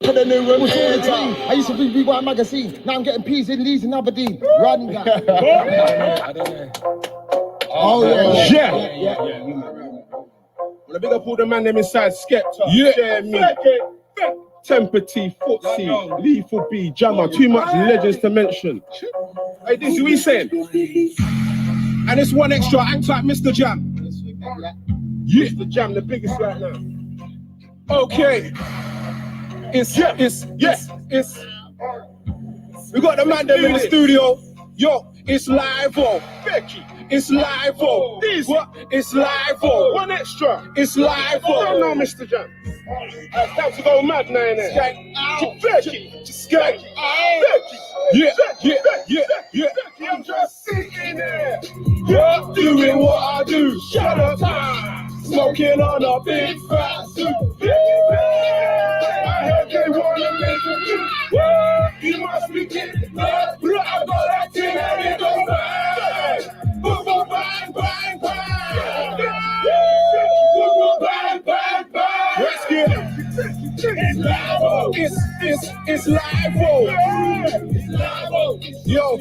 to the new room. I used to be B1 magazine. Now I'm getting P's in Leeds and Aberdeen. Run, guy. I don't know. Oh, yeah. Well, a big up all the man them inside Skepta. Yeah, me. Temper T, Footsie, Lethal B, Jammer. Too much legends to mention. Hey, this is what he's saying. And it's one extra. Hang tight, Mr. Jam. Yeah. Mr. Jam, the biggest right now. Okay. It's. We got the man them in the studio. Yo, it's live, oh. Becky. It's live, oh. What? It's live, oh. One extra. It's live, oh. I don't know, Mr. Jam. It's time to go mad now, innit? Becky. Becky. Yeah. I'm just sitting there. You're doing what I do. Shut up. Smoking on a big fat suit. I heard they wanna make a move. You must be kidding me. I got that thing and it goes bang. Boom, boom, bang, bang, bang. Boom, boom, bang, bang, bang. Let's get it. It's live, oh. It's live, oh. It's live, oh. Yo,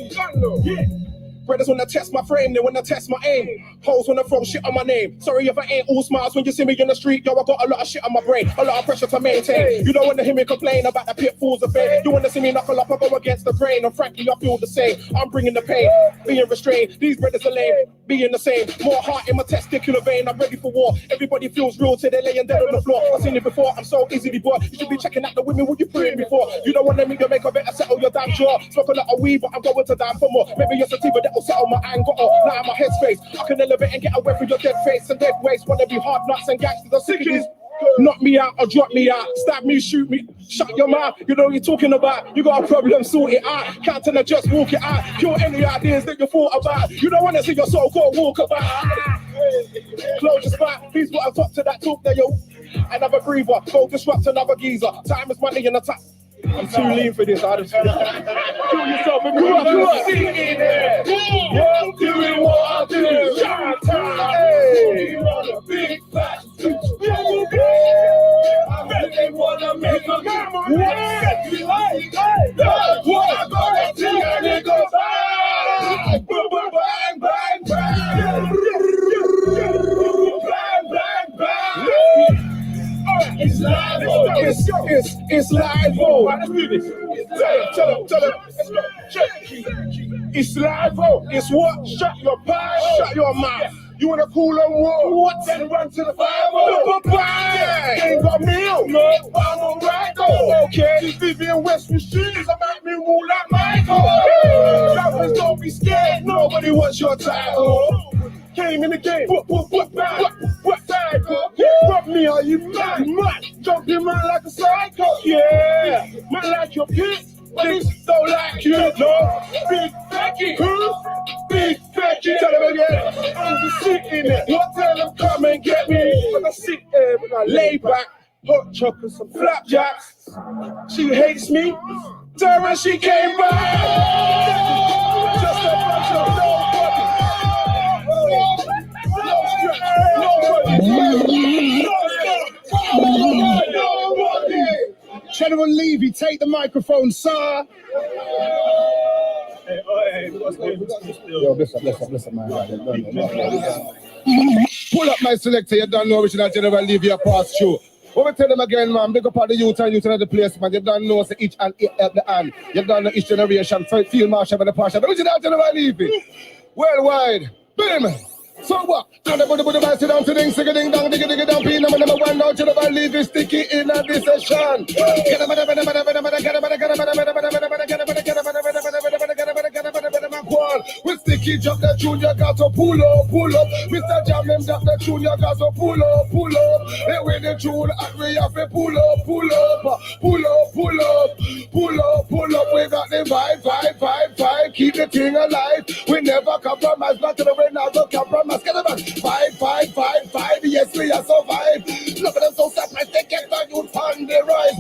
brothers wanna test my frame, they wanna test my aim. Hoes wanna throw shit on my name. Sorry if I ain't all smiles when you see me in the street. Yo, I got a lot of shit on my brain, a lot of pressure to maintain. You don't wanna hear me complain about the pitfalls of fame. You wanna see me knuckle up, I go against the grain. And frankly, I feel the same. I'm bringing the pain, being restrained. These brothers are lame, being the same. More heart in my testicular vein, I'm ready for war. Everybody feels real till they're laying dead on the floor. I've seen it before, I'm so easily bored. You should be checking out the women what you praying before. You don't wanna make a better settle your damn jaw. Smoke a lot of weed, but I'm going to die for more. Maybe you're sativa that'll settle my anger. Now my headspace, I can elevate and get away from your dead face and dead waste. Wanna be hard nuts and gangsters are sick of these. Knock me out or drop me out, stab me, shoot me, shut your mouth. You know what you're talking about. You got a problem, sort it out. Can't and just walk it out. Kill any ideas that you thought about. You don't wanna see your so-called walk about. Close your spot, please put a top to that talk there, yo. Another breather, go disrupt another geezer. Time is money in the top. I'm too lean for this. I just kill yourself and come on. Sitting there. You're doing what I do. Shot time. Hey. You want a big fat suit. I bet they wanna make a move. What? What? I got that thing and it goes bang. Boom, boom, bang, bang, bang. Bang, bang, bang. It's live, it's live, oh. Tell them. It's live, oh. It's what? Shut your pie, shut your mouth. You wanna cool on war? What? Then run to the fire, oh. Bang! Ain't got meal, no. I'm alright, though. Okay. This Vivian Westwood shoes, I might be rule like Michael. Rappers don't be scared, nobody wants your title. Came in the game, what side, rub me, are you mad? Jump your man like a psycho, yeah. Man like your bitch, but it's don't like you, no. Big Becky, who? Big Becky, tell them again, I'm just sitting there. What tell them come and get me? When I sit there, when I lay back, hot chocolate, some flapjacks. She hates me, tell her she came back. Just a bunch of nobody. General Levy, take the microphone, sir. Yo, listen, man. Pull up my selector, you don't know which that General Levy a pass through. What we tell them again, man, big up all the youth and the place, man. You don't know so each and help the hand. You don't know each generation, field marshal and the passion. Which is that General Levy? Worldwide. Boom. So what? Now the body sit down to ding, sing a ding dong, digga digga down, pin number one down to the ball, leave it sticky in a this session. With sticky jump the junior got to pull up. Mr. Jam him that the junior got to pull up. Hey, with the tune and we have to pull up. We got the vibe. Keep the thing alive. We never compromise, not to the way now, don't compromise. Five, yes, we are survive. Look at them so surprised, they get the youth on the rise.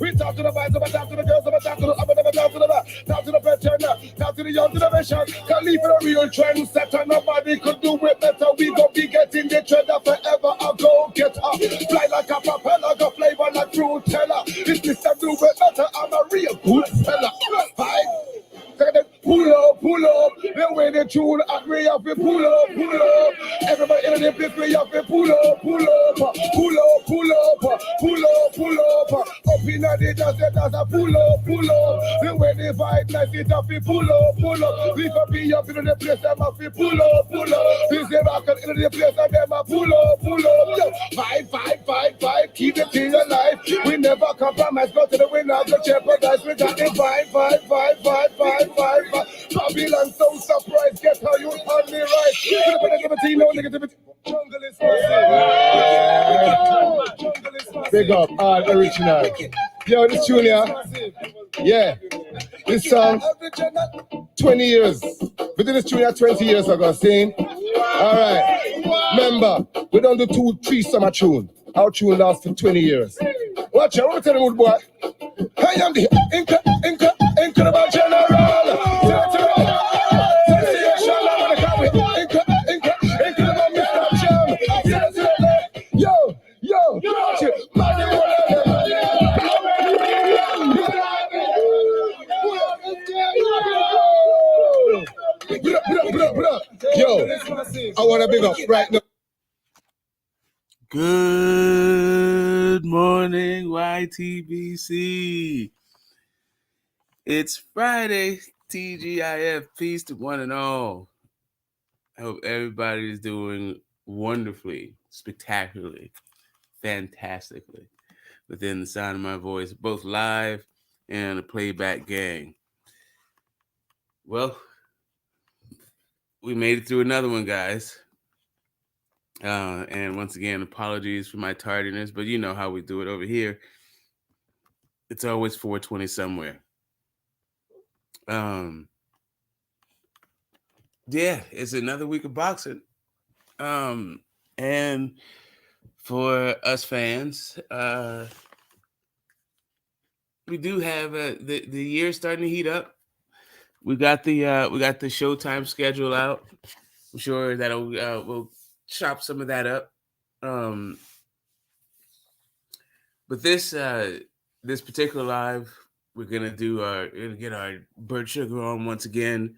We talk to the vibes, we talk to the girls, we talk to the up, we talk to the back, talk to the veteran. Now to the young generation, can leave a real trend setter. Nobody could do it better. We gon' be getting the treasure forever. I go get up, fly like a propeller, go flavor like fruit teller. This Mr. Do it better. I'm a real good fella. Hi. Pull up, the way they tune at me up, pull up. Everybody in the place, we have to pull up. Up in the dance, that's a pull up. The way they vibe, nice it up, pull up. We can be up in the place, them have to pull up. This is rock in the place, and them a pull up. Yo, vibe, keep the thing alive. We never compromise, go to the winner, go jeopardize. We got the vibe. Babylon so surprised, get how you on the right. Negativity, no negativity. Jungle is massive. Big up, all original. Yo, this tune here. Yeah. This song, 20 years. We did this tune here 20 years ago, see? Alright. Remember, we don't do 2-3 summer tune. Our tune lasts for 20 years. Watch out, what tell them, boy? I am the incredible general. Yo, I want to big up right now. Good morning, YTBC. It's Friday, TGIF. Peace to one and all. I hope everybody is doing wonderfully, spectacularly, fantastically within the sound of my voice, both live and the playback gang. Well, we made it through another one, guys. And once again, apologies for my tardiness, but you know how we do it over here. It's always 4:20 somewhere. Yeah, it's another week of boxing. And for us fans, we do have the year starting to heat up. We got the Showtime schedule out. I'm sure that'll we'll chop some of that up. But this particular live, we're gonna get our bird sugar on once again,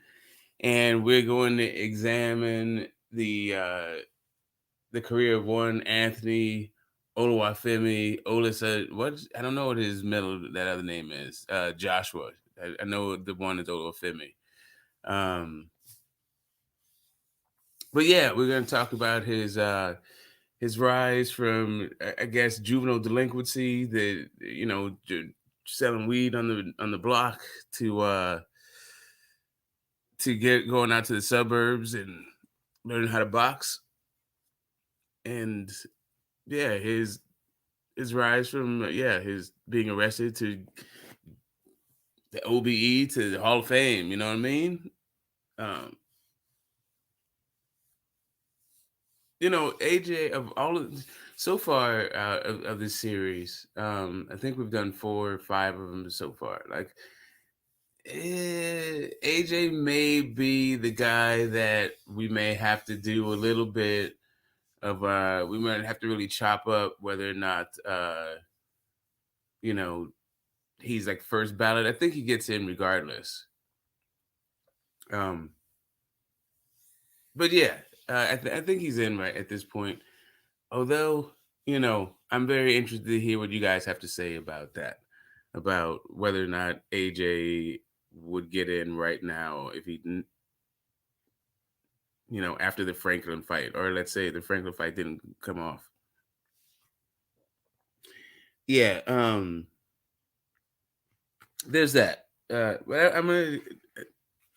and we're going to examine the career of one Anthony Oluwafemi Olisa. I don't know what his that other name is. Joshua. I know the one is Oluwafemi. But yeah, we're gonna talk about his rise from, I guess, juvenile delinquency, selling weed on the block to get going out to the suburbs and learning how to box. And yeah, his rise from his being arrested to the OBE to the Hall of Fame, you know what I mean? AJ, of all of so far of this series, I think we've done 4 or 5 of them so far. Like, AJ may be the guy that we may have to do a little bit of. We might have to really chop up whether or not he's like first ballot. I think he gets in regardless. But yeah. I think he's in right at this point. Although, I'm very interested to hear what you guys have to say about that, about whether or not AJ would get in right now if he, after the Franklin fight, or let's say the Franklin fight didn't come off. Yeah, there's that. But I'm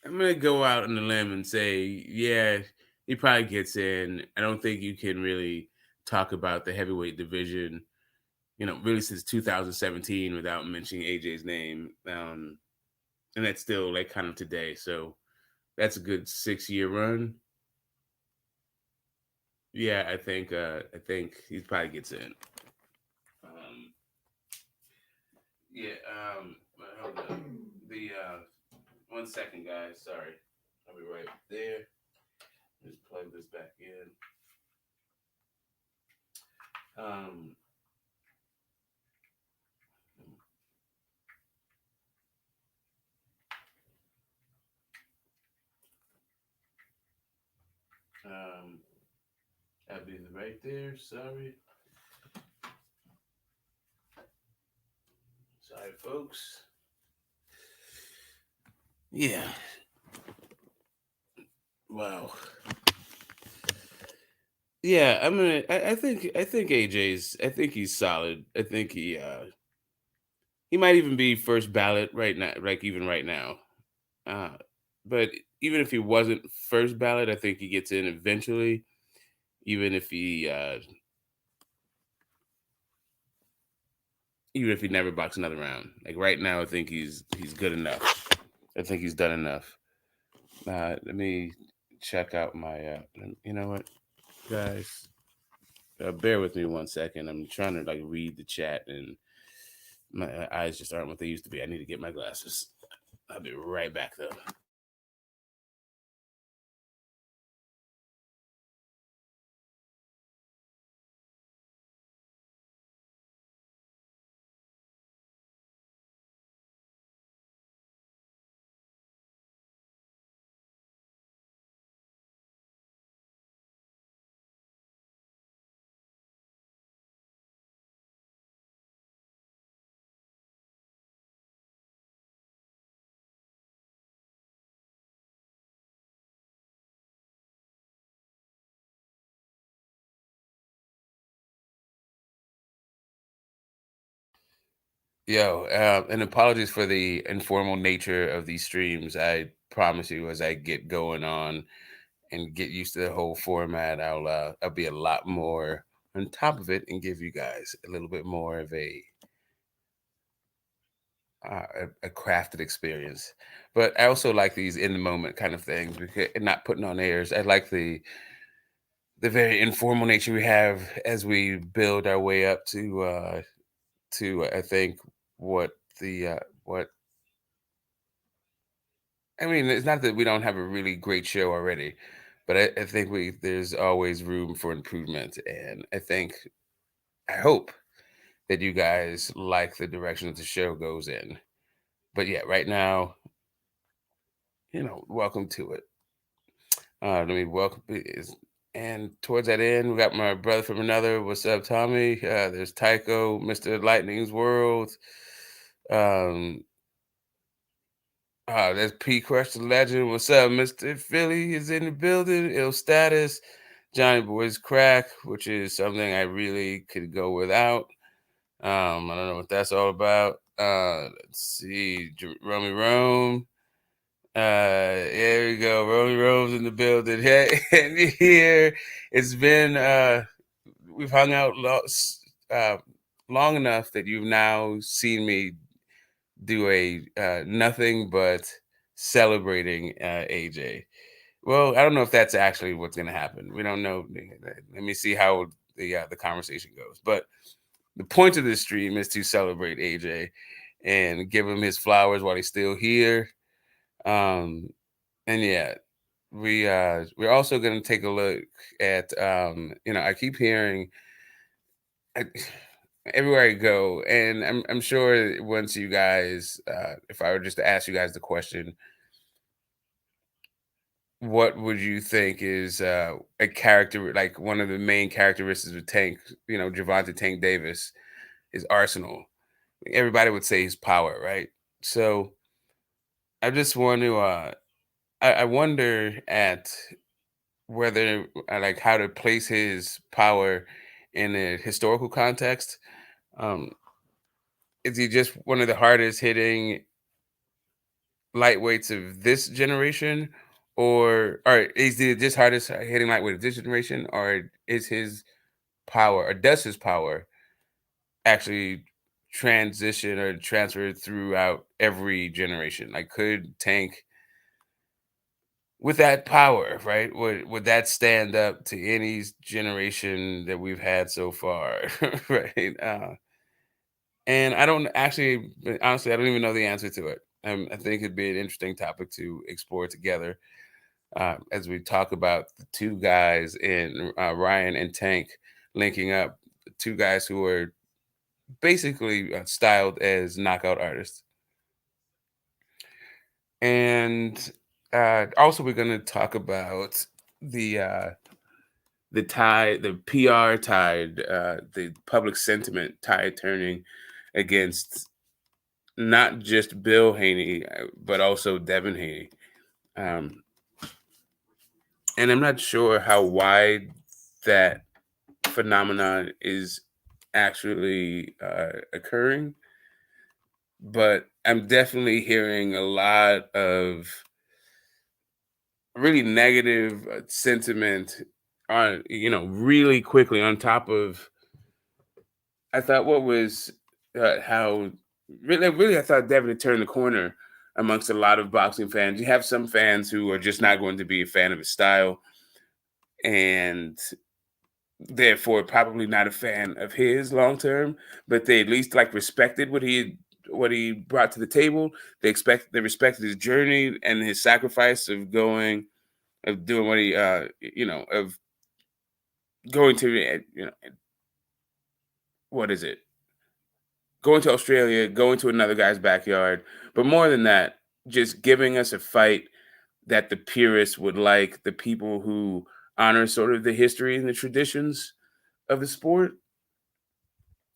gonna go out on the limb and say, yeah, he probably gets in. I don't think you can really talk about the heavyweight division, really since 2017 without mentioning AJ's name. And that's still like kind of today. So that's a good 6-year run. Yeah, I think he probably gets in. Hold on. 1 second, guys. Sorry. I'll be right there. Just plug this back in. I'll be right there. Sorry. Sorry, folks. Yeah. Wow. Yeah, I think AJ's. I think he's solid. I think he might even be first ballot right now, like even right now. But even if he wasn't first ballot, I think he gets in eventually. Even if he never boxes another round, like right now, I think he's good enough. I think he's done enough. Let me check out my. You know what, guys? Bear with me 1 second. I'm trying to like read the chat, and my eyes just aren't what they used to be. I need to get my glasses. I'll be right back though. Yo, and apologies for the informal nature of these streams. I promise you, as I get going on and get used to the whole format, I'll be a lot more on top of it and give you guys a little bit more of a crafted experience. But I also like these in the moment kind of things, because and not putting on airs. I like the very informal nature we have as we build our way up to I think what the what I mean, it's not that we don't have a really great show already, but I think there's always room for improvement, and I hope that you guys like the direction that the show goes in. But yeah, right now, welcome to it. Let me welcome and towards that end, we got my brother from another. What's up, Tommy? There's Tycho, Mr. Lightning's World. That's P Crush the Legend. What's up, Mr. Philly is in the building. Ill Status. Johnny Boy's Crack, which is something I really could go without. I don't know what that's all about. Let's see. Romy Rome. There we go. Romy Rome's in the building. Hey, and here it's been we've hung out long enough that you've now seen me do a nothing but celebrating AJ. Well, I don't know if that's actually what's going to happen. We don't know. Let me see how the conversation goes. But the point of this stream is to celebrate AJ and give him his flowers while he's still here. And yeah, we're also going to take a look at I keep hearing everywhere I go, and I'm sure once you guys, if I were just to ask you guys the question, what would you think is a character, like one of the main characteristics of Tank, Gervonta Tank Davis, is arsenal? Everybody would say his power, right? So I just want to, I wonder at whether, like, how to place his power in a historical context. Is he just one of the hardest hitting lightweights of this generation, or is he just hardest hitting lightweight of this generation, or is his power, or does his power actually transition or transfer throughout every generation? Like, could Tank, with that power, right, would that stand up to any generation that we've had so far? Right? And I don't actually, honestly, I don't even know the answer to it. I think it'd be an interesting topic to explore together as we talk about the two guys in Ryan and Tank linking up, two guys who are basically styled as knockout artists. And also we're going to talk about the tide, the PR tide, the public sentiment tide turning against not just Bill Haney, but also Devin Haney. And I'm not sure how wide that phenomenon is actually occurring, but I'm definitely hearing a lot of really negative sentiment on, really quickly on top of, I thought what was how really I thought Devin had turned the corner amongst a lot of boxing fans. You have some fans who are just not going to be a fan of his style and therefore probably not a fan of his long term, but they at least respected what he brought to the table. They respected his journey and his sacrifice of doing what he of going to what is it? Going to Australia, going to another guy's backyard, but more than that, just giving us a fight that the purists would like, the people who honor sort of the history and the traditions of the sport.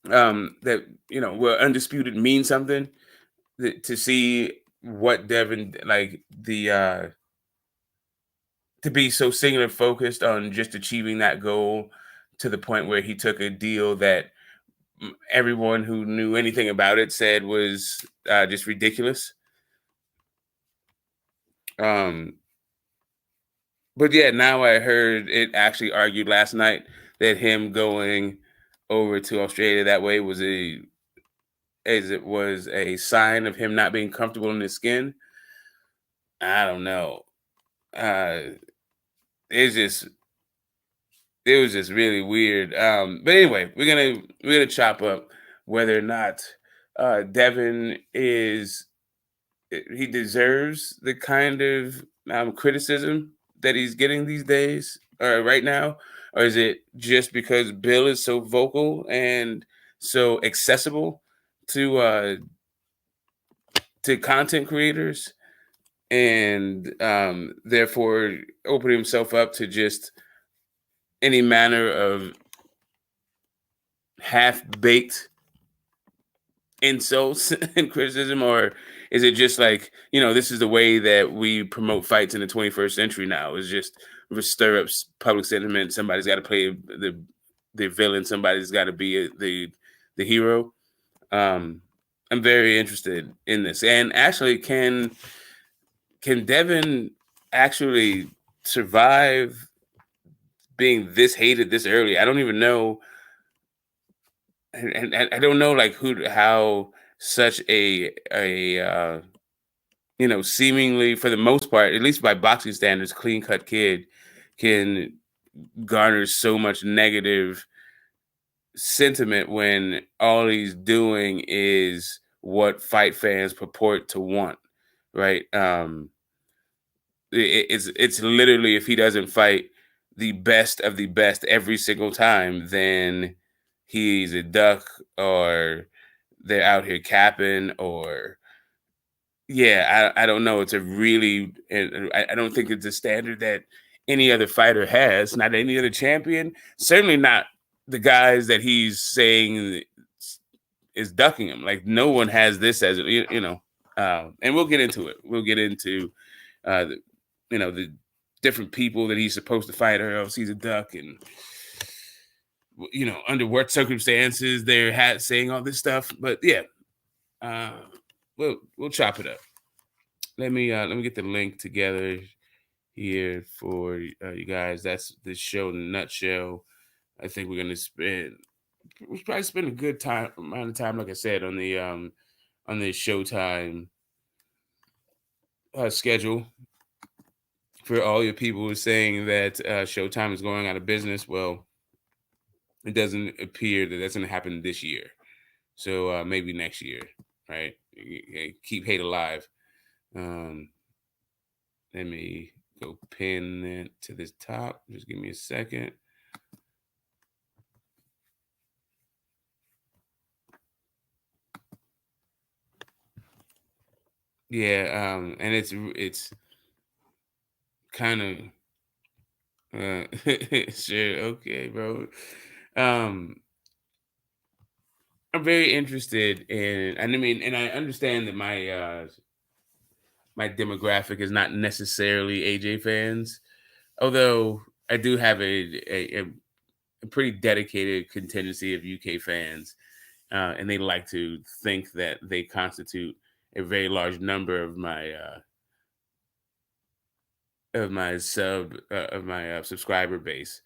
That where undisputed means something. To see what Devin to be so singular focused on just achieving that goal to the point where he took a deal that everyone who knew anything about it said was just ridiculous. But yeah, now I heard it actually argued last night that him going over to Australia that way was a sign of him not being comfortable in his skin. I don't know. It was just really weird. But anyway, we're gonna chop up whether or not Devin he deserves the kind of criticism that he's getting these days or right now, or is it just because Bill is so vocal and so accessible to content creators and therefore open himself up to just any manner of half-baked insults and criticism, or is it just this is the way that we promote fights in the 21st century now, is just stir up public sentiment, somebody's got to play the villain, somebody's got to be the hero. I'm very interested in this, and actually can Devin actually survive being this hated this early? I don't even know. And I don't know how such a seemingly, for the most part, at least by boxing standards, clean-cut kid can garner so much negative sentiment when all he's doing is what fight fans purport to want, right? It's literally, if he doesn't fight the best of the best every single time, then he's a duck, or they're out here capping, or I don't know. It's a really, I don't think it's a standard that any other fighter has, not any other champion, certainly not the guys that he's saying is ducking him. Like, no one has this as, and we'll get into it. We'll get into, the different people that he's supposed to fight, or else he's a duck, and under what circumstances they're saying all this stuff. But yeah, we'll chop it up. Let me get the link together here for you guys. That's the show in a nutshell. I think we'll probably spend a good amount of time, like I said, on the Showtime schedule. For all your people who are saying that Showtime is going out of business, well, it doesn't appear that that's going to happen this year. So maybe next year, right? Keep hate alive. Let me go pin it to this top. Just give me a second. Yeah, and it's kind of sure, okay, bro. I'm very interested in, and I mean, and I understand that my demographic is not necessarily AJ fans, although I do have a pretty dedicated contingency of UK fans, and they like to think that they constitute a very large number of my subscriber base.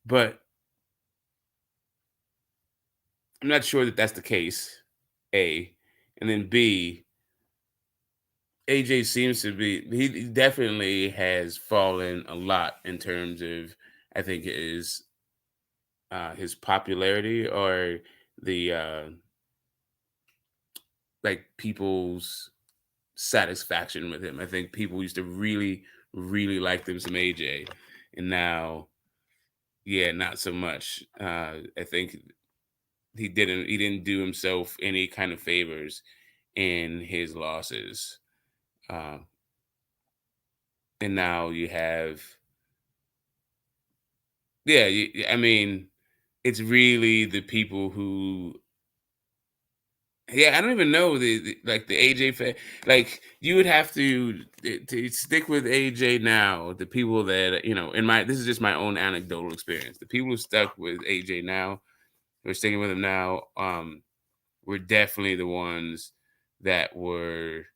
But I'm not sure that that's the case. A, and then B, AJ seems to be, he definitely has fallen a lot in terms of, I think, his popularity, or the like people's satisfaction with him. I think people used to really, really like them some AJ, and now, yeah, not so much. I think he didn't do himself any kind of favors in his losses. And now you have, yeah, I mean, it's really the people who, yeah, I don't even know like the AJ fan. Like, you would have to stick with AJ now. The people that, this is just my own anecdotal experience. The people who stuck with AJ now, who are sticking with him now, were definitely the ones that were.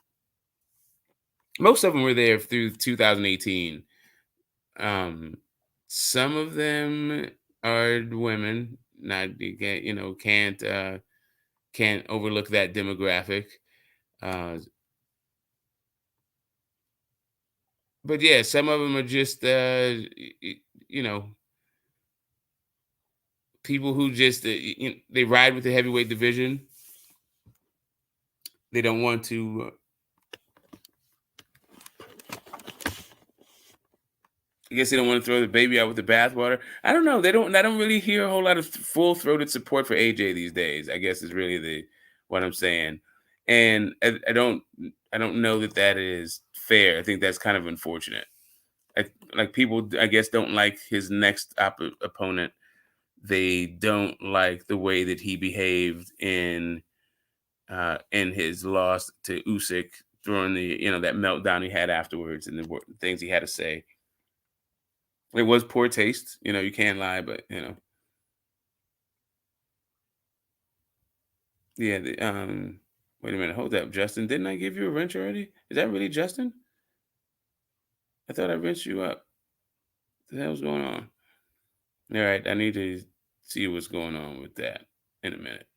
Most of them were there through 2018. Some of them are women. Not, you can't overlook that demographic. But yeah, some of them are just people who just they ride with the heavyweight division. They don't want to. I guess they don't want to throw the baby out with the bathwater. I don't know. I don't really hear a whole lot of full-throated support for AJ these days, I guess, is really what I'm saying. And I don't know that is fair. I think that's kind of unfortunate. Like, people, I guess, don't like his next opponent. They don't like the way that he behaved in his loss to Usyk, during that meltdown he had afterwards, and the things he had to say. It was poor taste, you can't lie, but yeah. Wait a minute, hold up, Justin. Didn't I give you a wrench already? Is that really Justin? I thought I wrenched you up. What the hell's going on? All right, I need to see what's going on with that in a minute.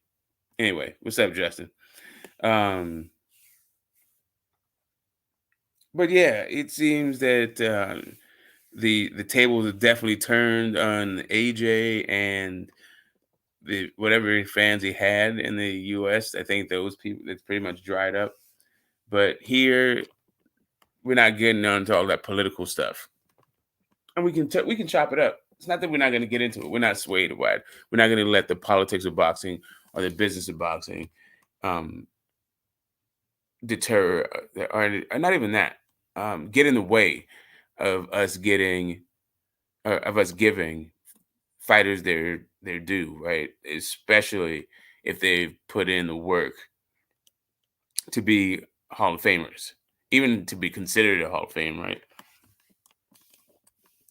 Anyway, what's up, Justin? But yeah, it seems that the tables have definitely turned on AJ and whatever fans he had in the U.S. I think those people, it's pretty much dried up. But here, we're not getting onto all that political stuff, and we can chop it up. It's not that we're not going to get into it. We're not swayed by it. We're not going to let the politics of boxing or the business of boxing deter, or not even that, get in the way of us giving fighters their due, right? Especially if they've put in the work to be Hall of Famers, even to be considered a Hall of Fame, right?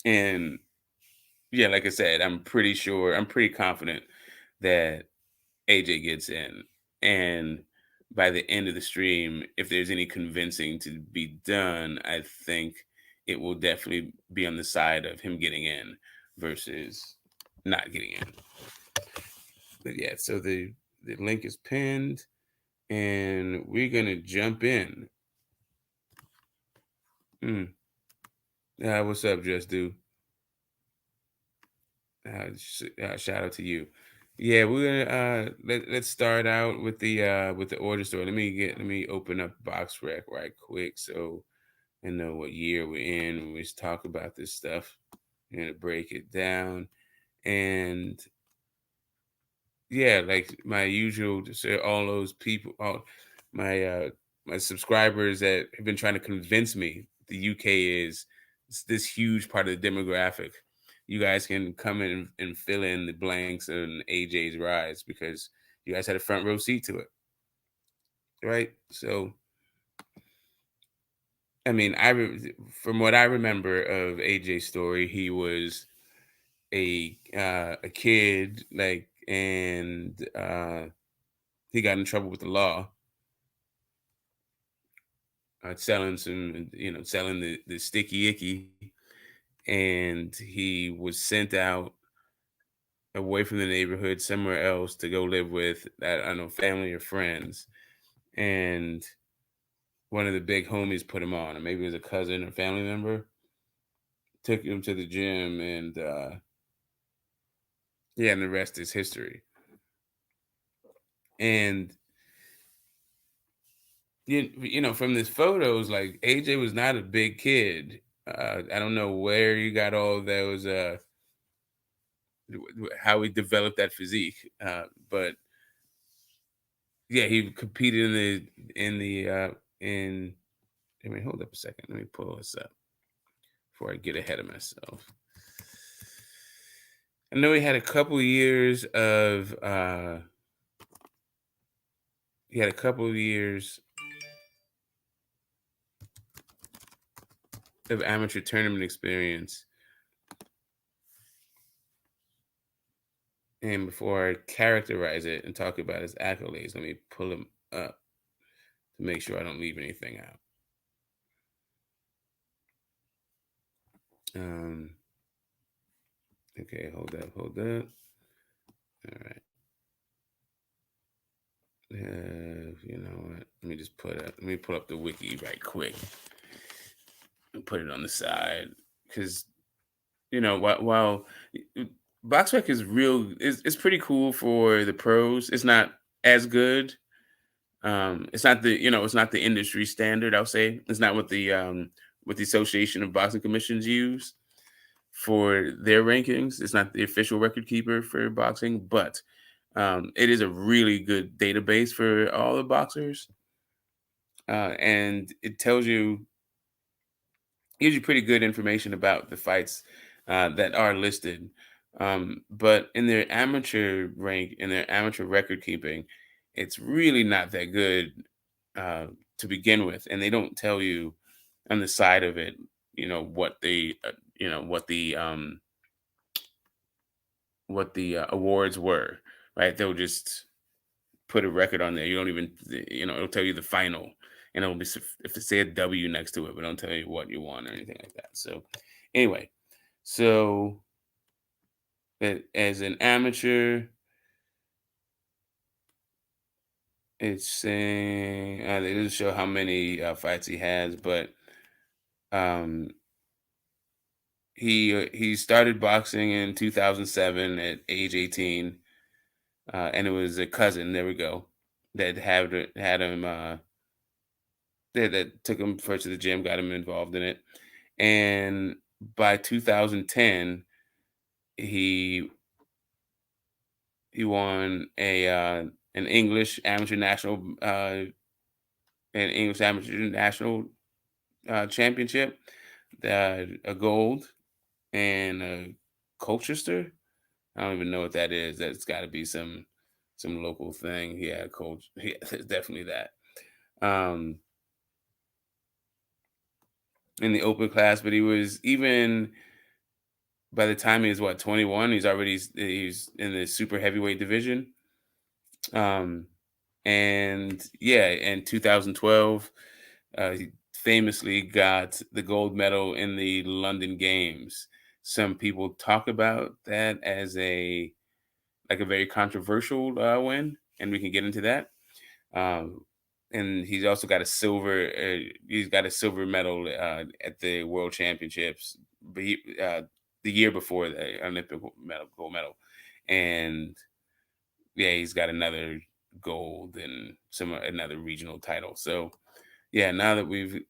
And yeah, like I said, I'm pretty confident that AJ gets in. And by the end of the stream, if there's any convincing to be done, I think it will definitely be on the side of him getting in versus not getting in. But yeah, so the link is pinned, and we're gonna jump in. What's up, Just Do? Shout out to you. Yeah, we're gonna let's start out with the order story. Let me open up Box Rec right quick so I know what year we're in when we talk about this stuff. We're gonna break it down. And yeah, like my usual, just all those people, all my subscribers that have been trying to convince me the UK is this huge part of the demographic. You guys can come in and fill in the blanks on AJ's rise because you guys had a front row seat to it, right? So, I mean, from what I remember of AJ's story, he was a kid, like, and he got in trouble with the law, selling selling the sticky icky, and he was sent out away from the neighborhood somewhere else to go live with that I don't know family or friends, and one of the big homies put him on, or maybe it was a cousin or family member, took him to the gym, and yeah, and the rest is history. And from these photos, like AJ was not a big kid. I don't know where you got all those, how he developed that physique, but yeah, he competed in. I mean, hold up a second. Let me pull this up before I get ahead of myself. I know he had a couple years of. He had a couple of years of amateur tournament experience. And before I characterize it and talk about his accolades, let me pull him up to make sure I don't leave anything out. Okay, hold up. All right. You know what? Let me just let me pull up the wiki right quick and put it on the side because while BoxRec is it's pretty cool for the pros. It's not as good. It's not it's not the industry standard. I'll say it's not what the Association of Boxing Commissions use for their rankings. It's not the official record keeper for boxing, but it is a really good database for all the boxers, and it gives you pretty good information about the fights that are listed. But in their amateur rank, in their amateur record keeping, it's really not that good to begin with, and they don't tell you on the side of it, what the awards were, right? They'll just put a record on there. You don't even, it'll tell you the final, and it'll be if it say a W next to it, but don't tell you what you won or anything like that. So, anyway, as an amateur, it's saying they didn't show how many fights he has, but he started boxing in 2007 at age 18, and it was a cousin. There we go. That had him. That took him first to the gym, got him involved in it, and by 2010, he won an English amateur national championship, a gold, and a Colchester. I don't even know what that is. That's got to be some local thing. Yeah, coach. Yeah, it's definitely that. In the open class, but he was, even by the time he was 21, he's in the super heavyweight division. And yeah, in 2012, he famously got the gold medal in the London Games. Some people talk about that as a very controversial win, and we can get into that. And he's also got a silver. He's got a silver medal at the World Championships, but the year before the Olympic gold medal, and yeah, he's got another gold and another regional title. So yeah, now that we've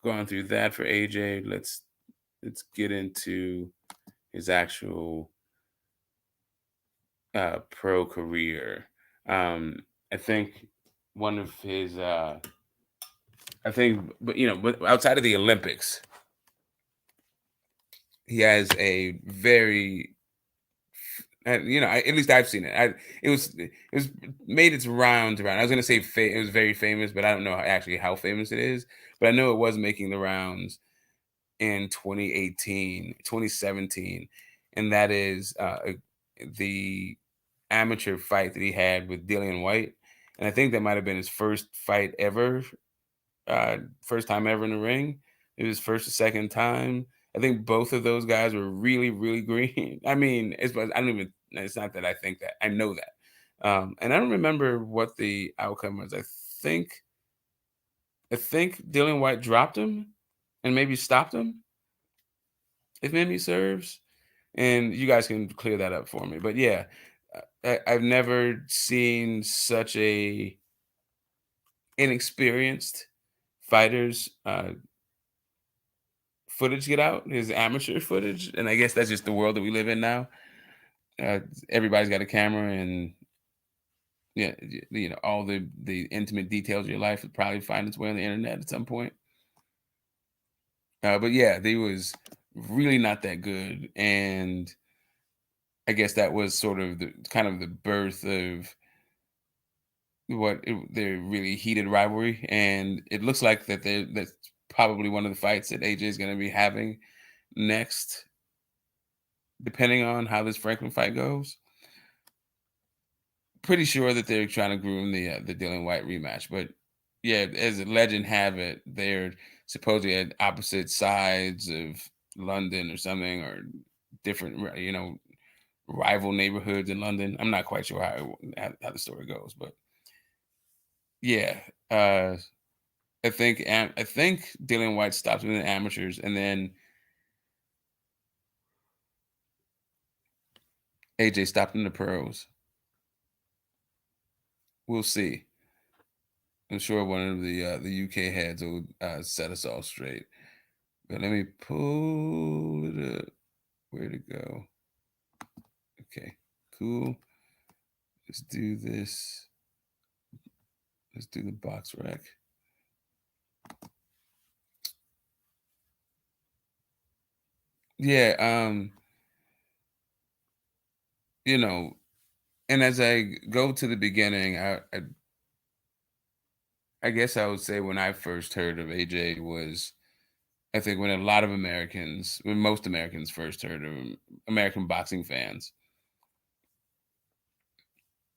gone through that for AJ, let's get into his actual pro career. I think one of his but outside of the Olympics, he has a very at least I've seen it. It was made its rounds around. I was gonna say it was very famous, but I don't know actually how famous it is. But I know it was making the rounds in 2018, 2017, and that is the amateur fight that he had with Dillian White, and I think that might have been his first fight ever, first time ever in the ring. It was first or second time. I think both of those guys were really, really green. I mean, it's not that I think that. I know that. And I don't remember what the outcome was. I think Dillian White dropped him and maybe stopped him, if memory serves. And you guys can clear that up for me. But yeah, I've never seen such a inexperienced fighters footage get out, his amateur footage. And I guess that's just the world that we live in now. Everybody's got a camera, and yeah, all the intimate details of your life will probably find its way on the internet at some point. But yeah, they was really not that good, and I guess that was sort of the birth of their really heated rivalry, and it looks like that's probably one of the fights that AJ is going to be having next, depending on how this Franklin fight goes. Pretty sure that they're trying to groom the Dillian White rematch, but yeah, as legend have it, they're supposedly at opposite sides of London or something, or different, rival neighborhoods in London. I'm not quite sure how the story goes, but yeah, I think Dillian White stops with the amateurs, and then AJ stopped in the pros. We'll see. I'm sure one of the UK heads will set us all straight. But let me pull it up. Where'd it go? Okay, cool. Let's do this. Let's do the box rack. Yeah, and as I go to the beginning, I guess I would say when I first heard of AJ was, I think when most Americans first heard of him, American boxing fans,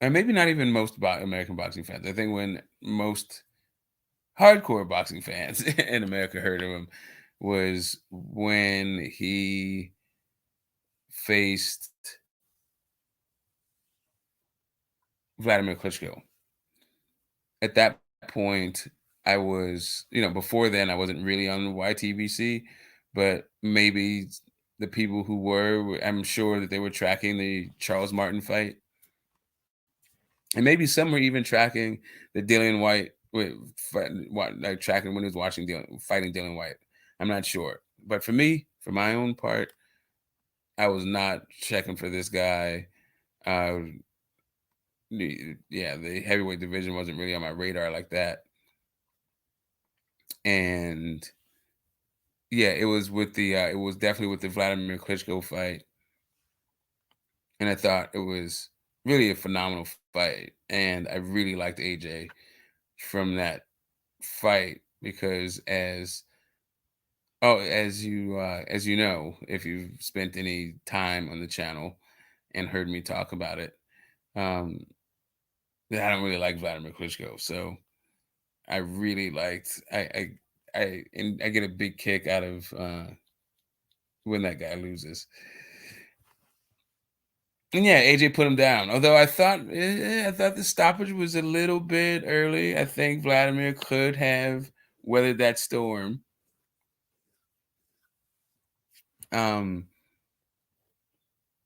and maybe not even most American boxing fans. I think when most hardcore boxing fans in America heard of him was when he faced Vladimir Klitschko. At that point, I was, before then I wasn't really on YTBC, but maybe the people who were, I'm sure that they were tracking the Charles Martin fight. And maybe some were even tracking the Dillian White, tracking when he was fighting Dillian White. I'm not sure. But for me, for my own part, I was not checking for this guy. The heavyweight division wasn't really on my radar like that. And yeah, it was definitely with the Vladimir Klitschko fight. And I thought it was really a phenomenal fight. And I really liked AJ from that fight because as you know, if you've spent any time on the channel and heard me talk about it, that I don't really like Vladimir Klitschko. So I really liked I get a big kick out of when that guy loses. And yeah, AJ put him down. Although I thought the stoppage was a little bit early. I think Vladimir could have weathered that storm.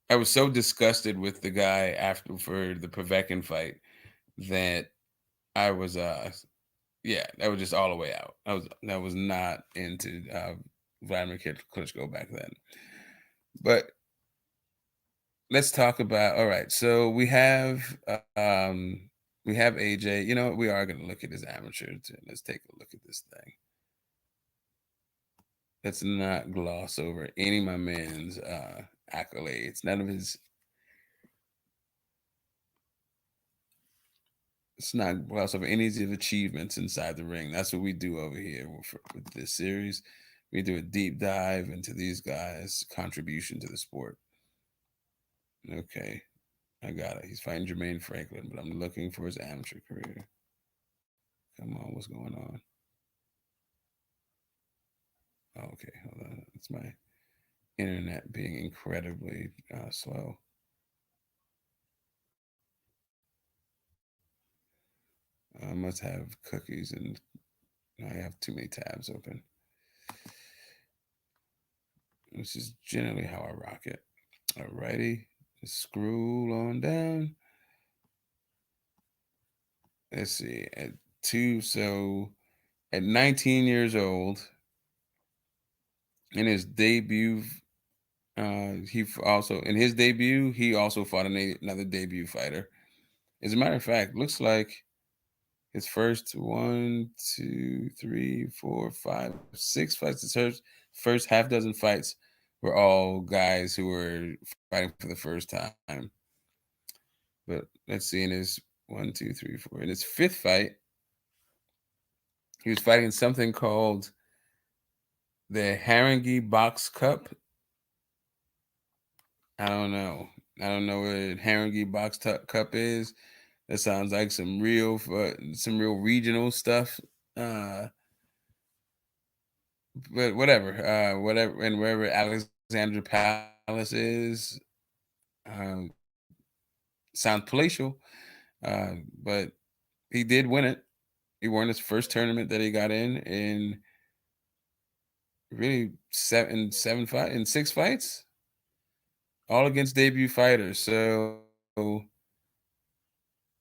I was so disgusted with the guy for the Povetkin fight that I was that was just all the way out. That was not into Vladimir Klitschko back then. But let's talk about, all right, so we have AJ. You know what? We are going to look at his amateur. Let's take a look at this thing. Let's not gloss over any of my man's accolades. None of his. Let's not gloss over any of his achievements inside the ring. That's what we do over here with this series. We do a deep dive into these guys' contribution to the sport. Okay, I got it. He's fighting Jermaine Franklin, but I'm looking for his amateur career. Come on, what's going on? Oh, okay, hold on. It's my internet being incredibly slow. I must have cookies and I have too many tabs open. This is generally how I rock it. Alrighty, just scroll on down. Let's see. At 19 years old, in his debut, he also fought another debut fighter. As a matter of fact, looks like his first 1, 2, 3, 4, 5, 6 fights. His first half dozen fights were all guys who were fighting for the first time. But let's see, in his 1, 2, 3, 4, in his fifth fight, he was fighting something called the Haringey Box Cup. I don't know what Haringey Box Cup is. That sounds like some real regional stuff. But whatever, and wherever Alexandra Palace is, sounds palatial. But he did win it. He won his first tournament that he got in really 6 fights, all against debut fighters. So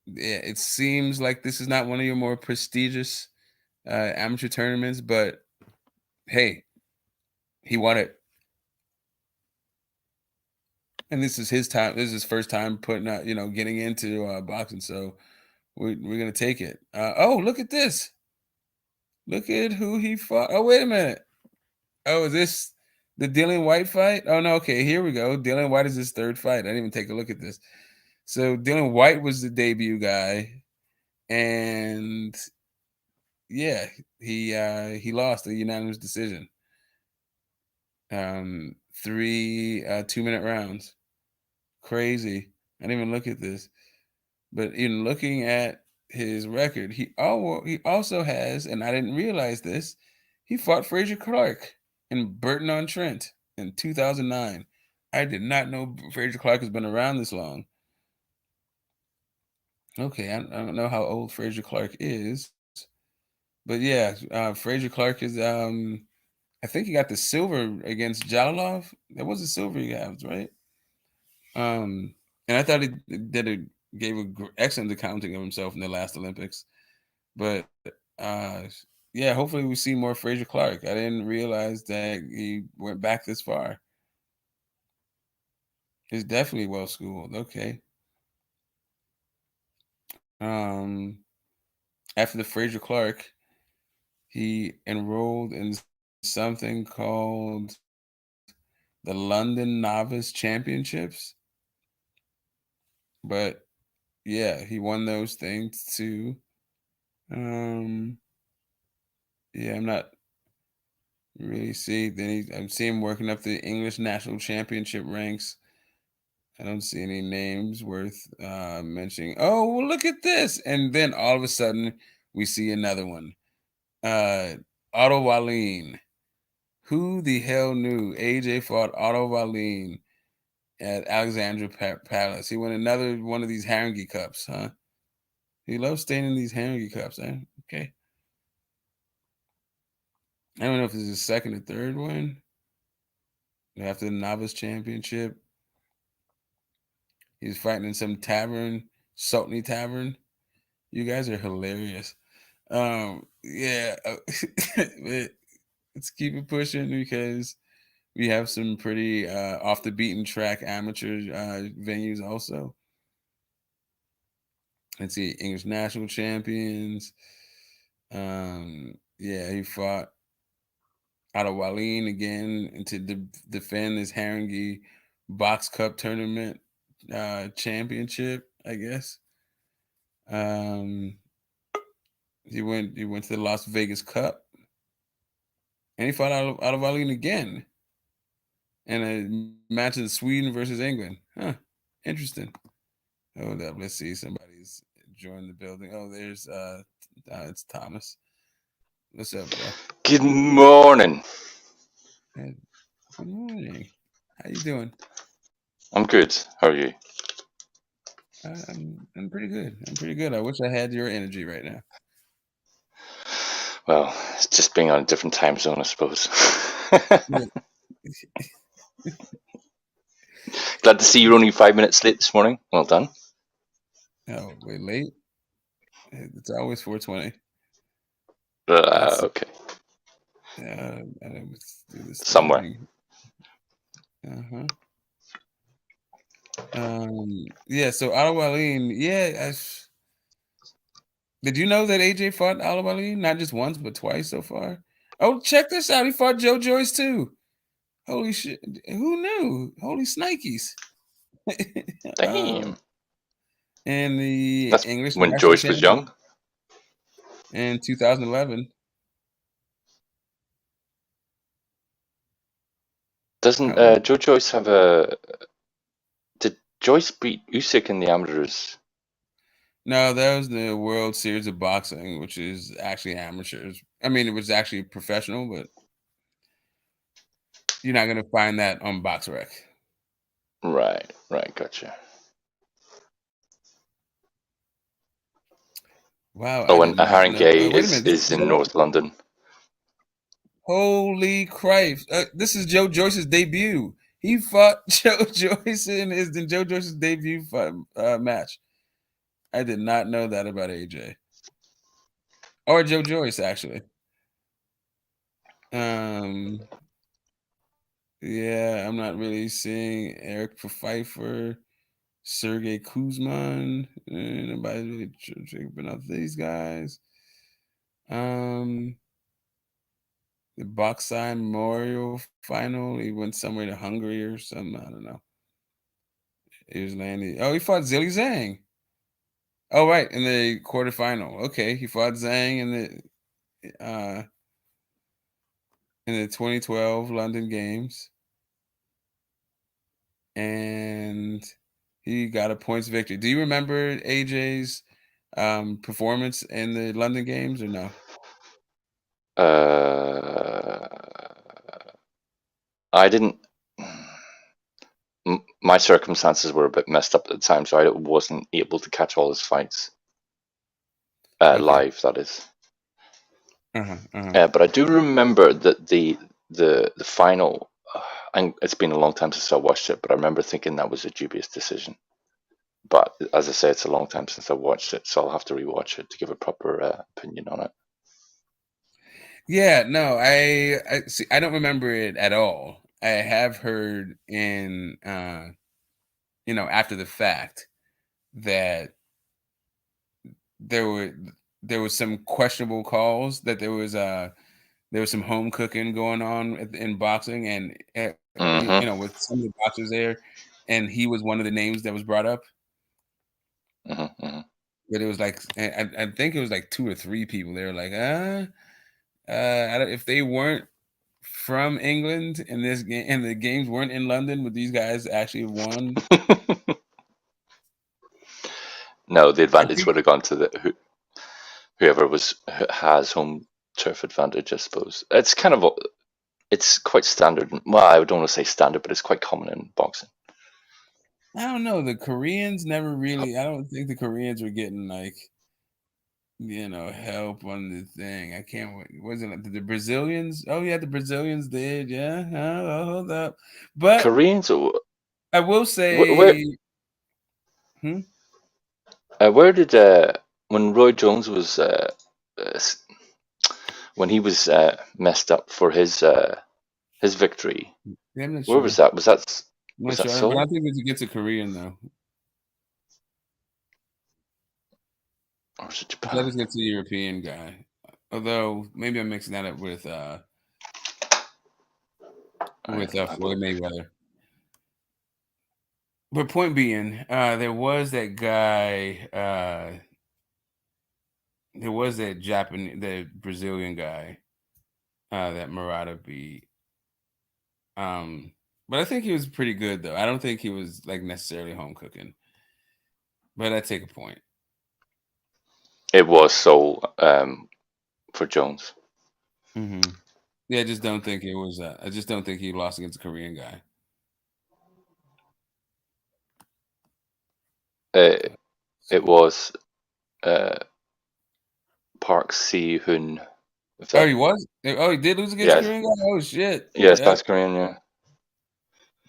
yeah, it seems like this is not one of your more prestigious amateur tournaments, but hey, he won it. And this is his time. This is his first time putting out, getting into boxing. So we're going to take it. Oh, look at this. Look at who he fought. Oh, wait a minute. Oh, is this the Dillian White fight? Oh, no. Okay, here we go. Dillian White is his third fight. I didn't even take a look at this. So Dillian White was the debut guy. And yeah, he lost a unanimous decision. 3 2-minute rounds. Crazy. I didn't even look at this. But in looking at his record, he also has, and I didn't realize this, he fought Frazier Clark in Burton-on-Trent in 2009. I did not know Frazier Clark has been around this long. Okay, I don't know how old Frazier Clark is. But yeah, Frazier Clark is, I think he got the silver against Jalilov. That was the silver he got, right? And I thought he gave an excellent accounting of himself in the last Olympics. But yeah, hopefully we see more Frazier Clark. I didn't realize that he went back this far. He's definitely well schooled. Okay. After the Frazier Clark, he enrolled in something called the London Novice Championships. But yeah, he won those things too. Yeah, I'm not really see. Then I'm seeing him working up the English National Championship ranks. I don't see any names worth mentioning. Oh, well, look at this! And then all of a sudden, we see another one. Otto Wallin. Who the hell knew AJ fought Otto Wallin at Alexandra Palace? He won another one of these Haringey Cups, huh? He loves staying in these Haringey Cups, eh? Okay. I don't know if this is his second or third one after the Novice Championship. He was fighting in some tavern, Sultany Tavern. You guys are hilarious. Yeah, let's keep it pushing because we have some pretty off the beaten track amateur venues also. Let's see, English national champions. Yeah, he fought out of Wallin again to defend his Haringey Box Cup tournament championship, I guess. He went to the Las Vegas Cup, and he fought out of Wallin again. And a match in Sweden versus England. Huh. Interesting. Hold up. Let's see. Somebody's joined the building. Oh, there's it's Thomas. What's up, bro? Good morning. Good morning. How you doing? I'm good. How are you? I'm pretty good. I'm pretty good. I wish I had your energy right now. Well, it's just being on a different time zone, I suppose. Glad to see you're only 5 minutes late this morning. Well done. Oh, wait, late? It's always 4:20. Okay. Somewhere. Yeah, so Al-Walin, yeah. Did you know that AJ fought Al-Walin not just once but twice so far? Oh, check this out. He fought Joe Joyce too. Holy shit. Who knew? Holy snikes. Damn. And the That's English when Joyce was young? In 2011. Doesn't Joe Joyce have a... Did Joyce beat Usyk in the amateurs? No, that was the World Series of Boxing, which is actually amateurs. I mean, it was actually professional, but you're not going to find that on BoxRec. Right, gotcha. Wow. Oh, and Haringey is in North London. Holy Christ. This is Joe Joyce's debut. He fought Joe Joyce in Joe Joyce's debut match. I did not know that about AJ. Or Joe Joyce, actually. Yeah, I'm not really seeing Eric Pfeiffer, Sergey Kuzman. Nobody's really tripping off these guys. The Boxing Memorial Final. He went somewhere to Hungary or something. I don't know. Here's Landy. Oh, he fought Zhilei Zhang. Oh, right, in the quarterfinal. Okay, he fought Zhang in the 2012 London Games. And he got a points victory. Do you remember AJ's performance in the London Games or no? I didn't. My circumstances were a bit messed up at the time, so I wasn't able to catch all his fights live. That is. But I do remember that the final. And it's been a long time since I watched it, but I remember thinking that was a dubious decision. But as I say, it's a long time since I watched it, so I'll have to rewatch it to give a proper opinion on it. Yeah, no, I see. I don't remember it at all. I have heard in, after the fact that there was some questionable calls, that there was some home cooking going on in boxing, and with some of the boxers there, and he was one of the names that was brought up. But it was like, I think it was like 2 or 3 people. They were like, if they weren't from England in this game and the games weren't in London, would these guys actually have won? No, the advantage would have gone to whoever has home turf advantage, I suppose. It's quite standard. Well, I don't want to say standard, but it's quite common in boxing. I don't know. The Koreans never really. I don't think the Koreans were getting help on the thing. I can't wait. Wasn't it the Brazilians? Oh yeah, the Brazilians did. Yeah, hold up. But Koreans, I will say Where did when Roy Jones was when he was messed up for his victory? Yeah, I'm not Where sure. was that? Was that I'm not sure, Seoul? but I think it's against a Korean though. Or was it That Japan? is against a European guy. Although maybe I'm mixing that up with Floyd Mayweather. But point being, there was that guy. There was that the Brazilian guy that Murata beat. But I think he was pretty good though. I don't think he was like necessarily home cooking. But I take a point. It was Seoul for Jones. Mm-hmm. Yeah, I just don't think it was. I just don't think he lost against a Korean guy. It was Park Si-hoon. Oh, he was? Oh, he did lose against a Korean guy? Oh, shit. Yes, that's Korean, yeah.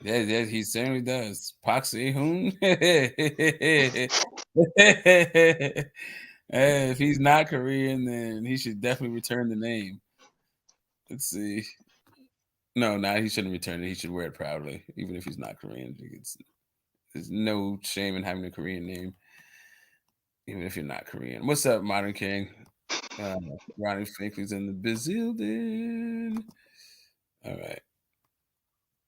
Yeah, he certainly does. Park Si-hoon. If he's not Korean, then he should definitely return the name. Let's see. No, he shouldn't return it. He should wear it proudly, even if he's not Korean. There's no shame in having a Korean name, even if you're not Korean. What's up, Modern King? Ronnie Finkley's in the building. All right.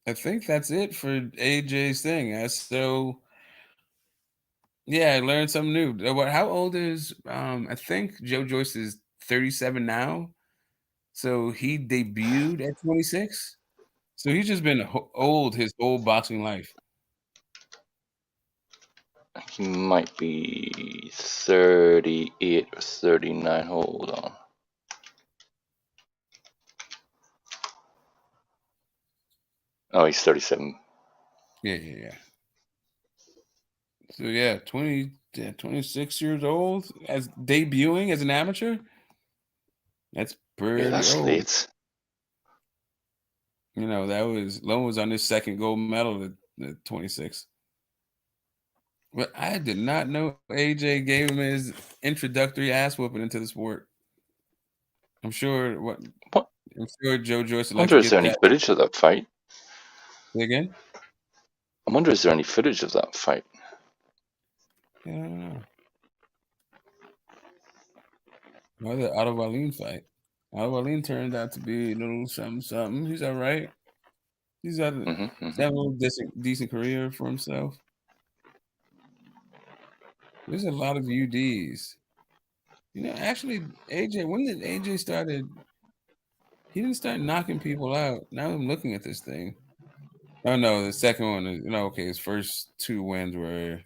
I think that's it for AJ's thing. So, yeah, I learned something new. How old is, I think Joe Joyce is 37 now. So he debuted at 26. So he's just been old his whole boxing life. He might be 38 or 39. Hold on. Oh, he's 37. Yeah. So, yeah, 26 years old as debuting as an amateur. That's pretty that's old. late. You know, Lone was on his second gold medal at 26. But I did not know AJ gave him his introductory ass whooping into the sport. I'm sure What? I'm sure Joe Joyce I would like wonder to is get there any that. footage of that fight? Say again? I wonder is there any footage of that fight? Yeah, I don't know. Well, the Otto Wallin fight. Otto Wallin turned out to be a little something. He's all right. He's had a little decent career for himself. There's a lot of UDs. You know, actually, AJ, when did AJ started? He didn't start knocking people out. Now I'm looking at this thing. Oh, no, the second one is, okay, his first 2 wins were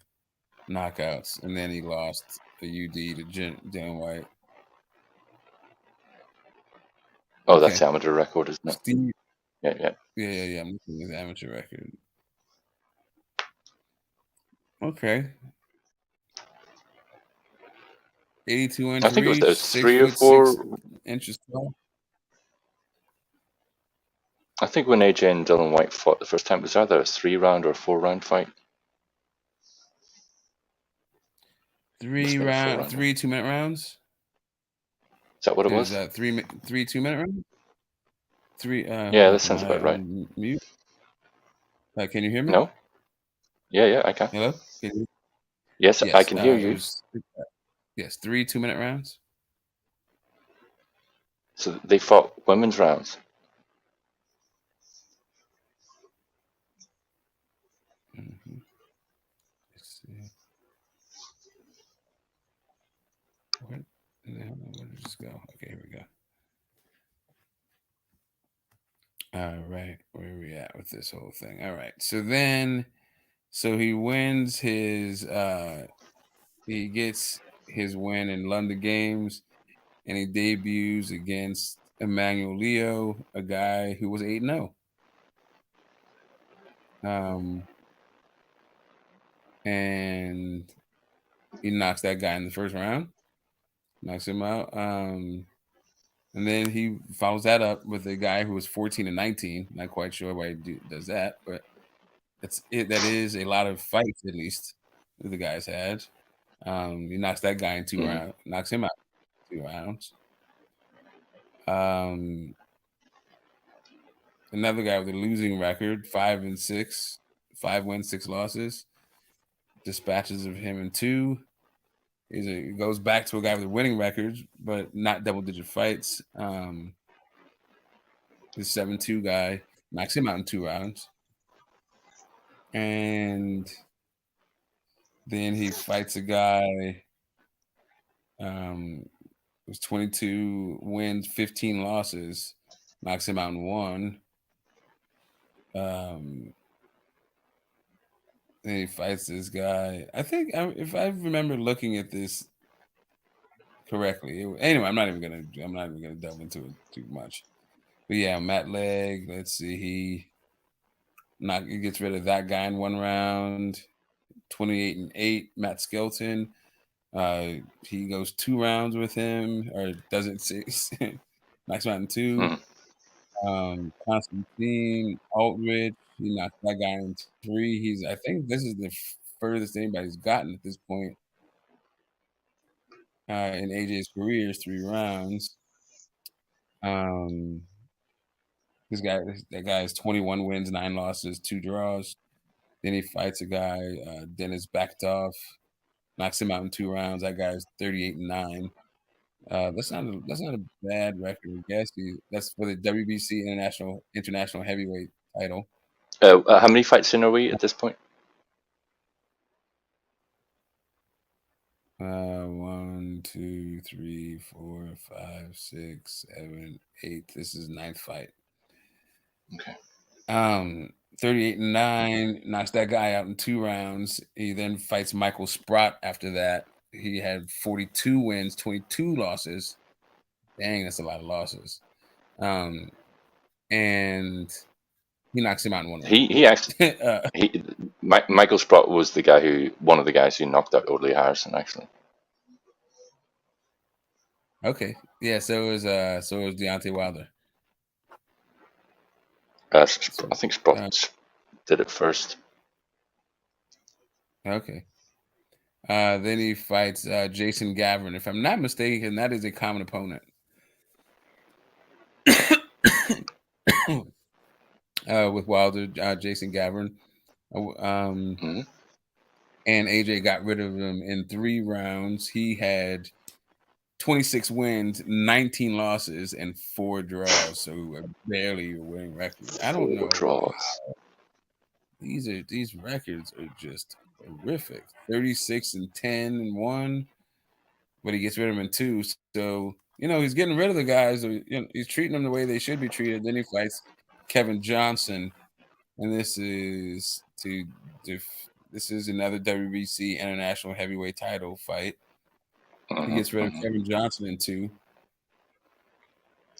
knockouts, and then he lost a UD to Dylan White. Oh, that's the amateur record, isn't it? Steve. Yeah. I'm looking at the amateur record. Okay. 82 inch I think reach, it was 3 or 4 inches tall. I think when AJ and Dylan White fought the first time, was either a 3-round or a 4-round fight? 3 2-minute rounds. Is that what it was? Is that 3 2-minute rounds? 3. Yeah, that sounds about right. Mute. Can you hear me? No. Yeah, I can. Hello. Yes, I can hear you. Yes, 3 2-minute rounds. So they fought women's rounds. Mm-hmm. Let's see. Where did this go? Okay, here we go. All right, where are we at with this whole thing? All right, so he wins his he gets his win in London Games, and he debuts against Emmanuel Leo, a guy who was 8-0. And he knocks that guy in the first round, knocks him out. And then he follows that up with a guy who was 14-19. Not quite sure why he does that, but that is a lot of fights, at least. that the guys had. He knocks that guy in 2 rounds, knocks him out in 2 rounds. Another guy with a losing record, 5-6, 5 wins, 6 losses. Dispatches of him in 2. He goes back to a guy with a winning record, but not double-digit fights. The 7-2 guy knocks him out in 2 rounds. And then he fights a guy who's 22 wins, 15 losses, knocks him out in 1. Then he fights this guy. I think if I remember looking at this correctly, anyway, I'm not even gonna delve into it too much. But yeah, Matt Legg. Let's see, he gets rid of that guy in 1 round. 28-8. Matt Skelton. He goes 2 rounds with him, or doesn't six. Knocks him out in 2. Constantine Aldridge, he knocked that guy in 3. I think this is the furthest anybody's gotten at this point in AJ's career is 3 rounds. That guy has 21 wins, 9 losses, 2 draws. Then he fights a guy, Dennis Backtoff, knocks him out in 2 rounds. That guy's 38-9. That's not a bad record, I guess. That's for the WBC international heavyweight title. How many fights in are we at this point? 1, 2, 3, 4, 5, 6, 7, 8. This is 9th fight. Okay. 38-9, knocks that guy out in 2 rounds. He then fights Michael Sprott after that. He had 42 wins, 22 losses. Dang, that's a lot of losses. And he knocks him out in 1 round. He actually Michael Sprott was one of the guys who knocked out Audley Harrison, actually. Okay. Yeah, so it was Deontay Wilder. I think Sprott did it first. Okay. Then he fights Jason Gavin. If I'm not mistaken, that is a common opponent. With Wilder, Jason Gavin. And AJ got rid of him in 3 rounds. He had 26 wins, 19 losses, and 4 draws. So barely a winning record. I don't know. Draws. These records are just horrific. 36-10-1, but he gets rid of them in 2. So he's getting rid of the guys. He's treating them the way they should be treated. Then he fights Kevin Johnson, and this is another WBC international heavyweight title fight. He gets rid of Kevin Johnson in 2.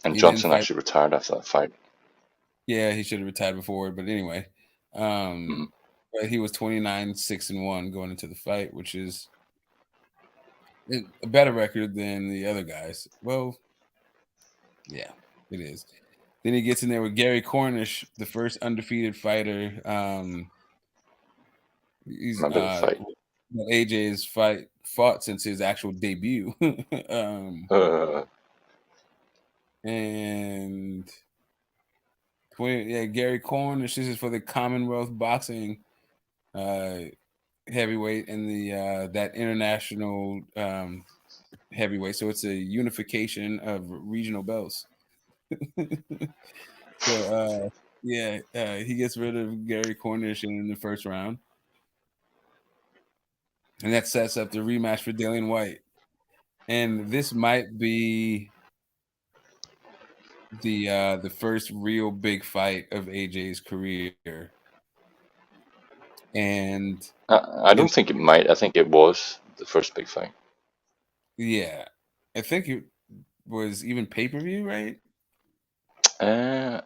And Johnson actually retired after that fight. Yeah, he should have retired before, but anyway. But he was 29-6-1 going into the fight, which is a better record than the other guys. Well, yeah, it is. Then he gets in there with Gary Cornish, the first undefeated fighter. He's Remember the fight? AJ's fought since his actual debut. And Gary Cornish. This is for the Commonwealth Boxing heavyweight and the that international heavyweight. So it's a unification of regional belts. So he gets rid of Gary Cornish in the first round, and that sets up the rematch for Dillian White. And this might be the first real big fight of AJ's career. And I don't think it might. I think it was the first big fight. Yeah, I think it was even pay-per-view, right?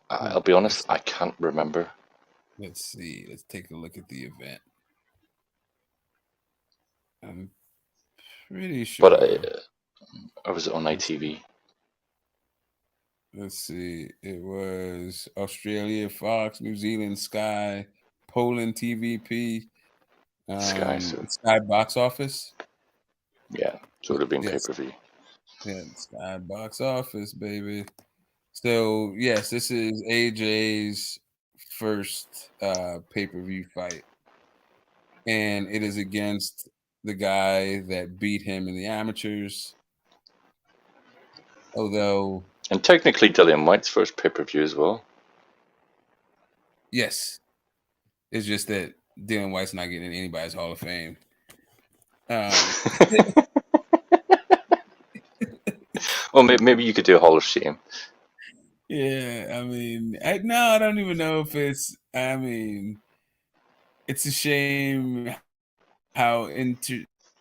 I'll be honest, I can't remember. Let's see. Let's take a look at the event. I'm pretty sure. But or was it on ITV? Let's see. It was Australia, Fox, New Zealand, Sky, Poland, TVP, Sky Box Office. Yeah, so it would have been Yes. pay-per-view. Yeah, Sky Box Office, baby. So yes, this is AJ's first pay-per-view fight, and it is against the guy that beat him in the amateurs. Although, And technically, Dillian White's first pay-per-view as well. yes, it's just that Dillian White's not getting in anybody's Hall of Fame. Well, maybe you could do a Hall of Shame. Yeah, I mean, I don't even know if it's. I mean, it's a shame how entertaining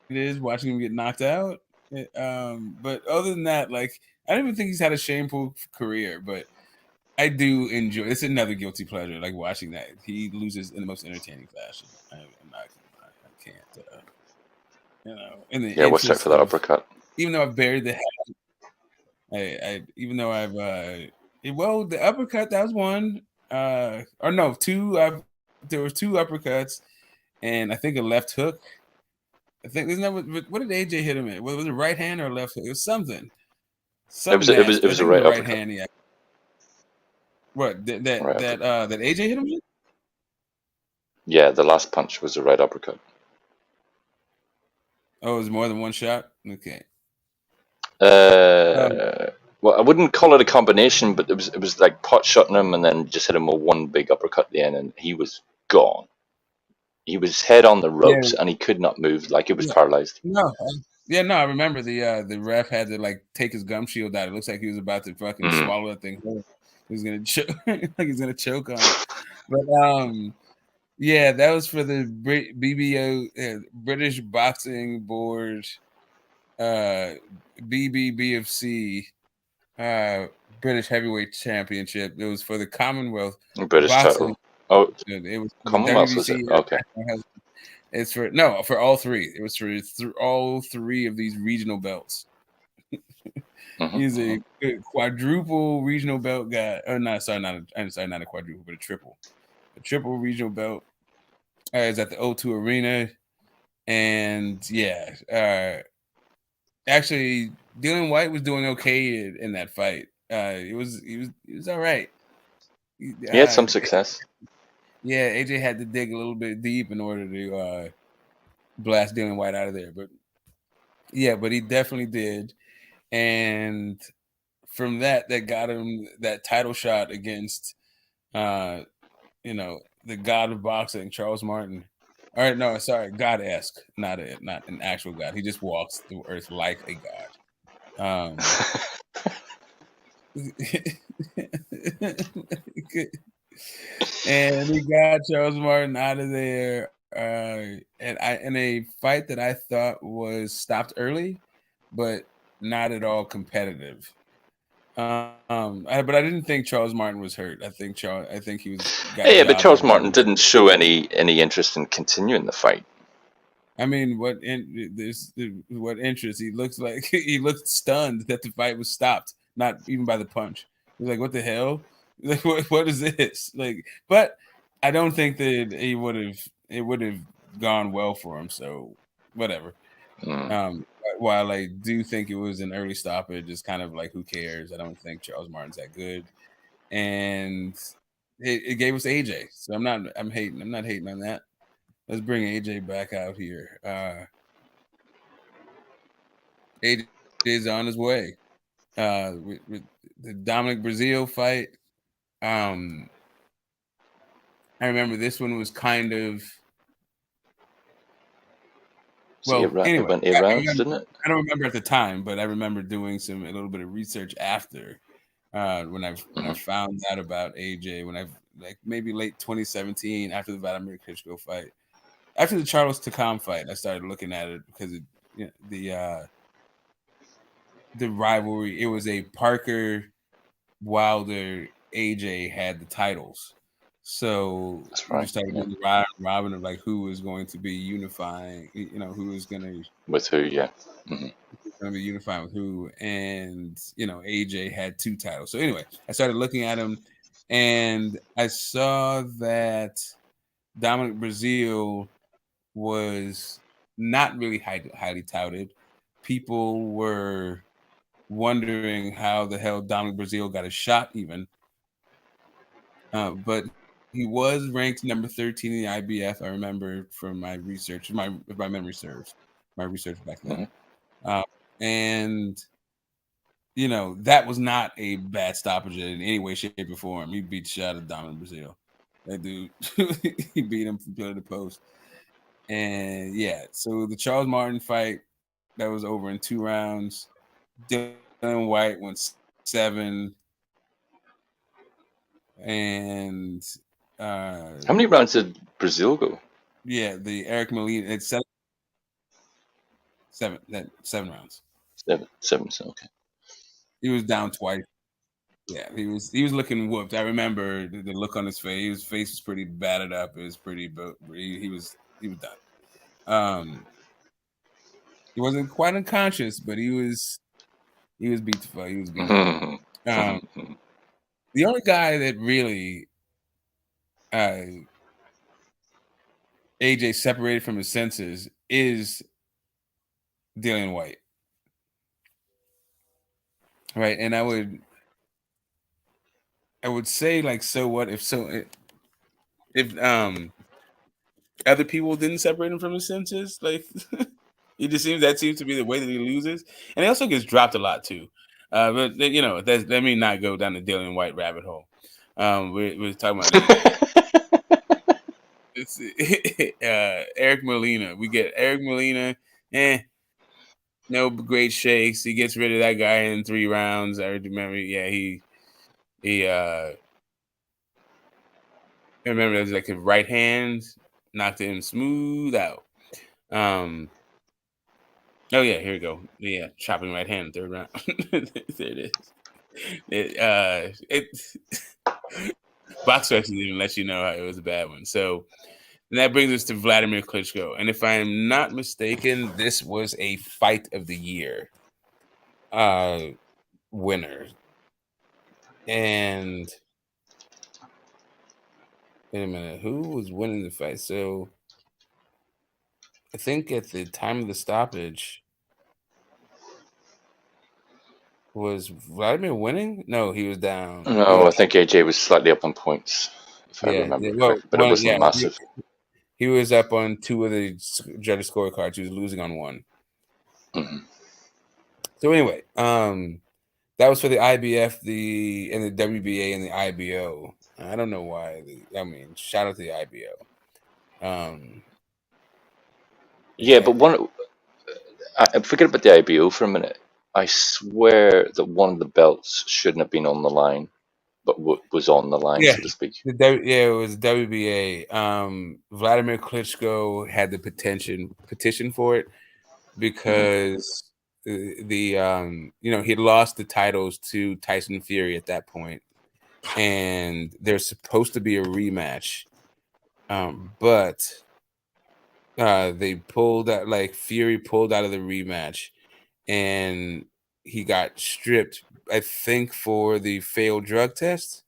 it is watching him get knocked out. But other than that, like, I don't even think he's had a shameful career. But I do enjoy. It's another guilty pleasure, like watching that he loses in the most entertaining fashion. I can't. In the Watch out for that uppercut. Even though I've buried the head, even though I've the uppercut, that was one, or no, two. There was two uppercuts, and I think a left hook. I think isn't that what did AJ hit him in? Was it right hand or left hook? It was something. It was a right uppercut. Hand, yeah. What that AJ hit him with? Yeah, the last punch was a right uppercut. Oh, it was more than one shot? Okay. Well, I wouldn't call it a combination, but it was like pot shotting him and then just hit him with one big uppercut at the end, and he was gone. He was head on the ropes, and he could not move, like he was paralyzed. No, I remember the ref had to like take his gum shield out. It looks like he was about to fucking swallow that thing. He was gonna choke, like he's gonna choke on it. But yeah, that was for the BBO British Boxing Board, BBBFC, British Heavyweight Championship. It was for the Commonwealth British Boxing. title. Oh, it was Commonwealth, was it? Okay. It's for all three. It was for all three of these regional belts. He's a quadruple regional belt guy. Oh, no, sorry, not a quadruple, but a triple. A triple regional belt. Is at the O2 Arena, and actually, Dillian White was doing okay in that fight. He was all right. He had some success. Yeah, AJ had to dig a little bit deep in order to blast Dillian White out of there, but he definitely did. And from that got him that title shot against, the god of boxing, Charles Martin. All right, no, sorry, God-esque, not an actual god. He just walks through earth like a god. And he got Charles Martin out of there, in a fight that I thought was stopped early, but not at all competitive. But I didn't think Charles Martin was hurt. I think he was. But Charles Martin didn't show any interest in continuing the fight. I mean, what interest? He looks like he looked stunned that the fight was stopped, not even by the punch. He's like, "What the hell? Like, what is this?" Like, but I don't think that it would have gone well for him. So whatever. While I do think it was an early stoppage, it's kind of like, who cares? I don't think Charles Martin's that good, and it gave us AJ. So I'm not hating on that. Let's bring AJ back out here. AJ's on his way. With the Dominic Brazil fight. I remember this one was kind of. Well, anyway, it went 8 rounds, didn't it? I don't remember at the time, but I remember doing a little bit of research after, when I found out about AJ, when maybe late 2017, after the Vladimir Klitschko fight, after the Charles Takam fight, I started looking at it because the rivalry. It was a Parker Wilder AJ had the titles. So we started doing the Robin of like who was going to be unifying, who was going to with who, going to be unifying with who, and AJ had 2 titles. So anyway, I started looking at him, and I saw that Dominic Breazeale was not really highly touted. People were wondering how the hell Dominic Breazeale got a shot even. But he was ranked number 13 in the IBF. I remember from my research, if my memory serves, my research back then. And, you know, that was not a bad stoppage in any way, shape, or form. He beat the shot of Dominic Breazeale. That dude, he beat him from pillar to post. And, yeah, so the Charles Martin fight, that was over in 2 rounds. Dillian Whyte went 7. And how many rounds did Breazeale go? Yeah, the Eric Molina. It's 7 rounds. 7. Okay. He was down twice. Yeah, he was looking whooped. I remember the look on his face. His face was pretty battered up. It was pretty. He was done. He wasn't quite unconscious, but he was beat to fuck. He was beat. The only guy that really AJ separated from his senses is Dillian Whyte. Right, and I would say, like, so what if other people didn't separate him from his senses? Like, that seems to be the way that he loses, and he also gets dropped a lot too. But you know, let me not go down the Dillian Whyte rabbit hole. We're talking about it's Eric Molina. We get Eric Molina. No great shakes. He gets rid of that guy in 3 rounds. I remember. Yeah, he I remember it was like his right hand knocked him smooth out. Oh yeah, here we go. Yeah, chopping right hand, 3rd round. There it is. Box Rex didn't even let you know how it was a bad one. So and that brings us to Vladimir Klitschko. And if I'm not mistaken, this was a fight of the year winner. And wait a minute, who was winning the fight? So I think at the time of the stoppage, was Vladimir winning? No, he was down. No, I think AJ was slightly up on points, if I remember correctly, but it wasn't massive. He was up on 2 of the judges' scorecards. He was losing on 1. Mm-hmm. So anyway, that was for the IBF, the WBA, and the IBO. I don't know why. Shout out to the IBO. But I forget about the IBO for a minute. I swear that one of the belts shouldn't have been on the line, but was on the line, so to speak. It was WBA. Vladimir Klitschko had the petition for it because he had lost the titles to Tyson Fury at that point, and there's supposed to be a rematch, but they pulled out. Like Fury pulled out of the rematch, and he got stripped, I think, for the failed drug test.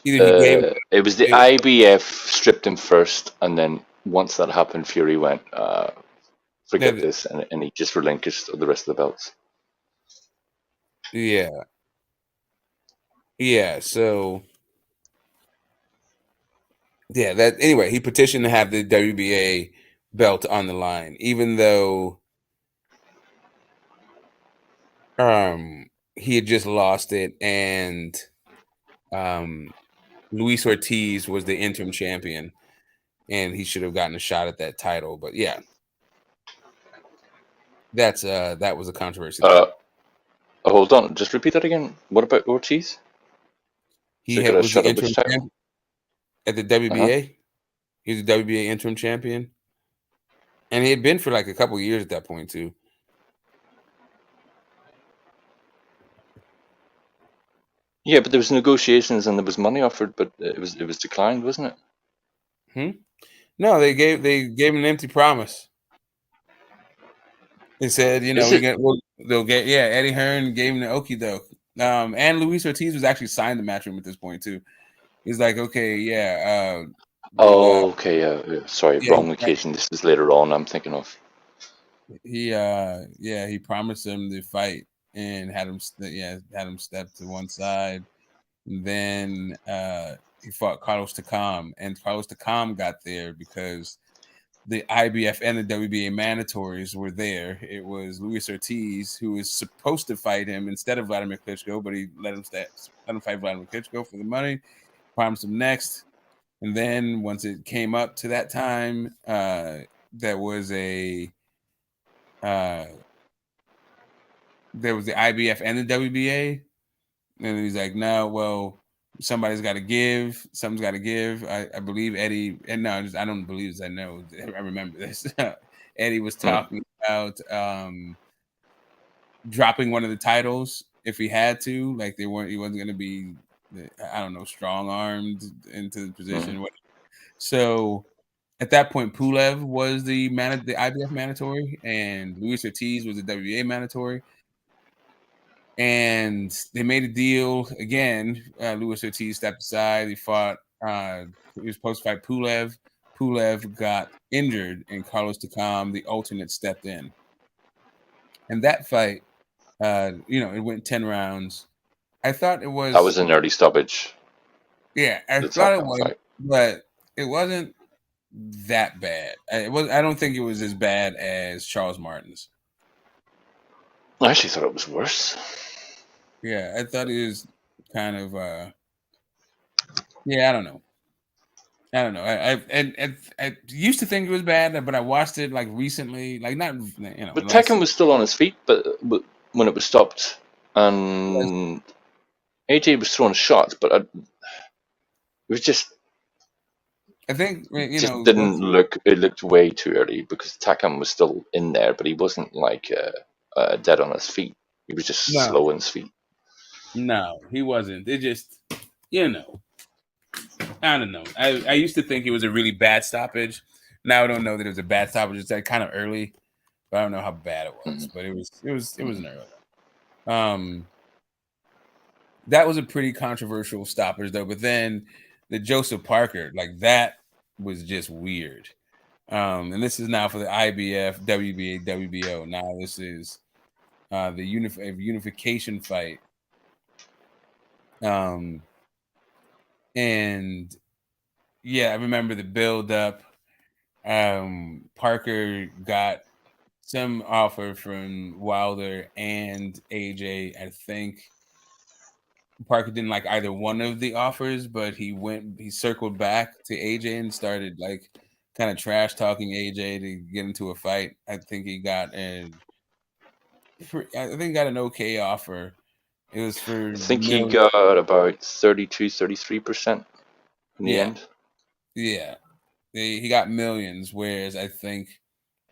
It was the IBF stripped him first, and then once that happened, Fury went, forget this, and he just relinquished the rest of the belts. Yeah. So anyway, he petitioned to have the WBA belt on the line, even though he had just lost it, and Luis Ortiz was the interim champion, and he should have gotten a shot at that title. But yeah, that was a controversy. Hold on, just repeat that again. What about Ortiz? He was the interim champion at the WBA. He was the WBA interim champion, and he had been for like a couple of years at that point too. Yeah, but there was negotiations and there was money offered, but it was declined, wasn't it? No, they gave him an empty promise. They said, they'll get Eddie Hearn gave him the okie doke. And Luis Ortiz was actually signed the matchroom at this point too. He's like, okay, yeah. Oh, okay, yeah. Sorry, Yeah, wrong occasion. This is later on. I'm thinking of. he promised him the fight and had him step to one side. And then he fought Carlos Takam, and Carlos Takam got there because the IBF and the WBA mandatories were there. It was Luis Ortiz who was supposed to fight him instead of Vladimir Klitschko, but he let him fight Vladimir Klitschko for the money. Promised him next, and then once it came up to that time, there was the IBF and the WBA, and he's like, no, well, somebody's got to give. Something's got to give. I believe Eddie, and no, I don't believe this. I know. I remember this. Eddie was talking about dropping one of the titles if he had to. Like he wasn't going to be, I don't know, strong armed into the position. So at that point, Pulev was the IBF mandatory, and Luis Ortiz was the WBA mandatory. And they made a deal again. Luis Ortiz stepped aside. He fought. He was supposed to fight Pulev. Pulev got injured, and Carlos Takam, the alternate, stepped in. And that fight, it went 10 rounds. I thought it was. That was an early stoppage. Yeah, I thought it was, but it wasn't that bad. I don't think it was as bad as Charles Martin's. I actually thought it was worse. Yeah, I thought it was kind of. I don't know. I used to think it was bad, but I watched it like recently, like not. But Tekken was still on his feet, but when it was stopped, and AJ was throwing shots, but it was just. I think didn't look. It looked way too early because Takam was still in there, but he wasn't like dead on his feet. He was just slow on his feet. No, he wasn't. It just, I don't know. I used to think it was a really bad stoppage. Now I don't know that it was a bad stoppage. It's like kind of early, but I don't know how bad it was. But it was an early. That was a pretty controversial stoppage though. But then the Joseph Parker, like that was just weird. And this is now for the IBF, WBA, WBO. Now this is the unification fight. And yeah, I remember the build up. Parker got some offer from Wilder and AJ. I think Parker didn't like either one of the offers, but he circled back to AJ and started like kind of trash talking AJ to get into a fight. I think he got an okay offer. It was for. I think he got about 33% in the end. Yeah, he got millions, whereas I think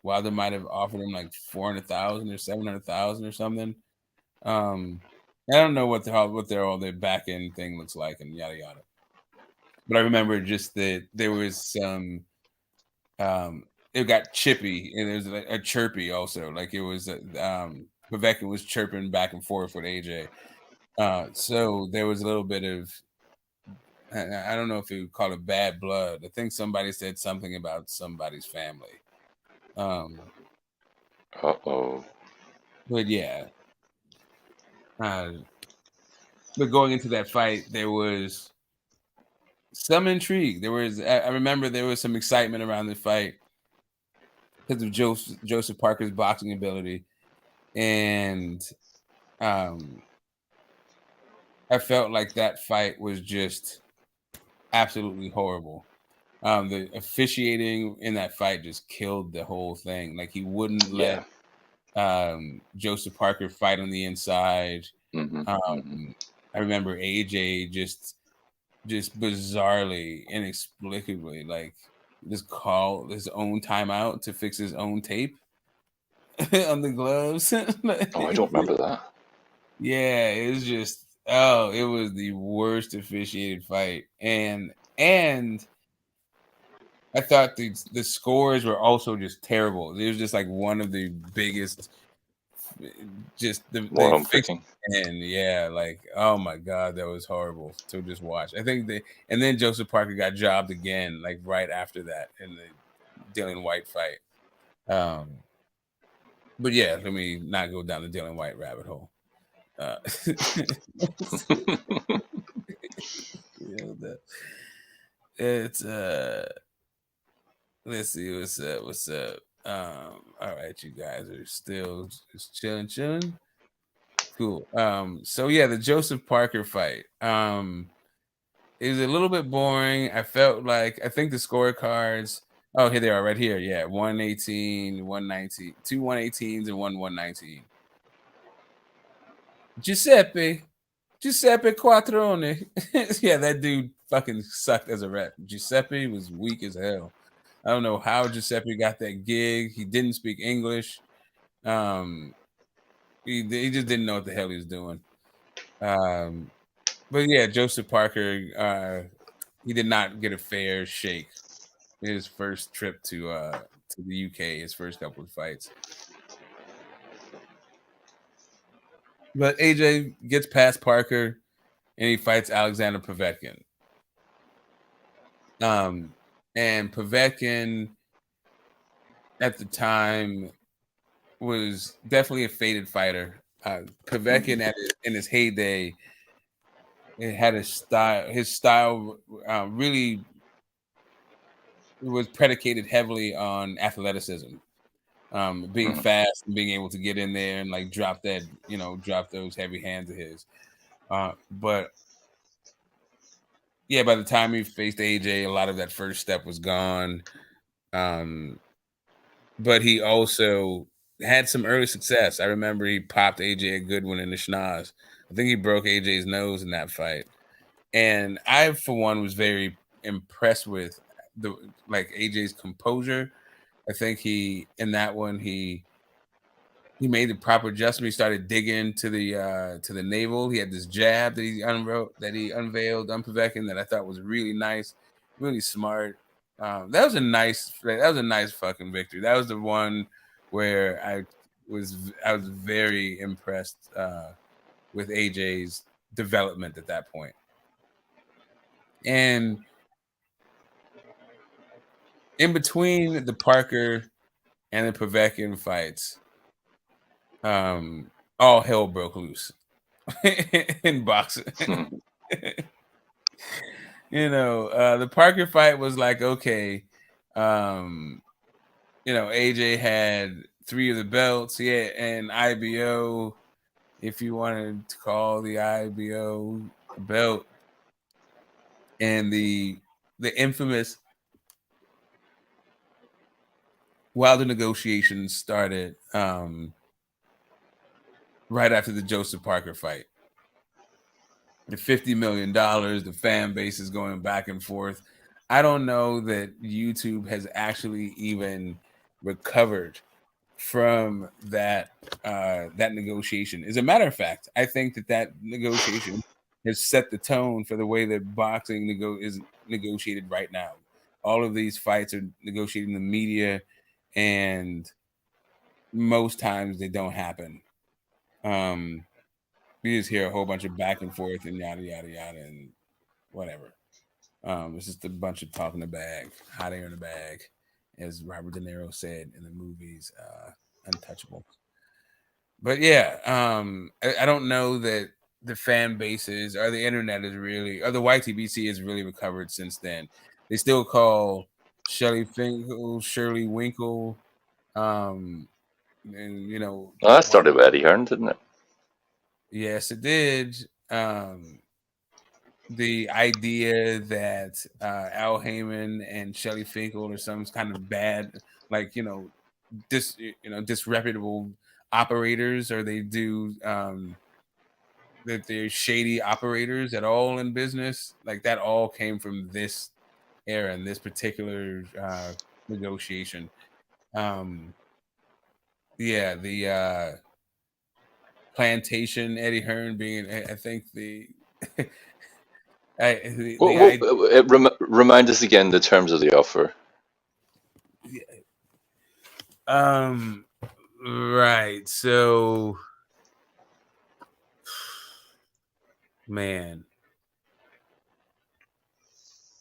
Wilder might have offered him like 400,000 or 700,000 or something. I don't know what their back end thing looks like and yada yada. But I remember just that there was some. It got chippy and there's a chirpy also. Like it was Povetkin was chirping back and forth with AJ. So there was a little bit of, I don't know if you would call it bad blood. I think somebody said something about somebody's family. But yeah. But going into that fight, there was some intrigue. I remember there was some excitement around the fight because of Joseph Parker's boxing ability. And I felt like that fight was just absolutely horrible. The officiating in that fight just killed the whole thing. Like he wouldn't let Joseph Parker fight on the inside. I remember AJ just bizarrely, inexplicably, like just called his own timeout to fix his own tape on the gloves. I don't remember that. Yeah, it was just it was the worst officiated fight, and I thought the scores were also just terrible. It was just like one of the biggest just the More fix kicking. and yeah, like oh my god, that was horrible to just watch. I think and then Joseph Parker got jobbed again, like right after that in the Dillian White fight. But yeah, let me not go down the Dillian White rabbit hole. It's let's see what's up. All right, you guys are still just chilling. Cool. So yeah, the Joseph Parker fight. It was a little bit boring. I felt like I think the scorecards. Oh, here they are right here. Yeah, 118, 119, 2 118s and 1 119. Giuseppe Quattrone. Yeah, that dude fucking sucked as a rep. Giuseppe was weak as hell. I don't know how Giuseppe got that gig. He didn't speak English. He just didn't know what the hell he was doing. But yeah, Joseph Parker, he did not get a fair shake. His first trip to the UK, his first couple of fights. But AJ gets past Parker and he fights Alexander Povetkin. And Povetkin at the time was definitely a faded fighter. Povetkin in his heyday, it had his style. His style really was predicated heavily on athleticism, being fast and being able to get in there and like drop those heavy hands of his. But yeah, by the time he faced AJ, a lot of that first step was gone. But he also had some early success. I remember he popped AJ a good one in the schnoz. I think he broke AJ's nose in that fight. And I, for one, was very impressed with AJ's composure. I think in that one he made the proper adjustment. He started digging to the navel. He had this jab that he unveiled on Povetkin that I thought was really nice, really smart. That was a nice fucking victory. That was the one where I was very impressed with AJ's development at that point. And in between the Parker and the Povetkin fights, all hell broke loose in boxing. The Parker fight was like, okay, AJ had 3 of the belts. He had an IBO, if you wanted to call the IBO a belt, and the infamous while the negotiations started right after the Joseph Parker fight. The $50 million, the fan base is going back and forth. I don't know that YouTube has actually even recovered from that negotiation. As a matter of fact, I think that negotiation has set the tone for the way that boxing is negotiated right now. All of these fights are negotiated in the media, and most times they don't happen. We just hear a whole bunch of back and forth and yada yada yada and whatever. It's just a bunch of talk in the bag, hot air in the bag, as Robert De Niro said in the movies Untouchable. But yeah, I don't know that the fan bases or the internet is really, or the YTBC has really recovered since then. They still call Shirley Winkle. And that started with Eddie Hearn, didn't it? Yes, it did. The idea that Al Heyman and Shelley Finkel are some kind of bad, disreputable operators, or they do that they're shady operators at all in business, like that all came from this era and this particular negotiation. The plantation, Eddie Hearn being, I think remind us again the terms of the offer. Right. So, man.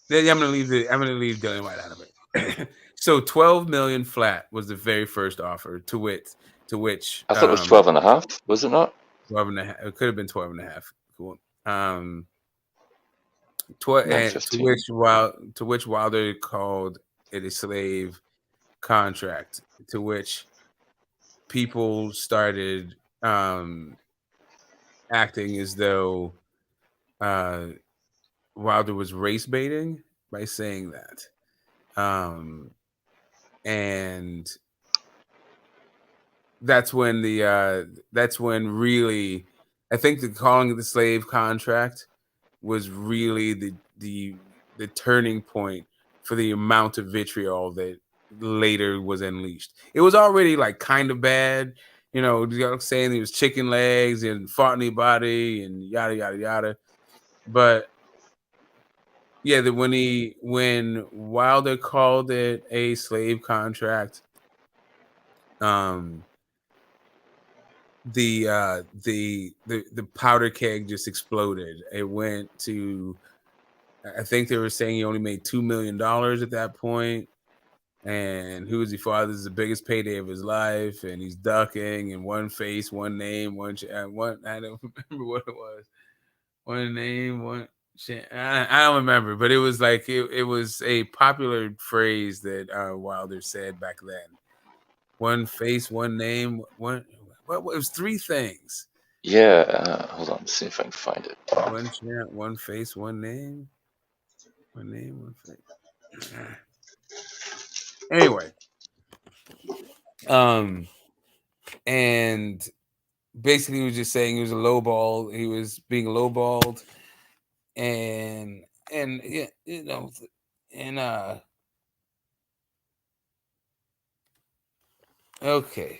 Yeah, I'm gonna leave Dillian White out of it. So 12 million flat was the very first offer to which I thought it was 12 and a half, was it not? 12 and a half. It could have been 12 and a half. Cool. And to which Wilder called it a slave contract, to which people started acting as though Wilder was race baiting by saying that. And that's when really, I think the calling of the slave contract was really the turning point for the amount of vitriol that later was unleashed. It was already like kind of bad, saying he was chicken legs and fought anybody and yada yada yada. But yeah, when Wilder called it a slave contract, the powder keg just exploded. It went to, I think they were saying he only made $2 million at that point. And who is he for? This is the biggest payday of his life, and he's ducking, and one face, one name, one I don't remember what it was. One name, one I don't remember, but it was like it was a popular phrase that Wilder said back then. One face, one name, one. What it was 3 things. Yeah, hold on, let's see if I can find it. One chant, one face, one name. One name, one face. Anyway. And basically he was just saying he was a lowball. He was being lowballed. And yeah, okay.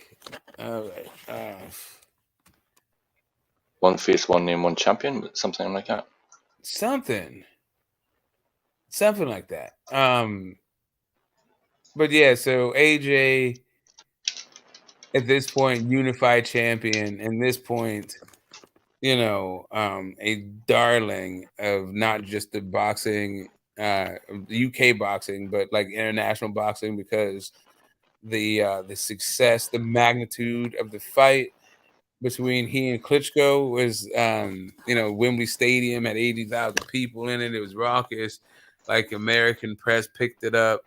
All right. One face, one name, one champion, something like that. Something like that. But yeah, so AJ at this point, unified champion, and this point, a darling of not just the boxing, UK boxing, but like international boxing, because the success, the magnitude of the fight between he and Klitschko was, Wembley Stadium had 80,000 people in it. It was raucous. Like American press picked it up.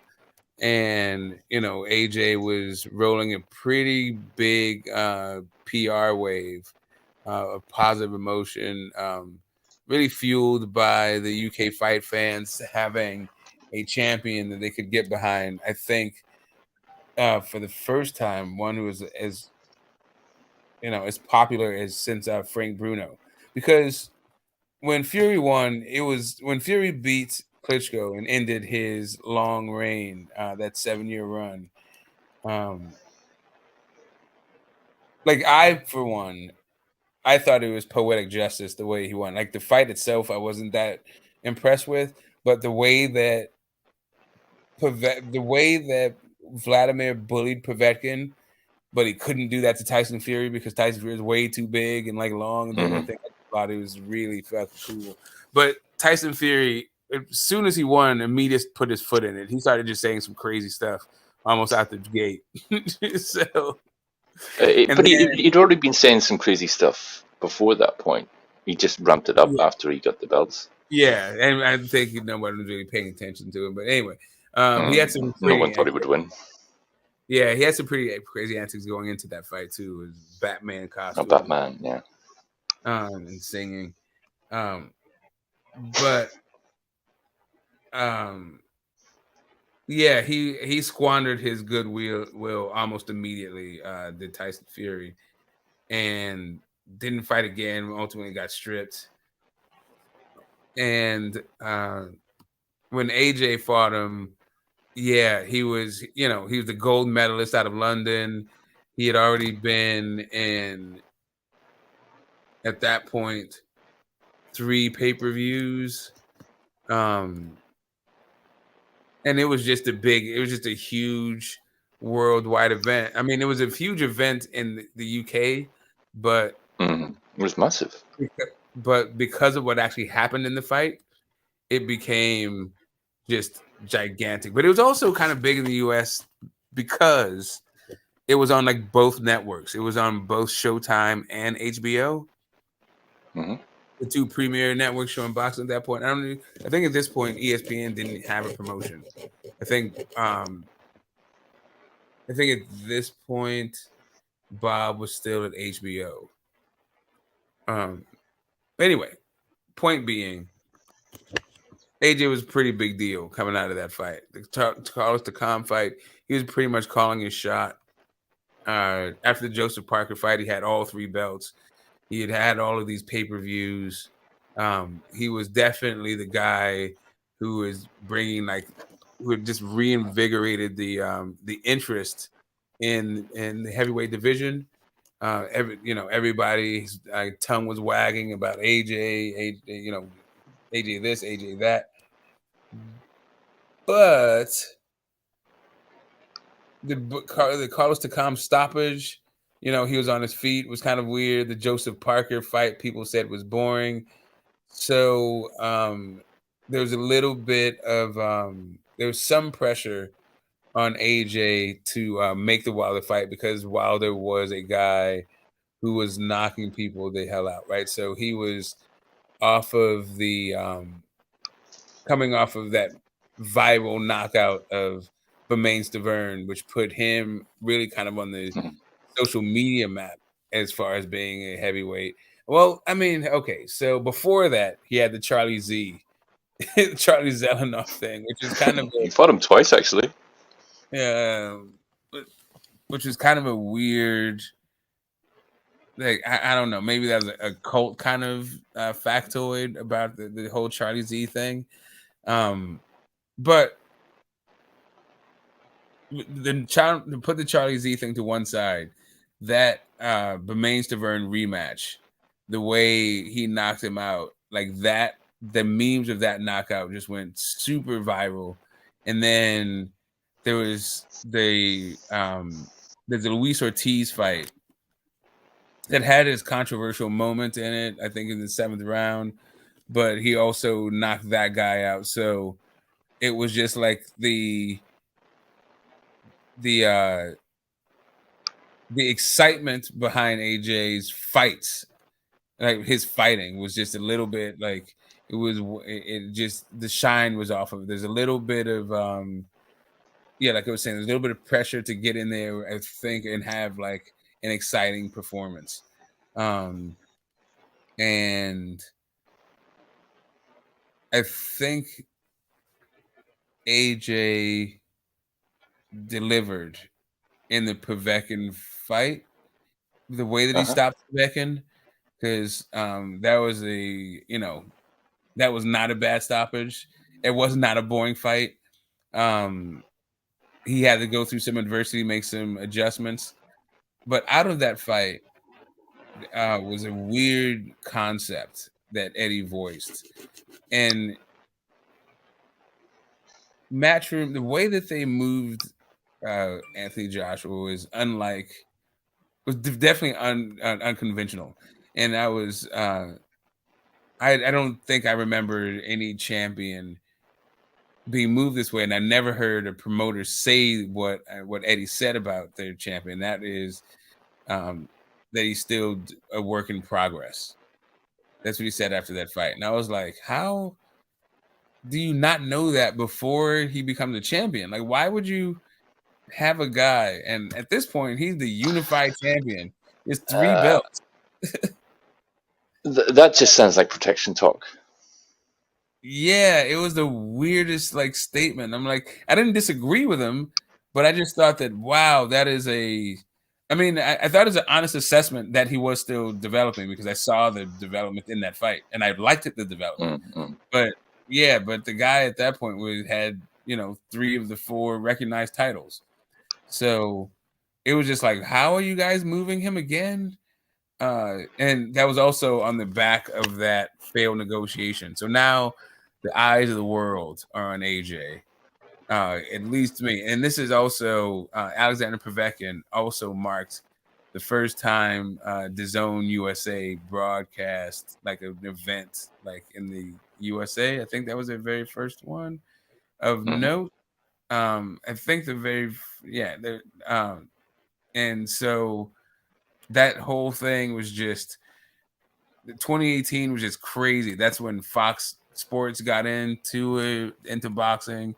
And, AJ was rolling a pretty big PR wave of positive emotion, really fueled by the UK fight fans having a champion that they could get behind. I think for the first time, one who was as popular as since Frank Bruno. Because when Fury won, it was when Fury beat Klitschko and ended his long reign, that 7-year run. Like for one, I thought it was poetic justice the way he won. Like the fight itself, I wasn't that impressed with, but the way that Vladimir bullied Povetkin, but he couldn't do that to Tyson Fury because Tyson Fury is way too big and like long and everything. I thought it was really fucking cool. But Tyson Fury, as soon as he won, immediately put his foot in it. He started just saying some crazy stuff almost out the gate. But he'd already been saying some crazy stuff before that point. He just ramped it up after he got the belts. Yeah, and I think nobody was really paying attention to him. But anyway, he had some. No one thought he would win. Yeah, he had some pretty crazy antics going into that fight too. His Batman costume. Oh, Batman, yeah. And singing, yeah, he squandered his goodwill almost immediately. Did Tyson Fury, and didn't fight again. Ultimately, got stripped. And when AJ fought him, yeah, he was the gold medalist out of London. He had already been in, at that point, 3 pay-per-views. And it was just a huge worldwide event. I mean, it was a huge event in the UK, but it was massive. But because of what actually happened in the fight, it became just gigantic. But it was also kind of big in the US because it was on like both networks. It was on both Showtime and HBO. The two premier networks showing boxing at that point. I think at this point ESPN didn't have a promotion. I think at this point Bob was still at HBO. Anyway, point being, AJ was a pretty big deal coming out of that fight. The Carlos Takam fight, he was pretty much calling his shot. After the Joseph Parker fight, he had all 3 belts. He had all of these pay-per-views. He was definitely the guy who is bringing who had just reinvigorated the interest in the heavyweight division. Everybody's tongue was wagging about AJ, AJ this, AJ that. But the Carlos Takam stoppage, he was on his feet, was kind of weird. The Joseph Parker fight, people said was boring. So there was a little bit of there was some pressure on AJ to make the Wilder fight because Wilder was a guy who was knocking people the hell out, right? So he was off of the coming off of that viral knockout of Bermane Stiverne, which put him really kind of on the social media map as far as being a heavyweight. Well, I mean, okay, so before that, he had the Charlie Zelenoff thing, which is kind of he fought him twice, actually. Yeah, which is kind of a weird. Like, I don't know. Maybe that was a cult kind of factoid about the whole Charlie Z thing. But to put the Charlie Z thing to one side, that Bermane Stiverne rematch, the way he knocked him out, like that, the memes of that knockout just went super viral. And then there was the Luis Ortiz fight that had his controversial moment in it, I think in the 7th round, but he also knocked that guy out. So it was just like the excitement behind AJ's fights, like his fighting, was just a little bit like it just the shine was off of it. There's a little bit of like I was saying, there's a little bit of pressure to get in there, I think, and have like an exciting performance. And I think AJ delivered in the Povetkin fight, the way that he stopped Povetkin, because that was that was not a bad stoppage. It was not a boring fight. He had to go through some adversity, make some adjustments. But out of that fight was a weird concept that Eddie voiced. And Matchroom, the way that they moved Anthony Joshua was definitely unconventional. And I was I don't think I remember any champion being moved this way, and I never heard a promoter say what Eddie said about their champion. That is that he's still a work in progress. That's what he said after that fight. And I was like, how do you not know that before he becomes a champion? Like, why would you have a guy? And at this point, he's the unified champion. It's 3 belts. That just sounds like protection talk. Yeah, it was the weirdest statement. I'm like, I didn't disagree with him, but I just thought that, wow, that is I thought it was an honest assessment that he was still developing, because I saw the development in that fight and I liked the development. But yeah, but the guy at that point had 3 of the 4 recognized titles. So it was just like, how are you guys moving him again? And that was also on the back of that failed negotiation. So now the eyes of the world are on AJ. at least to me. And this is also Alexander Povetkin also marked the first time DAZN USA broadcast like an event like in the USA. I think that was their very first one of note. I think and so that whole thing was just 2018 was just crazy. That's when Fox Sports got into boxing.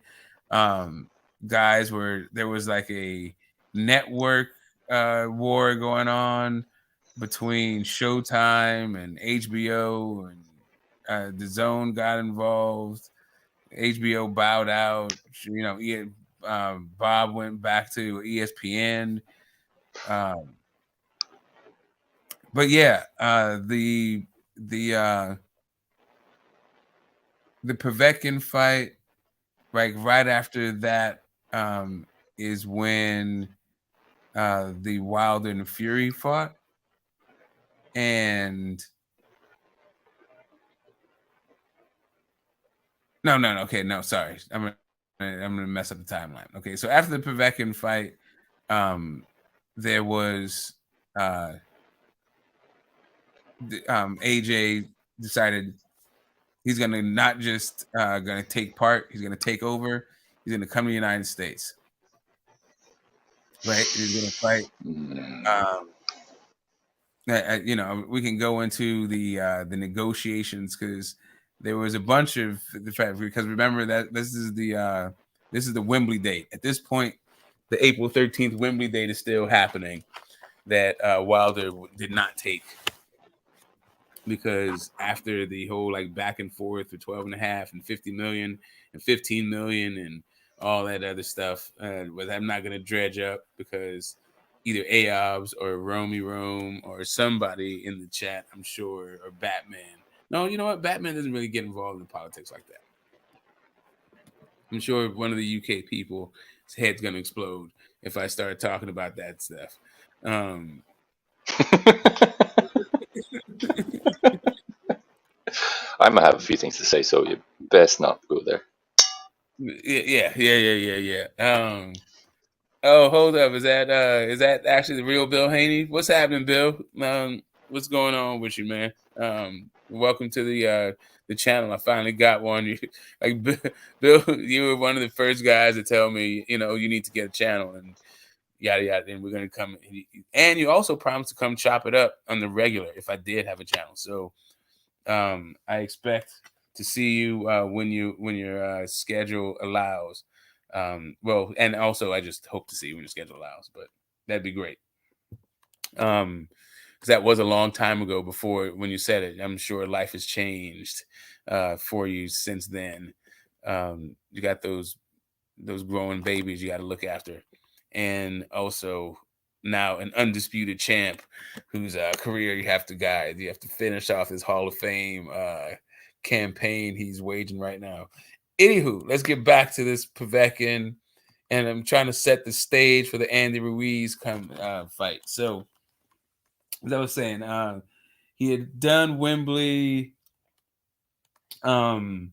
There was like a network war going on between Showtime and HBO, and the Zone got involved. HBO bowed out. Bob went back to ESPN. But yeah, the Povetkin fight, like right after that, is when the Wilder and Fury fought, and no, sorry, I'm gonna mess up the timeline. Okay, so after the Povetkin fight, there was AJ decided he's gonna not just gonna take part, he's gonna take over. He's gonna come to the United States, right? He's gonna fight. We can go into the negotiations because there was a bunch of the fact, because remember that this is the Wembley date. At this point, the April 13th Wembley date is still happening that Wilder did not take, because after the whole like back and forth for 12 and a half and 50 million and 15 million and all that other stuff, was I'm not going to dredge up, because either Aobs or Romy Rome or somebody in the chat, I'm sure, or Batman. No, you know what? Batman doesn't really get involved in politics like that. I'm sure one of the UK people, his head's going to explode if I start talking about that stuff. I might have a few things to say, so you best not go there. Yeah. Oh, hold up. Is that actually the real Bill Haney? What's happening, Bill? What's going on with you, man? Welcome to the channel. I finally got one. Bill, you were one of the first guys to tell me, you need to get a channel and yada yada. And we're gonna come. And you also promised to come chop it up on the regular if I did have a channel. So I expect to see you when your schedule allows. And also I just hope to see you when your schedule allows, but that'd be great. Because that was a long time ago before when you said it. I'm sure life has changed for you since then. You got those growing babies you got to look after, and also now an undisputed champ whose career you have to guide. You have to finish off his Hall of Fame campaign he's waging right now. Anywho, let's get back to this Povetkin, and I'm trying to set the stage for the Andy Ruiz fight. So, as I was saying, he had done Wembley. There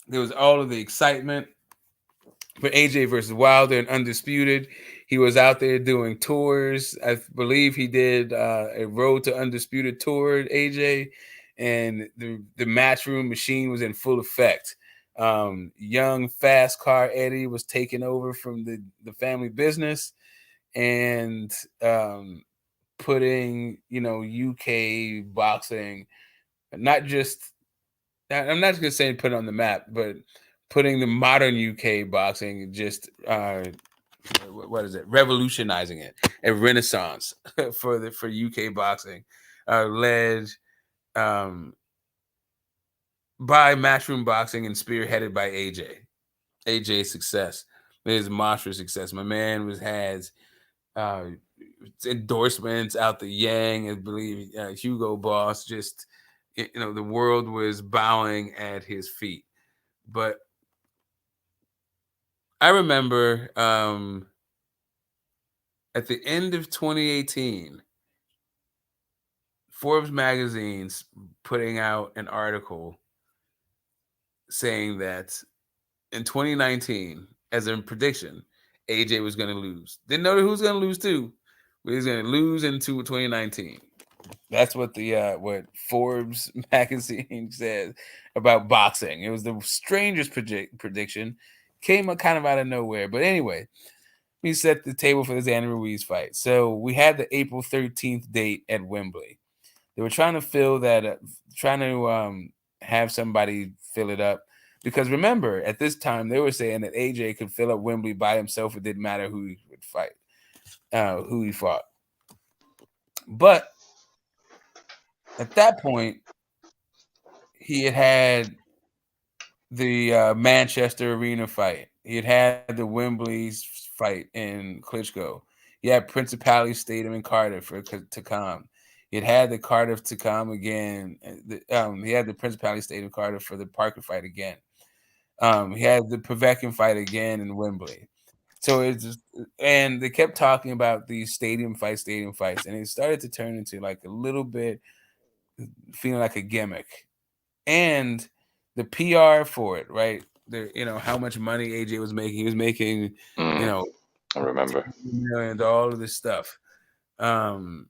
was all of the excitement for AJ versus Wilder and Undisputed. He was out there doing tours. I believe he did a Road to Undisputed tour, AJ, and the Matchroom machine was in full effect. Young fast car Eddie was taking over from the family business and putting UK boxing, not just, I'm not just gonna say put it on the map, but putting the modern UK boxing, just revolutionizing it, a renaissance for UK boxing, led by Matchroom Boxing and spearheaded by AJ. AJ's success, his monstrous success. My man has endorsements out the Yang, I believe Hugo Boss. Just the world was bowing at his feet. But I remember at the end of 2018, Forbes magazine's putting out an article saying that in 2019 as a prediction, AJ was going to lose. Didn't know who was going to lose to. He was going to lose into 2019. That's what the what Forbes magazine says about boxing. It was the strangest prediction. Came kind of out of nowhere. But anyway, we set the table for this Andy Ruiz fight. So we had the April 13th date at Wembley. They were trying to fill that, trying to have somebody fill it up. Because remember, at this time, they were saying that AJ could fill up Wembley by himself. It didn't matter who he would fight, who he fought. But at that point, he had the Manchester Arena fight. He had the Wembley fight in Klitschko. He had Principality Stadium in Cardiff to come. He had the Cardiff to come again. He had the Principality Stadium in Cardiff for the Parker fight again. He had the Povetkin fight again in Wembley. So it's just, and they kept talking about these stadium fights, and it started to turn into like a little bit feeling like a gimmick. And the PR for it, right? How much money AJ was making. He was making, I remember millions, all of this stuff. $30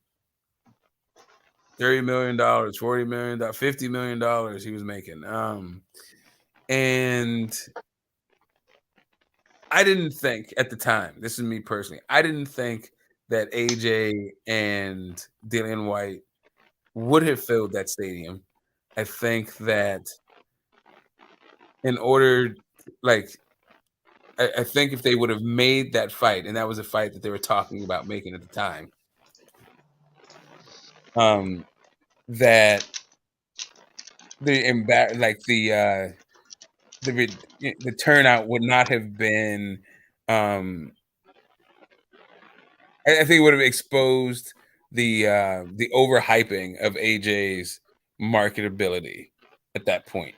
million, $40 million, $50 million he was making. And I didn't think at the time, this is me personally, I didn't think that AJ and Dillian Whyte would have filled that stadium. I think that in order, like, I think if they would have made that fight, and that was a fight that they were talking about making at the time, that the turnout would not have been. I think it would have exposed the overhyping of AJ's marketability at that point.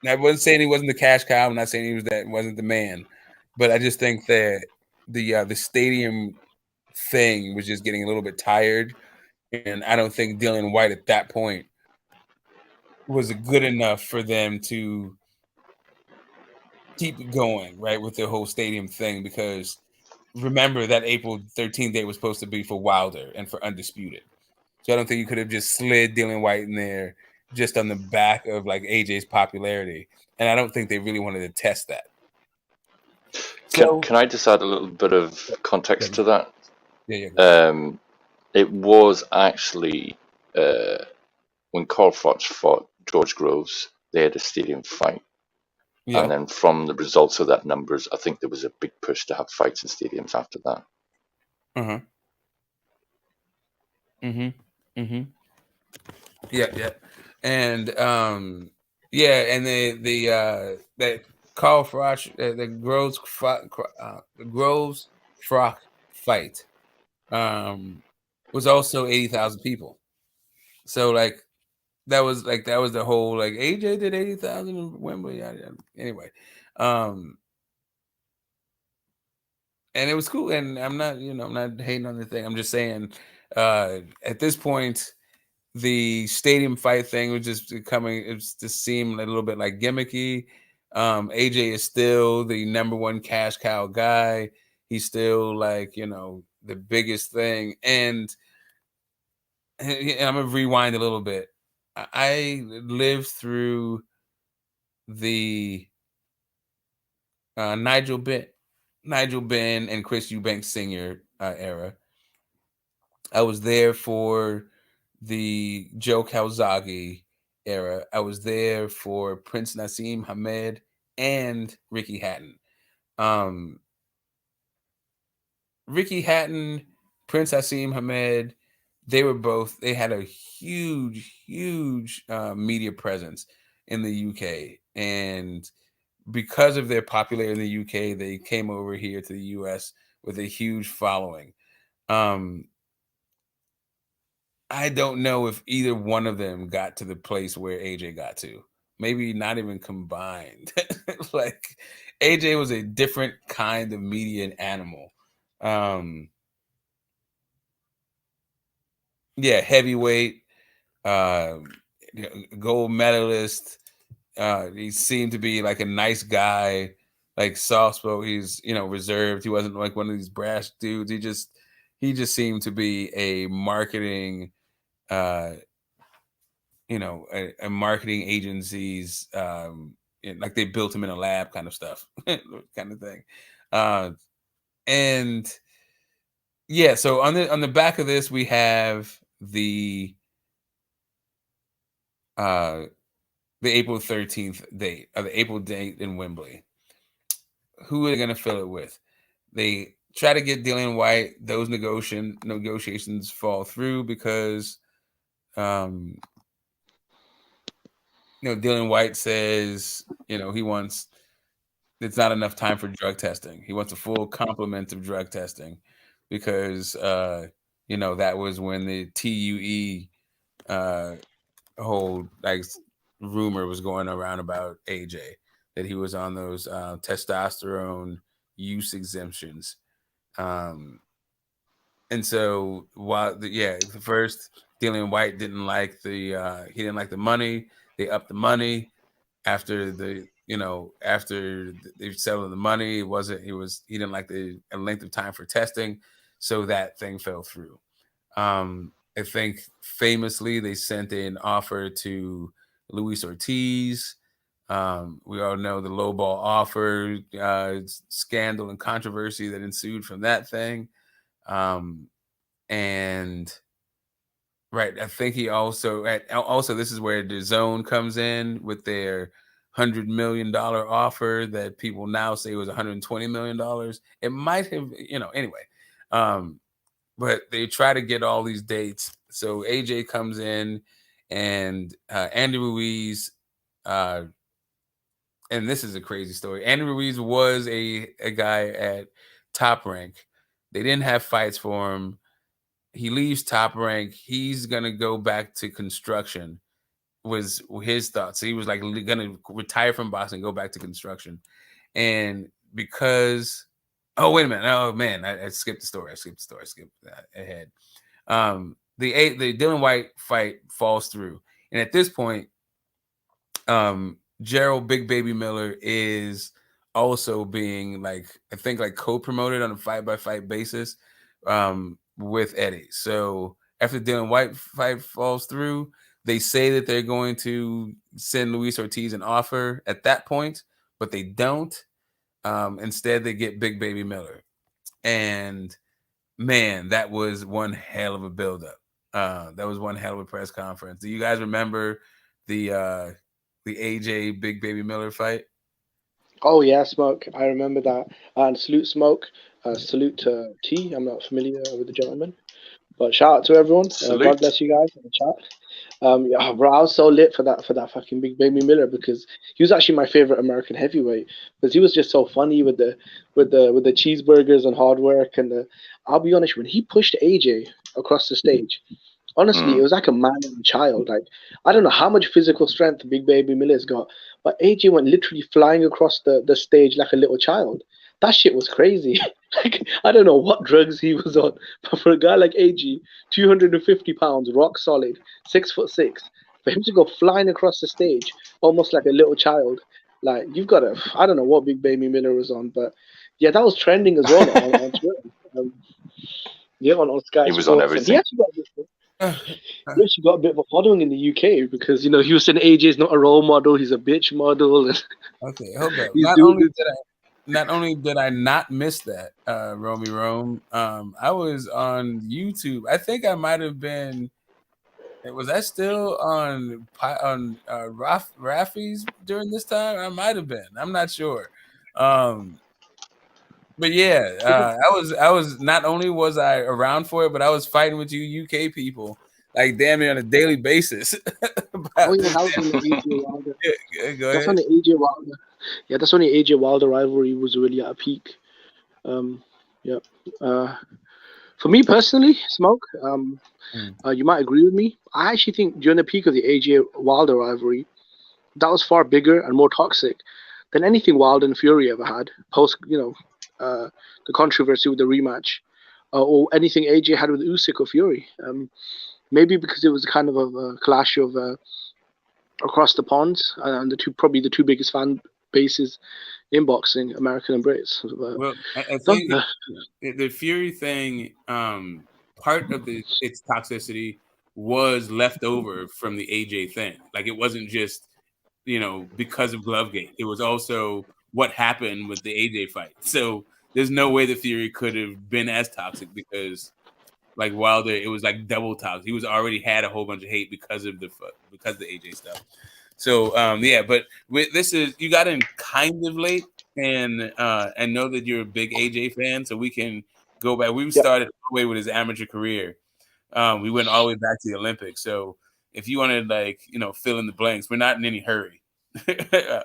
And I wasn't saying he wasn't the cash cow. I'm not saying he wasn't the man, but I just think that the stadium thing was just getting a little bit tired, and I don't think Dillian Whyte at that point was good enough for them to keep it going, right, with the whole stadium thing, because remember that April 13th date was supposed to be for Wilder and for Undisputed. So I don't think you could have just slid Dillian Whyte in there just on the back of like AJ's popularity. And I don't think they really wanted to test that. Can I just add a little bit of context to that? Yeah. It was actually when Carl Froch fought George Groves, they had a stadium fight. Yeah. And then from the results of that numbers, I think there was a big push to have fights in stadiums after that. Yeah. And and that Carl Froch, the Groves Froch fight was also 80,000 people. So like that was the whole like AJ did 80,000 in Wembley. Anyway, and it was cool. And I'm not hating on the thing. I'm just saying at this point, the stadium fight thing was just just seemed a little bit like gimmicky. AJ is still the number one cash cow guy. He's still like, the biggest thing. And I'm going to rewind a little bit. I lived through the Nigel Benn and Chris Eubanks Sr. Era. I was there for the Joe Calzaghe era. I was there for Prince Nassim Hamed and Ricky Hatton. Ricky Hatton, Prince Nassim Hamed, they had a huge media presence in the UK. And because of their popularity in the UK, they came over here to the US with a huge following. I don't know if either one of them got to the place where AJ got to. Maybe not even combined. Like AJ was a different kind of media animal. Heavyweight, gold medalist, He seemed to be like a nice guy, like soft spoken. He's reserved. He wasn't like one of these brash dudes. He just seemed to be a marketing, a marketing agency's, like they built him in a lab kind of stuff, kind of thing. And yeah, so on the back of this we have the April 13th date, or the April date in Wembley. Who are they going to fill it with? They try to get Dillian Whyte. Those negotiations fall through because, Dillian Whyte says, he wants. It's not enough time for drug testing. He wants a full complement of drug testing because, that was when the TUE whole like rumor was going around about AJ, that he was on those testosterone use exemptions. And so while the first Dillian Whyte didn't like the money. They upped the money after they settled the money. He didn't like the length of time for testing, so that thing fell through. I think famously they sent an offer to Luis Ortiz. We all know the lowball offer, scandal and controversy that ensued from that thing. And right, I think he also this is where the Zone comes in with their $100 million offer that people now say was $120 million. It might have, anyway. But they try to get all these dates. So AJ comes in, and Andy Ruiz, and this is a crazy story. Andy Ruiz was a guy at Top Rank. They didn't have fights for him. He leaves Top Rank. He's going to go back to construction, was his thoughts. So he was like going to retire from boxing, go back to construction. And because... Oh, wait a minute. Oh, man. I skipped the story. I skipped that ahead. The Dillian Whyte fight falls through. And at this point, Gerald Big Baby Miller is also being co-promoted on a fight-by-fight basis with Eddie. So after the Dillian Whyte fight falls through, they say that they're going to send Luis Ortiz an offer at that point, but they don't. Instead, they get Big Baby Miller. And, man, that was one hell of a buildup. That was one hell of a press conference. Do you guys remember the AJ Big Baby Miller fight? Oh, yeah, Smoke. I remember that. And salute, Smoke. Salute to T. I'm not familiar with the gentleman. But shout out to everyone. God bless you guys in the chat. Bro, I was so lit for that fucking Big Baby Miller, because he was actually my favorite American heavyweight, because he was just so funny with the cheeseburgers and hard work. And I'll be honest, when he pushed AJ across the stage, honestly, it was like a man and a child. Like, I don't know how much physical strength Big Baby Miller's got, but AJ went literally flying across the stage like a little child. That shit was crazy. Like, I don't know what drugs he was on, but for a guy like AJ, 250 pounds, rock solid, 6'6", for him to go flying across the stage almost like a little child, like, you've got to, I don't know what Big Baby Miller was on, but yeah, that was trending as well on Twitter. On Sky. He was on everything. He actually got a bit of a following in the UK, because he was saying AJ's not a role model, he's a bitch model. And okay, hold up. Not only did I not miss that, Romy Rome, I was on YouTube. I think I might have been. Was I still on Rafi's during this time? I might have been. I'm not sure. But yeah, I was. Not only was I around for it, but I was fighting with you UK people like damn near on a daily basis. that was on the AJ Wilder. Go ahead. That's on the AJ Wilder. Yeah, that's when the AJ Wilder rivalry was really at a peak. For me personally, Smoke, you might agree with me. I actually think during the peak of the AJ Wilder rivalry, that was far bigger and more toxic than anything Wilder and Fury ever had. Post, the controversy with the rematch, or anything AJ had with Usyk or Fury. Maybe because it was kind of a clash of across the pond, and probably the two biggest fan bases in boxing, American and Brits. Well, I think the Fury thing, part of its toxicity was left over from the AJ thing. Like, it wasn't just, because of Glovegate. It was also what happened with the AJ fight. So there's no way the Fury could have been as toxic, because like Wilder, it was like double toxic. He was already had a whole bunch of hate because of the AJ stuff. So but you got in kind of late, and know that you're a big AJ fan, so we can go back. We started all the way with his amateur career. We went all the way back to the Olympics. So if you want to fill in the blanks, we're not in any hurry,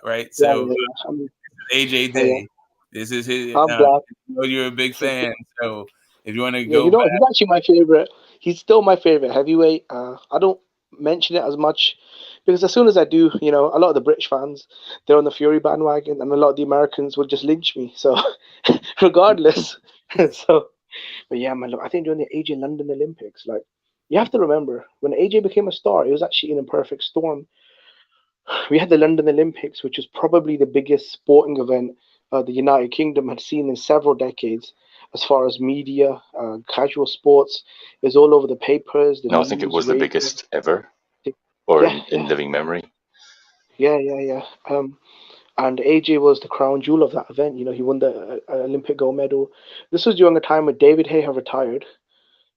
right? So AJ Day. This is his. I'm glad. You're a big fan, so if you want to go, he's actually my favorite. He's still my favorite heavyweight. I don't mention it as much because as soon as I do, a lot of the British fans, they're on the Fury bandwagon, and a lot of the Americans will just lynch me. So regardless, but yeah, man, look, I think during the AJ London Olympics, like, you have to remember when AJ became a star, it was actually in a perfect storm. We had the London Olympics, which was probably the biggest sporting event the United Kingdom had seen in several decades. As far as media, casual sports, is all over the papers. I think it was the biggest ever, or in living memory. Yeah. And AJ was the crown jewel of that event. He won the Olympic gold medal. This was during a time when David Hay had retired,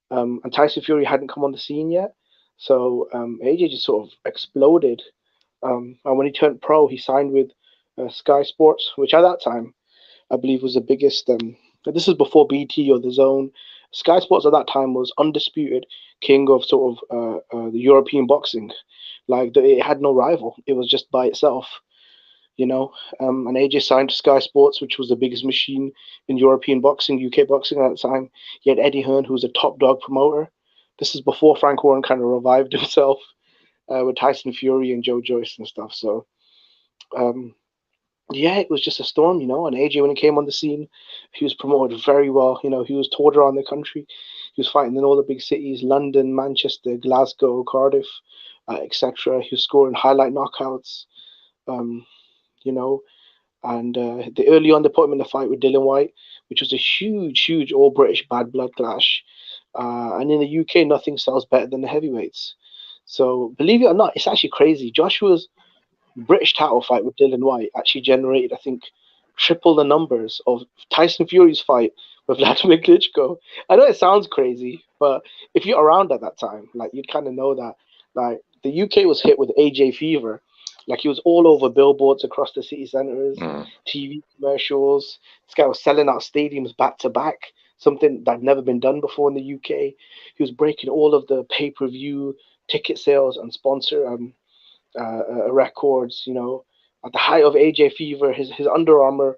and Tyson Fury hadn't come on the scene yet. So AJ just sort of exploded. And when he turned pro, he signed with Sky Sports, which at that time, I believe, was the biggest. This is before BT or The Zone. Sky Sports at that time was undisputed king of sort of the European boxing. Like, it had no rival. It was just by itself, and AJ signed to Sky Sports, which was the biggest machine in European boxing, UK boxing at that time. He had Eddie Hearn, who was a top dog promoter. This is before Frank Warren kind of revived himself with Tyson Fury and Joe Joyce and stuff. So, it was just a storm, and AJ, when he came on the scene, he was promoted very well. He was toured around the country. He was fighting in all the big cities, London, Manchester, Glasgow, Cardiff, etc. He was scoring highlight knockouts, and the early on, they put him in the fight with Dylan White, which was a huge all-British bad blood clash. And in the UK, nothing sells better than the heavyweights. So believe it or not, it's actually crazy. Joshua's British title fight with Dylan White actually generated, I think, triple the numbers of Tyson Fury's fight with Vladimir Klitschko. I know it sounds crazy, but if you're around at that time, like, you'd kind of know that, like, the UK was hit with AJ fever. Like, he was all over billboards across the city centres, TV commercials. This guy was selling out stadiums back to back, something that had never been done before in the UK. He was breaking all of the pay-per-view ticket sales and sponsor records. At the height of AJ fever, his Under Armour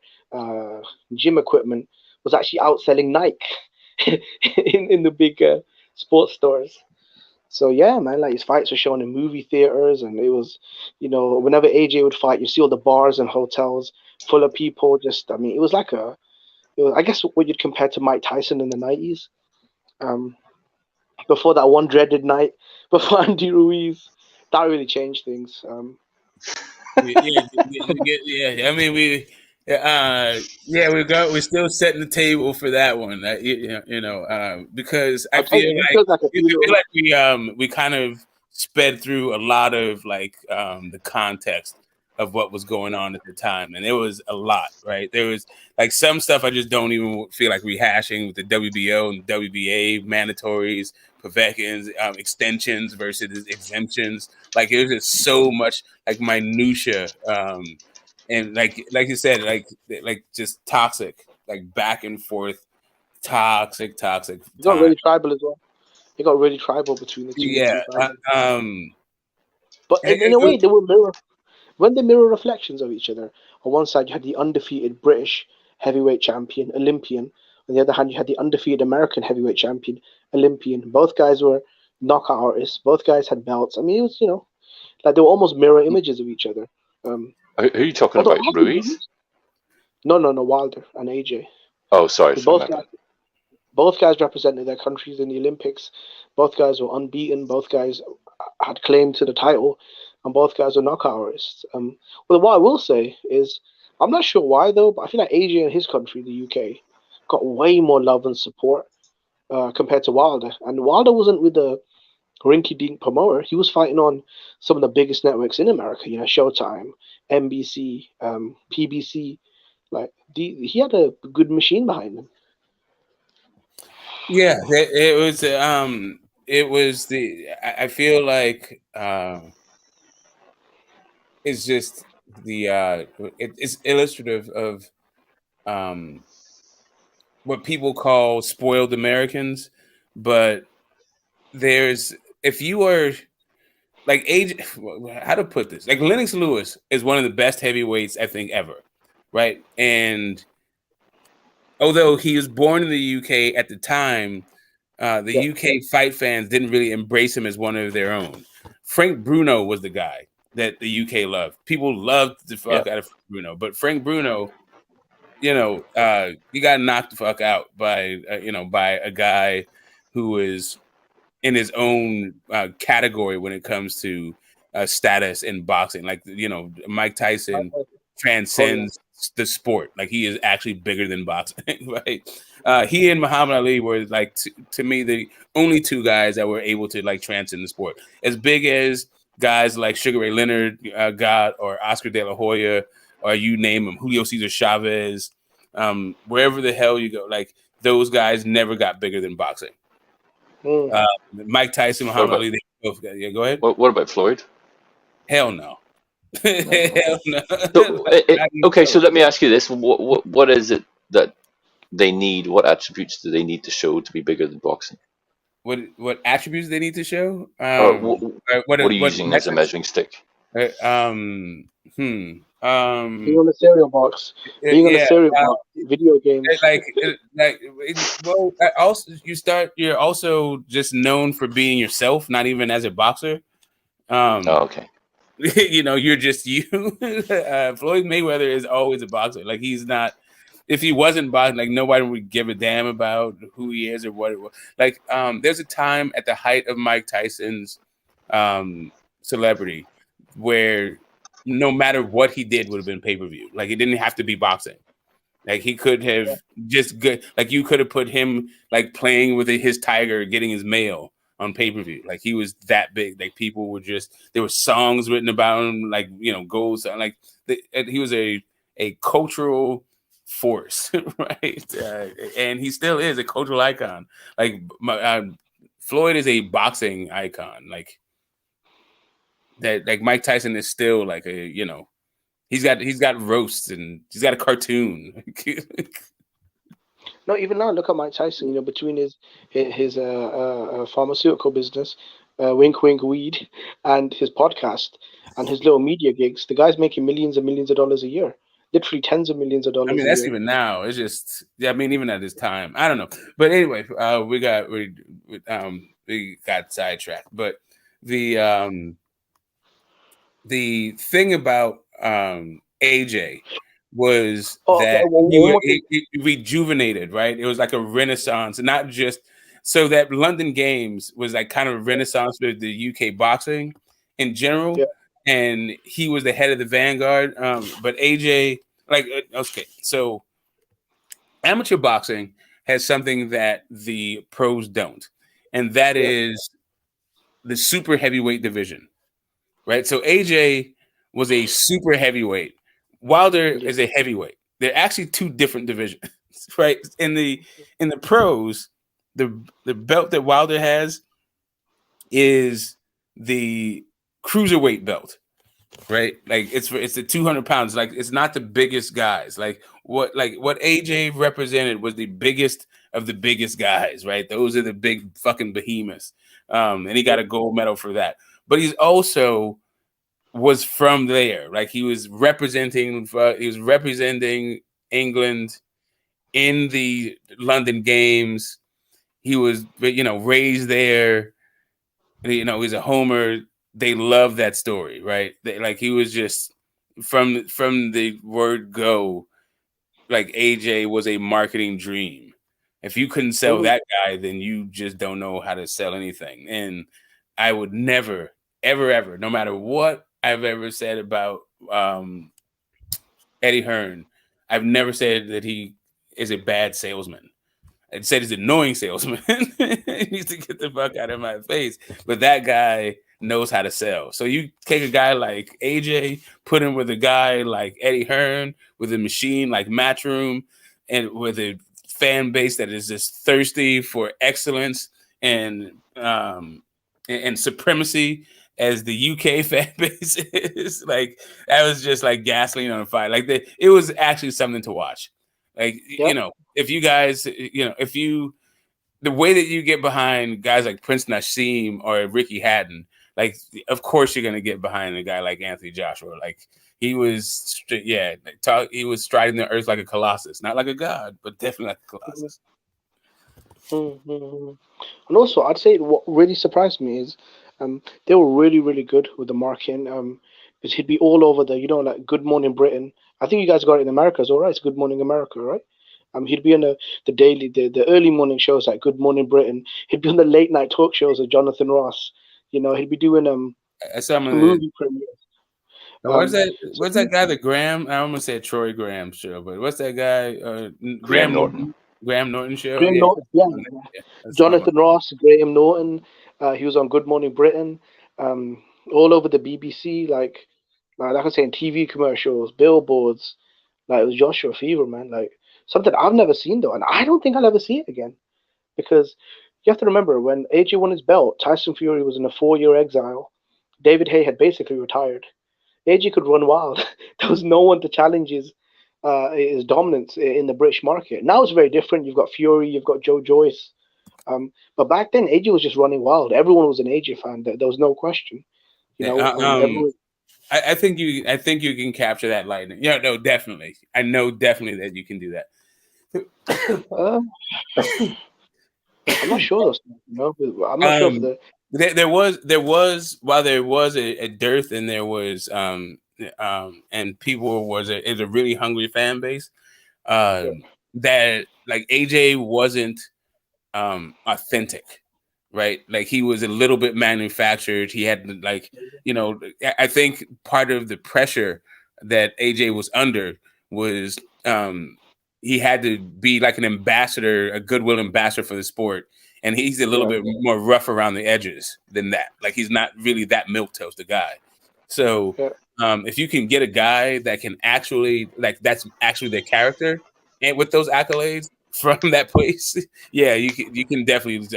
gym equipment was actually outselling Nike in the big sports stores. So yeah, man, like, his fights were shown in movie theaters, and it was, whenever AJ would fight, you see all the bars and hotels full of people. It was like I guess what you'd compare to Mike Tyson in the 90s. Before that one dreaded night, before Andy Ruiz, that really changed things. Yeah. I mean, we're still setting the table for that one. Because I feel like we kind of sped through a lot of, like, the context of what was going on at the time, and it was a lot, right? There was, like, some stuff I just don't even feel like rehashing with the WBO and WBA mandatories, Pavekins, extensions versus exemptions. Like, it was just so much, like, minutia, and like you said, like just toxic, like, back and forth, toxic. It got really tribal as well. It got really tribal between the two. Yeah. But in a way, they were when they mirror reflections of each other. On one side, you had the undefeated British heavyweight champion, Olympian. On the other hand, you had the undefeated American heavyweight champion, Olympian. Both guys were knockout artists. Both guys had belts. I mean, it was, like, they were almost mirror images of each other. Who are you talking about, Ruiz? No, Wilder and AJ. Oh, sorry. Both guys represented their countries in the Olympics. Both guys were unbeaten. Both guys had claim to the title. and both guys are knockout artists. Well, what I will say is, I'm not sure why though, but I feel like AJ in his country, the UK, got way more love and support compared to Wilder. And Wilder wasn't with the rinky-dink promoter. He was fighting on some of the biggest networks in America. Showtime, NBC, PBC. Like he had a good machine behind him. Yeah, it was the. I feel like it's just the it's illustrative of what people call spoiled Americans, but if you are like how to put this, like Lennox Lewis is one of the best heavyweights I think ever, right? And although he was born in the UK at the time, the UK fight fans didn't really embrace him as one of their own. Frank Bruno was the guy that the UK loved. People loved the fuck out of Bruno, but Frank Bruno, he got knocked the fuck out by a guy who is in his own category when it comes to status in boxing. Like, Mike Tyson transcends the sport. Like, he is actually bigger than boxing, right? He and Muhammad Ali were, like, to me, the only two guys that were able to, like, transcend the sport. As big as guys like Sugar Ray Leonard got, or Oscar De La Hoya, or you name them, Julio Cesar Chavez, wherever the hell you go, like, those guys never got bigger than boxing. Mike Tyson, Muhammad Ali, they both got. Yeah, go ahead. What about Floyd? Hell no. Hell no. So, okay, so let me ask you this: what is it that they need? What attributes do they need to show to be bigger than boxing? What attributes they need to show? What are you using as a measuring stick? Being on the cereal box, video games. You're also just known for being yourself, not even as a boxer. Okay. You're just you. Floyd Mayweather is always a boxer. Like, he's not. If he wasn't boxing, like, nobody would give a damn about who he is or what it was. Like, there's a time at the height of Mike Tyson's celebrity where no matter what he did would have been pay-per-view. Like, it didn't have to be boxing. Like, he could have just good. Like, you could have put him, like, playing with his tiger, getting his mail on pay-per-view. Like, he was that big. Like, people were just, there were songs written about him, like, goals. Like, he was a cultural force, right? And he still is a cultural icon. Like, Floyd is a boxing icon. Like, that, like, Mike Tyson is still like he's got roasts and he's got a cartoon. No, even now, look at Mike Tyson. Between his pharmaceutical business, wink wink weed, and his podcast and his little media gigs, the guy's making millions and millions of dollars a year. Literally tens of millions of dollars. I mean, that's even now. It's just, even at this time, I don't know. But anyway, we got sidetracked. But the thing about AJ was that he rejuvenated, right? It was like a renaissance, not just so that London Games was like kind of a renaissance for the UK boxing in general. Yeah. And he was the head of the vanguard. But AJ, okay, so amateur boxing has something that the pros don't, and that is the super heavyweight division. Right, so AJ was a super heavyweight. Wilder is a heavyweight. They're actually two different divisions, right? In the pros, the belt that Wilder has is the cruiserweight belt, right? Like, it's the 200 pounds. Like, it's not the biggest guys. Like what AJ represented was the biggest of the biggest guys, right? Those are the big fucking behemoths. And he got a gold medal for that. But he's also was from there. Like, he was representing England in the London Games. He was, raised there. He's a homer. They love that story, right? He was just from the word go. Like, AJ was a marketing dream. If you couldn't sell that guy, then you just don't know how to sell anything. And I would never, ever, ever, no matter what I've ever said about Eddie Hearn. I've never said that he is a bad salesman. I said he's an annoying salesman. He needs to get the fuck out of my face. But that guy knows how to sell. So you take a guy like AJ, put him with a guy like Eddie Hearn, with a machine like Matchroom, and with a fan base that is just thirsty for excellence and supremacy, as the UK fan base is. Like, that was just like gasoline on a fire. Like, it was actually something to watch. Like, you know, if you guys, you know, the way that you get behind guys like Prince Nassim or Ricky Hatton, like, of course you're going to get behind a guy like Anthony Joshua. Like, he was, he was striding the earth like a colossus, not like a god, but definitely like a colossus. And also, I'd say what really surprised me is they were really, really good with the marketing. Because he'd be all over the, like Good Morning Britain. I think you guys got it in America as well, right? It's Good Morning America, right? He'd be on the early morning shows like Good Morning Britain. He'd be on the late night talk shows with Jonathan Ross. He'd be doing movie premieres. What's that guy? The Graham? I almost said Troy Graham show, but what's that guy? Graham Norton. Graham Norton show. Graham Norton, yeah. Jonathan Ross, Graham Norton. He was on Good Morning Britain. All over the BBC, like I say, in TV commercials, billboards. Like, it was Joshua Fever, man. Like, something I've never seen though, and I don't think I'll ever see it again, because you have to remember when AJ won his belt, Tyson Fury was in a 4-year exile. David Haye had basically retired. AJ could run wild. There was no one to challenge his dominance in the British market. Now it's very different. You've got Fury, you've got Joe Joyce. But back then, AJ was just running wild. Everyone was an AJ fan. There was no question. I think you can capture that lightning. Yeah, no, definitely. I know definitely that you can do that. I'm not sure. I'm not sure if there was while there was a dearth and there was and people is a really hungry fan base that, like, AJ wasn't authentic, right? Like, he was a little bit manufactured. He had, like, I think part of the pressure that AJ was under was he had to be like an ambassador, a goodwill ambassador for the sport. And he's a little bit more rough around the edges than that. Like, he's not really that milquetoast a guy. So if you can get a guy that can actually, like, that's actually their character, and with those accolades from that place, yeah, you can definitely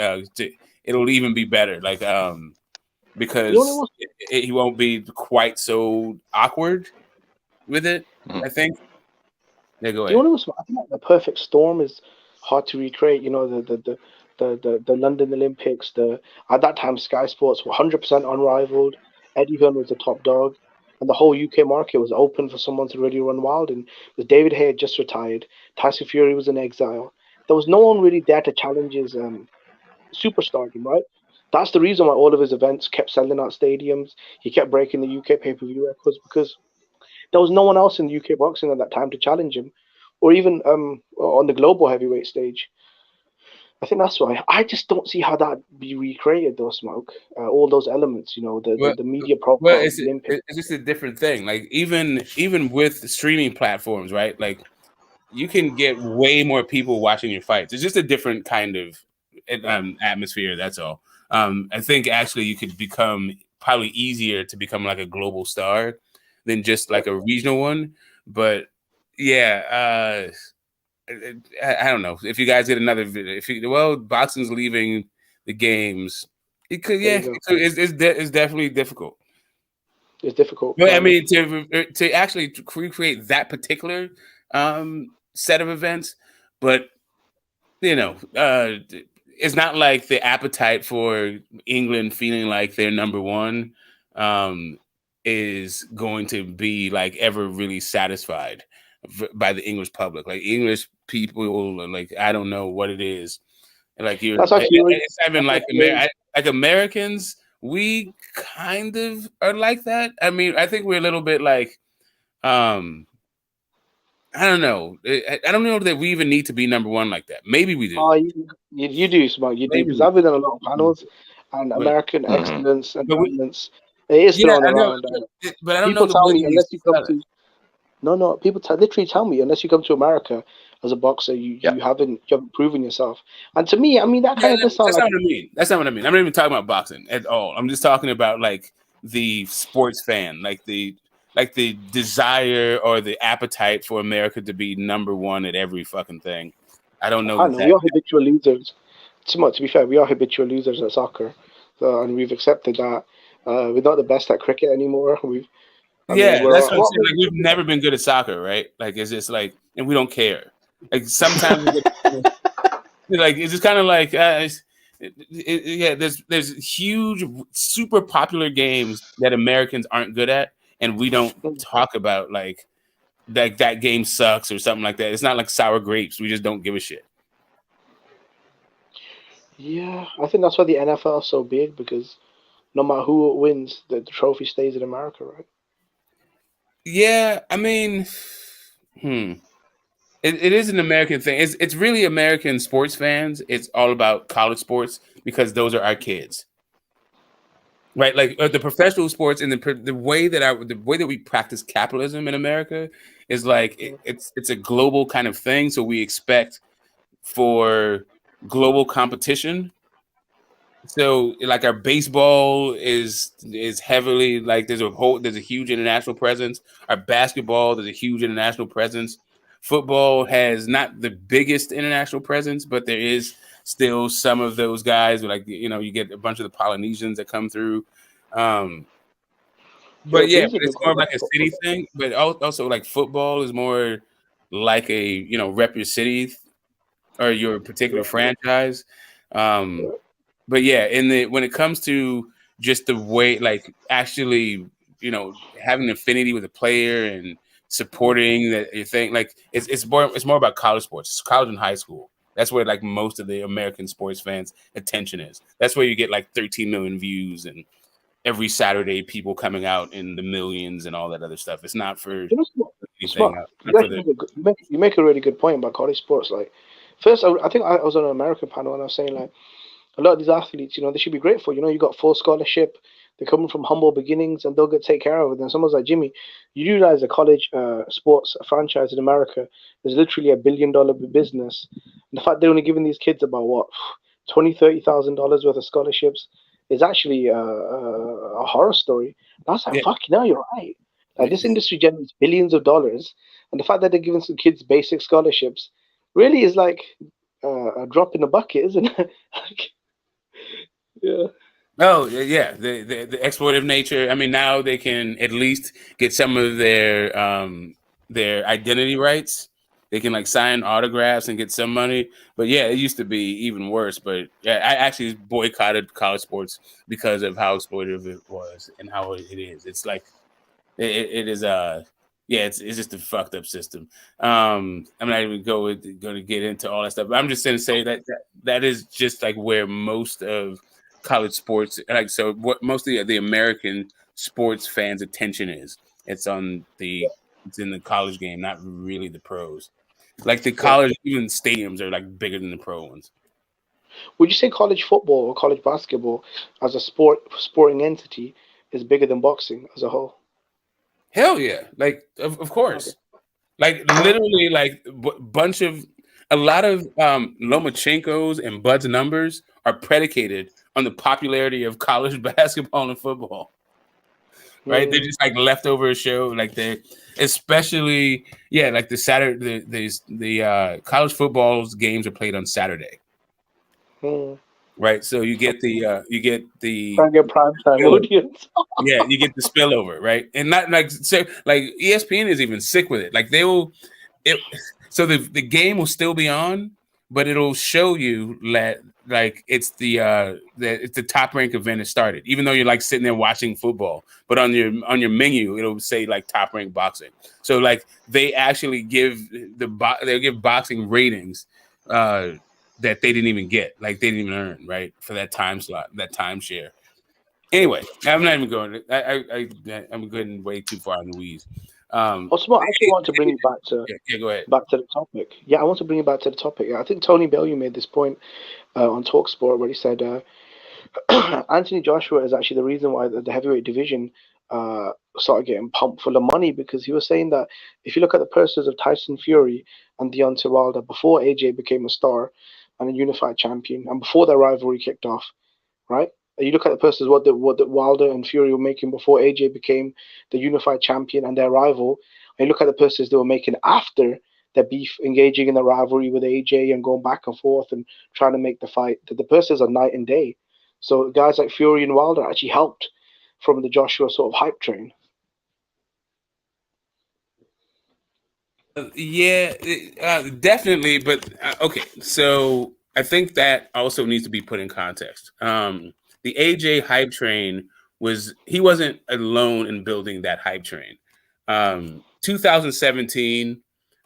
it'll even be better. Like, because he won't be quite so awkward with it. I think. Yeah, go ahead. I think the perfect storm is hard to recreate. The London Olympics, at that time Sky Sports were 100% unrivaled. Eddie Hearn was the top dog, and the whole UK market was open for someone to really run wild. And with David Haye had just retired, Tyson Fury was in exile. There was no one really there to challenge his superstardom, right? That's the reason why all of his events kept selling out stadiums. He kept breaking the UK pay-per-view records, because there was no one else in the UK boxing at that time to challenge him, or even on the global heavyweight stage. I think that's why. I just don't see how that be recreated, though, Smoke. All those elements, the media profile. Well, it's just a different thing. Like, even with streaming platforms, right? Like, you can get way more people watching your fights. It's just a different kind of atmosphere. That's all. I think actually you could become probably easier to become like a global star than just like a regional one. But yeah. I don't know if you guys get another video. Boxing's leaving the games. It could, it's definitely difficult. It's difficult. But I mean, to actually recreate that particular set of events, but it's not like the appetite for England feeling like they're number one is going to be like ever really satisfied by the English public. Like, English people, like, I don't know what it is. Like, it's even like Americans, we kind of are like that. I mean, I think we're a little bit like, I don't know. I don't know that we even need to be number one like that. Maybe we do. Oh, you do, Smart. You do, because I've been on a lot of panels, and American excellence and dominance It is Yeah, thrown I know, around. but I don't know People the tell way me you unless you come sell it. to people literally tell me unless you come to America as a boxer, you Yeah. haven't proven yourself. And to me, I mean that Yeah, kind of does sound that's like not what I mean. That's not what I mean. I'm not even talking about boxing at all. I'm just talking about like the sports fan, like the desire or the appetite for America to be number one at every fucking thing. I don't know I know we are habitual losers. To be fair, we are habitual losers at soccer, and we've accepted that. We're not the best at cricket anymore. Yeah, We're that's what I'm saying. Like we've never been good at soccer, right? Like it's just like, and we don't care. Like sometimes we get, like it's just kind of like, yeah. There's huge, super popular games that Americans aren't good at, and we don't talk about like that game sucks or something like that. It's not like sour grapes. We just don't give a shit. Yeah, I think that's why the NFL is so big, because no matter who wins, the trophy stays in America, right? Yeah, I mean, it is an American thing. It's really American sports fans. It's all about college sports because those are our kids, right? Like the professional sports and the way that we practice capitalism in America is like it's a global kind of thing. So we expect for global competition. So like our baseball is heavily like there's a huge international presence. Our basketball, there's a huge international presence. Football has not the biggest international presence, but there is still some of those guys. Like you get a bunch of the Polynesians that come through. But yeah, it's more like a city thing. But also like football is more like a rep your city or your particular franchise. But yeah, when it comes to just the way, like actually, having an affinity with a player and supporting that thing, like it's more about college sports, it's college and high school. That's where like most of the American sports fans' attention is. That's where you get like 13 million views and every Saturday people coming out in the millions and all that other stuff. It's not for anything. You make a really good point about college sports. Like, first, I think I was on an American panel and I was saying like, a lot of these athletes, they should be grateful. You got full scholarship. They're coming from humble beginnings and they'll get taken care of. And then someone's like, Jimmy, you realize a college sports franchise in America is literally $1 billion business. And the fact they're only giving these kids about what, $20,000-$30,000 worth of scholarships is actually a horror story. That's like, fucking hell, you're right. Like, this industry generates billions of dollars. And the fact that they're giving some kids basic scholarships really is like a drop in the bucket, isn't it? Yeah. Oh yeah, the exploitative nature. I mean, now they can at least get some of their identity rights. They can like sign autographs and get some money. But yeah, it used to be even worse. But yeah, I actually boycotted college sports because of how exploitative it was and how it is. It's like it is it's just a fucked up system. I'm not even going to get into all that stuff. But I'm just going to say that is just like where most of college sports, like, so what mostly the American sports fans' attention is. It's in the college game, not really the pros. Like the college, even stadiums are like bigger than the pro ones. Would you say college football or college basketball as a sporting entity is bigger than boxing as a whole? Hell yeah. Like, of course. Like literally like a lot of Lomachenko's and Bud's numbers are predicated on the popularity of college basketball and football. Right? They're just like leftover show. Like they especially like the Saturday the college football's games are played on Saturday. Right. So you get the prime time audience. Yeah, you get the spillover, right? And not like ESPN is even sick with it. Like so the game will still be on, but it'll show you that like it's the top ranked event has started, even though you're like sitting there watching football. But on your menu, it'll say like top ranked boxing. So like they actually give boxing ratings that they didn't even get, like they didn't even earn, right, for that time slot, that timeshare. Anyway, I'm not even going. I'm going way too far in the weeds. I actually want to bring you back to go ahead. Back to the topic. Yeah, I want to bring you back to the topic. I think Tony Bellew made this point on TalkSport where he said Anthony Joshua is actually the reason why the heavyweight division started getting pumped full of money, because he was saying that if you look at the purses of Tyson Fury and Deontay Wilder before AJ became a star and a unified champion, and before their rivalry kicked off, right? You look at the purses, what the Wilder and Fury were making before AJ became the unified champion and their rival. And you look at the purses they were making after their beef, engaging in the rivalry with AJ and going back and forth and trying to make the fight. The purses are night and day. So guys like Fury and Wilder actually helped from the Joshua sort of hype train. Yeah, definitely. But okay, so I think that also needs to be put in context. The AJ hype train he wasn't alone in building that hype train. 2017,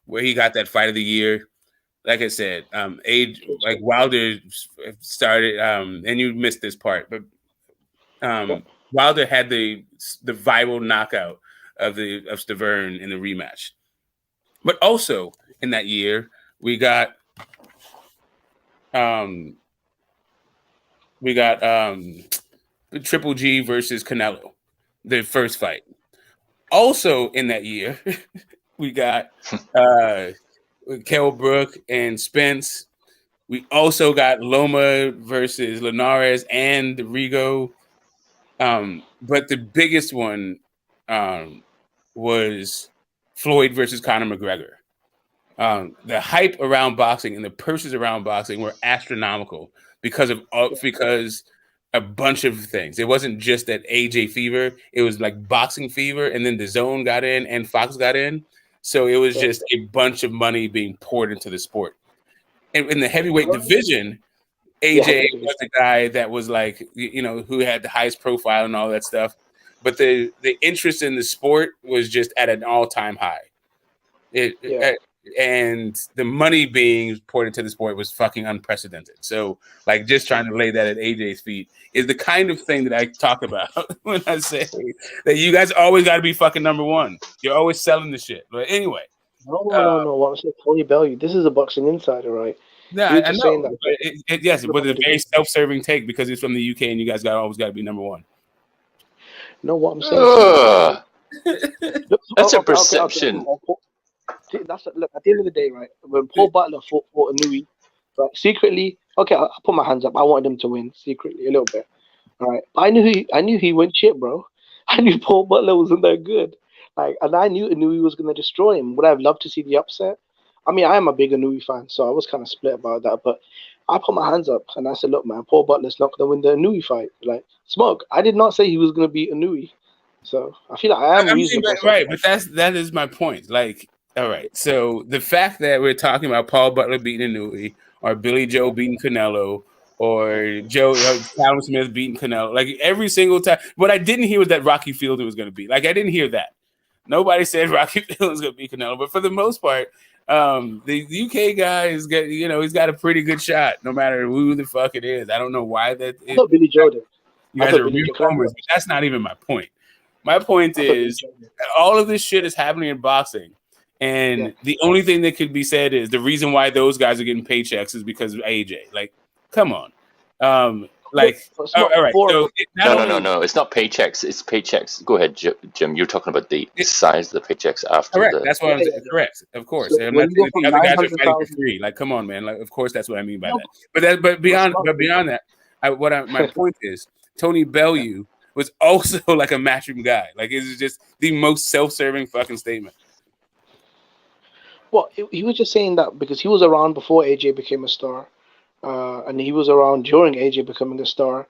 where he got that fight of the year, like I said, like Wilder started, and you missed this part, but Wilder had the viral knockout of Stavern in the rematch. But also in that year, we got Triple G versus Canelo, the first fight. Also in that year, we got Kell Brook and Spence. We also got Loma versus Linares and Rigo. But the biggest one was Floyd versus Conor McGregor. The hype around boxing and the purses around boxing were astronomical because a bunch of things. It wasn't just that AJ fever. It was like boxing fever, and then the Zone got in and Fox got in. So it was just a bunch of money being poured into the sport. And in the heavyweight division, AJ was the guy that was like, who had the highest profile and all that stuff. But the interest in the sport was just at an all-time high. And the money being poured into the sport was fucking unprecedented. So, like, just trying to lay that at AJ's feet is the kind of thing that I talk about when I say that you guys always got to be fucking number one. You're always selling the shit. But anyway. No. What I'm saying, Tony Bellew, this is a boxing insider, right? No, I know. But yes, but it's a very self-serving take because it's from the UK and you guys always got to be number one. No, what I'm saying. That's a perception. Look, at the end of the day, right? When Paul Butler fought Inouye, right? Secretly, okay, I put my hands up. I wanted him to win secretly a little bit. All right, but I knew he went shit, bro. I knew Paul Butler wasn't that good. Like, and I knew Inouye was gonna destroy him. Would I have loved to see the upset? I mean, I am a big Inouye fan, so I was kind of split about that. But I put my hands up and I said, look, man, Paul Butler's not gonna win the Inouye fight. Like, Smoke, I did not say he was gonna beat Inouye. So I feel like I am reasonable. Right, but that is my point. Like, all right, so the fact that we're talking about Paul Butler beating Inouye, or Billy Joe beating Canelo, or Callum Smith beating Canelo, like every single time. What I didn't hear was that Rocky Fielding was going to beat. Like, I didn't hear that. Nobody said Rocky Fielding was going to beat Canelo, but for the most part, the UK guy is he's got a pretty good shot, no matter who the fuck it is. I don't know why that. I thought Billy Joe did. You guys are real homers, but that's not even my point. My point is all of this shit is happening in boxing. And the only thing that could be said is the reason why those guys are getting paychecks is because of AJ. Like, come on. All right. So No. It's not paychecks. It's paychecks. Go ahead, Jim. You're talking about the size of the paychecks after. Correct. That's what I'm saying. Correct. Of course. So I'm not saying the other guys are fighting for free. Like, come on, man. Like, of course, that's what I mean by that. But beyond that, my point is Tony Bellew was also like a matchroom guy. Like, it's just the most self-serving fucking statement. Well, he was just saying that because he was around before AJ became a star, and he was around during AJ becoming a star,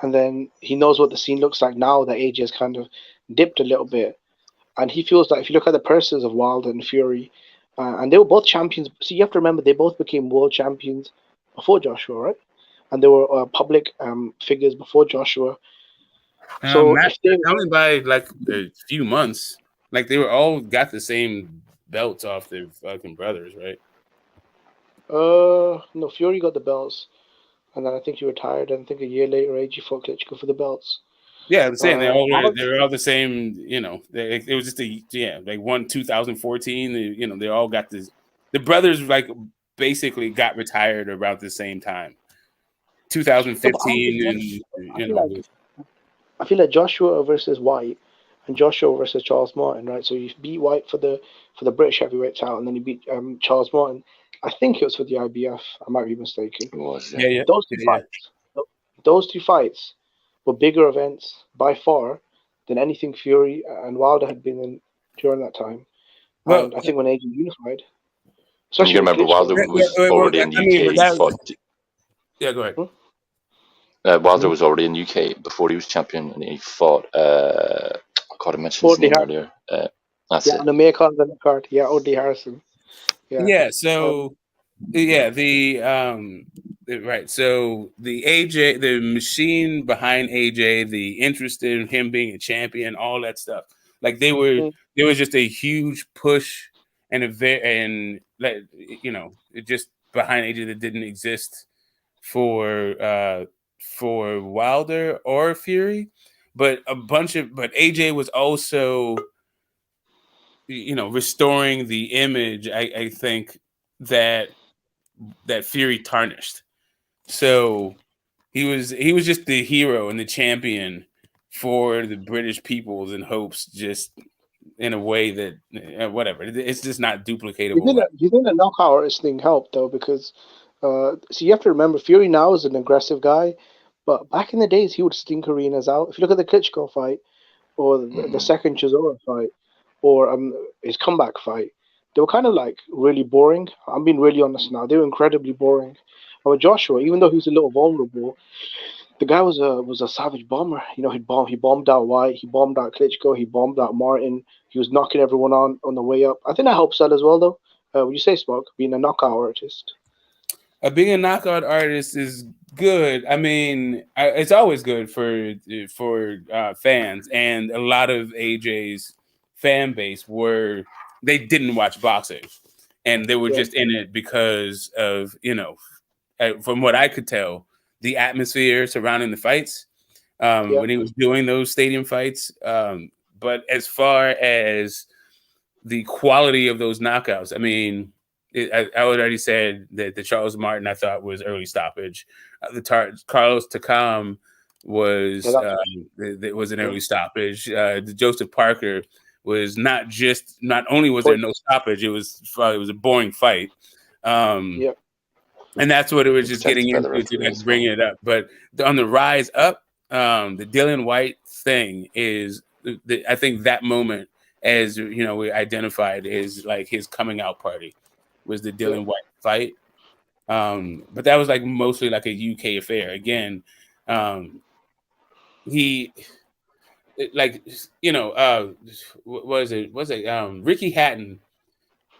and then he knows what the scene looks like now that AJ has kind of dipped a little bit, and he feels that if you look at the purses of Wilder and Fury, and they were both champions. So you have to remember they both became world champions before Joshua, right? And they were public figures before Joshua. So only by like a few months, like they were all got the same belts off their fucking brothers, right? No, Fury got the belts, and then I think he retired. And I think a year later, AJ fought Klitschko for the belts. Yeah, I'm saying they were all the same. It was just they won 2014. They all got this. The brothers like basically got retired around the same time. 2015, and you know. I feel like Joshua versus White and Joshua versus Charles Martin, right? So you beat White for the British heavyweight title, and then you beat Charles Martin. I think it was for the IBF. I might be mistaken. It was, yeah. Those two fights were bigger events by far than anything Fury and Wilder had been in during that time. Well, and I think when AJ unified, you remember Wilder was already in UK. Yeah, go ahead. Wilder was already in UK before he was champion, and he fought. I mentioned his name earlier. That's it. On the May card on the card. Yeah, O.D. Harrison. Yeah. So, the right. So the AJ, the machine behind AJ, the interest in him being a champion, all that stuff. Like there was just a huge push and just behind AJ that didn't exist for Wilder or Fury, but AJ was also, restoring the image. I think that Fury tarnished. So he was just the hero and the champion for the British peoples and hopes, just in a way that whatever. It's just not duplicatable. Do you think the knockout artist thing helped though? Because you have to remember, Fury now is an aggressive guy, but back in the days he would stink arenas out. If you look at the Klitschko fight, or the second Chisora fight, or his comeback fight, they were kind of like really boring. I'm being really honest now. They were incredibly boring. But with Joshua, even though he was a little vulnerable, the guy was a savage bomber. He bombed out White, he bombed out Klitschko, he bombed out Martin. He was knocking everyone on the way up. I think that helps that as well, though. Would you say, Smoke, being a knockout artist? Being a knockout artist is good. I mean, it's always good for fans, and a lot of AJ's fan base they didn't watch boxing, and they were just in it because of, from what I could tell, the atmosphere surrounding the fights when he was doing those stadium fights. But as far as the quality of those knockouts, I mean, I already said that the Charles Martin I thought was early stoppage. The Carlos Takam was an early stoppage. The Joseph Parker was not only was there no stoppage, it was a boring fight. And that's what it was just getting into to bring it up. But on the rise up, the Dillian White thing is, I think that moment, as we identified, is like his coming out party was the Dillian White fight. But that was like mostly like a UK affair. Again, Ricky Hatton.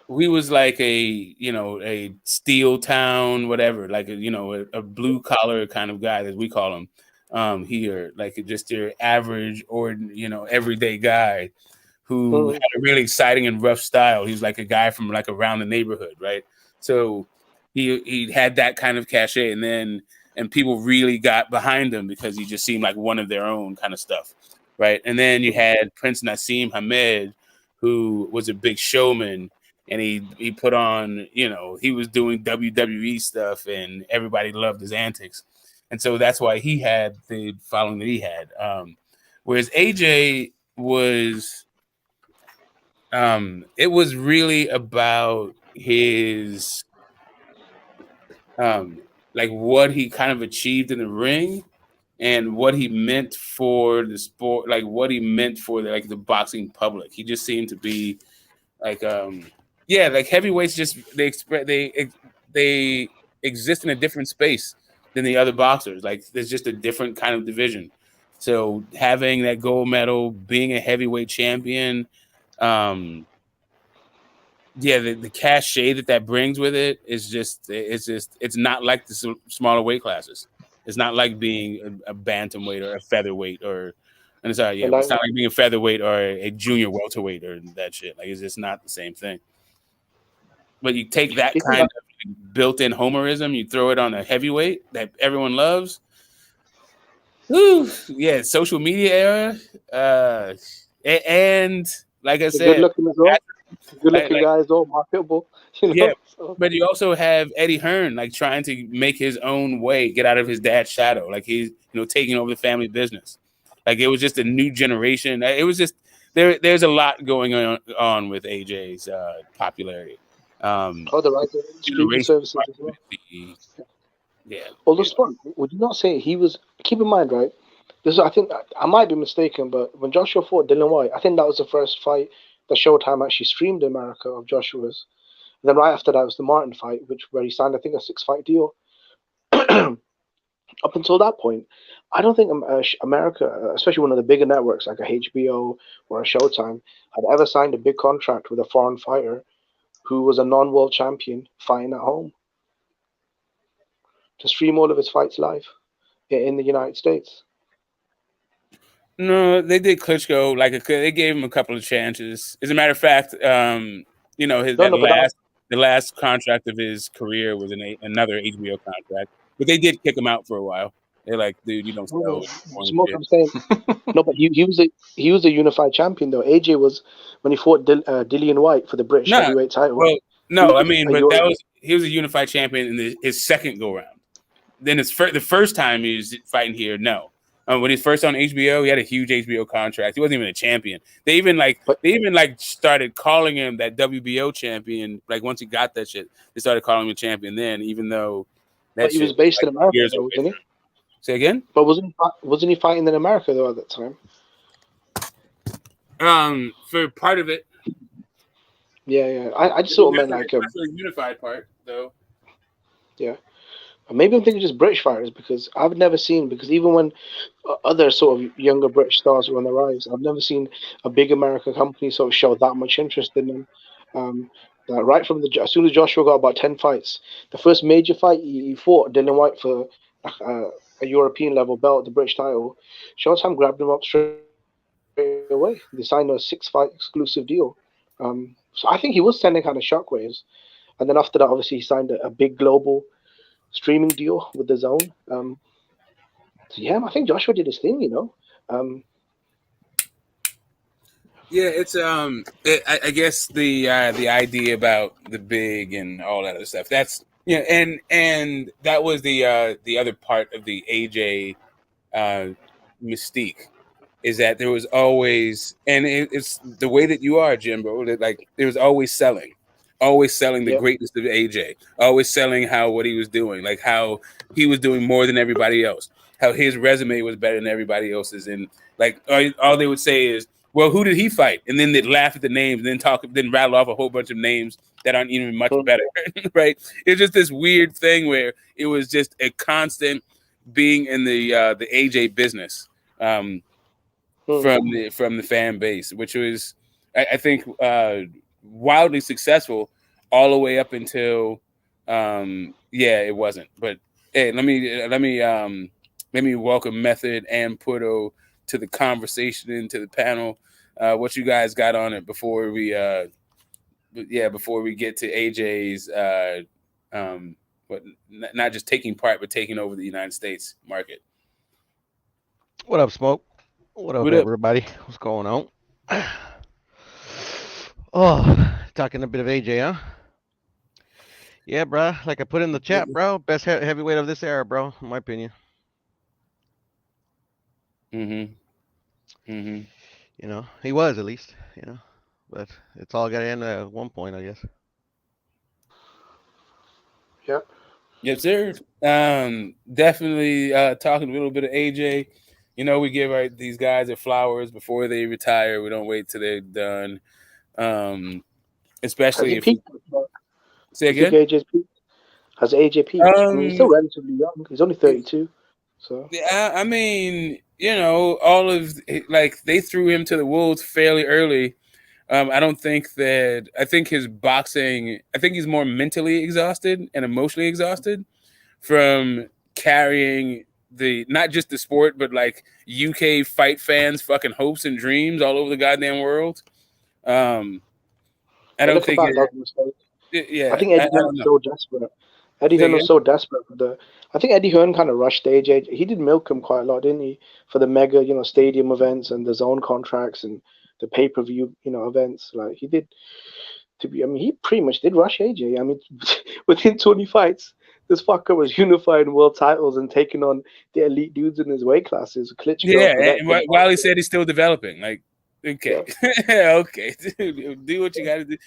We was like a steel town, whatever, like a blue collar kind of guy, as we call him here, like just your average or everyday guy who had a really exciting and rough style. He was like a guy from like around the neighborhood, right? So he had that kind of cachet, and people really got behind him because he just seemed like one of their own kind of stuff, right? And then you had Prince Nassim Hamed, who was a big showman, and he put on, he was doing WWE stuff, and everybody loved his antics, and so that's why he had the following that he had. Whereas AJ was. It was really about his, like what he kind of achieved in the ring, and what he meant for the sport, like what he meant for the boxing public. He just seemed to be like, like heavyweights. Just they exist in a different space than the other boxers. Like there's just a different kind of division. So having that gold medal, being a heavyweight champion. The cachet that brings with it is it's not like the smaller weight classes. It's not like being a bantamweight or a featherweight it's not like being a featherweight or a junior welterweight or that shit. Like it's just not the same thing. But you take that kind of built-in homerism, you throw it on a heavyweight that everyone loves. Whew, yeah, social media era, and like I said, Good-looking guys, all marketable. Yeah, So. but you also have Eddie Hearn like trying to make his own way, get out of his dad's shadow, like he's taking over the family business. Like it was just a new generation. It was just there's a lot going on with AJ's popularity. The right streaming services as well. Yeah. Although, would you not say he was? Keep in mind, right? I think I might be mistaken, but when Joshua fought Dillian Whyte, I think that was the first fight that Showtime actually streamed in America of Joshua's. And then right after that was the Martin fight, where he signed, I think, a 6-fight deal. Up until that point, I don't think America, especially one of the bigger networks like a HBO or a Showtime, had ever signed a big contract with a foreign fighter who was a non-world champion fighting at home to stream all of his fights live in the United States. No, they did Klitschko they gave him a couple of chances. As a matter of fact, the last contract of his career was another HBO contract, but they did kick him out for a while. They're like, dude, you don't sell. Smoke, I'm saying, no, but he was a unified champion though. AJ was when he fought Dillian Whyte for the British heavyweight title. Well, no, I mean, but he was a unified champion in his second go round. Then the first time he was fighting here, no. When he was first on HBO, he had a huge HBO contract. He wasn't even a champion. They even started calling him that WBO champion. Like once he got that shit, they started calling him a champion then, even though he was based in America, though, wasn't he? Say again? But wasn't he fighting in America though at that time? For part of it. Yeah. I just sort of meant like the unified part though. Yeah. Maybe I'm thinking just British fighters because I've never seen, because even when other sort of younger British stars were on the rise, I've never seen a big American company sort of show that much interest in them. Right from as soon as Joshua got about 10 fights, the first major fight he fought Dillian Whyte for a European level belt, the British title, Showtime grabbed him up straight away. They signed a 6-fight exclusive deal. So I think he was sending kind of shockwaves. And then after that, obviously, he signed a big global streaming deal with the Zone. So yeah, I think Joshua did his thing, Yeah, it's I guess the idea about the big and all that other stuff. That's and that was the other part of the AJ mystique, is that there was always, and it's the way that you are, Jim, bro. Like there was always selling the greatness of AJ, always selling what he was doing, like how he was doing more than everybody else, how his resume was better than everybody else's, and like all they would say is, well, who did he fight? And then they'd laugh at the names, and then rattle off a whole bunch of names that aren't even much better, right? It's just this weird thing where it was just a constant being in the AJ business from the fan base, which was, I think, wildly successful all the way up until it wasn't. But hey, let me welcome Method and Puto to the conversation and to the panel. What you guys got on it before we get to AJ's not just taking part but taking over the United States market. What up, Smoke? What up, everybody? What's going on? Oh, talking a bit of AJ, huh? Yeah, bro. Like I put in the chat, bro. Best heavyweight of this era, bro. In my opinion. He was at least. But it's all got to end at one point, I guess. Yep. Yes, sir. Definitely talking a little bit of AJ. We give these guys their flowers before they retire. We don't wait till they're done. Especially if say again. Has AJ peaked? He's still relatively young. He's only 32. So yeah, I mean, all of they threw him to the wolves fairly early. I think his boxing, I think he's more mentally exhausted and emotionally exhausted from carrying not just the sport, but like UK fight fans' fucking hopes and dreams all over the goddamn world. I don't think I think Eddie Hearn was so desperate. Eddie Hearn was so desperate I think Eddie Hearn kind of rushed AJ. He did milk him quite a lot, didn't he? For the mega, stadium events and the Zone contracts and the pay-per-view, events. Like he did. He pretty much did rush AJ. I mean, within 20 fights, this fucker was unifying world titles and taking on the elite dudes in his weight classes. Klitschko, Yeah, and while he said he's still developing, like, okay, yeah. Okay, do what you got to do.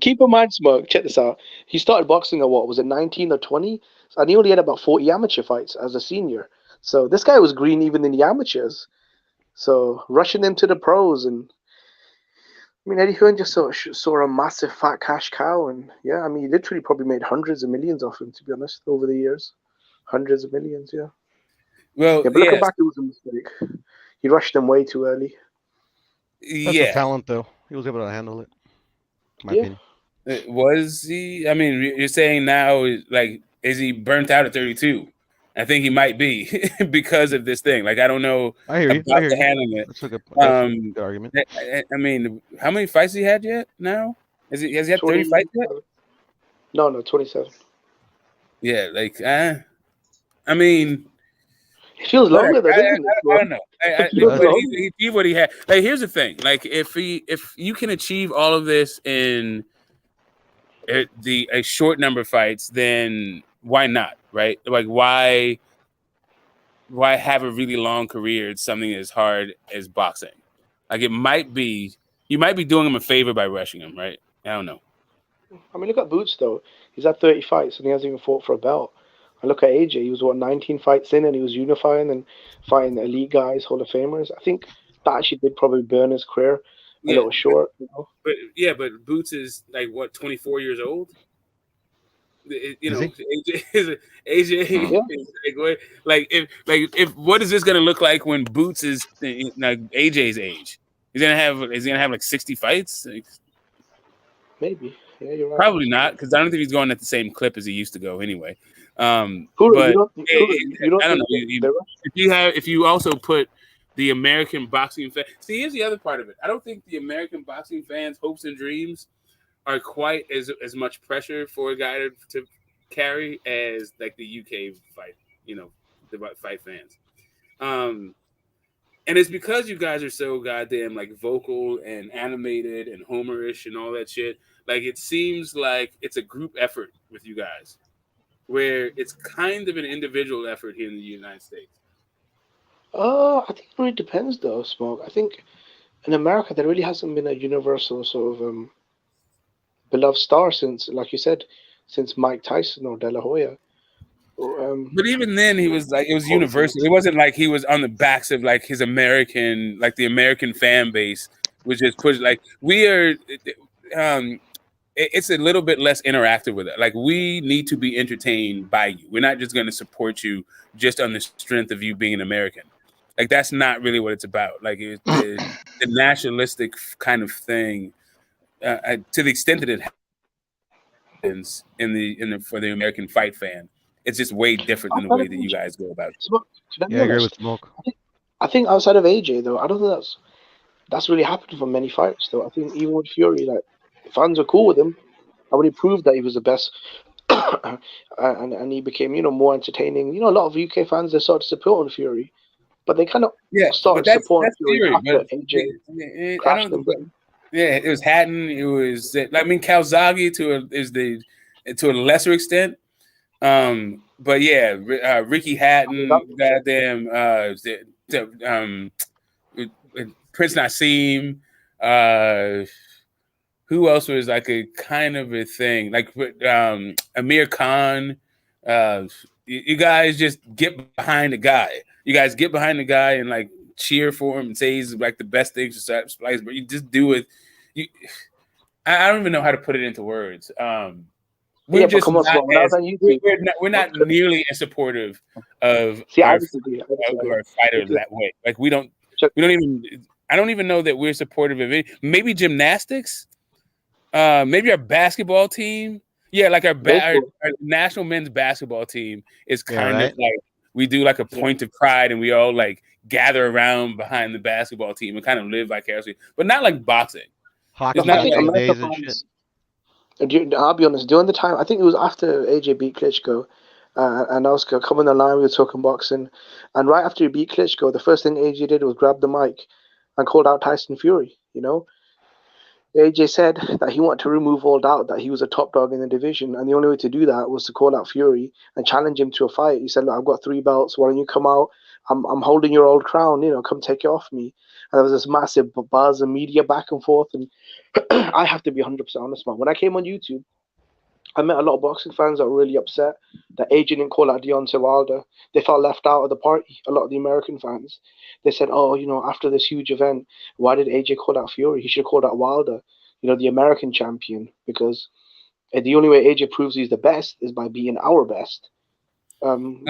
Keep in mind, Smoke. Check this out. He started boxing at what was it, 19 or 20, and he only had about 40 amateur fights as a senior. So this guy was green even in the amateurs. So rushing him to the pros, and I mean, Eddie Hearn just saw a massive fat cash cow, and yeah, I mean, he literally probably made hundreds of millions off him, to be honest, over the years. Hundreds of millions, yeah. Well, yeah, but looking back, it was a mistake. He rushed them way too early. That's a talent, though. He was able to handle it. My opinion. Was he? I mean, you're saying now, like, is he burnt out at 32? I think he might be because of this thing. Like, I don't know. I hear you. Handling it. That's a good argument. I mean, how many fights he had yet now? Has he had 30 fights yet? No, 27. Yeah, like, I mean, it feels longer though, doesn't it? I don't know. He achieved what he had. Like, here's the thing. Like, if you can achieve all of this in a short number of fights, then why not, right? Like, why have a really long career in something as hard as boxing? Like, you might be doing him a favor by rushing him, right? I don't know. I mean, look at Boots, though. He's had 30 fights, and he hasn't even fought for a belt. And look at AJ. He was, 19 fights in, and he was unifying and fighting the elite guys, Hall of Famers. I think that actually did probably burn his career a little short. But Boots is, like, what, 24 years old? AJ is like if what is this gonna look like when Boots is like AJ's age? Is he gonna have like 60 fights? Like, maybe. Yeah, you're right. Probably not, because I don't think he's going at the same clip as he used to go anyway. I don't know. If you also put the American boxing fan, see, here's the other part of it. I don't think the American boxing fans' hopes and dreams are quite as much pressure for a guy to carry as like the UK fight, the fight fans. And it's because you guys are so goddamn like vocal and animated and Homerish and all that shit. Like, it seems like it's a group effort with you guys, where it's kind of an individual effort here in the United States. I think it really depends, though, Smoke. I think in America there really hasn't been a universal sort of beloved star since, like you said, since Mike Tyson or De La Hoya. But even then, he was like, it was universal. It wasn't like he was on the backs of like his American, like the American fan base was just pushed. Like, we are, it's a little bit less interactive with it. Like, we need to be entertained by you. We're not just going to support you just on the strength of you being an American. Like, that's not really what it's about. Like, the nationalistic kind of thing. To the extent that it happens for the American fight fan, it's just way different than the way that you guys go about it. Yeah, I agree with Smoke. I think outside of AJ, though, I don't think that's really happened for many fighters, though. I think even with Fury, like, fans are cool with him. I would prove that he was the best, and he became, more entertaining. A lot of UK fans, they started to support on Fury, but they kind of started supporting Fury after AJ crashed them. Yeah, it was Hatton. It was, Calzaghe to a lesser extent. But yeah, Ricky Hatton, goddamn, Prince Nassim. Who else was like a kind of a thing? Like Amir Khan. You guys just get behind the guy. You guys get behind the guy and like cheer for him and say he's like the best thing to splice, but you just do it. I don't even know how to put it into words. We're not nearly as supportive of our fighters that way. Like, we don't even. I don't even know that we're supportive of it. Maybe gymnastics. Maybe our basketball team. Yeah, like our national men's basketball team is kind of like, we do like a point of pride, and we all like gather around behind the basketball team and kind of live vicariously, but not like boxing. Hockey days and shit. I'll be honest. During the time, I think it was after AJ beat Klitschko, and I was coming online. We were talking boxing, and right after he beat Klitschko, the first thing AJ did was grab the mic and called out Tyson Fury. You know, AJ said that he wanted to remove all doubt that he was a top dog in the division, and the only way to do that was to call out Fury and challenge him to a fight. He said, "Look, I've got 3 belts. Why don't you come out? I'm holding your old crown. You know, come take it off me." And there was this massive buzz and media back and forth. And I have to be 100% honest, man. When I came on YouTube, I met a lot of boxing fans that were really upset that AJ didn't call out Deontay Wilder. They felt left out of the party. A lot of the American fans, they said, "Oh, you know, after this huge event, why did AJ call out Fury? He should have called out Wilder, you know, the American champion, because the only way AJ proves he's the best is by being our best." Which I mean,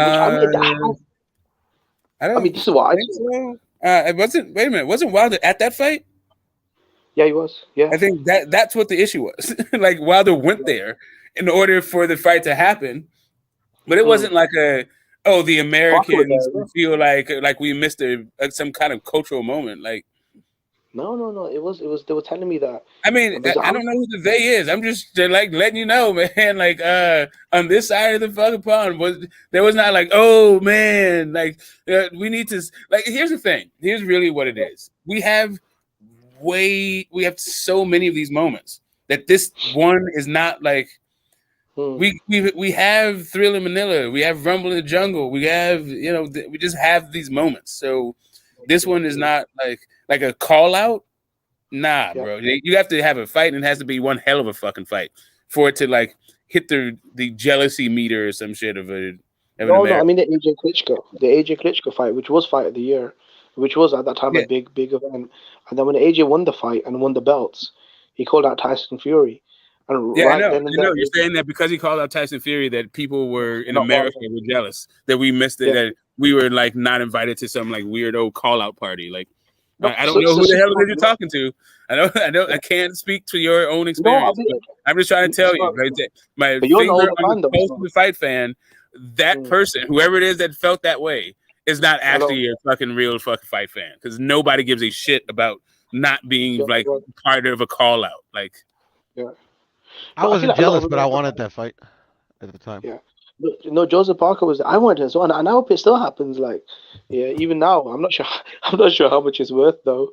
this is what I think. So. It wasn't. Wait a minute. Wasn't Wilder at that fight? Yeah, he was. Yeah, I think that's what the issue was. Like Wilder went there in order for the fight to happen, but it wasn't like the Americans feel like we missed some kind of cultural moment. Like, no. It was. They were telling me that. I mean, I don't know who the they is. I'm just like letting you know, man. Like, on this side of the fucking pond there was not like, oh man, like we need to like. Here's the thing. Here's really what it is. We have so many of these moments that this one is not like. We have Thrill in Manila. We have Rumble in the Jungle. We have we just have these moments. So this one is not like a call out. Nah, bro. You have to have a fight, and it has to be one hell of a fucking fight for it to like hit the jealousy meter or some shit of a. No, I mean the AJ Klitschko fight, which was fight of the year, which was at that time a big event. And then when AJ won the fight and won the belts, he called out Tyson Fury. And I know. You're saying that because he called out Tyson Fury, that people were in America were jealous that we missed it, that we were like not invited to some like weirdo call out party. Like, I don't know who the hell you're talking to. I can't speak to your own experience. I'm just trying to tell you, right? My finger on the pulse of the fight fan, that person, whoever it is that felt that way, is not actually a fucking real fucking fight fan, because nobody gives a shit about not being like part of a call out. Like, I wasn't jealous, but I wanted that fight at the time. Yeah. No, Joseph Parker was. I wanted it as well, and I hope it still happens. Like, even now, I'm not sure. I'm not sure how much it's worth though.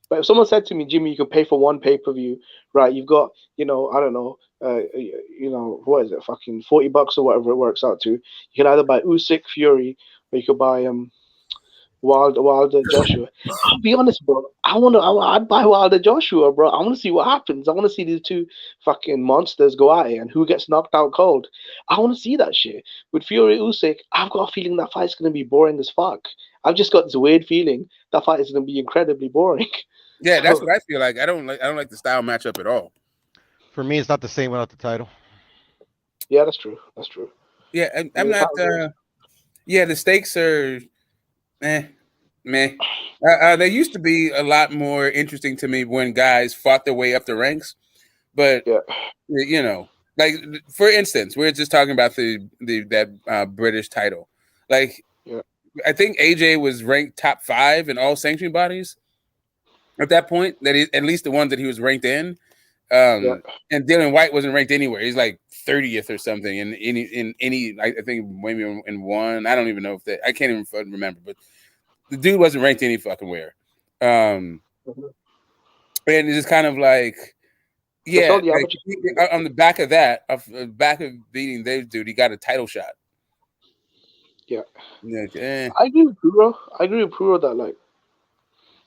But if someone said to me, "Jimmy, you can pay for one pay-per-view, right? You've got, I don't know, what is it, fucking $40 or whatever it works out to. You can either buy Usyk, Fury, or you could buy Wilder, Joshua." I'll be honest, bro. I'd buy Wilder, Joshua, bro. I want to see what happens. I want to see these two fucking monsters go at it and who gets knocked out cold. I want to see that shit. With Fury, Usyk, I've got a feeling that fight's gonna be boring as fuck. I've just got this weird feeling that fight is gonna be incredibly boring. Yeah, that's what I feel like. I don't like the style matchup at all. For me, it's not the same without the title. Yeah, that's true. Yeah, I'm not. The stakes are. Meh. They used to be a lot more interesting to me when guys fought their way up the ranks, but like for instance, we're just talking about that British title. Like, I think AJ was ranked top 5 in all sanctioning bodies at that point. At least the ones that he was ranked in. And Dylan White wasn't ranked anywhere. He's like 30th or something in any. I think maybe in one. I don't even know I can't even remember, but. The dude wasn't ranked any fucking where. And it's just kind of like, on the back of that, back of beating Dave's dude, he got a title shot. Yeah. I agree with Puro that, like,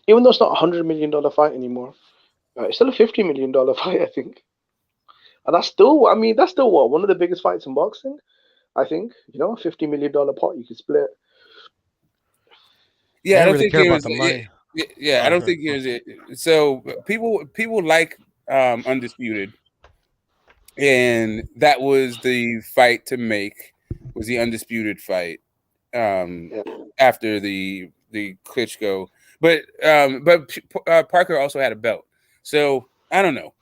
even though it's not $100 million fight anymore, it's still a $50 million fight, I think. And that's still what, one of the biggest fights in boxing, I think. A $50 million pot you could split. Yeah, I don't think it was. I don't think it was. So people like Undisputed, and that was the fight to make. Was the Undisputed fight after the Klitschko, but Parker also had a belt. So I don't know.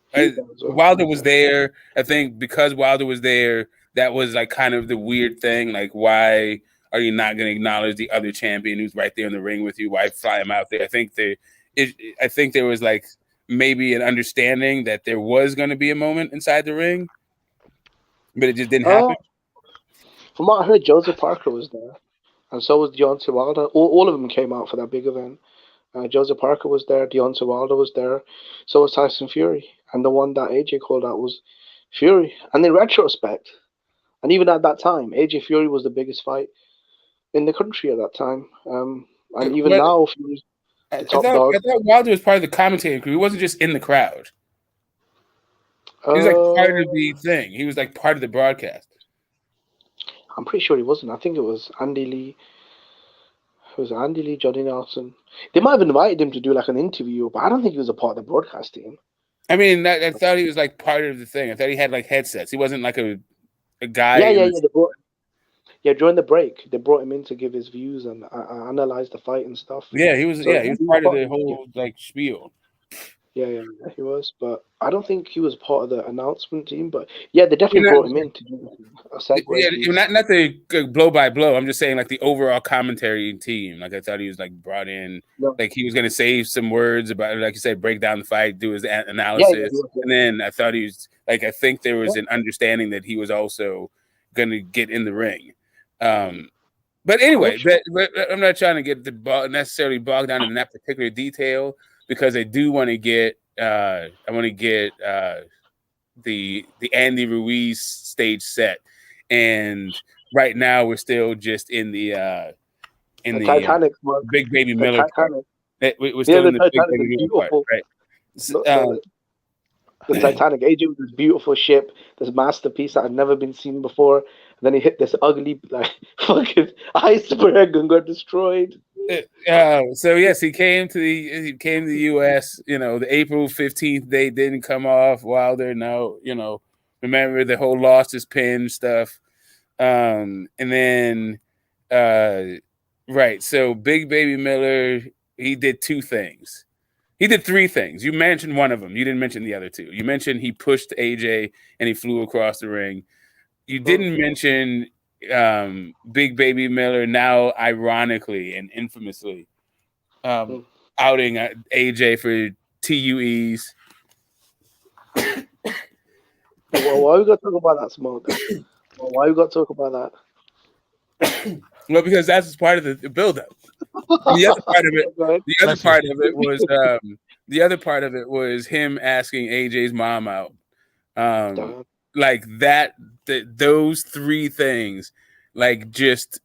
Wilder was there. I think because Wilder was there, that was like kind of the weird thing. Like, why are you not going to acknowledge the other champion who's right there in the ring with you? Why fly him out there? I think there was like maybe an understanding that there was going to be a moment inside the ring, but it just didn't happen. From what I heard, Joseph Parker was there, and so was Deontay Wilder. All of them came out for that big event. Joseph Parker was there. Deontay Wilder was there. So was Tyson Fury. And the one that AJ called out was Fury. And in retrospect, and even at that time, AJ Fury was the biggest fight in the country at that time. And even now, Fury's the top dog. I thought Wilder was part of the commentating crew. He wasn't just in the crowd. He was like part of the thing. He was like part of the broadcast. I'm pretty sure he wasn't. I think it was Andy Lee. It was Andy Lee, Johnny Nelson. They might have invited him to do like an interview, but I don't think he was a part of the broadcast team. I mean, I thought he was like part of the thing. I thought he had like headsets. He wasn't like a guy. Yeah. During the break, they brought him in to give his views and analyze the fight and stuff. Yeah, he was. So he was part of the whole like spiel. Yeah, he was. But I don't think he was part of the announcement team. But yeah, they definitely brought him in to do a segue. Yeah, not the blow by blow. I'm just saying like the overall commentary team. Like I thought he was like brought in. No. Like he was gonna say some words about, like you said, break down the fight, do his analysis, and then I thought he was like, I think there was an understanding that he was also gonna get in the ring. But anyway, but I'm not trying to get necessarily bogged down in that particular detail, because I do want to get the Andy Ruiz stage set, and right now we're still just in the Titanic, Big Baby Miller part. We're still in the Big Baby Miller part, right? The Titanic. AJ was this beautiful ship, this masterpiece that had never been seen before. And then he hit this ugly, like, fucking iceberg and got destroyed. So yes, he came to the U.S. You know, the April 15th date didn't come off. Wilder, no, you know, remember the whole lost his pin stuff, and then right. So Big Baby Miller, he did two things. He did three things. You mentioned one of them. You didn't mention the other two. You mentioned he pushed AJ and he flew across the ring. You didn't mention Big Baby Miller, now ironically and infamously outing AJ for TUEs. Well, why we got to talk about that, Smoke? Why we got to talk about that? Well, because that's part of the build-up. The other part of it was him asking AJ's mom out. Like that, those three things, like just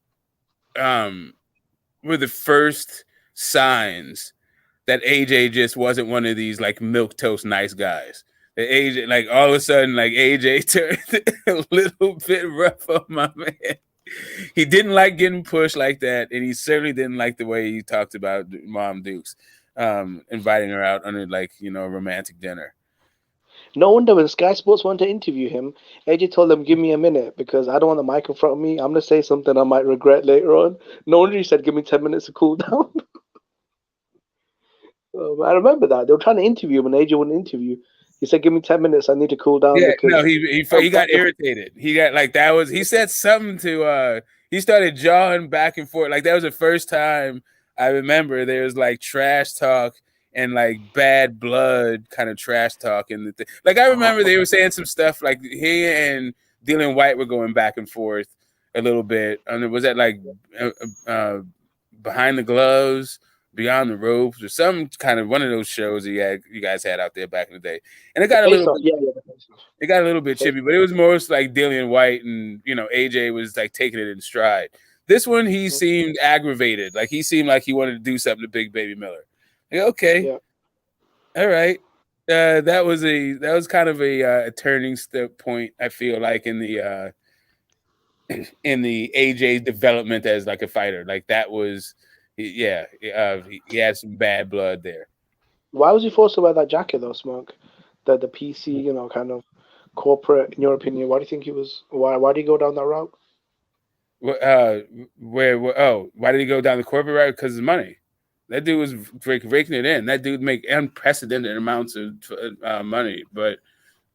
were the first signs that AJ just wasn't one of these like milquetoast nice guys. That AJ, like all of a sudden, like AJ turned a little bit rough on my man. He didn't like getting pushed like that, and he certainly didn't like the way he talked about Mom Dukes, inviting her out under, like, you know, a romantic dinner. No wonder when Sky Sports wanted to interview him, AJ told them, give me a minute, because I don't want the mic in front of me. I'm going to say something I might regret later on. No wonder he said, give me 10 minutes to cool down. I remember that. They were trying to interview him, and AJ wouldn't interview. He said, give me 10 minutes. I need to cool down. Yeah, no, he got irritated. He got like, that was, he said something to, he started jawing back and forth. Like that was the first time I remember there was like trash talk and like bad blood kind of trash talk. And like, I remember they were saying some stuff like he and Dylan White were going back and forth a little bit. And it was at like Behind the Gloves, Beyond the Ropes, or some kind of one of those shows that you guys had out there back in the day. And it got it got a little bit chippy, but it was most like Dillian White, and you know, AJ was like taking it in stride. This one, he seemed aggravated. Like he seemed like he wanted to do something to Big Baby Miller. Like, okay, all right. That was kind of a turning step point, I feel like, in the AJ development as like a fighter. Like that was. He had some bad blood there. Why was he forced to wear that jacket though, Smoke? The PC, you know, kind of corporate. In your opinion, why do you think he was? Why did he go down that route? Why did he go down the corporate route? Because of money. That dude was raking it in. That dude make unprecedented amounts of money. But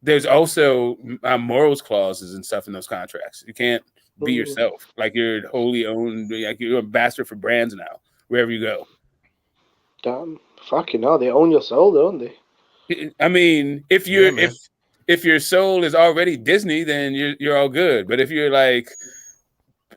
there's also morals clauses and stuff in those contracts. You can't be yourself. Like you're wholly owned. Like you're a bastard for brands now. Wherever you go. Damn, fucking hell, they own your soul, don't they? I mean, if your soul is already Disney, then you're all good. But if you're like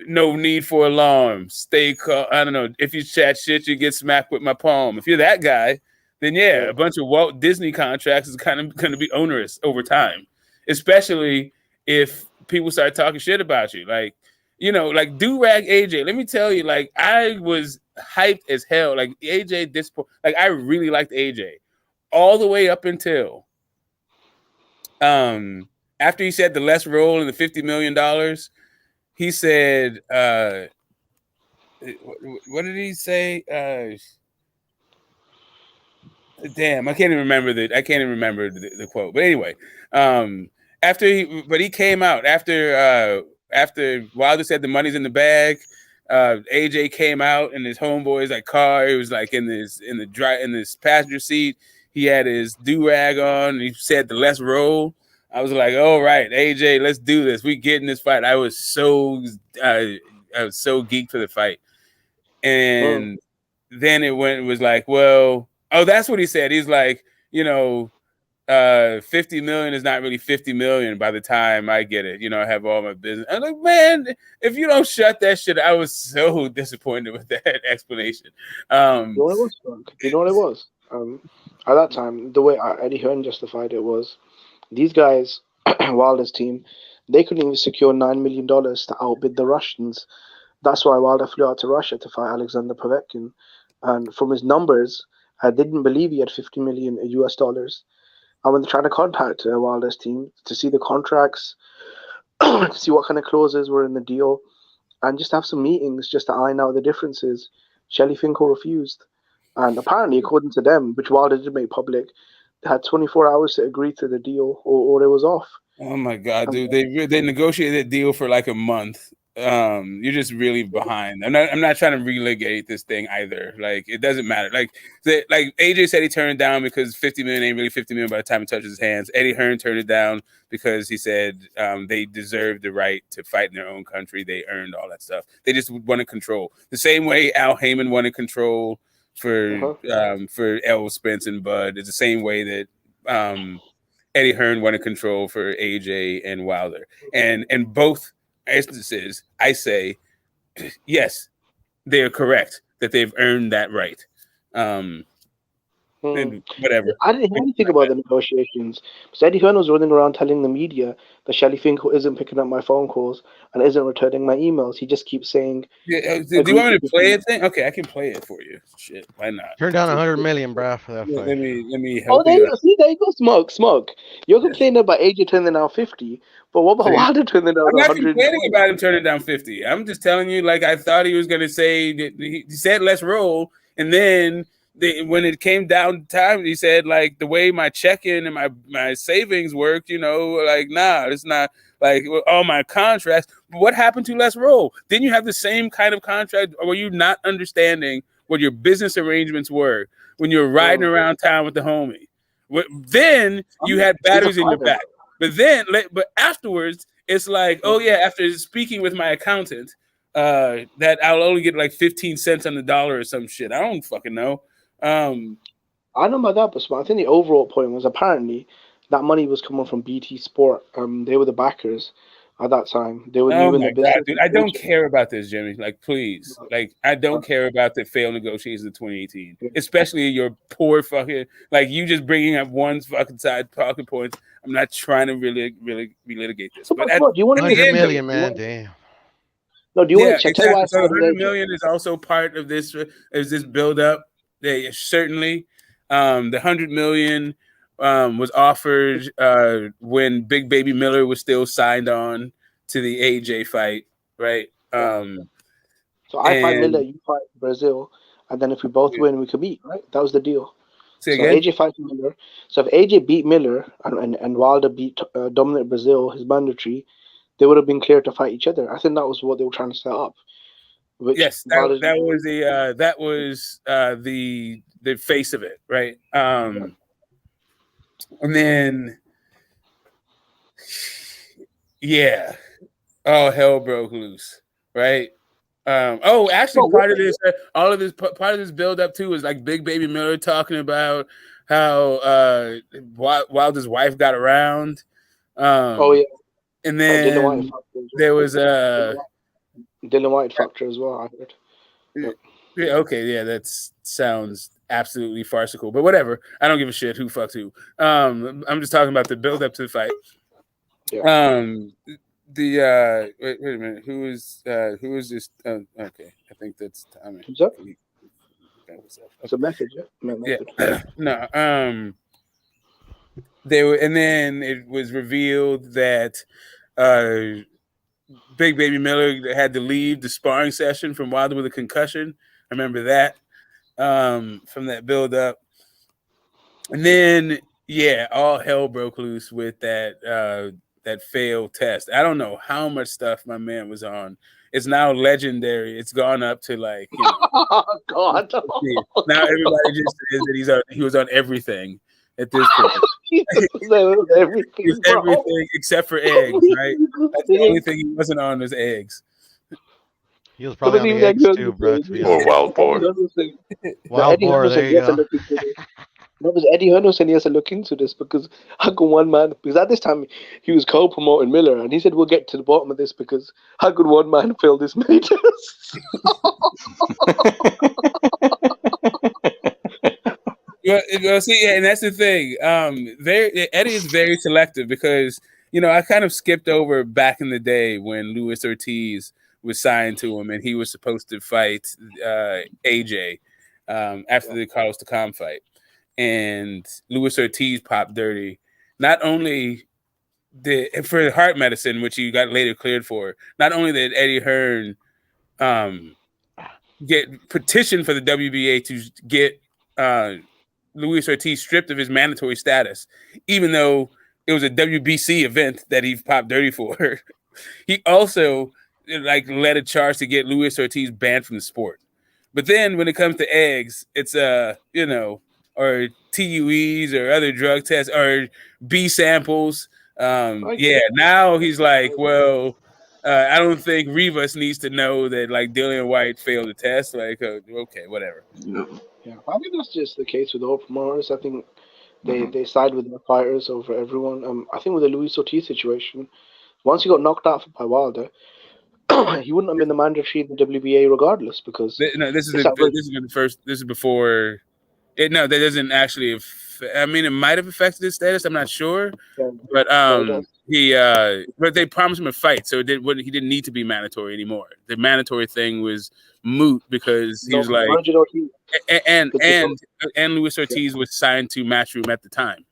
no need for alarm. Stay calm. I don't know. If you chat shit, you get smacked with my palm. If you're that guy, then a bunch of Walt Disney contracts is kind of going to be onerous over time, especially if people start talking shit about you. Like, like do-rag AJ. Let me tell you, like, I was hyped as hell. Like, AJ, like, I really liked AJ all the way up until after he said the less roll and the $50 million, he said, what did he say? Damn, I can't even remember the quote. But anyway, he came out after Wilder said the money's in the bag. AJ came out in his homeboy's like car. He was like in this passenger seat. He had his do-rag on. And he said the let's roll. I was like, all right, AJ, let's do this. We get in this fight. I was so geeked for the fight. And then it was like, well, that's what he said. He's like, 50 million is not really 50 million by the time I get it. I have all my business. I'm like, man, if you don't shut that shit, I was so disappointed with that explanation. You know what it was? At that time, the way Eddie Hearn justified it was these guys, Wilder's team, they couldn't even secure $9 million to outbid the Russians. That's why Wilder flew out to Russia to fight Alexander Povetkin. And from his numbers, I didn't believe he had 50 million US dollars. And when they're trying to contact Wilder's team to see the contracts, to see what kind of clauses were in the deal, and just have some meetings just to iron out the differences, Shelley Finkel refused. And apparently, according to them, which Wilder did make public, they had 24 hours to agree to the deal or it was off. Oh my God, dude. They negotiated a deal for like a month. You're just really behind. I'm not trying to relitigate this thing either. Like, it doesn't matter. Like AJ said he turned it down because 50 million ain't really 50 million by the time it touches his hands. Eddie Hearn turned it down because he said they deserve the right to fight in their own country. They earned all that stuff. They just wanted control. The same way Al Heyman wanted control for Errol Spence and Bud. It's the same way that Eddie Hearn wanted control for AJ and Wilder. And both instances, I say, yes, they're correct that they've earned that right. Whatever. I didn't hear anything about the negotiations. So Eddie Hearn was running around telling the media that Shelley Finkel isn't picking up my phone calls and isn't returning my emails. He just keeps saying, do you want me to play it then? Okay, I can play it for you. Shit, why not? Turn down 100 million, bro, for that fight. Let me help there you go, Smoke. You're complaining about AJ turning down 50, but what about Wilder turning down 100? I'm not complaining about him turning down 50. I'm just telling you, like, I thought he was going to say, he said let's roll, and then when it came down time, he said, like, the way my check-in and my savings worked, like, nah, it's not like all my contracts. But what happened to let's roll? Didn't you have the same kind of contract, or were you not understanding what your business arrangements were when you were riding around town with the homie? Then you had batteries in your back. But afterwards, it's like, oh yeah, after speaking with my accountant, that I'll only get like 15 cents on the dollar or some shit. I don't fucking know. I know about that, but I think the overall point was apparently that money was coming from BT Sport. They were the backers at that time. They were new in the business. God, dude, I don't care about this, Jimmy. Like, please. Like, I don't care about the failed negotiations in 2018. Especially your poor fucking, like, you just bringing up one fucking side talking points. I'm not trying to really relitigate this. But do you want 100 million, man, damn. No, do you want to check exactly. So 100 million is also part of this build up. They certainly the 100 million was offered when Big Baby Miller was still signed on to the AJ fight, right? So I fight Miller, you fight Brazil, and then if we both win, we could meet, right? That was the deal. So AJ fights Miller. So if AJ beat Miller and Wilder beat dominant Brazil, his mandatory, they would have been clear to fight each other. I think that was what they were trying to set up. Yes, that was the face of it, right? And then, yeah, hell broke loose, right? Actually, part of this build up too is like Big Baby Miller talking about how Wilder's wife got around. And then there was Dylan White factor as well, I heard. Yep. Yeah, okay, yeah, that sounds absolutely farcical, but whatever. I don't give a shit who fucks who. I'm just talking about the build up to the fight. Yeah. Wait a minute. Who is this? Okay, I think that's Tommy. Who's that? It's a message, yeah. Yeah. No. They were, and then it was revealed that Big Baby Miller had to leave the sparring session from Wilder with a concussion. I remember that from that build up, and then all hell broke loose with that failed test. I don't know how much stuff my man was on. It's now legendary. It's gone up to like, oh God. Now everybody just says that he was on everything at this point. everything except for eggs, right? That's the only thing he wasn't on was eggs. He was probably on the eggs too, bro. Or wild boar. Wild boar, there you go. No, because Eddie Hearn was saying he has to look into this because how could one man? Because at this time he was co-promoting Miller, and he said we'll get to the bottom of this because how could one man fail this many tests? Well, see, and that's the thing. Eddie is very selective because I kind of skipped over back in the day when Luis Ortiz was signed to him, and he was supposed to fight AJ after the Carlos Takam fight. And Luis Ortiz popped dirty. Not only for heart medicine, which he got later cleared for, not only did Eddie Hearn get petitioned for the WBA to get Luis Ortiz stripped of his mandatory status, even though it was a WBC event that he popped dirty for. He also led a charge to get Luis Ortiz banned from the sport. But then when it comes to eggs, it's or TUEs or other drug tests or B samples. Now he's like, well, I don't think Rivas needs to know that Dillian White failed the test. Okay, whatever. Yeah, I think that's just the case with all promoters. I think they side with their fighters over everyone. I think with the Luis Ortiz situation, once he got knocked out by Wilder, he wouldn't have been the mandatory in the WBA regardless because this is before. That doesn't actually. It might have affected his status. I'm not sure, but but they promised him a fight, so he didn't need to be mandatory anymore. The mandatory thing was moot because he was like, and Luis Ortiz was signed to Matchroom at the time.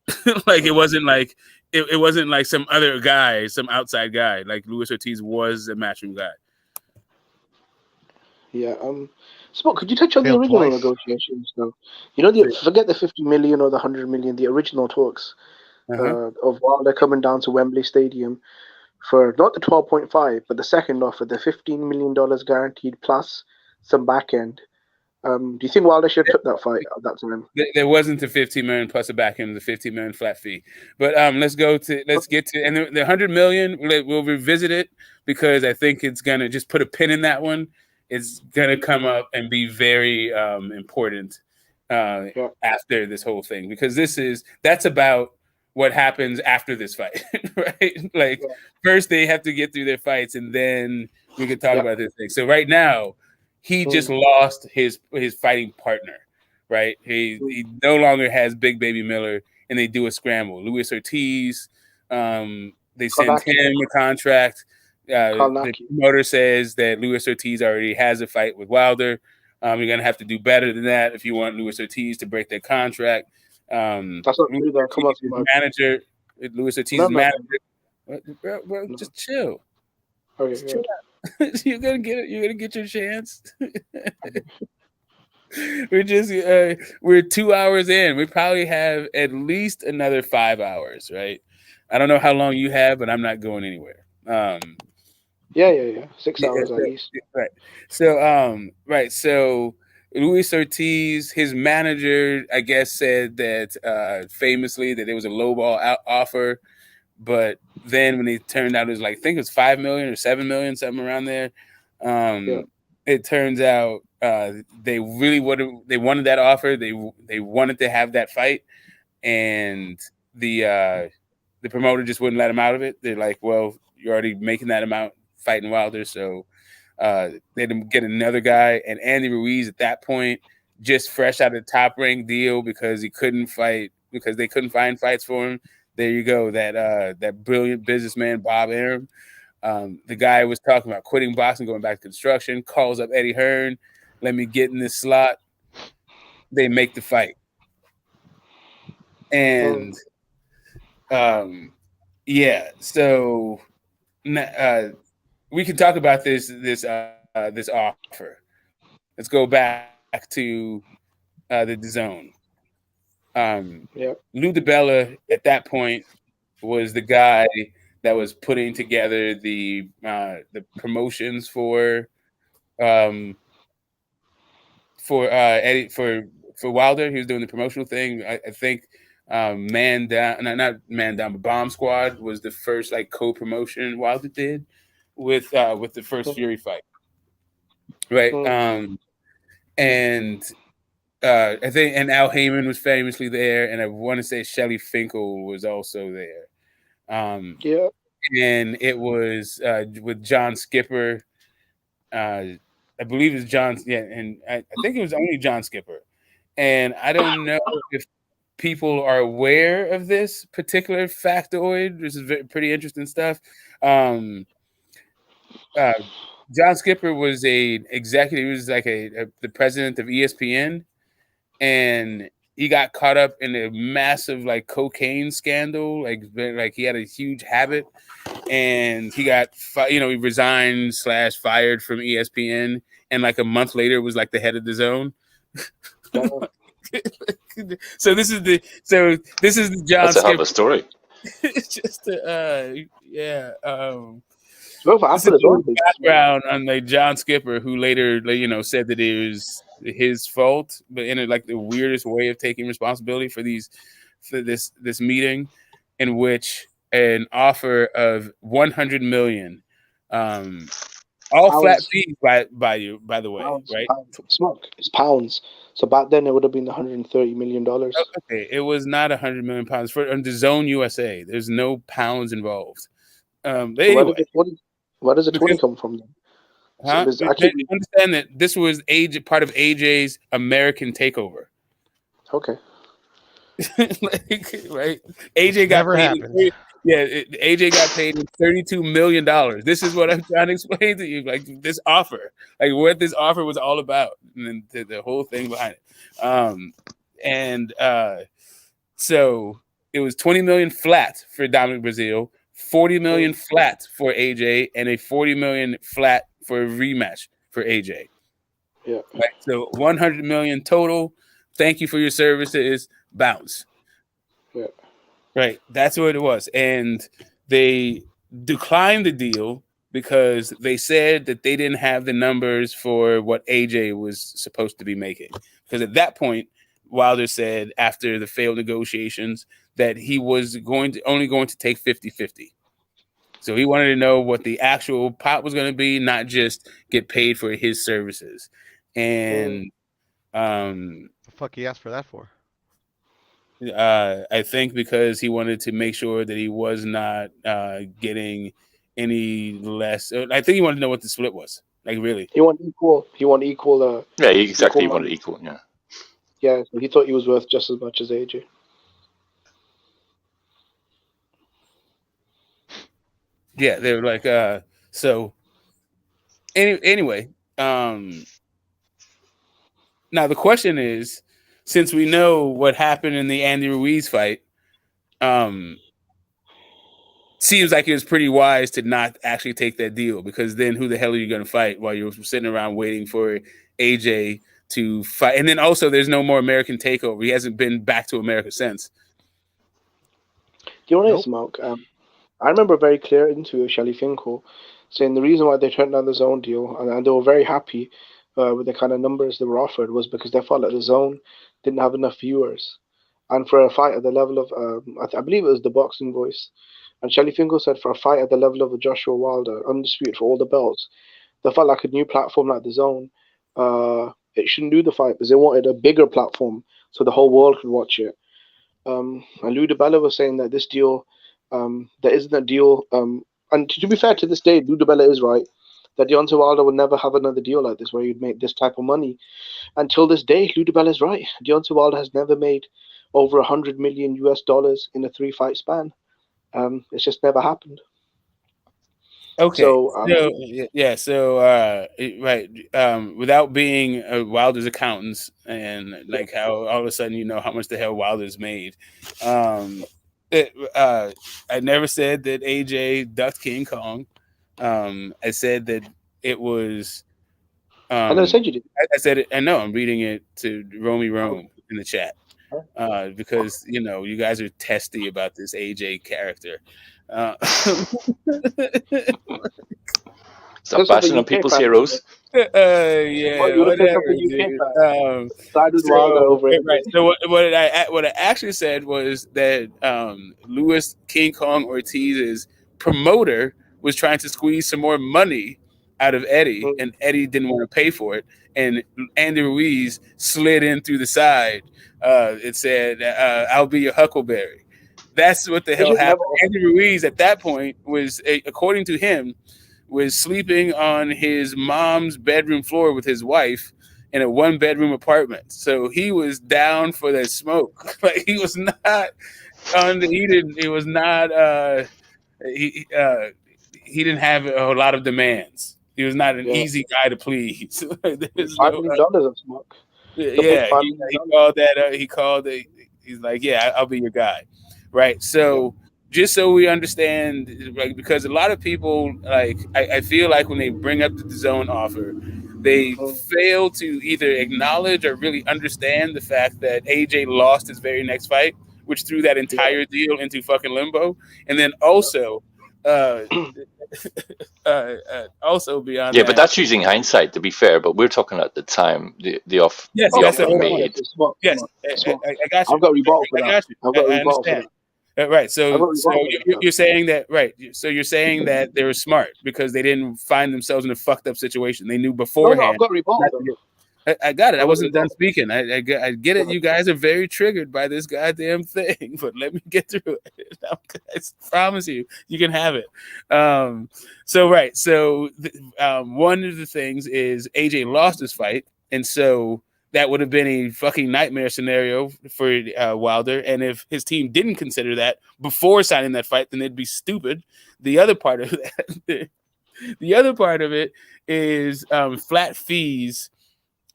It wasn't it wasn't like some other guy, some outside guy. Luis Ortiz was a Matchroom guy. Yeah. Spock, could you touch on the original negotiations though? Forget the 50 million or the 100 million, the original talks of Wilder coming down to Wembley Stadium for not the 12.5, but the second offer, the $15 million guaranteed plus some back end. Do you think Wilder should have took that fight at that time? There wasn't the 15 million plus a back end, the 15 million flat fee. But let's get to and the 100 million. We'll revisit it because I think it's gonna just put a pin in that one. It's gonna come up and be very important after this whole thing because that's about what happens after this fight, right? First they have to get through their fights and then we can talk about this thing. So right now he just lost his fighting partner, right? He no longer has Big Baby Miller and they do a scramble. Luis Ortiz, they send him a contract. The promoter says that Luis Ortiz already has a fight with Wilder. You're going to have to do better than that if you want Luis Ortiz to break their contract. That's what manager. Luis Ortiz's manager. Bro, just chill. Okay, just chill out. You're gonna get your chance. We're 2 hours in. We probably have at least another 5 hours, right? I don't know how long you have, but I'm not going anywhere. 6 hours at least. Right. So Luis Ortiz, his manager, I guess, said that famously that it was a lowball offer, but then when it turned out, it was I think it was 5 million or 7 million, something around there. It turns out they wanted that offer. They wanted to have that fight, and the promoter just wouldn't let him out of it. They're like, well, you're already making that amount fighting Wilder, so they didn't get another guy. And Andy Ruiz at that point, just fresh out of the Top Rank deal because he couldn't fight because they couldn't find fights for him. There you go, that brilliant businessman Bob Arum. The guy was talking about quitting boxing, going back to construction. Calls up Eddie Hearn, let me get in this slot. They make the fight, and so we can talk about this offer. Let's go back to the DAZN. Lou DiBella at that point was the guy that was putting together the promotions for Wilder. He was doing the promotional thing. I think Man Down, not Man Down, but Bomb Squad was the first like co-promotion Wilder did with the first Fury fight, right? And I think, and Al Heyman was famously there, and I want to say Shelley Finkel was also there. And it was with John Skipper. I believe it's John. Yeah, and I think it was only John Skipper. And I don't know if people are aware of this particular factoid. This is pretty interesting stuff. John Skipper was a executive. He was like the president of ESPN, and he got caught up in a massive like cocaine scandal. Like he had a huge habit, and he got he resigned / fired from ESPN, and like a month later was like the head of DAZN. So this is the John. That's a hell of a story. It's just background on like John Skipper, who later said that it was his fault, but in like the weirdest way of taking responsibility for this meeting, in which an offer of $100 million, all pounds. Flat fees by the way, pounds, right? Smoke. It's pounds. So back then it would have been $130 million. Okay, it was not 100 million pounds for DAZN USA. There's no pounds involved. Anyway, where does the 20 come from then? Huh? So understand that this was part of AJ's American takeover. Okay. Right? AJ got paid. AJ got paid $32 million. This is what I'm trying to explain to you. Like this offer, like what this offer was all about, and then the whole thing behind it. So it was $20 million flat for Dominic Brazil, $40 million flat for AJ, and a $40 million flat for a rematch for AJ. Yeah. Right. So $100 million total. Thank you for your services. Bounce. Yeah. Right. That's what it was. And they declined the deal because they said that they didn't have the numbers for what AJ was supposed to be making. Because at that point, Wilder said after the failed negotiations that he was only going to take 50-50. So he wanted to know what the actual pot was going to be, not just get paid for his services. And the fuck he asked for that for? I think because he wanted to make sure that he was not getting any less. I think he wanted to know what the split was. Like really, he wanted equal. Yeah, exactly. He wanted equal. Yeah. Yeah, so he thought he was worth just as much as AJ. Yeah, they were like, so. Anyway, now the question is, since we know what happened in the Andy Ruiz fight, seems like it was pretty wise to not actually take that deal, because then who the hell are you going to fight while you're sitting around waiting for AJ to fight? And then also there's no more American takeover. He hasn't been back to America since. You know what, Smoke? I remember a very clear interview with Shelley Finkel saying the reason why they turned down the DAZN deal, and they were very happy with the kind of numbers they were offered, was because they felt like the DAZN didn't have enough viewers. And for a fight at the level of, I believe it was the Boxing Voice, and Shelley Finkel said for a fight at the level of a Joshua Wilder, undisputed for all the belts, they felt like a new platform like the DAZN, it shouldn't do the fight because they wanted a bigger platform so the whole world could watch it. And Lou DiBella was saying that this deal, there isn't a deal and to be fair, to this day, Ludabella is right that Deontay Wilder will never have another deal like this where he'd make this type of money. Until this day, Ludabella is right. Deontay Wilder has never made over $100 million in a 3-fight span. It's just never happened. Okay. So, right. Without being Wilder's accountants and like how all of a sudden you know how much the hell Wilder's made. I never said that AJ ducked King Kong. I said that it was. I never said you did. I said it. I know. I'm reading it to Romy Rome in the chat because you know you guys are testy about this AJ character. Stop bashing on people's heroes. Yeah, whatever. Right. So what I actually said was that Luis King Kong Ortiz's promoter was trying to squeeze some more money out of Eddie, and Eddie didn't want to pay for it, and Andy Ruiz slid in through the side. It said, "I'll be your Huckleberry." That's what the hell happened. Andy Ruiz at that point was, according to him, was sleeping on his mom's bedroom floor with his wife in a 1-bedroom apartment. So he was down for that smoke. Like he was not he didn't have a lot of demands. He was not an easy guy to please. $5 million of smoke. Yeah, he called that. He called it. He's like, yeah, I'll be your guy. Right. So just so we understand, like, because a lot of people, like, I feel like when they bring up the DAZN offer, they fail to either acknowledge or really understand the fact that AJ lost his very next fight, which threw that entire deal into fucking limbo. And then also, also beyond but that's using hindsight, to be fair. But we're talking at the time, the offer. Yes, the that's offer made. Yes, I got you. I've got rebuttal for that. I've got rebuttal for that. Right. So you're saying that, right? So you're saying that they were smart because they didn't find themselves in a fucked up situation. They knew beforehand. No, I've got rebuttal. I got it. I wasn't done speaking. I get it. You guys are very triggered by this goddamn thing, but let me get through it. I promise you can have it. So one of the things is AJ lost his fight, and so that would have been a fucking nightmare scenario for Wilder. And if his team didn't consider that before signing that fight, then they'd be stupid. The other part of it is flat fees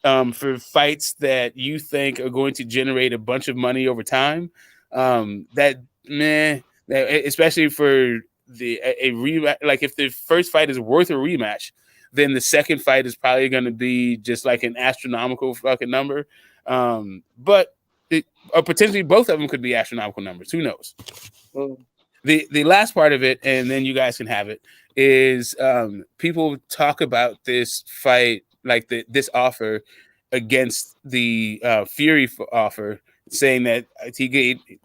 for fights that you think are going to generate a bunch of money over time. Especially for a rematch. Like if the first fight is worth a rematch, then the second fight is probably going to be just like an astronomical fucking number. But potentially both of them could be astronomical numbers. Who knows? The last part of it, and then you guys can have it, is people talk about this fight, like this offer against the Fury offer, saying that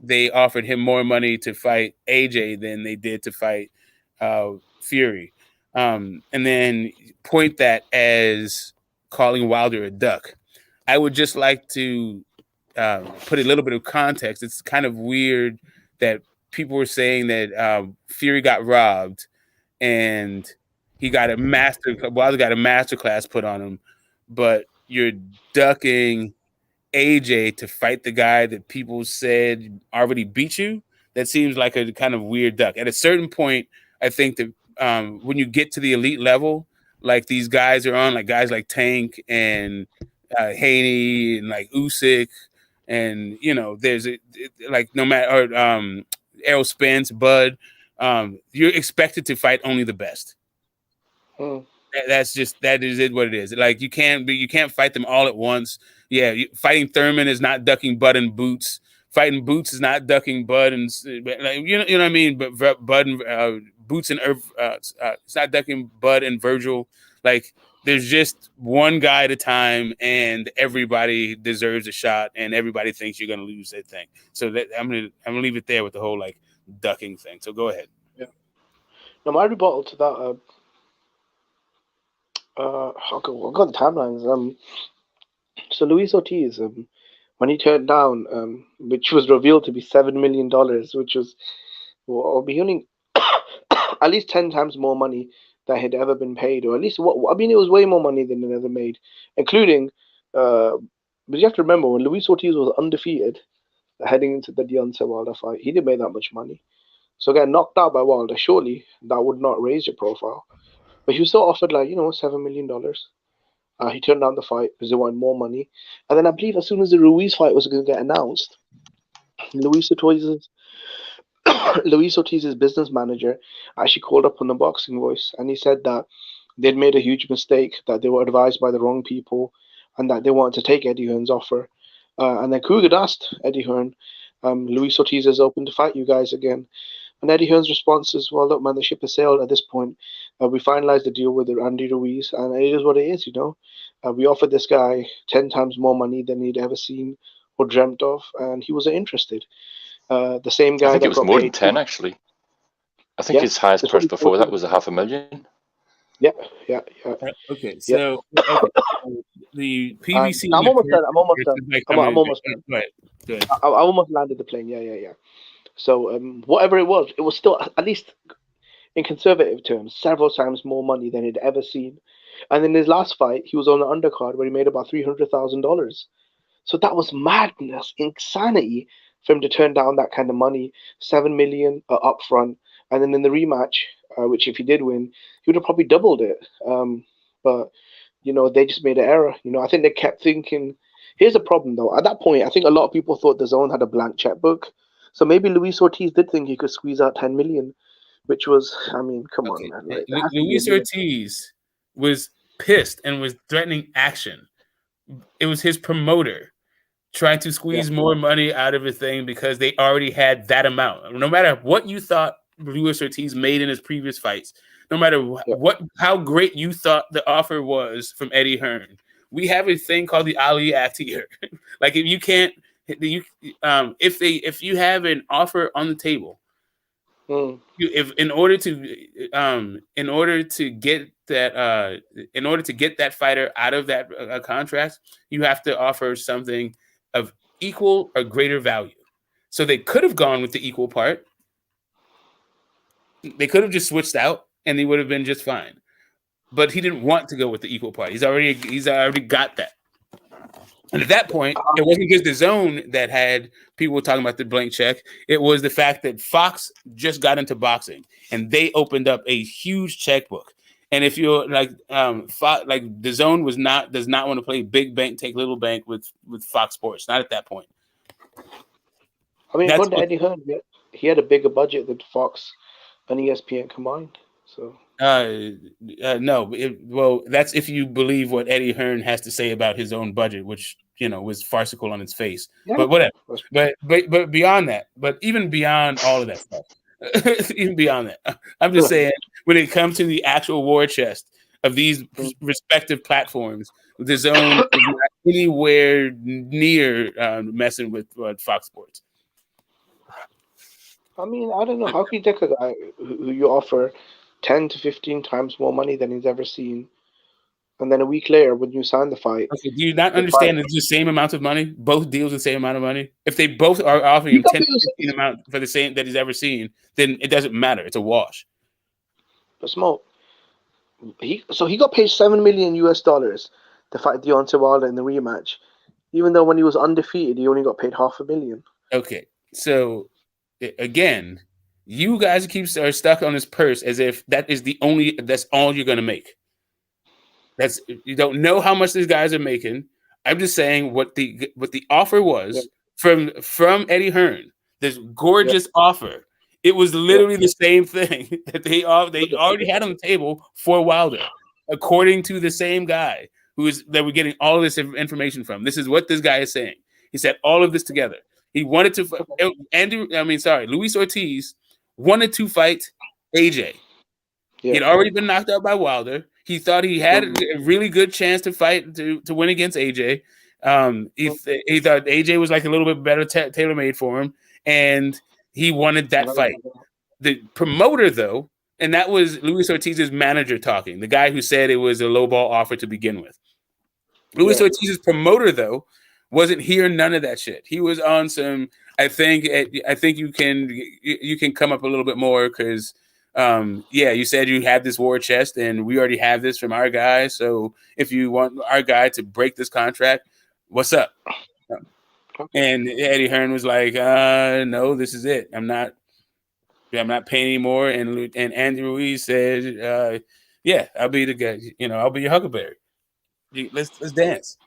they offered him more money to fight AJ than they did to fight Fury. And then point that as calling Wilder a duck. I would just like to put a little bit of context. It's kind of weird that people were saying that Fury got robbed and Wilder got a master class put on him, but you're ducking AJ to fight the guy that people said already beat you. That seems like a kind of weird duck. At a certain point, I think that when you get to the elite level, like these guys are on, like guys like Tank and Haney and like Usyk, and you know, there's like no matter Errol Spence, Bud, you're expected to fight only the best. That is it. What it is. Like you can't fight them all at once. Yeah, fighting Thurman is not ducking Bud and Boots. Fighting Boots is not ducking Bud and you know what I mean. But Bud and Boots and it's not ducking Bud and Virgil. Like there's just one guy at a time, and everybody deserves a shot, and everybody thinks you're gonna lose that thing. So that I'm gonna leave it there with the whole like ducking thing. So go ahead. Yeah. Now my rebuttal to that. I'll go the timelines. So Luis Ortiz, when he turned down, which was revealed to be $7 million, which was, I'll be hearing, at least 10 times more money that had ever been paid, or at least it was way more money than it ever made, including. But you have to remember when Luis Ortiz was undefeated, heading into the Deontay Wilder fight, he didn't make that much money. So getting knocked out by Wilder, surely that would not raise your profile. But he was still offered $7 million. He turned down the fight because they wanted more money. And then I believe as soon as the Ruiz fight was going to get announced, Luis Ortiz's business manager actually called up on the Boxing Voice, and he said that they'd made a huge mistake, that they were advised by the wrong people, and that they wanted to take Eddie Hearn's offer. And then Cougar asked Eddie Hearn, Luis Ortiz is open to fight you guys again. And Eddie Hearn's response is, well, look, man, the ship has sailed at this point. We finalized the deal with Andy Ruiz, and it is what it is, we offered this guy 10 times more money than he'd ever seen or dreamt of, and he wasn't interested. The same guy. I think it was more than 10, actually. I think his highest price before that was $500,000. Yeah. Okay, so the PBC. I'm almost done. I'm almost done. Right. Good. I almost landed the plane. Yeah. So whatever it was still, at least in conservative terms, several times more money than he'd ever seen. And in his last fight, he was on the undercard where he made about $300,000. So that was madness, insanity for him to turn down that kind of money, $7 million upfront, and then in the rematch, which if he did win, he would have probably doubled it. But they just made an error. I think they kept thinking. Here's the problem, though. At that point, I think a lot of people thought the Zone had a blank checkbook. So maybe Luis Ortiz did think he could squeeze out 10 million, which was, come on, man. Luis Ortiz was pissed and was threatening action. It was his promoter trying to squeeze more money out of a thing because they already had that amount. No matter what you thought Luis Ortiz made in his previous fights, no matter how great you thought the offer was from Eddie Hearn, we have a thing called the Ali Act here. Like if you can't, if you have an offer on the table, in order to get that fighter out of that contract, you have to offer something of equal or greater value. So they could have gone with the equal part. They could have just switched out, and they would have been just fine. But he didn't want to go with the equal part. He's already got that. And at that point, it wasn't just the Zone that had people talking about the blank check. It was the fact that Fox just got into boxing, and they opened up a huge checkbook. And if you're like the Zone does not want to play big bank, take little bank with Fox Sports. Not at that point. I mean, according to Eddie Hearn, he had a bigger budget than Fox and ESPN combined. So. No. Well, that's if you believe what Eddie Hearn has to say about his own budget, which was farcical on its face. Yeah. But whatever. But beyond that, but even beyond all of that stuff, even beyond that, I'm just saying when it comes to the actual war chest of these respective platforms, the Zone is not anywhere near messing with Fox Sports. I mean, I don't know. How can you take a guy who you offer 10 to 15 times more money than he's ever seen, and then a week later, when you sign the fight, do you not understand it's the same amount of money? Both deals the same amount of mony. If they both are offering him 10 to 15 amount for the same that he's ever seen, then it doesn't matter. It's a wash. But Smoke, he got paid $7 million to fight Deontay Wilder in the rematch, even though when he was undefeated, he only got paid $500,000. Okay, so again, you guys are stuck on this purse as if that's all you're gonna make. You don't know how much these guys are making. I'm just saying what the offer was from Eddie Hearn. This gorgeous offer. It was literally the same thing that they already had on the table for Wilder, according to the same guy that we're getting all of this information from. This is what this guy is saying. He said all of this together. He wanted to Luis Ortiz wanted to fight AJ. Yeah. He'd already been knocked out by Wilder. He thought he had a really good chance to fight to win against AJ. He thought AJ was like a little bit better tailor-made for him, and he wanted that fight. The promoter, though, and that was Luis Ortiz's manager talking, the guy who said it was a lowball offer to begin with. Luis Ortiz's promoter, though, wasn't hearing none of that shit. He was on some. I think you can come up a little bit more because yeah, you said you have this war chest, and we already have this from our guy. So if you want our guy to break this contract, what's up? And Eddie Hearn was like, no, this is it. I'm not paying anymore. And Andy Ruiz said, yeah, I'll be the guy. I'll be your Huckleberry. Let's dance.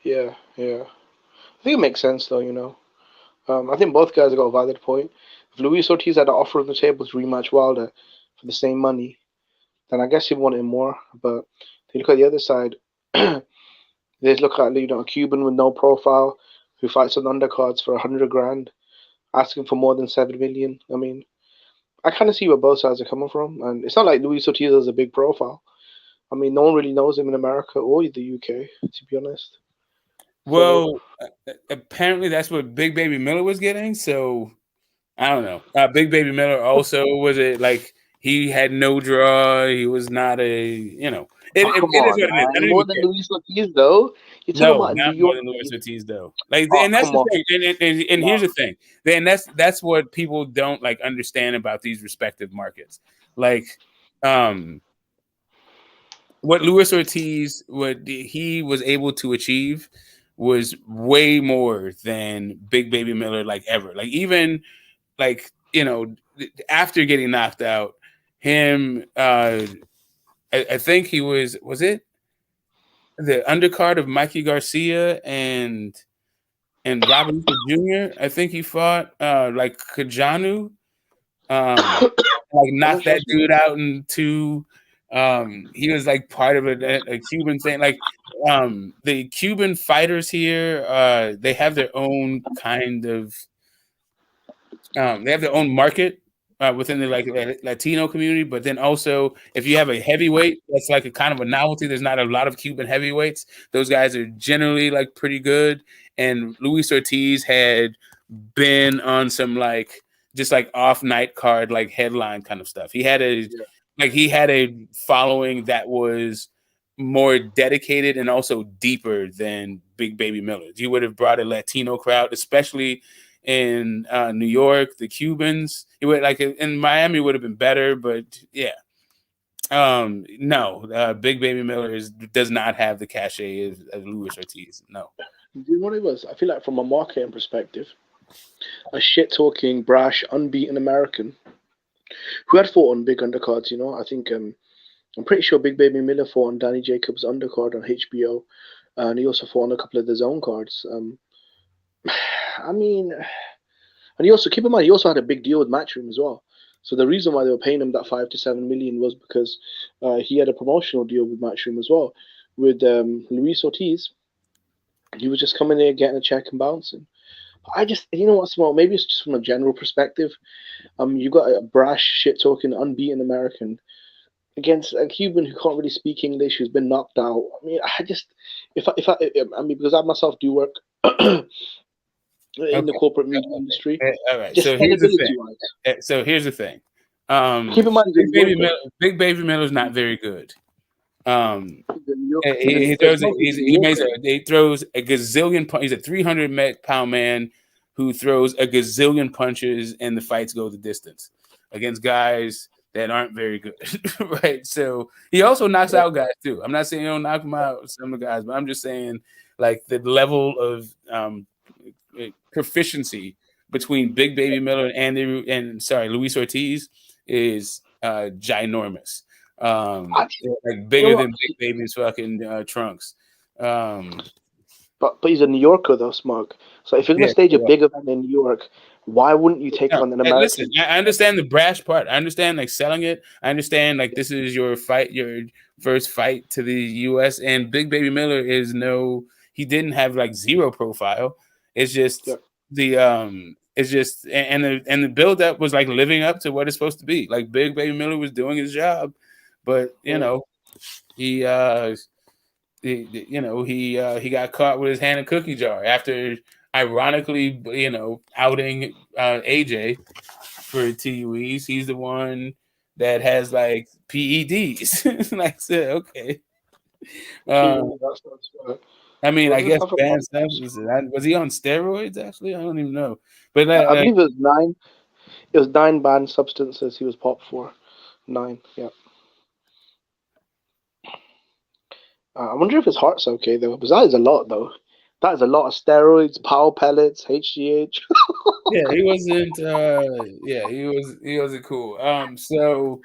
Yeah. I think it makes sense though. I think both guys have got a valid point. If Luis Ortiz had an offer on the table to rematch Wilder for the same money, then I guess he wanted more. But if you look at the other side, they look at a Cuban with no profile who fights on undercards for $100,000, asking for more than $7 million. I mean, I kind of see where both sides are coming from, and it's not like Luis Ortiz has a big profile. I mean, no one really knows him in America or the UK, to be honest. Well, apparently that's what Big Baby Miller was getting. So I don't know. Big Baby Miller also was it like he had no draw. He was not a it is what it is. More than Luis Ortiz though. You're talking about not New York. More than Luis Ortiz though. Like, and that's the thing. And here's the thing. Then that's what people don't like understand about these respective markets. Like, what Luis Ortiz, what he was able to achieve was way more than Big Baby Miller like ever. Like even like after getting knocked out, him I think he was it the undercard of Mikey Garcia and Robert Jr. I think he fought like Kajanu, like knocked that dude out in 2. He was like part of a Cuban thing. Like the Cuban fighters here, they have their own kind of they have their own market within the like Latino community. But then also, if you have a heavyweight, that's like a kind of a novelty. There's not a lot of Cuban heavyweights. Those guys are generally like pretty good. And Luis Ortiz had been on some like just like off night card, like headline kind of stuff. He had a following that was more dedicated and also deeper than Big Baby Miller. You would have brought a Latino crowd, especially in New York, the Cubans. It would like in Miami would have been better, but yeah. No, Big Baby Miller does not have the cachet of Luis Ortiz. No. Do you know what it was? I feel like from a marketing perspective, a shit-talking, brash, unbeaten American who had fought on big undercards, I think I'm pretty sure Big Baby Miller fought on Danny Jacobs' undercard on HBO, and he also fought on a couple of the zone cards. I mean, and he also, keep in mind, he also had a big deal with Matchroom as well. So the reason why they were paying him that $5 to $7 million was because he had a promotional deal with Matchroom as well. With Luis Ortiz, he was just coming there, getting a check and bouncing. I just, what's wrong? Maybe it's just from a general perspective. You got a brash, shit-talking, unbeaten American against a Cuban who can't really speak English, who's been knocked out. I mean, because I myself do work in the corporate media industry. All right. So here's the thing. Keep in mind, Big Baby Miller's not very good. He throws a gazillion punches. He's a 300-pound man who throws a gazillion punches, and the fights go the distance against guys that aren't very good, right? So he also knocks out guys too. I'm not saying he don't knock them out, some of the guys, but I'm just saying like the level of proficiency between Big Baby Miller and Luis Ortiz is ginormous. Like bigger than Big Baby's fucking trunks. But he's a New Yorker though, Smoke. So if you're gonna stage a big event in New York, why wouldn't you take on an American? Listen, I understand the brash part. I understand like selling it. I understand like this is your first fight to the U.S. And Big Baby Miller he didn't have like zero profile. It's just the build up was like living up to what it's supposed to be. Like Big Baby Miller was doing his job, but he got caught with his hand in a cookie jar after ironically, outing AJ for TUEs. He's the one that has like PEDs. Like I said, okay. I mean, I guess bad stuff. Was he on steroids? Actually, I don't even know. But I believe it was 9. It was 9 banned substances he was popped for. 9, yeah. I wonder if his heart's okay though, because that is a lot though. That is a lot of steroids, power pellets, HGH. Yeah, he wasn't. He wasn't cool. So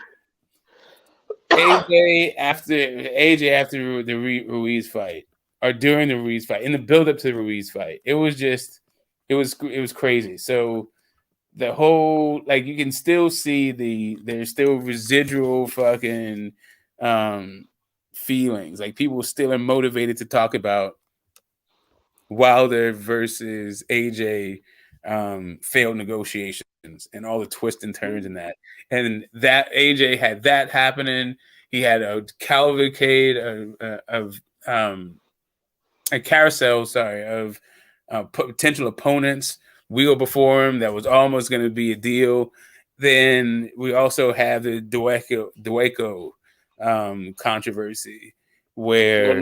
AJ after the Ruiz fight, or during the Ruiz fight, in the build up to the Ruiz fight, it was crazy. So the whole, like, you can still see there's still residual fucking feelings. Like, people still are motivated to talk about Wilder versus AJ failed negotiations and all the twists and turns in that. And that AJ had that happening. He had a cavalcade of a carousel, of potential opponents wheel before him that was almost going to be a deal. Then we also have the Dueco controversy, where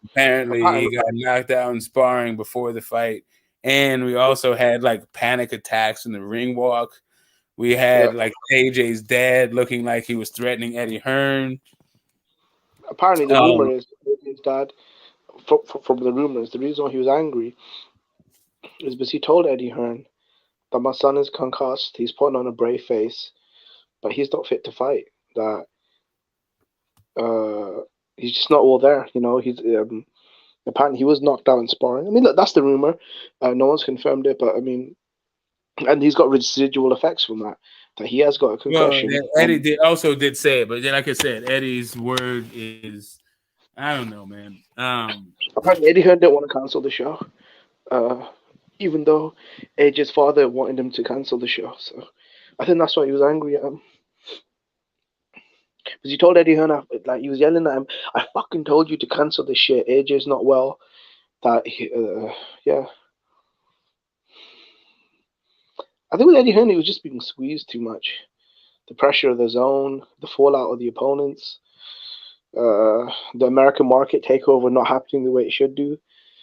apparently he got knocked out in sparring before the fight. And we also had like panic attacks in the ring walk. We had like AJ's dad looking like he was threatening Eddie Hearn. Apparently the rumor is his dad, from the rumors, the reason why he was angry is because he told Eddie Hearn that my son is concussed, he's putting on a brave face, but he's not fit to fight. That he's just not all there, you know. He's apparently he was knocked out in sparring. I mean, look, that's the rumor. No one's confirmed it, but I mean, and he's got residual effects from that. That he has got a concussion. Well, Eddie did say it, but then, like I said, Eddie's word is, I don't know, man. Apparently, Eddie Hearn didn't want to cancel the show, even though AJ's father wanted him to cancel the show. So I think that's why he was angry at him. Because he told Eddie Hearn, like, he was yelling at him, "I fucking told you to cancel this shit. AJ's not well." That yeah. I think with Eddie Hearn, he was just being squeezed too much. The pressure of the zone, the fallout of the opponents, the American market takeover not happening the way it should do.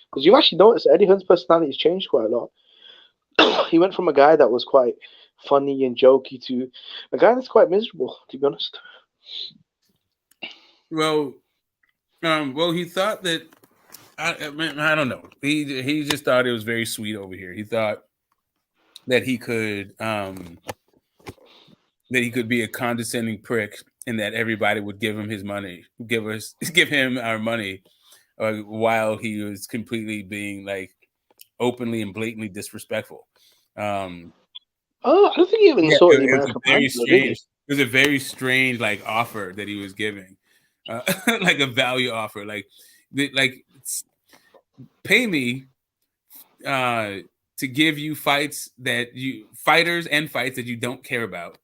Because you actually notice Eddie Hearn's personality has changed quite a lot. He went from a guy that was quite funny and jokey to a guy that's quite miserable, to be honest. Well, he thought that I don't know. He just thought it was very sweet over here. He thought that he could be a condescending prick, and that everybody would give him his money, give him our money, while he was completely being like openly and blatantly disrespectful. I don't think he even saw the American It was a very strange like offer that he was giving, like a value offer, like pay me to give you fighters and fights that you don't care about,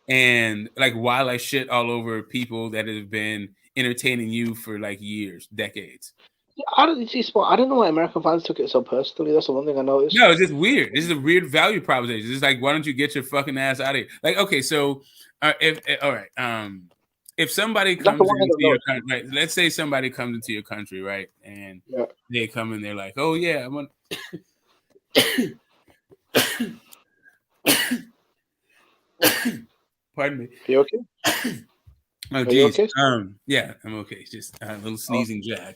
and like while I shit all over people that have been entertaining you for like years, decades. I don't know why American fans took it so personally. That's the one thing I noticed. No, it's just weird. This is a weird value proposition. It's like, why don't you get your fucking ass out of here? Like, okay, so if somebody comes into your country, right, let's say somebody comes into your country, right, and they come in, they're like, oh yeah, I want. Pardon me. You okay? Oh, geez. Okay? Yeah, I'm okay. Just a little sneezing jag.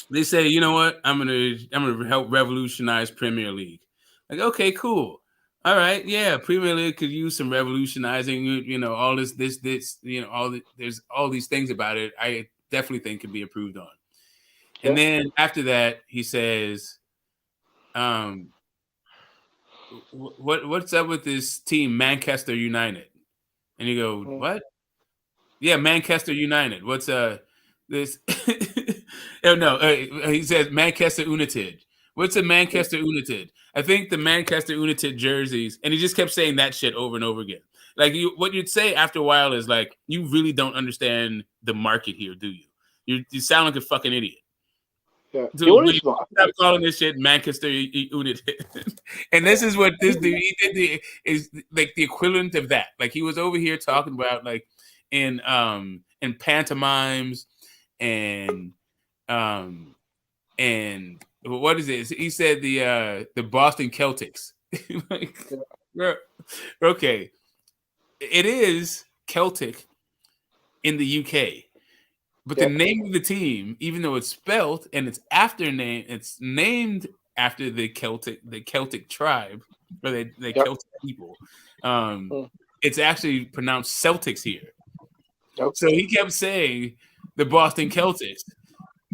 They say, you know what? I'm gonna help revolutionize Premier League. Like, okay, cool. All right, yeah, Premier League could use some revolutionizing. You know, all this, you know, there's all these things about it. I definitely think could be improved on. And then after that, he says, what's up with this team, Manchester United? And you go, what? Yeah, Manchester United. What's this? Oh no, he says Manchester United. What's a Manchester United? I think the Manchester United jerseys, and he just kept saying that shit over and over again. Like, what you'd say after a while is like, you really don't understand the market here, do you? You sound like a fucking idiot. Yeah. So stop calling this shit Manchester United. And this is what this dude is like, the equivalent of that. Like, he was over here talking about like in pantomimes and what is it? He said the Boston Celtics. Like, okay, it is Celtic in the UK, but the name of the team, even though it's spelled and it's named after the Celtic tribe or the Celtic people. It's actually pronounced Celtics here. So he kept saying the Boston Celtics.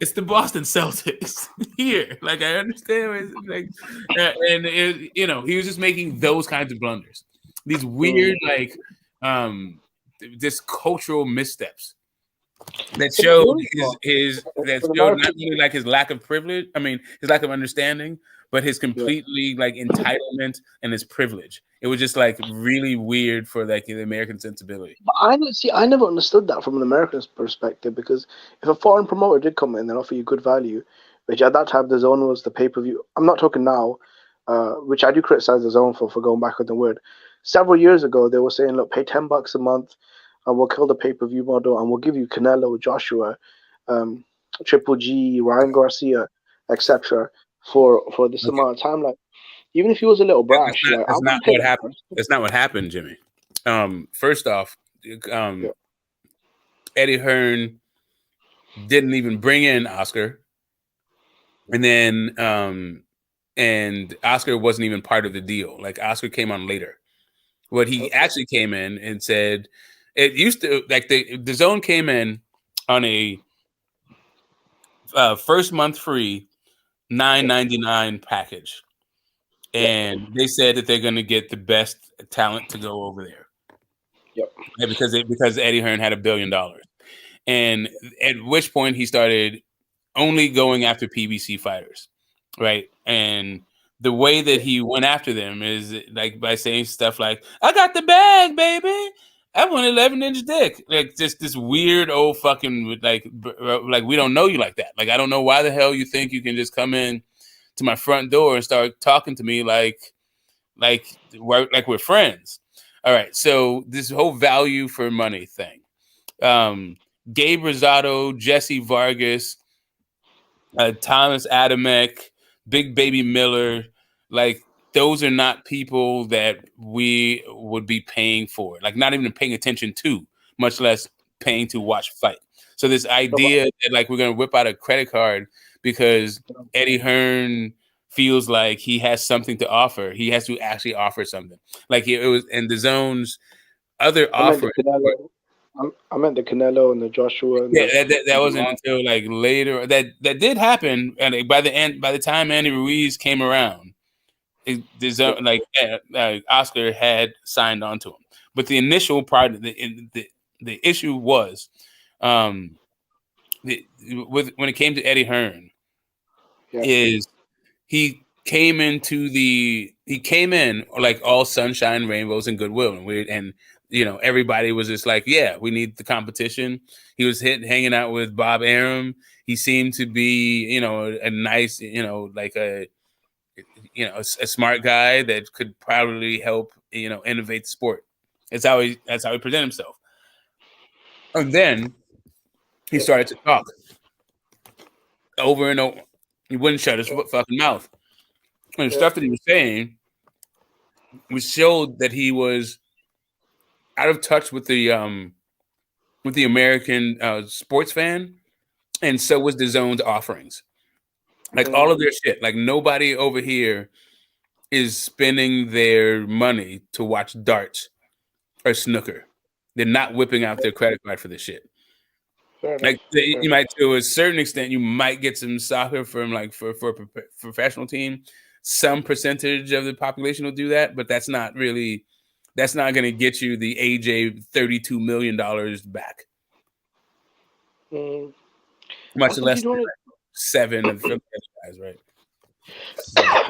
It's the Boston Celtics here. Like, I understand, like, and he was just making those kinds of blunders, these weird, like, just cultural missteps that showed not only like his lack of privilege. I mean, his lack of understanding, but his completely like entitlement and his privilege. It was just like really weird for like the American sensibility. But I never understood that from an American perspective, because if a foreign promoter did come in and offer you good value, which at that time the Zone was the pay-per-view. I'm not talking now, which I do criticize the Zone for going back on the word. Several years ago, they were saying, look, pay $10 a month, and we'll kill the pay-per-view model, and we'll give you Canelo, Joshua, Triple G, Ryan Garcia, etc. for this amount of time. Like, even if he was a little brash, that's not what happened. That's not what happened, Jimmy. First off, Eddie Hearn didn't even bring in Oscar, and then and Oscar wasn't even part of the deal. Like, Oscar came on later. What he actually came in and said, it used to, like, the Zone came in on a first month free $9.99 package. And they said that they're going to get the best talent to go over there. And because Eddie Hearn had $1 billion. And at which point he started only going after PBC fighters, right? And the way that he went after them is like by saying stuff like, I got the bag, baby. I want an 11-inch dick. Like, just this weird old fucking, like we don't know you like that. Like, I don't know why the hell you think you can just come in to my front door and start talking to me like we're friends. All right, so this whole value for money thing. Gabe Rosado, Jesse Vargas, Thomas Adamek, Big Baby Miller, like, those are not people that we would be paying for, like, not even paying attention to, much less paying to watch fight. So this idea that, like, we're going to whip out a credit card because Eddie Hearn feels like he has something to offer. He has to actually offer something. Like, it was in the Zone's other offer. I meant the Canelo and the Joshua. And that wasn't until like later. That did happen, and by the time Andy Ruiz came around, Oscar had signed on to him. But the initial part, the issue was, when it came to Eddie Hearn, is he came in like all sunshine, rainbows, and goodwill, and everybody was just like, yeah, we need the competition. He was hanging out with Bob Arum. He seemed to be, a nice, like a smart guy that could probably help, innovate the sport. That's how he presented himself. And then he started to talk over and over. He wouldn't shut his fucking mouth. And the stuff that he was saying showed that he was out of touch with the American sports fan, and so was the Zone's offerings. Like, all of their shit. Like, nobody over here is spending their money to watch darts or snooker. They're not whipping out their credit card for this shit. Like, you might, to a certain extent, you might get some soccer from, like, for a professional team. Some percentage of the population will do that, but that's not going to get you the AJ $32 million back. Much less 7 of the guys, right?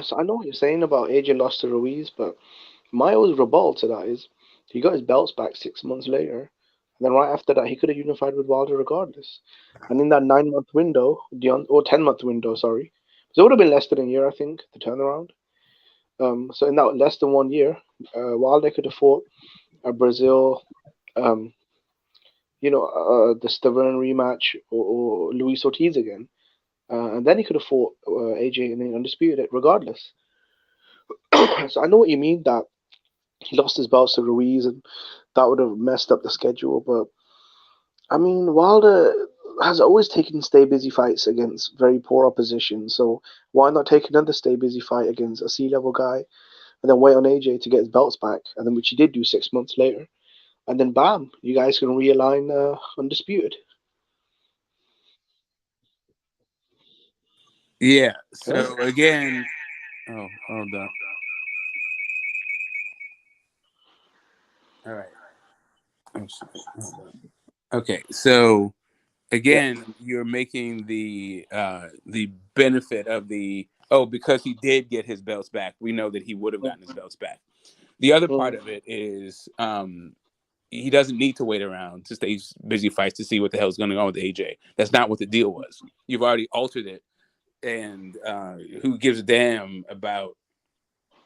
So I know what you're saying about AJ lost to Ruiz, but my always rebuttal to that is he got his belts back 6 months later, and then right after that he could have unified with Wilder regardless. And in that 9-month window, or 10-month window, sorry, so it would have been less than a year, I think, the turnaround. So in that less than 1 year, Wilder could have fought Brazil, the Stavern rematch, or Luis Ortiz again. and then he could have fought AJ and then undisputed it regardless. So I know what you mean, that he lost his belts to Ruiz and that would have messed up the schedule. But I mean, Wilder has always taken stay busy fights against very poor opposition. So why not take another stay busy fight against a C-level guy and then wait on AJ to get his belts back, and then which he did do 6 months later, and then bam, you guys can realign undisputed. Yeah. So again, oh, hold on. All right. I'm sorry. Hold on. Okay. So again, you're making the benefit of the because he did get his belts back. We know that he would have gotten his belts back. The other part of it is he doesn't need to wait around to stay busy fights to see what the hell's going on with AJ. That's not what the deal was. You've already altered it, and who gives a damn about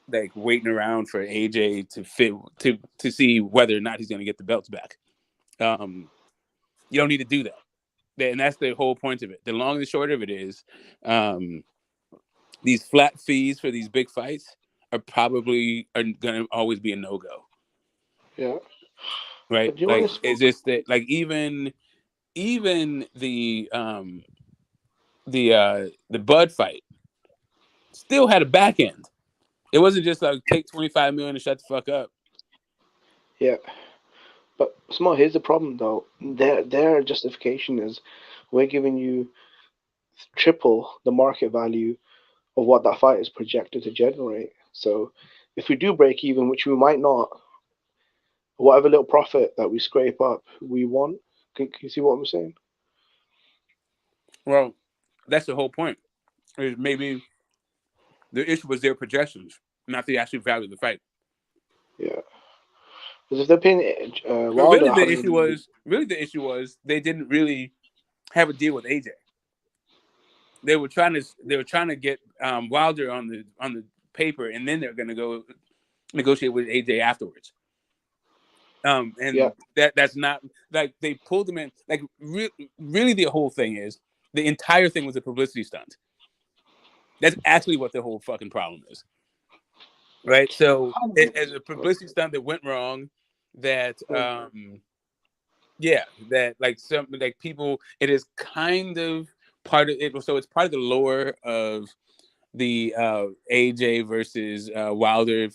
like waiting around for AJ to fit to see whether or not he's going to get the belts back? You don't need to do that. And that's the whole point of it. The long and the short of it is these flat fees for these big fights are going to always be a no-go. Yeah. Right? Like, it's just that, like, even the Bud fight still had a back end. It wasn't just like take $25 million and shut the fuck up. Yeah. But Smart, here's the problem though. Their justification is we're giving you triple the market value of what that fight is projected to generate. So if we do break even, which we might not, whatever little profit that we scrape up, we want. Can you see what I'm saying? Well, that's the whole point. Maybe the issue was their projections, not the actual value of the fight. Yeah. Because if they're paying Wilder, really the issue was they didn't really have a deal with AJ. They were trying to get Wilder on the paper, and then they're going to go negotiate with AJ afterwards. That's not like they pulled them in. Like really, the whole thing is the entire thing was a publicity stunt. That's actually what the whole fucking problem is, right? So as a publicity stunt that went wrong, that that like some like people, it is kind of part of it. So it's part of the lore of the AJ versus Wilder.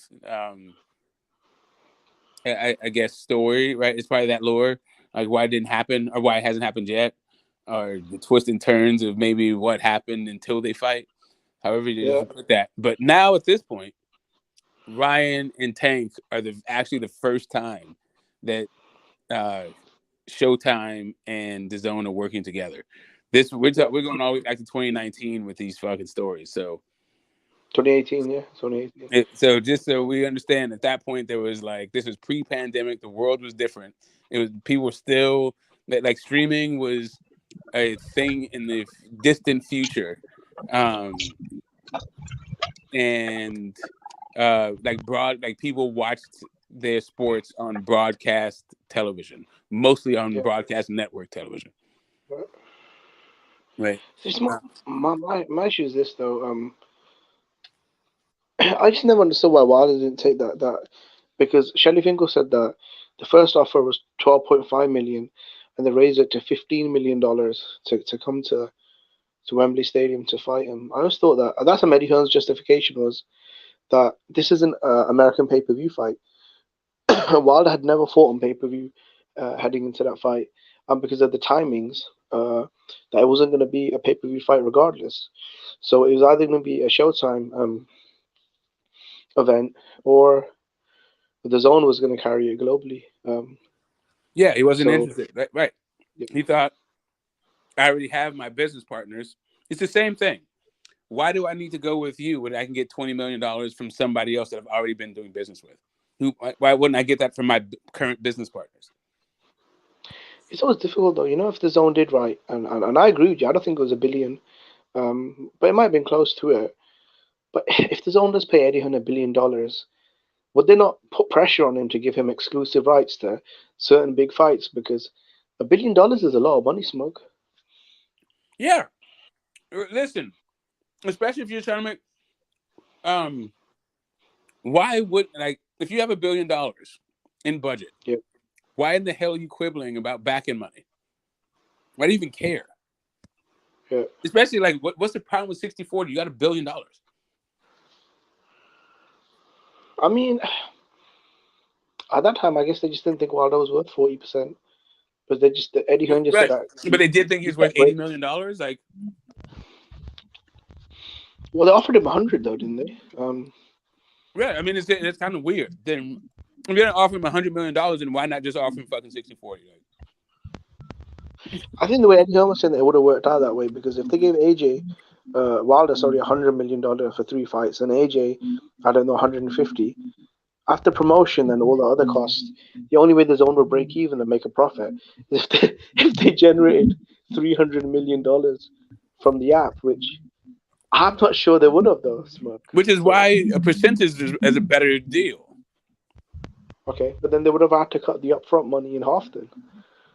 I guess story, right? It's part of that lore, like why it didn't happen or why it hasn't happened yet, or the twists and turns of maybe what happened until they fight. However you put that. But now at this point, Ryan and Tank are actually the first time that Showtime and DAZN are working together. We're going all the way back to 2019 with these fucking stories. So 2018, yeah, 2018. So just so we understand, at that point there was like this was pre-pandemic. The world was different. It was people were still like streaming was a thing in the distant future, and like people watched their sports on broadcast television, mostly on broadcast network television. Right. My issue is this though. I just never understood why Wilder didn't take that because Shelly Finkel said that the first offer was $12.5 million, and they raised it to $15 million to come to Wembley Stadium to fight him. I always thought that's Eddie Hearn's justification was that this isn't an American pay-per-view fight. Wilder had never fought on pay-per-view heading into that fight, and because of the timings, that it wasn't going to be a pay-per-view fight regardless. So it was either going to be a Showtime event or the DAZN was going to carry it globally. He wasn't interested. Right. He thought, I already have my business partners. It's the same thing. Why do I need to go with you when I can get $20 million from somebody else that I've already been doing business with? Why wouldn't I get that from my current business partners? It's always difficult though, if the DAZN did right, and I agree with you. I don't think it was $1 billion, but it might have been close to it. But if the DAZN does pay Eddie Hearn $1 billion, would they not put pressure on him to give him exclusive rights to certain big fights? Because $1 billion is a lot of money, Smoke. Yeah, Listen, especially if you're trying to make, why would if you have $1 billion in budget, why in the hell are you quibbling about backing money? Why do you even care? Yeah. Especially what's the problem with 60-40? You got $1 billion. I mean, at that time, I guess they just didn't think Wilder was worth 40%. But Eddie Hearn just said that. But they did think he was worth $80 million. Like, well, they offered him 100 though, didn't they? Yeah, I mean it's kind of weird. Then if you're gonna offer him $100 million, then why not just offer him fucking 60-40? I think the way Eddie Hearn was saying it would have worked out that way, because if they gave Wilder $100 million for 3 fights, and AJ, I don't know, 150. After promotion and all the other costs, the only way the zone will break even and make a profit is if they generated $300 million from the app, which I'm not sure they would have, though, Smoke. Which is why a percentage is a better deal. Okay, but then they would have had to cut the upfront money in half then.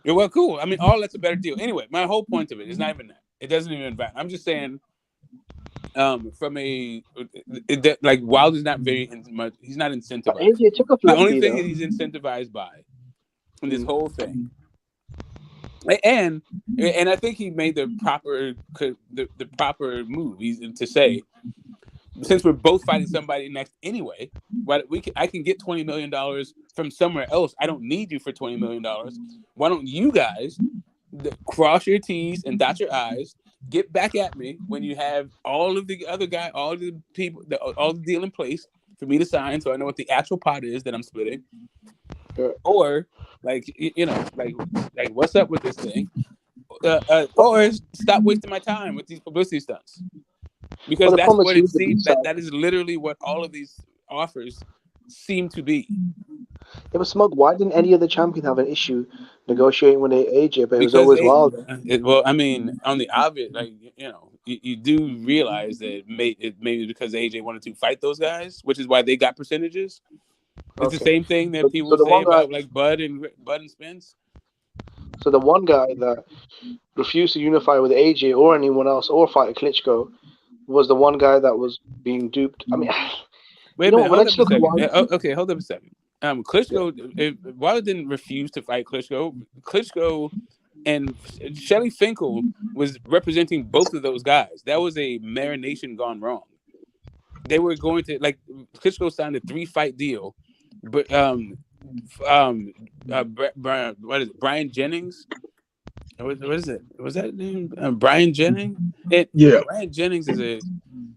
Yeah, well, cool. I mean, all that's a better deal. Anyway, my whole point of it is not even that. It doesn't even matter. I'm just saying, Wilder's not much. He's not incentivized. AJ took a the only thing he's incentivized by in this whole thing, and I think he made the proper move. He's to say, since we're both fighting somebody next anyway, I can get $20 million from somewhere else. I don't need you for $20 million. Why don't you guys cross your T's and dot your I's? Get back at me when you have all of the other guy, all the people, all the deal in place for me to sign, so I know what the actual pot is that I'm splitting. Or what's up with this thing? Or stop wasting my time with these publicity stunts. Because that's what it seems. That is literally what all of these offers seem to be. It was Smoke. Why didn't any other champion have an issue negotiating with AJ? But it was always Wilder. Well, I mean, on the obvious, you do realize that it may be because AJ wanted to fight those guys, which is why they got percentages. It's the same thing that people say about Bud and Spence. So the one guy that refused to unify with AJ or anyone else or fight Klitschko was the one guy that was being duped. I mean, wait a minute. Hold up a second. Klitschko, Wilder didn't refuse to fight Klitschko. Klitschko and Shelly Finkel was representing both of those guys. That was a marination gone wrong. They were going to Klitschko signed a 3-fight deal, but what is it? Brian Jennings? What is it? Was that name Brian Jennings? Brian Jennings is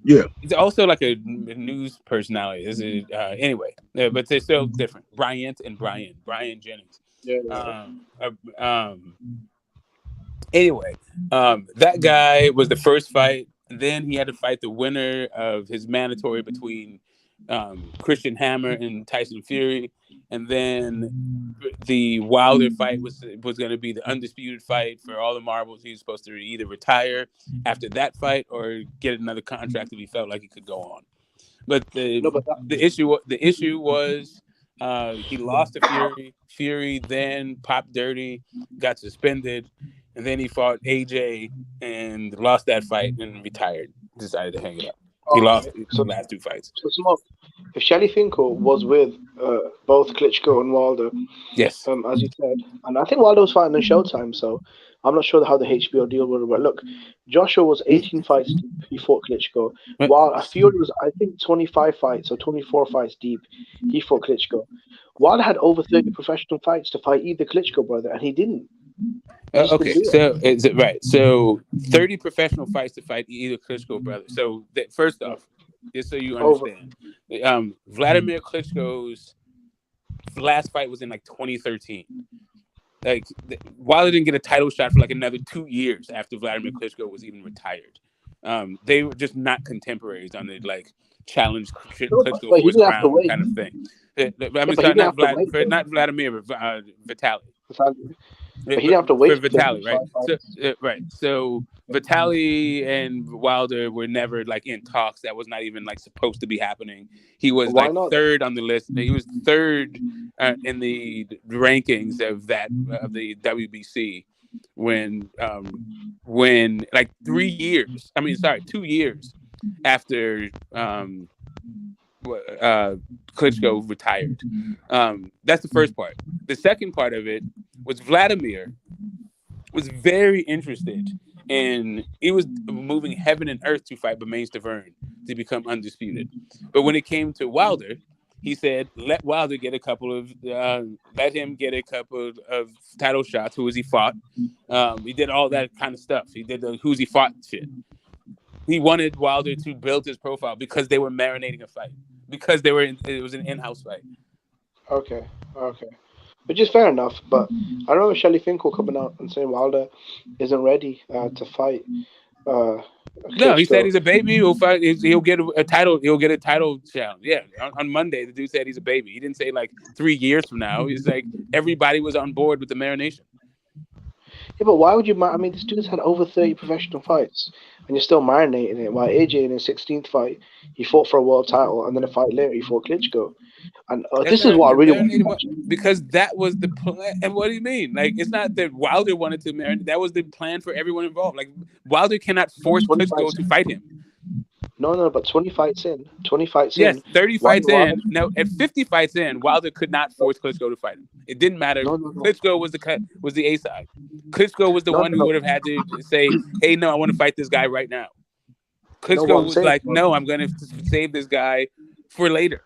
He's also like a news personality. Anyway, but they're still different. Bryant and Brian Jennings. Anyway, that guy was the first fight. Then he had to fight the winner of his mandatory between Christian Hammer and Tyson Fury. And then the Wilder fight was going to be the undisputed fight for all the marbles. He was supposed to either retire after that fight or get another contract if he felt like he could go on. But the issue was he lost to Fury. Fury then popped dirty, got suspended, and then he fought AJ and lost that fight and retired. Decided to hang it up. He lost the last 2 fights. So if Shelly Finkel was with both Klitschko and Wilder, yes, as you said, and I think Wilder was fighting on Showtime, so I'm not sure how the HBO deal would work. Look, Joshua was 18 fights deep. He fought Klitschko. While Fury was, I think, 25 fights or 24 fights deep. He fought Klitschko. Wilder had over 30 professional fights to fight either Klitschko brother, and he didn't. So 30 professional fights to fight either Klitschko brother. So first off, just so you understand, Vladimir Klitschko's last fight was in 2013. Wilder didn't get a title shot for another 2 years after Vladimir Klitschko was even retired. They were just not contemporaries on the challenge Klitschko for his crown kind of thing. Not Vladimir, but Vitaly. But he didn't have to wait for Vitaly, right? So Vitaly and Wilder were never in talks. That was not even supposed to be happening. He was third on the list. He was third in the rankings of the WBC when like 2 years after Klitschko retired. That's the first part. The second part of it was Vladimir was very interested, and he was moving heaven and earth to fight Bermane Stiverne to become undisputed. But when it came to Wilder, he said, let Wilder get a couple of title shots. Who has he fought? He did all that kind of stuff. He did the who's he fought shit. He wanted Wilder to build his profile because they were marinating a fight. Because it was an in-house fight. Okay. Which is fair enough, but I remember Shelley Finkel coming out and saying Wilder isn't ready to fight. No, he said he's a baby. He'll fight. He'll get a title. He'll get a title challenge. Yeah, on Monday, the dude said he's a baby. He didn't say like 3 years from now. He's like everybody was on board with the marination. Yeah, but why would you? I mean, this dude's had over 30 professional fights, and you're still marinating it. While AJ in his 16th fight, he fought for a world title, and then a fight later, he fought Klitschko. And this is what I really want. Because that was the plan. And what do you mean? Like, it's not that Wilder wanted to marinate. That was the plan for everyone involved. Like, Wilder cannot force Klitschko to fight him. No, but 20 fights in. Yes, 30 fights in. No, at 50 fights in, Wilder could not force Klitschko to fight him. It didn't matter. No. Klitschko was the A side. Klitschko was the one who would have had to say, hey, no, I want to fight this guy right now. Klitschko was like, no, I'm going to save this guy for later.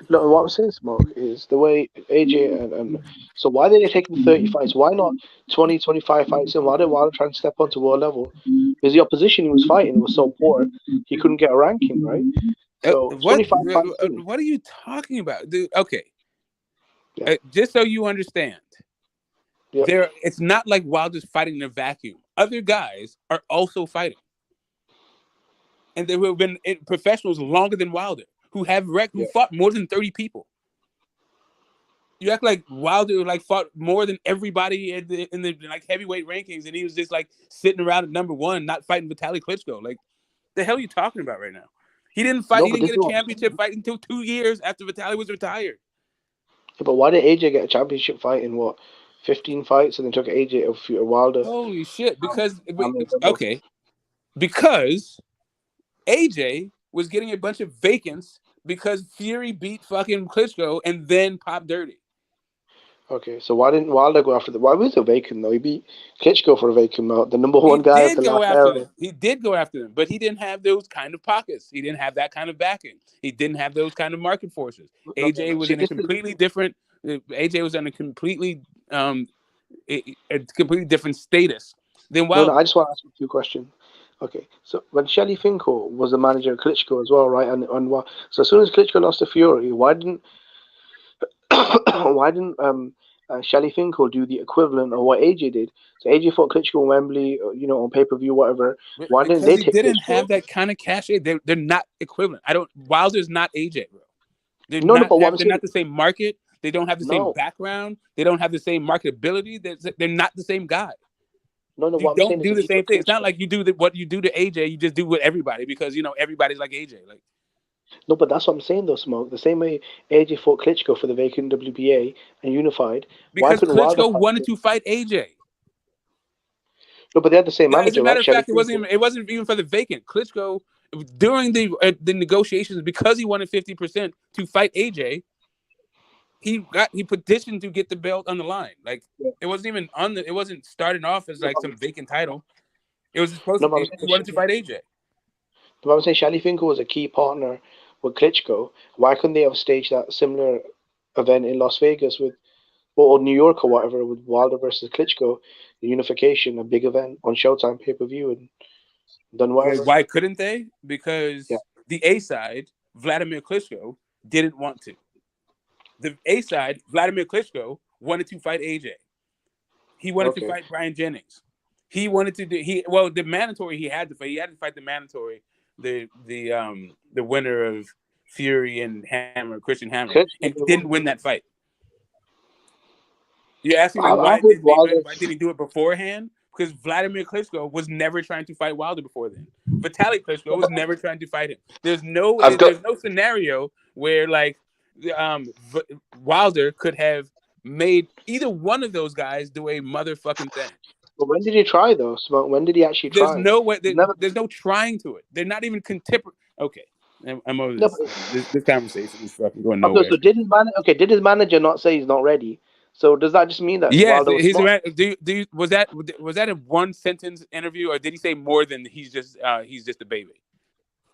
No, what I'm saying, Smoke, is the way AJ and so why did they take him 30 fights? Why not 20, 25 fights in? Why did Wilder try to step onto world level? Because the opposition he was fighting was so poor, he couldn't get a ranking, right? So what are you talking about, dude? Okay, just so you understand, it's not like Wilder's fighting in a vacuum. Other guys are also fighting, and there have been professionals longer than Wilder who fought more than 30 people. You act like Wilder fought more than everybody in the heavyweight rankings, and he was just sitting around at number one, not fighting Vitaly Klitschko. Like, the hell are you talking about right now? He didn't fight. He didn't get a championship fight until 2 years after Vitaly was retired. Yeah, but why did AJ get a championship fight in 15 fights, and then took AJ of Wilder? Holy shit! Because AJ was getting a bunch of vacants because Fury beat fucking Klitschko and then popped dirty. Okay, so why didn't Wilder go after why was it vacant though? He beat Klitschko for a vacant belt, the number one guy at the last era. He did go after them, but he didn't have those kind of pockets. He didn't have that kind of backing. He didn't have those kind of market forces. AJ was in a completely different. AJ was in a completely different status than Wilder. No, I just want to ask you a few questions. Okay, so when Shelley Finkel was the manager of Klitschko as well, right? So as soon as Klitschko lost to Fury, why didn't Shelley Finkel do the equivalent of what AJ did? So AJ fought Klitschko on Wembley, on pay-per-view, whatever. Why didn't they take didn't Klitschko? Have that kind of cachet. They're not equivalent. Wilder's not AJ, bro. They're not the same market. They don't have the same background. They don't have the same marketability. They're not the same guy. No, you don't do the same thing. It's not like you do what you do to AJ. You just do with everybody because everybody's like AJ. No, but that's what I'm saying though, Smoke. The same way AJ fought Klitschko for the vacant WBA and unified. Because Klitschko wanted to fight AJ. No, but they had the same manager. As a matter of fact, it wasn't even for the vacant. Klitschko during the negotiations, because he wanted 50% to fight AJ. He petitioned to get the belt on the line. It wasn't even it wasn't starting off as some vacant title. It was supposed to be he wanted to fight AJ. But I would say Shelley Finkel was a key partner with Klitschko. Why couldn't they have staged that similar event in Las Vegas or New York or whatever with Wilder versus Klitschko, the unification, a big event on Showtime pay-per-view and done well? Why couldn't they? Because the A side, Vladimir Klitschko, didn't want to. The A side, Vladimir Klitschko, wanted to fight AJ. He wanted to fight Brian Jennings. He wanted to do the mandatory he had to fight. He had to fight the mandatory, the winner of Fury and Christian Hammer, and he didn't win that fight. You're asking me why did he do it beforehand? Because Vladimir Klitschko was never trying to fight Wilder before then. Vitaly Klitschko was never trying to fight him. There's no scenario where Wilder could have made either one of those guys do a motherfucking thing. But when did he try though, Smoke? When did he actually try? There's no way. There's no trying to it. They're not even contemporary. Okay, I'm over this. This conversation is fucking going nowhere. Okay, so did his manager not say he's not ready? So does that just mean that? Yes, was that a one sentence interview, or did he say more than he's just a baby?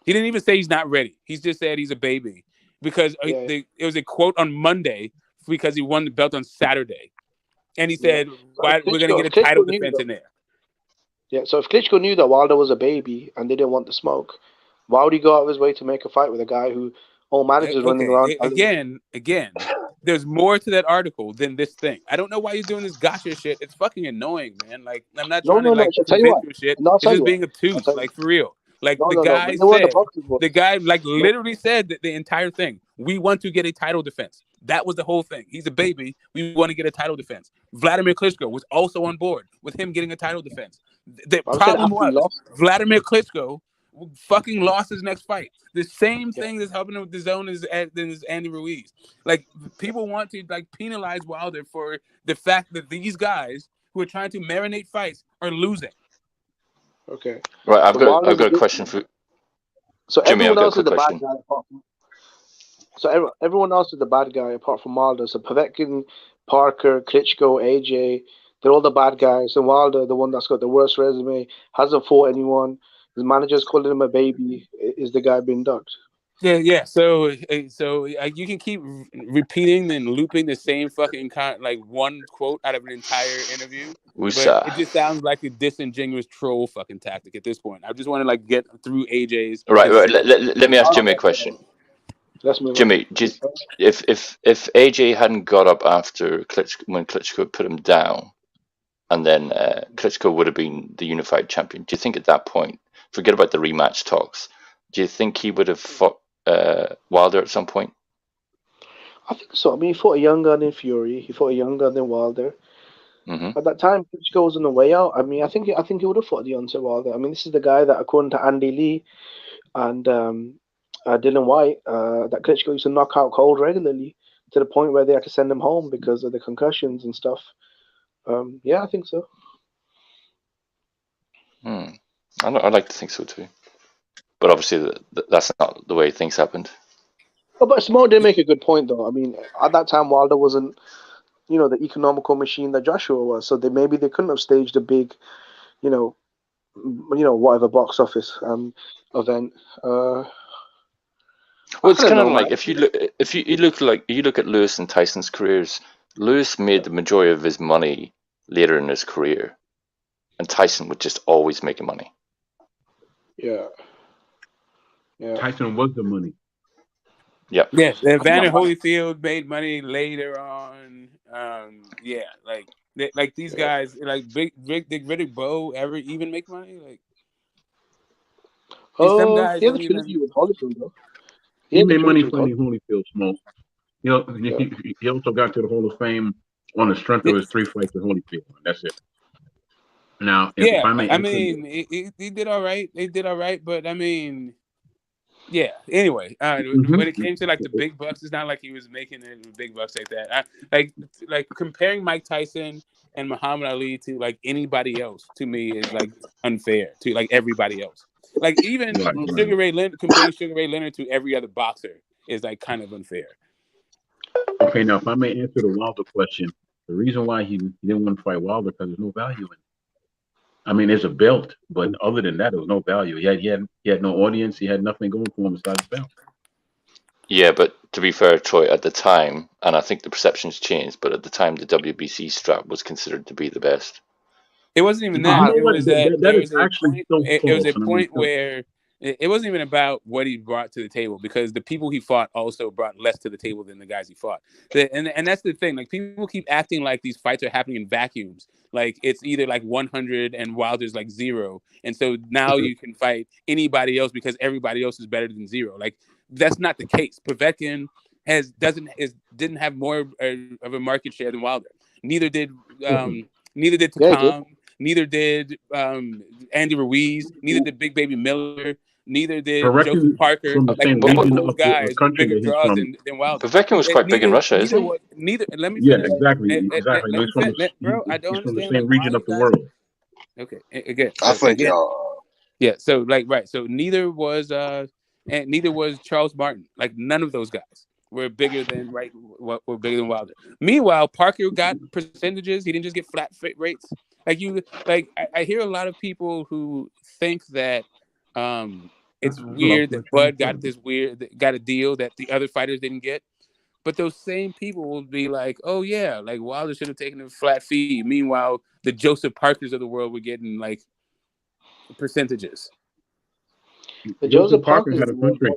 He didn't even say he's not ready. He's just said he's a baby because it was a quote on Monday because he won the belt on Saturday, and he said, "Why we're going to get a title defense in there." Yeah, so if Klitschko knew that Wilder was a baby and they didn't want the smoke, why would he go out of his way to make a fight with a guy who all managers running around? Again, there's more to that article than this thing. I don't know why you're doing this gotcha shit. It's fucking annoying, man. Like, I'm not trying to convince you shit. It's just being obtuse, like for real. Like the guy like literally said that the entire thing. We want to get a title defense. That was the whole thing. He's a baby. We want to get a title defense. Vladimir Klitschko was also on board with him getting a title defense. The problem was Vladimir Klitschko fucking lost his next fight. The same thing that's happening with the zone as Andy Ruiz. Like, people want to like penalize Wilder for the fact that these guys who are trying to marinate fights are losing. Okay. Right, I've got a question for. So Jimmy, everyone else is the question. bad guy apart from. So everyone else is the bad guy apart from Wilder. So Povetkin, Parker, Klitschko, AJ, they're all the bad guys. And Wilder, the one that's got the worst resume, hasn't fought anyone. His manager's calling him a baby. Is the guy being ducked? Yeah. So you can keep repeating and looping the same fucking like one quote out of an entire interview, but it just sounds like a disingenuous troll fucking tactic at this point. I just want to like get through AJ's. Right. Let me ask Jimmy a question. Jimmy, if AJ hadn't got up after when Klitschko put him down, and then Klitschko would have been the unified champion, do you think at that point, forget about the rematch talks, do you think he would have fought Wilder at some point? I think so. I mean, he fought a young gun in Fury. He fought a young gun in Wilder. Mm-hmm. At that time, Klitschko was on the way out. I mean, I think he would have fought Deontay Wilder. I mean, this is the guy that, according to Andy Lee and Dylan White, that Klitschko used to knock out cold regularly to the point where they had to send him home because of the concussions and stuff. Yeah, I think so. I'd like to think so too. But obviously, that's not the way things happened. Oh, but Smoke did make a good point, though. I mean, at that time, Wilder wasn't, the economical machine that Joshua was. So maybe they couldn't have staged a big, whatever box office event. Well, it's kind of like if you look at Lewis and Tyson's careers. Lewis made the majority of his money later in his career, and Tyson was just always making money. Yeah. Tyson was the money. Yep. Yeah. Evander Holyfield made money later on. Like these guys, like Big Riddick Bowe ever even make money? Like, some guys. He had a trilogy with Holyfield, though. He made money fighting Holyfield, Smoke. He also got to the Hall of Fame on the strength of his 3 fights with Holyfield. That's it. Now, he did all right. They did all right, but I mean, yeah. Anyway, when it came to like the big bucks, it's not like he was making it big bucks like that. Like comparing Mike Tyson and Muhammad Ali to like anybody else to me is like unfair to like everybody else. Like even Sugar Ray Leonard, comparing Sugar Ray Leonard to every other boxer is like kind of unfair. Okay, now if I may answer the Wilder question, the reason why he didn't want to fight Wilder because there's no value in it. I mean, there's a belt, but other than that, there was no value. He had no audience. He had nothing going for him besides the belt. Yeah, but to be fair, Troy, at the time, and I think the perceptions changed, but at the time, the WBC strap was considered to be the best. It wasn't even that. It was a point where it wasn't even about what he brought to the table, because the people he fought also brought less to the table than the guys he fought. And that's the thing. Like, people keep acting like these fights are happening in vacuums. Like, it's either like 100 and Wilder's like 0. And so now you can fight anybody else because everybody else is better than 0. Like, that's not the case. Povetkin didn't have more of a market share than Wilder. Neither did Takam. Neither did Andy Ruiz. Neither did Big Baby Miller. Neither did Povetkin Joseph Parker. from the Like same both region of those of the guys were country bigger that he's draws from. than Wilder. Povetkin was quite big in Russia, isn't he? Neither. Let me Yeah, finish. exactly. Exactly. Let He's me from finish, bro. I don't he's from the understand same why region of you the guys. world. Okay, again. I So think again, y'all. yeah. So right. So neither was and neither was Charles Martin. Like none of those guys were bigger than were bigger than Wilder. Meanwhile, Parker got percentages. He didn't just get flat rates. I hear a lot of people who think that it's weird that Bud got a deal that the other fighters didn't get. But those same people will be like, oh yeah, like Wilder should have taken a flat fee. Meanwhile, the Joseph Parkers of the world were getting like percentages. The Joseph Joseph Parker Parker had a country.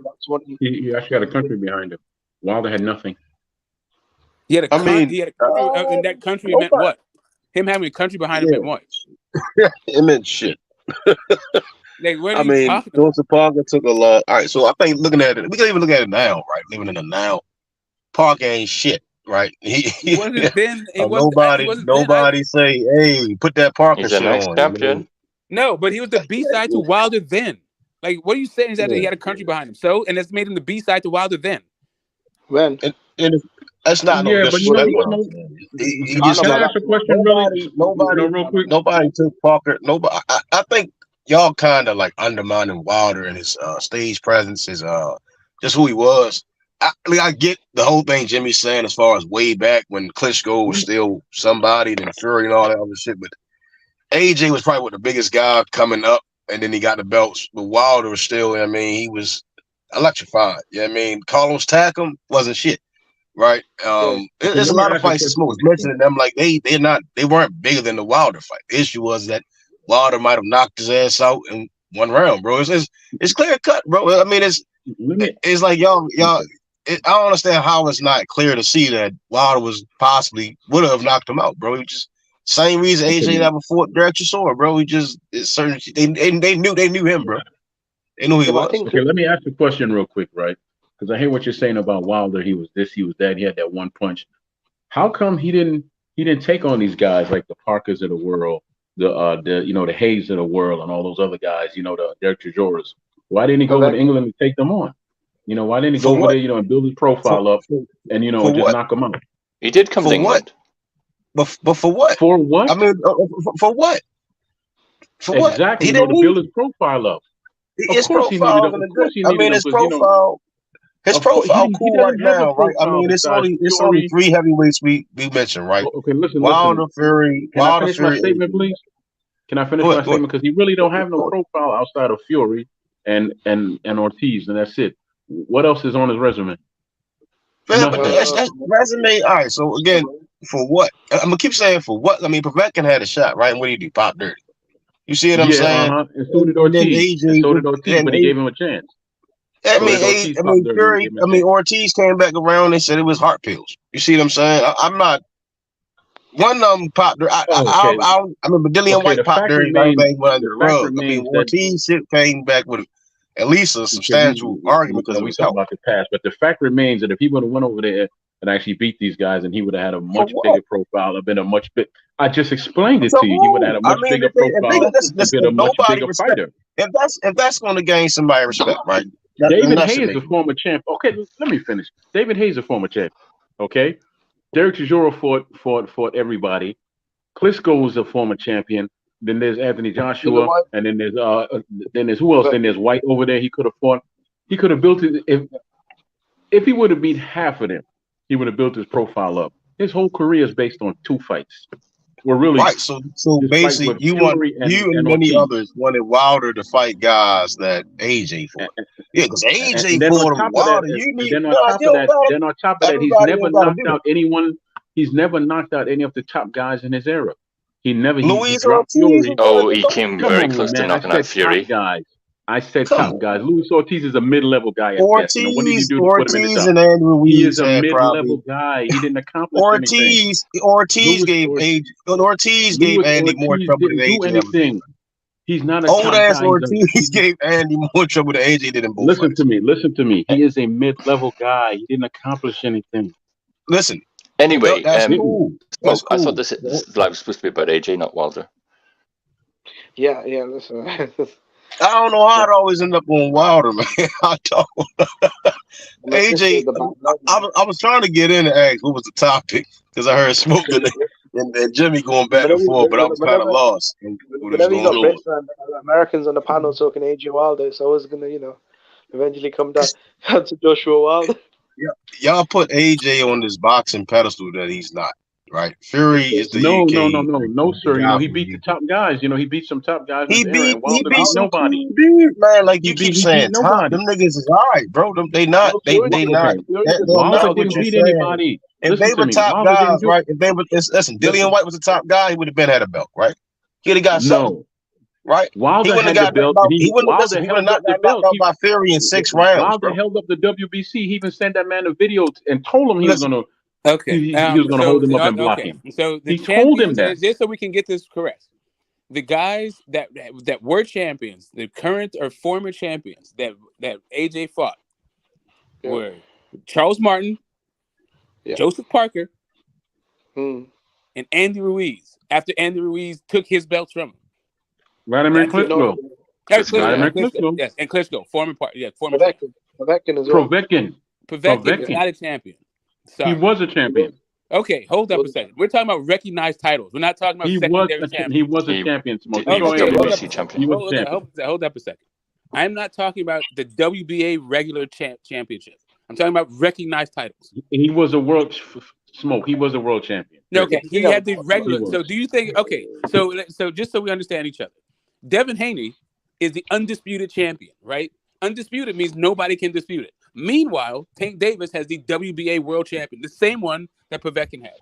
He actually had a country behind him. Wilder had nothing. He had a country, and that country meant what? Him having a country behind him meant what? It meant shit. Like, what are you talking about? Joseph Parker took a long. All right, so I think looking at it, we can even look at it now, right? Living in the now, Parker ain't shit, right? He wasn't then. Nobody say, hey, put that Parker He's shit a nice on. champion. No, but he was the B-side to Wilder then. Like, what are you saying is that he had a country behind him? So, and that's made him the B-side to Wilder then. When? And that's not no disrespect. He just can I ask a question, nobody took Parker. Nobody. I think y'all kind of like undermining Wilder and his stage presence, his just who he was. I get the whole thing Jimmy's saying as far as way back when Klitschko was still somebody, then Fury and all that other shit. But AJ was probably the biggest guy coming up, and then he got the belts. But Wilder was still, I mean, he was electrified. You know what I mean? Carlos Takam wasn't shit. Right. There's a lot of fights Smoke was mentioning them like they weren't bigger than the Wilder fight. The issue was that Wilder might have knocked his ass out in one round, bro. It's clear cut, bro. I mean, it's like y'all. I don't understand how it's not clear to see that Wilder would have knocked him out, bro. He just same reason AJ never fought Derek Chisora, bro. They knew him, bro. They knew who he was. Okay, let me ask a question real quick, right? Because I hear what you're saying about Wilder. He was this, he was that. He had that one punch. How come he didn't take on these guys like the Parkers of the world, the Hayes of the world, and all those other guys? The Derek Chisoras. Why didn't he go to England and take them on? Why didn't he go over there, and build his profile up and just knock them out? He did come to England. But for what? For what? I mean, for what? For what? Exactly. To build his profile up. His profile, his profile cool right now, right? I mean, it's only 3 heavyweights we mentioned, right? Okay, listen. Wilder, Fury. Can I finish my statement, please? Can I finish my statement? Because he really don't have no profile outside of Fury and Ortiz, and that's it. What else is on his resume? That's resume. All right. So again, for what? I'm gonna keep saying for what. I mean, Povetkin had a shot, right? And what did he do? Pop dirty. You see what I'm saying? And so did Ortiz. But he gave him a chance. Ortiz came back around. They said it was heart pills. You see what I'm saying? I'm not. One of them popped. I remember Dillian White popped dirty. Ortiz shit came back with at least a substantial argument because we talk about the past. But the fact remains that if he would have went over there and actually beat these guys, and he would have had a much bigger profile, have been a much big. I just explained it to you. He would have had a much bigger profile, been a much bigger fighter. If that's going to gain somebody respect, right? David Hayes is a former champ. Okay, let me finish. David Hayes is a former champ. Okay, Derek Chisora fought everybody. Klitschko was a former champion. Then there's Anthony Joshua, and then there's who else? Then there's White over there. He could have fought. He could have built it if he would have beat half of them. He would have built his profile up. His whole career is based on 2 fights. We're really right. So basically, you and many others wanted Wilder to fight guys that AJ fought. Yeah, because AJ fought him. Wilder. Then on top of that, he's never knocked out anyone. He's never knocked out any of the top guys in his era. He never. Luis Ortiz. Oh, he came very close to knocking out Fury. I said top guys. Luis Ortiz is a mid-level guy. Ortiz and Andy Ruiz. He is a mid-level guy. He didn't accomplish anything. Ortiz gave Andy more trouble than AJ. He's not a old ass Ortiz gave Andy more trouble than AJ did in both. Listen to me. He is a mid-level guy. He didn't accomplish anything. Listen. Anyway, that's cool. I thought this live was supposed to be about AJ, not Wilder. Yeah. Listen. I don't know how it always end up on Wilder, man. I don't. AJ, I was trying to get in and ask what was the topic because I heard Smoke and Jimmy going back and forth, but I was kind of lost. Whenever you got Brits and Americans on the panel talking AJ Wilder, it's always gonna, eventually come down to Joshua Wilder. Yeah, y'all put AJ on this boxing pedestal that he's not. Right, Fury is the no, sir. He beat the top guys. He beat some top guys. He beat nobody. Dude, man, like you keep saying, top. Them niggas is all right, bro. They not. Wilder didn't beat anybody. If they were top guys, right? If they were, listen, Dillian White was a top guy. He would have been had a belt, right? He'd have got something, right? Wilder had the belt. He wouldn't have knocked the belt out by Fury in 6 rounds. Wilder held up the WBC. He even sent that man a video and told him he was gonna. Okay, he was going to hold him up and block him. So he told him that. Just so we can get this correct, the guys that were champions, the current or former champions that AJ fought were Charles Martin, Joseph Parker, and Andy Ruiz. After Andy Ruiz took his belts from him, Vladimir Klitschko. Yes, and Klitschko, former Povetkin as well. Povetkin is not a champion. Sorry. He was a champion. Okay, hold up a second. We're talking about recognized titles. We're not talking about secondary champions. He was a champion. Hold up a second. I'm not talking about the WBA regular championship. I'm talking about recognized titles. He was a world smoke. He was a world champion. Okay, he had the regular. So do you think? Okay, so just so we understand each other, Devin Haney is the undisputed champion, right? Undisputed means nobody can dispute it. Meanwhile, Tank Davis has the WBA world champion, the same one that Povetkin had.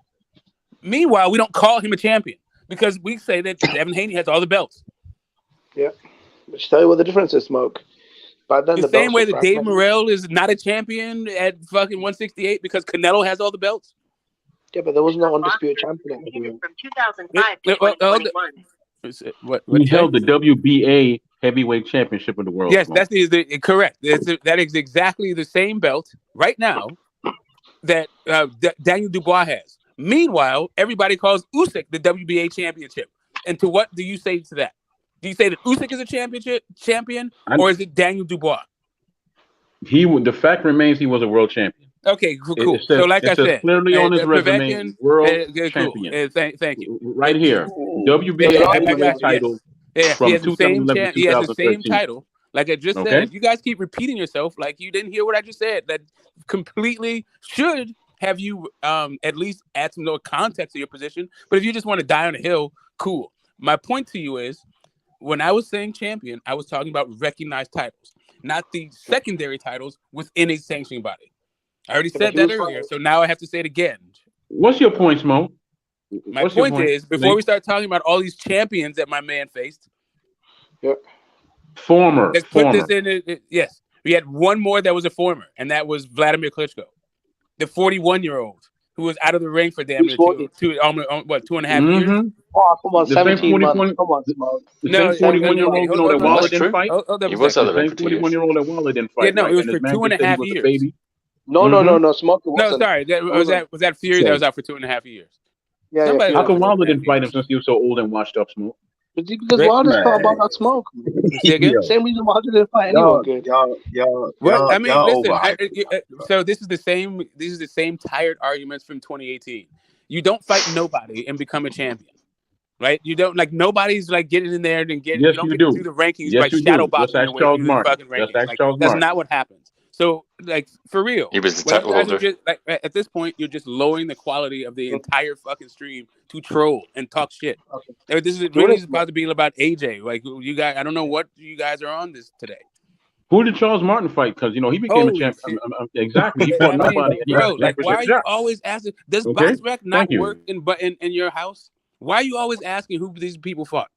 Meanwhile, we don't call him a champion because we say that Devin Haney has all the belts. Yeah. Let's tell you what the difference is, Smoke. But then the same way that Dave Morrell is not a champion at fucking 168 because Canelo has all the belts. Yeah, but there was no undisputed champion. From 2005 to 2021. He held the WBA heavyweight championship of the world. Yes, that's correct. That is exactly the same belt right now that Daniel Dubois has. Meanwhile, everybody calls Usyk the WBA championship. And to what do you say to that? Do you say that Usyk is a champion, or is it Daniel Dubois? The fact remains he was a world champion. Okay, cool. So like I said, clearly on his resume, world champion. Thank you. Right here, WBA heavyweight title. Yeah, he has the same title. Like I just said, you guys keep repeating yourself like you didn't hear what I just said. That completely should have you at least add some more context to your position. But if you just want to die on a hill, cool. My point to you is, when I was saying champion, I was talking about recognized titles, not the secondary titles within a sanctioning body. I already said that earlier, so now I have to say it again. What's your point, Smoke? My point is, before we start talking about all these champions that my man faced, let's put this in. Yes, we had one more that was a former, and that was Vladimir Klitschko, the 41-year-old who was out of the ring for damn near 2.5 years. Oh, come on, 17 months. Come on, Smoke. The same 41-year-old that Waller didn't fight. He was out of the ring for 2 years. 41-year-old that Waller didn't fight. Yeah, no, it was for 2.5 years. No, Smoke. No, sorry, was that Fury that was out for 2.5 years? Yeah. How come Wilder didn't fight him since he was so old and washed up, Smoke? Because Wilder's fought about that Smoke. Same reason Wilder didn't fight anyone good. I mean, listen. So this is the same tired arguments from 2018. You don't fight nobody and become a champion, right? You don't nobody's getting in there and getting. Yes, you don't you get do. through the rankings shadow boxing your way through the fucking rankings. That's not what happens. So, for real, he was the title holder. At this point, you're just lowering the quality of the entire fucking stream to troll and talk shit. Okay. This is really supposed to be about AJ. Like, you guys, I don't know what you guys are on this today. Who did Charles Martin fight? Because he became a champion. Exactly, he fought nobody. Bro, why are you always asking? Does BoxRec not work in your house? Why are you always asking who these people fought?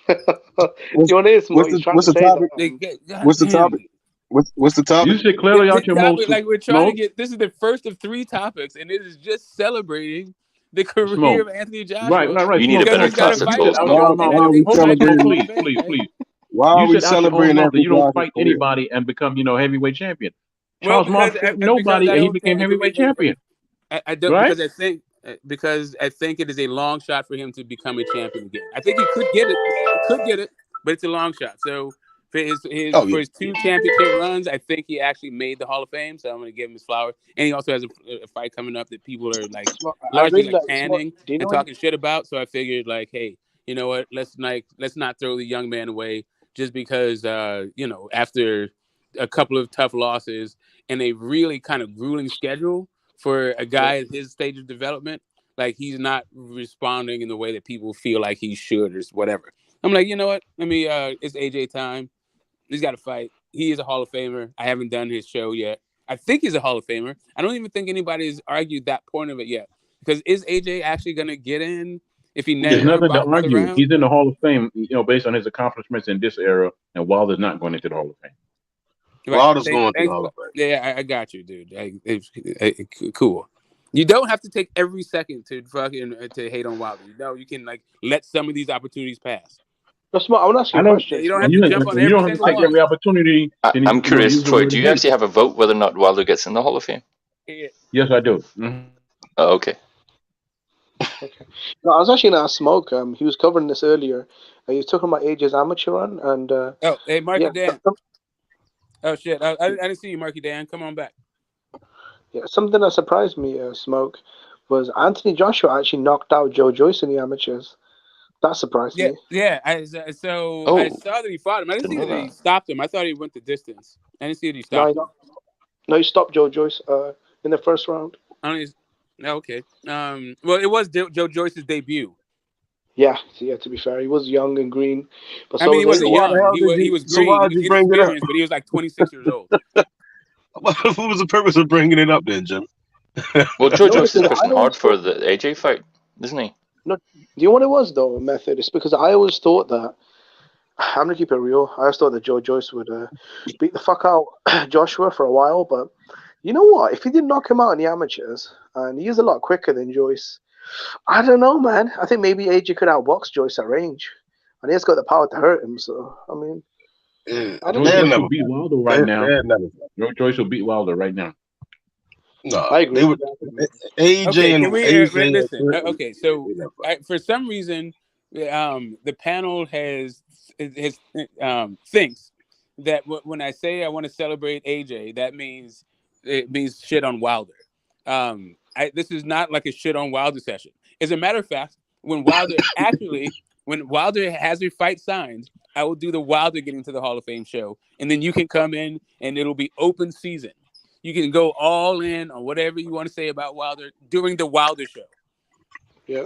What's the topic? What's the topic? What's the topic? You should clearly out your motion. Like we're trying to get. This is the first of 3 topics, and it is just celebrating the career of Anthony Joshua. Right. You need a better concept. Please. Why are we celebrating that? You don't fight anybody and become, heavyweight champion. Charles Martin, nobody, and he became heavyweight champion. I don't because I think it is a long shot for him to become a champion again. I think he could get it. But it's a long shot. So For his for his 2 championship runs, I think he actually made the Hall of Fame. So I'm going to give him his flowers. And he also has a fight coming up that people are like largely like panning and talking shit about. So I figured like, hey, you know what? Let's not throw the young man away just because you know, after a couple of tough losses and a really kind of grueling schedule for a guy at his stage of development, like he's not responding in the way that people feel like he should or whatever. I'm like, you know what? Let me it's AJ time. He's got to fight. He is a Hall of Famer. I haven't done his show yet. I think he's a Hall of Famer. I don't even think anybody's argued that point of it yet. Because is AJ actually going to get in if he never? There's nothing to argue. He's in the Hall of Fame, you know, based on his accomplishments in this era, and Wilder's not going into the Hall of Fame. Right. Wilder's going to the Hall of Fame. Yeah, I got you, dude. Cool. You don't have to take every second to fucking to hate on Wilder. You know, you can like let some of these opportunities pass. That's smart. I want to ask you a question. You don't have to jump on every have to take every opportunity. I'm curious, Troy. Do you actually have a vote whether or not Wilder gets in the Hall of Fame? Yes, I do. Mm-hmm. Oh, okay. Okay. No, I was actually going to ask Smoke. He was covering this earlier. He was talking about AJ's amateur run, and hey, Marky Dan. Oh shit! I didn't see you, Marky Dan. Come on back. Yeah, something that surprised me, Smoke, was Anthony Joshua actually knocked out Joe Joyce in the amateurs. That surprised me. Yeah. I saw that he fought him. I didn't see that he stopped him. I thought he went the distance. I didn't see that he stopped him. No, he stopped Joe Joyce in the first round. Okay. Well, it was Joe Joyce's debut. Yeah, to be fair, he was young and green. But I mean, he wasn't young. He was green. He was inexperienced, but he was like 26 years old. What was the purpose of bringing it up then, Jim? Well, Joe Joyce is pushing hard for the AJ fight, isn't he? No, do you know what it was though, Method? It's because I always thought that, I'm gonna keep it real, I always thought that Joe Joyce would beat the fuck out Joshua for a while, but you know what? If he didn't knock him out in the amateurs, and he is a lot quicker than Joyce, I don't know, man. I think maybe AJ could outbox Joyce at range, and he's got the power to hurt him. So I mean, I don't know. Joyce will beat Wilder right now. Joe Joyce will beat Wilder right now. No, I agree. Listen. Okay, so for some reason, the panel thinks that when I say I want to celebrate AJ, that means it means shit on Wilder. This is not like a shit on Wilder session. As a matter of fact, when Wilder has your fight signed, I will do the Wilder getting to the Hall of Fame show, and then you can come in and it'll be open season. You can go all in on whatever you want to say about Wilder during the Wilder show. Yeah.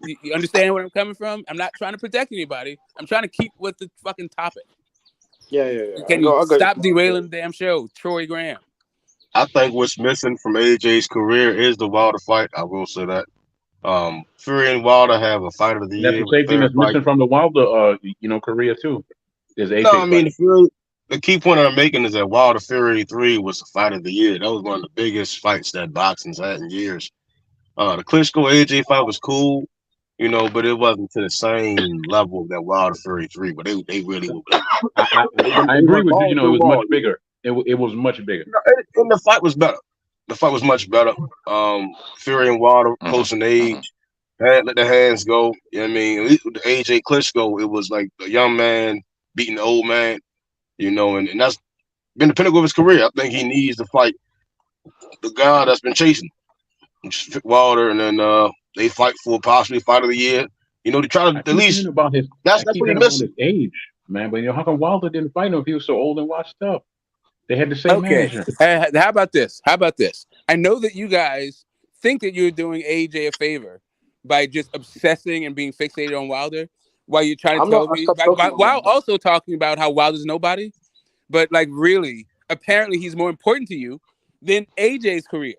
You understand where I'm coming from? I'm not trying to protect anybody. I'm trying to keep with the fucking topic. Yeah. Can you stop derailing the damn show, Troy Graham? I think what's missing from AJ's career is the Wilder fight. I will say that. Fury and Wilder have a fight of the year. That's the same thing that's missing from the Wilder, career too. Is AJ? No, I mean the key point I'm making is that Wilder Fury 3 was the fight of the year. That was one of the biggest fights that boxing's had in years. The Klitschko AJ fight was cool, but it wasn't to the same level that Wilder Fury 3. But they really were. I agree with you. It was much bigger. It was much bigger. And the fight was better. The fight was much better. Fury and Wilder close in age. Let the hands go. You know what I mean? At least with the AJ Klitschko, it was like a young man beating the old man. And that's been the pinnacle of his career. I think he needs to fight the guy that's been chasing Wilder, and then they fight for possibly fight of the year. To try to at least about his. That's what he missed. His age, man. But how come Wilder didn't fight him if he was so old and washed up? They had the same manager. How about this? I know that you guys think that you're doing AJ a favor by just obsessing and being fixated on Wilder. While you're trying to tell me, while also talking about how Wilder's nobody, but like really, apparently he's more important to you than AJ's career,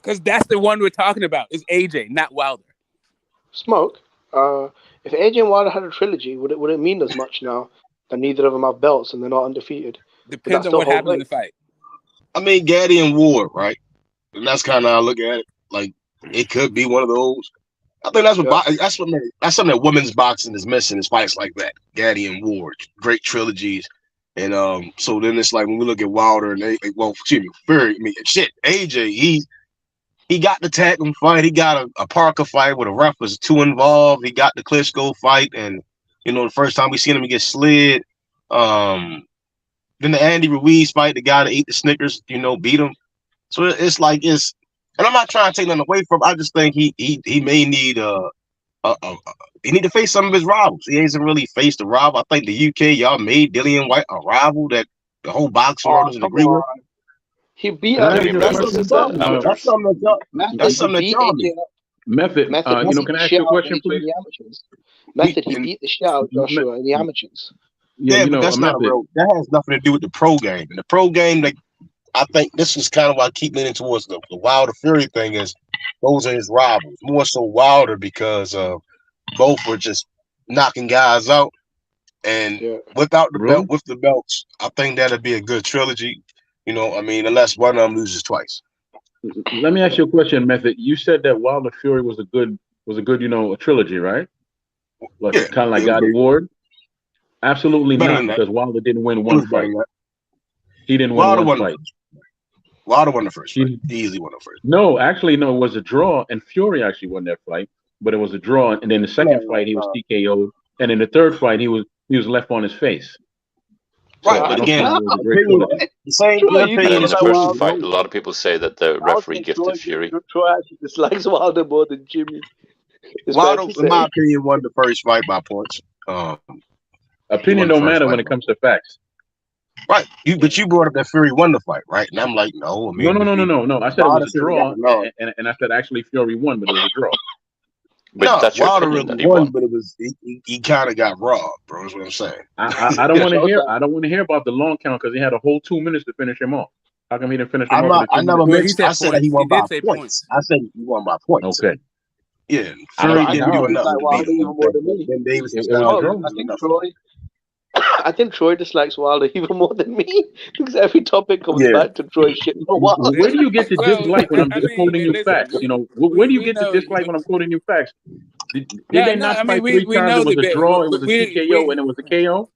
because that's the one we're talking about is AJ, not Wilder. Smoke. If AJ and Wilder had a trilogy, would it mean as much now that neither of them have belts and they're not undefeated? Depends on what happened in the fight. I mean, Gaddy and Ward, right? And that's kind of how I look at it. Like it could be one of those. I think that's something that women's boxing is missing is fights like that. Gaddy and Ward, great trilogies, and so then it's like when we look at Wilder and Fury. I mean, shit, AJ, he got the Tatum fight, he got a Parker fight where the ref was too involved. He got the Klitschko fight, and the first time we seen him, he get slid. Then the Andy Ruiz fight, the guy that ate the Snickers, beat him. So it's like and I'm not trying to take nothing away from him. I just think he may need he need to face some of his rivals. He hasn't really faced a rival. I think the UK, y'all made Dillian White a rival that the whole boxing world doesn't agree with. He beat That's something that y'all made. Method, can I ask you a question, please? Method, he beat the shit out of Joshua in the amateurs. Yeah, but that's not real. That has nothing to do with the pro game. And the pro game, like, I think this is kind of why I keep leaning towards the Wilder Fury thing. Is those are his rivals, more so Wilder because both were just knocking guys out, and without the belt, with the belts, I think that'd be a good trilogy. Unless one of them loses twice. Let me ask you a question, Method. You said that Wilder Fury was a good a trilogy, right? Like kind of like God of War. Absolutely not, because Wilder didn't win one fight. He didn't win one fight. Wilder won the first fight. He easily won the first. No, actually, no, it was a draw, and Fury actually won that fight. But it was a draw, and then the second fight he was TKO'd, and in the third fight he was left on his face. Right, but again, the first fight, a lot of people say that the referee gifted Fury. Troy actually dislikes Wilder more than Jimmy. Wilder, in my opinion, won the first fight by points. Opinion don't matter when it comes to facts. Right, but you brought up that Fury won the fight, right? And I'm like, no. No. I said it was a draw, and I said actually Fury won, but it was a draw. But no, Wilder really won, but it was he kind of got robbed, bro. That's what I'm saying. I don't want to hear. I don't want to hear about the long count because he had a whole 2 minutes to finish him off. How come he didn't finish him off? I never mentioned. I said that he won by points. I said he won by points. Okay. Yeah, Fury didn't do enough to beat him. Davis I think Troy dislikes Wilder even more than me because every topic comes back to Troy shit on Wilder. Where do you get to dislike when I'm just quoting you facts? Where do you get to dislike when I'm quoting you facts? Did they not fight 3 times? It was a draw, it was a TKO, and it was a KO?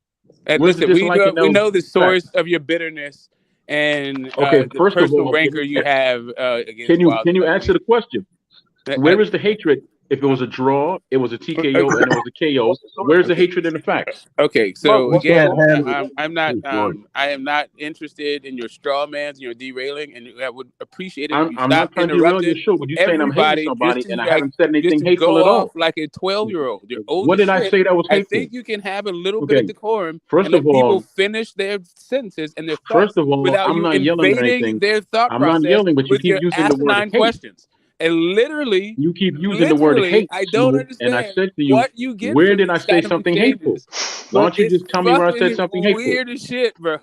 And listen, we know the source of your bitterness and the personal rancor you have against Wilder. Can you answer the question? Where is the hatred? If it was a draw, it was a TKO, and it was a KO. Where's the hatred in the facts? Okay, so again, I am not interested in your straw mans and your derailing, and I would appreciate it. I'm not trying to derail your show, but you're saying I'm hating somebody, and I haven't said anything hateful at all. Like a 12-year-old. What did I say that was hateful? I think you can have a little bit of decorum. First of all, people finish their sentences and their thoughts without I'm not you yelling or invading anything. Their thought I'm not yelling, but you keep using the word hate. Questions. And literally, you keep using the word hate. I don't understand. And I said to you, what you get. Where did I say something hateful? Why don't you just tell me where I said something hateful? Weird as shit, bro.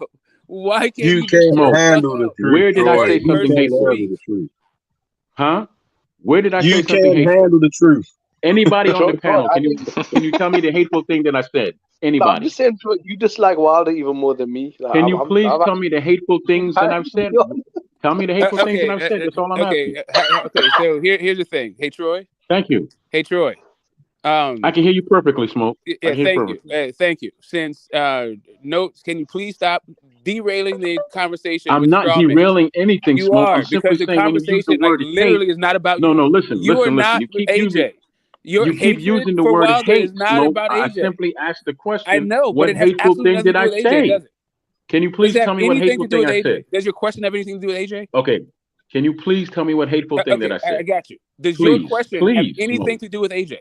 Why can't you can't handle the truth? Where did I say something hateful? Huh? Where did I say something hateful? You can't handle the truth. Anybody on the panel, can you tell me the hateful thing that I said? Anybody? I'm just saying, you dislike Wilder even more than me. Can you please tell me the hateful things that I've said? Tell me the hateful things that I've said. That's all I'm asking. Okay, so here's the thing. Hey, Troy. Thank you. Hey, Troy. I can hear you perfectly, Smoke. Yeah, thank you. Since notes, can you please stop derailing the conversation? I'm not derailing anything, you Smoke. are, I'm because the conversation literally is not about you. No, listen. You are not you keep AJ. You keep using the word hate, Smoke. I simply asked the question. I know, but what hateful thing did I say? Can you please tell me what hateful thing I said? Does your question have anything to do with AJ? Okay. Can you please tell me what hateful thing that I said? I got you. Does your question have anything to do with AJ?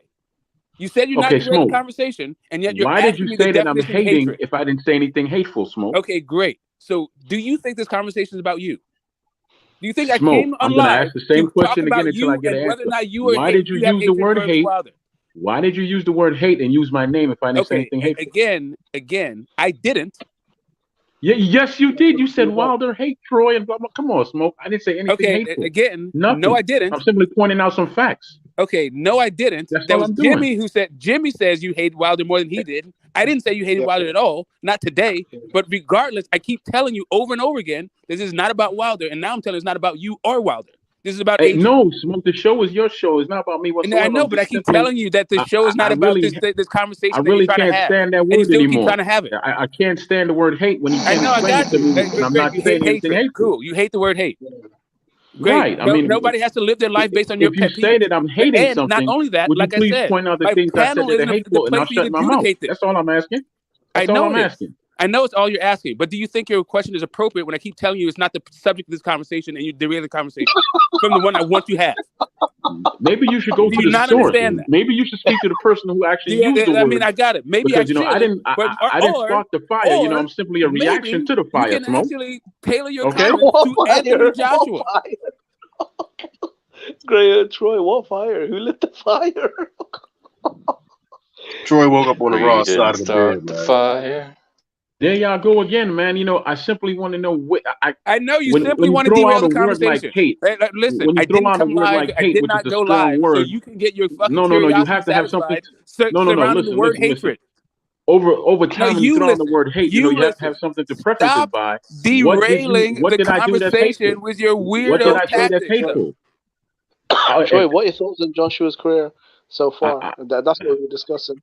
You said you're not in the conversation, and yet you're asking me. Why did you say that I'm hating if I didn't say anything hateful, Smoke? Okay, great. So do you think this conversation is about you? Do you think I came I'm going to ask the same question again until I get an answer. Why did you use the word hate? Why did you use the word hate and use my name if I didn't say anything hateful? Again, I didn't. Yeah, yes, you did. You said Wilder hate Troy and blah, blah. Come on, Smoke. I didn't say anything hateful. Again, nothing. No, I didn't. I'm simply pointing out some facts. Okay, no, I didn't. That was Jimmy who said, Jimmy says you hate Wilder more than he did. I didn't say you hated Wilder at all. Not today. But regardless, I keep telling you over and over again, this is not about Wilder. And now I'm telling you it's not about you or Wilder. This is about AJ. No, Smoke, the show is your show. It's not about me whatsoever. I know, but I keep telling you that the show is not about this conversation. I really can't stand that word anymore. Keep trying to have it. I can't stand the word hate when you can't explain it to me. I'm not saying anything hateful. Cool. You hate the word hate. Great. Right. I mean, nobody has to live their life based on your pet peeve. If you say that I'm hating something, not only that, would you like please I said, point out the things I said that are hateful and I'll shut my mouth. That's all I'm asking. I know I'm asking. I know it's all you're asking, but do you think your question is appropriate when I keep telling you it's not the subject of this conversation and you derail the conversation from the one I want you to have? Maybe you should go Do to you the not source. understand that? Maybe you should speak to the person who actually Yeah, used the I word. mean, I got it. Maybe Because I should. I didn't Or spark the fire. or I'm simply a reaction maybe to the you fire. can Smoke. actually tailor your Okay. comments to What Anthony fire? Joshua. What fire? Great, Troy, what fire? Who lit the fire? Troy woke up on the We wrong didn't side of the start bed, the man. fire. There y'all go again, man. I simply want to know what I know you when simply you want to throw derail out the a word like conversation. hate. Listen, When you I throw didn't out a come word live. like I hate, did which is not a go strong live, so word. you can get your fucking No. curiosity You have to have something. satisfied surrounding the word Listen. hatred. Over time, when you You throw out the listen. word hate, You you have to listen. have something to preface it Stop by. derailing What the did I do that's conversation hateful? with your What did weirdo I say that's tactics. hateful? Troy, what are your thoughts on Joshua's career so far? I, That's what we're discussing.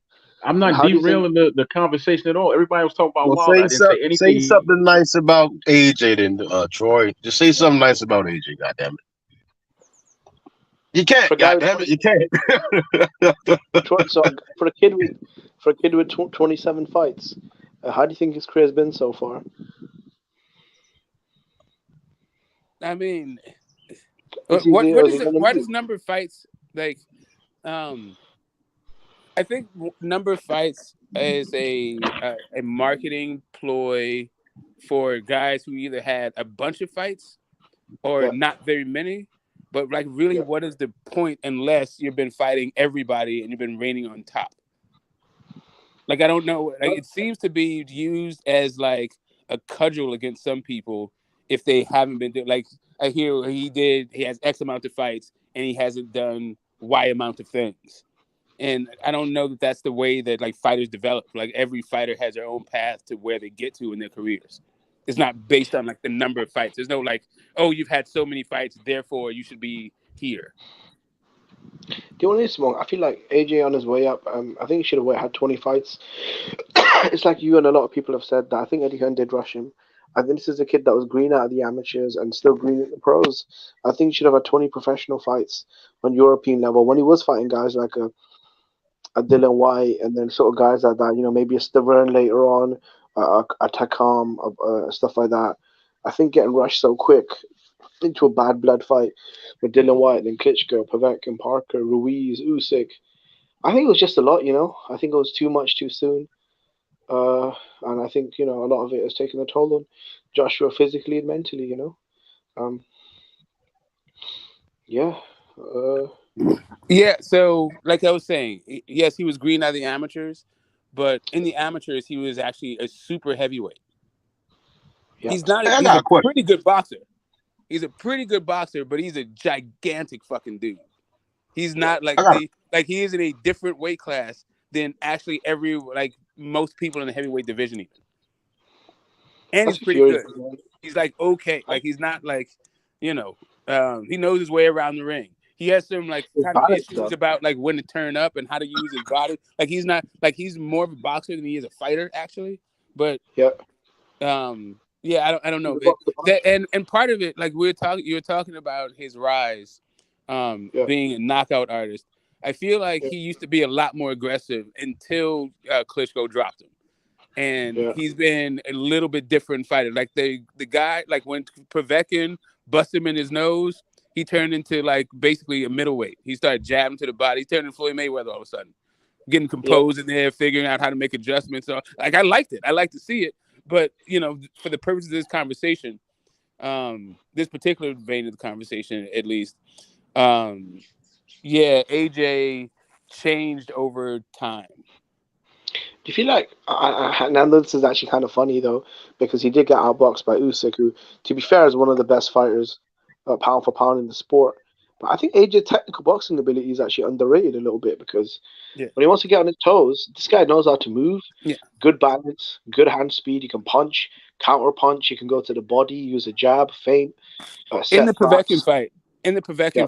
I'm And not how do you think? derailing the conversation at all. Everybody was talking about Well, Wilder. I didn't say say anything. something nice about AJ then, Troy. Just say something nice about AJ, goddammit. You can't, For a guy with goddammit, you can't. Troy, so for a kid with 27 fights, how do you think his career has been so far? I mean, Is he what is is he it? gonna Why be? does number of fights like? I think number of fights is a marketing ploy for guys who either had a bunch of fights or Yeah. not very many. But like, really, Yeah. what is the point unless you've been fighting everybody and you've been reigning on top? Like, I don't know. Like, it seems to be used as like a cudgel against some people if they haven't been like. I hear he has X amount of fights and he hasn't done Y amount of things. And I don't know that that's the way that like fighters develop. Like every fighter has their own path to where they get to in their careers. It's not based on like the number of fights. There's no like, oh, you've had so many fights, therefore you should be here. Do you want to smoke? I feel like AJ on his way up. I think he should have had 20 fights. It's like you and a lot of people have said that. I think Eddie Hearn did rush him. I think this is a kid that was green out of the amateurs and still green at the pros. I think he should have had 20 professional fights on European level when he was fighting guys like a Dylan White and then sort of guys like that. Maybe a Stavern later on, a Takam, stuff like that. I think getting rushed so quick into a bad blood fight with Dylan White, then Klitschko, Povetkin, Parker, Ruiz, Usyk. I think it was just a lot, I think it was too much too soon. And I think, a lot of it has taken a toll on Joshua physically and mentally, Yeah. Yeah, so like I was saying, yes, he was green out of the amateurs, but in the amateurs, he was actually a super heavyweight. Yeah. He's not. Hey, I He's got a a question. pretty good boxer. He's a pretty good boxer, but he's a gigantic fucking dude. He's not like he is in a different weight class than actually most people in the heavyweight division even. And he's pretty good. He's like okay, like he's not like, he knows his way around the ring. He has some like kind of issues about like when to turn up and how to use his body. Like he's not like he's more of a boxer than he is a fighter actually. But yeah, I don't know. And part of it, like you were talking about his rise, being a knockout artist. I feel like he used to be a lot more aggressive until Klitschko dropped him. And he's been a little bit different fighter. Like the guy, like when Povetkin busted him in his nose, he turned into like basically a middleweight. He started jabbing to the body. He turned into Floyd Mayweather all of a sudden, getting composed in there, figuring out how to make adjustments. So like I liked it. I like to see it. But for the purposes of this conversation, this particular vein of the conversation, at least, AJ changed over time. Do you feel like now this is actually kind of funny though, because he did get outboxed by Usyk, who, to be fair, is one of the best fighters, pound for pound in the sport. But I think AJ's technical boxing ability is actually underrated a little bit because when he wants to get on his toes, this guy knows how to move. Yeah. Good balance, good hand speed. He can punch, counter punch. He can go to the body, use a jab, feint. In the Povetkin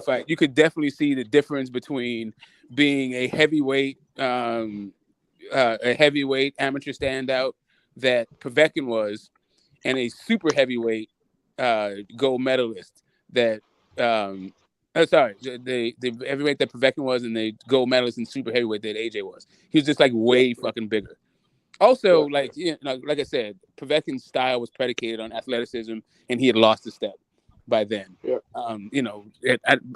fight, you could definitely see the difference between being a heavyweight amateur standout that Povetkin was, and a super heavyweight gold medalist that the heavyweight that Povetkin was, and the gold medalist and super heavyweight that AJ was. He was just like way fucking bigger. Also, like like I said, Povetkin's style was predicated on athleticism, and he had lost a step by then. Yeah.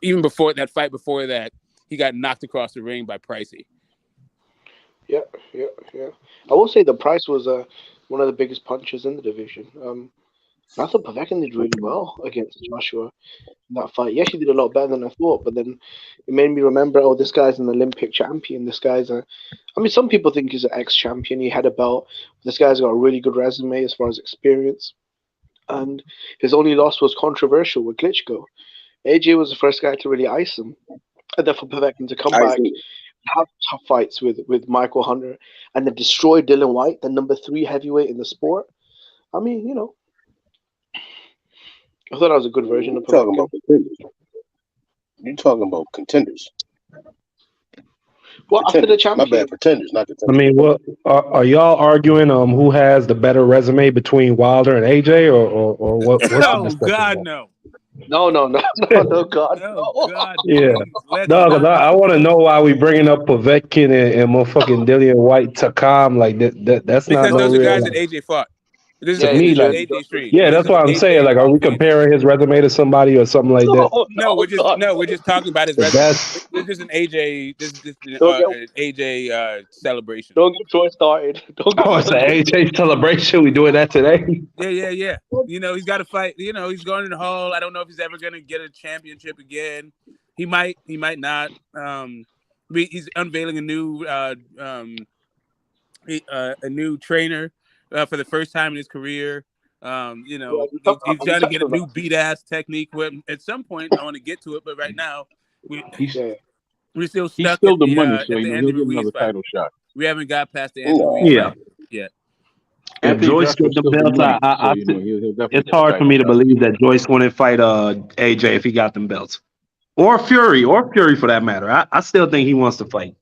Even before that fight, before that, he got knocked across the ring by Pricey. Yeah. I will say the Price was one of the biggest punchers in the division. I thought Povetkin did really well against Joshua in that fight. He actually did a lot better than I thought, but then it made me remember, this guy's an Olympic champion. This guy's some people think he's an ex-champion. He had a belt. This guy's got a really good resume as far as experience. And his only loss was controversial with Klitschko. AJ was the first guy to really ice him. And then for Povetkin to come back, have tough fights with Michael Hunter, and then destroy Dylan White, the number 3 heavyweight in the sport. I mean, I thought that was a good version of Povetkin. You're talking about contenders. Well, after the champion. My bad, pretenders, not contenders. I mean, what are y'all arguing? Who has the better resume between Wilder and AJ, or what? Oh God, no. No, God, no. God, yeah, no, because I want to know why we bringing up Povetkin and motherfucking Dillian White to calm like that. That's because not those no are guys real, that AJ fought. This to is me, like, AJ Street. yeah, that's what I'm saying. Like, are we comparing his resume to somebody or something like that? No, we're just talking about his resume. This is an AJ. This is an AJ celebration. Don't get Troy started. It's an AJ celebration. We doing that today? Yeah. He's got to fight. He's going in the hall. I don't know if he's ever going to get a championship again. He might not. He's unveiling a new trainer. For the first time in his career, he's trying to get a new beat-ass technique. At some point, I want to get to it, but right now, we're still stuck. He's still the money, at so the he'll Andy get Ruiz another fight. title shot. We haven't got past the Andy Ruiz fight yet. If Joyce get the belt, it's hard for me to believe that Joyce wouldn't fight AJ if he got them belts, or Fury for that matter. I still think he wants to fight.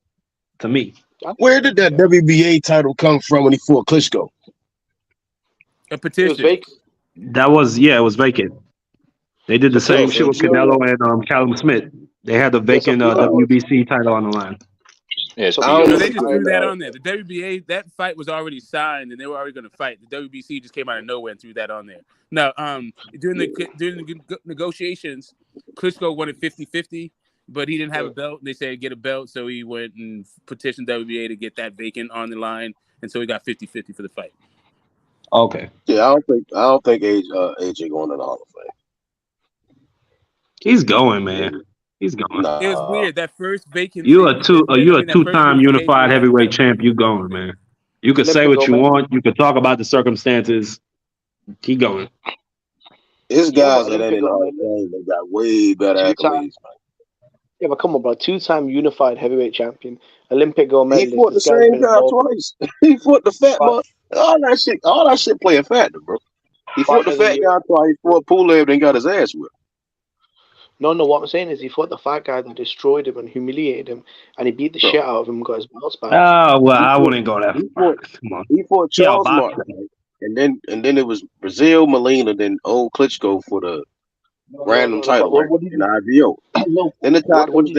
To me, where did that WBA title come from when he fought Klitschko? A petition. It was vacant. They did the same shit with Canelo and Callum Smith. They had the vacant WBC title on the line. Yeah, they just threw that on there. The WBA, that fight was already signed, and they were already going to fight. The WBC just came out of nowhere and threw that on there. Now, during the negotiations, Klitschko wanted 50-50, but he didn't have a belt. They said get a belt, so he went and petitioned WBA to get that vacant on the line, and so he got 50-50 for the fight. Okay. Yeah, I don't think AJ going to the Hall of Fame. He's going, man. He's going. Nah. It was weird that first vacancy. You a two-time unified heavyweight champ. You going, man? You could say what you want. You could talk about the circumstances. Keep going. It's guys that ain't in the Hall of Fame. They got way better accolades. Yeah, but come on, bro. 2-time unified heavyweight champion, Olympic gold medalist. He fought the same guy twice. He fought the fat man. All that shit play a factor, bro. He fought the fat guy twice. He fought Pulev, then got his ass whipped. No, what I'm saying is he fought the fat guy that destroyed him and humiliated him, and he beat the shit out of him and got his belts back. Oh, well, I wouldn't go that far. Come on. He fought Charles Martin, and then it was Brazil, Molina, then old Klitschko for the random title in the IBO. Then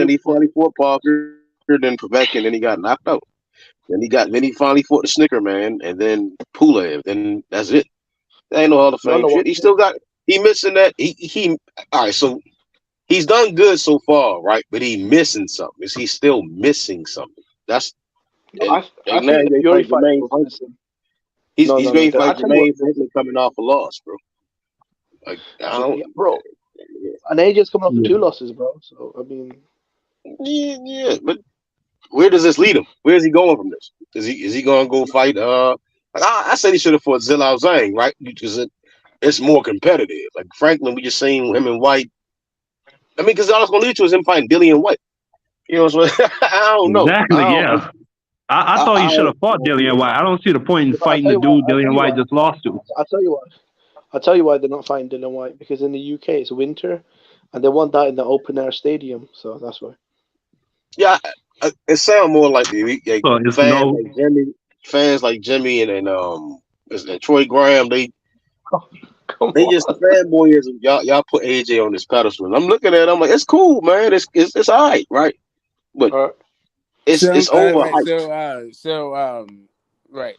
he finally fought Parker, then Povetkin, then he got knocked out. Then he finally fought the Snicker man, and then Pulev. Then that's it. That ain't no Hall of Fame shit. He missing that. He all right. So he's done good so far, right? But he missing something. He's still missing something. That's. He's ready to fight Jermaine coming off a loss, bro. Like I don't, bro. And AJ's coming off with 2 losses, bro. So I mean, yeah, but. Where does this lead him? Where is he going from this? Is he going to go fight? I said he should have fought Zhilao Zhang, right? Because it's more competitive. Like Franklin, we just seen him and White. I mean, because all it's going to lead to is him fighting Dillian White. You know what I'm saying? I don't know. Exactly. Yeah. I thought he should have fought Dillian White. I don't see the point in fighting the dude Dillian White just lost to. I'll tell you why they're not fighting Dillian White, because in the UK it's winter, and they want that in the open air stadium. So that's why. Yeah. It sounds more like fans like Jimmy and Troy Graham. They just the fanboys. Y'all put AJ on this pedestal. And I'm looking at it. I'm like, it's cool, man. It's all right? But it's over. Right.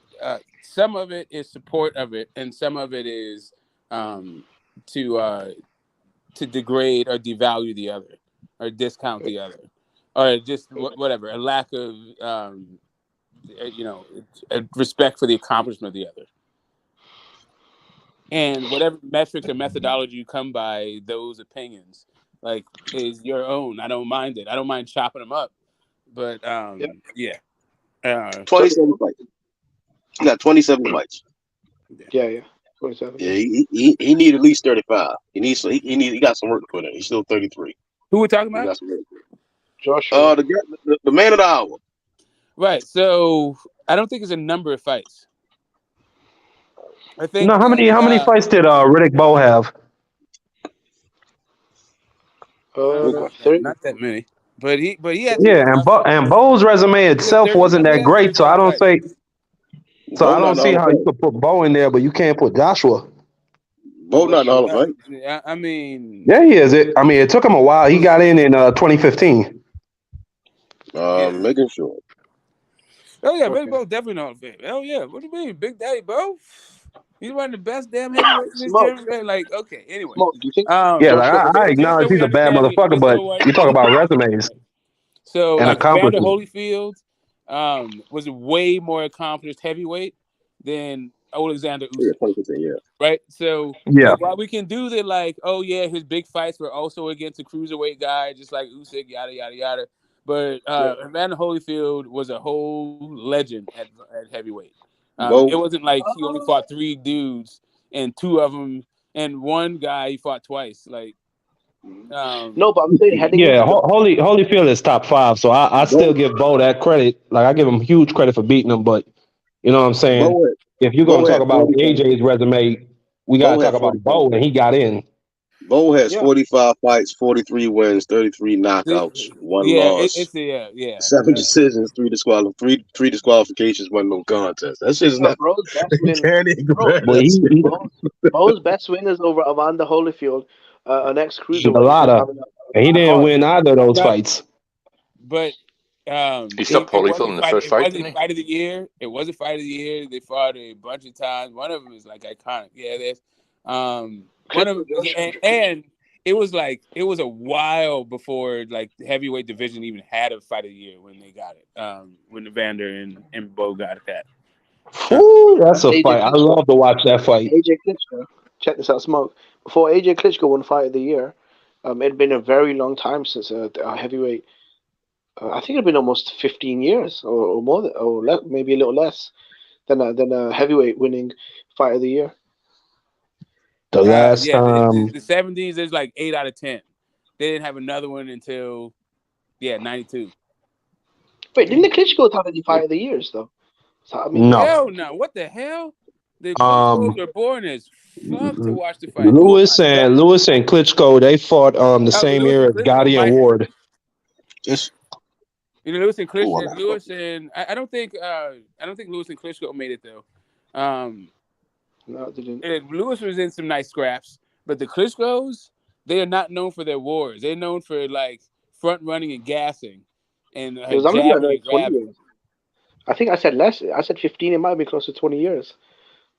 Some of it is support of it, and some of it is to degrade or devalue the other, or discount the other, or just whatever, a lack of respect for the accomplishment of the other. And whatever metrics or methodology you come by, those opinions is your own. I don't mind it. I don't mind chopping them up, but 27 fights. He got 27 fights. Yeah, 27. Yeah, he need at least 35. He got some work to put in. He's still 33. Who we talking about? Joshua. The man of the hour. Right. So I don't think it's a number of fights. I think. No, how many fights did Riddick Bowe have? Not that many, but he had. Yeah, and Bowe's resume itself wasn't that great, so I don't say. So I don't see how you could put Bowe in there, but you can't put Joshua. Bowe not in the Hall of Fame. I mean. Yeah, he is. It took him a while. He got in 2015. Making sure. Oh yeah, Big Bowe definitely not Hall of Fame. Oh yeah, what do you mean, Big Daddy Bowe? He's one of the best damn heavyweights in this gym. Okay, anyway. Smoke, do you think? I acknowledge he's a bad motherfucker, but you talk about resumes. So and Evander Holyfield was a way more accomplished heavyweight than Alexander Usyk. Right? So while we can do that, his big fights were also against a cruiserweight guy, just like Usyk, yada yada yada. But Evander Holyfield was a whole legend at heavyweight. It wasn't like he only fought 3 dudes and 2 of them, and one guy he fought twice. No, but I'm saying Holyfield is top 5, so I still give Bowe that credit. I give him huge credit for beating him, but you know what I'm saying? If you're gonna talk about AJ's resume, we gotta talk about Bowe, and he got in. Bowe has 45 fights, 43 wins, 33 knockouts, 1 loss. 7 decisions, 3 disqualifications, 1 no contest. That shit's not. Bowe's best win is over Evander Holyfield, an ex-cruiserweight. And he didn't win either of those fights. But he stopped Holyfield in the first fight, didn't he? Fight of the year. It was a fight of the year. They fought a bunch of times. One of them is iconic. Yeah, there's one of them, and it was a while before the heavyweight division even had a fight of the year when they got it. When Evander and Bowe got that. Ooh, that's a fight. I love to watch that fight. AJ Klitschko, check this out, Smoke. Before AJ Klitschko won fight of the year, it had been a very long time since a heavyweight. I think it had been almost 15 years or more, maybe a little less than a heavyweight winning fight of the year. The last time, the 70s, there's 8 out of 10. They didn't have another one until 92. Wait, didn't the Klitschko have any fight of the years though? So, no. Hell no! What the hell? The Klitschkos were born as fuck to watch the fight. Lewis and Klitschko, they fought the same year as Gotti and Ward. Lewis and Klitschko. I don't think Lewis and Klitschko made it though. No, it didn't. Lewis was in some nice scraps, but the Klitschkos, they are not known for their wars. They're known for front running and gassing and jabbing. I think I said less. I said 15. It might be close to 20 years.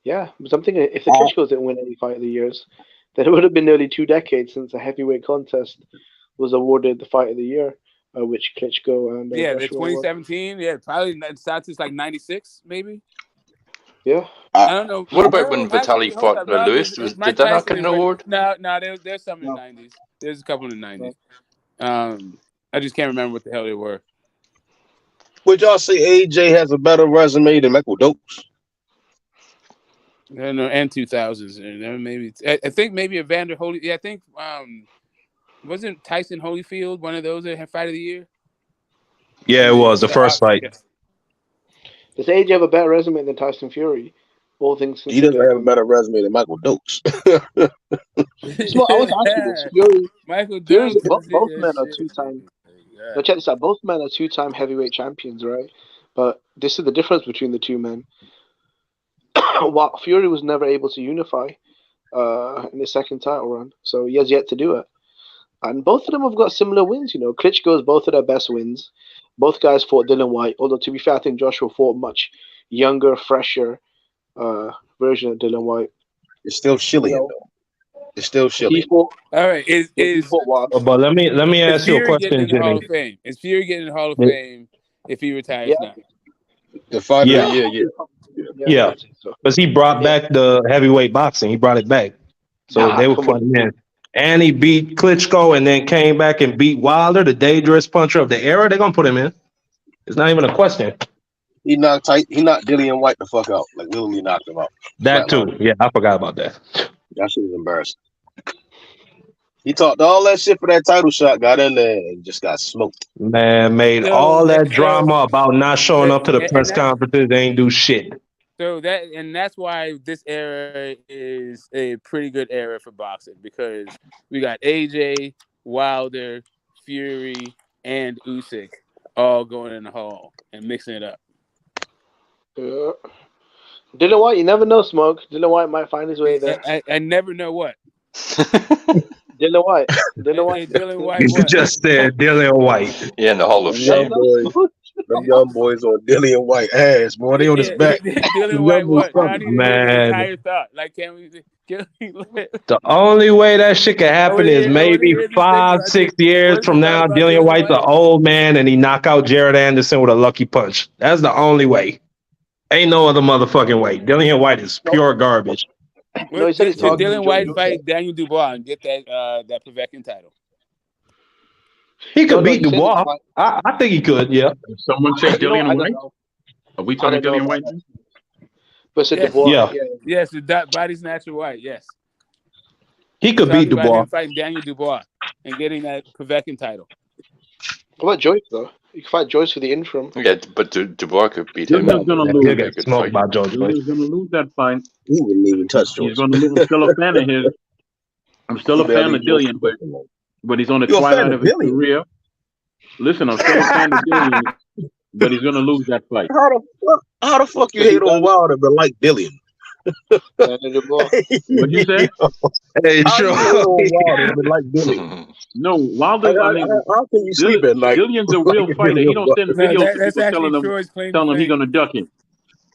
Yeah, but I'm thinking if the Klitschkos didn't win any fight of the years, then it would have been nearly 2 decades since a heavyweight contest was awarded the fight of the year, which Klitschko and the 2017. Won. Yeah, probably starts since 96, maybe. Yeah, I don't know. What about when Vitaly fought Lewis? Did that not get an award? No, there's some in the 90s. There's a couple in the 90s. I just can't remember what the hell they were. Would y'all say AJ has a better resume than Michael Dokes? No, and 2000s. Maybe I think maybe Evander Holyfield. Yeah, I think wasn't Tyson Holyfield one of those that had fight of the year? Yeah, it was the first fight. Does AJ have a better resume than Tyson Fury? All things considered. He doesn't have a better resume than Michael Dokes. I was asking this. Fury, both men are 2-time. Now check this out. Both men are 2-time heavyweight champions, right? But this is the difference between the 2 men. While Fury was never able to unify in his second title run, so he has yet to do it. And both of them have got similar wins. Klitschko's both of their best wins. Both guys fought Dylan White, although to be fair, I think Joshua fought much younger, fresher version of Dylan White. It's still Chilean though. It's still Chilean. All right, But let me ask you a Fury getting question, in the Hall Jimmy. of Fame? Is Fury getting in the Hall of Fame if he retires now? The fighter, Yeah. Because he brought back the heavyweight boxing. He brought it back. So they were putting him in. And he beat Klitschko and then came back and beat Wilder, the dangerous puncher of the era. They're going to put him in. It's not even a question. He knocked Dillian White the fuck out. Like, literally knocked him out. That too. Yeah, I forgot about that. That shit was embarrassing. He talked all that shit for that title shot, got in there and just got smoked. Man, made all that drama about not showing up to the press conferences. They ain't do shit. So that's why this era is a pretty good era for boxing, because we got AJ, Wilder, Fury, and Usyk all going in the hall and mixing it up. Yeah. Dylan White, you never know, Smoke. Dylan White might find his way there. I never know what. Dylan White. Dylan White. You just said Dylan White. Yeah, in the Hall of Shame. Them young boys on Dillian White ass, boy. They on his back. Dylan White, what? Man. Thought. Like, can we the only way that shit can happen is maybe 5-6 years from now. Dillian White's an old man and he knock out Jared Anderson with a lucky punch. That's the only way. Ain't no other motherfucking way. Dillian White is pure garbage. No, he said he's talking Dylan White fight Daniel Dubois and get that Povetkin title. He could beat Dubois. I think he could, yeah. Someone said Dillian White? Are we talking Dillian White? But said Dubois. Yeah. Yes, the body's natural white, yes. He could beat Dubois. Fighting Daniel Dubois and getting that Povetkin title. What about Joyce, though? You can fight Joyce for the interim. Yeah, but Dubois could beat him. He's gonna lose. He'll get smoked by Joyce. He's gonna lose that fight. He wouldn't even touch Joyce. He's gonna lose. I'm still a fan of his. I'm still a fan of Dillian, but he's on the twilight of his career. Listen, I'm still a fan of Dillian, but he's gonna lose that fight. How the fuck you hate on Wilder but like Dillian? What'd you say? Hey, sure. Like Dillian. No, Wilder. How can you sleep at night? Dillian's a real fighter. He don't send videos to people telling him he's gonna duck him.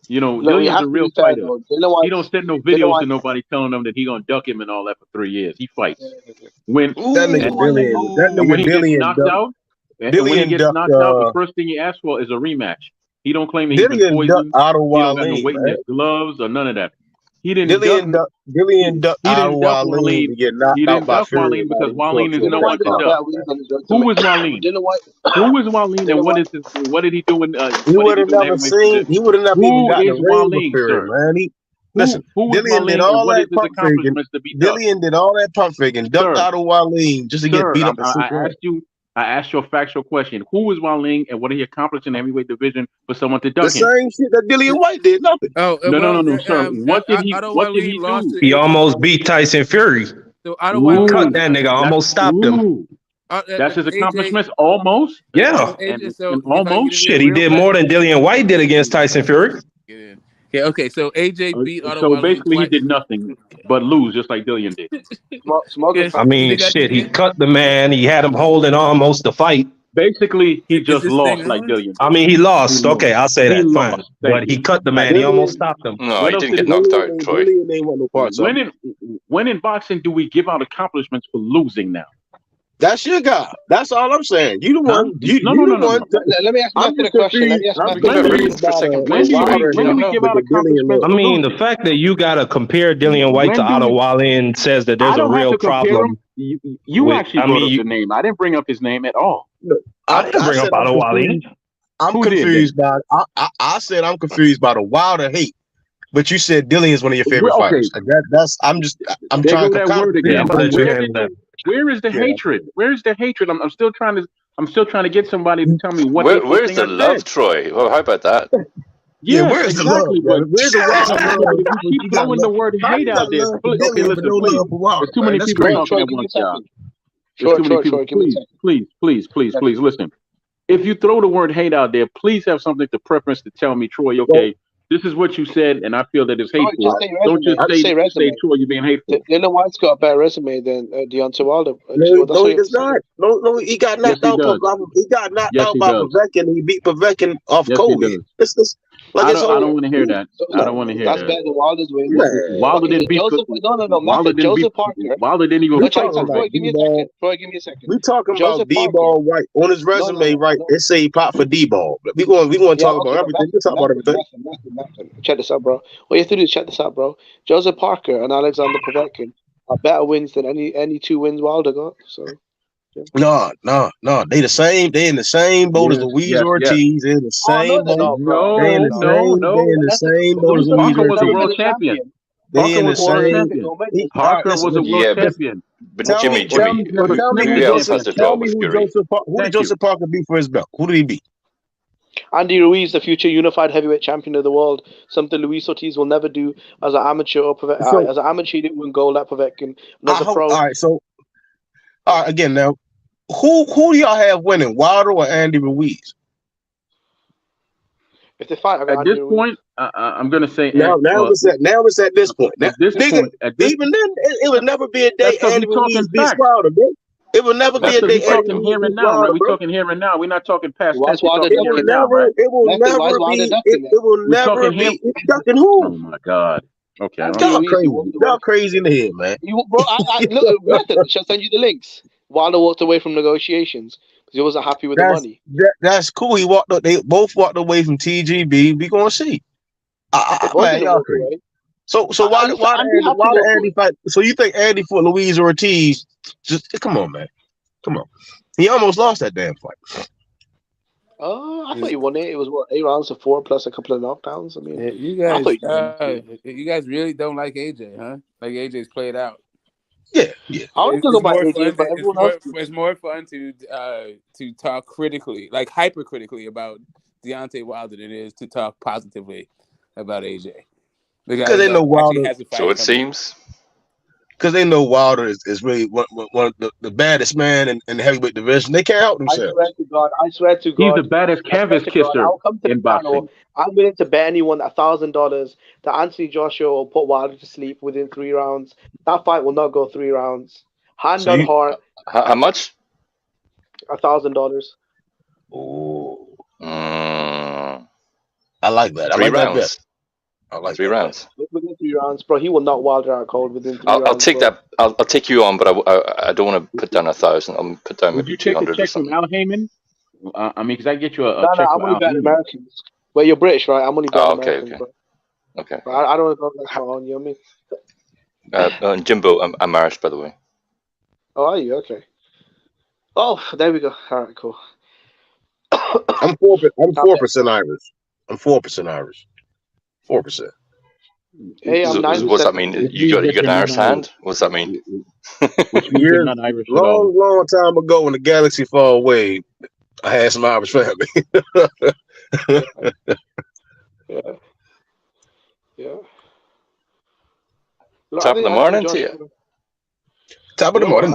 You know, Dillian's a real fighter. He don't send no videos to nobody telling him that he's gonna duck him and all that for 3 years. He fights. When he gets knocked out, the first thing he asks for is a rematch. He don't claim that he's been poisoned. He don't got no weight in his gloves or none of that. He didn't Dillian ducked out of Wallin to get knocked out by Fury because Wallin is no one to duck. Who is Wallin? Who is Wallin and what did he do in he would have never seen he would have never even gotten the ring with Fury, man. Listen, Dillian did all that pump faking. Dillian did all that pump faking, ducked out of Wallin just to get beat up. I asked you a factual question. Who is Wallin and what did he accomplish in the heavyweight division for someone to duck him? The same shit that Dillian White did, nothing. No, sir. What did he do? He almost beat Tyson Fury. So cut that nigga, almost stopped him. That's his accomplishments, almost? Yeah. Almost? Shit, he did more than Dillian White did against Tyson Fury. Yeah, okay, so AJ beat So basically he did nothing but lose just like Dillian did. I mean, shit, he cut the man. He had him holding almost the fight. Basically, he just lost like Dillian. I mean, he lost. Okay, I'll say that. Fine. But he cut the man. He almost stopped him. No, he didn't get knocked out, Troy. When in boxing do we give out accomplishments for losing now? That's your guy. That's all I'm saying. You the one. No. Let me ask you the question. When we give out accomplishments? I mean, the fact that you gotta compare Dillian White to Otto Wallin says that there's a real problem. You actually brought up the name. I didn't bring up his name at all. I didn't bring up Otto Wallin. I'm confused by. I said I'm confused by the Wilder hate. But you said Dillian is one of your favorite fighters. I'm trying to. Where is the hatred? Where's the hatred? I'm still trying to get somebody to tell me what. Where's the love, Troy? Well, how about that? Yeah, where's the love? Where's the love? You keep throwing the word hate out there. Okay, listen, please. There's too many people talking at one time. Please, listen. If you throw the word hate out there, please have something to preference to tell me, Troy. Okay, This is what you said, and I feel that it's hateful. Don't just say Troy, you're being hateful. Dylan White's got a better resume than Deontay Wilder. No, he does not. No, he got knocked out. He got knocked out by Povetkin. He beat Povetkin off Cody. I don't want to hear that. I don't want to hear that. That's better than Wilder's win. Wilder didn't beat Joseph Parker. Wilder didn't even fight. Troy, give me a second. We talking about D-ball, right? On his resume, right? It say he popped for D-ball. We going to talk about everything. We talk about everything. Check this out, bro. What you have to do is check this out, bro. Joseph Parker and Alexander Povetkin are better wins than any 2 wins Wilder got. So. No. They the same. They in the same boat as Luis Ortiz. They in the same boat. No. They in the same boat as Luis Parker was a Ortiz. world champion. They in the same. Parker was a world champion. But Jimmy, tell me who Joseph Parker beat for his belt. Who did he beat? Andy Ruiz, the future unified heavyweight champion of the world, something Luis Ortiz will never do as an amateur. As an amateur, he didn't win gold at Povetkin. As a pro. All right, again now. Who do y'all have winning, Wilder or Andy Ruiz? If they fight, at this point, I'm gonna say now it's at this point. Even then, it would never be a day Andy Ruiz beats Wilder, bro. It will never be a day. We're talking here and now, right? We're talking here and now. We're not talking past that. It will never be. Ducking who? Oh my God. Okay. Y'all crazy in the head, man. Look, shall send you the links. Wilder walked away from negotiations because he wasn't happy with the money. That's cool. He walked up. They both walked away from TGB. We gonna see. Man, y'all crazy. So why did Andy fight? So you think Andy fought Luis Ortiz? Just come on, man. Come on. He almost lost that damn fight. I thought he won it. It was 8 rounds to 4 plus a couple of knockdowns. I mean, you guys really don't like AJ, huh? Like AJ's played out. Yeah. I want to talk about AJ, but everyone else. It's more fun to talk critically, like hypercritically about Deontay Wilder than it is to talk positively about AJ. Because they know Wilder. So it seems. Because they know Wilder is really one of the baddest man in the heavyweight division. They can't help themselves. I swear to God. He's the baddest canvas kisser in boxing. I'm willing to bet anyone $1,000 that Anthony Joshua will put Wilder to sleep within 3 rounds. That fight will not go 3 rounds. Hand on heart. How much? $1,000. Oh. I like that. 3 rounds. I like 3 rounds. Within 3 rounds, bro. He will not Wilder out cold within 3 rounds. I'll take that. I'll take you on, but I don't want to put down 1,000. I'll put down maybe 200. Would you take a check from Al Heyman? I mean, because I get you a check. I'm only betting Americans. Well, you're British, right? I'm only betting Americans. Okay. But I don't know if that's on. You know what I mean? Jimbo, I'm Irish, by the way. Oh, are you? Okay. Oh, there we go. All right, cool. I'm 4% Irish. I'm 4% Irish. 4%. Hey, I'm 9%. What's that mean? You got an Irish hand? What's that mean? Years, long time ago, when the galaxy far away, I had some Irish family. Yeah. Top of the morning to you. Top of the morning.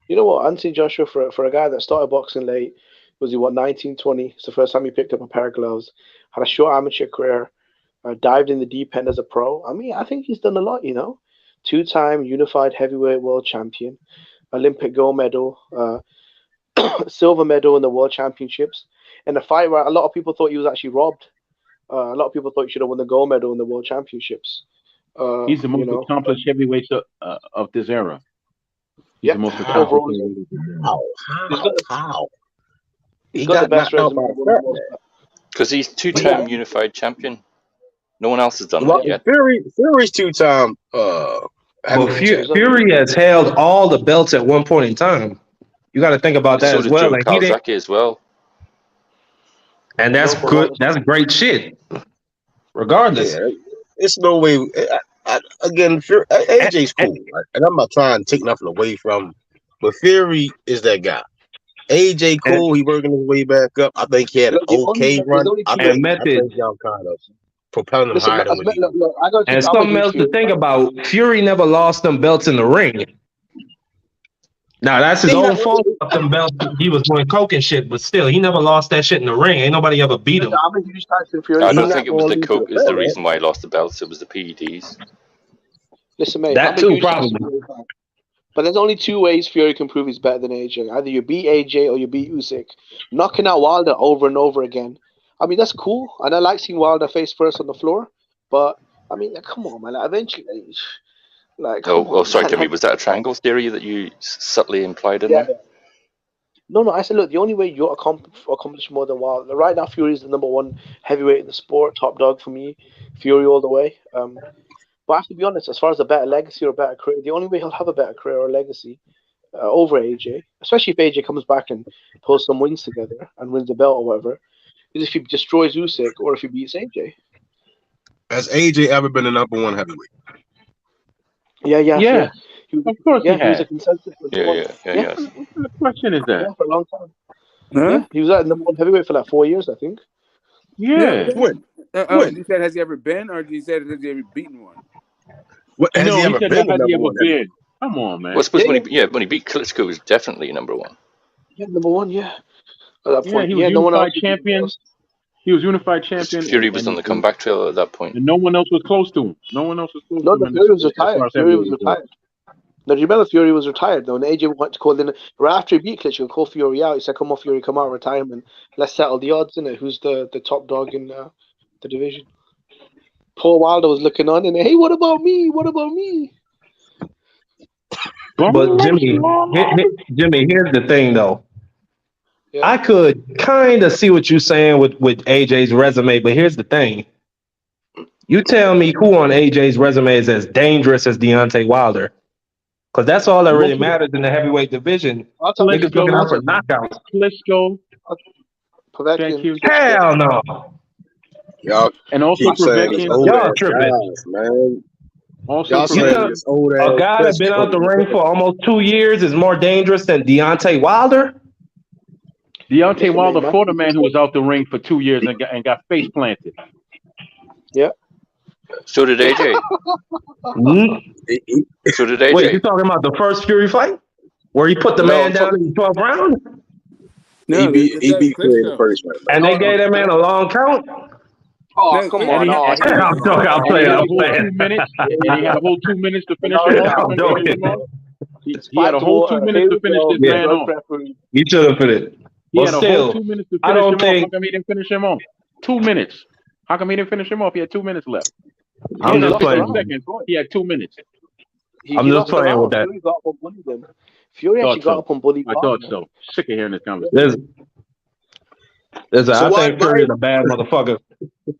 You know what? Anthony Joshua, for a guy that started boxing late, was he 19, 20? It's the first time he picked up a pair of gloves. Had a short amateur career. Dived in the deep end as a pro. I mean, I think he's done a lot, you know. 2-time unified heavyweight world champion, Olympic gold medal, silver medal in the world championships. In a fight where a lot of people thought he was actually robbed. A lot of people thought he should have won the gold medal in the world championships. He's the most accomplished heavyweight of this era. He's the most accomplished. How? He's got the best resume. Because he's 2-time unified champion. No one else has done that yet. Fury's 2-time. Fury has held all the belts at one point in time. You got to think about that as well. Like he as well. And that's good. That's great shit. Regardless, it's no way. Again, AJ's cool, right? And I'm not trying to take nothing away from, but Fury is that guy. AJ cool. He working his way back up. I think he had an okay run. I think y'all kind of propelling him higher than and something else to think about. Fury never lost them belts in the ring. Nah, that's his own fault. Them belts, he was doing coke and shit, but still, he never lost that shit in the ring. Ain't nobody ever beat him. I don't think it was the coke is the reason why he lost the belts. It was the PEDs. Listen, mate. That too, probably. But there's only two ways Fury can prove he's better than AJ. Either you beat AJ or you beat Usyk. Knocking out Wilder over and over again. I mean, that's cool. And I like seeing Wilder face first on the floor. But, I mean, come on, man. Eventually, sorry, Timmy. Was that a triangle theory that you subtly implied in there? No. I said, look, the only way you accomplish more than Wilder. Right now, Fury is the number one heavyweight in the sport. Top dog for me. Fury all the way. But I have to be honest, as far as a better legacy or a better career, the only way he'll have a better career or legacy over AJ, especially if AJ comes back and pulls some wins together and wins the belt or whatever, is if he destroys Usyk or if he beats AJ. Has AJ ever been a number one heavyweight? Yeah. Of course he was has. a consensus. Yes. What kind of question is that? Yeah, for a long time. Yeah, he was at number one heavyweight for like 4 years, I think. Yeah. When? You said has he ever been, or did you say has he ever beaten one? Has he ever been has he ever been? Come on, man. Well, I suppose when he beat Klitschko, he was definitely number one. Yeah, number one. Yeah. At that Yeah, point, he was unified champion. He was unified champion. Fury was on the comeback trail at that point. And no one else was close to him. No, the Fury was retired. Fury was retired. No, do you remember Fury was retired though? And AJ went to call in right after he beat Klitschko, call Fury out. He said, "Come on, Fury, come out, retirement. Let's settle the odds, innit? Who's the top dog in the division?" Poor Wilder was looking on and hey, what about me? What about me? But Jimmy, here's the thing though. Yeah. I could kind of see what you're saying with AJ's resume, but here's the thing. You tell me who on AJ's resume is as dangerous as Deontay Wilder. Because that's all that really matters in the heavyweight division. Niggas looking out for knockouts. Klitschko. Thank you. Hell no. Y'all and also y'all tripping, man. Also, a guy that's been out the ring for almost 2 years is more dangerous than Deontay Wilder. Deontay Wilder fought a man who was out the ring for 2 years and got face planted. Yeah. So did AJ. So did AJ. Wait, you talking about the first Fury fight where he put the man down in the 12th round? No, he beat Fury in the first round. And they gave that man a long count. Oh, come on. I'm playing. 2 minutes, and he had a whole 2 minutes to finish it. He had a whole 2 minutes to finish this man off. He should have finished. He had a whole 2 minutes to finish him off. How come he didn't finish him off? 2 minutes. How come he didn't finish him off? He had 2 minutes left. I'm just playing. He had 2 minutes. I'm just playing with that. Fury actually got up on bully. I thought so. Sick of hearing this conversation. I think Fury is a bad motherfucker,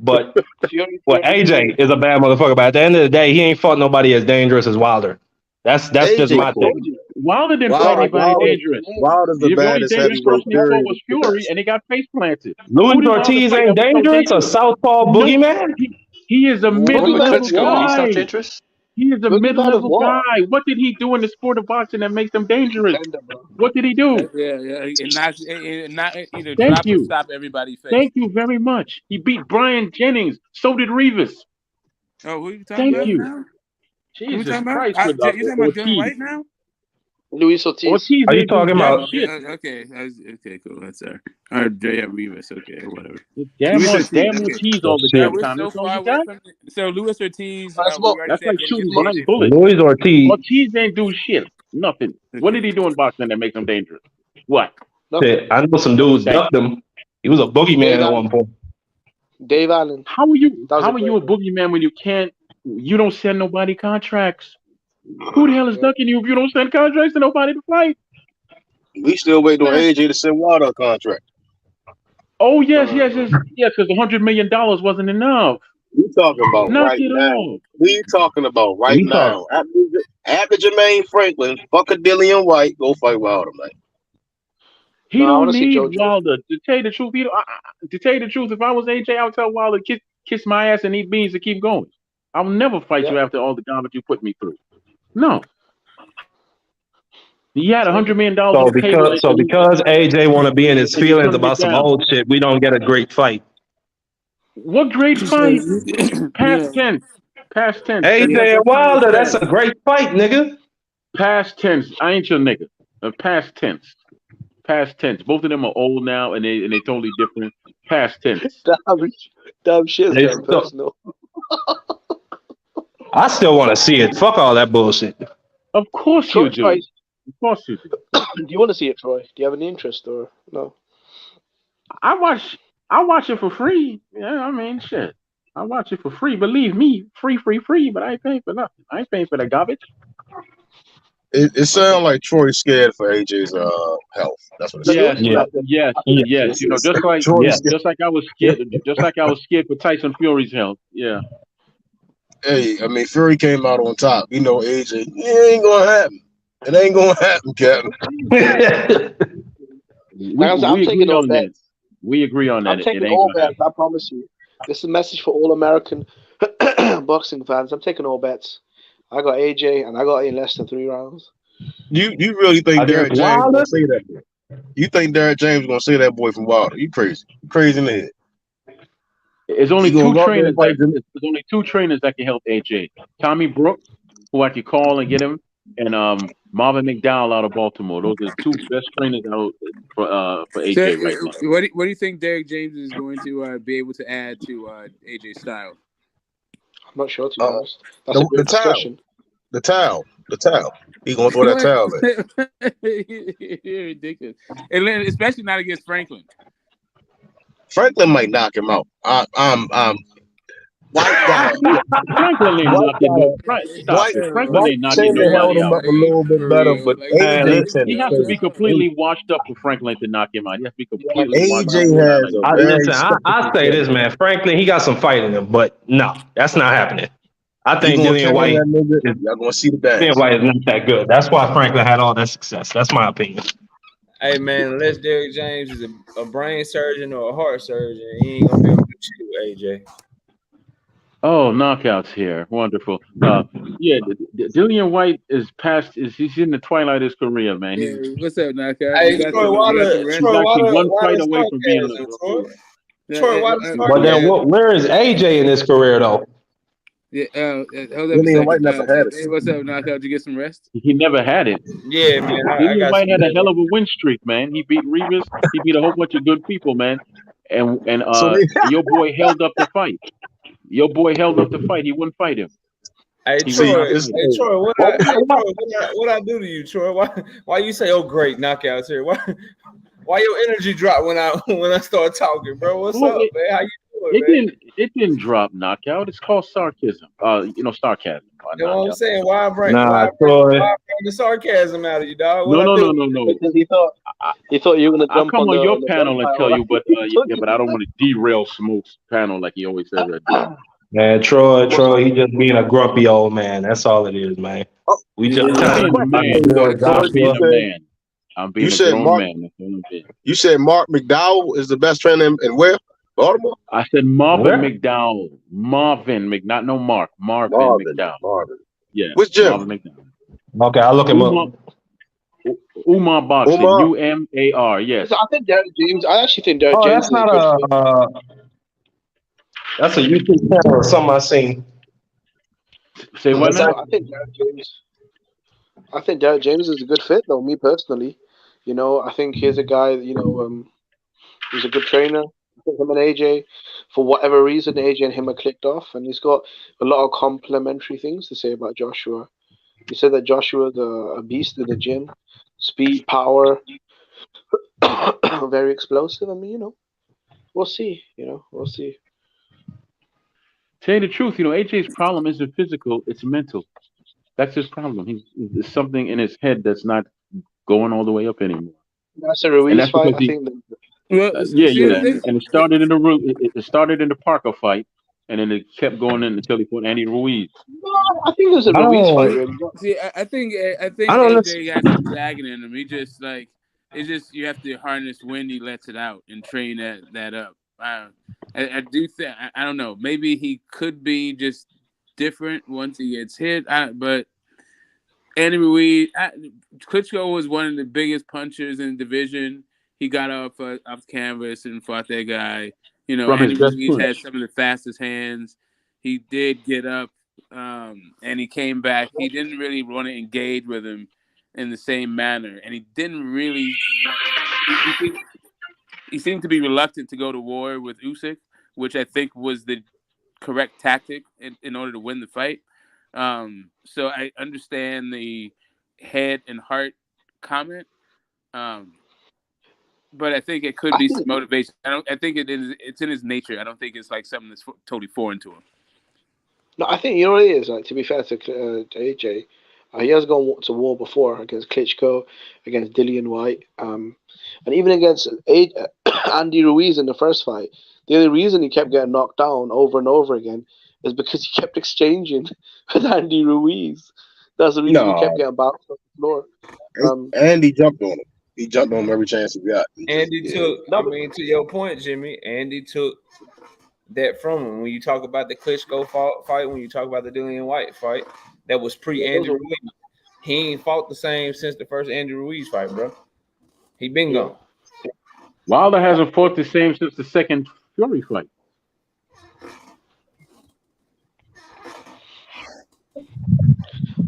but AJ is a bad motherfucker. But at the end of the day, he ain't fought nobody as dangerous as Wilder. That's just my thing. Wilder didn't fight anybody dangerous. Wilder's the baddest heavyweight. Was Fury, and he got face planted. Luis Ortiz ain't dangerous. A southpaw boogeyman. He is a mid-level guy. He's not dangerous. He is a mid-level guy. What did he do in the sport of boxing that makes him dangerous? What did he do? And not either Thank you. Stop everybody face. Thank you very much. He beat Brian Jennings. So did Rivas. Oh, who are you talking about? Thank you. Now? Jesus Christ. You talking about John White now? Luis Ortiz. Are you talking about? Okay, cool. That's all right. Or Rivas. Okay, whatever. Damn Ortiz all the damn time. So far away from it. So Luis Ortiz. That's like shooting blank bullets. Luis Ortiz. Ortiz ain't do shit. Nothing. What did he do in boxing that makes him dangerous? What? I know some dudes ducked him. He was a boogeyman at one point. Dave Allen. How are you a boogeyman when you don't send nobody contracts? Who the hell is ducking you if you don't send contracts to nobody to fight? We still waiting on AJ to send Wilder a contract. Oh yes, because $100 million wasn't enough. We talking about right now. We talking about right now. After Jermaine Franklin, fuck a Dillian White, go fight Wilder, man. He don't need Wilder. To tell you the truth, if I was AJ, I would tell Wilder, kiss my ass and eat beans and keep going. I'll never fight you after all the garbage you put me through. No. He had $100 million. So because AJ want to be in his feelings about some old shit, we don't get a great fight. What great fight? Past tense. AJ and Wilder, that's a great fight, nigga. Past tense. I ain't your nigga. Past tense. Past tense. Both of them are old now, and they totally different. Past tense. Damn shit's They getting still- personal. I still want to see it. Fuck all that bullshit. Of course you do. Troy, Of course you do. do you want to see it, Troy? Do you have any interest or no? I watch it for free. Yeah, I mean, shit. I watch it for free. Believe me, free. But I ain't paying for nothing. I ain't paying for that garbage. It sounds like Troy's scared for AJ's health. That's what it Yes, sounds. yes. You know, just like I was scared for Tyson Fury's health. Yeah. Hey, I mean, Fury came out on top. You know, AJ, it ain't gonna happen. It ain't gonna happen, Captain. I'm taking all bets. We agree on that. I'm taking all bets. I promise you. This is a message for all American boxing fans. I'm taking all bets. I got AJ, and I got in less than 3 rounds. You really think Derek James gonna say that? You think Derek James gonna say that boy from Wilder? You crazy? You crazy in the head. There's only two trainers. There's only 2 trainers that can help AJ. Tommy Brooks, who I could call and get him, and Marvin McDowell out of Baltimore. Those are the 2 best trainers out for AJ right now. What do you think Derek James is going to be able to add to AJ's style? I'm not sure, to be honest. That's a good discussion. The towel. He gonna throw that towel in. You're ridiculous. And especially not against Franklin. Franklin might knock him out. Franklin ain't knocking him out. Franklin ain't knocking nobody out. Up a little bit better, but AJ he has to be completely washed up for Franklin to knock him out. He has to be completely washed up. I say this, man. Franklin, he got some fight in him, but no, that's not happening. I think Dillian White y'all gonna see the bad. Dillian White is not that good. That's why Franklin had all that success. That's my opinion. Hey man, unless Derek James is a brain surgeon or a heart surgeon, he ain't gonna be able to shoot AJ. Oh, knockouts here. Wonderful. Dillian White he's in the twilight of his career, man. What's up, knockout? Hey, Troy, one fight away from being Troy, but then where is AJ in his career though? Yeah, hold up a second. Hey, what's up, knockout? Did you get some rest? He never had it. Yeah, man. Dillian White had a hell of a win streak, man. He beat Rivas. He beat a whole bunch of good people, man. And your boy held up the fight. He wouldn't fight him. Hey Troy, what I do to you, Troy? Why you say great knockouts here? Why your energy drop when I start talking, bro? What's up, man? How you doing, it didn't drop knockout. It's called sarcasm. Sarcasm. You know what I'm saying? Why bring the sarcasm out of you, dog? No. Because he thought you were gonna jump I'll come on your the panel and tell you, but but I don't want to derail Smoke's panel like he always says. Man, Troy, he just being a grumpy old man. That's all it is, man. We just I'm being a man. I'm being a grown man. You said Mark McDowell is the best trainer in where? Baltimore? I said Marvin McDowell. Not no Mark. Marvin McDowell. Yeah. Which gym? Marvin McDowell. Okay, I'll look him up. Umar Boxing. UMAR. Yes. I think Derek James. I actually think Derek James. That's not that's a YouTube channel or something I seen. Say what now? I think Derek James is a good fit, though. Me personally, I think he's a guy. He's a good trainer. I think him and AJ, for whatever reason, AJ and him are clicked off, and he's got a lot of complimentary things to say about Joshua. He said that Joshua's a beast in the gym, speed, power, very explosive. I mean, we'll see. We'll see. Tell you the truth, AJ's problem isn't physical; it's mental. That's his problem. There's something in his head that's not going all the way up anymore. That's a Ruiz fight. I think. And it started in it started in the Parker fight, and then it kept going until he fought Andy Ruiz. No, I think it was a Ruiz fight. Really. See, I think AJ got some zagging in him. He just it's just you have to harness when he lets it out and train that up. I do think I don't know. Maybe he could be just different once he gets hit. But Andy Ruiz, Klitschko was one of the biggest punchers in the division. He got off canvas and fought that guy. Andy Ruiz had some of the fastest hands. He did get up, and he came back. He didn't really want to engage with him in the same manner, and he didn't really. He seemed to be reluctant to go to war with Usyk, which I think was the correct tactic in order to win the fight. So I understand the head and heart comment, but I think it could be some motivation. I think it's in his nature. I don't think it's like something that's totally foreign to him. No, I think you know what it is. Like, to be fair to AJ, he has gone to war before against Klitschko, against Dillian White, and even against Andy Ruiz in the first fight. The only reason he kept getting knocked down over and over again is because he kept exchanging with Andy Ruiz. That's the reason he kept getting bounced off the floor. Andy jumped on him. He jumped on him every chance he got. Andy took, to your point, Jimmy, Andy took that from him. When you talk about the Klitschko fight, when you talk about the Dillian White fight, that was pre-Andy Ruiz. He ain't fought the same since the first Andy Ruiz fight, bro. He been gone. Wilder hasn't fought the same since the second Fury fight.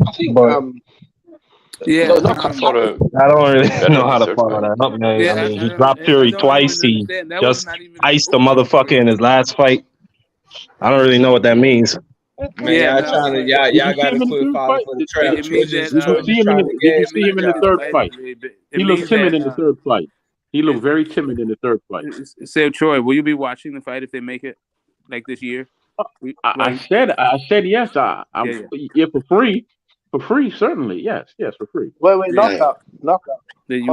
I think, I don't really know how to follow that up, man. Yeah, I mean, he dropped Fury twice. He just iced the motherfucker in his last fight. I don't really know what that means. Man, y'all got to quit falling for the trap. You see him in the third fight. He looked timid in the third fight. He looked very timid in the third fight. So, Troy, will you be watching the fight if they make it like this year? I said yes. Yeah, for free. For free, certainly. Yes, for free. Wait, knockout. Which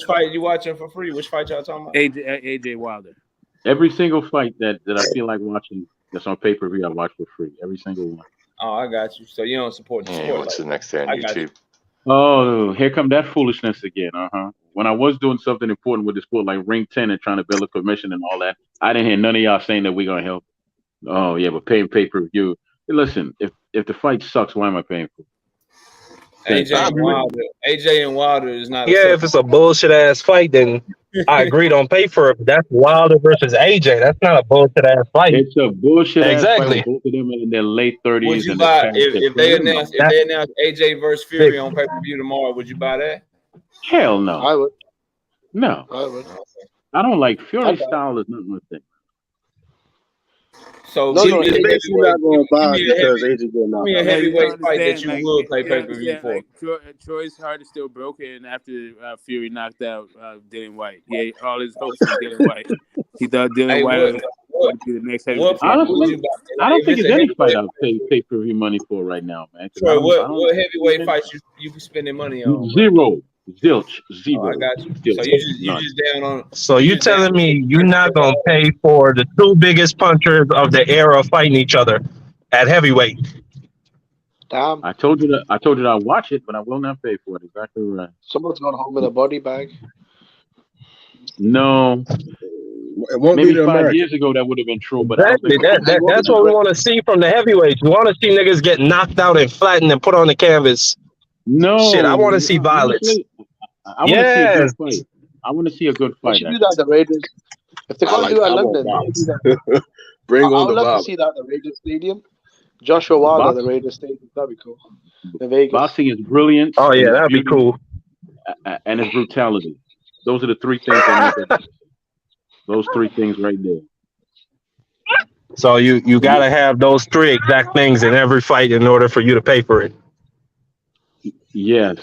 fight you watching for free? Which fight y'all talking about? AJ Wilder. Every single fight that I feel like watching that's on pay-per-view, I watch for free. Every single one. Oh, I got you. So you don't support the sport. What's the next day on YouTube? Oh, here come that foolishness again. When I was doing something important with the sport, like Ring 10 and trying to build a commission and all that, I didn't hear none of y'all saying that we're gonna help. Oh yeah, but paying pay-per-view. Listen, if the fight sucks, why am I paying for it? AJ and Wilder is not. Yeah, if it's a bullshit ass fight, then I agree. Don't pay for it. But that's Wilder versus AJ. That's not a bullshit ass fight. It's a bullshit ass fight. Exactly. Both of them in their late 30s. Would you buy if they announce AJ versus Fury on pay-per-view tomorrow? Would you buy that? Hell no. I would. No. I would. I don't like Fury style. Is not my thing. So you're basically not going to buy it because AJ getting out. Give me a heavyweight fight that you would pay pay-per-view for. Like, Troy's heart is still broken after Fury knocked out Dillian White. Yeah, all his hopes on Dillian White. He thought Dillian White would be the next heavyweight. Honestly, I don't think it's any fight I'll pay pay-per-view money for right now, man. Troy, what heavyweight fights you be spending money on? Zero. Zilch. Zero. I got you. So you just down on. So you telling me you're not gonna pay for the two biggest punchers of the era fighting each other at heavyweight? Damn. I told you that I'll watch it, but I will not pay for it. Exactly right. Someone's gone home with a body bag. No. It won't Maybe be the 5 American. years ago that would have been true, but Exactly. That's what we want to see from the heavyweights. We want to see niggas get knocked out and flattened and put on the canvas. No. Shit, I want to see violence. I want to see a good fight. I want to see a good We fight. should do that at the Raiders. If they're going to do it at London, Bring I on would the love to violence. see that at the Raiders Stadium. Joshua Wilder at the Raiders Stadium. That'd be cool. In Vegas. Boxing is brilliant. Oh yeah, that'd be cool. And it's brutality. Those are the three things that make it. Those three things right there. So you gotta have those three exact things in every fight in order for you to pay for it. Yes.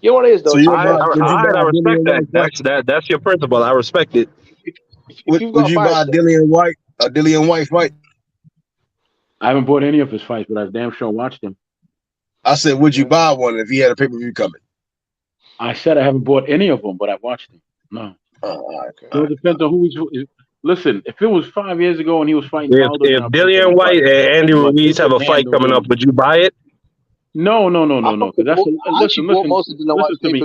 You know what it is, though? So I respect that. That's your principle. I respect it. Would you buy a Dillian White fight? I haven't bought any of his fights, but I damn sure watched him. I said, would you buy one if he had a pay-per-view coming? I said I haven't bought any of them, but I watched him. No. Okay. So it depends on who he's. Listen, if it was 5 years ago and he was fighting, If Dillian White and Andy Ruiz have a fight coming up, would you buy it? No. That's listen to me.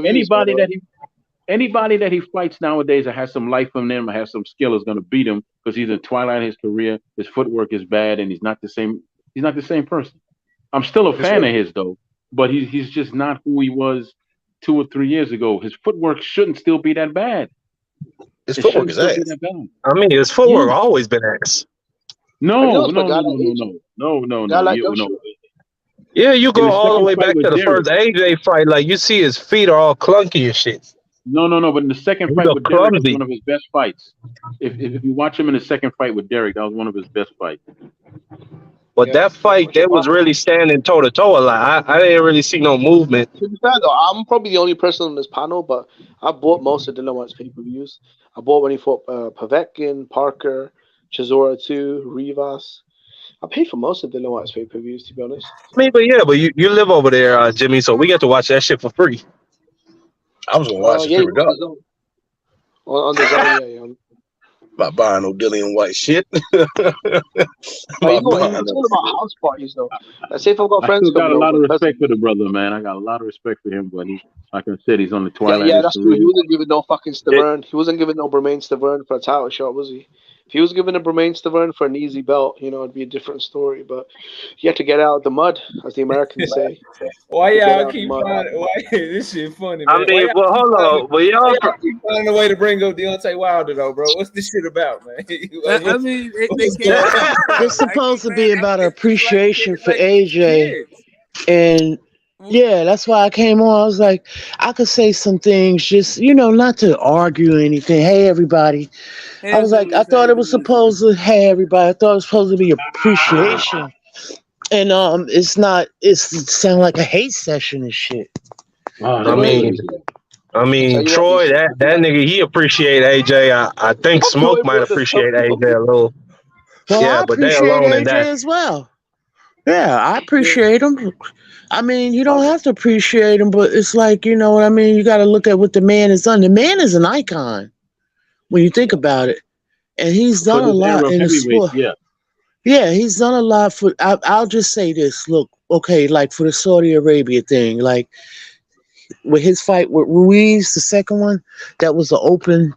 Anybody that he fights nowadays that has some life in him, or has some skill, is going to beat him because he's in the twilight of his career. His footwork is bad, and he's not the same. He's not the same person. I'm still a fan of his though, but he's just not who he was 2 or 3 years ago. His footwork shouldn't still be that bad. His footwork is ass. I mean, his footwork always been ass. No. Yeah, you In go the all the second way fight back with to the Derek. first AJ fight. Like you see his feet are all clunky and shit. No. But in the second He fight look with Derek, that was clumsy. one of his best fights. If you watch him in the second fight with Derek, that was one of his best fights. But that fight, they was really standing toe to toe a lot. I didn't really see no movement. To be fair though, I'm probably the only person on this panel, but I bought most of Dylan White's pay-per-views. I bought when he fought Povetkin, Parker, Chisora 2, Rivas. I paid for most of Dylan White's pay-per-views, to be honest. I mean, but you live over there, Jimmy, so we get to watch that shit for free. I was gonna watch it Yeah, for the on the zone, yeah. Not buying no Dillian White shit. It's all about house parties, though. Let's say if I've got I friends still got a coming lot of over, respect for the brother, man. I got a lot of respect for him, but like I said, he's on the twilight yeah, of his that's true. career. He wasn't giving no fucking Stavern. He wasn't giving no Bermain Stavern for a title shot, was he? If he was giving a Bermain Stavern for an easy belt, it'd be a different story. But you have to get out of the mud, as the Americans say. Why y'all keep finding? Why this shit funny, man? I mean, well, hold on, but y'all keep finding a way to bring up Deontay Wilder, though, bro. What's this shit about, man? I mean, they can't. It's supposed to be about appreciation for AJ, and yeah, that's why I came on. I was like, I could say some things, just not to argue or anything. Hey, everybody. I was like, I thought it was supposed to. Hey, everybody. I thought it was supposed to be appreciation, and it's not. It sound like a hate session and shit. I mean, Troy, that nigga, he appreciate AJ. I think Smoke might appreciate AJ a little. Well, Yeah, I but they appreciate alone in AJ that. as well. Yeah, I appreciate him. I mean, you don't have to appreciate him, but it's like, you know what I mean? You got to look at what the man has done. The man is an icon when you think about it. And he's done a lot in the sport. Yeah, he's done a lot for, I'll just say this. Look, okay, like for the Saudi Arabia thing, like with his fight with Ruiz, the second one, that opened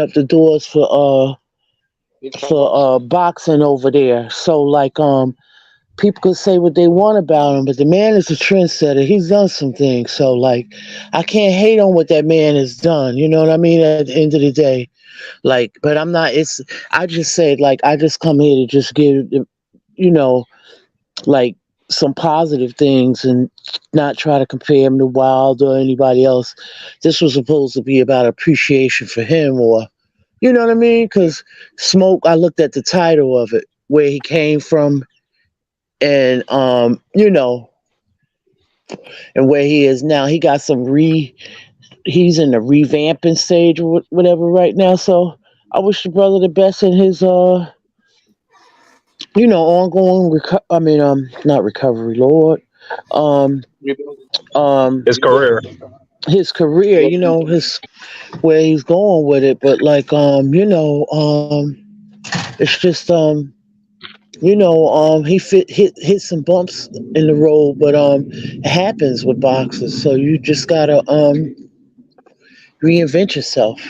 up the doors for boxing over there. So like, people could say what they want about him, but the man is a trendsetter. He's done some things. So, like, I can't hate on what that man has done. You know what I mean? At the end of the day. Like, but I'm not, I just said, like, I just come here to just give, like, some positive things and not try to compare him to Wilder or anybody else. This was supposed to be about appreciation for him, or, you know what I mean? Because Smoke, I looked at the title of it, where he came from, and and where he is now. He got some he's in the revamping stage or whatever right now. So I wish the brother the best in his ongoing not recovery, Lord. His career. His career, where he's going with it. But like it's just he hit some bumps in the road, but it happens with boxers. So you just gotta reinvent yourself.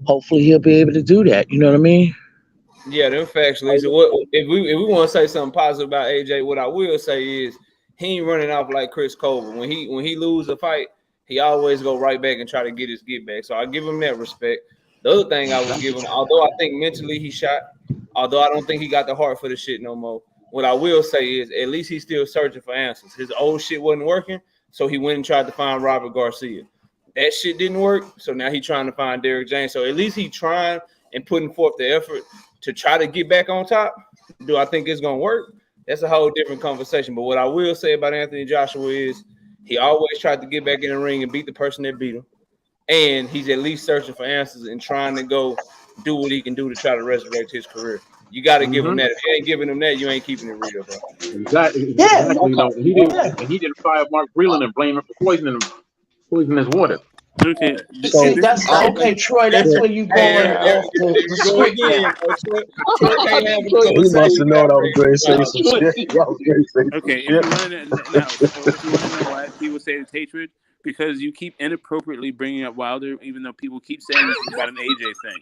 Hopefully he'll be able to do that. You know what I mean? Yeah, them facts, Lisa. If we want to say something positive about AJ, what I will say is he ain't running off like Chris Colvin. When he lose a fight, he always go right back and try to get his get back. So I give him that respect. The other thing I would give him, although I think mentally he shot, although I don't think he got the heart for the shit no more, what I will say is at least he's still searching for answers. His old shit wasn't working, so he went and tried to find Robert Garcia. That shit didn't work, so now he's trying to find Derrick James. So at least he trying and putting forth the effort to try to get back on top. Do I think it's going to work? That's a whole different conversation. But what I will say about Anthony Joshua is he always tried to get back in the ring and beat the person that beat him. And he's at least searching for answers and trying to go do what he can do to try to resurrect his careir. You got to give him that. If you ain't giving him that, you ain't keeping it real, bro. Exactly. Yeah. He didn't fire Mark Breland and blame him for poisoning his water. Okay. See, that's okay, Troy. That's where you going off the script now. He must have known I was going to say some shit. Okay, if you want to know why people say it's hatred, because you keep inappropriately bringing up Wilder, even though people keep saying this is about an AJ thing.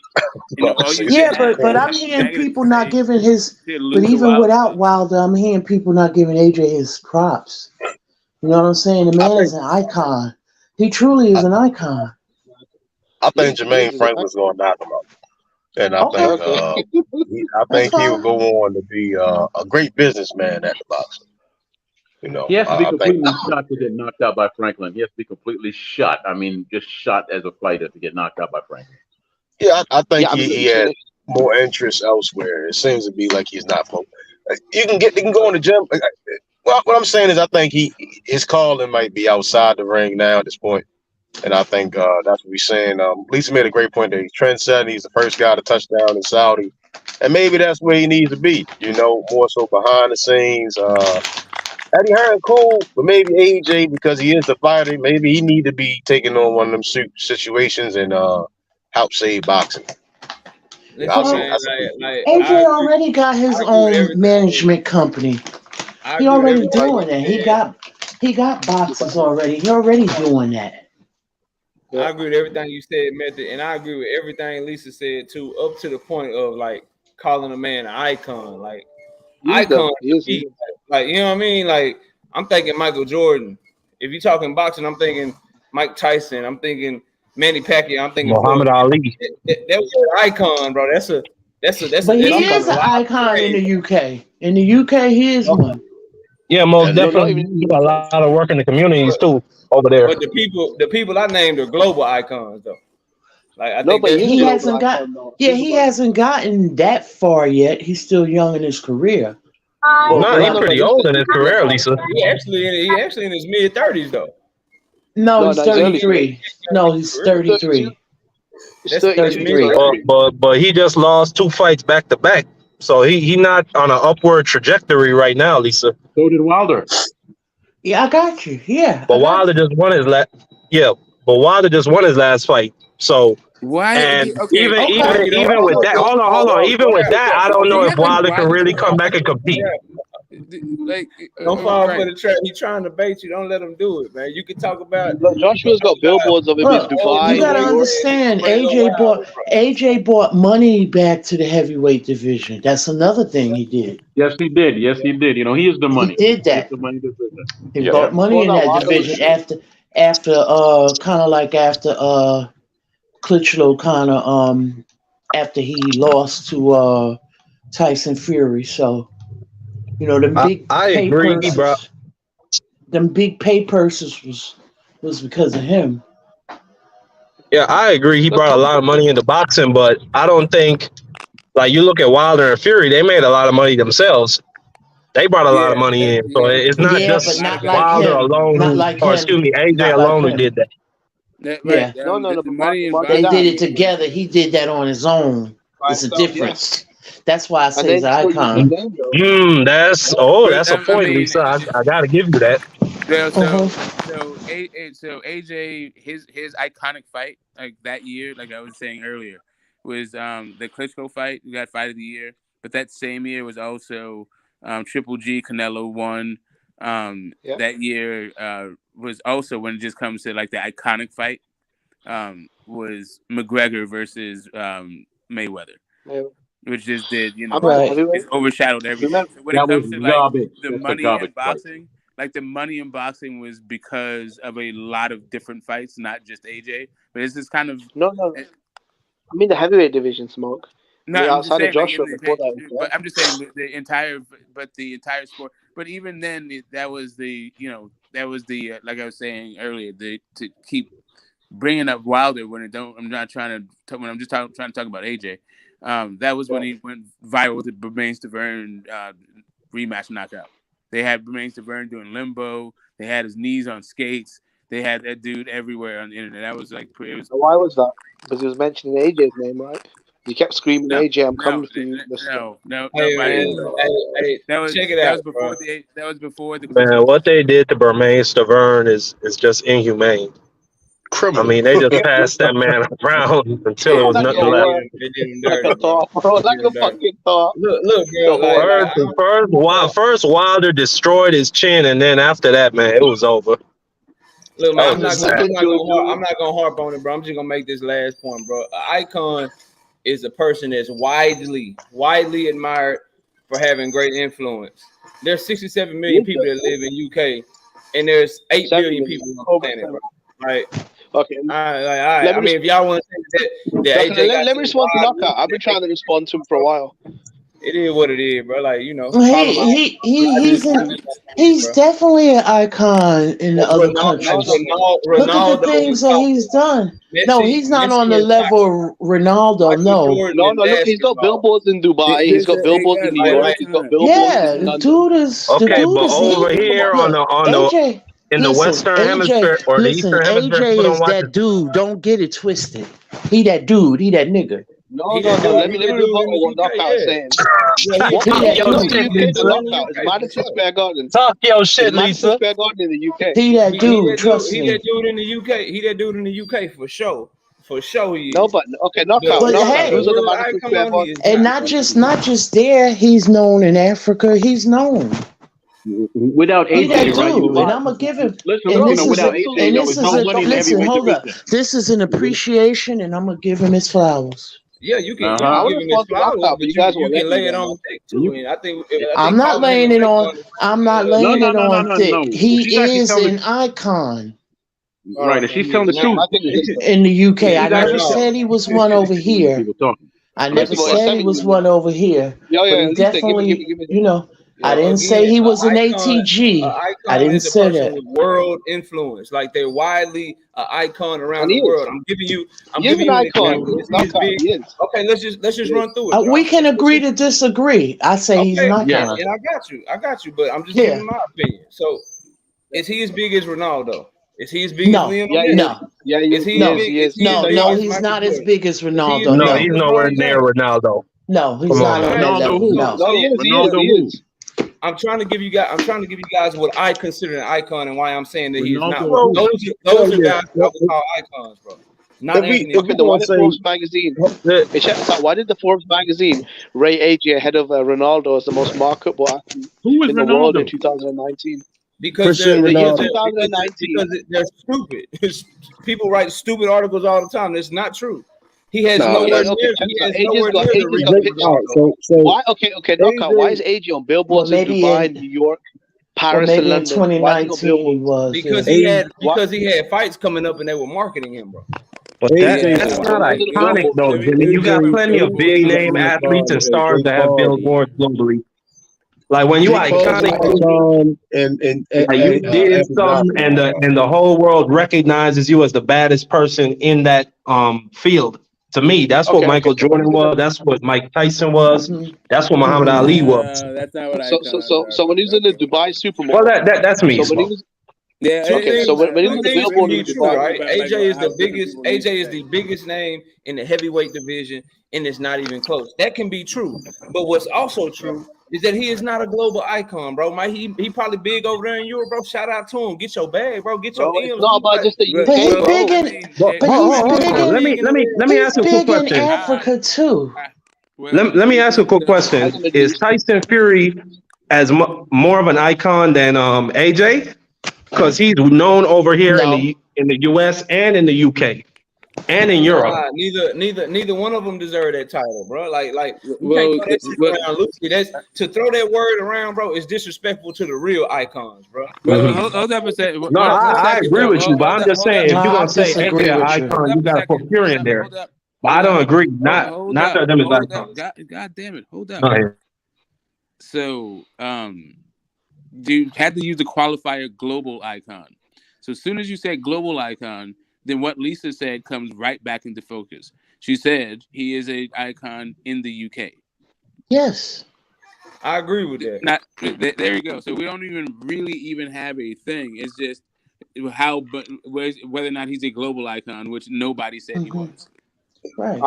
But I'm hearing people not giving his. But even without Wilder, I'm hearing people not giving AJ his props. You know what I'm saying? The man is an icon. He truly is an icon. I think Jermaine Franklin's going to knock him out. And I think he will go on to be a great businessman at the boxing. You know, He has to be I think. completely shot to get knocked out by Franklin. He has to be completely shot. I mean, just shot as a fighter to get knocked out by Franklin. Yeah, I think he had more interest elsewhere. It seems to be like he's not. You can go in the gym. Well, what I'm saying is, I think his calling might be outside the ring now at this point, and I think that's what we're saying. Lisa made a great point that he's trendsetting. He's the first guy to touch down in Saudi, and maybe that's where he needs to be. You know, more so behind the scenes. Eddie Hearn cool, but maybe AJ, because he is the fighter, maybe he need to be taking on one of them situations and help save boxing. AJ already got his own management company. He already doing it. He got boxes already. He already doing that. I agree with everything you said, Method, and I agree with everything Lisa said too, up to the point of like calling a man an icon. Like icon, like you know what I mean? Like I'm thinking Michael Jordan. If you're talking boxing, I'm thinking Mike Tyson. I'm thinking Manny Pacquiao. I'm thinking Muhammad Ali. That was an icon, bro. That's a. But he is an icon in the UK. In the UK, he is one. Yeah, most definitely. He do a lot of work in the communities too over there. But the people I named are global icons, though. Like I think he hasn't got. Yeah, he hasn't gotten that far yet. He's still young in his career. No, he's pretty old in his career, Lisa. He actually in his mid-30s though. No, he's 33. No, he's 33. He's 33. But he just lost 2 fights back to back, so he not on an upward trajectory right now, Lisa. So did Wilder. Yeah, I got you. Yeah, but Wilder just won his last. Yeah, but Wilder just won his last fight. So why? And even with that, hold on. Even with that, I don't know if Wilder can really come back and compete. Like, don't fall for the trap. He's trying to bait you. Don't let him do it, man. You can talk about. Look, Joshua's got billboards of him in Dubai. You gotta understand, AJ brought money back to the heavyweight division. That's another thing he did. Yes, he did. You know, he is the money. He did that. He brought money in that division after kind of like after Klitschko kind of after he lost to Tyson Fury. So. You know, the big I agree, bro. Them big pay purses was because of him. Yeah, I agree. He brought a lot of money into boxing, but I don't think, like, you look at Wilder and Fury, they made a lot of money themselves. They brought a lot of money in, so it's not just not Wilder alone, AJ alone who did that. They did it together. He did that on his own. It's a difference. That's why I say he's an icon. That's a point, Lisa. I gotta give you that. So AJ, his iconic fight like that year, like I was saying earlier, was the Klitschko fight. We got fight of the year, but that same year was also Triple G Canelo won. That year was also, when it just comes to like the iconic fight, was McGregor versus Mayweather. Which just did, you know, it's overshadowed everything. So when it comes to like the money in boxing, like the money in boxing was because of a lot of different fights, not just AJ. But it's just kind of I mean the heavyweight division, Smoke. No, outside of Joshua before that. But I'm just saying the entire sport. But even then, that was the like I was saying earlier, to keep bringing up Wilder when it don't. I'm not trying to when I'm just trying to talk about AJ. That was when he went viral with the Bermain Stavern rematch knockout. They had Bermain Stavern doing limbo. They had his knees on skates. They had that dude everywhere on the internet. That was like, why was that? Because he was mentioning AJ's name, right? He kept screaming, "AJ, I'm coming for you." No. Check it out. That was before the. Man, what they did to Bermain Stavern is just inhumane. Criminal. I mean, they just passed that man around until it was nothing left. Like a fucking thought. Look, first Wilder destroyed his chin, and then after that, man, it was over. Look, man, I'm not gonna harp on it, bro. I'm just gonna make this last point, bro. An icon is a person that's widely admired for having great influence. There's 67 million people that live in UK, and there's 8 billion people on the planet, bro. Right. Okay. I mean, if y'all want to say that AJ let me respond to Knockout. I've been trying to respond to him for a while. It is what it is, bro. Like, you know, he's definitely an icon in the other countries. Look at the things that he's done. No, he's not on the level of Ronaldo. No, look, he's got billboards in Dubai. He's got billboards in New York. He's got billboards. Yeah, the dude is. Okay, but over here on the in the Western Hemisphere or the Eastern Hemisphere, AJ is that dude. Don't get it twisted. He that dude. He that nigga. No. Let me rebuttal what Knockout is saying. Madison Square Garden. Talk your shit, Madison Lisa. Square Garden in the UK. He that dude. Trust me. He that dude in the UK. He that dude in the UK for sure. For sure, he is. No, but okay, Knockout. But hey, Who's on the Madison Square Garden? and not just there. He's known in Africa. He's known. Without AJ, right? And I'm gonna give him. Listen, hold up. This is an appreciation, and I'm gonna give him his flowers. Yeah, you can give him his flowers, but you can lay it on thick too. And I think I'm not laying it on. I'm not laying it on thick. He is an icon. Right, and she's telling the truth. In the UK, I never said he was one over here. I never said he was one over here. But definitely, you know. I didn't say he was an ATG. I didn't say that. World influence, like they're widely an icon around the world. I'm giving you an example. Okay, let's just run through it. We can agree to disagree. I say he's an icon. Yeah, and I got you. But I'm just giving my opinion. So, is he as big as Ronaldo? Is he as big as Liam? No. Yeah, he is. No, he's not as big as Ronaldo. No, he's nowhere near Ronaldo. No, he's not on that level. No, he is. I'm trying to give you guys what I consider an icon and why I'm saying that he is not. Those are guys that we call icons, bro. Not why did Forbes magazine? Why did the Forbes magazine rate AJ ahead of Ronaldo as the most marketable athlete in the world in 2019? Because they're stupid. People write stupid articles all the time. That's not true. He has nowhere near. Why? Okay, Knockout. Why is AJ on billboards in Dubai, New York, Paris, and London? 2019 he was. Because he had fights coming up and they were marketing him, bro. But that's not iconic though, Jimmy. You got plenty of big name athletes and stars that have billboards globally. Like when you iconic, and you did something, and the whole world recognizes you as the baddest person in that field. To me, that's what Michael Jordan was. That's what Mike Tyson was. That's what Muhammad Ali was. That's not what I. So when he was in the Dubai Super Bowl, well, that's me. So when he was, so when he was in the billboard in Dubai, right? AJ is the biggest. AJ is the biggest name in the heavyweight division, and it's not even close. That can be true, but what's also true is that he is not a global icon, bro. He probably big over there in Europe, bro. Shout out to him. Get your bag, bro. Get your deal. No, but just the UK. Let me ask you a quick question. In Africa too. Let me ask you a quick question. Is Tyson Fury as more of an icon than AJ? Because he's known over here in the US and in the UK. And in Europe, neither one of them deserve that title, bro. Like you can't throw that shit around loosely. That's to throw that word around, bro. Is disrespectful to the real icons, bro. Hold up a second. No, I agree with you, but I'm just saying if you're gonna say AJ an icon, you gotta put Fury in there. But I don't agree. Not that them is icons. God damn it! Hold up. So, you had to use the qualifier global icon. So as soon as you said global icon, then what Lisa said comes right back into focus. She said he is an icon in the UK. Yes. I agree with that. There you go. So we don't even have a thing. It's just whether or not he's a global icon, which nobody said he was. Right.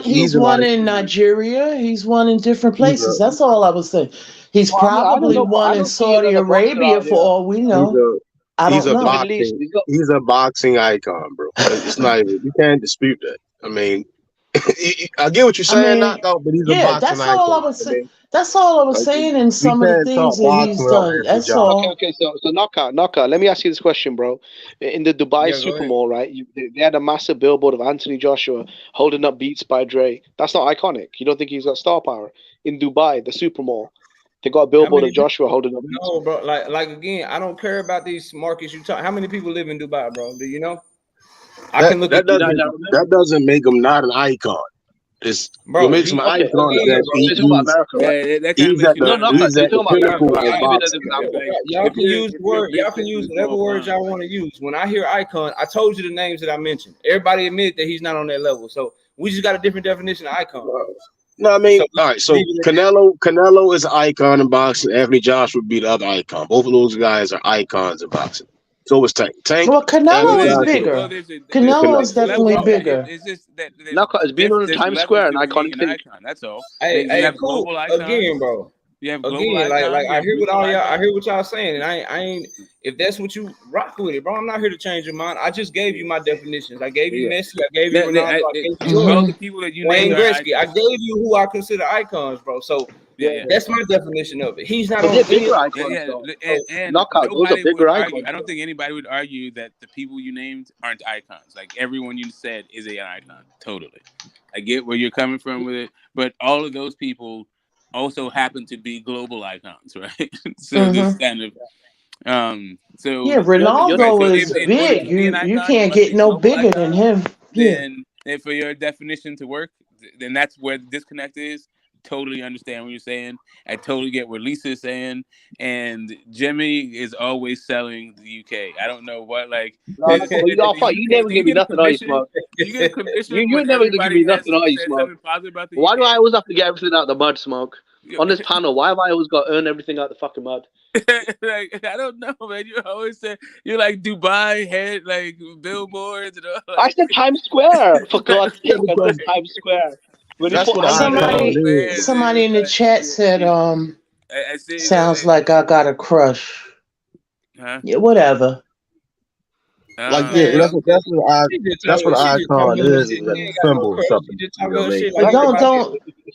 He's one in Nigeria. He's one in different places. That's all I was saying. He's probably one in Saudi Arabia for all we know. He's a boxing icon, bro. It's not even, you can't dispute that. I mean, I get what you're saying, Knockout, but he's a boxing icon. All I was saying. That's all I was saying, and some of the things that he's done. That's all. Okay. So Knockout. Let me ask you this question, bro. In the Dubai Super Bowl, right? They had a massive billboard of Anthony Joshua holding up Beats by Dre. That's not iconic. You don't think he's got star power? In Dubai, the Super Bowl, they got a billboard of Joshua holding up. No, bro. Like again, I don't care about these markets you talk. How many people live in Dubai, bro? Do you know? I can look at that doesn't make him not an icon. It's Bro, what makes him an icon is that You're talking about America, right? Yeah, that kind of he's makes at you the not. he's You're at the talking about America, pinnacle right? of I'll give you another boxing. example. y'all can use the word. Y'all can use whatever words y'all want to use. When I hear icon, I told you the names that I mentioned. Everybody admit that he's not on that level. So we just got a different definition of icon. No, I mean, So all right. So Canelo is an icon in boxing. Anthony Joshua would be the other icon. Both of those guys are icons in boxing. So is Tank. Well, Canelo is Joshua. bigger. Canelo is definitely bigger. It's just that Knockout has been on there's Times levels Square, an to being iconic an thing. icon. That's all. Hey, You have cool. global icons. Again, bro. You have global Again, icons. like I hear what regional I icons. hear what y'all saying, and I ain't. If that's what you rock with it, bro, I'm not here to change your mind. I just gave you my definitions. I gave you Messi. I gave you Ronaldo. I gave you all Jordan. the people that you Wayne named are Gretzky. I gave you who I consider icons, bro. So that's my definition of it. He's not on They're any bigger of icons, and Knockout, those are nobody bigger would argue. icons. I don't think anybody would argue that the people you named aren't icons. Like everyone you said is an icon. Totally. I get where you're coming from with it, but all of those people also happen to be global icons, right? So this kind of so Yeah, Ronaldo so is in order big. to be an You icon, can't must get be no global bigger icon. than him. Yeah. Then if for your definition to work, then that's where the disconnect is. Totally understand what you're saying. I totally get what Lisa is saying. And Jimmy is always selling the UK. I don't know what No, you never give me nothing, are you, Smoke? Do you get a commission You're when never gonna give me everybody nothing, are you, says Smoke? something positive about the Why UK? do I always have to get everything out the mud, Smoke? On this panel, why have I always got to earn everything out the fucking mud? Like, I don't know, man. You always say you're like Dubai head, like billboards and all. I said Times Square. For God's sake, I said Times Square. Somebody in the chat said, I see sounds like I got a crush. Huh? Yeah, whatever. Like that's what icon is a symbol or something. You know what I mean? But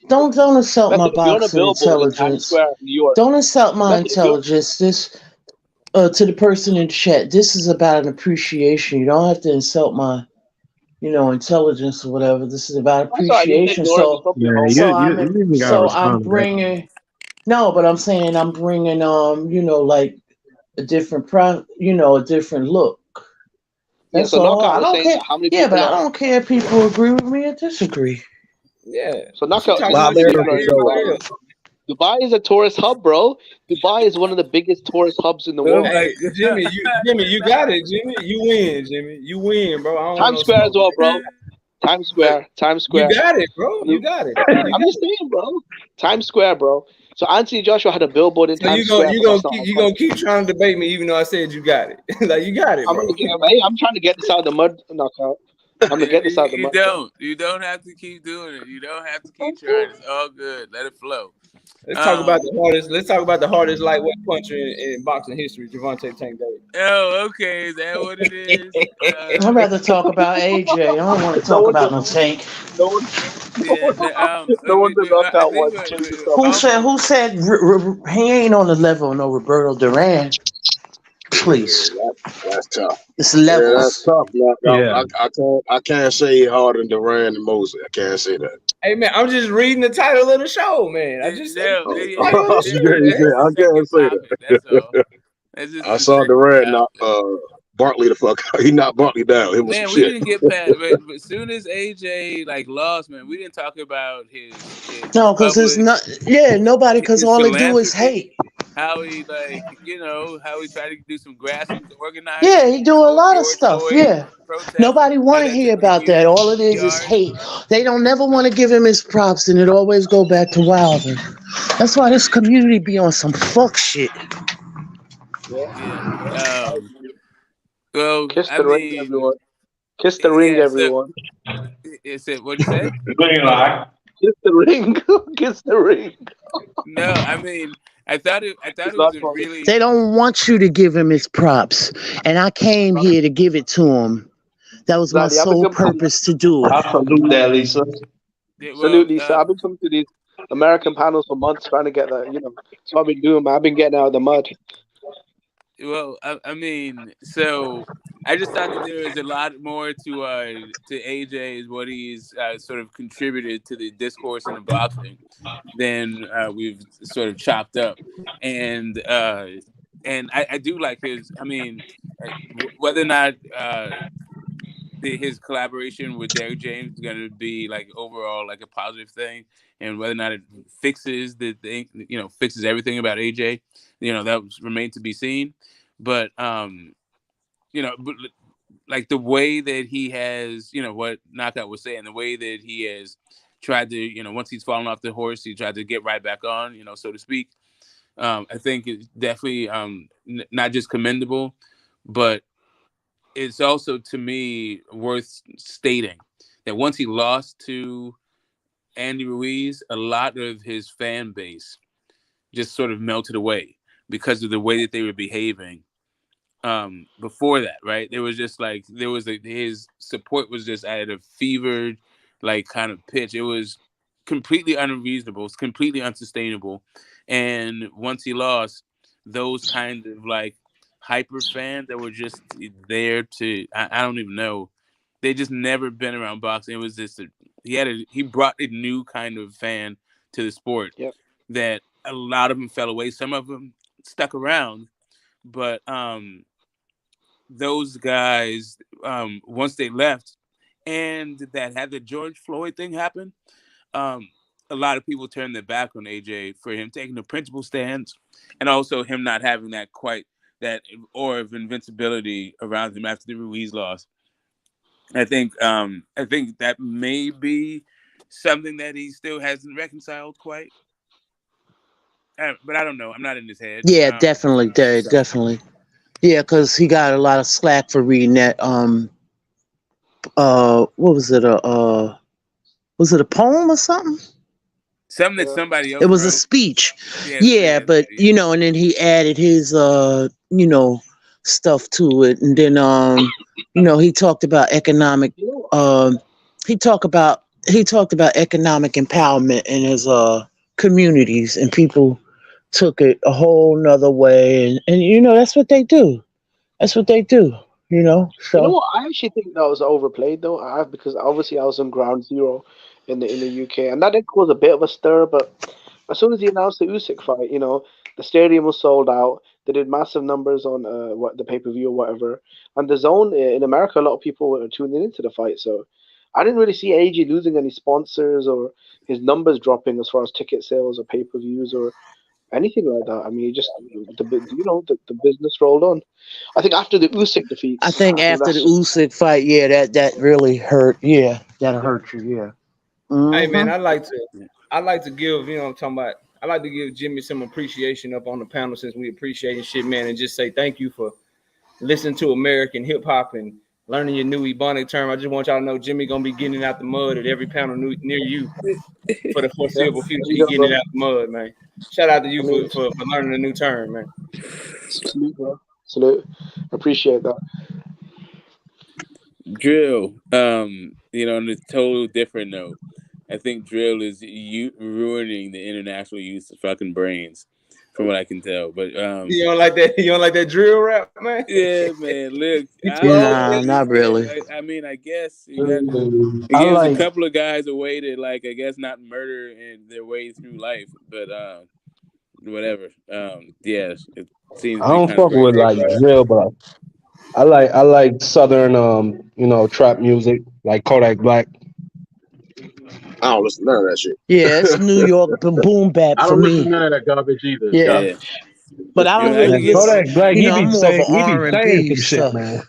don't insult my If you're on a boxing billboard in Times intelligence. Square, New York. Don't insult my Method, if you're- intelligence. This to the person in chat. This is about an appreciation. You don't have to insult my, intelligence or whatever. This is about That's all right, you can appreciation. ignore it, just fuck your home. I'm bringing. No, but I'm saying I'm bringing like a different a different look. Yeah, That's so all. Knockout I was don't saying care. that how many Yeah, but people I don't care if people agree with me or disagree. Yeah. So Knockout, Dubai is a tourist hub, bro. Dubai is one of the biggest tourist hubs in the world. Hey, Jimmy, you got it, Jimmy. You win, Jimmy. You win, bro. I don't Times Square as well, bro. Times Square. You got it, bro. You got it. I'm just saying, bro. Times Square, bro. So Anthony Joshua had a billboard in Times Square. You gonna keep trying to debate me, even though I said you got it. Like you got it, bro. I'm trying to get this out of the mud, Knockout. I'm gonna get this out of the mud. You don't have to keep doing it. You don't have to keep trying. It's all good. Let it flow. Let's talk about the hardest. Let's talk about the hardest lightweight puncher in boxing history, Gervonta Tank Davis. Oh, okay. Is that what it is? I'd rather talk about AJ. I don't want to talk about no Tank. No one did Knockout one. Who said he ain't on the level of no Roberto Duran? Please. That's tough. It's levels. Yeah, that's tough. I can't say harder than Duran and Mosley. I can't say that. Hey man, I'm just reading the title of the show, man. I just I can't say that. I saw Duran knock Barkley the fuck out. He knocked Barkley down. It was Man, some we shit. didn't get past, but as soon as AJ lost, man, we didn't talk about his no, because it's not. Yeah, nobody. Because all they do is hate. How he how he tried to do some grassroots organizing. Yeah, he do a lot of stuff. Yeah, nobody want to hear about that. All it is hate. They don't never want to give him his props, and it always go back to Wilder. That's why this community be on some fuck shit. Well, kiss the ring, everyone. Kiss the ring, everyone. Is it what you say? Kiss the ring. Kiss the ring. No, I mean, I thought it was a really. They don't want you to give him his props, and I came here to give it to him. That was my sole purpose to do it. I salute that, Lisa. Salute, Lisa. I've been coming to these American panels for months trying to get that. That's what I've been doing, man. I've been getting out of the mud. Well, I mean, so I just thought that there was a lot more to AJ is what he's sort of contributed to the discourse in the boxing than we've sort of chopped up, and I do like his. I mean, whether or not his collaboration with Derrick James is going to be like overall like a positive thing, and whether or not it fixes the thing, fixes everything about AJ, that remains to be seen. But like the way that he has, what Knockout was saying, the way that he has tried to, once he's fallen off the horse, he tried to get right back on, so to speak. I think it's definitely not just commendable, but it's also, to me, worth stating that once he lost to Andy Ruiz, a lot of his fan base just sort of melted away because of the way that they were behaving before that, right? There was just like, his support was just at a fevered, like, kind of pitch. It was completely unreasonable. It's completely unsustainable. And once he lost, those kind of like hyper fans that were just there to, I don't even know, they just never been around boxing. It was just he brought a new kind of fan to the sport. Yep. That a lot of them fell away. Some of them stuck around, but those guys, once they left, and that had the George Floyd thing happen, a lot of people turned their back on AJ for him taking the principled stance, and also him not having that aura of invincibility around him after the Ruiz loss. I think that may be something that he still hasn't reconciled quite. But I don't know. I'm not in his head. Yeah, definitely, definitely. Yeah, because he got a lot of slack for reading that. What was it? Was it a poem or something? Something that somebody else. It was wrote. a speech. Yeah, but and then he added his stuff to it, and then he talked about economic. He talked about economic empowerment in his communities, and people took it a whole nother way, and that's what they do. That's what they do. So you know what? I actually think that was overplayed though. Because obviously I was on ground zero in the UK, and that did cause a bit of a stir. But as soon as he announced the Usyk fight, the stadium was sold out. They did massive numbers on the pay-per-view or whatever. And the Zone in America, a lot of people were tuning into the fight. So I didn't really see AJ losing any sponsors or his numbers dropping as far as ticket sales or pay-per-views or anything like that. I mean, just the business rolled on. I think after the Usyk defeat. I think after the Usyk fight, that really hurt. Yeah, that hurt you. Yeah. Mm-hmm. Hey man, I like to give, I'm talking about, I like to give Jimmy some appreciation up on the panel since we appreciate shit, man, and just say thank you for listening to American hip hop and learning your new Ebonic term. I just want y'all to know Jimmy gonna be getting out the mud at every panel near you for the foreseeable future. He getting it out the mud, man. Shout out to you for learning a new term, man. Salute, bro. Salute. Appreciate that. Drill, on a total different note, I think drill is ruining the international youth's fucking brains, from what I can tell. But you don't like that? You don't like that drill rap, man? Yeah, man. Look, nah, not really. I mean, I guess it gives a couple of guys a way to, like, I guess, not murder their way through life. But whatever. Yes, it seems. I don't fuck with like drill, but I like southern trap music like Kodak Black. I don't listen to none of that shit. Yeah, it's New York boom bap for me. I don't listen to none of that garbage either. Yeah. But I don't really Kodak Black, he I'm be more saying, of an R&B some shit, man.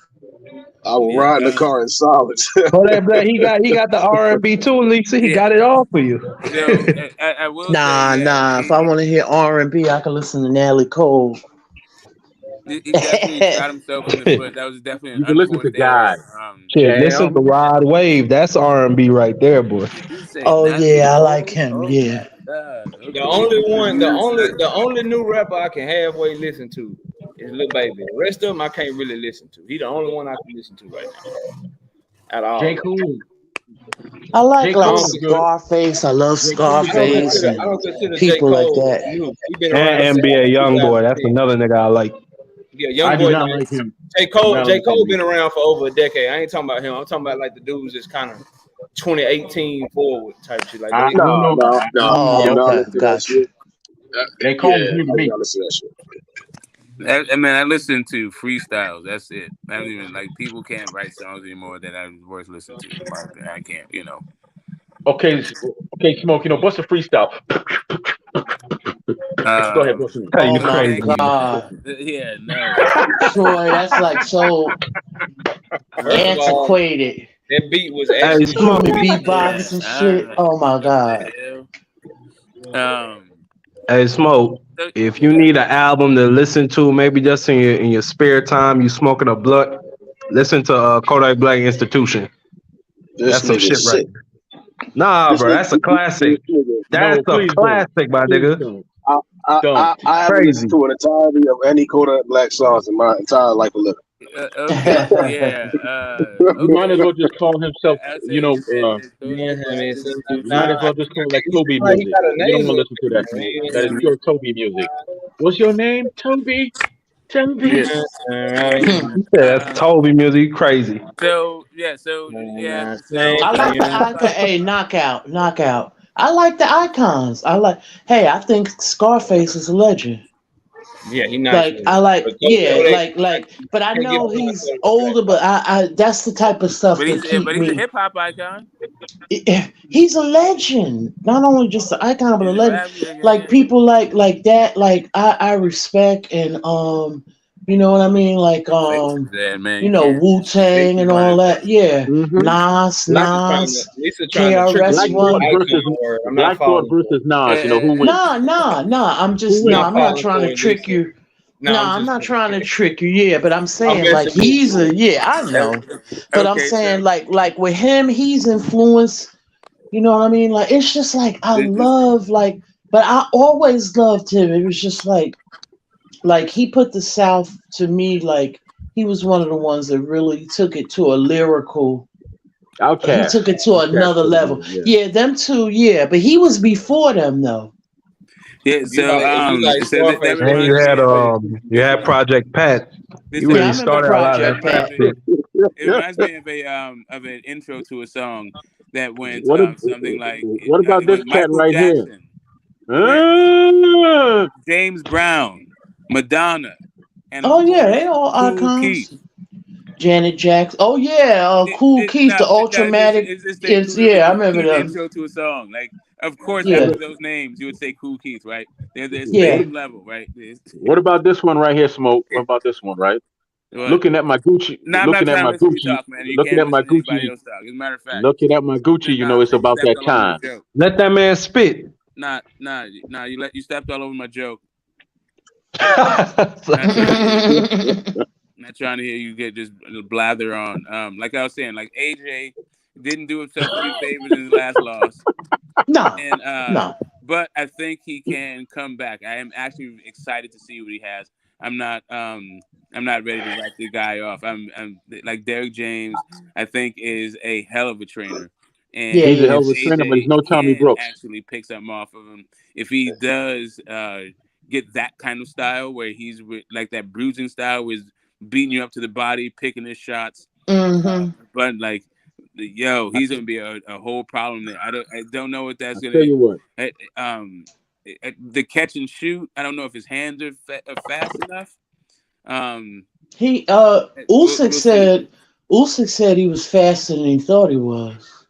I will ride in the car in silence. Kodak Black, he got the R&B too, Lisa. He got it all for you. I will nah. If I want to hear R&B, I can listen to Natalie Cole. He definitely shot himself in the foot. That was definitely. You can listen to God. Listen to Rod Wave. That's R&B right there, boy. Oh yeah, I like him. Yeah. The only new rapper I can halfway listen to is Lil Baby. The rest of them I can't really listen to. He's the only one I can listen to right now. At all. J. Cole. I like Scarface. I love Scarface. I don't consider people J. Cole like that. new. He been around And NBA Youngboy. That's another nigga I like. Yeah, I do Youngboy. not like him. J. Cole been around for over a decade. I ain't talking about him. I'm talking about like the dudes that's kind of 2018 forward type shit. Like No. Gotcha. J. Cole Yeah, new to me. listen to that shit. I listen to freestyles. That's it. I don't even like people can't write songs anymore that are worth listening to. In my opinion. I can't, Okay, Smoke. What's a freestyle? Go ahead, bust it. Oh my God. Yeah, no. Troy, that's like so antiquated. That beat was actually beatbox and shit. Oh my God. Hey, Smoke. If you need an album to listen to, maybe just in your spare time, you smoking a blunt, listen to Kodak Black Institution. That's some shit right there. Nah, bro, that's a classic. That's a classic, my nigga. I haven't listened to an entirety of any Kodak Black songs in my entire life of living. Yeah. You might as well just call himself, might as well just call like Toby music. You don't want to listen to that song. That is pure Toby music. What's your name? Toby? Toby? Yeah, that's Toby music. Crazy. So I like the icon. Hey, knockout. I like the icons. I think Scarface is a legend. Yeah, he not but I know he's older, but I that's the type of stuff But that keep he's me. a hip hop icon. He's a legend. Not only just an icon, but a legend. Like people like that, like I respect and you know what I mean? Like Wu Tang and all that. Yeah. Nas, KRS-One. Blackboard versus Nas, who wins? Nah. I'm not trying to trick you. I'm not trying to trick you. Yeah, but I'm saying like he's I know. But I'm saying like with him, he's influenced. You know what I mean? Like it's just like I love but I always loved him. It was just like he put the South to me like he was one of the ones that really took it to a lyrical. Okay. He took it to another level. Yeah, them two. Yeah, but he was before them though. Yeah, you had Project Pat. You really started a lot of that shit. It reminds me of an intro to a song that went something like. What about this cat right Jackson, here? James Brown, Madonna, and they all icons. Keith. Janet Jackson. Oh yeah, Cool Keith, the Ultramatic. I remember that. Intro to a song, like of course after those names you would say Cool Keith, right? They're the same level, right? What about this one right here, Smoke? What about this one, right? What? Looking at my Gucci. Looking at my Gucci. Looking at my Gucci. As a matter of fact, looking at my Gucci, it's about that time. Let that man spit. You stepped all over my joke. Not trying to hear you get just blather on. Like I was saying, like AJ didn't do himself any favors in his last loss. No. But I think he can come back. I am actually excited to see what he has. I'm not ready to write the guy off. I'm like Derek James. I think is a hell of a trainer. And he's a hell of a trainer, but he's no Tommy Brooks. Actually picks something off of him if he does get that kind of style where he's like that bruising style with beating you up to the body, picking his shots. But like, he's gonna be a whole problem there. I don't know what that's gonna. Tell you what. The catch and shoot. I don't know if his hands are fast enough. Usyk said he was faster than he thought he was.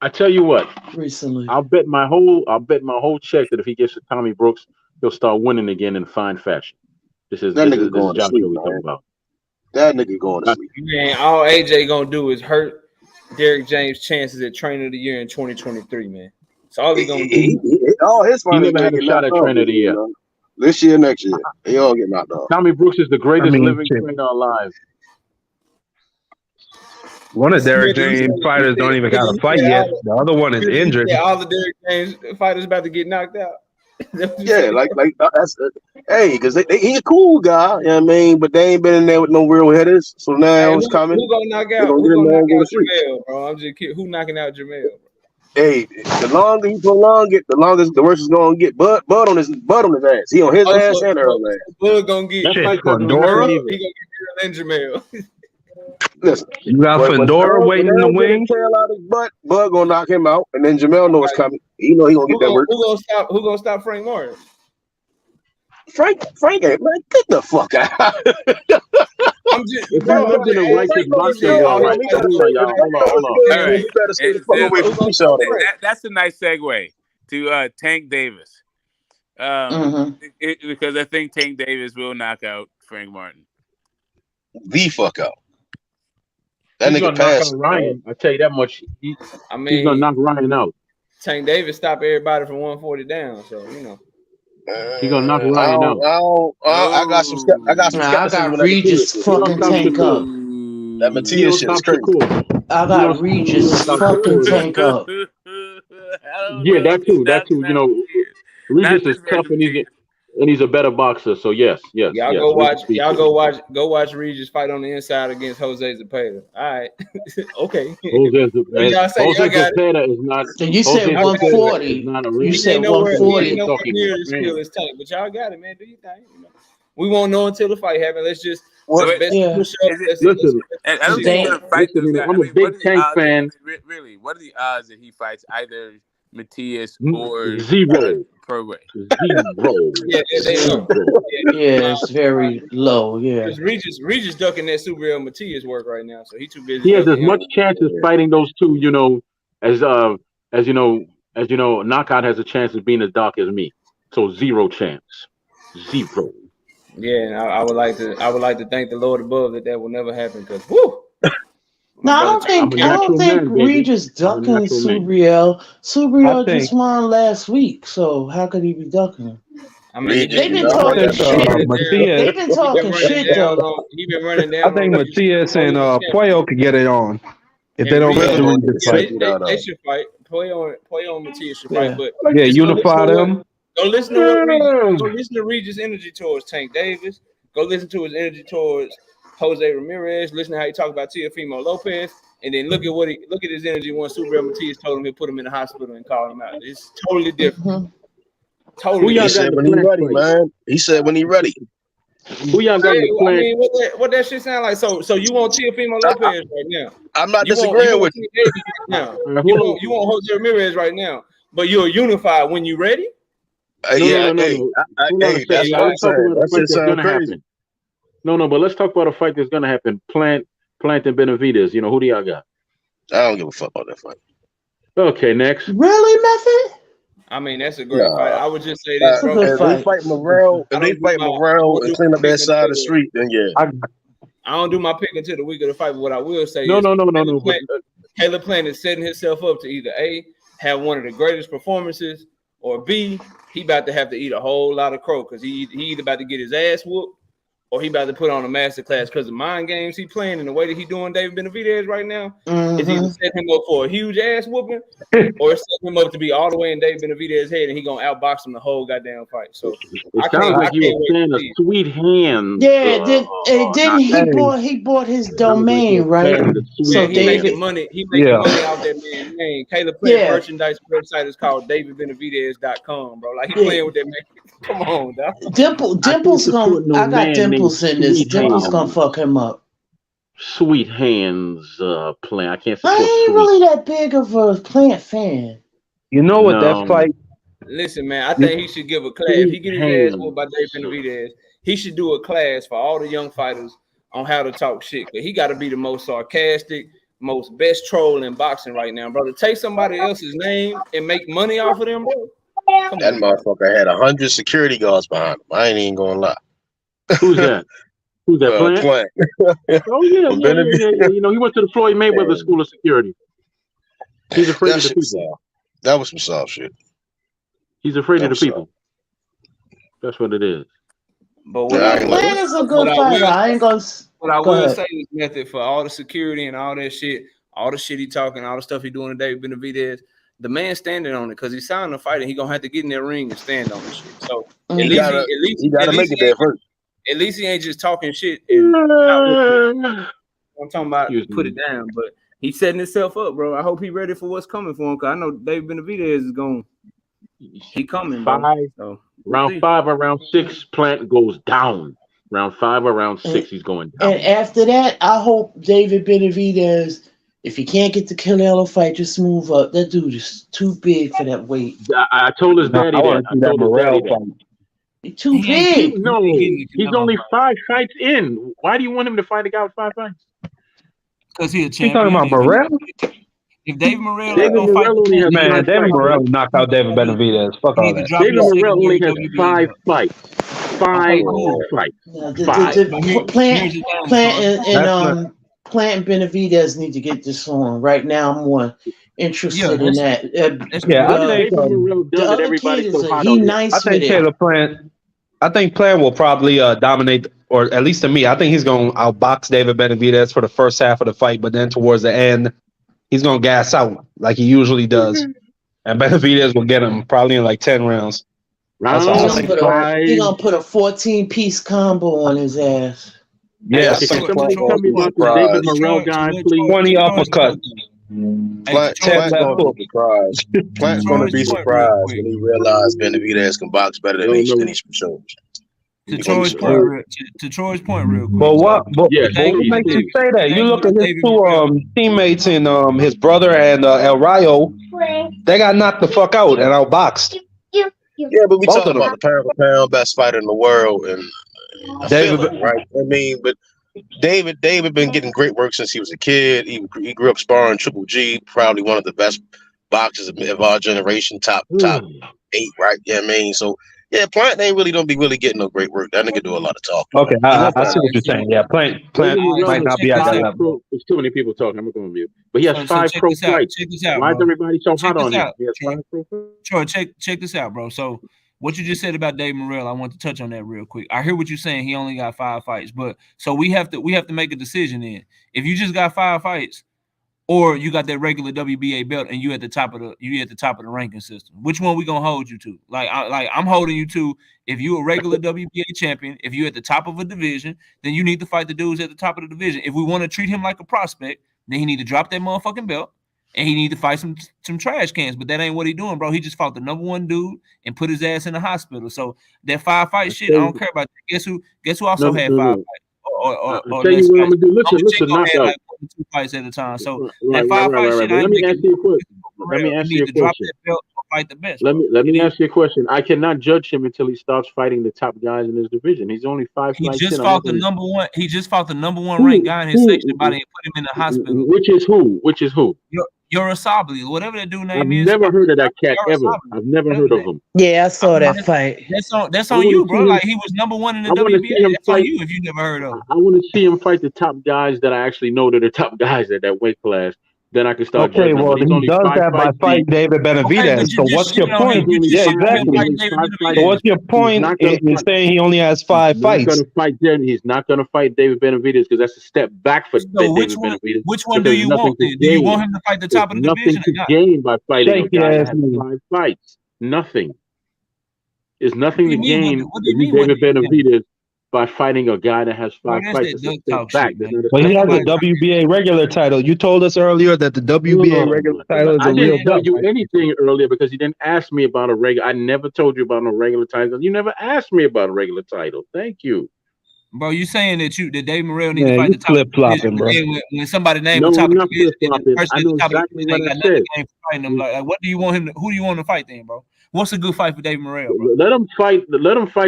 I tell you what. Recently, I'll bet my whole check that if he gets to Tommy Brooks, he'll start winning again in fine fashion. This is nigga going to sleep, man. That nigga going to sleep. Man, all AJ gonna do is hurt Derek James' chances at Trainer of the Year in 2023, man. That's all he gonna do. He never had a shot at Trainer of the Year. This year, next year, they all get knocked off. Tommy Brooks is the greatest living trainer alive. One of Derek James' fighters don't even got a fight yet. The other one is injured. Yeah, all the Derek James fighters about to get knocked out. Yeah, like that's because he a cool guy, you know what I mean? But they ain't been in there with no real hitters. So now it's coming. Who gonna knock out? Who gonna knock out Jamel, bro? I'm just kidding. Who knocking out Jamel? Hey, the longer he prolong it, the longest the worse it's gonna get. Bud on his ass. He on his ass and Earl ass. Bud gonna get Fedora. He gonna get Earl and Jamel. Listen, you got Fedora waiting in the wing. Bud gonna knock him out, and then Jamel knows it's coming. He know he gonna get that work. Who gonna stop Frank Martin? Frank, man, get the fuck out. I'm just, If bro, he lived in a righteous boxing world, hold on. all right. He better stay the fuck away from me, all that. That's a nice segue to Tank Davis. Because I think Tank Davis will knock out Frank Martin. The fuck out. That He's nigga gonna knock passed. out Ryan. I tell you that much. He's gonna knock Ryan out. Tank Davis stopped everybody from 140 down, so you know. He's gonna knock Ryan out. I got some. I got Regis fucking Tank up. That Matias shit is crazy. I got Regis fucking Tank up. Yeah, that too. You know, Regis is tough and he's a better boxer. So yes. Go watch Regis fight on the inside against Jose Zepeda. All right, okay. Jose Zepeda is not. You said 140. You said 140. Near the skill is Tank, but y'all got it, man. Do you think? You know? We won't know until the fight happens. Let's just listen. I'm a big Tank fan. Really, what are the odds that he fights either Matias or zero? Pro-way? Zero. Yeah, it's very low. Yeah. Because Regis ducking that Super Real Matias work right now, so he's too busy. He has as much chance of fighting those two, you know, as Knockout has a chance of being as dark as me. So zero chance. Zero. Yeah, and I would like to thank the Lord above that will never happen, because whoo. No, I don't think Regis ducking Subriel. Subriel just won last week, so how could he be ducking? I mean, they've been talking shit. They've been talking shit though. He been running down. I think Matias and Puello could get it on if they don't let the Regis fight. They should fight. Puello and Matias should fight, but unify them. Go listen to Regis' energy towards Tank Davis. Go listen to his energy towards Jose Ramirez. Listen to how he talked about Teofimo Lopez, and then look at his energy when Super Matias told him he'd put him in the hospital and call him out. It's totally different. Totally. He said when he ready, man. He said when he ready. Who y'all got in the plan? I mean, what that shit sound like? So you want Teofimo Lopez right now? I'm not disagreeing with you. Now you want Jose Ramirez right now, but you're unified when you ready. No. That's what I'm saying. That's just crazy. No, but let's talk about a fight that's gonna happen. Plant and Benavidez. You know, who do y'all got? I don't give a fuck about that fight. Okay, next. Really, Method? I mean, that's a great fight. I would just say this, bro. If they fight Morrell and clean up that side of the street, then yeah. I don't do my pick until the week of the fight, but what I will say no. Caleb Plant is setting himself up to either A, have one of the greatest performances, or B, he about to have to eat a whole lot of crow because he either about to get his ass whooped or he about to put on a masterclass because the mind games he playing and the way that he doing David Benavidez right now is either set him up for a huge ass whooping or set him up to be all the way in David Benavidez's head and he gonna outbox him the whole goddamn fight. So it sounds like you were saying a sweet hand. Yeah, he bought his domain, right? So he making money. He making money out that man's name. Caleb Plant merchandise website is called DavidBenavidez.com, bro. Like he playing with that man. Come on, dog. Dimple's gonna. I got Dimples in this. Dimple's gonna fuck him up. Sweet hands, Plant. I can't. I ain't really that big of a Plant fan. You know what that fight? Listen, man. I think he should give a class. If he get his ass whooped by David Benavidez, he should do a class for all the young fighters on how to talk shit. He got to be the most sarcastic, most best troll in boxing right now, bro. To take somebody else's name and make money off of them, bro. That motherfucker had 100 security guards behind him. I ain't even gonna lie. Who's that? Who's that? Plant? Oh yeah. You know, he went to the Floyd Mayweather School of Security. He's afraid of the people. That was some soft shit. He's afraid of the people. That's what it is. But Plant is a good fighter. I ain't gonna. What I will say is, Method, for all the security and all that shit, all the shit he talking, all the stuff he doing today with Benavidez, the man standing on it because he's signed a fight and he gonna have to get in that ring and stand on the shit. So at least he gotta make it there first. At least he ain't just talking shit. And I'm talking about put it down, but he's setting himself up, bro. I hope he's ready for what's coming for him because I know David Benavidez is going. He coming. Round 5 or round 6, Plant goes down. Round 5 or round 6, he's going down. And after that, I hope David Benavidez. If he can't get the Canelo fight, just move up. That dude is too big for that weight. I told his daddy that. I told his daddy that. Too big. No, he's only 5 fights in. Why do you want him to fight a guy with 5 fights? Because he's a You champion. talking about Morrell? If David Morrell David don't fight, Morrell only has Man, 5 David fights. Morrell knocked out David Benavidez. Fuck all that. David Morrell only has 5 fights. 5 fights. Plant and Benavidez need to get this on. Right now, I'm more interested in that. I think Plant will probably dominate, or at least to me, I think he's going to outbox David Benavidez for the first half of the fight, but then towards the end, he's going to gas out like he usually does. And Benavidez will get him probably in like 10 rounds. He's going to put a 14-piece combo on his ass. Yeah, somebody tell me about the David Morrell guy, please. 20 uppercuts. Plant's going to be surprised when he realizes Benavidez can box better than he shows. To Troy's point, real quick. But what makes you say that? You look at his 2 teammates and his brother and El Rayo, they got knocked the fuck out and outboxed. Yeah, but we talking about the pound-for-pound best fighter in the world and David, right? I mean, but David been getting great work since he was a kid. He grew up sparring Triple G, probably one of the best boxers of our generation, top 8, right? Yeah, I mean, so yeah, Plant ain't really don't be really getting no great work. That nigga do a lot of talking. Okay, I see what you're saying. Yeah, Plant might not be at that level. There's too many people talking. I'm going to mute. But he has 5 pro fights. Why is everybody so hot on him? Troy, check this out, bro. So what you just said about Dave Morrell, I want to touch on that real quick. I hear what you're saying. He only got 5 fights, but so we have to make a decision then. If you just got 5 fights, or you got that regular WBA belt and you at the top of the ranking system, which one we gonna hold you to? Like I'm holding you to, if you a regular WBA champion, if you at the top of a division, then you need to fight the dudes at the top of the division. If we want to treat him like a prospect, then he need to drop that motherfucking belt. And he need to fight some trash cans, but that ain't what he doing, bro. He just fought the #1 dude and put his ass in the hospital. So that 5 fight shit, I don't care about that. Guess who also had 5 fights? Or tell you what I'm gonna do. Listen, knock out. Like 2 fights at a time. So that 5 fight shit. Let me ask you a question. Let me ask you a question. Fight the best. Let me ask you a question. I cannot judge him until he starts fighting the top guys in his division. He's only 5 fights. He just fought the #1. He just fought the #1 ranked guy in his section body and put him in the hospital. Which is who? Yorosabli, whatever that dude name is. I've never heard of that cat ever. I've never heard of him. Yeah, I saw that fight. That's on you, bro. Like he was #1 in the WBA. That's on you if you never heard of him. I want to see him fight the top guys that I actually know that are top guys at that weight class. Then I can start. Okay, well, he does that by fighting David Benavidez. So what's your point? Yeah, exactly. So what's your point in saying he only has 5 fights? He's not going to fight David Benavidez because that's a step back for David Benavidez. Which one do you want? Do you want him to fight the top of the division? Nothing to gain by fighting a guy that has 5 fights. Nothing. There's nothing to gain David Benavidez by fighting a guy that has 5 fights. Well, he has a WBA regular title. You told us earlier that the WBA regular title is a real I didn't tell you anything earlier because you didn't ask me about a regular. I never told you about no regular title. You never asked me about a regular title. Thank you. Bro, you saying that Dave Morrell needs to fight the top flip flopping, bro. When somebody named the top of the division, I know exactly what I said. Fighting them. Like, what do you want him to? Who do you want to fight then, bro? What's a good fight for Dave Morrell, bro? Let him fight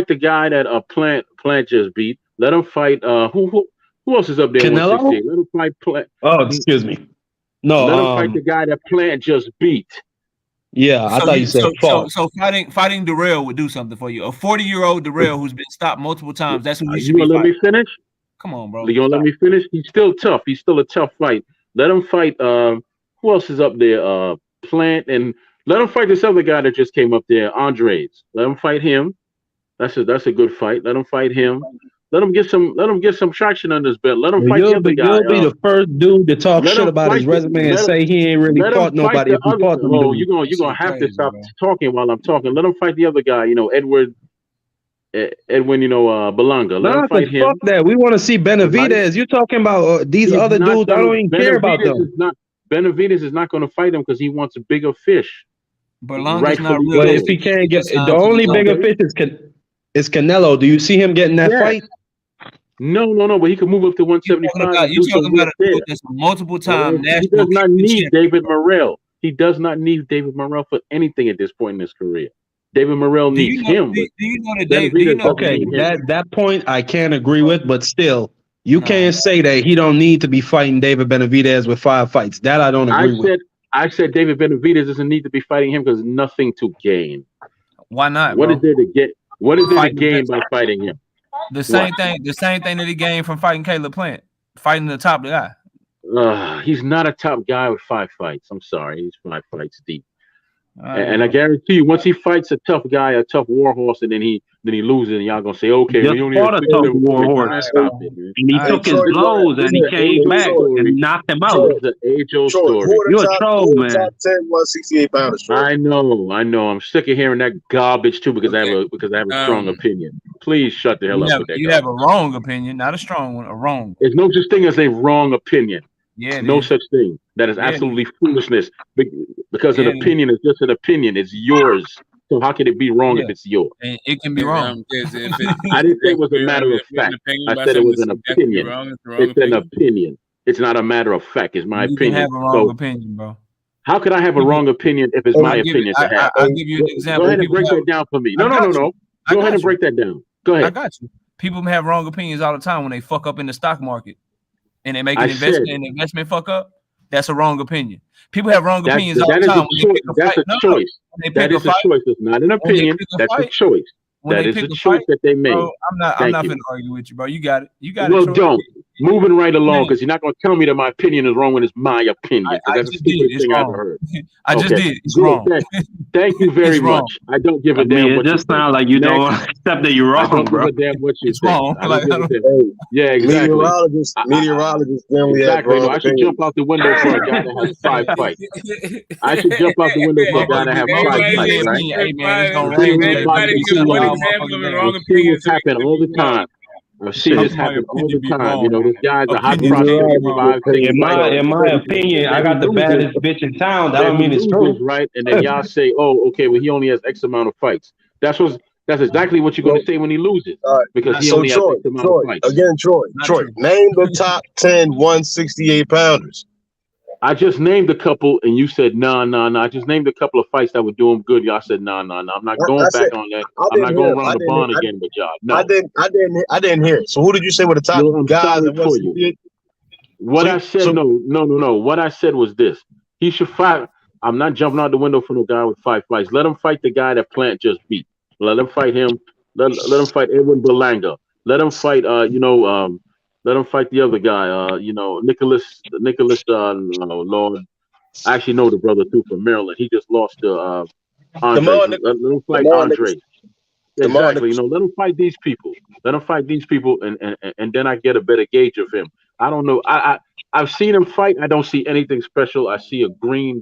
the guy that Plant just beat. Let him fight. Who else is up there? Canelo? Let him fight Plant. Oh, excuse me. No, let him fight the guy that Plant just beat. Yeah, I thought you said so fighting Darrell would do something for you. A 40-year-old Darrell who's been stopped multiple times. That's who you should be fighting. Let me finish? Come on, bro. You gonna let me finish? He's still tough. He's still a tough fight. Let him fight. Who else is up there? Plant, and let him fight this other guy that just came up there, Andres. Let him fight him. That's a good fight. Let him fight him. Let him get some traction under his belt. Let him fight the other guy. You'll be the first dude to talk shit about his resume and say he ain't really fought nobody. You're gonna have to stop talking while I'm talking. Let him fight the other guy. Edwin. Belanga. Let him fight him. Fuck that. We want to see Benavidez. You're talking about these other dudes. I don't even care about them. Benavidez is not going to fight him because he wants a bigger fish. Belanga's not real. But if he can't get the only bigger fish is Canelo. Do you see him getting that fight? No, but he could move up to 175. You're talking about a dude that's multiple time national. He does not need David Morrell. He does not need David Morrell for anything at this point in his career. David Morrell needs him. Okay, that point I can't agree with, but still, you can't say that he don't need to be fighting David Benavidez with 5 fights. That I don't agree with. I said David Benavidez doesn't need to be fighting him because nothing to gain. Why not? What bro? is there to get? What is there to gain by fighting him? The same thing that he gained from fighting Caleb Plant, fighting the top guy. He's not a top guy with 5 fights. I'm sorry, he's 5 fights deep. And I guarantee you, once he fights a tough guy, a tough war horse, and then he loses, and y'all gonna say, okay, he only fought a tough war horse. And he took his blows and he came back and knocked him out. It's an age-old story. You're a troll, man. Top 10, 168 pounders. I know. I'm sick of hearing that garbage too because I have a strong opinion. Please shut the hell up with that. You have a wrong opinion, not a strong one. A wrong. There's no such thing as a wrong opinion. Yeah, no such thing. That is absolutely foolishness. Because an opinion is just an opinion. It's yours. So how can it be wrong if it's yours? It can be wrong. I didn't say it was a matter of fact. I said it was an opinion. It's an opinion. It's not a matter of fact. It's my opinion. You have a wrong opinion, bro. How could I have a wrong opinion if it's my opinion to have? I'll give you an example. Go ahead and break that down for me. No. Go ahead and break that down. Go ahead. I got you. People have wrong opinions all the time when they fuck up in the stock market and they make an investment and the investment fuck up. That's a wrong opinion. People have wrong opinions all the time. That's a choice. That is a choice. It's not an opinion. That's a choice. That is a choice that they made. I'm not gonna argue with you, bro. You got it. Well, don't. Moving right along, because you're not going to tell me that my opinion is wrong when it's my opinion. That's the stupidest thing I've ever heard. I just did. It's wrong. Thank you very much. I don't give a damn. It just sounds like you don't accept that you're wrong, bro. I don't give a damn what you say. Yeah, exactly. Meteorologists generally exactly. No, I should jump out the window for a guy that has 5 fights. I should jump out the window for a guy that has 5 fights, right? This happen all the time. I see this happen all the time. You know, this guy's a hot prospect. In my opinion, I got the baddest bitch in town. That don't mean it's true, right? And then y'all say, "Oh, okay, well, he only has X amount of fights." That's exactly what you're going to say when he loses, because he only has X amount of fights. Again, Troy, name the top 10 168 pounders. I just named a couple, and you said no. I just named a couple of fights that would do him good. Y'all said no. I'm not going back on that. I'm not going around the barn again with y'all. No, I didn't hear it. So who did you say were the top guys? What I said, no. What I said was this: he should fight. I'm not jumping out the window for no guy with 5 fights. Let him fight the guy that Plant just beat. Let him fight him. Let him fight Edwin Berlanga. Let him fight. Let him fight the other guy, Nicholas, Lord. I actually know the brother too from Maryland. He just lost to Andre. Let him fight Andre. Exactly. Let him fight these people. Let him fight these people, and then I get a better gauge of him. I don't know. I've seen him fight. I don't see anything special. I see a green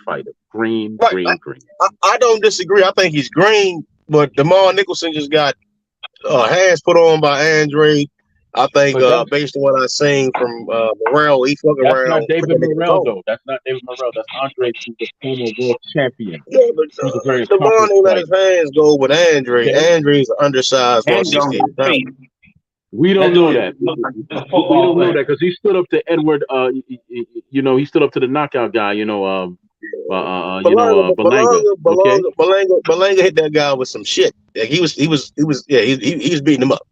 fighter. Green. I don't disagree. I think he's green, but DeMar Nicholson just got hands put on by Andre. I think based on what I've seen from Morrell, he fucking around. That's not David Morrell, though. That's not David Morrell. That's Andre, who's the former world champion. Yeah, but DeMar ain't let his hands go with Andre. Okay. Andre's an undersized 168 pounds. We don't know that. We don't know that because he stood up to Edward. He stood up to the knockout guy. Belanga. Belanga hit that guy with some shit. Like he was beating him up.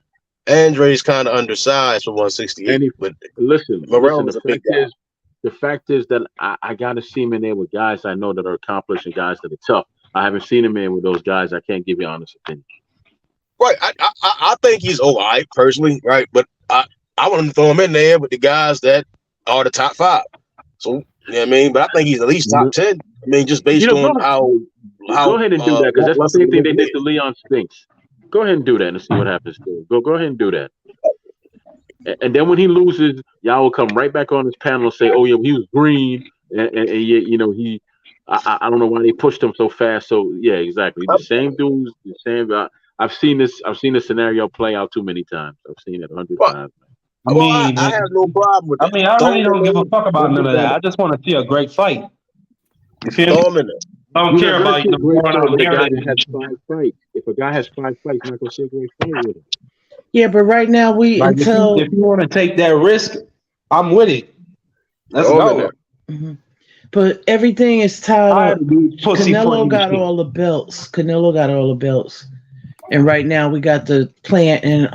Andre's kind of undersized for 168. But listen, the fact is that I got to see him in there with guys I know that are accomplished and guys that are tough. I haven't seen him in with those guys. I can't give you an honest opinion. Right. I think he's all right, personally, right? But I want him to throw him in there with the guys that are the top 5. So, you know what I mean? But I think he's at least top 10. I mean, just based on how go ahead and do that, because that's the same thing they did to Leon Spinks. Go ahead and do that and see what happens to him. Go ahead and do that. And then when he loses, y'all will come right back on this panel and say, "Oh yeah, he was green, and I don't know why they pushed him so fast." So yeah, exactly. The same dudes, the same. I've seen this scenario play out too many times. I've seen it 100 times. I have no problem with that. I mean, I really don't give a fuck about none of that. I just want to see a great fight. You feel me? I don't care about the guy that has 5 fights. If a guy has 5 fights, you're not gonna see a great fight with him. Yeah, but right now if you want to take that risk, I'm with it. Let's go. Mm-hmm. But everything is tied I up. pussy Canelo fucking got shit. all the belts. Canelo got all the belts. And right now we got the Plant and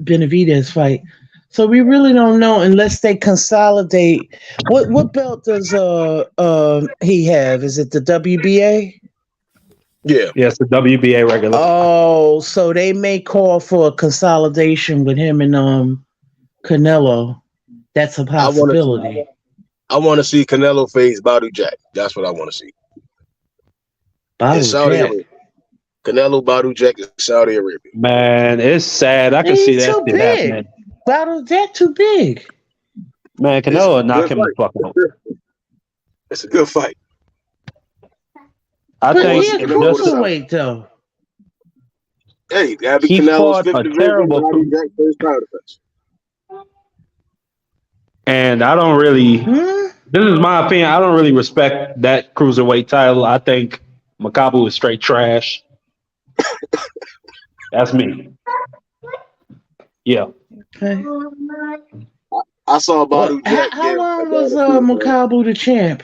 Benavidez fight. So we really don't know unless they consolidate. What belt does he have? Is it the WBA? Yeah. Yes, the WBA regular. Oh, so they may call for a consolidation with him and Canelo. That's a possibility. I want to see Canelo face Badu Jack. That's what I want to see. In Saudi Arabia. Canelo Badu Jack in Saudi Arabia. Man, it's sad. I can see that too shit big. happening. Badu Jack too big. Man, Canelo knock him the fuck out. It's a good fight. I But think he a it cruiserweight though. Hey, that'd be He Canelo's fought fifth a division. terrible Badu Jack first title defense. And I don't really, this is my opinion, I don't really respect that cruiserweight title. I think Makabu is straight trash. That's me. Yeah. Okay. I saw Badu Jack. How long was Makabu the champ?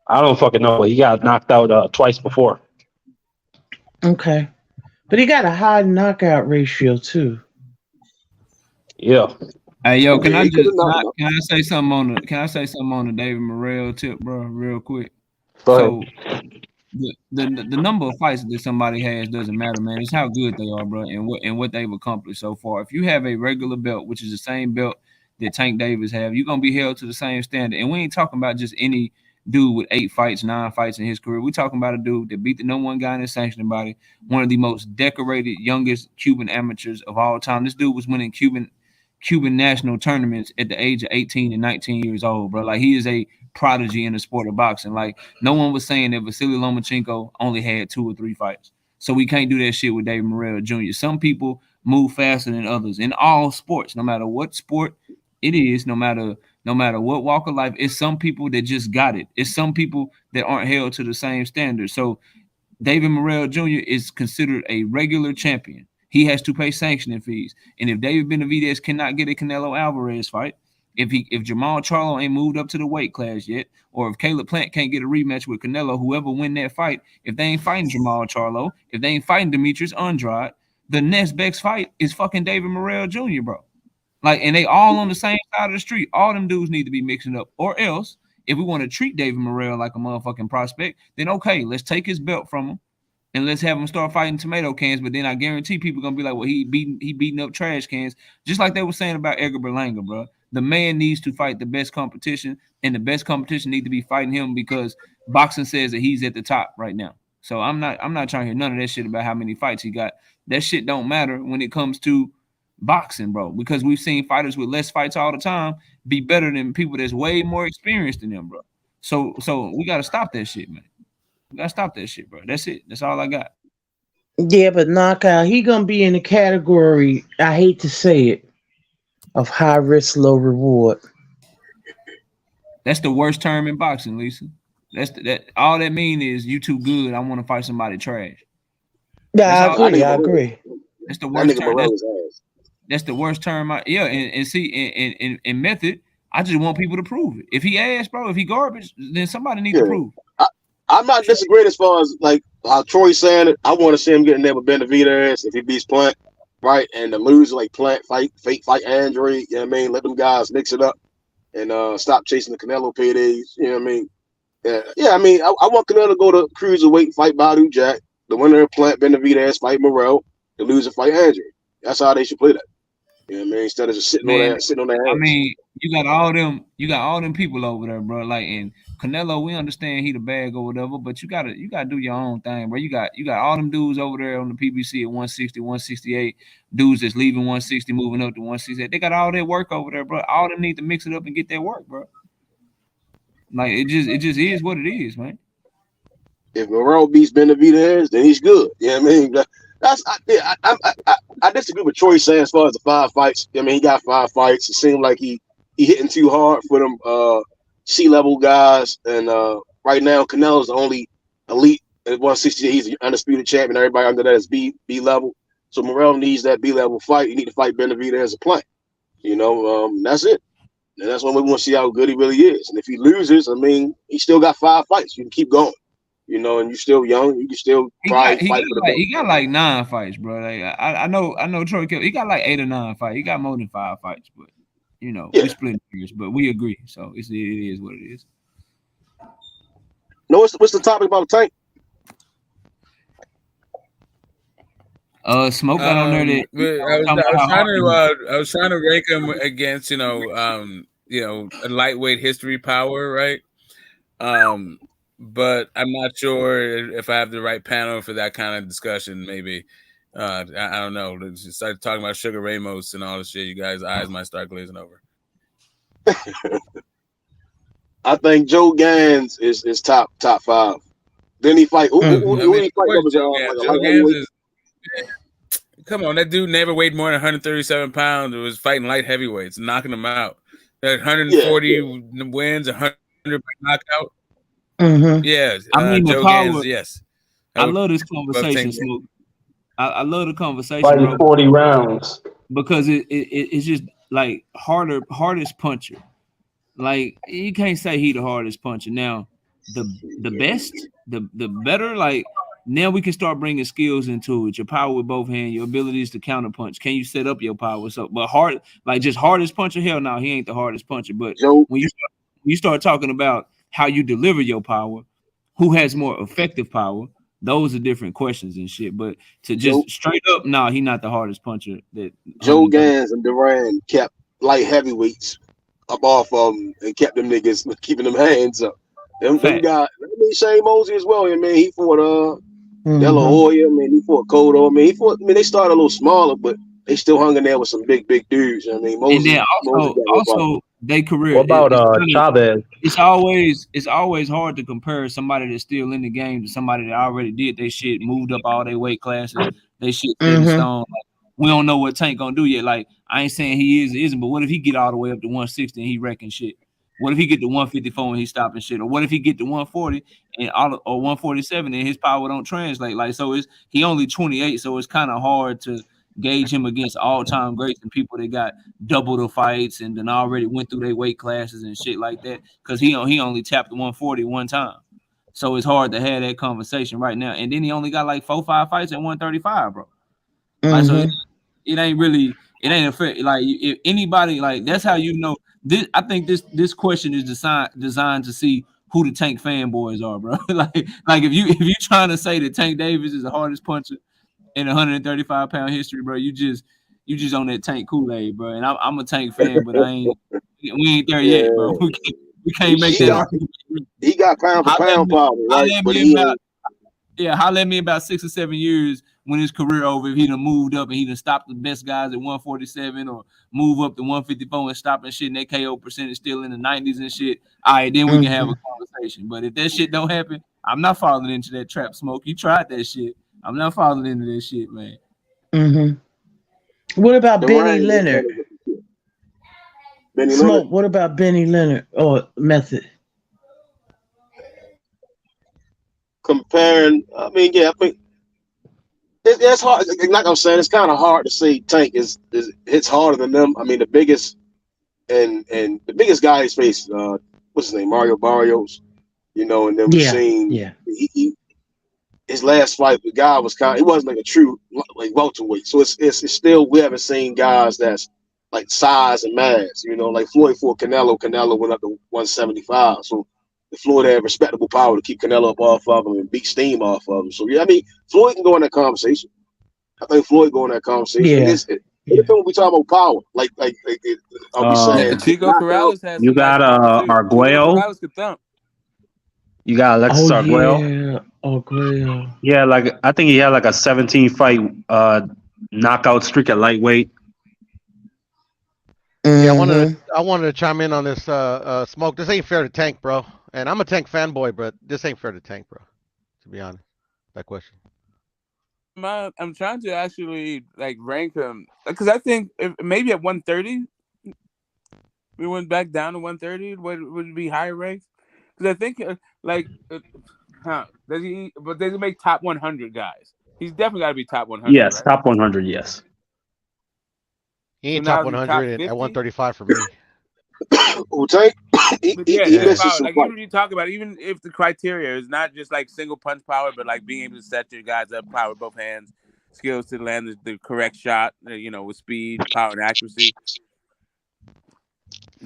I don't fucking know. He got knocked out twice before. Okay. But he got a high knockout ratio too. Yeah. Hey yo, can I say something on the David Morrell tip, bro, real quick? So the number of fights that somebody has doesn't matter, man. It's how good they are, bro, and what they've accomplished so far. If you have a regular belt, which is the same belt that Tank Davis have, you're gonna be held to the same standard. And we ain't talking about just any dude with 8 fights, 9 fights in his career. We're talking about a dude that beat the number 1 guy in his sanctioning body, one of the most decorated, youngest Cuban amateurs of all time. This dude was winning Cuban national tournaments at the age of 18 and 19 years old, bro. Like, he is a prodigy in the sport of boxing. Like, no one was saying that Vasily Lomachenko only had 2 or 3 fights. So we can't do that shit with David Morrell Jr. Some people move faster than others in all sports, no matter what sport it is, no matter what walk of life. It's some people that just got it. It's some people that aren't held to the same standard. So David Morrell Jr. is considered a regular champion. He has to pay sanctioning fees. And if David Benavidez cannot get a Canelo Alvarez fight, if Jamal Charlo ain't moved up to the weight class yet, or if Caleb Plant can't get a rematch with Canelo, whoever win that fight, if they ain't fighting Jamal Charlo, if they ain't fighting Demetrius Andrade, the next best fight is fucking David Morrell Jr., bro. Like, and they all on the same side of the street. All them dudes need to be mixing up. Or else, if we want to treat David Morrell like a motherfucking prospect, then okay, let's take his belt from him and let's have him start fighting tomato cans. But then I guarantee people gonna be like, well, he beating up trash cans, just like they were saying about Edgar Berlanga, bro. The man needs to fight the best competition, and the best competition need to be fighting him because boxing says that he's at the top right now. So I'm not trying to hear none of that shit about how many fights he got. That shit don't matter when it comes to boxing, bro, because we've seen fighters with less fights all the time be better than people that's way more experienced than them, bro. So we gotta stop that shit, man. We gotta stop that shit, bro. That's it. That's all I got. Yeah, but knockout, he gonna be in the category, I hate to say it, of high risk, low reward. That's the worst term in boxing, Lisa. That all that mean is you too good. I want to fight somebody trash. Yeah, I agree. That's the worst term. That's the worst term. And see, in method, I just want people to prove it. If he ass, bro, if he garbage, then somebody need to prove it. I'm not disagreeing as far as like how Troy's saying it. I want to see him getting there with Benavidez if he beats Plant, right? And the loser like Plant fight Andre. You know what I mean? Let them guys mix it up and stop chasing the Canelo paydays. You know what I mean? Yeah. I mean, I want Canelo to go to cruiserweight, fight Badu Jack. The winner of Plant Benavidez fight Morrell. The loser fight Andre. That's how they should play that. You know what I mean? Instead of just sitting on that. I mean, you got all them people over there, bro. Like, in Canelo, we understand he the bag or whatever, but you gotta do your own thing, bro. You got all them dudes over there on the PBC at 160, 168, dudes that's leaving 160, moving up to 168. They got all that work over there, bro. All them need to mix it up and get that work, bro. Like, it just is what it is, man. If Morrell beats Benavidez, then he's good. You know what I mean? I disagree with Troy saying as far as the 5 fights. I mean, he got 5 fights. It seemed like he hitting too hard for them C-level guys. And right now, Canelo's the only elite at 160. He's an undisputed champion. Everybody under that is B level. So Morrell needs that B level fight. You need to fight Benavidez as a Plant. You know, that's it. And that's when we want to see how good he really is. And if he loses, I mean, he still got 5 fights. You can keep going, you know, and you're still young. You can still fight for the belt. He got like 9 fights, bro. Like, I know Troy Kill. He got like 8 or 9 fights. He got more than 5 fights, but you know, we split figures, but we agree. So it is what it is. No, what's the topic about Tank? Smoke got on there I was trying to rank him against a lightweight history power, right? But I'm not sure if I have the right panel for that kind of discussion. Maybe I don't know. Let's just start talking about Sugar Ramos and all this shit. You guys' eyes might start glazing over. I think Joe Gans is top 5. Then he fight. Who he fight? Joe Gans is. Come on, that dude never weighed more than 137 pounds. It was fighting light heavyweights, knocking them out. That 140 wins, 100 by knockout. Mm-hmm. Yes, I mean, Joe Gans, yes. I love this conversation, Smoke. I love the conversation, fighting bro, 40 rounds because it's just like hardest puncher. Like, you can't say he the hardest puncher. Now, the best, the better, like, now we can start bringing skills into it. Your power with both hands, your abilities to counter punch. Can you set up your power? So, but just hardest puncher, hell no, he ain't the hardest puncher. But when you start talking about how you deliver your power, who has more effective power, those are different questions and shit. But to just straight up, no, he not the hardest puncher. That Joe Gans and Duran kept light heavyweights up off of them and kept them niggas keeping them hands up. Them guys, Shane Mosey as well. I mean, he fought De La Hoya. I mean, he fought Cotto. I mean, they started a little smaller, but they still hung in there with some big dudes. I mean, Mosey. And then also their career. What about Chavez? It's always hard to compare somebody that's still in the game to somebody that already did their shit, moved up all their weight classes, they shit in stone. Like, we don't know what Tank gonna do yet. Like, I ain't saying he is or isn't, but what if he get all the way up to 160 and he wrecking shit? What if he get to 154 and he's stopping shit? Or what if he get to 140 and or 147 and his power don't translate? Like, so he only 28, so it's kind of hard to gauge him against all-time greats and people that got double the fights and then already went through their weight classes and shit like that. Because he only tapped the 140 one time. So it's hard to have that conversation right now. And then he only got like 4-5 fights at 135, bro. Like, so it ain't a fair. Like, if anybody, like, that's how you know. I think this question is designed to see who the Tank fanboys are, bro. like if you trying to say that Tank Davis is the hardest puncher in 135-pound history, bro, you just on that Tank Kool-Aid, bro. And I'm a Tank fan, but we ain't there yet, bro. We can't make that argument. He got pound for pound power, right? Holler at me about 6 or 7 years when his career over, if he done moved up and he done stopped the best guys at 147 or move up to 154 and stopping shit and that KO percentage still in the 90s and shit, all right, then we can have a conversation. But if that shit don't happen, I'm not falling into that trap, Smoke. You tried that shit. I'm not falling into that shit, man. What about Benny Leonard? Smoke, what about Benny Leonard or Method? Comparing, I mean, I think it's hard. Like I'm saying, it's kind of hard to say Tank is hits harder than them. I mean, the biggest and the biggest guy he's faced, what's his name, Mario Barrios, you know, and then we've seen his last fight. The guy was he wasn't like a true like welterweight. So it's still, we haven't seen guys that's like size and mass. You know, like Floyd fought Canelo. Canelo went up to 175. So Floyd had respectable power to keep Canelo up off of him and beat steam off of him. So, yeah, I mean, Floyd can go in that conversation. I think Floyd go in that conversation. When we talk about power, like are we saying Chico Corrales has you got Arguello. You got Alexis Arguello. Arguello. Yeah, like I think he had like a 17-fight knockout streak at lightweight. Yeah, I wanted to chime in on this Smoke. This ain't fair to Tank, bro. And I'm a Tank fanboy, but this ain't fair to Tank, bro. To be honest, that question. I'm trying to actually like rank him because I think maybe at 130, we went back down to 130. Would be higher ranked? Because I think does he make top 100 guys? He's definitely got to be top 100. Yes, right? top 100. Yes. He ain't top 100 at 135 for me. Tank, he misses some like fights. even when you talk about it, even if the criteria is not just like single punch power, but like being able to set your guys up, power with both hands, skills to land the correct shot, with speed, power, and accuracy.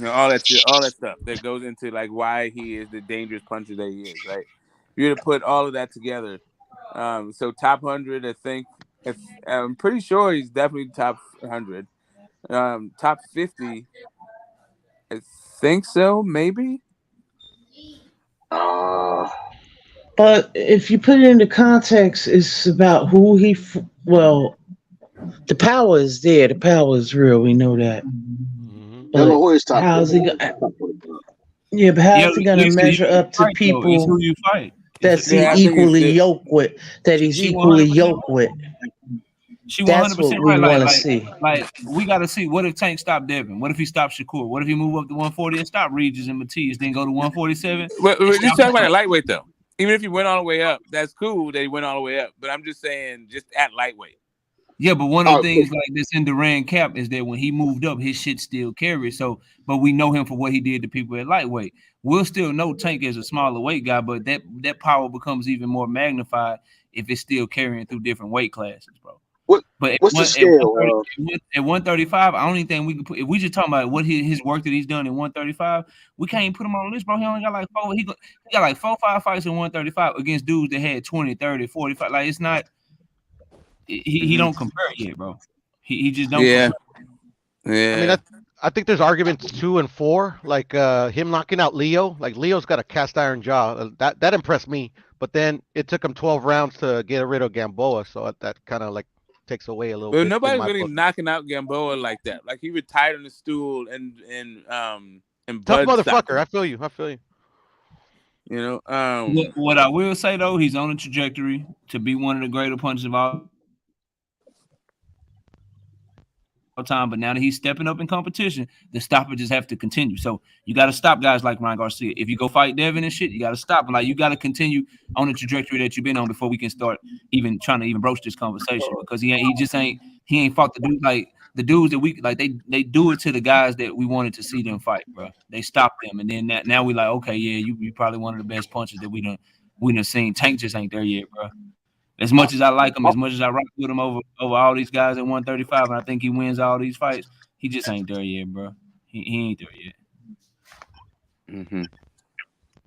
All that stuff that goes into like why he is the dangerous puncher that he is, right? You're to put all of that together. So top 100, I think. I'm pretty sure he's definitely top 100. Top 50, I think so, maybe. But if you put it into context, it's about who he. Well, the power is there. The power is real. We know that. But how's he? Yeah, but how's he gonna measure up to people who you fight? That's equally yoked with? That he's equally yoked with. She 100% That's what we right. want to see. Like we got to see what if Tank stopped Devin? What if he stopped Shakur? What if he move up to 140 and stop Regis and Matias, then go to 147? We're just talking about a lightweight though. Even if he went all the way up, that's cool that he went all the way up. But I'm just saying, just at lightweight. Yeah, but one of the things like this in Duran cap is that when he moved up, his shit still carries. So, but we know him for what he did to people at lightweight. We'll still know Tank is a smaller weight guy, but that power becomes even more magnified if it's still carrying through different weight classes, bro. What's the scale? At 135, I don't even think we can put. If we just talking about what his work that he's done in 135, we can't even put him on the list, bro. He only got like four. He got like 4-5 fights in 135 against dudes that had 20, 30, 45. Like it's not. He don't compare yet, bro. He just don't. Yeah. I mean, I think there's arguments 2 and 4, like him knocking out Leo. Like Leo's got a cast iron jaw. That impressed me. But then it took him 12 rounds to get rid of Gamboa, so that kind of like takes away a little bit. Nobody's really knocking out Gamboa like that. Like he retired on the stool and tough motherfucker. I feel you. What I will say though, he's on a trajectory to be one of the greater punchers of all time. But now that he's stepping up in competition, the stoppages have to continue. So you got to stop guys like Ryan Garcia. If you go fight Devin and shit, you got to stop. Like you got to continue on the trajectory that you've been on before we can start even trying to even broach this conversation, because he ain't fought the dude like the dudes that we like. They do it to the guys that we wanted to see them fight, bro. They stop them, and then now we like, okay, yeah, you probably one of the best punchers that we done seen. Tank just ain't there yet, bro. As much as I like him, as much as I rock with him over all these guys at 135, and I think he wins all these fights, he just ain't there yet, bro. He ain't there yet. Mm-hmm.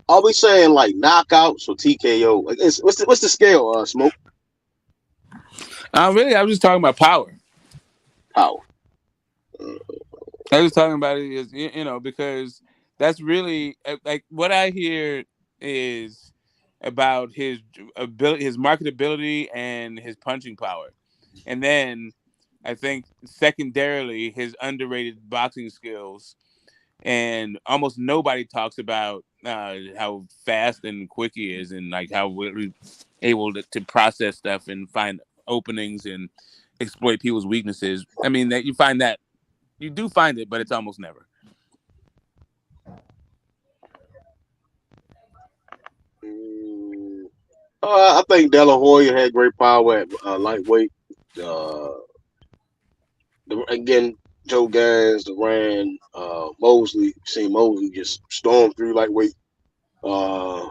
Are we saying like knockouts or TKO? Like, what's the scale, Smoke? Really, I was just talking about power. Power. I was talking about it is because that's really like what I hear is about his ability, his marketability, and his punching power. And then I think secondarily his underrated boxing skills. And almost nobody talks about how fast and quick he is, and like how we're able to process stuff and find openings and exploit people's weaknesses. I mean, that you do find it, but it's almost never. I think De La Hoya had great power at lightweight. Again, Joe Gans, Duran, Mosley. Seen Mosley just storm through lightweight. But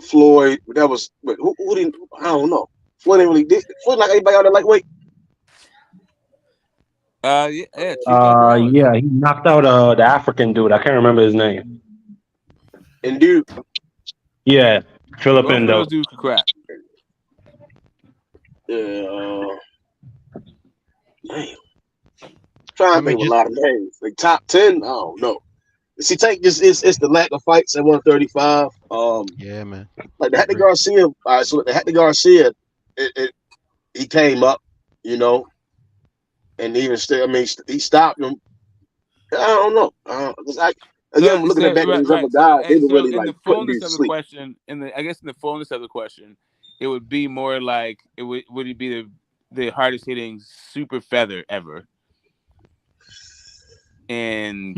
Floyd, that was. But who didn't? I don't know. Floyd didn't really did. Floyd like anybody out of lightweight. Yeah, he knocked out the African dude. I can't remember his name. Indu. Yeah, Philip Indo. Those dudes can crack. Yeah. Damn. Trying to think of a lot of names. Like top 10, I don't know. See, Tank just it's the lack of fights at 135. Yeah, man. Like the Hector Garcia. All right, so the Hector Garcia, he came up, and even still, I mean, he stopped him. I don't know. Again, looking at back at these other guys, they were really like putting me to sleep. In the fullness of the question, it would be more like would it be the hardest hitting super feather ever? And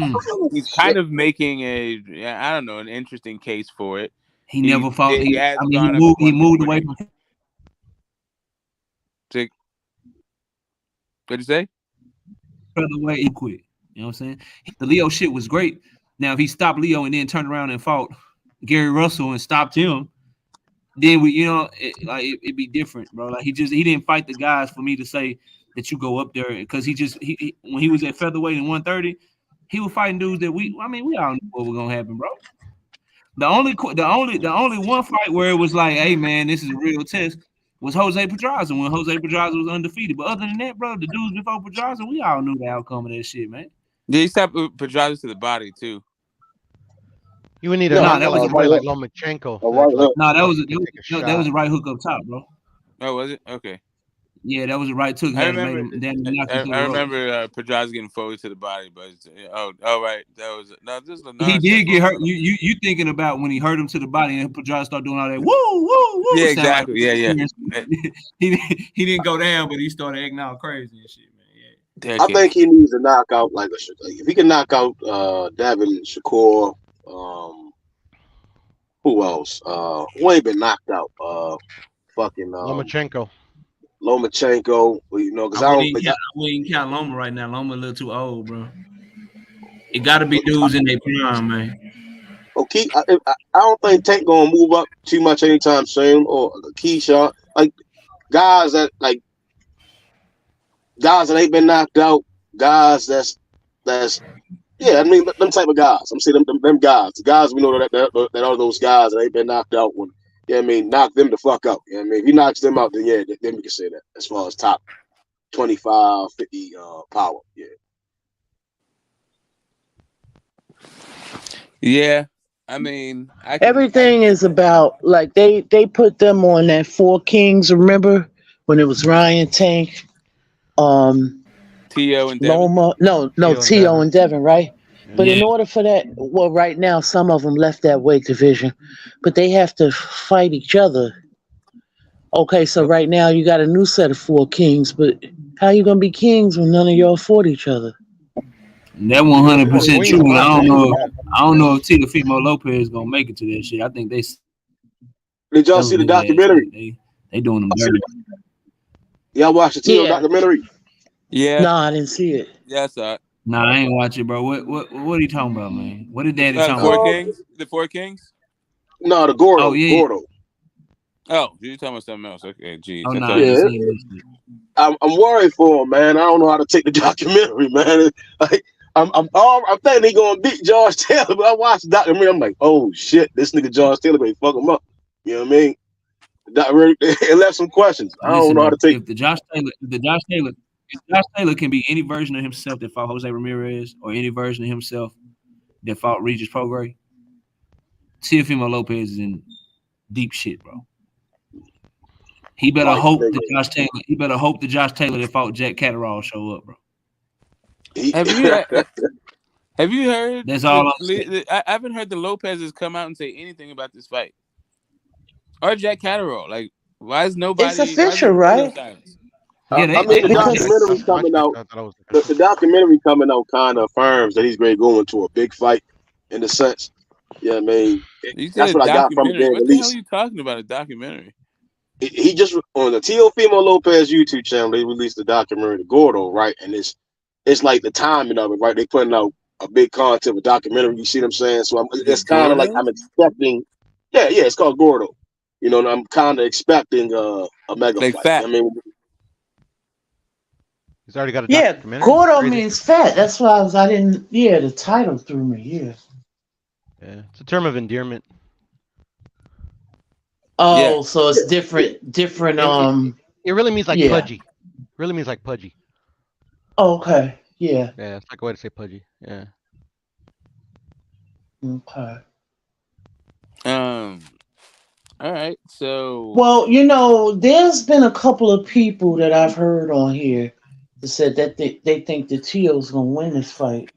he's kind of making an interesting case for it. He never fought. He moved away from. What'd you say? Featherweight, he quit. You know what I'm saying? The Leo shit was great. Now, if he stopped Leo and then turned around and fought Gary Russell and stopped him, then it'd be different, bro. Like he didn't fight the guys for me to say that you go up there, because he when he was at featherweight and 130, he was fighting dudes that we all knew what was gonna happen, bro. The only one fight where it was like, hey man, this is a real test was Jose Pedraza, when Jose Pedraza was undefeated. But other than that, bro, the dudes before Pedraza, we all knew the outcome of that shit, man. Yeah, he stopped Pedraza to the body too. You would need a that was somebody like Lomachenko. That was a right hook up top, bro. Oh, was it? Okay. Yeah, that was a right hook. I remember Pedraza getting forward to the body, but right, he did get hurt. You thinking about when he hurt him to the body and Pedraza started doing all that woo woo woo? Yeah, exactly. Yeah. he didn't go down, but he started acting all crazy and shit, man. Yeah. I think he needs to knock out if he can knock out Devin, Shakur, who else? Who ain't been knocked out? Lomachenko, because I wouldn't count Loma right now. Loma a little too old, bro. It got to be dudes in their prime, man. Okay, I don't think Tank gonna move up too much anytime soon, or Keyshawn, like guys that ain't been knocked out, guys that's yeah, I mean them type of guys. I'm saying them guys, the guys we know that are those guys that ain't been knocked out when. Yeah, I mean, knock them the fuck out. Yeah, I mean, if he knocks them out, then yeah, then we can say that as far as top 25, 50 power. Yeah. Yeah, I mean, everything is about like they put them on that Four Kings. Remember when it was Ryan, Tank, T.O. and Devin? Loma? No, T.O. and Devin, right? But in order for that, well, right now, some of them left that weight division, but they have to fight each other. Okay, so right now you got a new set of Four Kings, but how you going to be kings when none of y'all fought each other? That 100% true. I don't know if Teofimo Lopez is going to make it to that shit. I think they. Did y'all see the documentary? They doing them dirty. Y'all watched the Tio documentary? Yeah. No, I didn't see it. Yeah, I saw it. Nah, I ain't watch it, bro. What are you talking about, man? What did Daddy talking about? The Four Kings? No, the Gordo. Oh, yeah. Gordo. Oh, you're talking about something else. Okay, geez. Oh, no, yeah. I'm worried for him, man. I don't know how to take the documentary, man. Like, I'm thinking he gonna beat George Taylor, but I watched the documentary. I'm like, oh shit, this nigga George Taylor may fuck him up. You know what I mean? It left some questions. I don't know how to take. If Josh Taylor can be any version of himself that fought Jose Ramirez, or any version of himself that fought Regis Prograis, Teofimo Lopez is in deep shit, bro. He better hope that Josh Taylor. He better hope that Josh Taylor that fought Jack Catterall show up, bro. Have you heard? That's all. I haven't heard the Lopez's come out and say anything about this fight, or Jack Catterall. Like, why is nobody? It's official, right? Yeah, the documentary coming out. The documentary coming out kind of affirms that he's going to go into a big fight, in the sense. Yeah, I mean, that's what I got from it. What the hell are you talking about? A documentary? He just on the Teofimo Lopez YouTube channel. They released the documentary, The Gordo, right? And it's like the timing of it, right? They putting out a big content of documentary. You see what I'm saying? So it's kind of like I'm expecting. Yeah, it's called Gordo. You know, and I'm kind of expecting a mega like fight. Fat. I mean. He's already got a documentary. Gordo means fat. That's why I didn't. Yeah, the title threw me. Yeah. Yeah, it's a term of endearment. Oh, so it's different. It really means like pudgy. Really means like pudgy. Oh, okay. Yeah. Yeah, it's like a way to say pudgy. Yeah. Okay. All right. So. Well, there's been a couple of people that I've heard on here that said that they think that Teo's gonna win this fight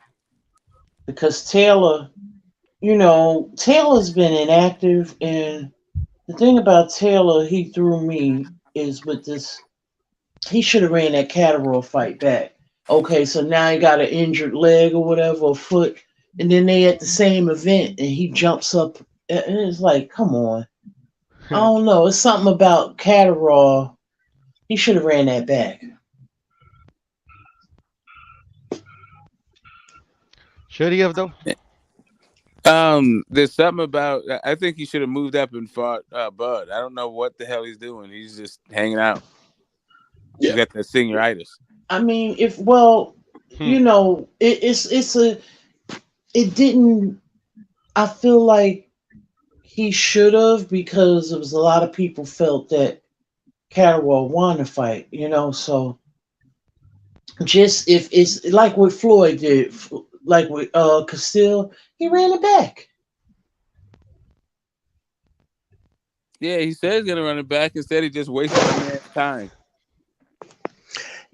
because Taylor's been inactive, and the thing about Taylor, he threw me is with this. He should have ran that Catterall fight back. Okay, so now he got an injured leg or whatever, a foot, and then they at the same event, and he jumps up, and it's like, come on. I don't know. It's something about Catterall. He should have ran that back. Should he have though? There's something about. I think he should have moved up and fought Bud. I don't know what the hell he's doing. He's just hanging out. Yeah. He got that senioritis. I mean, you know, it didn't. I feel like he should have, because there was a lot of people felt that Catterwall won the fight. You know, so just if it's like what Floyd did, like with Castile, he ran it back. Yeah, he said he's gonna run it back. Instead, he just wasted a man's time.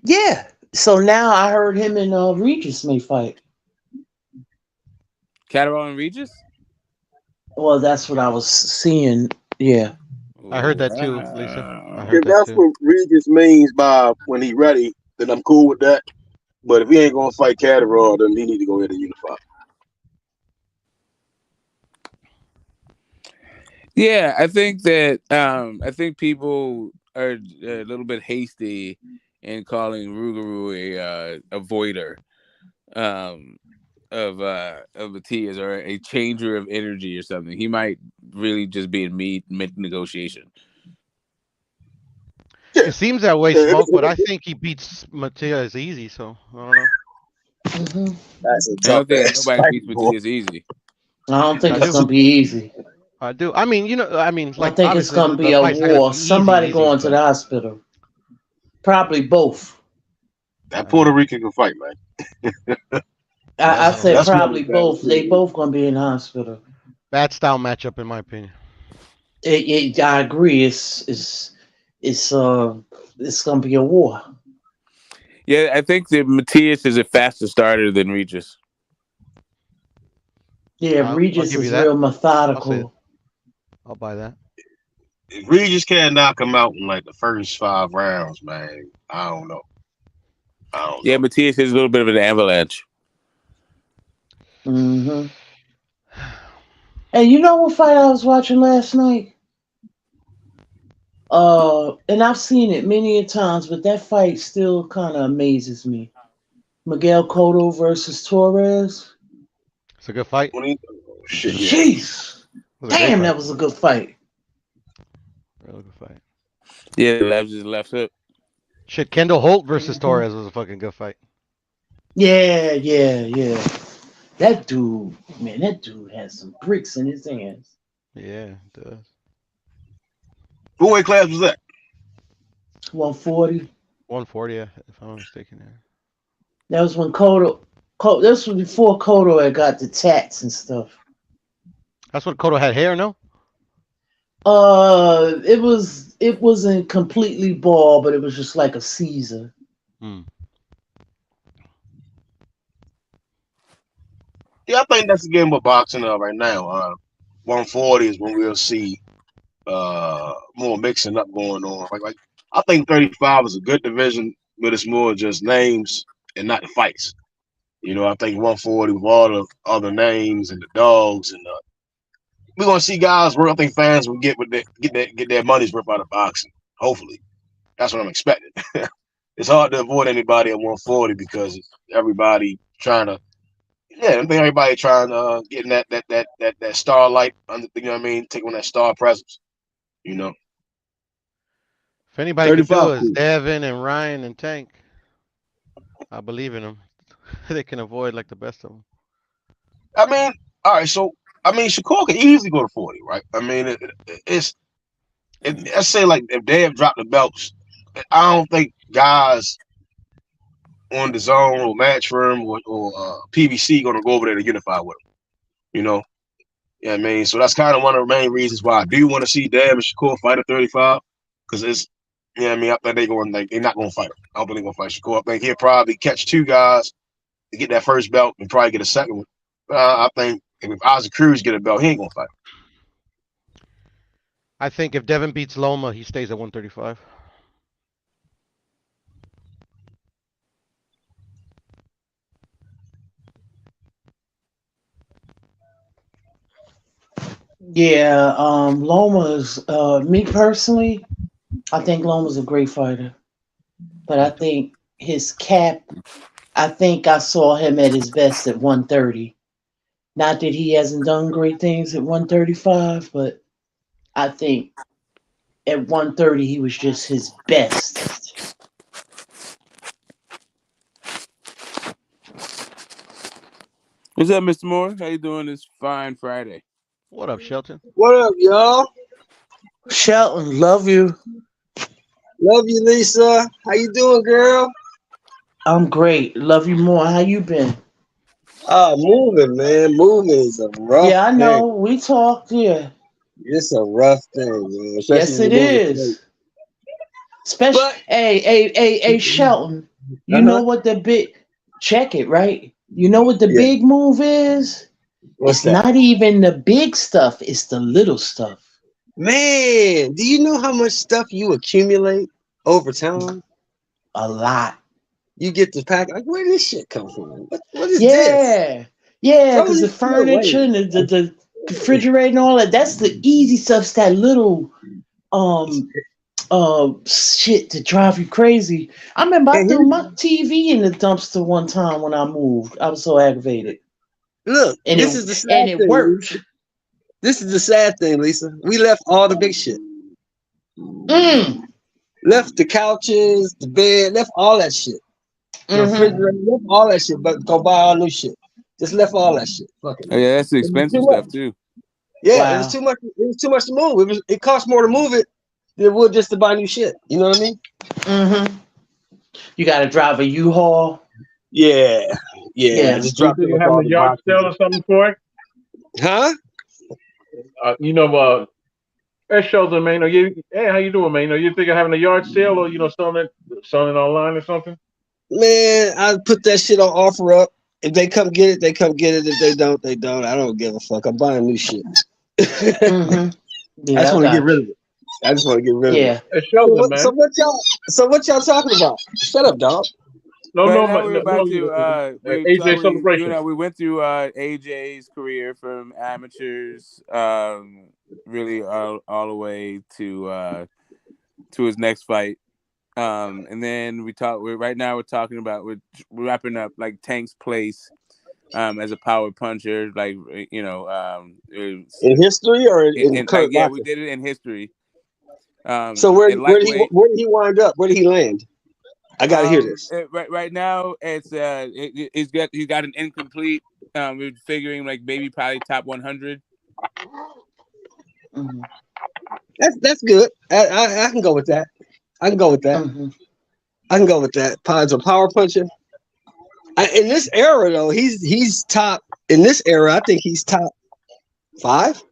Yeah. So now I heard him and Regis may fight. Catterall and Regis? Well, that's what I was seeing. Yeah. I heard that too, Lisa. I If heard that that's too. what Regis means by when he ready, then I'm cool with that. But if he ain't gonna fight Catterall, then he need to go ahead and unify. Yeah, I think that I think people are a little bit hasty in calling Rougarou a avoider of Matias, or a changer of energy or something. He might really just be in mid negotiation. It seems that way, Smoke, but I think he beats Matias easy, so I don't know. Mm-hmm. That's a I tough don't think ass nobody fight, beats boy. Matias easy. I don't think it's gonna be easy. I do. I mean, you know, like I think it's gonna be a war. Somebody going to the hospital. Probably both. That Puerto Rican can fight, man. I said That's probably what- both. They both gonna be in the hospital. Bad style matchup, in my opinion. I agree. It's gonna be a war. Yeah, I think that Matias is a faster starter than Regis. Yeah, I'll Regis give you is that. real methodical. I'll buy that. If Regis can't knock him out in like the first 5 rounds, man, I don't know. Yeah, Matias is a little bit of an avalanche. Mm-hmm. And you know what fight I was watching last night? And I've seen it many a times, but that fight still kind of amazes me. Miguel Cotto versus Torres. It's a good fight. Jeez. Damn, that was a good fight. Real good fight. Yeah, left his left hook. Shit, Kendall Holt versus Torres was a fucking good fight. Yeah. That dude has some bricks in his hands. Yeah, it does. What weight class was that? 140. 140, if I'm not mistaken. There. That was when Cotto. This was before Cotto had got the tats and stuff. That's when Cotto had hair, no? It wasn't completely bald, but it was just like a Caesar. Yeah, I think that's the game we're boxing up right now. 140 is when we'll see more mixing up going on. Like I think 35 is a good division, but it's more just names and not the fights. You know, I think 140 with all the other names and the dogs, and we're gonna see guys where I think fans will get their money's worth out of boxing. Hopefully, that's what I'm expecting. It's hard to avoid anybody at 140 because everybody trying to. Yeah, I think everybody trying to get in that starlight, you know what I mean? Take on that star presence, you know. If anybody can do 35, is Devin and Ryan and Tank, I believe in them. They can avoid like the best of them. I mean, all right, so I mean, Shakur could easily go to 40, right? I mean, let's say like if they have dropped the belts, I don't think guys on the zone or Matchroom or PBC gonna go over there to unify with them, you know. Yeah, I mean, so that's kind of one of the main reasons why I do want to see Dev and Shakur fight at 35, because it's, you know what I mean, I think they're not gonna fight him. I don't think they're gonna fight Shakur. I think he'll probably catch 2 guys to get that first belt and probably get a second one. I think if Isaac Cruz get a belt, he ain't gonna fight him. I think if Devin beats Loma, he stays at 135. Yeah, Loma's me personally, I think Loma's a great fighter. But I think his cap, I think I saw him at his best at 130. Not that he hasn't done great things at 135, but I think at 130 he was just his best. What's up, Mr. Moore? How you doing this fine Friday? What up, Shelton? What up, y'all? Shelton, love you. Love you, Lisa. How you doing, girl? I'm great. Love you more. How you been? Moving, man. Moving is a rough Yeah, I know. thing. We talked, yeah. It's a rough thing, man. Especially Yes, it is. Especially, hey, Shelton. You know what the big check it, right? You know what the big move is? What's it's that? not even the big stuff, it's the little stuff. Man, do you know how much stuff you accumulate over time? A lot. You get the pack, like, where did this shit come from? What is this? Yeah, because the furniture and the refrigerator and all that, that's the easy stuff. It's that little shit to drive you crazy. I remember I threw my TV in the dumpster one time when I moved. I was so aggravated. Look, and this is the sad thing. Worked. Lisa. This is the sad thing, Lisa. We left all the big shit. Left the couches, the bed, left all that shit. The refrigerator, left all that shit, but go buy all new shit. Just left all that shit. Fuck it. Oh yeah, that's the expensive stuff too. Yeah, it was too much. It was too much to move. It cost more to move it than it would just to buy new shit. You know what I mean? You got to drive a U-Haul. Yeah. Just drop it. You have a yard sale or something for it? Huh? That shows them, man. Hey, how you doing, man? You think of having a yard sale or selling it online or something? Man, I put that shit on offer up. If they come get it, they come get it. If they don't, they don't. I don't give a fuck. I'm buying new shit. I just want to get rid of it. I just want to get rid of it. It shows them, man. So what y'all talking about? Shut up, dog. We're about to AJ celebration. we went through AJ's career from amateurs, really all the way to his next fight, and then we're talking about we're wrapping up like Tank's place as a power puncher, like in history or in current yeah, we did it in history. So where did he wind up? Where did he land? I gotta hear this. Right now, it's he's got an incomplete. We're figuring like maybe probably top 100. That's good. I can go with that. I can go with that. Pod's a power puncher. In this era, though, he's top. In this era, I think he's top 5.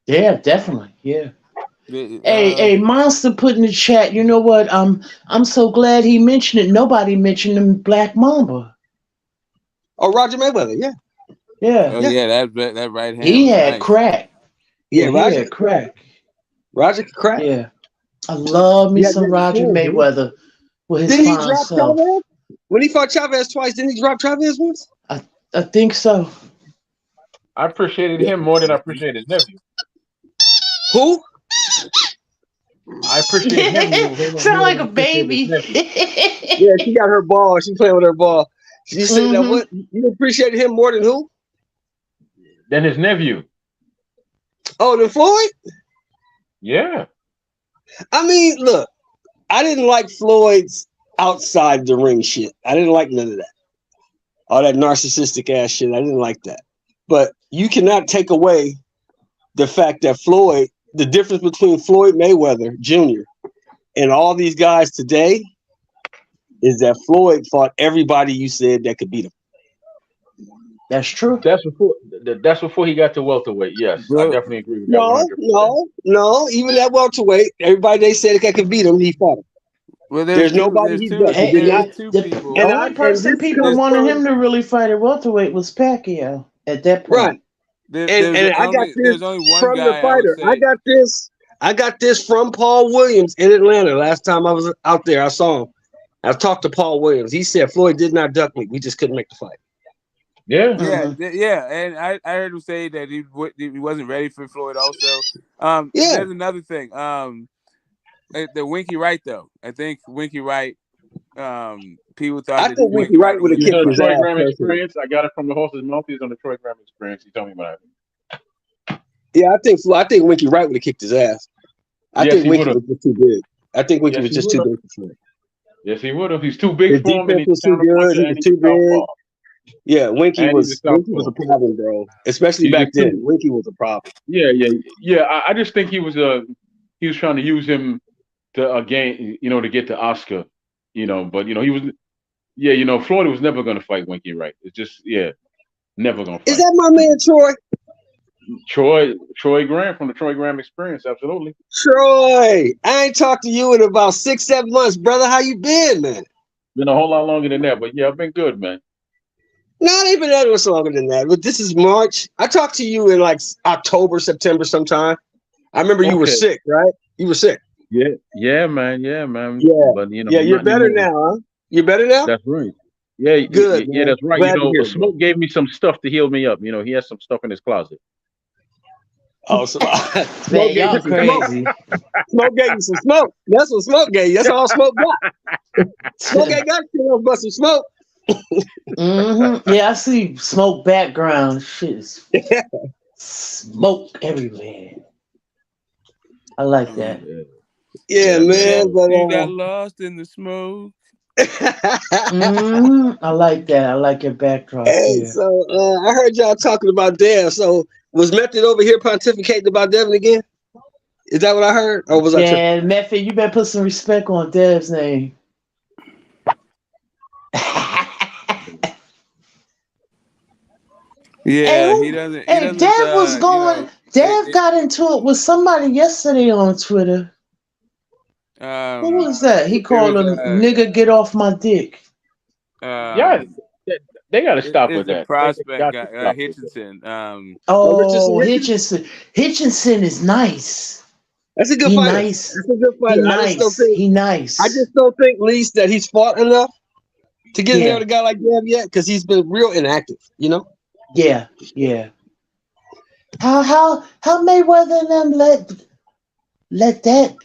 Yeah, definitely. Yeah. Hey, Monster put in the chat. You know what? I'm so glad he mentioned it. Nobody mentioned him, Black Mamba. Oh, Roger Mayweather. Yeah. Oh yeah, that right hand. He had crack. Yeah, Roger had crack. Roger could crack. Yeah, I love me some Roger Mayweather with his Didn't he fine drop self. Chavez? When he fought Chavez twice, didn't he drop Chavez once? I think so. I appreciated him more than I appreciated his nephew. Who? I appreciate him. Sound like a baby. Yeah, she got her ball. She playing with her ball. You said that what? You appreciated him more than who? Than his nephew. Oh, than Floyd? Yeah. I mean, look, I didn't like Floyd's outside the ring shit. I didn't like none of that. All that narcissistic ass shit. I didn't like that. But you cannot take away the fact that Floyd, the difference between Floyd Mayweather Jr. and all these guys today is that Floyd fought everybody you said that could beat him. That's true. That's before he got to welterweight. Yes, I definitely agree with that. No. Even at welterweight, everybody they said that could beat him, he fought him. Well, there's nobody he does. The only person people wanted him to really fight at welterweight was Pacquiao at that point. Right. I got this from the fighter. I got this from Paul Williams in Atlanta. Last time I was out there, I saw him. I talked to Paul Williams. He said Floyd did not duck me. We just couldn't make the fight. Yeah. And I heard him say that he wasn't ready for Floyd. Also, there's another thing. The Winky Wright though. I think Winky Wright People thought I that think Winky Wright would have You kicked know his Troy ass. Graham Personally. experience. I got it from the horse's mouth. He's on the Troy Graham experience. He told me what happened. Yeah, I think Winky Wright would have kicked his ass. I think Winky was just too big. I think Winky was just too big for him. Yes, he would have. He's too big His for him. defense was too good. He was too big. Yeah, Winky was a problem, bro. Especially back then. Winky was a problem. Yeah. I just think he was trying to use him to gain, to get to Oscar, But he was, Floyd was never going to fight Winky Wright. It's just, never going to fight. Is that my man Troy? Troy Graham from the Troy Graham experience, absolutely. Troy, I ain't talked to you in about 6-7 months, brother. How you been, man? Been a whole lot longer than that, but yeah, I've been good, man. Not even that much longer than that, but this is March. I talked to you in like October, September sometime. I remember you were sick, right? You were sick. Yeah, man. Yeah. But you're better now, huh? You're better now? That's right. Yeah, good. Yeah, that's right. Glad to hear Smoke gave me some stuff to heal me up. He has some stuff in his closet. Oh, so man, y'all crazy. Smoke gave you some smoke. That's what Smoke gave you. That's all Smoke got. Smoke ain't got shit but some smoke. Yeah, I see smoke background. Shit is smoke everywhere. I like that. Yeah, man. But you got lost in the smoke. I like that. I like your backdrop. Hey, so I heard y'all talking about Dev. So was Method over here pontificating about Devin again? Is that what I heard? Or was I tripping? Method, you better put some respect on Dev's name. Yeah, he doesn't. Dev was going. Dev got into it with somebody yesterday on Twitter. Who was that? He called him "nigga, get off my dick." Yeah, they got to stop with that. Prospect guy, Hitchinson. Hitchinson. Hitchinson is nice. That's a good fighter. Nice. That's a good fighter. He nice. I just don't think, Least, that he's fought enough to get near a guy like Dev yet, because he's been real inactive. Yeah. How Mayweather and them let that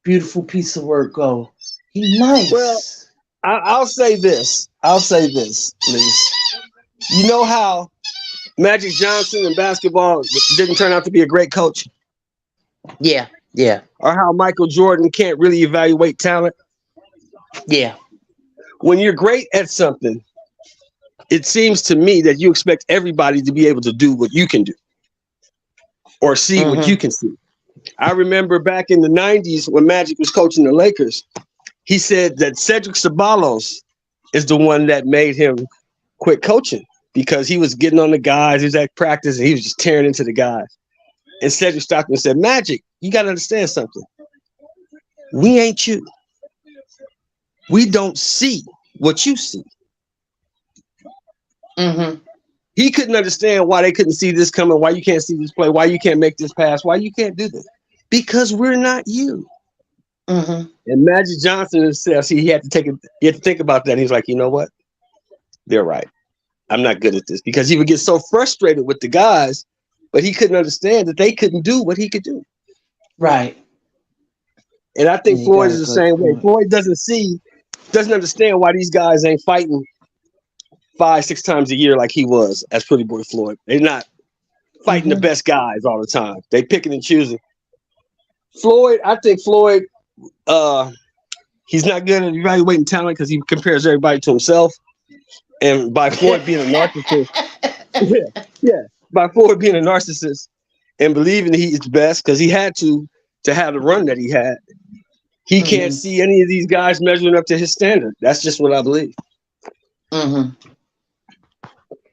beautiful piece of work go. He nice. Well, I'll say this, Least. You know how Magic Johnson in basketball didn't turn out to be a great coach? Yeah. Or how Michael Jordan can't really evaluate talent? Yeah. When you're great at something, it seems to me that you expect everybody to be able to do what you can do or see what you can see. I remember back in the 90s when Magic was coaching the Lakers, he said that Cedric Ceballos is the one that made him quit coaching because he was getting on the guys, he was at practice, and he was just tearing into the guys. And Cedric Stockton said, Magic, you got to understand something. We ain't you. We don't see what you see. He couldn't understand why they couldn't see this coming, why you can't see this play, why you can't make this pass, why you can't do this. Because we're not you. And Magic Johnson himself, he had to think about that. And he's like, you know what? They're right. I'm not good at this, because he would get so frustrated with the guys, but he couldn't understand that they couldn't do what he could do. Right. And I think Floyd is the same way. Floyd doesn't understand why these guys ain't fighting 5-6 times a year like he was as Pretty Boy Floyd. They're not fighting the best guys all the time. They picking and choosing. I think Floyd, he's not good at evaluating talent because he compares everybody to himself. And by Floyd being a narcissist, by Floyd being a narcissist and believing he is best because he had to have the run that he had, he can't see any of these guys measuring up to his standard. That's just what I believe.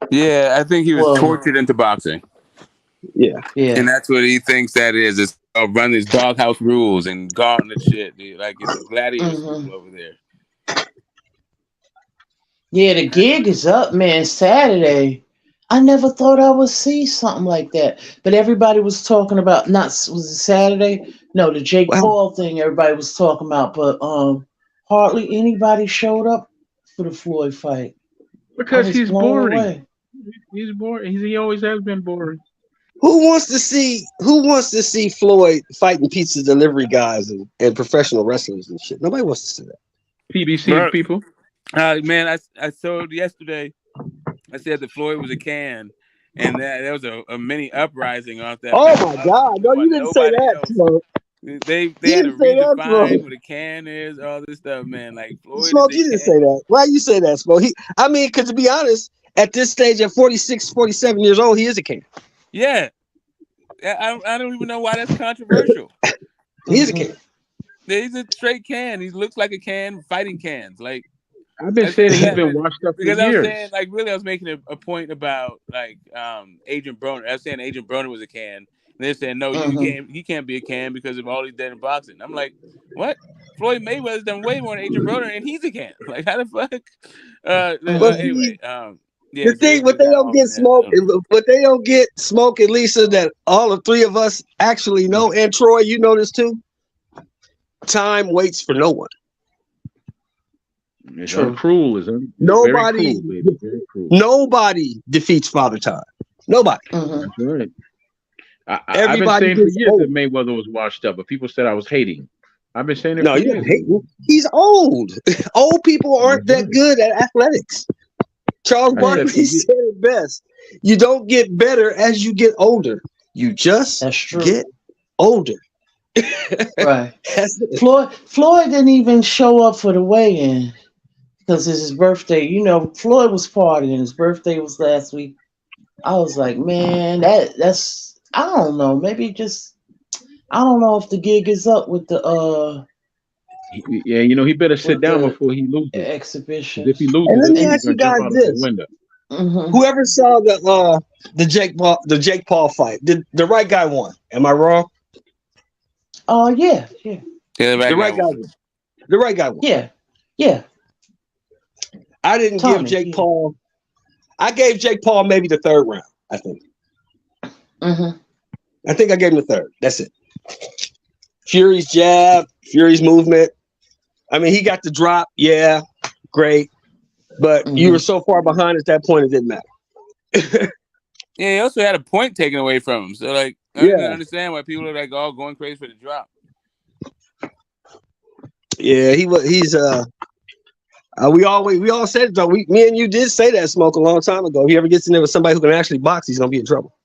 Yeah, I think he was tortured into boxing. Yeah. And that's what he thinks that is. It's run his doghouse rules and gauntlet shit. Dude. Like it's a gladiator school over there. Yeah, the gig is up, man, Saturday. I never thought I would see something like that. But everybody was talking about, was it Saturday? No, the Jake Paul thing everybody was talking about, but hardly anybody showed up for the Floyd fight. Because he's boring. He's boring. He always has been boring. Who wants to see Floyd fighting pizza delivery guys and professional wrestlers and shit? Nobody wants to see that. PBC people. Man, I told yesterday. I said that Floyd was a can, and that there was a mini uprising off that. Oh my God! No, you didn't say that, Smoke. They had to redefine what a can is, all this stuff, man. Like Floyd. Smoke, you didn't say that. Why you say that, Smoke? Because to be honest, at this stage, at 46, 47 years old, he is a can. Yeah. I don't even know why that's controversial. He's a can. He's a straight can. He looks like a can fighting cans. Like I've been saying he's been washed up for years. I was saying, like, really, I was making a point about like Agent Broner. I was saying Agent Broner was a can. And they're saying no, he can't be a can because of all he's done in boxing. I'm like, what? Floyd Mayweather's done way more than Agent Broner, and he's a can. Like, how the fuck? Anyway, the thing, what they don't get Smoke and Lisa, that all the three of us actually know, and Troy, you know this too. Time waits for no one. It's cruel, isn't it? Nobody defeats Father Time. Nobody. That's right. I've been saying for years that Mayweather was washed up, but people said I was hating. I've been saying it for years. Hating. He's old. Old people aren't that good at athletics. Charles Barkley said it best. You don't get better as you get older. You just get older. Right. Floyd didn't even show up for the weigh-in because it's his birthday. You know, Floyd was partying. His birthday was last week. I was like, man, that's I don't know. Maybe just I don't know if the gig is up with the Yeah, you know, he better sit down before he loses. Exhibition. If he loses, and let me ask you guys this: whoever saw the Jake Paul fight, the right guy won. Am I wrong? Oh yeah. The right guy won. The right guy won. Yeah. I didn't give Jake Paul. I gave Jake Paul maybe the third round. I think. I think I gave him the third. That's it. Fury's jab, Fury's movement. I mean, he got the drop. Yeah, great. But you were so far behind at that point, it didn't matter. Yeah, he also had a point taken away from him. So, like, I don't understand why people are like all going crazy for the drop. Yeah, he's we all said it though. Me and you did say that, Smoke, a long time ago. If he ever gets in there with somebody who can actually box, he's gonna be in trouble.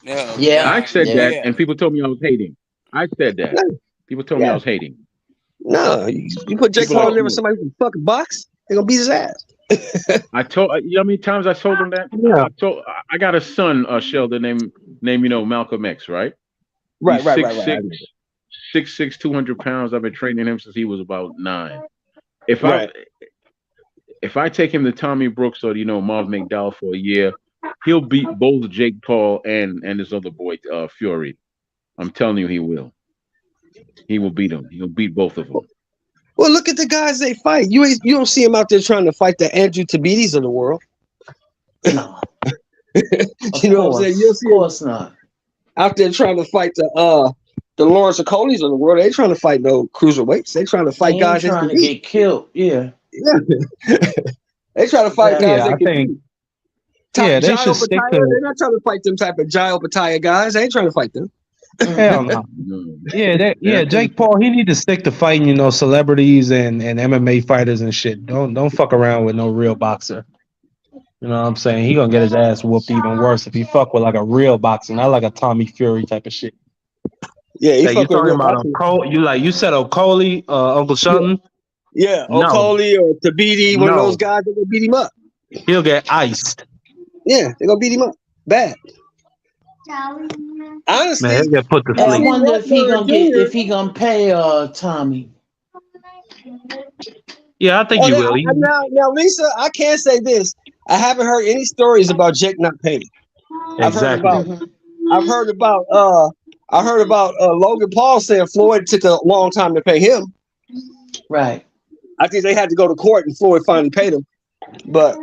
I said that, and people told me I was hating. I said that. People told me I was hating. No, you put Jake Paul in there with somebody who can fucking box, they're gonna beat his ass. I told you how many times I told him that. Yeah. I got a son, Sheldon, named Malcolm X, right? Right. 6'6", 200 pounds. I've been training him since he was about 9. If I take him to Tommy Brooks or Marv McDowell for a year, he'll beat both Jake Paul and this other boy, Fury. I'm telling you, he will. He will beat him. He'll beat both of them. Well, look at the guys they fight. You don't see him out there trying to fight the Andrew Tabitis of the world. No. You know what I'm saying? You'll see of course not. Out there trying to fight the Lawrence Okolis of the world. They trying to fight no cruiserweights. They trying to fight guys trying to get killed. Yeah. They try to fight guys that can they should stick to. They're not trying to fight them type of Jai Opataya guys. They ain't trying to fight them. Hell no. Jake Paul, he need to stick to fighting, celebrities and MMA fighters and shit. Don't fuck around with no real boxer. You know what I'm saying? He gonna get his ass whooped even worse if he fuck with like a real boxer, not like a Tommy Fury type of shit. Yeah, you talking about you said Okoli, Uncle Shelton? Yeah, Okoli or Tabiti, one of those guys, they're gonna beat him up. He'll get iced. Yeah, they're gonna beat him up bad. Honestly, man, he'll get put to sleep. I wonder if he gonna pay Tommy. Yeah, I think he will. Now, Lisa, I can't say this. I haven't heard any stories about Jake not paying. Exactly. I've heard about Logan Paul saying Floyd took a long time to pay him. Right. I think they had to go to court and Floyd finally paid him. But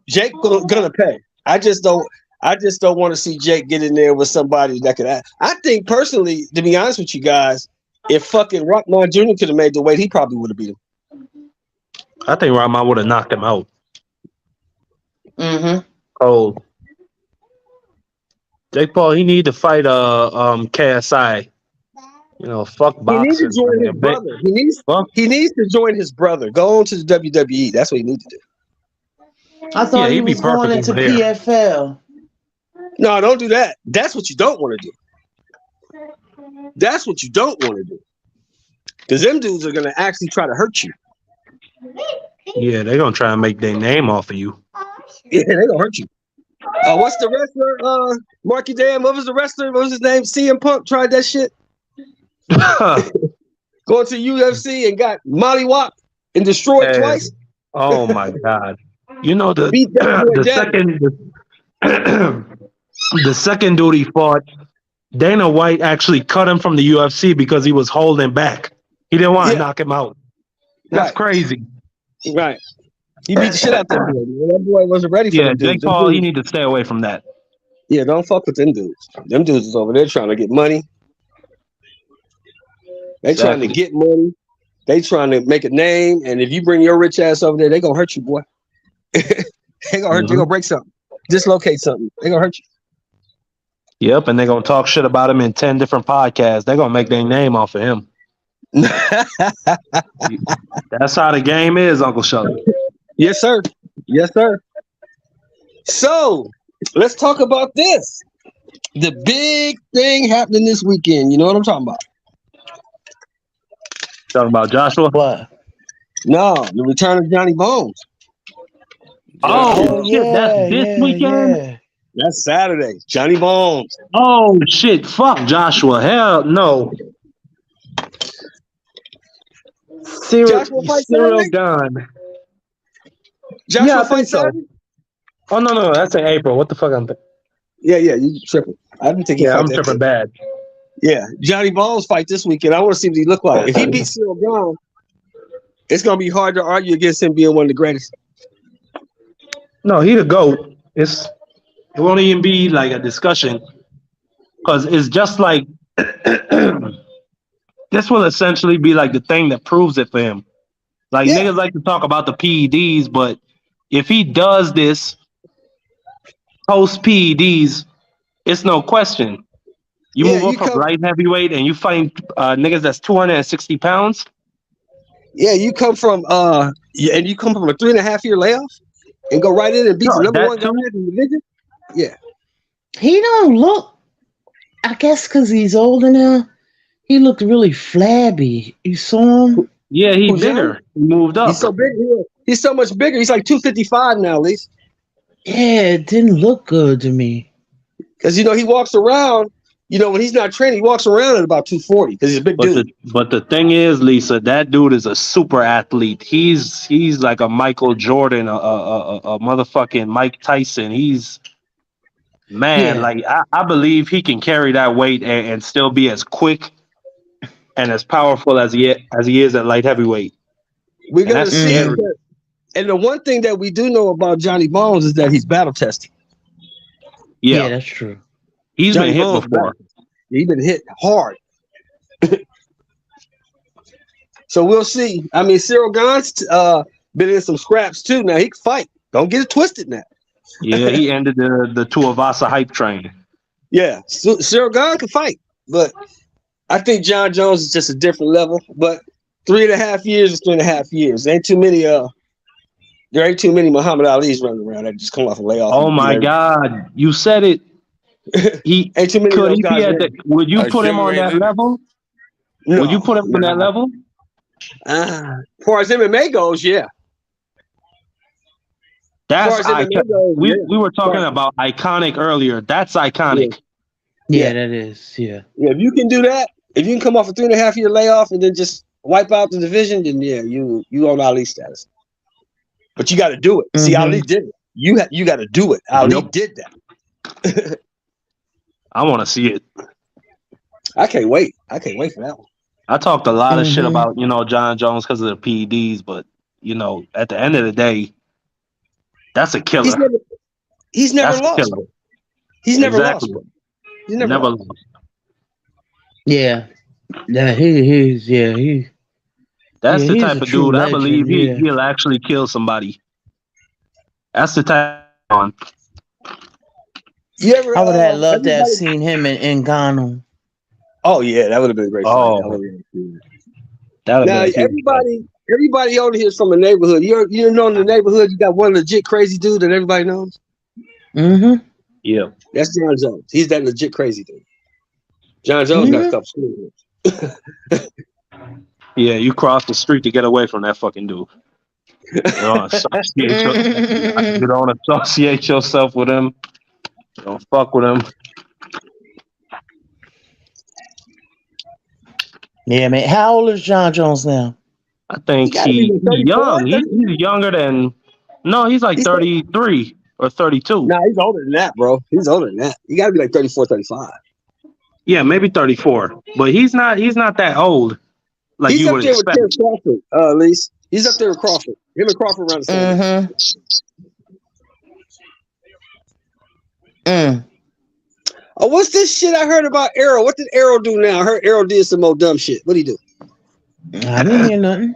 Jake gonna pay. I just don't want to see Jake get in there with somebody that could act. I think personally, to be honest with you guys, if fucking Rockman Jr. could have made the weight, he probably would have beat him. I think Rockman would have knocked him out. Cold. Jake Paul, he need to fight KSI. You know, fuck He needs to boxing. join his brother. He needs to join his brother. Go on to the WWE. That's what he needs to do. I thought he was going into PFL. No, don't do that. That's what you don't want to do. That's what you don't want to do. Because them dudes are going to actually try to hurt you. Yeah, they're going to try and make their name off of you. Yeah, they're going to hurt you. What's the wrestler? Marky Dan, what was the wrestler? What was his name? CM Punk tried that shit. Going to UFC and got mollywop and destroyed twice. Oh my God! You know the second dude he fought, Dana White actually cut him from the UFC because he was holding back. He didn't want to knock him out. That's crazy. Right. He beat the shit out that boy. That boy wasn't ready for them dudes. Jake Paul, he need to stay away from that. Yeah, don't fuck with them dudes. Them dudes is over there trying to get money. They trying to get money. They trying to make a name. And if you bring your rich ass over there, they gonna hurt you, boy. They gonna hurt you. They gonna break something. Dislocate something. They gonna hurt you. Yep, and they're gonna talk shit about him in 10 different podcasts. They're gonna make their name off of him. That's how the game is, Uncle Shelly. Yes, sir. Yes, sir. So let's talk about this. The big thing happening this weekend. You know what I'm talking about? Talking about Joshua? What? No, the return of Johnny Bones. Oh, shit, that's this weekend? Yeah. That's Saturday. Johnny Bones. Oh, shit, fuck Joshua. Hell no. Cyril Gunn. Joshua fight Saturday? Oh, no, that's in April. What the fuck I'm thinking? Yeah, you tripping. I didn't think I'm tripping bad. Yeah, Johnny Bones fight this weekend. I want to see what he look like. If he beats Cyril Gunn, it's going to be hard to argue against him being one of the greatest. No, he the GOAT. It won't even be like a discussion because it's just like this will essentially be like the thing that proves it for him. Like niggas like to talk about the PEDs, but if he does this post PEDs, it's no question. You move up from light heavyweight and you fight niggas that's 260 pounds. Yeah, you come from and you come from a 3.5 year layoff and go right in and beat the number one guy in the division. Yeah, he don't look. I guess because he's older now, he looked really flabby. You saw him? Yeah, he's bigger. He moved up. He's so big. He's so much bigger. He's like 255 now, at least. Yeah, it didn't look good to me. Because he walks around. When he's not training, he walks around at about 240 because he's a big dude. But the thing is, Lisa, that dude is a super athlete. He's like a Michael Jordan, a motherfucking Mike Tyson. He's like I believe he can carry that weight and still be as quick and as powerful as he is at light heavyweight. We're gonna see. And the one thing that we do know about Johnny Bones is that he's battle tested. Yeah, that's true. He's been hit before. He's been hit hard. So we'll see. I mean, Cyril Gunn's been in some scraps too. Now he can fight. Don't get it twisted now. Yeah, he ended the Tuivasa hype train. Yeah, Cyril Gunn can fight, but I think John Jones is just a different level. But 3.5 years is 3.5 years. There ain't too many Muhammad Ali's running around that just come off a layoff. Oh my God, you said it. He ain't too many. Would you put him on that level? No, would you put him on that level? As far as MMA goes, yeah. That's we were talking about iconic earlier. That's iconic. Yeah, that is. Yeah. Yeah, if you can do that, if you can come off a 3.5 year layoff and then just wipe out the division, then yeah, you on Ali status. But you got to do it. Mm-hmm. See, Ali did it. You got to do it. Ali did that. I want to see it. I can't wait. I can't wait for that one. I talked a lot of shit about John Jones because of the PEDs, but at the end of the day, that's a killer. He's never lost. He's never lost. He's never lost. Yeah. He's That's the type of dude legend, I believe he'll actually kill somebody. That's the type of one. You ever? I would have loved to have everybody... seen him in Ghana. Oh yeah, that would have been a great fight. Oh, Now everybody over here is from the neighborhood. You know in the neighborhood you got one legit crazy dude that everybody knows. Mm-hmm. Yeah, that's John Jones. He's that legit crazy dude. John Jones got to stop screwing him. Yeah, you cross the street to get away from that fucking dude. You don't associate yourself with him. Don't fuck with him. Yeah, man. How old is John Jones now? I think he's young. He's younger than. No, he's like 33 or 32. Nah, he's older than that, bro. He's older than that. You got to be like 34, 35. Yeah, maybe 34, but he's not that old. Like he's you up would there expect. with Crawford, at least. He's up there with Crawford. Him and Crawford around the same. Oh, what's this shit I heard about Arrow? What did Arrow do now? I heard Arrow did some more dumb shit. What'd he do? I didn't hear nothing.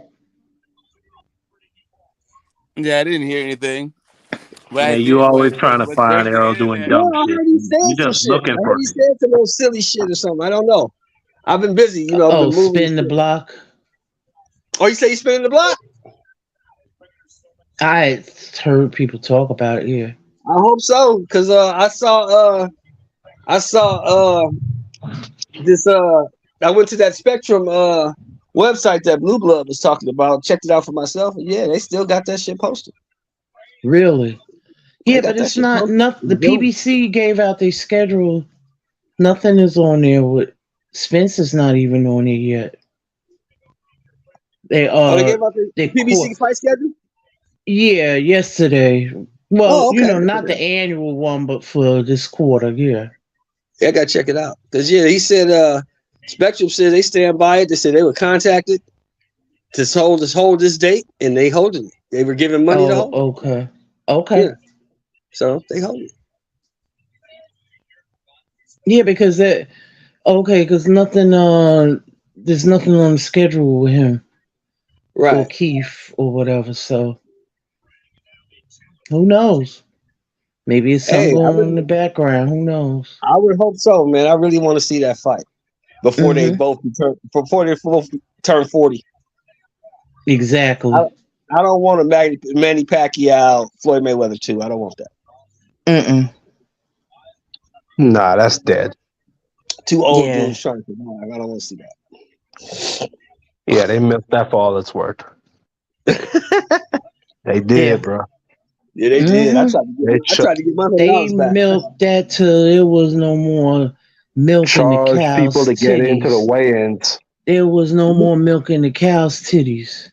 Yeah, I didn't hear anything. Yeah, you always trying to find Arrow doing dumb shit. You just looking for he said some little silly shit or something. I don't know. I've been busy, you know. Oh, spin the block. Oh, you say you spinning the block? I heard people talk about it. Yeah, I hope so, because I saw this. I went to that Spectrum website that Blue Blood was talking about. Checked it out for myself. And yeah, they still got that shit posted. Really? Yeah, but it's not enough. The PBC gave out their schedule. Nothing is on there. With Spence is not even on it yet. They gave out the PBC fight schedule. Yeah, yesterday. Well, not the annual one, but for this quarter. Yeah, I gotta check it out because he said Spectrum said they stand by it. They said they were contacted to hold this date, and they holding it. They were giving money to hold. Okay. Yeah. So they hold it. Yeah, because because nothing. There's nothing on the schedule with him, right? Or Keith or whatever. So who knows? Maybe it's something going on in the background. Who knows? I would hope so, man. I really want to see that fight before they both turn 40. Exactly. I don't want a Manny Pacquiao, Floyd Mayweather 2. I don't want that. Nah, that's dead. Too old dudes trying to survive. I don't want to see that. Yeah, they milked that for all it's worth. They did, bro. Yeah, they did. I tried to get my $100 back. They milked that till there was no more milk in the cow's people to get into the weigh-ins. There was no more milk in the cow's titties.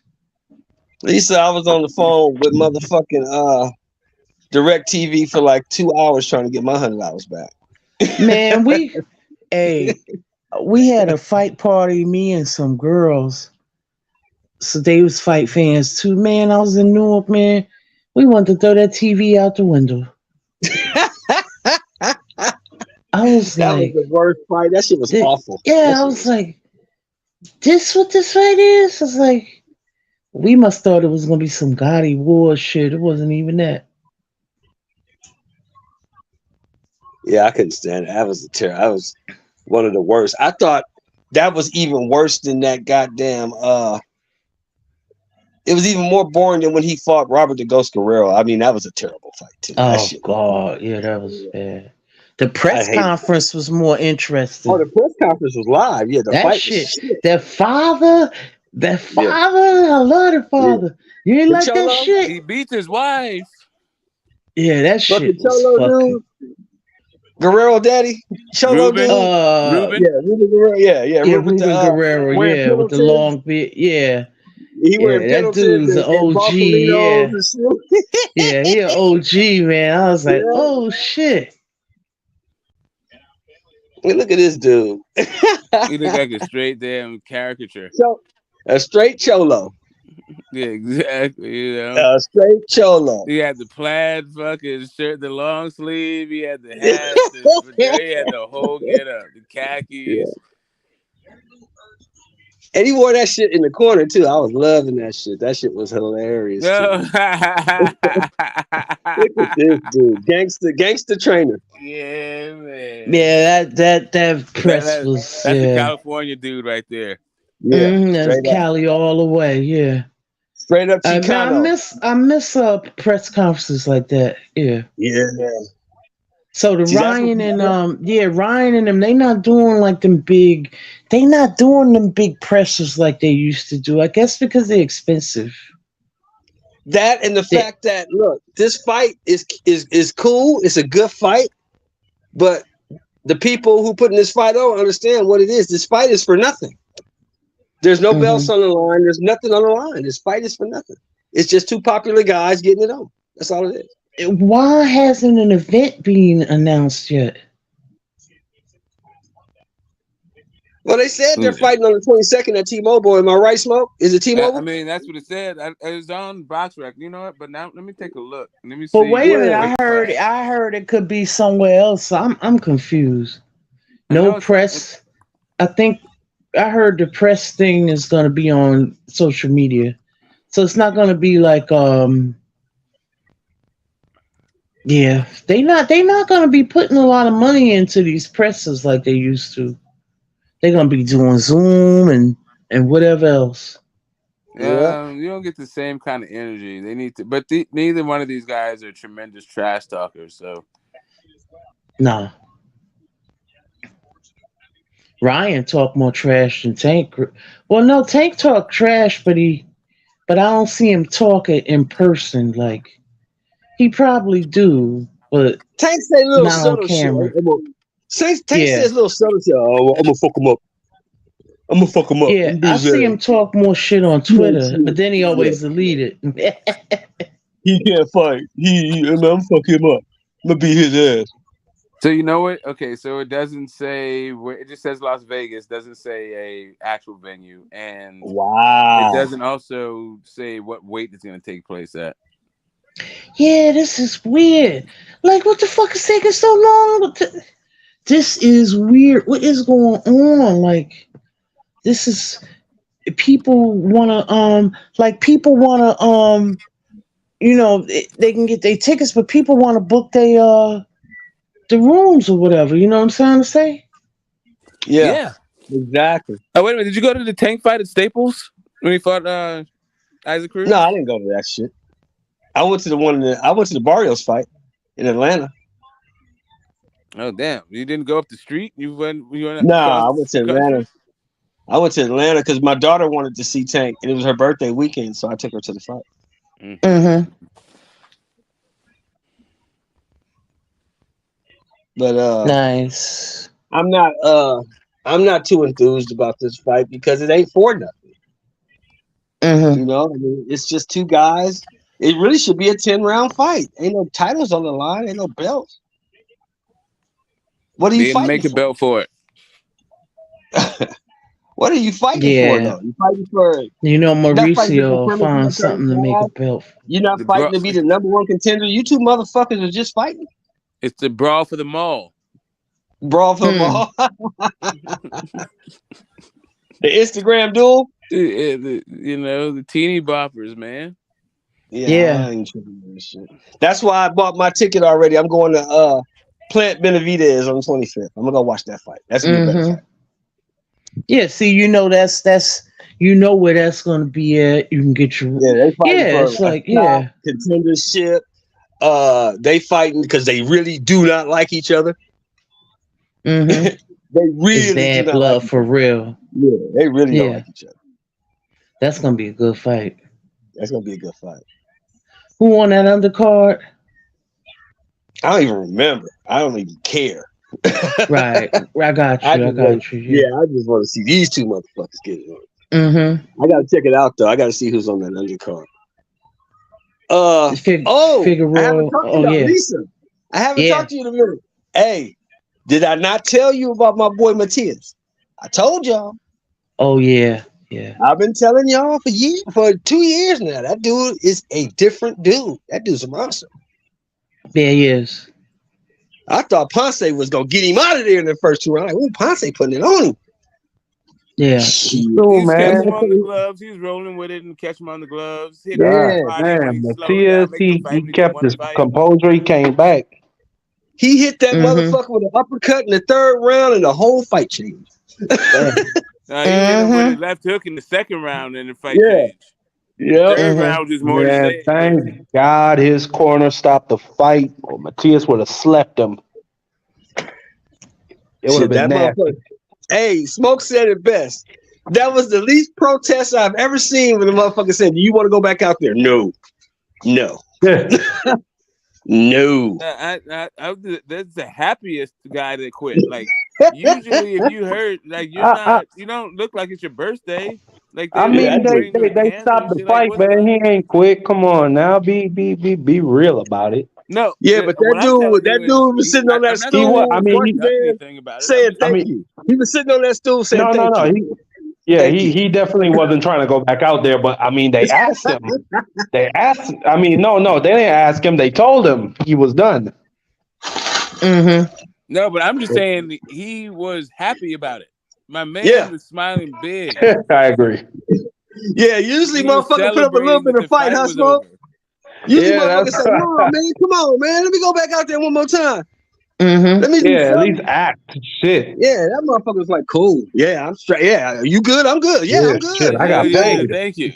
Lisa, I was on the phone with motherfucking DirecTV for like 2 hours trying to get my $100 back. Man, we had a fight party, me and some girls. So they was fight fans too. Man, I was in Newark, man. We wanted to throw that TV out the window. That was the worst fight. That shit was awful. Yeah, I was like, this what this fight is? I was like, we must thought it was gonna be some Gotti war shit. It wasn't even that. Yeah, I couldn't stand it. That was that was one of the worst. I thought that was even worse than that goddamn it was even more boring than when he fought Robert the Ghost Guerrero. I mean, that was a terrible fight too. Oh God, yeah, that was bad. The press conference was more interesting. Oh, the press conference was live. Yeah, that fight shit. That father, I love the father. Yeah. You ain't like Cholo, that shit? He beat his wife. Yeah, that shit was fucking. Guerrero daddy, Cholo Ruben. Ruben. Yeah, Ruben Guerrero. Yeah, Ruben Guerrero. Yeah, with the long beard. Yeah. He wearing that dude's an OG. Yeah. Yeah, he an OG, man. I was like, oh shit. Look at this dude. He look like a straight damn caricature. A straight cholo. Yeah, exactly. You know, a straight cholo. He had the plaid fucking shirt, the long sleeve. He had the hat. He had the whole get up, the khakis. And he wore that shit in the corner too. I was loving that shit. That shit was hilarious. No. Look at this dude, gangster trainer. Yeah, man. Yeah, that press was that's a California dude right there. Yeah, that's Cali all the way. Yeah, straight up man, Chicano. I miss press conferences like that. Yeah. So the Ryan and Ryan and them, they not doing them big pressers like they used to do. I guess because they're expensive. That and the fact that look, this fight is cool. It's a good fight, but the people who putting this fight on understand what it is. This fight is for nothing. There's no belts on the line. There's nothing on the line. This fight is for nothing. It's just two popular guys getting it on. That's all it is. Why hasn't an event been announced yet? Well, they said they're fighting on the 22nd at T-Mobile. Am I right, Smoke? Is it T-Mobile? I mean, that's what it said. It was on BoxRec. You know what? But now let me take a look. Let me see. But wait a minute. I heard it could be somewhere else. I'm confused. No press. I think I heard the press thing is going to be on social media, so it's not going to be Yeah, they not going to be putting a lot of money into these presses like they used to. They're going to be doing Zoom and whatever else. You don't get the same kind of energy. They need to, but neither one of these guys are tremendous trash talkers. So, no. Ryan talk more trash than Tank. Well, no, Tank talk trash, but I don't see him talk it in person like. He probably do, but Tank say little not subtle on camera. Shit. Tank says little subtle shit. Oh, I'm gonna fuck him up. I'm gonna fuck him up. Yeah, I see him talk more shit on Twitter, but then he always delete it. He can't fight. I'm gonna fuck him up. I'm gonna beat his ass. So you know what? Okay, so it doesn't say where. It just says Las Vegas. Doesn't say a actual venue, and wow, it doesn't also say what weight it's gonna take place at. Yeah, this is weird. Like, what the fuck is taking so long? This is weird. What is going on? Like, this is people wanna they can get their tickets, but people want to book the rooms or whatever. You know what I'm trying to say? Yeah, exactly. Oh, wait a minute. Did you go to the Tank fight at Staples when he fought Isaac Cruz? No, I didn't go to that shit. I went to the Barrios fight in Atlanta. Oh damn! You didn't go up the street. You went. I went to Atlanta. I went to Atlanta because my daughter wanted to see Tank, and it was her birthday weekend, so I took her to the fight. Mm-hmm. But nice. I'm not too enthused about this fight because it ain't for nothing. Mm-hmm. You know, I mean, it's just two guys. It really should be a 10-round fight. Ain't no titles on the line. Ain't no belts. What are you fighting make a belt for it. What are you fighting for, though? You fighting for Mauricio found something to make a belt. You're not fighting to be the number one contender. You two motherfuckers are just fighting. It's the brawl for the mall. Brawl for the mall. The Instagram duel. The teeny boppers, man. Yeah. I ain't tripping with this shit. That's why I bought my ticket already. I'm going to Plant Benavidez on the 25th. I'm gonna go watch that fight. That's gonna be a better fight. Yeah, see, that's where that's gonna be at. You can get your they fighting for contendership. They fighting because they really do not like each other. Mm-hmm. They really it's bad do not blood like for real. Yeah, they really don't like each other. That's gonna be a good fight. That's gonna be a good fight. Who won that undercard? I don't even remember. I don't even care. Right. I got you. Yeah, I just want to see these two motherfuckers get it on. Mm-hmm. I gotta check it out though. I gotta see who's on that undercard. Figueroa. I haven't talked to you, Lisa. I haven't talked to you in a minute. Hey, did I not tell you about my boy Matias? I told y'all. Oh yeah. Yeah. I've been telling y'all for 2 years now. That dude is a different dude. That dude's a monster. Yeah, he is. I thought Ponce was gonna get him out of there in the first 2 rounds. Like, Ponce putting it on him. Yeah. He's catch him on the gloves. He's rolling with it and catch him on the gloves. Hit him Yeah, with the body when man. he's slowing down, Matias, make him fight he when he don't kept want to his fight. composure. He came back. He hit that motherfucker with an uppercut in the third round, and the whole fight changed. He hit him with a left hook in the second round, and the fight changed. Yep. Third round is more to say. Thank God his corner stopped the fight, or Matias would have slept him. It would have been nasty. Hey, Smoke said it best. That was the least protest I've ever seen when the motherfucker said, "Do you want to go back out there?" No. No. No. That's the happiest guy that quit. Like usually, if you hurt, like you don't look like it's your birthday. Like I mean, they stopped the fight, man. He ain't quit. Come on now, be real about it. No, yeah, but that dude was sitting on that stool. Saying thank you. He was sitting on that stool saying thank you. He definitely wasn't trying to go back out there. But I mean, they asked him. They didn't ask him. They told him he was done. No, but I'm just saying he was happy about it. My man was smiling big. I agree. Yeah, usually motherfuckers put up a little bit of fight, huh, Smoke? Usually motherfuckers say, "No, man, come on, man, let me go back out there one more time." Let me at least act. Shit. Yeah, that motherfucker was like, "Cool. Yeah, I'm straight. Yeah, you good? I'm good. Yeah, I'm good. Shit, I got paid. Thank you.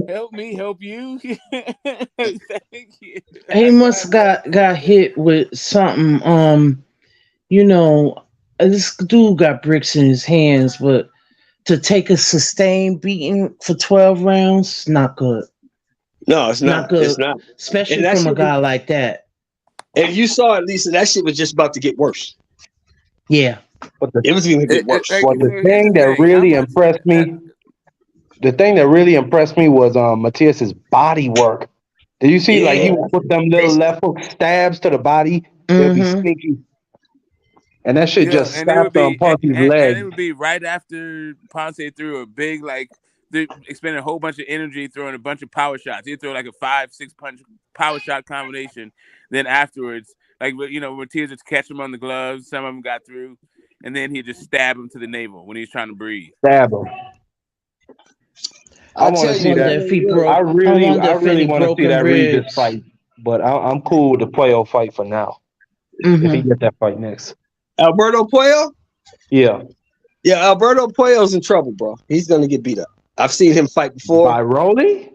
Help me help you. Thank you. He must got hit with something. This dude got bricks in his hands, but to take a sustained beating for 12 rounds, not good. No, it's not good. It's not. Especially from a guy like that. And you saw at least that shit was just about to get worse. Yeah. But it was going to get worse. But the thing that really impressed me was Matias's body work. Did you see he would put them little left hook stabs to the body? They'd be sneaky. And that shit just snapped on Ponce's leg. And it would be right after Ponce threw a big, they expended a whole bunch of energy throwing a bunch of power shots. He'd throw like a 5-6 punch power shot combination. Then afterwards, Matias would catch him on the gloves. Some of them got through. And then he'd just stab him to the navel when he was trying to breathe. Stab him. I want to see that. I really want to see that Regis fight. But I'm cool with the Puello fight for now. If he get that fight next. Alberto Puello? Yeah. Yeah, Alberto Puello's in trouble, bro. He's going to get beat up. I've seen him fight before. By Rolly?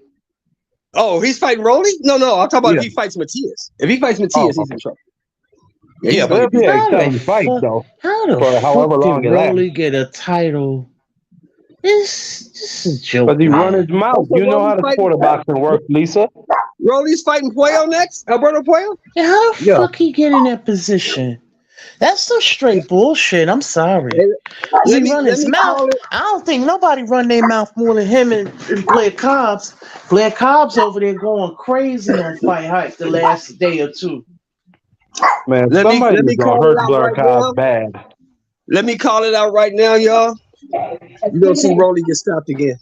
Oh, he's fighting Rolly? No, I'm talking about if he fights Matias. If he fights Matias, he's in trouble. Yeah, but it'll be an exciting fight, though. How the fuck did Rolly get a title? This is a joke. Because he run his mouth. You know how the sport of boxing works, Lisa. Rolly's fighting Puello next? Alberto Puello? Yeah, how the fuck he get in that position? That's some straight bullshit. I'm sorry. He run his mouth. I don't think nobody run their mouth more than him and Blair Cobbs. Blair Cobbs over there going crazy on Fight Hype the last day or two. Man, somebody's gonna hurt Blair Cobbs bad. Let me call it out right now, y'all. You're gonna see Rolly get stopped again.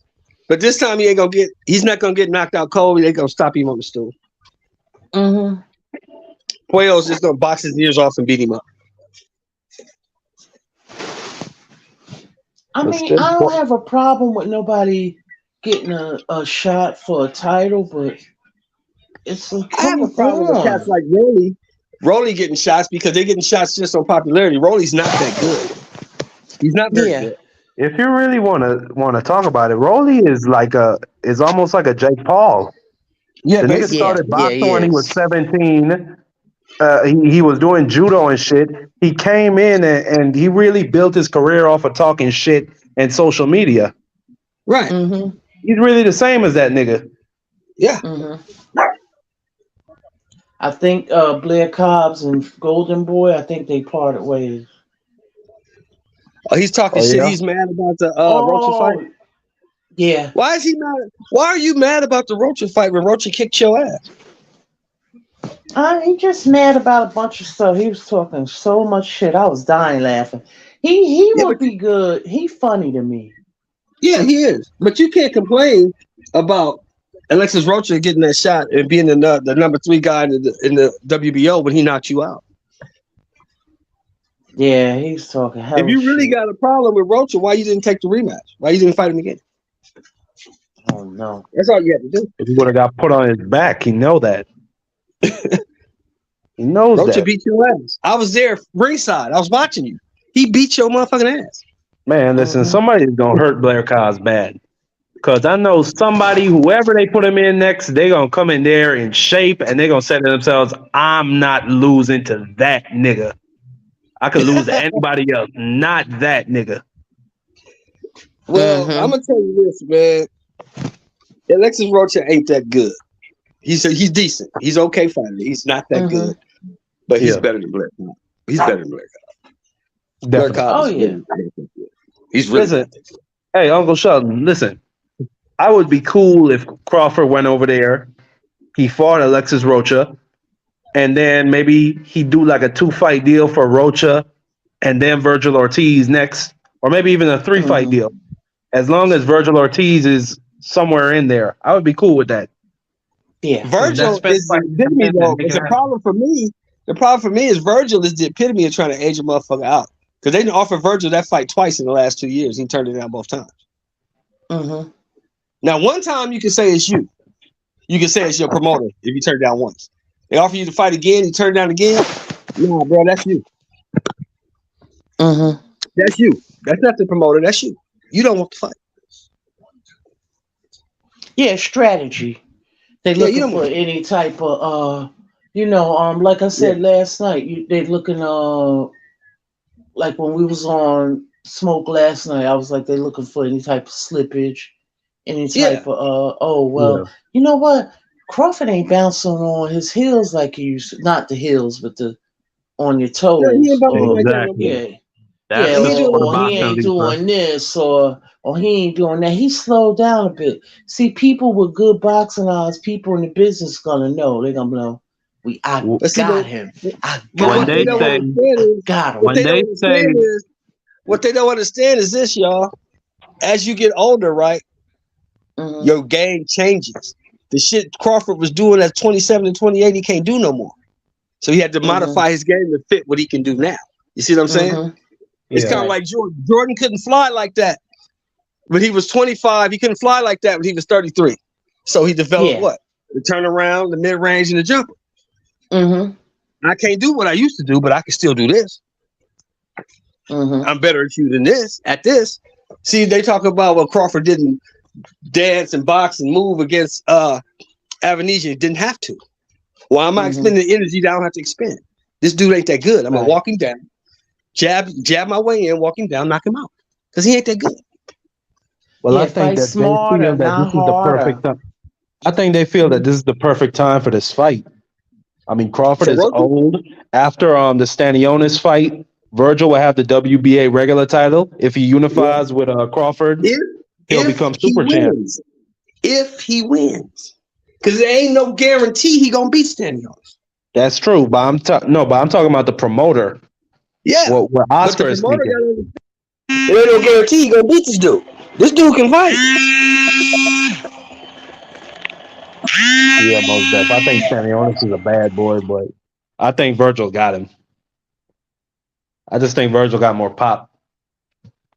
But this time he's not gonna get knocked out cold. They're gonna stop him on the stool. Puello's just gonna box his ears off and beat him up. I mean, I don't have a problem with nobody getting a shot for a title, but it's I have a problem with cats like Rolly. Rolly getting shots because they're getting shots just on popularity. Rolly's not that good. He's not very good. If you really want to talk about it, Rolly is almost like a Jake Paul. Yeah, the nigga started boxing when he was 17. He was doing judo and shit. He came in and he really built his career off of talking shit and social media. Right. He's really the same as that nigga. Yeah. I think Blair Cobbs and Golden Boy, I think they parted ways. Oh, he's talking shit. He's mad about the Rocha fight. Yeah. Why is he mad? Why are you mad about the Rocha fight when Rocha kicked your ass? He just mad about a bunch of stuff. He was talking so much shit. I was dying laughing. He would be good. He funny to me. Yeah, he is. But you can't complain about Alexis Rocha getting that shot and being the number 3 guy in the WBO when he knocked you out. Yeah, he's talking hell. If you really got a problem with Rocha, why you didn't take the rematch? Why you didn't fight him again? Oh no. That's all you had to do. If he would have got put on his back, he know that. He knows Rocha that. beat your ass. I was there ringside. I was watching you. He beat your motherfucking ass. Man, listen, somebody's gonna hurt Blair Cos bad. Cause I know somebody, whoever they put him in next, they gonna come in there in shape and they gonna say to themselves, I'm not losing to that nigga. I could lose to anybody else, not that nigga. Well, I'm gonna tell you this, man. Alexis Rocha ain't that good. He's decent. He's okay fighting. He's not that good, but he's better than Blair. He's better than Blair. Blair Cobb. Oh yeah. He's really listen. Hey, Uncle Sheldon, listen. I would be cool if Crawford went over there. He fought Alexis Rocha, and then maybe he do like a 2-fight deal for Rocha, and then Virgil Ortiz next, or maybe even a 3-fight deal. As long as Virgil Ortiz is somewhere in there, I would be cool with that. Yeah, Virgil is the epitome, though. It's a problem for me. The problem for me is Virgil is the epitome of trying to age a motherfucker out. Because they didn't offer Virgil that fight twice in the last 2 years. He turned it down both times. Now, one time you can say it's you. You can say it's your promoter if you turn it down once. They offer you to fight again, you turn it down again. Nah, bro, that's you. That's you. That's not the promoter. That's you. You don't want to fight. Yeah, strategy. They looking for any type of like I said last night, they looking like when we was on Smoke last night, I was like they looking for any type of slippage, any type of you know what? Crawford ain't bouncing on his heels like he used to, not the heels, but the on your toes. Yeah, he ain't bouncing like that. He ain't doing this or he ain't doing that. He slowed down a bit. See, people with good boxing eyes, people in the business gonna know. They're gonna know. I got him. What they don't understand is this, y'all. As you get older, right, your game changes. The shit Crawford was doing at 27 and 28, he can't do no more. So he had to modify his game to fit what he can do now. You see what I'm saying? It's kind of like Jordan. Jordan couldn't fly like that when he was 25. He couldn't fly like that when he was 33. So he developed what? The turnaround, the mid-range, and the jumper. I can't do what I used to do, but I can still do this. I'm better at you than this. At this, see, they talk about what Crawford didn't dance and box and move against Avanesian. Didn't have to. Why am I expending the energy that I don't have to expend? This dude ain't that good. I'm gonna walk him down, jab my way in, walk him down, knock him out, because he ain't that good. Well, I think that they feel that this is the perfect time. I think they feel that this is the perfect time for this fight. I mean, Crawford is old. After the Stanionis fight, Virgil will have the WBA regular title. If he unifies with Crawford, he'll become super champ. If he wins, because there ain't no guarantee he gonna beat Stanionis. That's true, but I'm talking about the promoter. Yeah, what Oscar is thinking. There ain't no guarantee he gonna beat this dude. This dude can fight. Yeah, most definitely. I think Stanionis is a bad boy, but I think Virgil got him. I just think Virgil got more pop.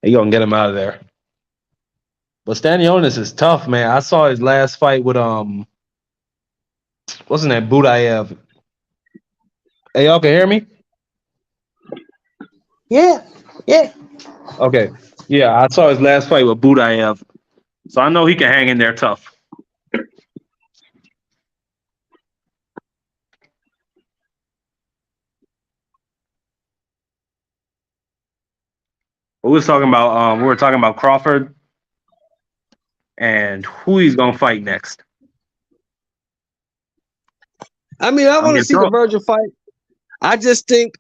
He gonna get him out of there. But Stanionis is tough, man. I saw his last fight with what's his name? Budayev. Hey, y'all can hear me? Yeah. Okay. Yeah, I saw his last fight with Budayev. So I know he can hang in there tough. We were talking about Crawford and who he's gonna fight next. I mean, I want to see the Virgil fight. I just think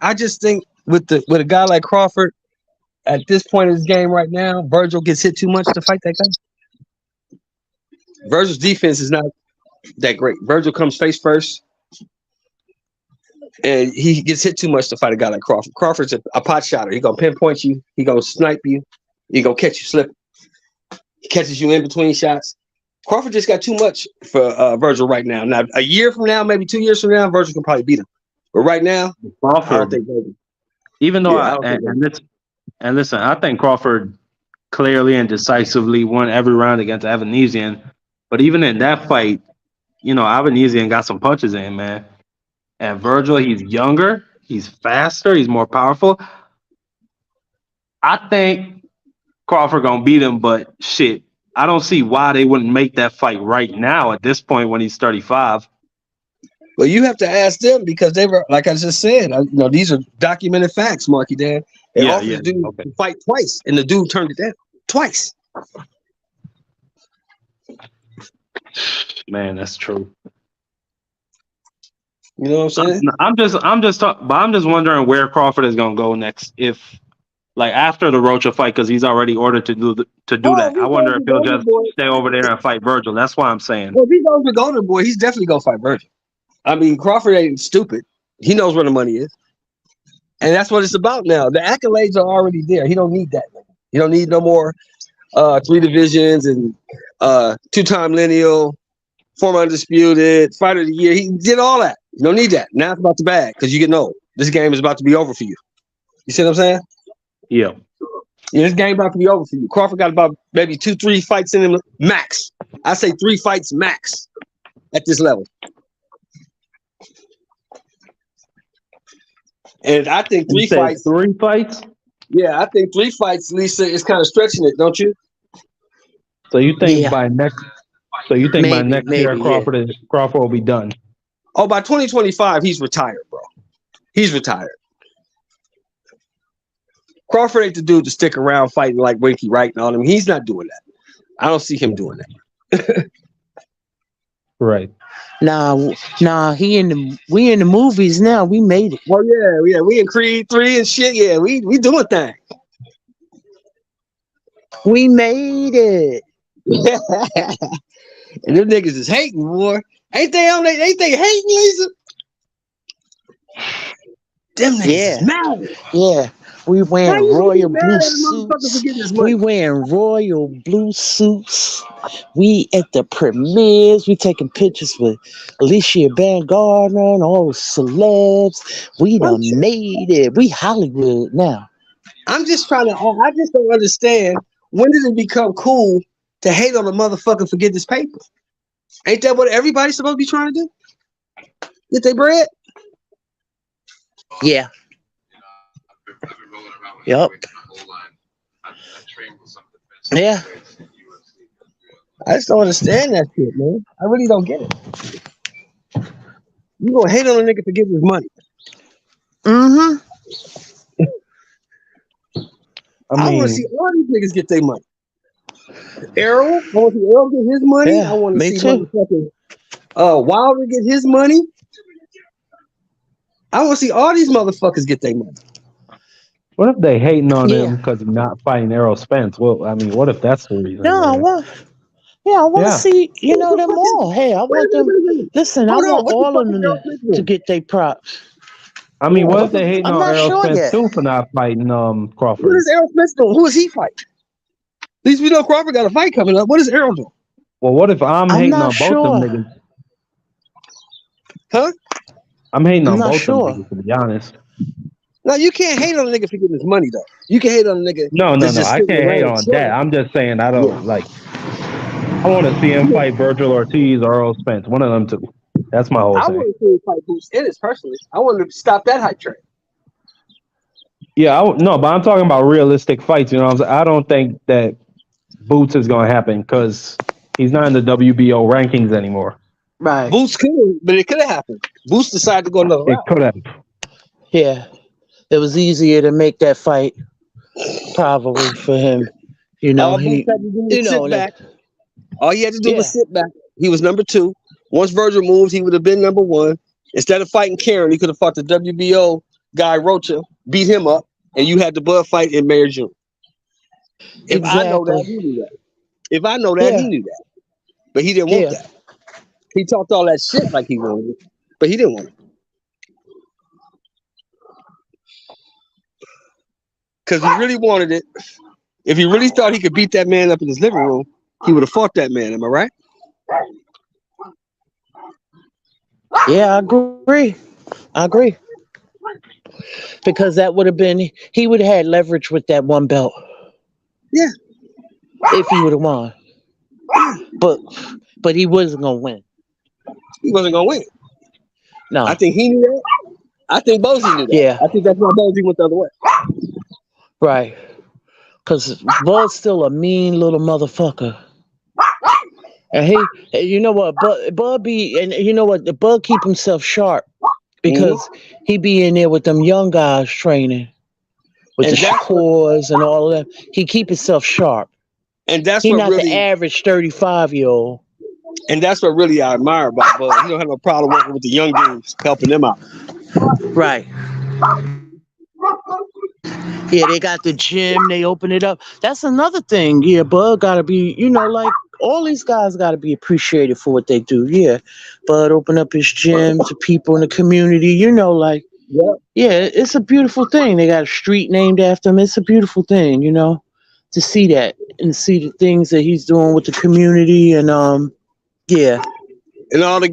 with a guy like Crawford at this point in his game right now, Virgil gets hit too much to fight that guy. Virgil's defense is not that great. Virgil comes face first, and he gets hit too much to fight a guy like Crawford. Crawford's a pot shotter. He gonna pinpoint you. He gonna snipe you. He gonna catch you slipping. He catches you in between shots. Crawford just got too much for Virgil right now. Now, a year from now, maybe 2 years from now, Virgil can probably beat him. But right now, I don't think Virgil. Even though Yeah, I don't think and listen, I think Crawford clearly and decisively won every round against Evanesian. But even in that fight, you know, Evanesian got some punches in, man. And Virgil, he's younger, he's faster, he's more powerful. I think Crawford gonna beat him, but shit, I don't see why they wouldn't make that fight right now at this point when he's 35. Well, you have to ask them because they were, like I just said, you know, these are documented facts, Marky Dan. They offered the dude to fight twice, and the dude turned it down twice. Man, that's true. You know what I'm saying? I'm just wondering where Crawford is gonna go next. If like after the Rocha fight, because he's already ordered to do that. I wonder if he'll just stay over there and fight Virgil. That's why I'm saying. Well, if he goes to Golden Boy, he's definitely gonna fight Virgil. I mean, Crawford ain't stupid. He knows where the money is, and that's what it's about now. The accolades are already there. He don't need that. He don't need no more 3 divisions and 2-time lineal, former undisputed, fighter of the year. He did all that. You don't need that. Now it's about the bag because you get old. This game is about to be over for you. You see what I'm saying? Yeah. Yeah, this game about to be over for you. Crawford got about maybe 2-3 fights in him max. I say 3 fights max at this level. And I think 3 fights. 3 fights? Yeah, I think 3 fights, Lisa, is kind of stretching it, don't you? So you think by next? So you think by next year Crawford will be done? Oh, by 2025, he's retired, bro. He's retired. Crawford ain't the dude to stick around fighting like Winky Wright and all them. He's not doing that. I don't see him doing that. Right. Nah, we in the movies now. We made it. Oh yeah, we in Creed 3 and shit. Yeah, we doing things. We made it. And them niggas is hating, boy. Ain't they hating, Lisa? Them niggas is mad. Yeah. We wearing royal blue suits. We wearing royal blue suits. We at the premieres. We taking pictures with Alicia Baumgartner and all the celebs. We done made it. We Hollywood now. I just don't understand, when did it become cool to hate on a motherfucker for getting this paper? Ain't that what everybody's supposed to be trying to do? Get their bread? Yeah. Yep. Yeah. I just don't understand that shit, man. I really don't get it. You gonna hate on a nigga for getting his money? Mm-hmm. I want to see all these niggas get their money. Errol, I want to see Errol get his money. Yeah, I want to me see too. motherfucking Wilder get his money. I want to see all these motherfuckers get their money. What if they hating on him because he's not fighting Errol Spence? Well, I mean, what if that's the reason? No, I want to see, them all. Hey, I want them. Listen, I want all of them to get their props. I mean, what if they hating I'm on not Errol sure Spence yet. too for not fighting Crawford? What is Errol Spence doing? Who is he fighting? At least we know Crawford got a fight coming up. What is Errol doing? Well, what if I'm hating on both them niggas? Huh? I'm hating on both them niggas, to be honest. No, you can't hate on a nigga for getting his money, though. You can hate on a nigga. No. I can't hate on that. I'm just saying I don't like. I want to see him fight Virgil Ortiz or Earl Spence. One of them two. That's my whole I thing. want to see him fight Bruce Ennis personally. I want to stop that hype train. Yeah, no, but I'm talking about realistic fights. You know what I'm saying? I don't think that Boots is going to happen because he's not in the WBO rankings anymore. Right. Boots could, but it could have happened. Boots decided to go another route. It could have. Yeah. It was easier to make that fight probably for him. All he had to do was sit back. All he had to do was sit back. He was number 2. Once Virgil moved, he would have been number 1. Instead of fighting Karen, he could have fought the WBO guy Rocha, beat him up, and you had the Bud fight in May or June. If I know that, he knew that. If I know that, he knew that. But he didn't want that. He talked all that shit like he wanted it, but he didn't want it. Because he really wanted it. If he really thought he could beat that man up in his living room, he would have fought that man. Am I right? Yeah, I agree. Because that would have been, he would have had leverage with that one belt. Yeah. If he would have won. But he wasn't going to win. He wasn't going to win. No. I think he knew that. I think Bozy knew that. Yeah. I think that's why Bozy went the other way. Right. Because Bud's still a mean little motherfucker. And you know what, Bud be, and you know what, the Bud keep himself sharp because he be in there with them young guys training with the Shakors and all of that. He keep himself sharp. And that's he what not really, the average 35-year-old. And that's what really I admire about Bud. He don't have no problem working with the young dudes, helping them out. Right. Yeah, they got the gym. They open it up. That's another thing. Yeah, Bud got to be, like, all these guys got to be appreciated for what they do. Yeah, Bud open up his gym to people in the community. Yeah, it's a beautiful thing. They got a street named after him. It's a beautiful thing, to see that and see the things that he's doing with the community and yeah. And all the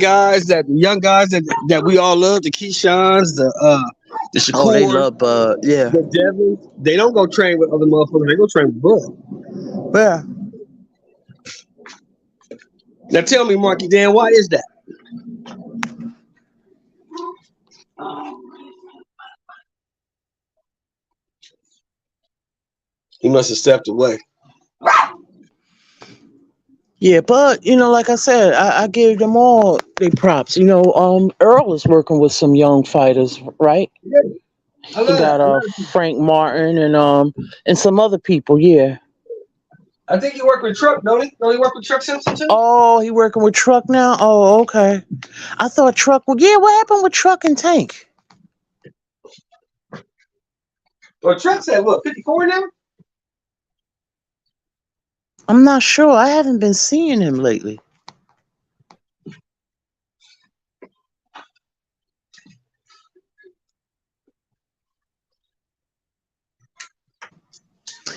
young guys that we all love, the Keishans, the Shakur. Oh, they love Bud. Yeah. The Devin. They don't go train with other motherfuckers. They go train with Bud. Yeah. Now tell me, Marky Dan, why is that? He must have stepped away. Yeah, but like I said, I give them all their props. Earl is working with some young fighters, right? Yeah. He got Frank Martin and some other people. Yeah. I think he worked with Truck, don't he? Don't he work with Truck Simpson too? Oh, he working with Truck now? Oh, okay. I thought Truck. Well, yeah. What happened with Truck and Tank? Well, Truck's at what, 54 now? I'm not sure. I haven't been seeing him lately.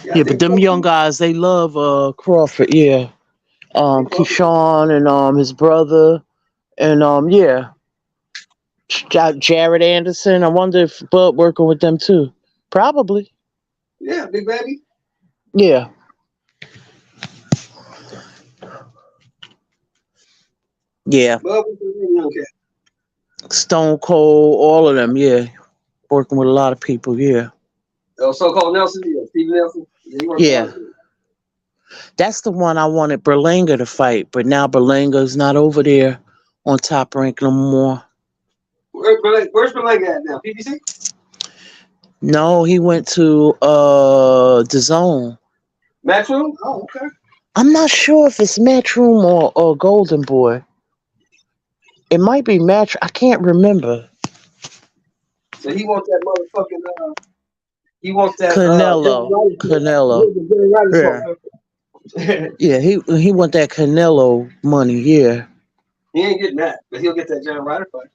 Yeah, but them young guys, they love Crawford. Yeah, Keyshawn and his brother, and yeah, Jared Anderson. I wonder if Bud working with them too. Probably. Yeah, Big Baby. Yeah. Yeah. Stone Cold, all of them, yeah. Working with a lot of people, yeah. So-called Nelson, Steve Nelson. Yeah. That's the one I wanted Berlanga to fight, but now Berlanga's not over there on Top Rank no more. Where's Berlanga at now? PBC? No, he went to the Zone. Matchroom? Oh, okay. I'm not sure if it's Matchroom or Golden Boy. It might be Match. I can't remember. So he wants that motherfucking. He wants that. Canelo. Yeah. Yeah. He want that Canelo money. Yeah. He ain't getting that, but he'll get that John Ryder fight.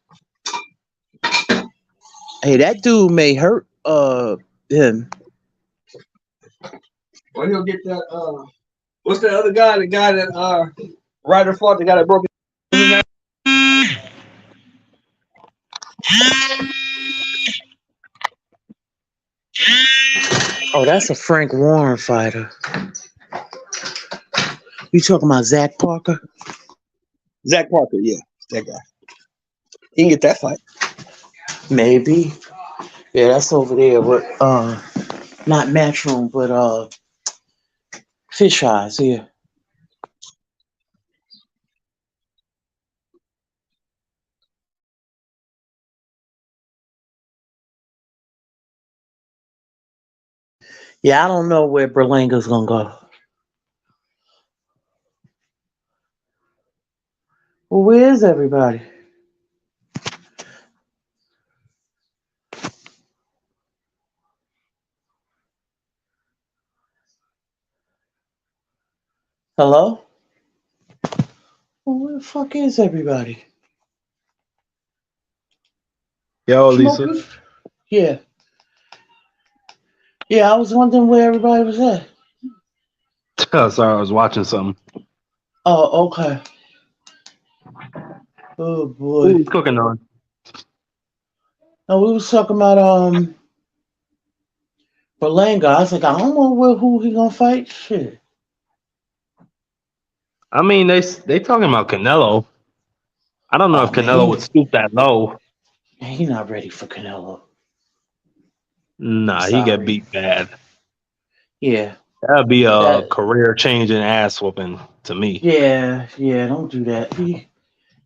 Hey, that dude may hurt him. Or he'll get that. What's the other guy? The guy that Ryder fought. The guy that broke his neck. Oh, that's a Frank Warren fighter. You talking about Zach Parker? Zach Parker, yeah, that guy. He can get that fight. Maybe. Yeah, that's over there with not Matchroom, but Fish Eyes, yeah. Yeah, I don't know where Berlanga's gonna go. Well, where is everybody? Hello? Well, where the fuck is everybody? Yo, Lisa. Yeah. Yeah, I was wondering where everybody was at. Sorry, I was watching something. Oh, okay. Oh boy. Who's cooking on? No, we was talking about Berlanga. I was like, I don't know who he gonna fight. Shit. I mean, they talking about Canelo. I don't know if Canelo would stoop that low. Man, he not ready for Canelo. Nah, he get beat bad. Yeah. That'd be a career-changing ass whooping to me. Yeah, don't do that. He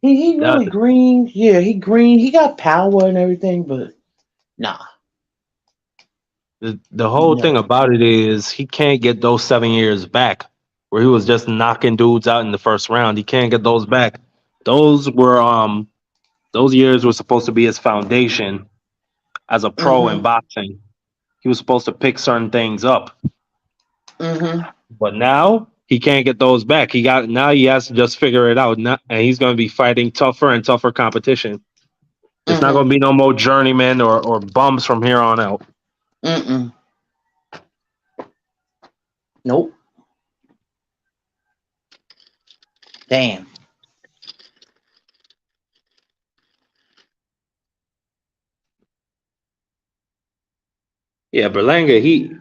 really green. Yeah, he green. He got power and everything, but nah. The whole thing about it is he can't get those 7 years back where he was just knocking dudes out in the first round. He can't get those back. Those years were supposed to be his foundation as a pro in boxing. He was supposed to pick certain things up. But now he can't get those back. He has to just figure it out. And he's going to be fighting tougher and tougher competition. It's not going to be no more journeymen or bums from here on out. Nope. Damn. Yeah, Berlanga,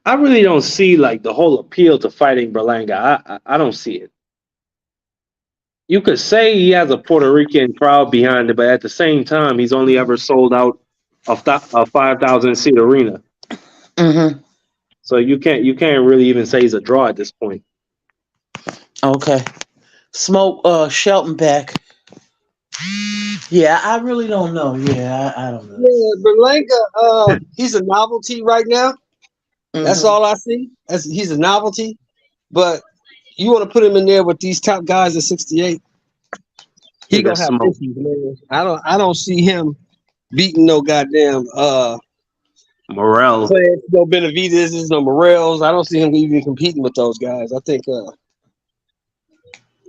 I really don't see like the whole appeal to fighting Berlanga. I don't see it. You could say he has a Puerto Rican crowd behind it, but at the same time, he's only ever sold out a 5,000 seat arena. So you can't really even say he's a draw at this point. Okay. Smoke Shelton back. Yeah, I really don't know. Yeah, I don't know. Yeah, Berlanga, he's a novelty right now. That's all I see. He's a novelty. But you want to put him in there with these top guys at 68, he gonna have issues, man. I don't see him beating no goddamn Morel. No Benavidez, no Morels. I don't see him even competing with those guys. I think those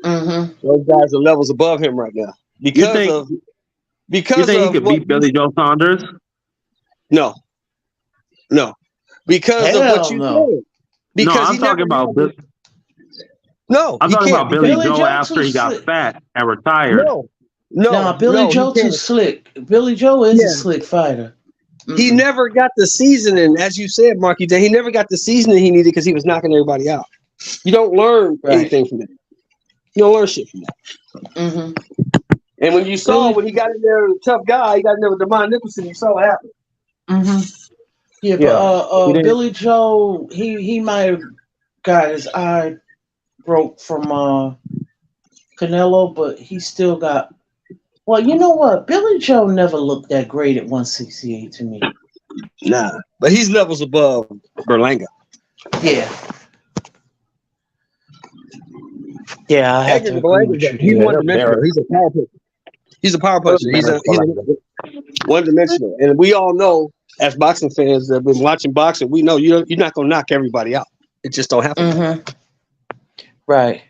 guys are levels above him right now. Because you think he could beat Billy Joe Saunders? No. Because of what you said. Because I'm talking about Billy Joe after he got fat and retired. No, Billy Joe too slick. Billy Joe is a slick fighter. He never got the seasoning, as you said, Marky J. He never got the seasoning he needed because he was knocking everybody out. You don't learn anything from that. You don't learn shit from that. And when you saw when he got in there, a tough guy, he got in there with DeMond Nicholson, you saw what happened. Yeah, but Billy Joe, he might have got his eye broke from Canelo, but he still got. Well, you know what? Billy Joe never looked that great at 168 to me. Nah, but he's levels above Berlanga. Yeah. Yeah, I have to agree with you. He's one-dimensional. He's a power puncher. He's a power puncher. He's one-dimensional. And we all know, as boxing fans that have been watching boxing, we know you're not going to knock everybody out. It just don't happen. Right.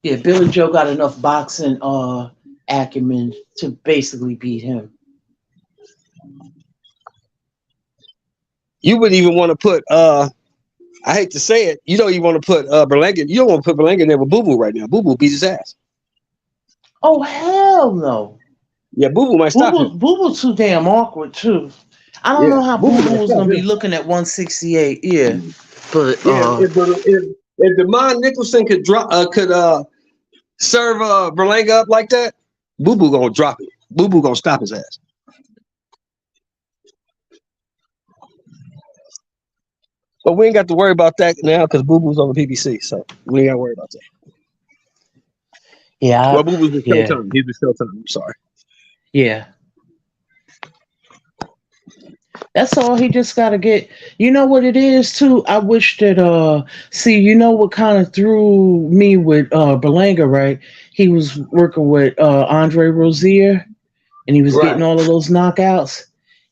Yeah, Billy Joe got enough boxing acumen to basically beat him. You wouldn't even want to put I hate to say it, you don't even want to put Berlanga. You don't want to put Berlanga in there with Boo Boo right now. Boo Boo beat his ass. Oh hell no. Yeah, Boo Boo might stop him. Boo Boo too damn awkward too. I don't know how Boo Boo was gonna be looking at 168. Yeah. But if DeMond Nicholson could serve Berlanga up like that, Boo Boo gonna drop it. Boo Boo gonna stop his ass. But we ain't got to worry about that now because Boo Boo's on the PBC, so we ain't got to worry about that. Yeah. Well, Boo Boo's with Showtime. He's with Showtime. I'm sorry. Yeah. That's all he just got to get. You know what it is, too? I wish that, see, you know what kind of threw me with Berlanga, right? He was working with Andre Rozier, and he was getting all of those knockouts.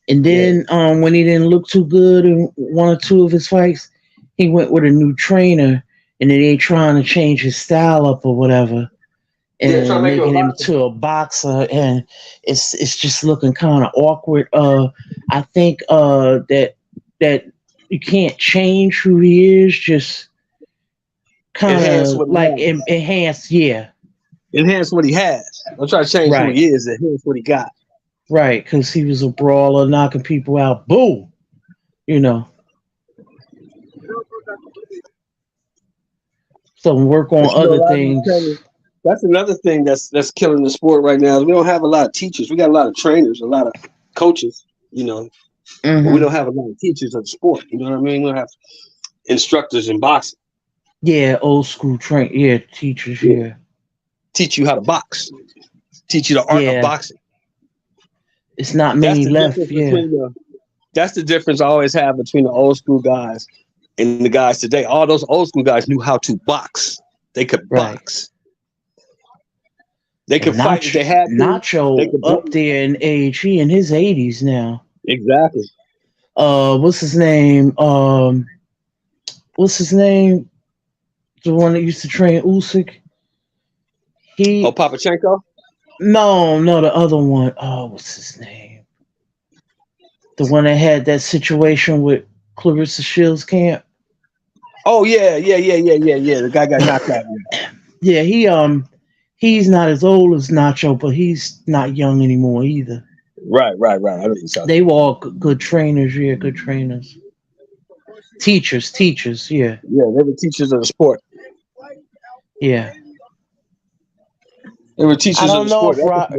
And then when he didn't look too good in one or two of his fights, he went with a new trainer, and then they trying to change his style up or whatever, and making him to a boxer, and it's just looking kind of awkward. I think that you can't change who he is, just kind of like enhance, enhance what he has. I'm trying to change who he is, enhance what he got. Right, because he was a brawler, knocking people out. Boom, you know. So work on But you know, a other lot of these things. trainers, that's another thing that's killing the sport right now. We don't have a lot of teachers. We got a lot of trainers, a lot of coaches, you know, but we don't have a lot of teachers of the sport. You know what I mean? We don't have instructors in boxing. Yeah, old school teachers. Yeah, teach you how to box, teach you the art of boxing. It's not That's many the left. difference Yeah, between that's the difference I always have between the old school guys and the guys today. All those old school guys knew how to box. They could box. They could fight if they had to. Nacho They could up there in age. He in his 80s now. Exactly. What's his name? What's his name? The one that used to train Usyk. Papachenko? No, the other one. Oh, what's his name? The one that had that situation with Clarissa Shields' camp. Oh yeah. The guy got knocked out. Yeah, he's not as old as Nacho, but he's not young anymore either. Right. I know you they were all good trainers. Yeah, good trainers. Teachers. Yeah. Yeah, they were teachers of the sport. Yeah. They were teachers I don't of the know sport.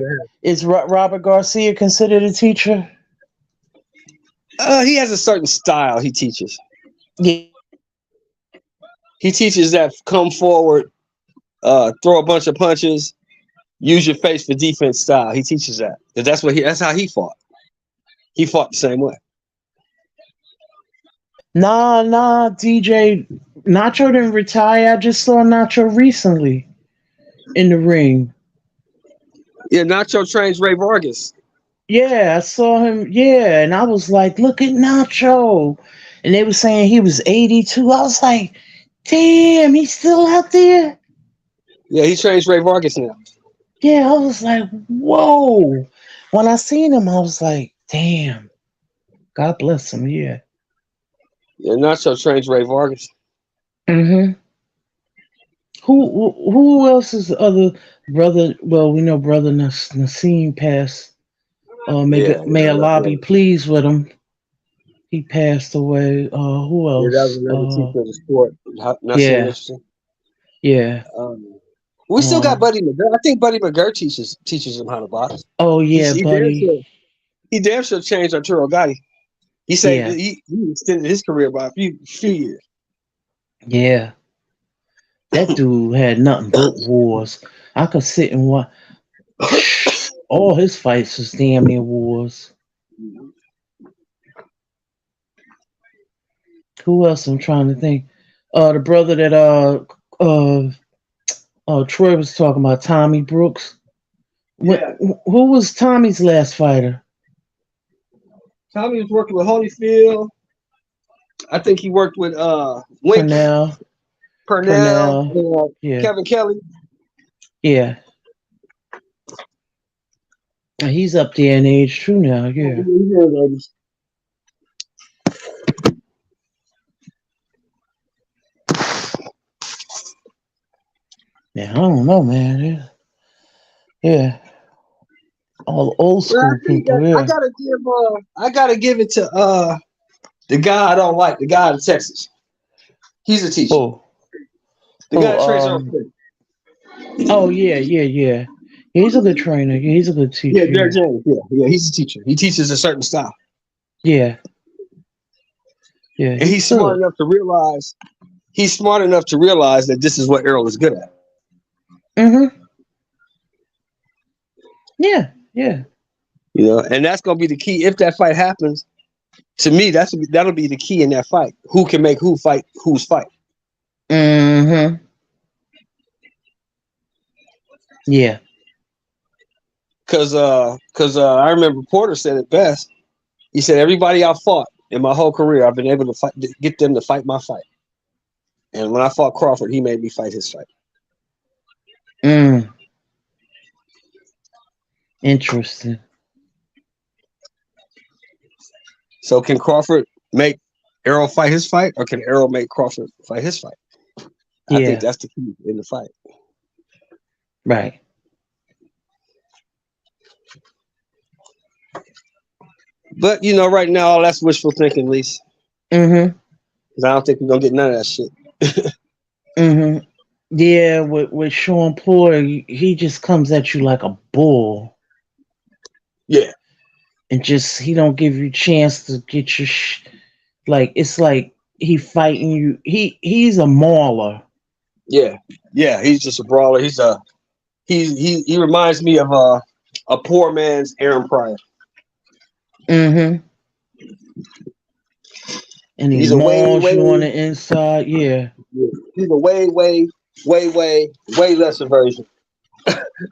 Is Robert Garcia considered a teacher? He has a certain style he teaches. Yeah. He teaches that come forward, throw a bunch of punches, use your face for defense style. He teaches that. That's how he fought. He fought the same way. Nah, DJ. Nacho didn't retire. I just saw Nacho recently in the ring. Yeah, Nacho trains Ray Vargas. Yeah, I saw him. Yeah, and I was like, look at Nacho. And they were saying he was 82. I was like, damn, he's still out there? Yeah, he trains Ray Vargas now. Yeah, I was like, whoa. When I seen him, I was like, damn. God bless him, yeah. Yeah, Nacho trains Ray Vargas. Mm-hmm. Who else is the other brother? Well, we know brother Nassim passed. May Allah be pleased with him. He passed away. Who else? Yeah, that was another teacher of the sport. Nassim. Yeah. We still got Buddy McGirt. I think Buddy McGirt teaches him how to box. Oh yeah, Buddy. He damn sure changed Arturo Gatti. He said he extended his career by a few years. Yeah. That dude had nothing but wars. I could sit and watch. All his fights was damn near wars. Who else I'm trying to think? The brother that Troy was talking about, Tommy Brooks. Who was Tommy's last fighter? Tommy was working with Holyfield. I think he worked with Wink. Purnell, Kevin Kelly. Yeah. He's up there in age too now, yeah. Yeah, I don't know, man. Yeah. All old school people, yeah. I gotta give it to the guy I don't like, the guy in Texas. He's a teacher. The guy trains on. Oh yeah. He's a good trainer. He's a good teacher. Yeah, Derek James. Yeah, he's a teacher. He teaches a certain style. Yeah. Yeah. And he's smart enough to realize that this is what Errol is good at. Mm-hmm. Yeah. You know, and that's gonna be the key. If that fight happens, to me, that'll be the key in that fight. Who can make who fight whose fight? Mm-hmm. Yeah. Cause I remember Porter said it best. He said, everybody I fought in my whole career, I've been able to get them to fight my fight. And when I fought Crawford, he made me fight his fight. Interesting. So can Crawford make Errol fight his fight, or can Errol make Crawford fight his fight? I think that's the key in the fight. Right. But you know, right now all that's wishful thinking, at least. Mm-hmm. Because I don't think we're gonna get none of that shit. Mm-hmm. Yeah, with Sean Porter, he just comes at you like a bull. Yeah. And just he don't give you a chance to get your like it's like he fighting you. He's a mauler. Yeah, yeah, he's just a brawler. He reminds me of a poor man's Aaron Pryor. Mm-hmm. And he mauls you on the inside. Yeah. He's a way lesser version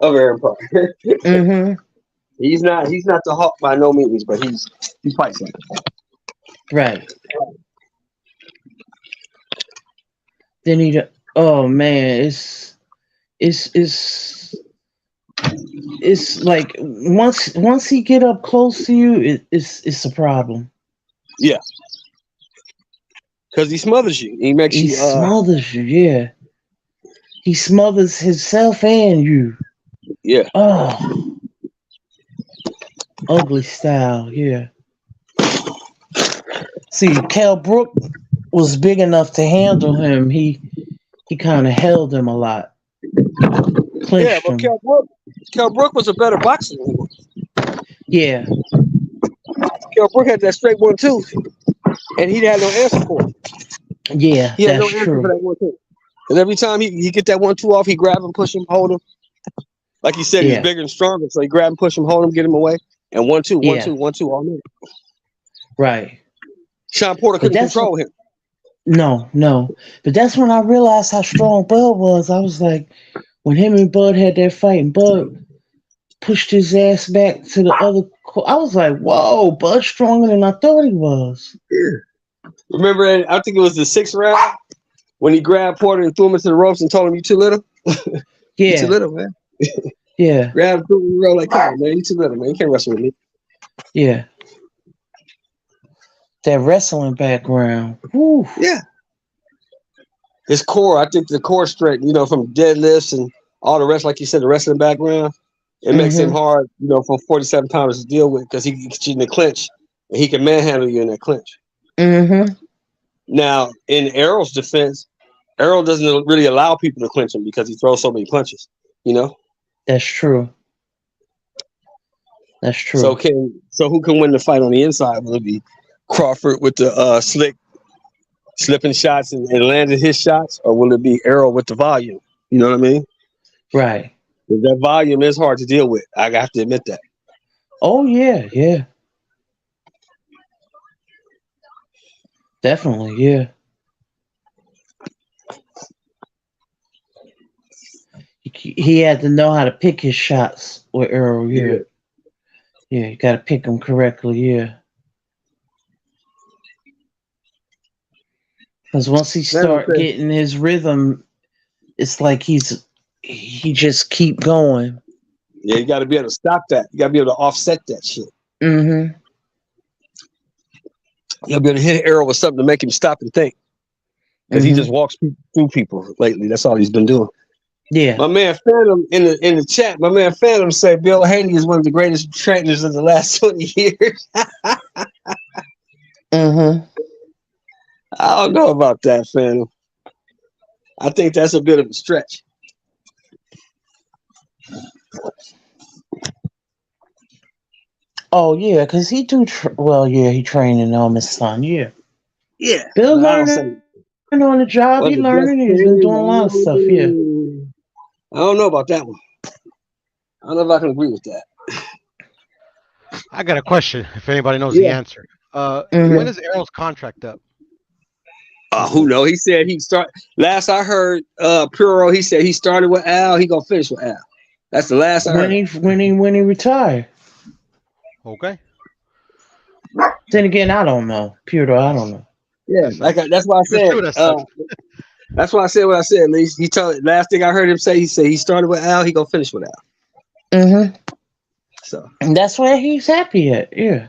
of Aaron Pryor. Mm-hmm. He's not the Hawk by no means, but he fights like it. Right. Then oh man, it's like once he get up close to you, it's a problem. Yeah. Because he smothers you. He makes you smothers you, yeah. He smothers himself and you. Yeah. Oh. Ugly style, yeah. See, Kell Brook was big enough to handle him. He kind of held him a lot. Yeah, but Kell Brook was a better boxer than he was. Yeah. Kell Brook had that straight 1-2, and he had no answer for it. Yeah, he had that's no answer true. for that 1-2. And every time he get that 1-2 off, he grab him, push him, hold him. Like you said, he's bigger and stronger, so he grab him, push him, hold him, get him away, and 1-2, 1-2, 1-2 all night. Right. Sean Porter couldn't control him. No. But that's when I realized how strong Bud was. I was like, when him and Bud had that fight, and Bud pushed his ass back to the other. I was like, whoa, Bud's stronger than I thought he was. Yeah. Remember, I think it was the 6th round when he grabbed Porter and threw him into the ropes and told him, "You too little." Yeah. You too little, man. Yeah. Grabbed him, threw him in the rope like, "Come on, man, you too little, man. You can't wrestle with me." Yeah. That wrestling background. Woo. Yeah. His core, I think the core strength, from deadlifts and all the rest, like you said, the wrestling background, it makes him hard, from 47 pounders to deal with because he can get you in the clinch and he can manhandle you in that clinch. Mm-hmm. Now, in Errol's defense, Errol doesn't really allow people to clinch him because he throws so many punches, That's true. That's true. So who can win the fight on the inside? Will it be Crawford with the slipping shots and landing his shots, or will it be Errol with the volume? You know what I mean? Right. That volume is hard to deal with. I have to admit that. Oh yeah. Definitely, yeah. He had to know how to pick his shots with Errol, yeah. Yeah, you got to pick them correctly, yeah. Because once he start getting his rhythm, it's like he just keep going. Yeah, you got to be able to stop that. You got to be able to offset that shit. Mm-hmm. You got to be able to hit Errol with something to make him stop and think. Because he just walks through people lately. That's all he's been doing. Yeah. My man Phantom in the chat, my man Phantom said Bill Haney is one of the greatest trainers of the last 20 years. Mm-hmm. I don't know about that, Phantom. I think that's a bit of a stretch. Oh yeah, because he do he training his son. Yeah. Yeah. Bill learning on the job. He learning. He's been doing a lot of stuff. Yeah. I don't know about that one. I don't know if I can agree with that. I got a question. If anybody knows the answer, when is Errol's contract up? Who knows? He said he start. Last I heard, Puro. He said he started with Al. He gonna finish with Al. That's the last I heard. When he retired. Okay. Then again, I don't know. Puro, I don't know. Yeah, that's why I said. That's why I said what I said. At least he told. Last thing I heard him say, he said he started with Al. He gonna finish with Al. Mm-hmm. So and that's where he's happy at. Yeah.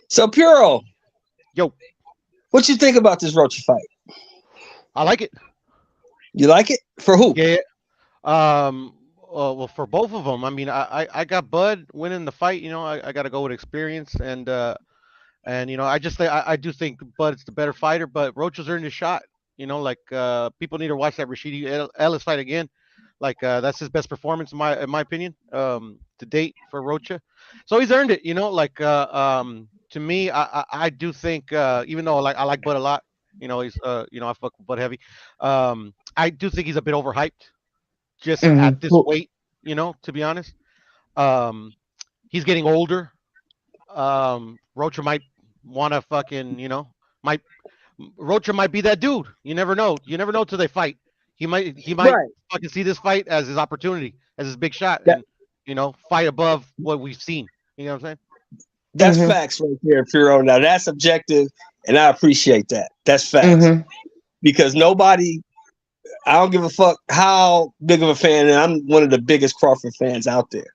So Puro. Yo. What you think about this Rocha fight? I like it. You like it? For who? Yeah. well, for both of them, I mean, I got Bud winning the fight. You know, I got to go with experience, and you know, I do think Bud's the better fighter, but Rocha's earned his shot. You know, like people need to watch that Rashidi Ellis fight again. Like that's his best performance in my opinion to date for Rocha. So he's earned it. You know, like to me, I do think even though I like Bud a lot, you know, he's you know, I fuck with Bud heavy. I do think he's a bit overhyped, just at this weight. You know, to be honest, he's getting older. Rocha might want to fucking, you know, Rocha might be that dude. You never know. You never know till they fight. He might fucking see this fight as his opportunity, as his big shot, and you know, fight above what we've seen. You know what I'm saying? That's facts right there, Firo. Now that's objective, and I appreciate that. That's facts. Because nobody, I don't give a fuck how big of a fan, and I'm one of the biggest Crawford fans out there.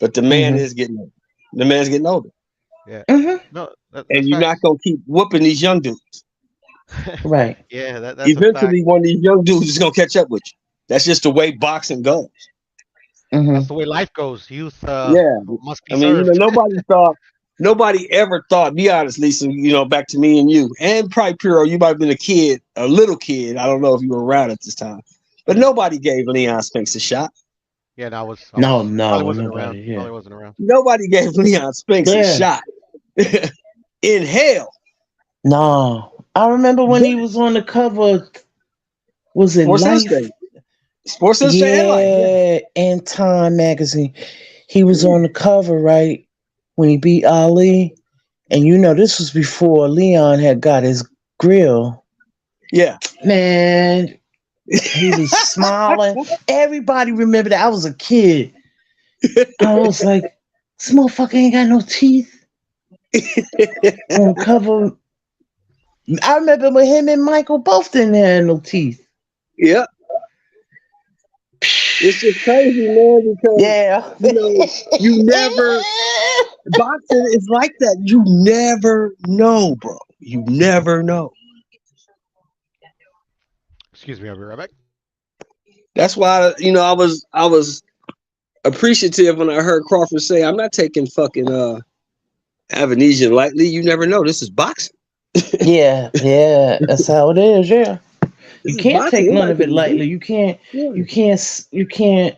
But the man is getting older. The man's getting older. Yeah. No, and you're not gonna keep whooping these young dudes. Right. Yeah. That's eventually one of these young dudes is gonna catch up with you. That's just the way boxing goes. That's the way life goes. Youth must be I mean, served. you know, nobody ever thought, be honest, Lisa, you know, back to me and you, and probably Puro, you might have been a little kid. I don't know if you were around at this time, but nobody gave Leon Spinks a shot. Yeah, that was nobody. Probably wasn't around. Nobody gave Leon Spinks a shot in hell. No, I remember when he was on the cover. Was it Life? Sports Illustrated, and Time magazine. He was on the cover, right, when he beat Ali, and you know this was before Leon had got his grill. Yeah, man, he was smiling. Everybody remembered that. I was a kid. I was like, this motherfucker ain't got no teeth. On cover. I remember when him and Michael both didn't have no teeth. Yeah. It's just crazy, man, because you know, you never boxing is like that. You never know, bro. You never know. Excuse me, I'll be right back. That's why, you know, I was appreciative when I heard Crawford say, I'm not taking fucking Avanesian lightly. You never know. This is boxing. yeah, that's how it is, yeah. You can't take none of it lightly. You can't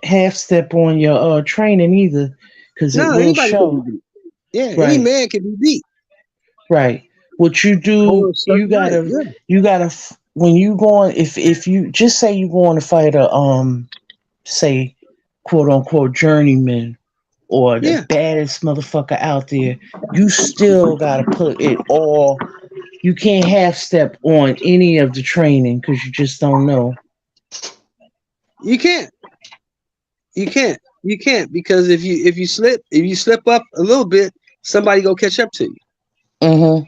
half step on your training either, because it will show. Yeah, any man can be beat. Right. What you do, you gotta when you going, if you just say you going to fight a say quote unquote journeyman or the baddest motherfucker out there, you still gotta put it all. You can't half step on any of the training because you just don't know. You can't because if you slip up a little bit, somebody go catch up to you.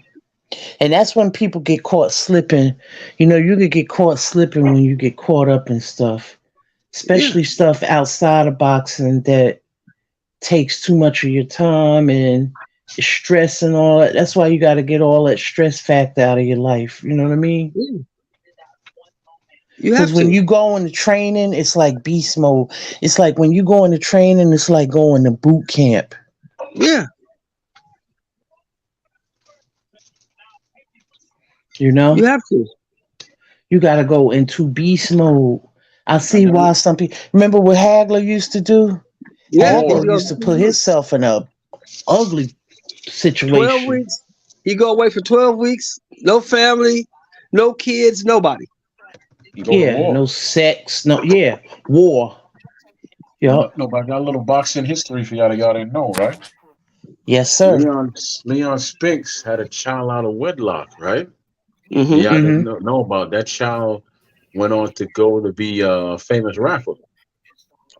And that's when people get caught slipping. You know, you could get caught slipping when you get caught up in stuff, especially stuff outside of boxing that takes too much of your time and stress and all that. That's why you got to get all that stress factor out of your life. You know what I mean? Because when you go into training, it's like beast mode. It's like when you go into training, it's like going to boot camp. Yeah. You know? You have to. You got to go into beast mode. I see why some people... Remember what Hagler used to do? Yeah. Hagler used to put himself in a ugly situation. 12 weeks. He go away for 12 weeks. No family, no kids, nobody. No sex, war. Yeah. No, but I got a little boxing history for y'all that y'all didn't know, right? Yes, sir. Leon Spinks had a child out of wedlock, right? Mm-hmm. Y'all didn't know about that. Child went on to go to be a famous rapper.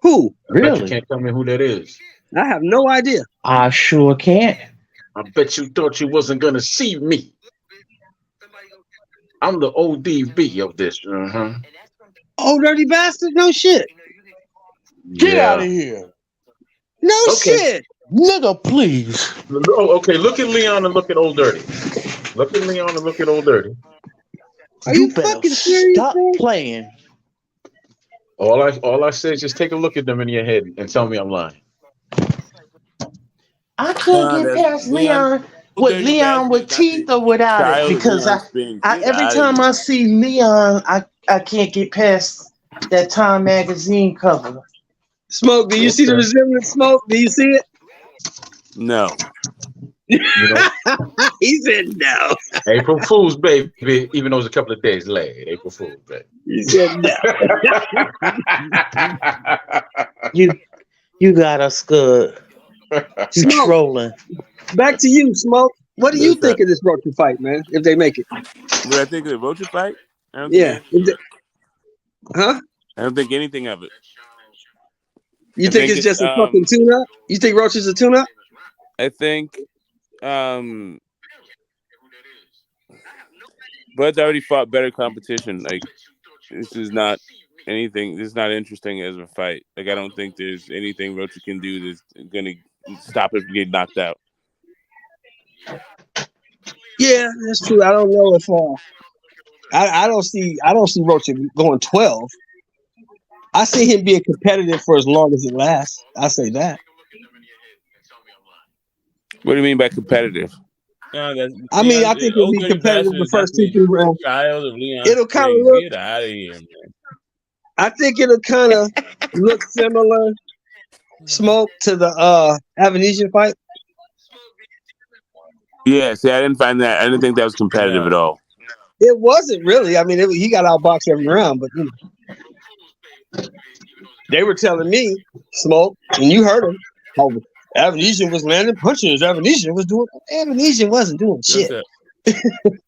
Who? I bet you can't tell me who that is. I have no idea. I sure can't. I bet you thought you wasn't gonna see me. I'm the ODB of this. Oh, dirty bastard! No shit. Get out of here. No shit. Nigga, please. Oh, okay, look at Leon and look at Old Dirty. Look at Leon and look at Old Dirty. Are you fucking serious? Stop playing. All I say is just take a look at them in your head and tell me I'm lying. I can't get past Leon with teeth or without it because every time I see Leon, I can't get past that Time magazine cover. Smoke, do you see the resemblance? Smoke, do you see it? No. You know, he said no. April Fool's, baby. Even though it's a couple of days late. April Fool's, baby. He said no. You got us good. You trolling. Back to you, Smoke. What do you think of this Rocha fight, man? If they make it, what I think of the Rocha fight? I don't Huh? I don't think anything of it. You think it's just a fucking tune-up? You think Rocha's a tune-up? I think Bud's already fought better competition. Like, this is not anything. This is not interesting as a fight. Like, I don't think there's anything Rocha can do that's gonna stop it from getting knocked out. Yeah, that's true. I don't know if I don't see Rocha going 12. I see him being competitive for as long as it lasts. I say that. What do you mean by competitive? I mean, I think he'll be competitive the first 2-3 rounds. It'll kind of look. Get out of here, man. I think it'll kind of look similar, Smoke, to the Avanesian fight. Yeah, see, I didn't find that. I didn't think that was competitive at all. It wasn't really. I mean, he got outboxed every round, but you know. They were telling me, Smoke, and you heard him, how Avanesian was landing punches. Avanesian wasn't doing shit. But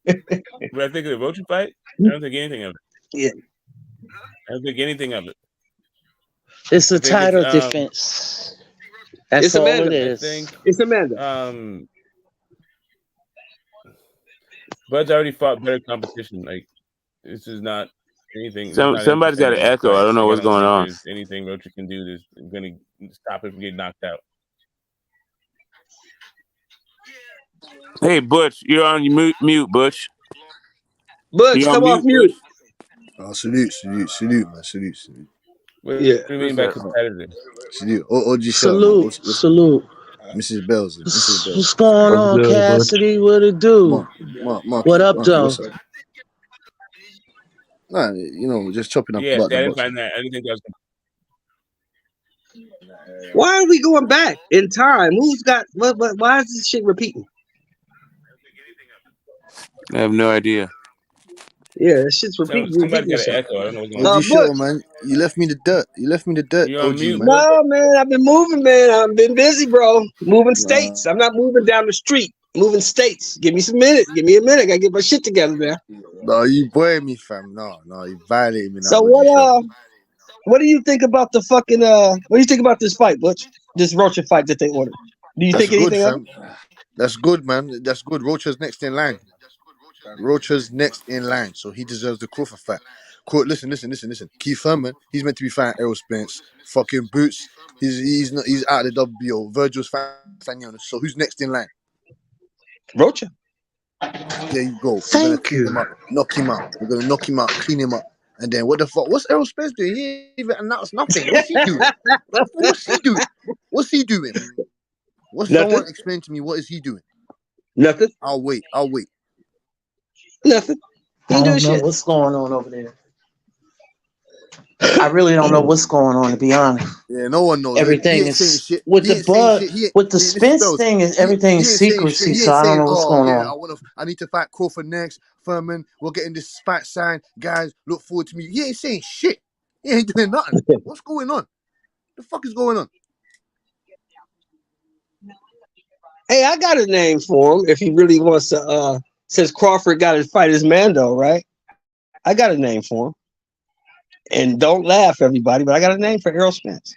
I think of the Rocha fight, I don't think anything of it. Yeah. I don't think anything of it. It's a title defense. That's it's all Amanda. it is. It's Amanda. Bud's already fought better competition. Like, this is not anything. Somebody's got an echo. I don't know what's going on. There's anything Rocha can do that's going to stop it from getting knocked out. Hey, Butch, you're on mute, Butch. Butch, come off mute. Salute, man. Salute. What do you mean by competitive? Salute. Salute. Mrs. Bells. What's going on, Cassidy? What it do? What up, though? Nah, you know, just chopping up. Yeah, I didn't find that. I didn't think that was. Why are we going back in time? Who's got what? Why is this shit repeating? I have no idea. Yeah, that shit's repeating. Somebody got an echo. I don't know what's going on. Sure, man. You left me the dirt. OG, man. No, man. I've been moving, man. I've been busy, bro. Moving states. I'm not moving down the street. Moving states. Give me some minutes. Give me a minute. I gotta get my shit together, man. No, you boy me, fam. No, you violated me. So what do you think about the fucking what do you think about this fight, Butch? This Rocha fight that they ordered. Do you think anything of it? That's good, man. That's good. Rocha's next in line. So he deserves the Crawford fight. Listen. Keith Thurman, he's meant to be fighting Errol Spence. Fucking Boots, he's out of the WBO. Virgil's fighting. So who's next in line? Rocha. There you go. We're gonna clean him up, knock him out. We're gonna knock him out, clean him up, and then what the fuck? What's Errol Spence doing? He ain't even announced nothing. What's he doing? Someone explain to me what is he doing? Nothing. I'll wait. Nothing. I don't know what's going on over there. I really don't know what's going on, to be honest. Yeah, no one knows. Everything is with the Spence thing. Is everything secrecy? So I don't know what's going on. I need to fight Crawford next. Thurman, we're getting this fight signed. Guys, look forward to me. He ain't saying shit. He ain't doing nothing. What's going on? The fuck is going on? Hey, I got a name for him if he really wants to. Since Crawford got to fight his Mando, right? I got a name for him. And don't laugh, everybody, but I got a name for Errol Spence.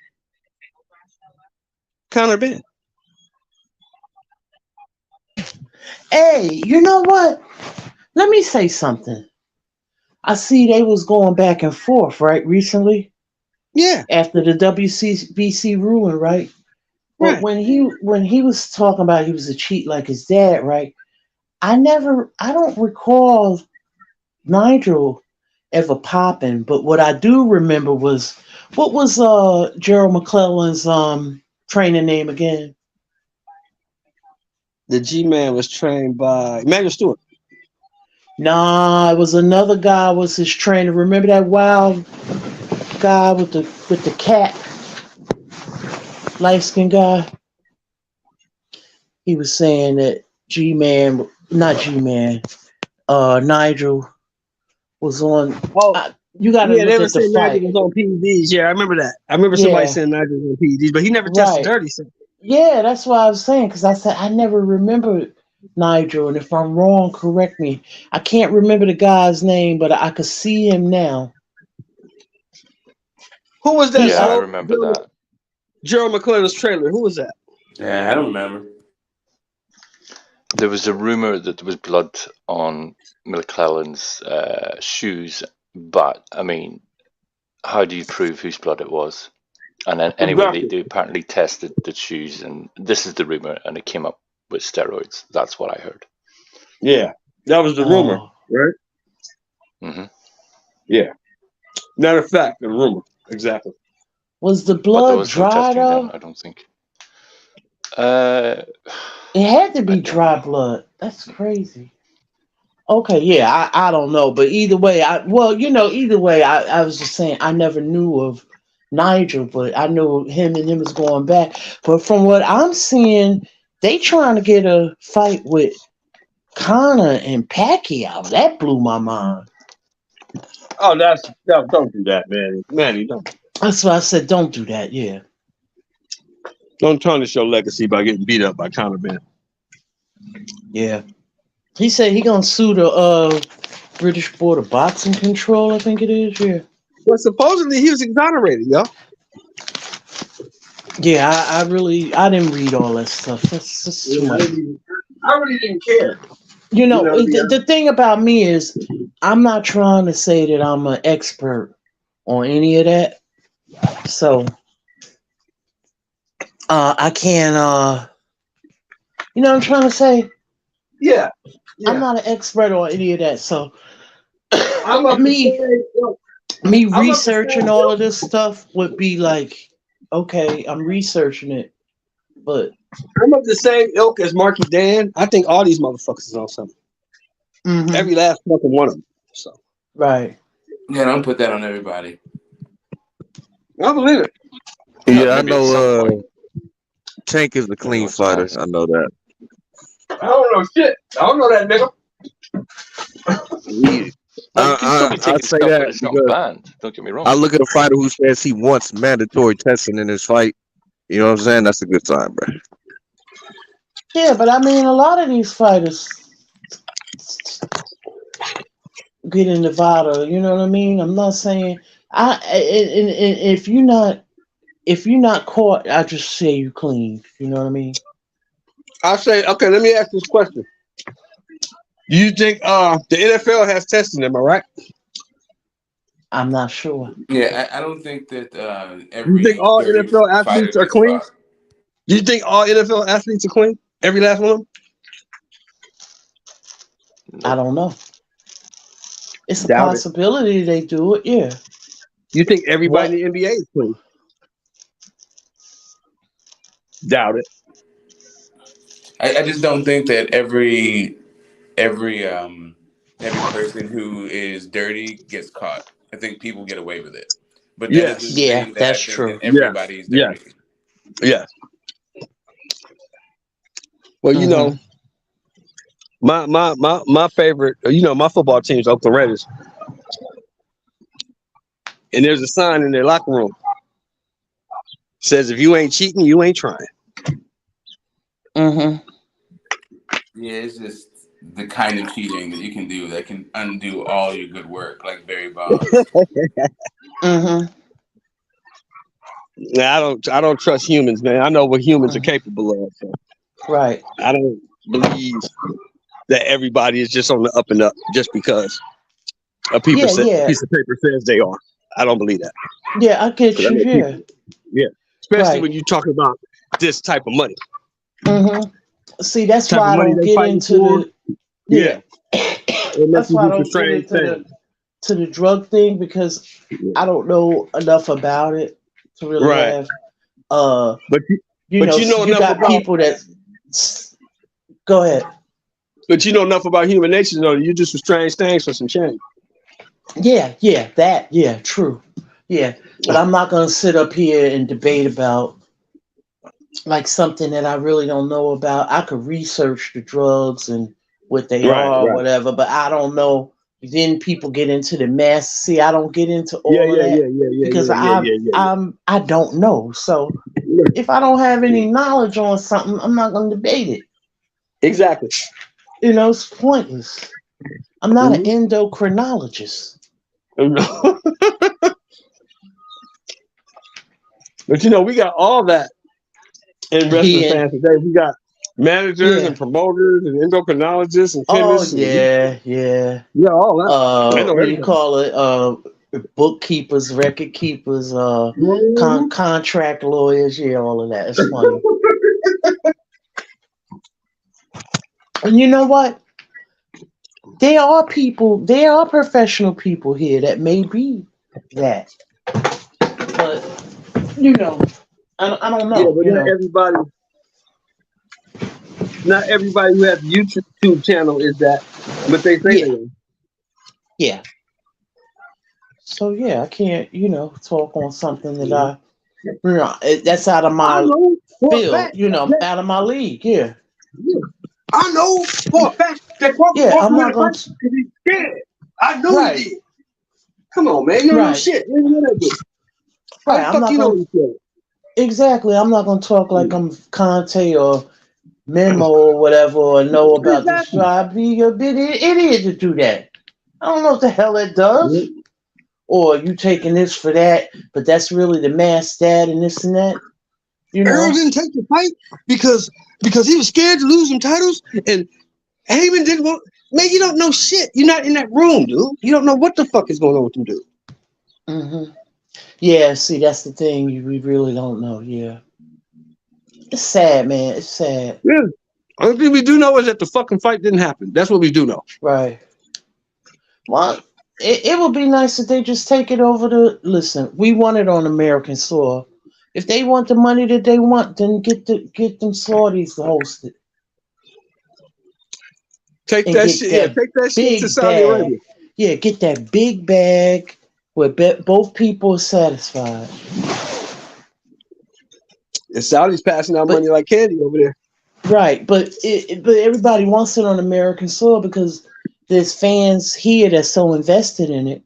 Conor Ben. Hey, you know what? Let me say something. I see they was going back and forth, right, recently? Yeah. After the WCBC ruling, right? But when he was talking about he was a cheat like his dad, right? I don't recall Nigel ever popping, but what I do remember was What was Gerald McClellan's training name again? The G-Man was trained by Emmanuel Stewart. Nah, it was another guy was his trainer. Remember that wild guy with the cat? Light-skinned guy? He was saying that G-Man, not G-Man, Nigel was on. Oh, you got to yeah, look they were at the saying fight. Nigel was on PEDs. Yeah, I remember that. I remember somebody saying Nigel was on PEDs, but he never tested dirty. So. Yeah, that's what I was saying, because I said I never remembered Nigel, and if I'm wrong, correct me. I can't remember the guy's name, but I could see him now. Who was that? Yeah, I remember that. Gerald McClellan's trailer. Who was that? Yeah, I don't remember. There was a rumor that there was blood on McClellan's shoes, but I mean, how do you prove whose blood it was? And then anyway, they apparently tested the shoes, and this is the rumor, and it came up with steroids. That's what I heard. Yeah, that was the rumor, right? Mm-hmm. Yeah, matter of fact, the rumor exactly. Was the blood dry though? I don't think. It had to be dry blood. That's crazy. Okay, yeah, I don't know, but either way, I was just saying I never knew of Nigel, but I knew him and him was going back. But from what I'm seeing, they trying to get a fight with Conor and Pacquiao. That blew my mind. Oh, don't do that, man. Manny, don't. That's why I said don't do that. Yeah. Don't tarnish your legacy by getting beat up by Conor Ben. Yeah. He said he gonna sue the British Board of Boxing Control, I think it is, yeah. Well, supposedly he was exonerated, yo. Yeah, I didn't read all that stuff. That's just too much. I really didn't care. The thing about me is I'm not trying to say that I'm an expert on any of that. So I can't you know what I'm trying to say? Yeah. I'm not an expert on any of that. So I'm me researching all of this stuff would be like, okay, I'm researching it, but I'm of the same ilk as Marky Dan. I think all these motherfuckers is on something. Mm-hmm. Every last fucking one of them. So right. Yeah, don't put that on everybody. I believe it. Yeah, I know. Tank is a clean fighter. I know that. I don't know shit. I don't know that nigga. I say that because don't get me wrong. I look at a fighter who says he wants mandatory testing in his fight. You know what I'm saying? That's a good sign, bro. Yeah, but I mean, a lot of these fighters get in Nevada. You know what I mean? I'm not saying if you're not caught, I just say you clean. You know what I mean? I say, okay. Let me ask this question. Do you think the NFL has testing? Am I right? I'm not sure. Yeah, I don't think that every. You think all NFL athletes are clean? Do you think all NFL athletes are clean? Every last one of them? I don't know. It's a possibility they do it. Yeah. You think everybody in the NBA is clean? Doubt it. I just don't think that every person who is dirty gets caught. I think people get away with it. But that doesn't mean that that's I think true. that everybody's dirty. Yeah. Well, you know, my favorite, my football team is Oakland Raiders. And there's a sign in their locker room. Says if you ain't cheating, you ain't trying. Mm-hmm. Yeah, it's just the kind of cheating that you can do that can undo all your good work, like Barry Bonds. Mm-hmm. Nah, I don't trust humans, man. I know what humans are capable of. So. Right. I don't believe that everybody is just on the up and up just because a piece of paper says they are. I don't believe that. Yeah, I get you. Yeah. Especially when you talk about this type of money. Mm-hmm. See, that's why I don't get into the. Yeah. That's why I don't get into to the drug thing because I don't know enough about it to really have. But you know you enough got about people that. Go ahead. But you know enough about human nature, though. You just was strange things for some change. Yeah, true. Yeah, but I'm not gonna sit up here and debate about like something that I really don't know about. I could research the drugs and what they are, or whatever, but I don't know. Then people get into the mass. See, I don't get into all of that because I don't know. So if I don't have any knowledge on something, I'm not gonna debate it. Exactly. You know, it's pointless. I'm not an endocrinologist. But you know, we got all that in wrestling fans today. We got managers and promoters and endocrinologists and chemists. Yeah, all that. What do you call it? Bookkeepers, record keepers, contract lawyers. Yeah, all of that. It's funny. And you know what? There are professional people here that may be that. But, you know, I don't know. Yeah, but not everybody who has a YouTube channel is that, but they say they are. Yeah. So, yeah, I can't, talk on something that that's out of my field, out of my league, yeah. I know for a fact that I'm not going to. He's scared. I know he did. Come on, man. You don't know shit. Right. I'm not going to. Exactly. I'm not going to talk like I'm Conte or Memo or whatever or know about this. So I'd be a bit idiot to do that. I don't know what the hell it does. Or you taking this for that, but that's really the mass stat and this and that. Earl didn't take the fight because he was scared to lose some titles, and Heyman didn't want. Man, you don't know shit. You're not in that room, dude. You don't know what the fuck is going on with them, dude. Mm-hmm. Yeah, see, that's the thing. We really don't know. Yeah, it's sad, man. It's sad. Yeah. Only thing we do know is that the fucking fight didn't happen. That's what we do know. Right. Well, it would be nice if they just take it over to. Listen, we want it on American soil. If they want the money that they want, then get them Saudis to host it. Take that shit to Saudi Arabia. Yeah, get that big bag where both people are satisfied. The Saudis passing out money like candy over there. Right, but everybody wants it on American soil because there's fans here that's so invested in it,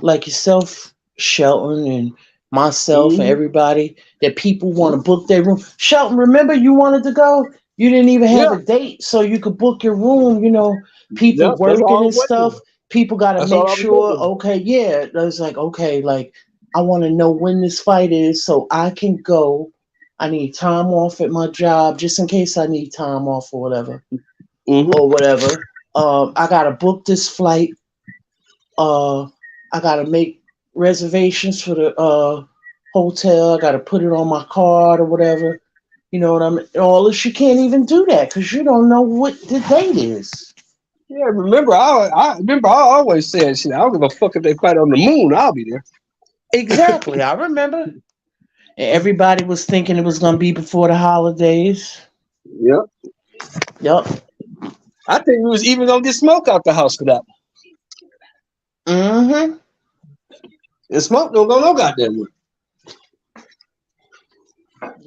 like yourself, Shelton, and myself and everybody, that people want to book their room. Shelton, remember you wanted to go? You didn't even have a date, so you could book your room. People working and stuff. People got to make sure. Okay, it's like I want to know when this fight is so I can go. I need time off at my job just in case I need time off or whatever. Or whatever. I gotta book this flight. I gotta make reservations for the hotel. I gotta put it on my card or whatever. You know what I mean? All this, you can't even do that because you don't know what the date is. Yeah, remember I always said, shit, I don't give a fuck if they fight on the moon, I'll be there. Exactly, I remember. And everybody was thinking it was gonna be before the holidays. Yep. I think we was even gonna get Smoke out the house for that. Mm-hmm. And Smoke don't go no goddamn way.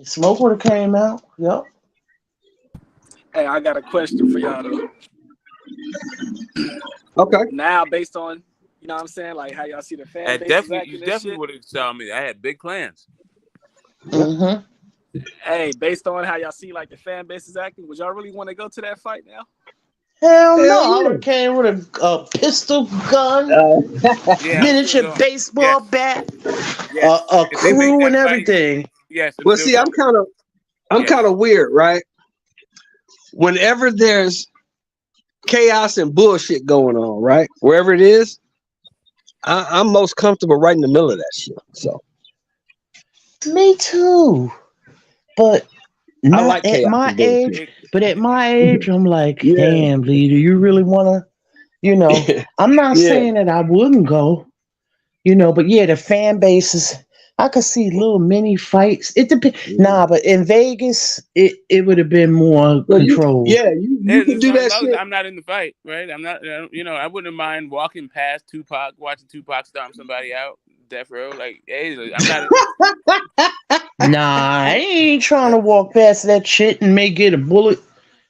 Smoke would have came out. Yep. Hey, I got a question for y'all though. Okay. Now, based on what I'm saying, like how y'all see the fan base, you definitely would have told me I had big plans. Mm-hmm. Hey, based on how y'all see like the fan base is acting, would y'all really want to go to that fight now? Hell no! I would have came with a pistol gun, miniature baseball bat, a crew, and everything. Yes. Well, see, I'm kind of weird, right? Whenever there's chaos and bullshit going on, right, wherever it is, I'm most comfortable right in the middle of that shit. So, me too, but not at my age. But at my age, I'm like, damn, Lee, do you really want to You know, I'm not saying that I wouldn't go. You know, but yeah, the fan bases. I could see little mini fights. It depends. Nah, but in Vegas, it would have been more controlled. You can do that shit. I'm not in the fight, right? I'm not. You know, I wouldn't mind walking past Tupac, watching Tupac stomp somebody out, death row. Like, hey, I'm not. Nah, I ain't trying to walk past that shit and may get a bullet.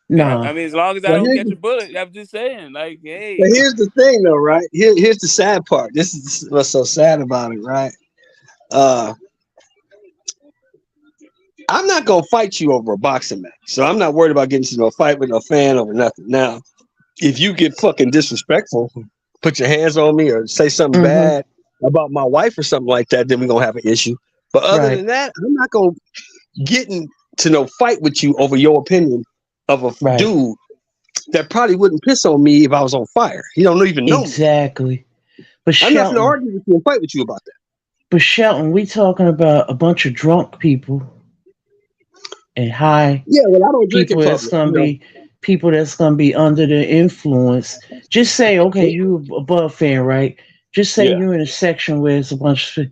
Nah. I mean, as long as I don't catch a bullet, I'm just saying. Like, hey. But here's the thing, though, right? Here's the sad part. This is what's so sad about it, right? I'm not gonna fight you over a boxing match, so I'm not worried about getting into no fight with no fan over nothing. Now, if you get fucking disrespectful, put your hands on me or say something bad about my wife or something like that, then we're gonna have an issue. But other than that, I'm not gonna get into no fight with you over your opinion of a dude that probably wouldn't piss on me if I was on fire. He don't even know me. But I'm not gonna argue with you and fight with you about that. But Shelton, we talking about a bunch of drunk people and high. Yeah, well, I don't drink people in that's public, gonna be people that's gonna be under the influence. Just say, okay, you a Bud fan, right? Just say you're in a section where it's a bunch of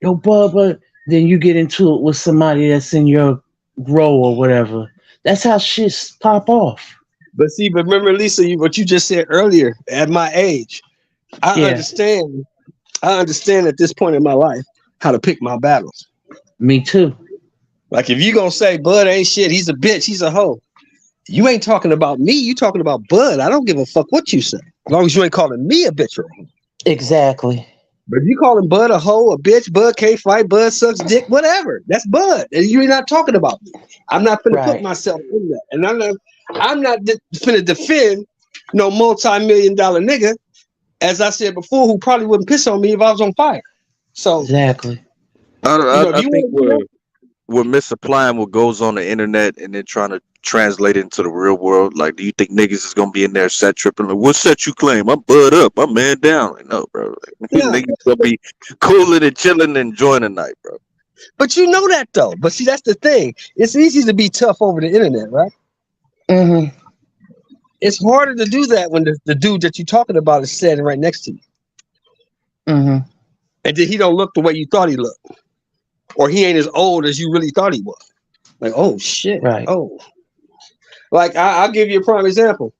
yo Bubba. Then you get into it with somebody that's in your grow or whatever. That's how shit pop off. But remember, Lisa, what you just said earlier. At my age, I understand. I understand at this point in my life how to pick my battles. Me too. Like if you gonna say Bud ain't shit, he's a bitch, he's a hoe. You ain't talking about me. You talking about Bud. I don't give a fuck what you say, as long as you ain't calling me a bitch or a hoe. Exactly. But if you calling Bud a hoe, a bitch, Bud can't fight, Bud sucks dick, whatever. That's Bud, and you're not talking about me. I'm not finna put myself in that, and I'm not finna defend no multi-million-dollar nigga, as I said before, who probably wouldn't piss on me if I was on fire. So exactly. I think we're misapplying what goes on the internet and then trying to translate it into the real world. Like, do you think niggas is gonna be in there set tripping? Like, what set you claim? I'm Bud up. I'm man down. Like, no, bro. Like, niggas gonna be cooling and chilling and enjoying the night, bro. But you know that though. But see, that's the thing. It's easy to be tough over the internet, right? Mm-hmm. It's harder to do that when the dude that you're talking about is standing right next to you. Mm-hmm. And then he don't look the way you thought he looked. Or he ain't as old as you really thought he was. Like, oh shit. Right. Oh. Like I'll give you a prime example.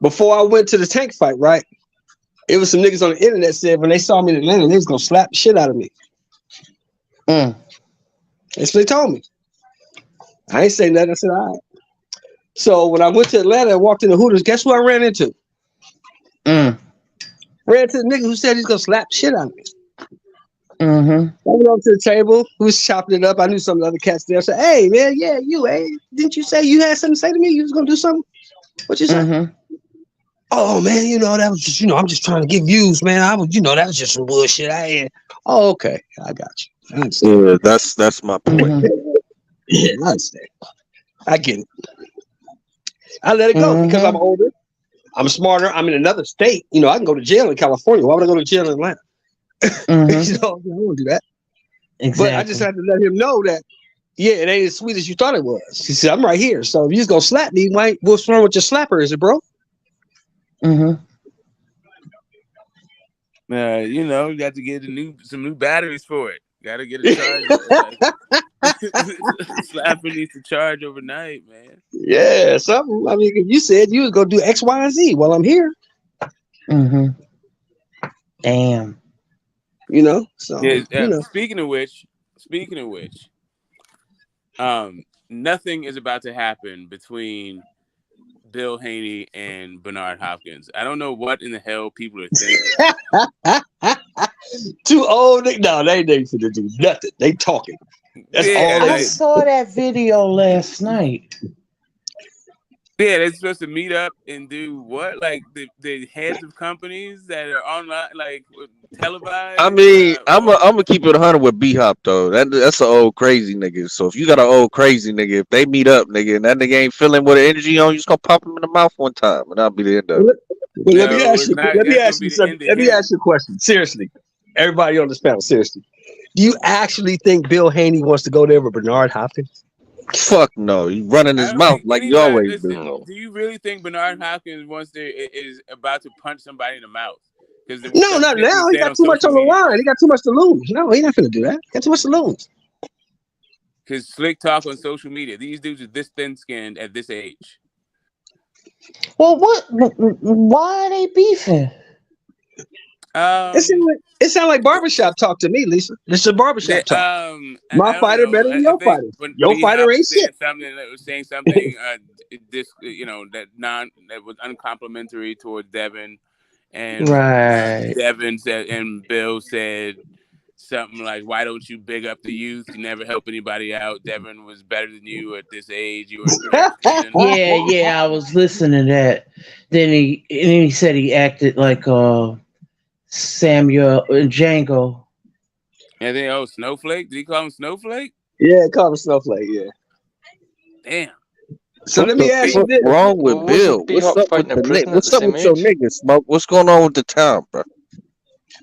Before I went to the Tank fight, right? It was some niggas on the internet said when they saw me in Atlanta, they was gonna slap the shit out of me. That's what they told me. I ain't saying nothing. I said, all right. So when I went to Atlanta and walked in the Hooters, guess who I ran into? Ran into the nigga who said he's gonna slap the shit out of me. I went up to the table, who was chopping it up. I knew some of the other cats there. I said, hey man, didn't you say you had something to say to me? You was gonna do something? What you say? Oh man, that was just, I'm just trying to give views, man. that was just some bullshit. Oh, okay, I got you. I understand. Yeah, that's my point. Yeah, I understand. I get it. I let it go because I'm older. I'm smarter. I'm in another state. I can go to jail in California. Why would I go to jail in Atlanta? I won't do that. Exactly. But I just had to let him know that, it ain't as sweet as you thought it was. He said, I'm right here. So if you just gonna slap me, what's wrong with your slapper? Is it, bro? You got to get some new batteries for it. Got to get a charge. Slapper needs to charge overnight, man. Yeah, something. I mean, you said you was gonna do X, Y, and Z. Well, I'm here. Damn. Speaking of which, nothing is about to happen between Bill Haney and Bernard Hopkins. I don't know what in the hell people are thinking. Too old. No, they ain't finna do nothing. They talking. That's all. I saw that video last night. Yeah, they're supposed to meet up and do what? Like the heads of companies that are online, like televised. I mean, I'm gonna keep it 100 with B-Hop though. That's an old crazy nigga. So if you got an old crazy nigga, if they meet up, nigga, and that nigga ain't feeling with the energy on, you just gonna pop him in the mouth one time, and that'll be the end of it. Well, let me ask you a question. Seriously, everybody on this panel, seriously, do you actually think Bill Haney wants to go there with Bernard Hopkins? Fuck no. He's running his mouth like you always do. Do you really think Bernard Hopkins is about to punch somebody in the mouth? No, not now. He got too much on the line. He got too much to lose. No, he's not going to do that. He got too much to lose. Because slick talk on social media. These dudes are this thin-skinned at this age. Well, why are they beefing? It sounds like barbershop talk to me, Lisa. This is barbershop talk. My fighter better than your fighter. Your fighter ain't shit. Saying something that was uncomplimentary towards Devin, and Devin said, and Bill said something like, "Why don't you big up the youth? You never help anybody out. Devin was better than you at this age. You were." Yeah, I was listening to that. Then he said he acted like Samuel Django. And then Snowflake. Did he call him Snowflake? Yeah, he called him Snowflake. Yeah. Damn. So let me ask you this: what's wrong with Bill? What's up with your niggas, Smoke? What's going on with the town, bro?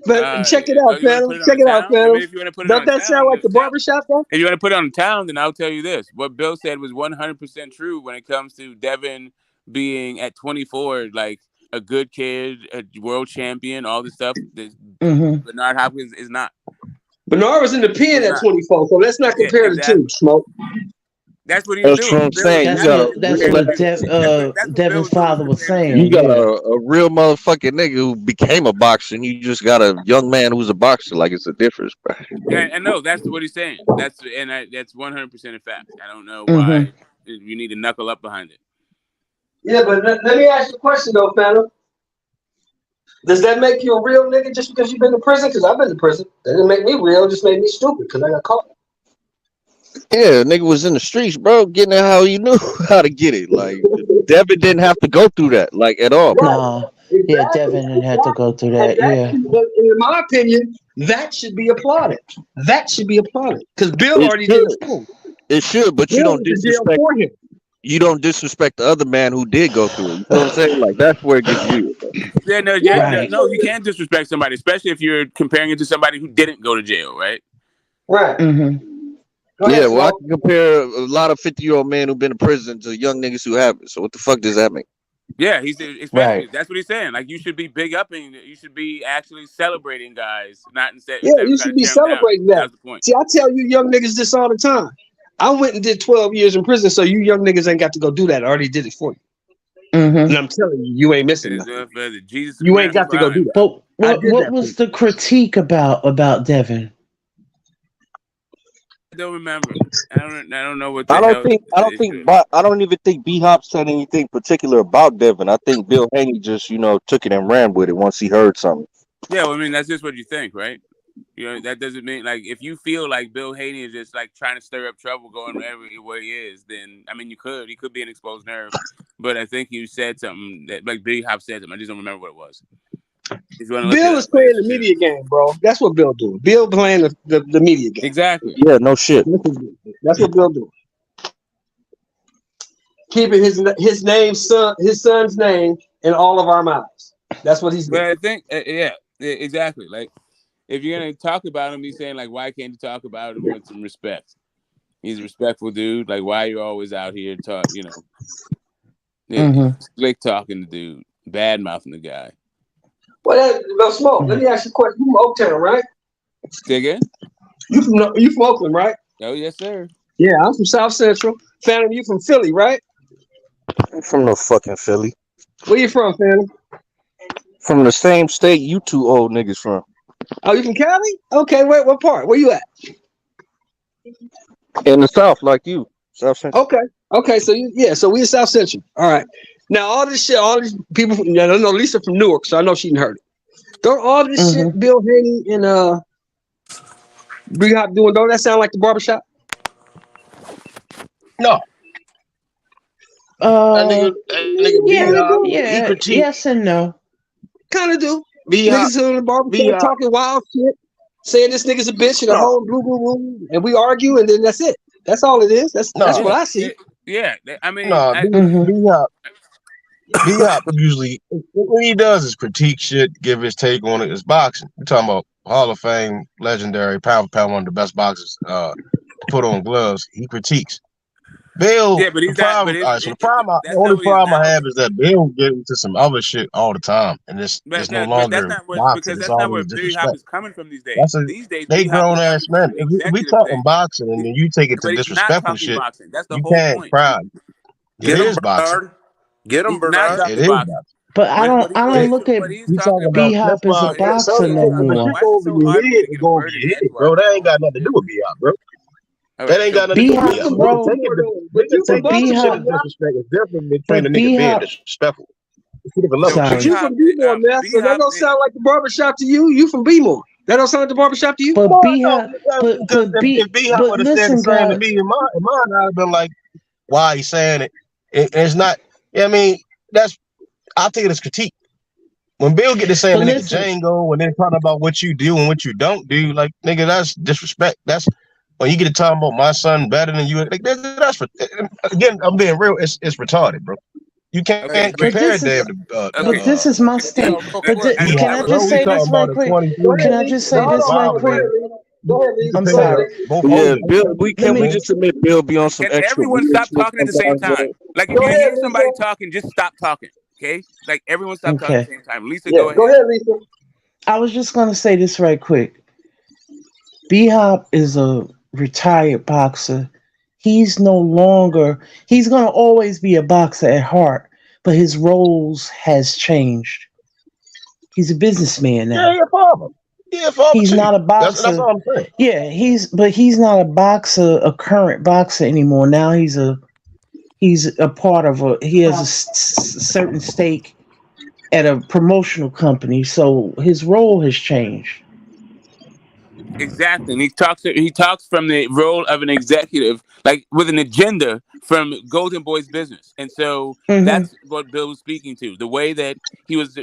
But check it out, Phantom. Check it out, Phantom. Don't that sound like the barbershop, though? If you want to put it on the town, then I'll tell you this: what Bill said was 100% true when it comes to Devin being at 24, like a good kid, a world champion, all this stuff. Bernard Hopkins is not. Bernard was in the pen at 24, so let's not compare the two, Smoke. That's what he was doing. What I'm saying. That's what Devin's father was saying. You got a real motherfucking nigga who became a boxer, and you just got a young man who's a boxer. Like, it's a difference, bro. Yeah, and no, that's what he's saying. That's 100% a fact. I don't know why you need to knuckle up behind it. Yeah, but let me ask you a question though, Phantom. Does that make you a real nigga just because you've been to prison? Because I've been to prison. That didn't make me real. It just made me stupid because I got caught. Yeah, nigga was in the streets, bro, getting it how he knew how to get it. Like, Devin didn't have to go through that, like, at all. No, yeah, Devin didn't have to go through that. Yeah. In my opinion, that should be applauded. That should be applauded because Bill already did it too. It should, but you don't disrespect. You don't disrespect the other man who did go through it. You know what I'm saying? Like, that's where it gets weird. Yeah, no, you can't disrespect somebody, especially if you're comparing it to somebody who didn't go to jail, right? Right. Yeah, well, I can compare a lot of 50-year-old men who've been to prison to young niggas who haven't. So what the fuck does that mean? Yeah, that's what he's saying. Like, you should be big upping. You should be actually celebrating guys, not instead. Yeah, you should be celebrating that. That's the point. See, I tell you young niggas this all the time. I went and did 12 years in prison, so you young niggas ain't got to go do that. I already did it for you. And I'm telling you, you ain't missing nothing. You ain't got to go do that. But what was the critique about Devin? I don't remember. I don't know what. I don't even think B-Hop said anything particular about Devin. I think Bill Haney just, took it and ran with it once he heard something. Yeah, well, I mean, that's just what you think, right? That doesn't mean, like, if you feel like Bill Haney is just like trying to stir up trouble going where he is, then I mean, he could be an exposed nerve. But I think you said something that, like, B-Hop said something. I just don't remember what it was. Bill is playing the media game, bro. That's what Bill doing. Bill playing the media game. Exactly. Yeah, no shit. That's what Bill doing. Keeping his son's name in all of our mouths. That's what he's doing. But I think, yeah, exactly. Like, if you're gonna talk about him, he's saying, like, why can't you talk about him with some respect? He's a respectful dude. Like, why are you always out here slick talking the dude, bad mouthing the guy? Well, Smoke. Let me ask you a question. You from Oaktown, right? Say again? You from Oakland, right? Oh, yes, sir. Yeah, I'm from South Central. Phantom, you from Philly, right? I'm from no fucking Philly. Where you from, Phantom? From the same state you two old niggas from. Oh, you from Cali? Okay, what part? Where you at? In the South, like you. South Central. Okay, so we in South Central. All right. Now, all this shit, all these people, I know Lisa from Newark, so I know she didn't heard it. Don't all this shit Bill Haney and B-Hop doing, don't that sound like the barbershop? No. Yeah, yes and no. Kind of do. Niggas on the barbershop talking wild shit, saying this nigga's a bitch and a whole blue, and we argue, and then that's it. That's all it is. That's what I see. Yeah, I mean, B-Hop usually, what he does is critique shit, give his take on it. It's boxing. We're talking about Hall of Fame, legendary, pound for pound, one of the best boxers, put on gloves. He critiques. Bill, Yeah, but the he's not. problem. But All right, so the that's only not what he is problem I now. have is that Bill get into some other shit all the time, and it's no But that's longer not what boxing. because It's that's not always where Big Hop disrespect. is coming from these days. That's a These days, they Big Hop grown is ass coming from man. an If we executive talking thing. boxing and then you take it to But he's not disrespectful talking shit, boxing. That's the you whole can't point. cry. It Get him, is boxing. Bernard. Get him, He's not Bernard. It talking is boxing. boxing. But I don't look at What he's You talking talking about. about that's B-Hop as a why boxer no when the more. kick Why is it over so your hard for you head to is get a gonna word be in your head, edgewise? bro. That ain't got nothing to do with B-Hop, bro. All That right, ain't so got nothing to do with B-Hop's B-Hop. role, Take it but some shit B-Hop, is disrespect. It's different between a but nigga being B-Hop, disrespectful. It's two different so levels. But sorry, you from B-more, man. So that don't sound like the barbershop to you. You from B-more. That don't sound like the barbershop to you. but No, B-Hop, because if B-Hop would have said the listen, same to guys, me in mine, I'd have been like, why he saying it? It's not. I mean, I take it as critique. When Bill get to saying but the nigga listen, Django and then talking about what you do and what you don't do, like nigga, that's disrespect. That's when you get to talking about my son better than you. Like that's again, I'm being real. It's retarded, bro. You can't okay, but compare this is, Dave but this is my stand. But can I just say this right quick? Can I just say this right quick? I'm sorry. Yeah, Bill. Can we Let just admit Bill be on some Can extra everyone weird stop shit talking at the same sometimes, time? man? Like if you hear somebody talking, just stop talking. Okay? Like everyone stop talking at Okay. the same time. Lisa, go ahead. Lisa. I was just gonna say this right quick. B-Hop is a retired boxer. He's no longer. He's gonna always be a boxer at heart, but his roles has changed. He's a businessman now. Yeah, your father. Yeah, father He's too. not a That's boxer. all I'm saying. Yeah, he's not a boxer, a current boxer anymore. Now he's a part of he has a certain stake at a promotional company, so his role has changed. Exactly. And he talks from the role of an executive, like with an agenda from Golden Boy's business. And so that's what Bill was speaking to. The way that he was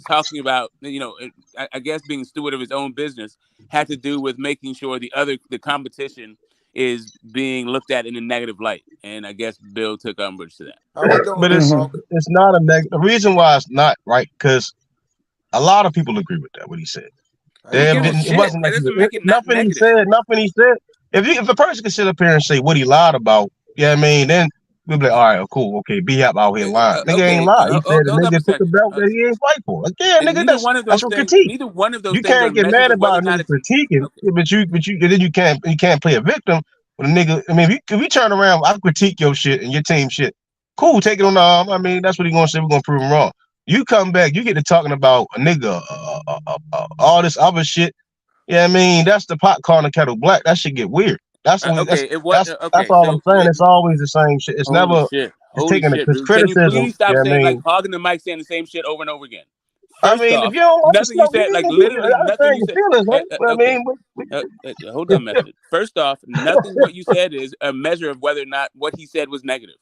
talking about, I guess being steward of his own business had to do with making sure the competition is being looked at in a negative light. And I guess Bill took umbrage to that. How we doing, But it's not a negative. The reason why it's not right because a lot of people agree with that. What he said. It wasn't like nothing he said. Nothing he said. If a person can sit up here and say what he lied about, I mean, then we'll be like, all right, cool, okay, B-Hop out here lying. Nigga ain't lie. He said the nigga took the belt that he ain't fight for. Again, nigga, that's a critique. Neither one of those You things are can't get measures mad of whether or about not nigga it's critiquing, but then you can't play a victim with a nigga. I mean, if you turn around, I critique your shit and your team shit. Cool, take it on the arm. I mean, that's what he gonna say. We're gonna prove him wrong. You come back, you get to talking about a nigga, all this other shit. Yeah, I mean, that's the pot calling the kettle black. That should get weird. That's all I'm saying. It's always the same shit. It's holy never. shit. It's Holy taking shit, it's dude. Can you criticism. please stop Yeah, I saying mean, hogging the mic saying the same shit over and over again? I First mean, off, if you don't nothing you understand, said, like I literally nothing understand you your said. feelings, man. I Okay. mean, Hold on, message. First off, nothing what you said is a measure of whether or not what he said was negative.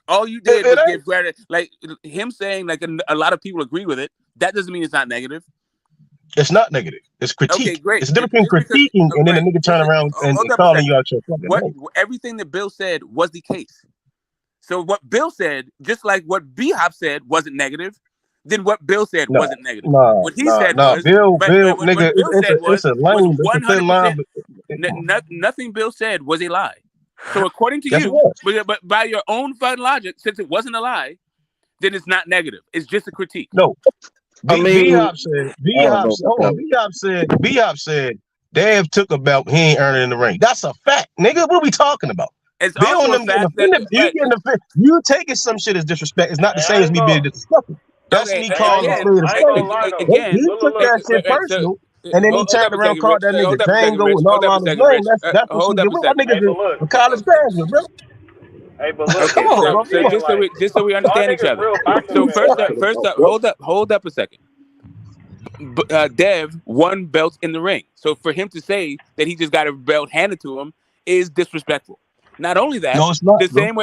All you did was give credit, like him saying, like a lot of people agree with it. That doesn't mean it's not negative. It's not negative. It's critique. Okay, great. It's a difference between critiquing and then the nigga turn around and calling you out your fucking name. Everything that Bill said was the case. So what Bill said, just like what B-Hop said, wasn't negative. Then what Bill said wasn't negative. What he said was, Bill, nigga, was it's a lane. It's a thin line. 100%. Nothing Bill said was a lie. So according to you, but by your own fun logic, since it wasn't a lie, then it's not negative. It's just a critique. No. B-Hop said, Dave took a belt, he ain't earning in the ring. That's a fact, nigga. What are we talking about? It's also a fact that you taking some shit as disrespect. It's not the same as me being disrespectful. That's me calling a again. He took that shit personal, and then he turned around and called that nigga Django and all on his name. That's what you do. That nigga's a college graduate, bro. Hey, but look, come on, so just so we understand each other. So first up, hold up a second. Dev won belts in the ring, so for him to say that he just got a belt handed to him is disrespectful. Not only that, no, it's not, the same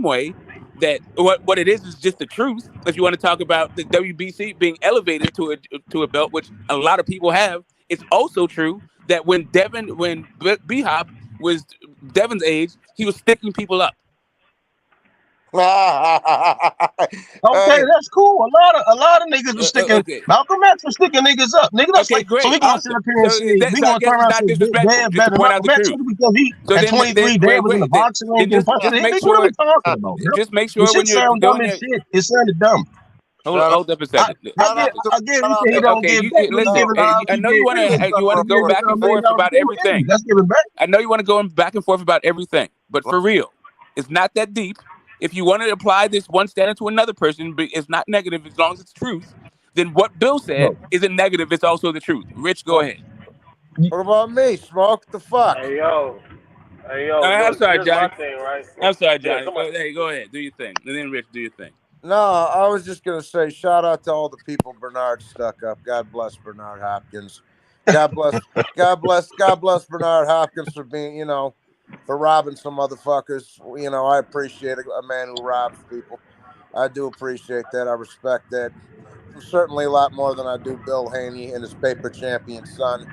way that what it is just the truth. If you want to talk about the WBC being elevated to a belt, which a lot of people have, it's also true that when B-Hop was Devin's age, he was sticking people up. Okay, that's cool. A lot of niggas was sticking. Okay. Malcolm X was sticking niggas up. Nigga, that's Okay, like great. so we gonna sit Awesome. up here and So, say we so I gonna guess turn it's around not and say disrespectful Dad just to better than point out Malcolm the X truth. because he So at then 23 Dad was in the boxing ring and punching. just make Nigga, what are sure we talking about, bro? just make The sure when shit you're sound dumb doing as your shit. It sounded dumb. hold up a second. I get he said he don't Okay, give back, but he listen. giving up. I He know you gave want Eminem to go back and $1 million forth about deal with Eminem. everything. That's giving back. I know you want to go back and forth about everything, but for real, it's not that deep. If you want to apply this one standard to another person, but it's not negative as long as it's truth, then what Bill said isn't negative. It's also the truth. Rich, go ahead. What about me? Smoke the fuck. Hey yo, I'm look, sorry, here's my Johnny. thing, right? I'm sorry, Yeah, Johnny. somebody. Hey, go ahead. Do your thing. And then Rich, do your thing. No, I was just gonna say shout out to all the people Bernard stuck up. God bless Bernard Hopkins. God bless Bernard Hopkins for being, for robbing some motherfuckers. I appreciate a man who robs people. I do appreciate that. I respect that. Certainly a lot more than I do Bill Haney and his paper champion son.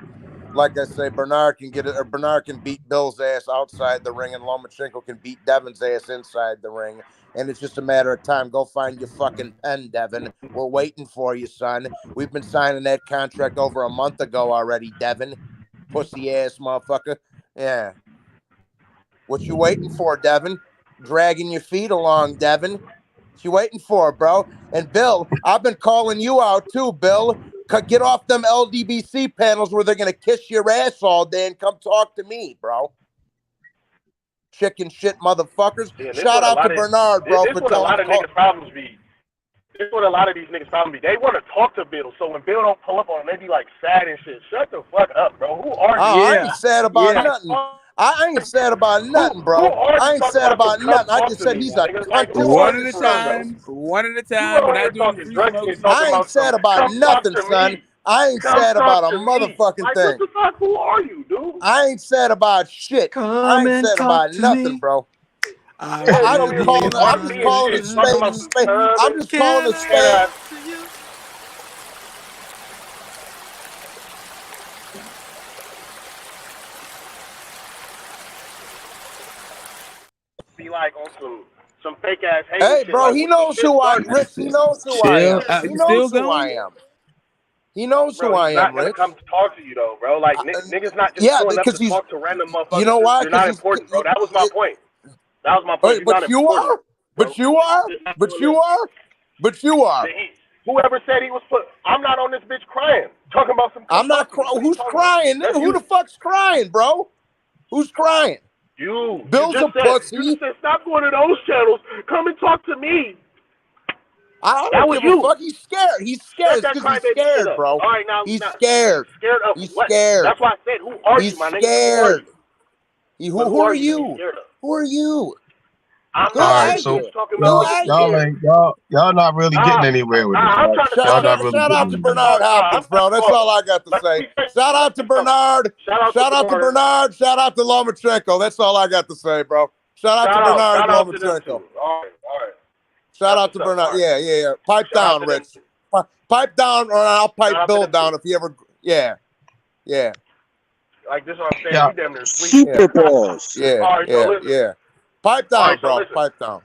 Like I say, Bernard can beat Bill's ass outside the ring, and Lomachenko can beat Devin's ass inside the ring. And it's just a matter of time. Go find your fucking pen, Devin. We're waiting for you, son. We've been signing that contract over a month ago already, Devin. Pussy ass motherfucker. Yeah. What you waiting for, Devin? Dragging your feet along, Devin. What you waiting for, bro? And Bill, I've been calling you out too, Bill. Get off them LDBC panels where they're gonna kiss your ass all day and come talk to me, bro. Chicken shit motherfuckers. Yeah, Shout out to Bernard, bro, This for what a lot telling of niggas' problems be. This what a lot of these niggas' problems be. They want to talk to Bill, so when Bill don't pull up on them, they be like sad and shit. Shut the fuck up, bro. Who are you? I ain't sad about nothing. I ain't sad about nothing, bro. I ain't sad about nothing. I just said he's a cunt. One at a time. One at a time. We're not doing the free smoke. I ain't sad about nothing, son. I ain't sad about a motherfucking thing. What the fuck? Who are you, dude? I ain't sad about shit. I ain't sad about nothing, bro. I'm just calling a spade a spade. I'm just calling a spade. Be like on some fake ass hate. Hey, shit. bro, like, he knows who I am. Rich, he knows who I am. He knows who I am. He knows who I am, Rich. He's not gonna come to talk to you though, bro. Like niggas not just showing up to talk to random motherfuckers. You know why? You're not important, bro. That was my point. That was my point. But you are. But you are. But you are. But you are. Whoever said he was put, I'm not on this bitch crying. Talking about some. I'm not crying. Who's crying? Nigga, who the fuck's crying, bro? Who's crying? You. Bill's a pussy. You just said stop going to those channels. Come and talk to me. I don't give a fuck. He's scared. He's scared. It's because he's scared, bro. All right, now he's scared. Scared of he's what? Scared. That's why I said, who are you, my nigga? Scared. Who are you? Who are you? I'm all right, so y'all not really getting anywhere with this. Shout out to Bernard Hopkins, bro. That's all I got to say. Shout out to Bernard. Shout out to Bernard. Shout out to Lomachenko. That's all I got to say, bro. Shout out to Bernard and Lomachenko. All right. Shout out to Bernard. Yeah. Pipe down, Rich. Pipe down, or I'll pipe Bill down if he ever. Yeah. Like this, is what I'm saying. You damn near sleep. Super balls. Yeah. Pipe down, bro. Listen, pipe down.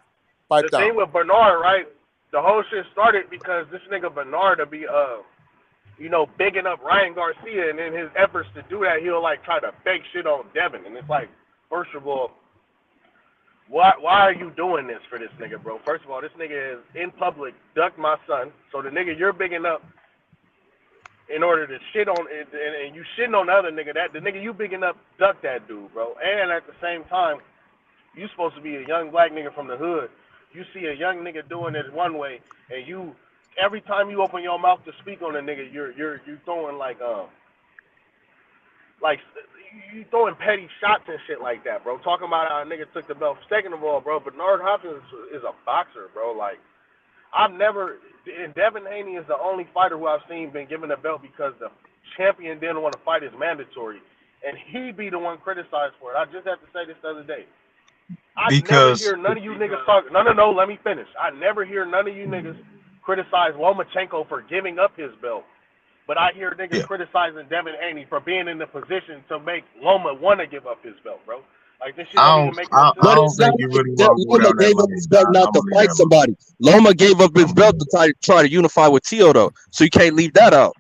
The thing with Bernard, right? The whole shit started because this nigga Bernard to be, bigging up Ryan Garcia, and in his efforts to do that, he'll like try to fake shit on Devin, and it's like, first of all, why are you doing this for this nigga, bro? First of all, this nigga is in public ducked my son, so the nigga you're bigging up in order to shit on, and you shitting on the other nigga, that the nigga you bigging up ducked that dude, bro, and at the same time. You supposed to be a young black nigga from the hood. You see a young nigga doing it one way, and you every time you open your mouth to speak on a nigga, you're throwing like you throwing petty shots and shit like that, bro. Talking about how a nigga took the belt. Second of all, bro, Bernard Hopkins is a boxer, bro. Like and Devin Haney is the only fighter who I've seen been given a belt because the champion didn't want to fight is mandatory, and he be the one criticized for it. I just have to say this the other day. I never hear none of you niggas talk. No, let me finish. I never hear none of you niggas criticize Lomachenko for giving up his belt. But I hear niggas criticizing Devin Haney for being in the position to make Loma want to give up his belt, bro. Like this shit don't even make no sense. But it's not like Loma gave up his belt not to fight somebody. Loma gave up his belt to try to unify with Tio though, so you can't leave that out.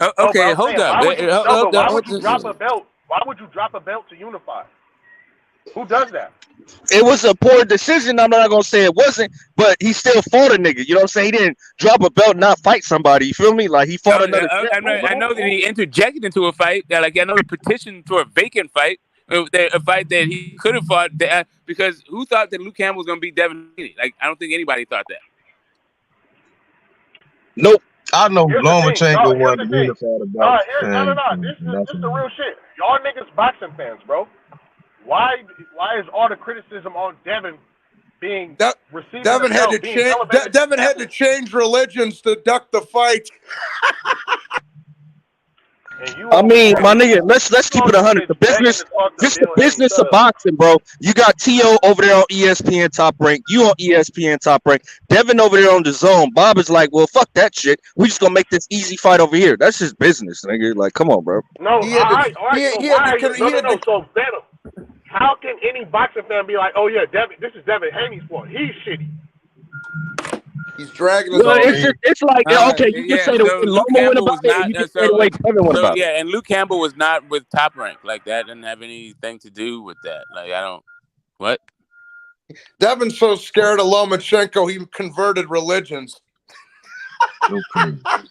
Okay, hold up. Why would you drop a belt? Why would you drop a belt to unify? Who does that? It was a poor decision. I'm not gonna say it wasn't, but he still fought a nigga. You know what I'm saying? He didn't drop a belt, not fight somebody. You feel me? Like he fought another. I know that he interjected into a fight. Like I know he petitioned for a vacant fight, a fight that he could have fought. Because who thought that Luke Campbell was gonna beat Devin Haney? Like I don't think anybody thought that. Nope. I know Lomachenko wasn't unified about. No. This is the real shit. Y'all niggas boxing fans, bro. Why is all the criticism on Devin being received? Devin had to change. Devin had to change religions to duck the fight. I mean, my nigga, let's keep it 100. The business of boxing, bro. You got Tio over there on ESPN Top Rank. You on ESPN Top Rank. Devin over there on the Zone. Bob is like, well, fuck that shit. We just gonna make this easy fight over here. That's just business, nigga. Like, come on, bro. No, so Venom. How can any boxing fan be like, oh yeah, this is Devin Haney's fault? He's shitty. He's dragging us. It's like okay, you can say the Loma went about it, you can say the way Devin went about it. Yeah, and Luke Campbell was not with Top Rank. Like that didn't have anything to do with that. Like I don't. What? Devin's so scared of Lomachenko, he converted religions.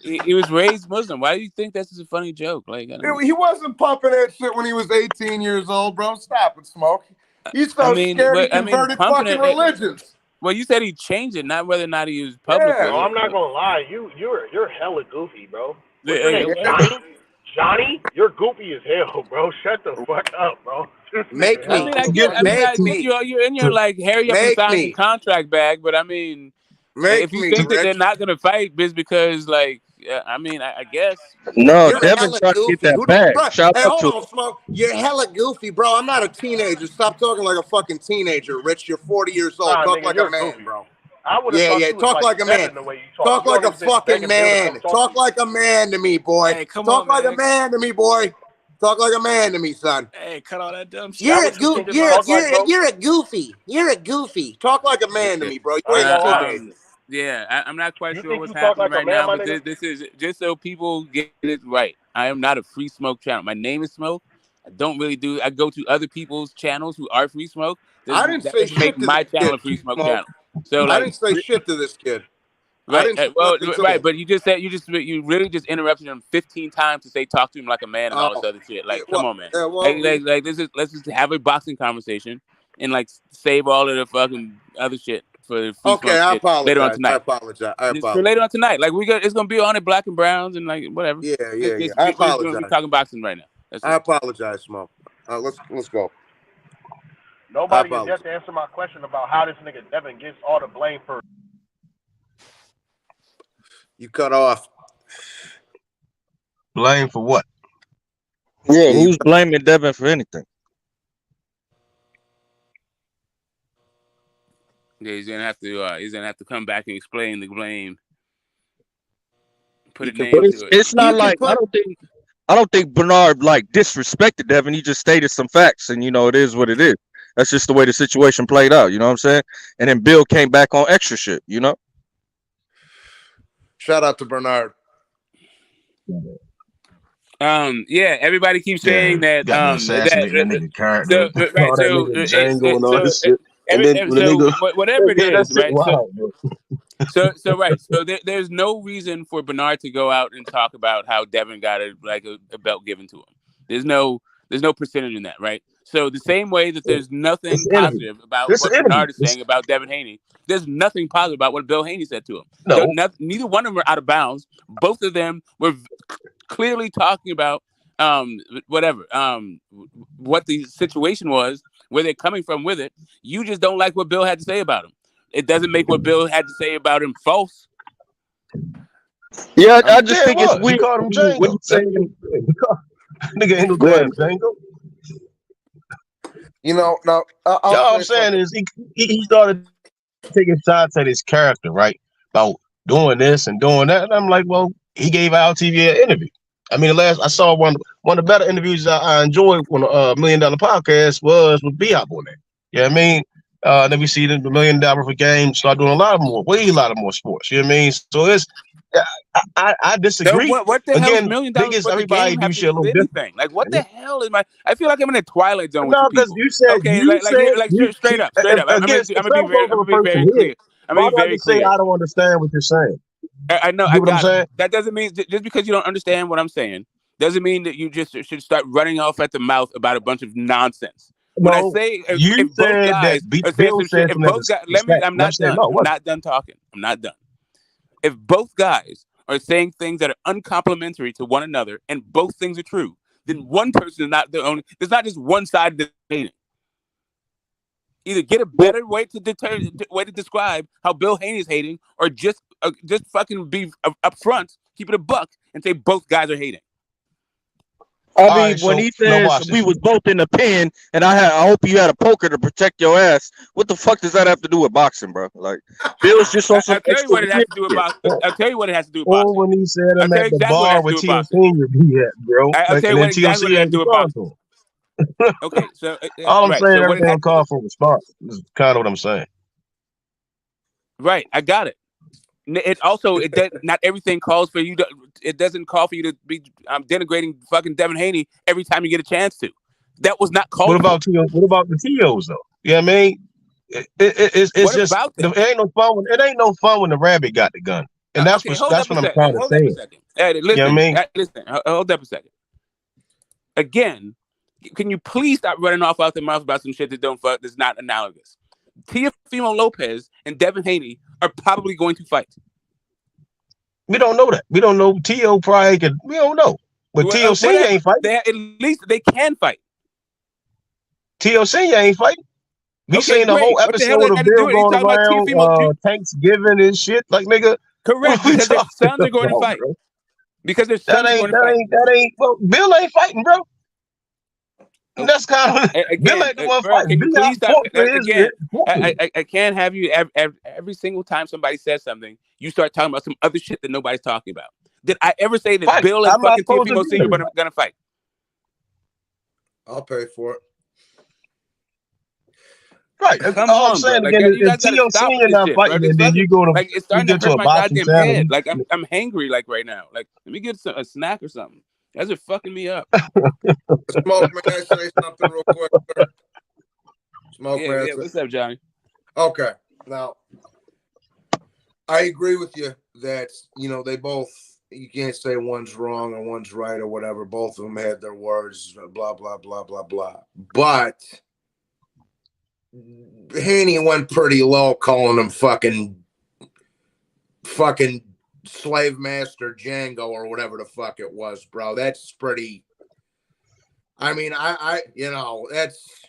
He was raised Muslim. Why do you think that's just a funny joke? Like he wasn't pumping that shit when he was 18 years old, bro. Stop it, Smoke. He's so scared he converted fucking religions. Well, you said he changed it, not whether or not he was public. Yeah, I'm not gonna lie. You're hella goofy, bro. Johnny, you're goofy as hell, bro. Shut the fuck up, bro. Make me. You're in your like hurry up and sign the contract bag, but I mean, if you think that they're not gonna fight, it's because like. I mean, I guess. No, Devin tried to get that back. Hold on, Smoke. You're hella goofy, bro. I'm not a teenager. Stop talking like a fucking teenager, Rich. You're 40 years old. Talk like a man, bro. Talk like a man. Talk like a fucking man. Talk like a man to me, boy. Hey, talk like a man to me, boy. Talk like a man to me, son. Hey, cut all that dumb shit. You're a goofy. You're a goofy. Talk like a man to me, bro. You ain't a teenager. Yeah, I'm not quite sure what's happening right now, but this is just so people get it right. I am not a Free Smoke channel. My name is Smoke. I don't really do. I go to other people's channels who are Free Smoke. I didn't say shit make to my this channel kid, a Free Smoke Smoke. channel. So I didn't say shit to this kid. Right. But you just said you really just interrupted him 15 times to say talk to him like a man and all this other shit. Like, come on, man. Like this is let's just have a boxing conversation and like save all of the fucking other shit. Okay, I apologize. Later on tonight. I apologize. For later on tonight, like it's gonna be on it, black and browns and like whatever. Yeah. I apologize. We're talking boxing right now. I apologize, Smoke. Let's go. Nobody is yet to answer my question about how this nigga Devin gets all the blame for. You cut off. Blame for what? Yeah, who's blaming Devin for anything? Yeah, he's gonna have to come back and explain the blame. Put a name to it. It's not like I don't think Bernard like disrespected Devin. He just stated some facts, and it is what it is. That's just the way the situation played out. You know what I'm saying? And then Bill came back on extra shit. Shout out to Bernard. Yeah, everybody keeps saying that. Whatever it is, right? So there's no reason for Bernard to go out and talk about how Devin got a belt given to him. There's no percentage in that, right? So the same way that there's nothing positive about what Bernard is saying about Devin Haney, there's nothing positive about what Bill Haney said to him. So neither one of them are out of bounds. Both of them were clearly talking about what the situation was, where they're coming from with it. You just don't like what Bill had to say about him. It doesn't make what Bill had to say about him false. Yeah, I just think it's weird. He called him Django. Nigga ain't no damn Django. All I'm saying is he started taking shots at his character, right? About doing this and doing that. And I'm like, well, he gave Al TV an interview. I mean, I saw one one of the better interviews I enjoyed on a $1 Million Podcast was with B-Hop on there. You know what I mean? Then we see the $1 Million for game start doing a lot more sports. You know what I mean? So it's I disagree. So what the hell is $1 Million Niggas, for the everybody game do have to shit a do little with different. anything? Like what the hell is my? I feel like I'm in a twilight zone with No, you because people. you said Okay, straight up. I'm gonna be very clear. I'm gonna be very clear. I don't understand what you're saying. I know. You get what I'm saying? That doesn't mean just because you don't understand what I'm saying doesn't mean that you just should start running off at the mouth about a bunch of nonsense. When I say if both guys are saying some shit, if both guys, I'm not done. I'm not done talking. I'm not done. If both guys are saying things that are uncomplimentary to one another and both things are true, then one person is not the only. There's not just one side that's hating. Either get a better way to describe how Bill Haney is hating, or just fucking be upfront, keep it a buck, and say both guys are hating. I mean, when he says we was both in the pen, and I hope you had a poker to protect your ass. What the fuck does that have to do with boxing, bro? Like, Bill's just on some. I'll tell you what it has to do with boxing. I'll tell you what it has to do with boxing. Or when he said him at the bar with T.O. Senior be at, bro. I'll tell you what exactly what it has to do with boxing. Okay, so all I'm saying, everything call for response. Is kind of what I'm saying. Right, I got it. It also not everything calls for you to. It doesn't call for you to be denigrating fucking Devin Haney every time you get a chance to. That was not called. What about the TOs though? You know what I mean? It's just it ain't no fun. It ain't no fun when the rabbit got the gun, and that's what I'm trying to say. Listen, you know what I mean? Listen, hold up a second. Again, can you please stop running off out the mouth about some shit that's not analogous? Teofimo Lopez and Devin Haney are probably going to fight. We don't know that. We don't know. T.O. probably could. We don't know. But T.O. Senior ain't fighting. At least they can fight. T.O. Senior ain't fighting. We seen the whole episode of Bill going around Thanksgiving and shit. Like, nigga. Correct. Because their sons are going to fight. Bro? Because their sons are going to fight. That ain't. Well, Bill ain't fighting, bro. That's kind of Bill ain't the one fighting. Please stop. Again, I can't have you every single time somebody says something, you start talking about some other shit that nobody's talking about. Did I ever say that Bill and fucking Teofimo Senior are gonna fight? I'll pay for it. Right. All I'm saying again is T.O. Senior not fighting, and then you go to it's starting to hurt my goddamn head. Like I'm hangry like right now. Like let me get a snack or something. You guys are fucking me up. Smoke, may I say something real quick, sir? Smoke, yeah, what's up, Johnny? Okay. Now, I agree with you that, they both, you can't say one's wrong or one's right or whatever. Both of them had their words, blah, blah, blah, blah, blah. But Haney went pretty low calling him fucking slave master Django or whatever the fuck it was, bro. That's pretty. I mean, I that's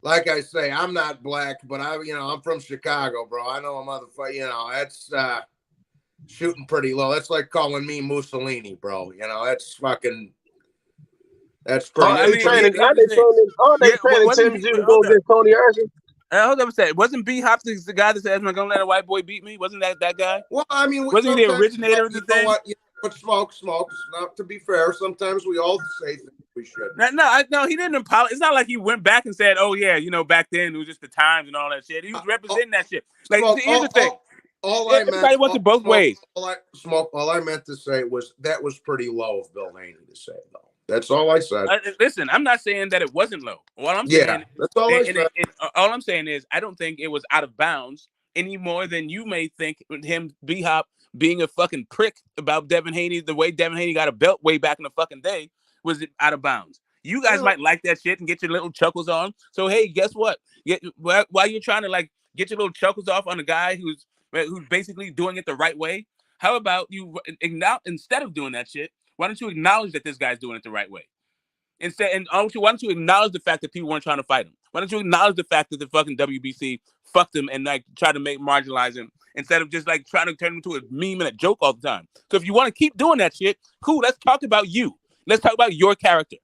like I say, I'm not black, but I'm from Chicago, bro. I know a motherfucker. That's shooting pretty low. That's like calling me Mussolini, bro. That's fucking. That's pretty. Are they training Tim to go against Tony Archie? Hold up a second. Wasn't B-Hop the guy that said, "I'm not gonna let a white boy beat me"? Wasn't that guy? Well, I mean, wasn't he the originator of the thing? But smoke. Not to be fair, sometimes we all say things we should. No, he didn't apologize. It's not like he went back and said, "Oh yeah, back then it was just the times and all that shit." He was representing that shit. Like, here's the thing. Everybody wants it both ways. All I meant to say was that was pretty low of Bill Haney to say, though. That's all I said. Listen, I'm not saying that it wasn't low. What I'm saying, that's all I said. All I'm saying is I don't think it was out of bounds any more than you may think him, B-Hop, being a fucking prick about Devin Haney, the way Devin Haney got a belt way back in the fucking day, was out of bounds. You guys might like that shit and get your little chuckles on. So hey, guess what? While you're trying to get your little chuckles off on a guy who's basically doing it the right way, how about you instead of doing that shit? Why don't you acknowledge that this guy's doing it the right way? Why don't you acknowledge the fact that people weren't trying to fight him? Why don't you acknowledge the fact that the fucking WBC fucked him and try to marginalize him instead of just trying to turn him into a meme and a joke all the time? So if you want to keep doing that shit, cool. Let's talk about you. Let's talk about your character.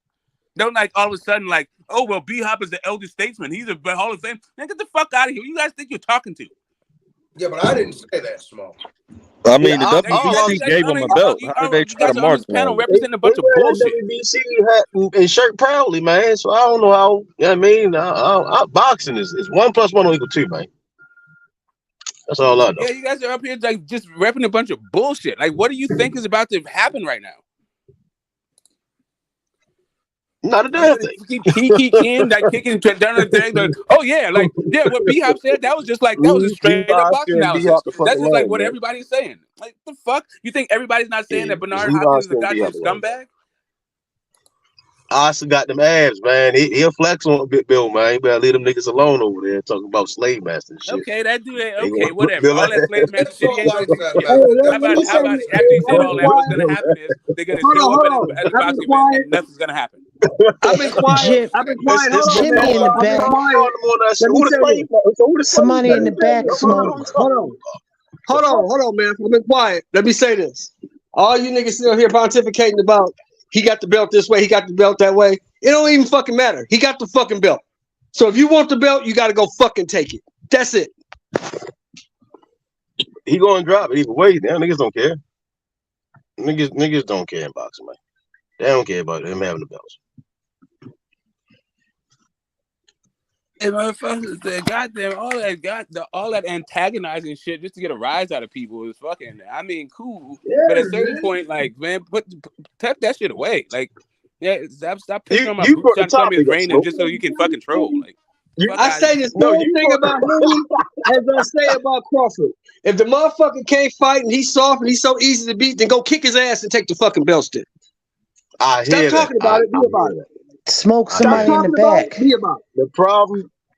Don't all of a sudden oh well, B-Hop is the elder statesman. He's a Hall of Fame. Man, get the fuck out of here. Who you guys think you're talking to? Yeah, but I didn't say that, Smoke. I mean, the WBC gave him a belt. How did they try to mark panel him? representing a bunch of bullshit. WBC hat and shirt proudly, man. So I don't know how. I mean, boxing is 1 + 1 = 2, man. That's all I know. Yeah, you guys are up here like just repping a bunch of bullshit. Like, what do you think is about to happen right now? Not a damn thing. Keep like kicking down the thing. Like, oh yeah, what B-Hop said, that was just a straight up boxing analysis. That's just like what everybody's saying. Like, the fuck? You think everybody's not saying that Bernard Hopkins is a goddamn scumbag? Austin got them abs, man. He'll flex on a bit, Bill, man. You better leave them niggas alone over there talking about slave master and shit. Okay, whatever. All that slave master shit, he ain't gonna do. How about after he said all that, what's gonna happen is they're gonna show up at the boxing event and nothing's gonna happen. I've been quiet. Jimmy in the back. Somebody in the back smoke. Hold on, man. I've been quiet. Let me say this. All you niggas still here pontificating about he got the belt this way, he got the belt that way. It don't even fucking matter. He got the fucking belt. So if you want the belt, you got to go fucking take it. That's it. He going to drop it either way. Damn, niggas don't care. Niggas don't care in boxing, man. They don't care about him having the belts. Hey, motherfuckers, goddamn, all that antagonizing shit just to get a rise out of people is fucking. I mean, cool, but at a certain point, like, man, tuck that shit away. Like, yeah, stop putting on my boots trying to tell me it's raining just so you can fucking troll. Like, I say this same thing about Haney as I say about Crawford. If the motherfucker can't fight and he's soft and he's so easy to beat, then go kick his ass and take the fucking belt stick. Stop talking about it. Be about it. Smoke somebody in the back.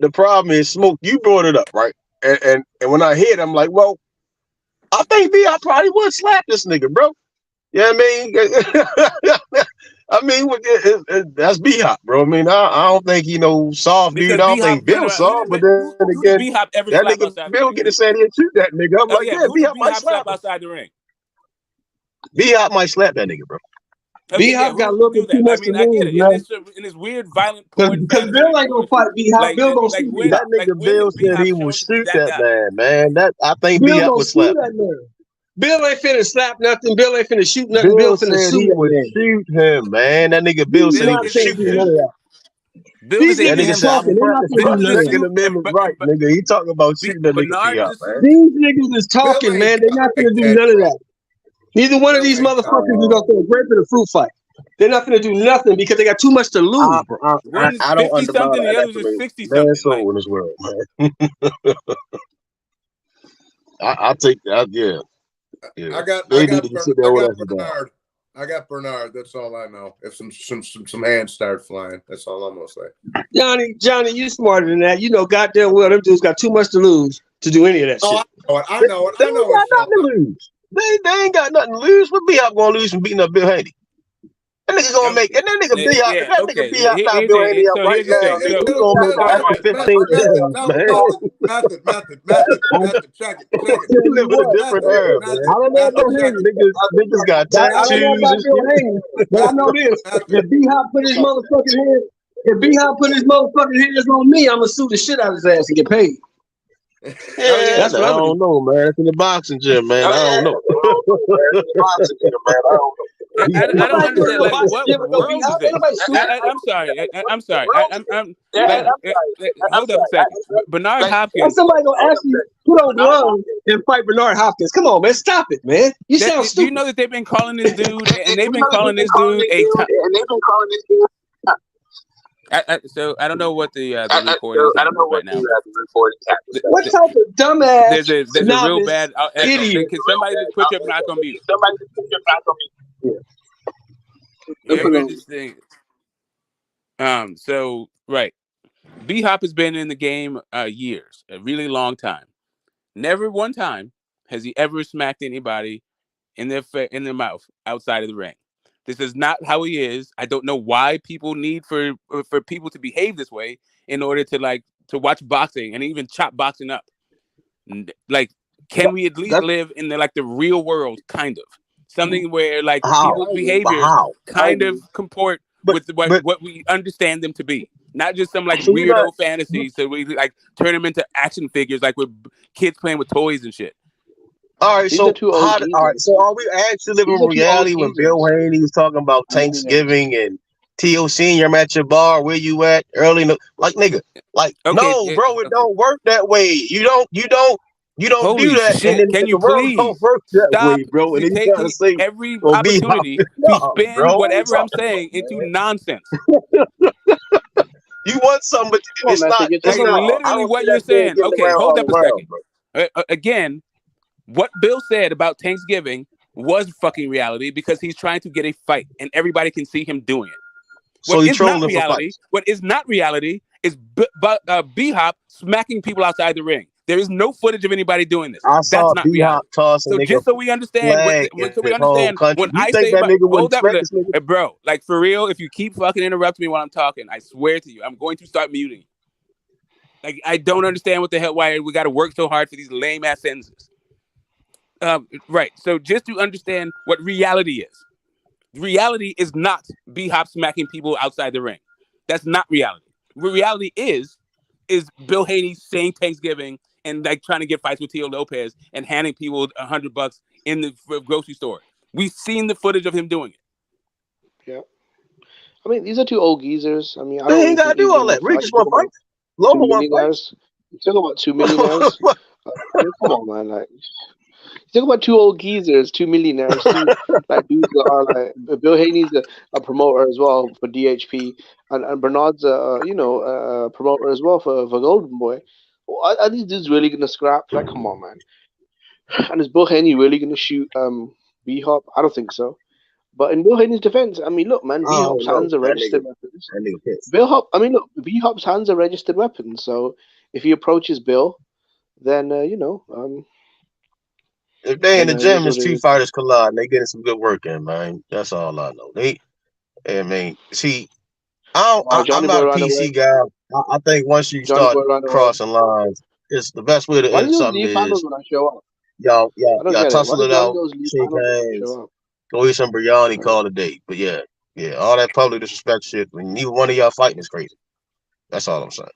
The problem is, Smoke, you brought it up, right? And when I hear it, I'm like, well, I think I probably would slap this nigga, bro. You know what I mean? That's B-Hop, bro. I mean, I don't think soft dude. I don't think Bill soft, but then again, that nigga Bill get to San Diego shoot that nigga. I'm like, yeah, B-Hop might slap outside the ring. B-Hop might slap that nigga, bro. B-Hop got a little bit too much to lose, man. In this weird, violent porn. Because Bill ain't gonna fight B-Hop. Bill gonna shoot me. That nigga Bill said he will shoot that man. I think B-Hop would slap him. Bill ain't finna slap nothing. Bill ain't finna shoot nothing. Bill finna shoot him, man. That nigga Bill said he would shoot him. These niggas talking. They're not gonna do nothing. Right, nigga. He talking about shooting that nigga B-Hop, man. These niggas is talking, man. They're not gonna do none of that. Neither one of these motherfuckers is gonna throw a grape in a fruit fight. They're not gonna do nothing because they got too much to lose, bro. I don't understand. The other is 60-something. That's so in this world, man. I'll take that. Yeah. I got Bernard. I got Bernard. That's all I know. If some hands start flying, that's all I'm gonna say. Johnny, you smarter than that. You know goddamn well them dudes got too much to lose to do any of that shit. I know it. They ain't got nothing to lose. They ain't got nothing to lose. What B-Hop gonna lose from beating up Bill Haney? That nigga gonna make it. That nigga B-Hop. That nigga B-Hop not Bill Haney up right now. He gonna make after 15 years, man. Method. Check it. You live in a different era, man. I don't know about Haney. Niggas got tattoos and shit. But I know this. If B-Hop put his motherfucking hands on me, I'm gonna sue the shit out of his ass and get paid. Yeah, that's what I don't know, man. It's in the boxing gym, man. I don't know. I don't understand. Like, what world is it? I'm sorry. Hold up a second. Bernard Hopkins. Somebody gonna ask you put on gloves and fight Bernard Hopkins. Come on, man. Stop it, man. You sound stupid. Do you know that they've been calling this dude and they've been calling this dude so I don't know what the report is. I don't know what right now. What type of dumbass? There's a real bad idiot. Can somebody just put your mic on mute? Interesting. So right, B-Hop has been in the game years, a really long time. Never one time has he ever smacked anybody in their mouth outside of the ring. This is not how he is. I don't know why people need for people to behave this way in order to watch boxing and even chop boxing up. Like, can we at least live in the real world, kind of something where people's behavior kind of comport with what we understand them to be? not just some like weirdo fantasy. So we like turn them into action figures, like with kids playing with toys and shit. All right, so so are we actually living in reality when Bill Haney was talking about Thanksgiving and T.O. Senior, I'm at your bar, where you at? Early in the, like, nigga, like, no, bro, it don't work that way. You don't Holy do that. shit! And then Can you the world please don't work that stop way, bro? And then you taking gotta say every be opportunity to spin bro. whatever I'm saying into nonsense? You want something, but it's not. It's Like not. literally what you're saying. Okay, hold up a second. Again, what Bill said about Thanksgiving was fucking reality because he's trying to get a fight, and everybody can see him doing it. So What you is not trolling for reality? fights. What is not reality is B-Hop smacking people outside the ring. There is no footage of anybody doing this. I That's saw not B-Hop reality. toss a So nigga just so we understand, flag in so we the whole understand country. when You I think say that about, nigga wouldn't hold up, smack this nigga? bro. Like for real, if you keep fucking interrupting me while I'm talking, I swear to you, I'm going to start muting you. Like I don't understand what the hell why we got to work so hard for these lame ass sentences. Right. So just to understand what reality is. Reality is not B-Hop smacking people outside the ring. That's not reality. What reality is Bill Haney saying Thanksgiving and like trying to get fights with Tio Lopez and handing people $100 in the grocery store. We've seen the footage of him doing it. Yeah. I mean, these are two old geezers. I mean, I They don't ain't really gotta think do either all will that. Rick fight. just You want talk about fights. Lobo two want fights. millionaires. You talk about two millionaires. Come on, man. Like, you talk about two old geezers, two millionaires, two like dudes that are like Bill Haney's a promoter as well for DHP, and Bernard's a promoter as well for Golden Boy. Are these dudes really gonna scrap? Like, come on, man. And is Bill Haney really gonna shoot B-Hop? I don't think so. But in Bill Haney's defense, I mean, look, man, B-Hop's hands are registered weapons. B-Hop's hands are registered weapons. So if he approaches Bill, then if they in the gym, what it's two it is. fighters collide and they getting some good work in, man. That's all I know. I mean, see, I'm not a PC guy. I think once you start crossing lines, it's the best way to Why end do those something leave handles is when I show up? y'all I don't get it. Why tussle do it Johnny out, goes leave shake handles when I hands, show up? go eat some biryani, call it a day. But yeah, all that public disrespect shit, when neither one of y'all fighting is crazy. That's all I'm saying.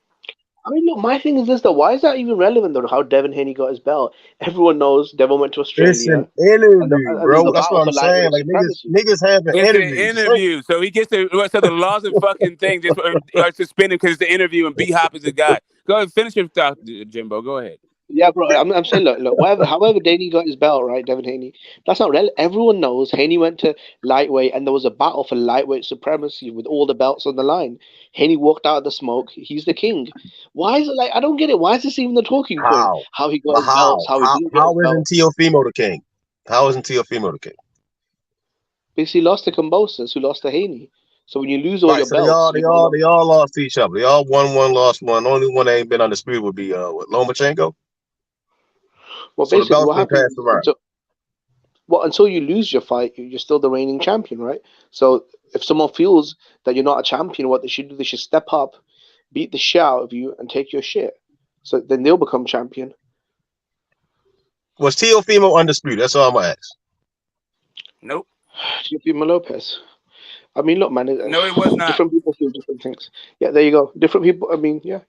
I mean, look, my thing is this, though. Why is that even relevant, though, how Devin Haney got his belt? Everyone knows Devin went to Australia. It's an interview, and bro. there's a That's battle what I'm for saying. lightweight Like, supremacy. niggas have an It's interview. an interview, so he gets to. So the laws of fucking thing just are suspended because it's the interview and B-Hop is the guy. Go ahead, finish your thought, Jimbo. Go ahead. Yeah, bro. I'm saying, look, however Haney got his belt, right, Devin Haney, that's not relevant. Everyone knows Haney went to lightweight, and there was a battle for lightweight supremacy with all the belts on the line. Haney walked out of the smoke. He's the king. Why is it like I don't get it? Why is this even the talking point? How he got his belts? How he didn't get his belts? Isn't Teofimo the king? How isn't Teofimo the king? Because he lost to Kambosos, who lost to Haney. So when you lose all your belts, they all lost to each other. They all won one, lost one. The only one that ain't been undisputed would be Lomachenko. Well, so basically, what happens around. Until you lose your fight, you're still the reigning champion, right? So if someone feels that you're not a champion, what they should do, they should step up, beat the shit out of you, and take your shit. So then they'll become champion. Was Teofimo undisputed? That's all I'm gonna ask. Nope. Teofimo Lopez. I mean, look, man. No, it was not. Different people feel different things. Yeah, there you go. Different people. Different people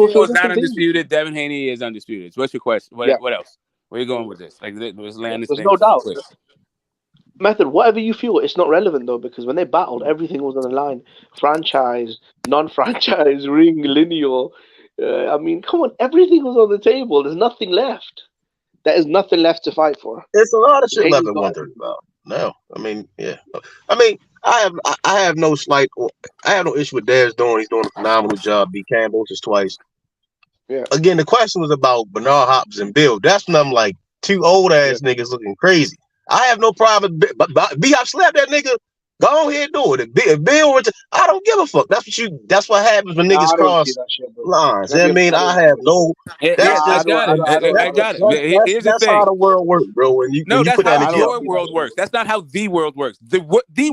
feel was not different things. undisputed. Devin Haney is undisputed. What's your question? What else? Where are you going with this? Like, let's land this There's thing. no doubt. Quick. Method, whatever you feel, it's not relevant though, because when they battled, everything was on the line. Franchise, non-franchise, ring, lineal. I mean, come on, everything was on the table. There's nothing left. There is nothing left to fight for. It's a lot of shit left at 135. No, I mean, yeah. I mean, I have no issue with Dez doing. He's doing a phenomenal job. Beat Kambosos twice. Yeah. Again, the question was about Bernard Hopkins and Bill. That's when I'm like, two old ass niggas looking crazy. I have no problem. But B-Hop slapped that nigga. Go ahead, do it. If Bill, I don't give a fuck. That's what happens when niggas cross lines. I mean, I have no. I got it. Here's the thing. That's how the world works, bro. When you that's put how that your world works. That's not how the world works. The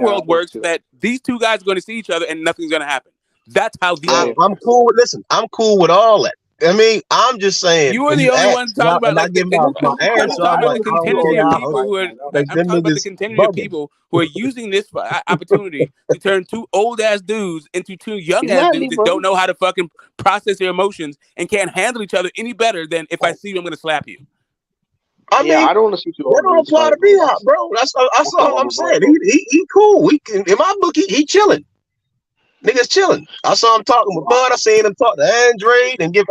world works that these two guys are going to see each other and nothing's going to happen. That's how the world I'm cool with. Listen, I'm cool with all that. I mean, I'm just saying. You were the only one talking about and I like give my I'm just answer. talking I'm about like, the I don't contingency know of how people who are. because I'm them talking about the niggas contingency of bugging. people who are using this opportunity to turn two old ass dudes into two young ass dudes that don't know how to fucking process their emotions and can't handle each other any better than if I see you, I'm gonna slap you. I mean, I don't want to see two that don't apply to B-Hop, bro. That's all I'm saying. He cool. In my book, he chilling. Niggas chilling. I saw him talking with Bud. I seen him talk to Andre and give.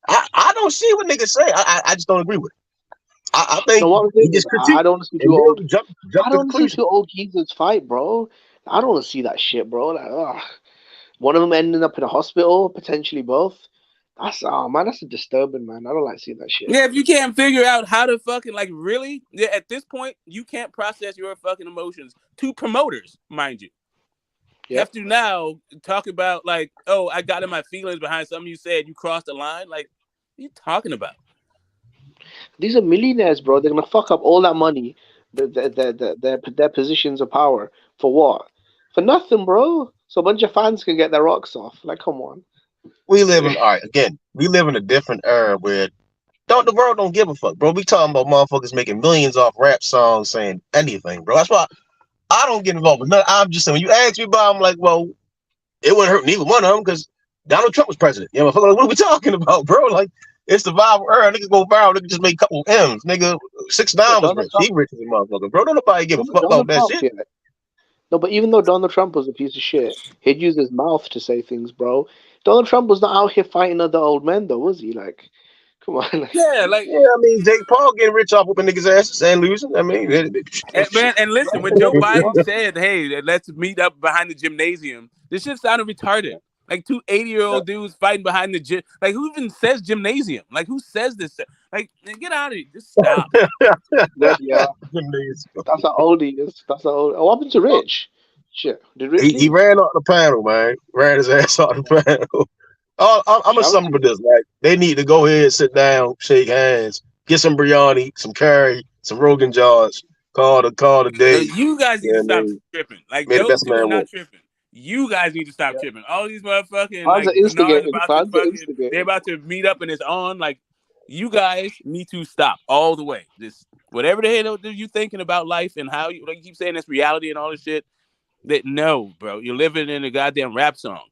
I don't see what niggas say. I just don't agree with it. I think he just critiqued. I don't want to see and two old. jump I don't want to see two old geezers fight, bro. I don't want to see that shit, bro. Like, ugh. One of them ending up in a hospital, potentially both. That's that's a disturbing, man. I don't like seeing that shit. Yeah, if you can't figure out how to fucking like really, at this point, you can't process your fucking emotions. Two promoters, mind you. You have to now talk about like, oh, I got in my feelings behind something you said. You crossed the line. Like, what are you talking about? These are millionaires, bro. They're gonna fuck up all that money, their positions of power for what? For nothing, bro. So a bunch of fans can get their rocks off. Like, come on. We live in we live in a different era where the world don't give a fuck, bro. We talking about motherfuckers making millions off rap songs saying anything, bro. That's why I don't get involved with nothing. I'm just saying when you ask me about, I'm like, well, it wouldn't hurt neither one of them because Donald Trump was president. You know, like, what are we talking about, bro? Like, it's the viral era. Niggas go viral. Niggas just make a couple M's. Nigga, 6ix9ine was rich. He rich as a motherfucker, bro. Don't nobody give a fuck about that shit. Yeah. No, but even though Donald Trump was a piece of shit, he'd use his mouth to say things, bro. Donald Trump was not out here fighting other old men, though, was he? Like, come on. Yeah, like I mean, Jake Paul getting rich off whooping niggas' asses and losing. I mean, and listen, when Joe Biden said, "Hey, let's meet up behind the gymnasium," this shit sounded retarded. Like two 80-year-old dudes fighing behind the gym. Like, who even says gymnasium? Like, who says this? Like, get out of here. Just stop. That's an oldie. That's an old. What happened to Rich? Shit, did Rich? He ran off the panel, man. Ran his ass off the panel. I'm a sum for this. Like, they need to go ahead, sit down, shake hands, get some biryani, some curry, some Rogan Josh. Call the day. You guys need to stop tripping. Like, those two are not tripping. You guys need to stop tripping. All these motherfucking like they're about to meet up and it's on. Like, you guys need to stop all the way. This whatever the hell you thinking about life and how you keep saying this reality and all this shit. That no, bro, you're living in a goddamn rap song.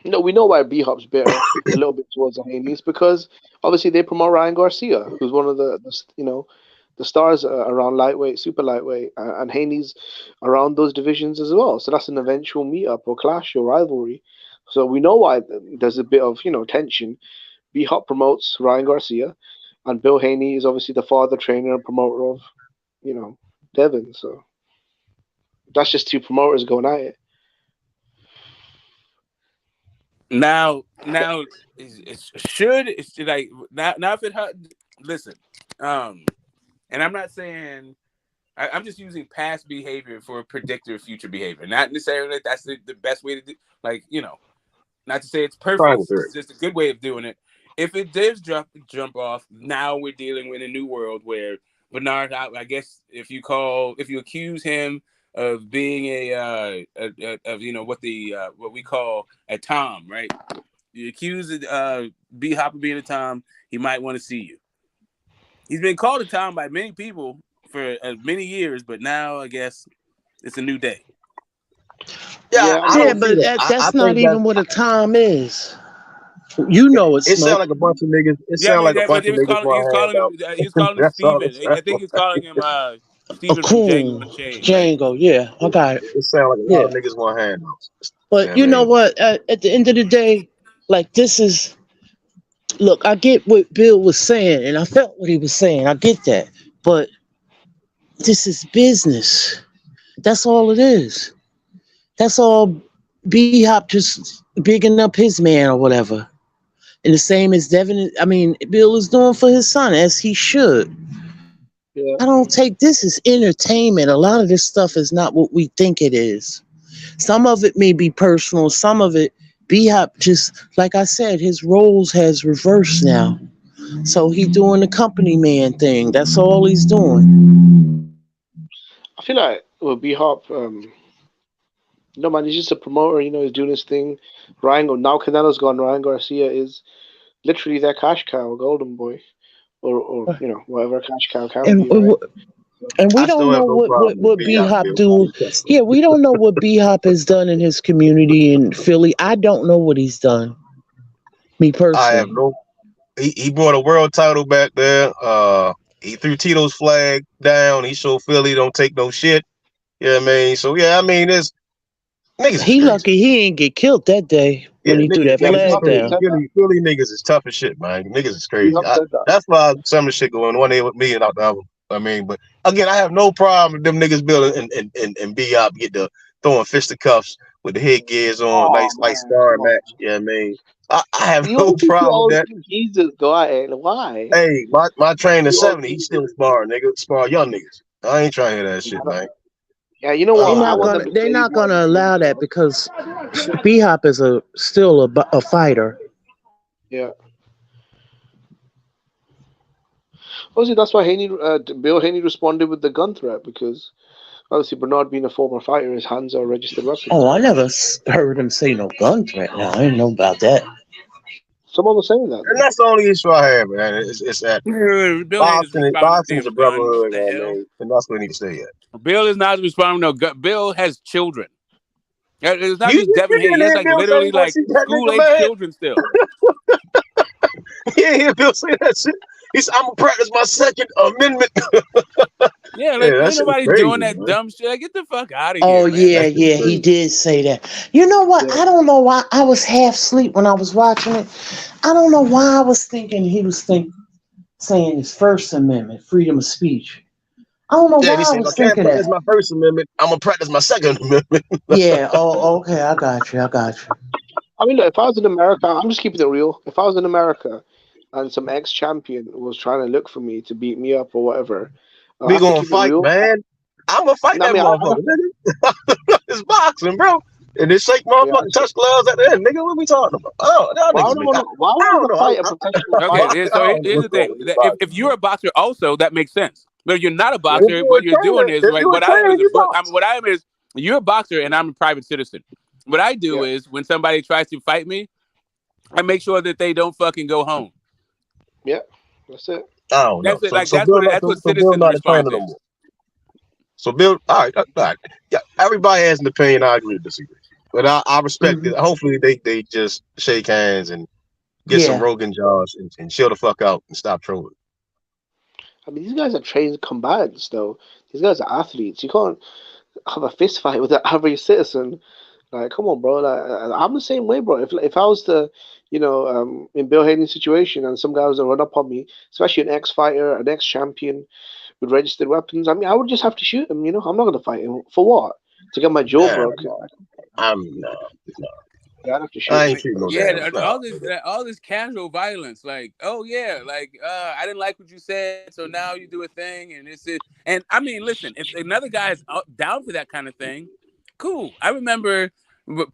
No, we know why B-Hop's bitter a little bit towards the Haney's because obviously they promote Ryan Garcia, who's one of the stars around lightweight, super lightweight, and Haney's around those divisions as well. So that's an eventual meetup or clash or rivalry. So we know why there's a bit of tension. B-Hop promotes Ryan Garcia, and Bill Haney is obviously the father, trainer, and promoter of Devin. So that's just two promoters going at it. Now it's like now if it listen, and I'm not saying I'm just using past behavior for a predictor of future behavior. Not necessarily that's the best way to do. Like not to say it's perfect. It's just a good way of doing it. If it does jump off, now we're dealing with a new world where Bernard, I guess if you accuse him of being what we call a Tom, right? You accuse B-Hop of being a Tom, he might want to see you. He's been called a Tom by many people for many years, but now I guess it's a new day. Yeah, but that's not even what a Tom is. You know it's. It sounds like a bunch of niggas. It sounds like a bunch of niggas. He was calling him Steven. I think he's calling him Steven from Django Unchained. Django, right? Yeah, I got it. It sounds like a lot of niggas want handouts. But you know what? At the end of the day, like this is. Look, I get what Bill was saying, and I felt what he was saying. I get that, but this is business. That's all it is. That's all. B-Hop just bigging up his man or whatever. And the same as Bill is doing for his son, as he should. Yeah. I don't take this as entertainment. A lot of this stuff is not what we think it is. Some of it may be personal. Some of it, B-Hop just, like I said, his roles has reversed now. So he's doing the company man thing. That's all he's doing. I feel like with B-Hop, man, he's just a promoter. He's doing his thing. Now Canelo's gone. Ryan Garcia is literally their cash cow, Golden Boy, or whatever cash cow can And be, right? and we I don't still have know no problem what with B B-Hop, Hop Bill. do. Yeah, we don't know what B Hop has done in his community in Philly. I don't know what he's done. Me I have personally. no. He brought a world title back there. He threw Tito's flag down. He showed Philly don't take no shit. You know what I mean? So yeah, I mean, niggas is He crazy. lucky he ain't get killed that day when he threw that flag down. Philly niggas is tough as shit, man. Niggas is crazy. B-Hop said that. That's why some of the shit going one day with me and out the other. I mean, but again, I have no problem with them niggas building and B-Hop get the throwing fisticuffs with the headgears on, nice light star match. You know what I mean? I have You no always problem with that. Jesus, go ahead. Why? Hey, my trainer You 70, he still spar, nigga. Spar young niggas. I ain't trying to hear that shit, man. Yeah, you know what? They're not gonna allow that because B Hop is still a fighter. Yeah. Obviously, that's why Bill Haney responded with the gun threat, because obviously Bernard being a former fighter, his hands are registered weapons. Oh, I never heard him say no gun threat. Now I didn't know about that. Someone was saying that. And that's the only issue I have, man. It's that boxing's a brotherhood, man. And that's where he need to stay at. Bill is not responding to no gun. Bill has children. It's not just Devin Haney. He has like literally like school-age children still. Yeah, Bill say that shit. He said, I'm gonna practice my Second Amendment. Yeah, like ain't nobody doing that dumb shit. Like, get the fuck out of here. Oh yeah, he did say that. You know what? I don't know why I was half asleep when I was watching it. I don't know why I was thinking he was saying his First Amendment, freedom of speech. I don't know why I was thinking that. Practice my First Amendment. I'm gonna practice my Second Amendment. Yeah. Oh, okay. I got you. I mean, look, if I was in America, I'm just keeping it real. If I was in America and some ex-champion was trying to look for me to beat me up or whatever, we gonna fight, man. I'm gonna fight that motherfucker, nigga. It's boxing, bro. And they shake motherfucking touch gloves at the end, nigga. What we talking about? Why would I want to fight a professional boxer? Okay, so here's the thing. If you're a boxer, also that makes sense. But if you're not a boxer, what you're doing is right. What I am is you're a boxer and I'm a private citizen. What I do is when somebody tries to fight me, I make sure that they don't fucking go home. Yeah, that's it. I don't know. That's what citizens respond to. So Bill, all right. Yeah, everybody has an opinion. I agree to disagree, but I respect it. Hopefully they just shake hands and get some Rogan jaws and chill the fuck out and stop trolling. I mean, these guys are trained combatants, though. These guys are athletes. You can't have a fist fight with an average citizen. Like, come on, bro. Like, I'm the same way, bro. If I was to, in Bill Haney's situation and some guy was to run up on me, especially an ex-fighter, an ex-champion with registered weapons, I mean, I would just have to shoot him, I'm not going to fight him. For what? To get my jaw broken? No. Yeah, I'd have to shoot I ain't shooting no damn. all this casual violence, like, I didn't like what you said, so now you do a thing, and it's it. And I mean, listen, if another guy is down for that kind of thing, cool. I remember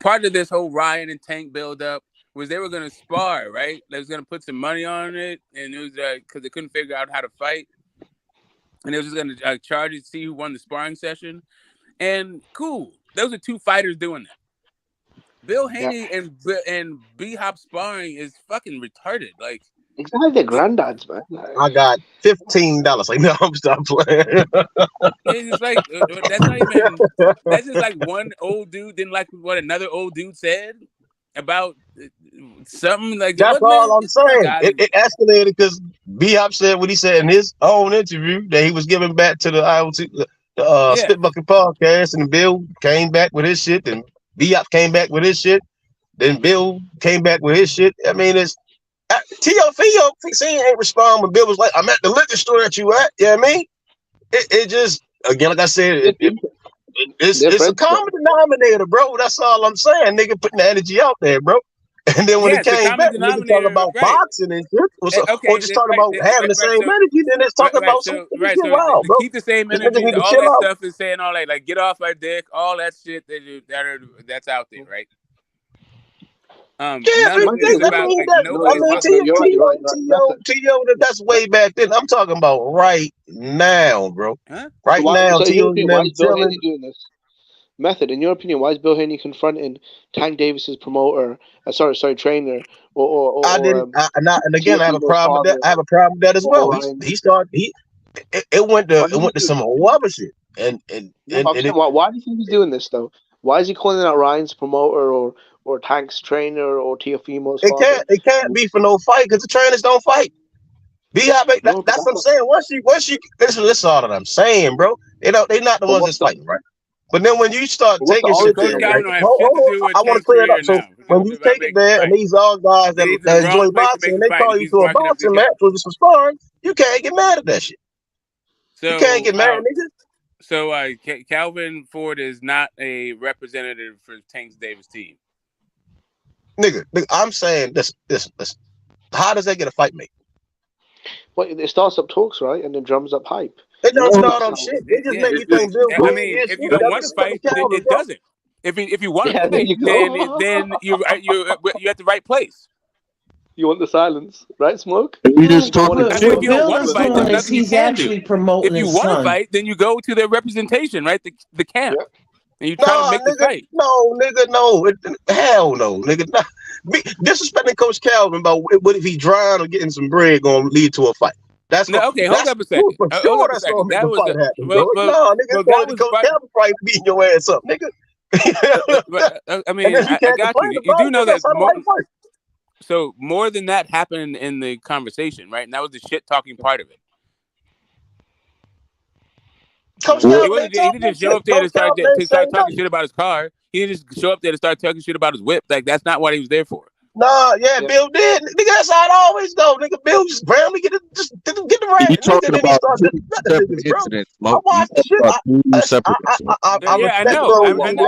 part of this whole Ryan and Tank build-up was they were going to spar, right? They was going to put some money on it, and it was because they couldn't figure out how to fight, and they was just going to charge it to see who won the sparring session. And cool, those are two fighters doing that. Bill Haney and B-Hop sparring is fucking retarded. Like, it's like their granddads, man. I got $15. Like, no, I'm stop playing. It's like that's not even. That's just like one old dude didn't like what another old dude said about something like. That's all I'm saying. It escalated because B-Hop said what he said in his own interview that he was giving back to the IoT, Spit Bucket podcast, and Bill came back with his shit, and B-Hop came back with his shit, then Bill came back with his shit. I mean, it's T.O. ain't respond when Bill was like, I'm at the liquor store that you at. You know what I mean? It just, again, like I said, it's a common denominator, bro. That's all I'm saying. Nigga putting the energy out there, bro. And then when it came back, nigga talking about boxing and shit, or just talking about having the same energy, then it's talking about some wild, bro. Keep the same energy. All that stuff is saying all that, like, get off my dick, all that shit that's out there, right? That's way back then. I'm talking about right now, bro. Right now, T.O. Why is Bill Haney doing this? Method, in your opinion, why is Bill Haney confronting Tank Davis's promoter? Trainer, or I didn't. And again, I have a problem with that. I have a problem with that as well. He started. It went to some other shit. And why do you think he's doing this though? Why is he calling out Ryan's promoter or Tank's trainer or Teofimo's father? It can't be for no fight because the trainers don't fight. That's what I'm saying. Once you listen all that I'm saying, bro. They not the ones that's fighting, right? But then when you start taking shit there, I want to clear it up. So when you take it there, and these are guys that enjoy boxing, and they call you to a boxing match or just some sparring, you can't get mad at that shit. You can't get mad, nigga. So Calvin Ford is not a representative for Tank Davis' team. Nigga, I'm saying this. How does that get a fight made? Well, it starts up talks, right, and then drums up hype. It don't start up shit. They just make you think. I mean, if you don't want to fight, it doesn't. If you want to fight, then you're at the right place. You want the silence, right, Smoke? We just talking If you don't want to fight, there's nothing you he's can actually do. promoting If you his want to son. fight, then you go to their representation, right? The camp. And you try to make the fight. No, nigga, no. Hell no, nigga. Nah. Disrespecting Coach Calvin about what if he drowned or getting some bread going to lead to a fight. That's okay. Hold up a second. Sure, that's gonna make the fight happen, bro. No, nigga, it's going to Coach Calvin fight beating your ass up, nigga. I mean, I got you. You do know that. So more than that happened in the conversation, right? And that was the shit talking part of it. Coach He didn't just show up there to start talking shit about his car. He didn't just show up there to start talking shit about his whip. Like, that's not what he was there for. Nah, Bill did. Nigga, that's how it always go. Nigga, Bill just randomly get the rap. You talking about separate incidents? I watched the shit. I know.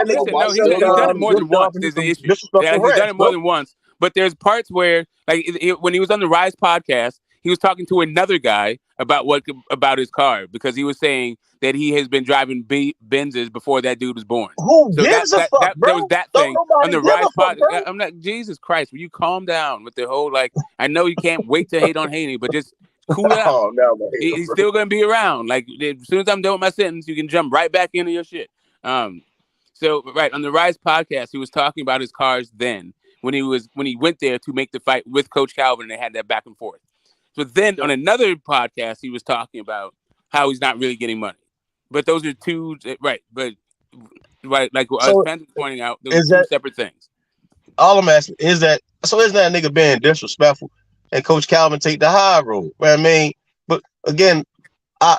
Listen, he's done it more than once. There's the issue. He's done it more than once. But there's parts where, like, when he was on the Rise podcast, he was talking to another guy about his car because he was saying that he has been driving Benzes before that dude was born. Who gives a fuck, bro? There was that thing on the Rise podcast. I'm like, Jesus Christ, will you calm down with the whole, like, I know you can't wait to hate on Haney, but just cool down. He's still going to be around. Like, as soon as I'm done with my sentence, you can jump right back into your shit. So, right, on the Rise podcast, he was talking about his cars then when he went there to make the fight with Coach Calvin and they had that back and forth. So then on another podcast, he was talking about how he's not really getting money. But those are two, right? But like Phantom was pointing out, those are two separate things. All I'm asking is that nigga being disrespectful and Coach Calvin take the high road? I mean, but again, I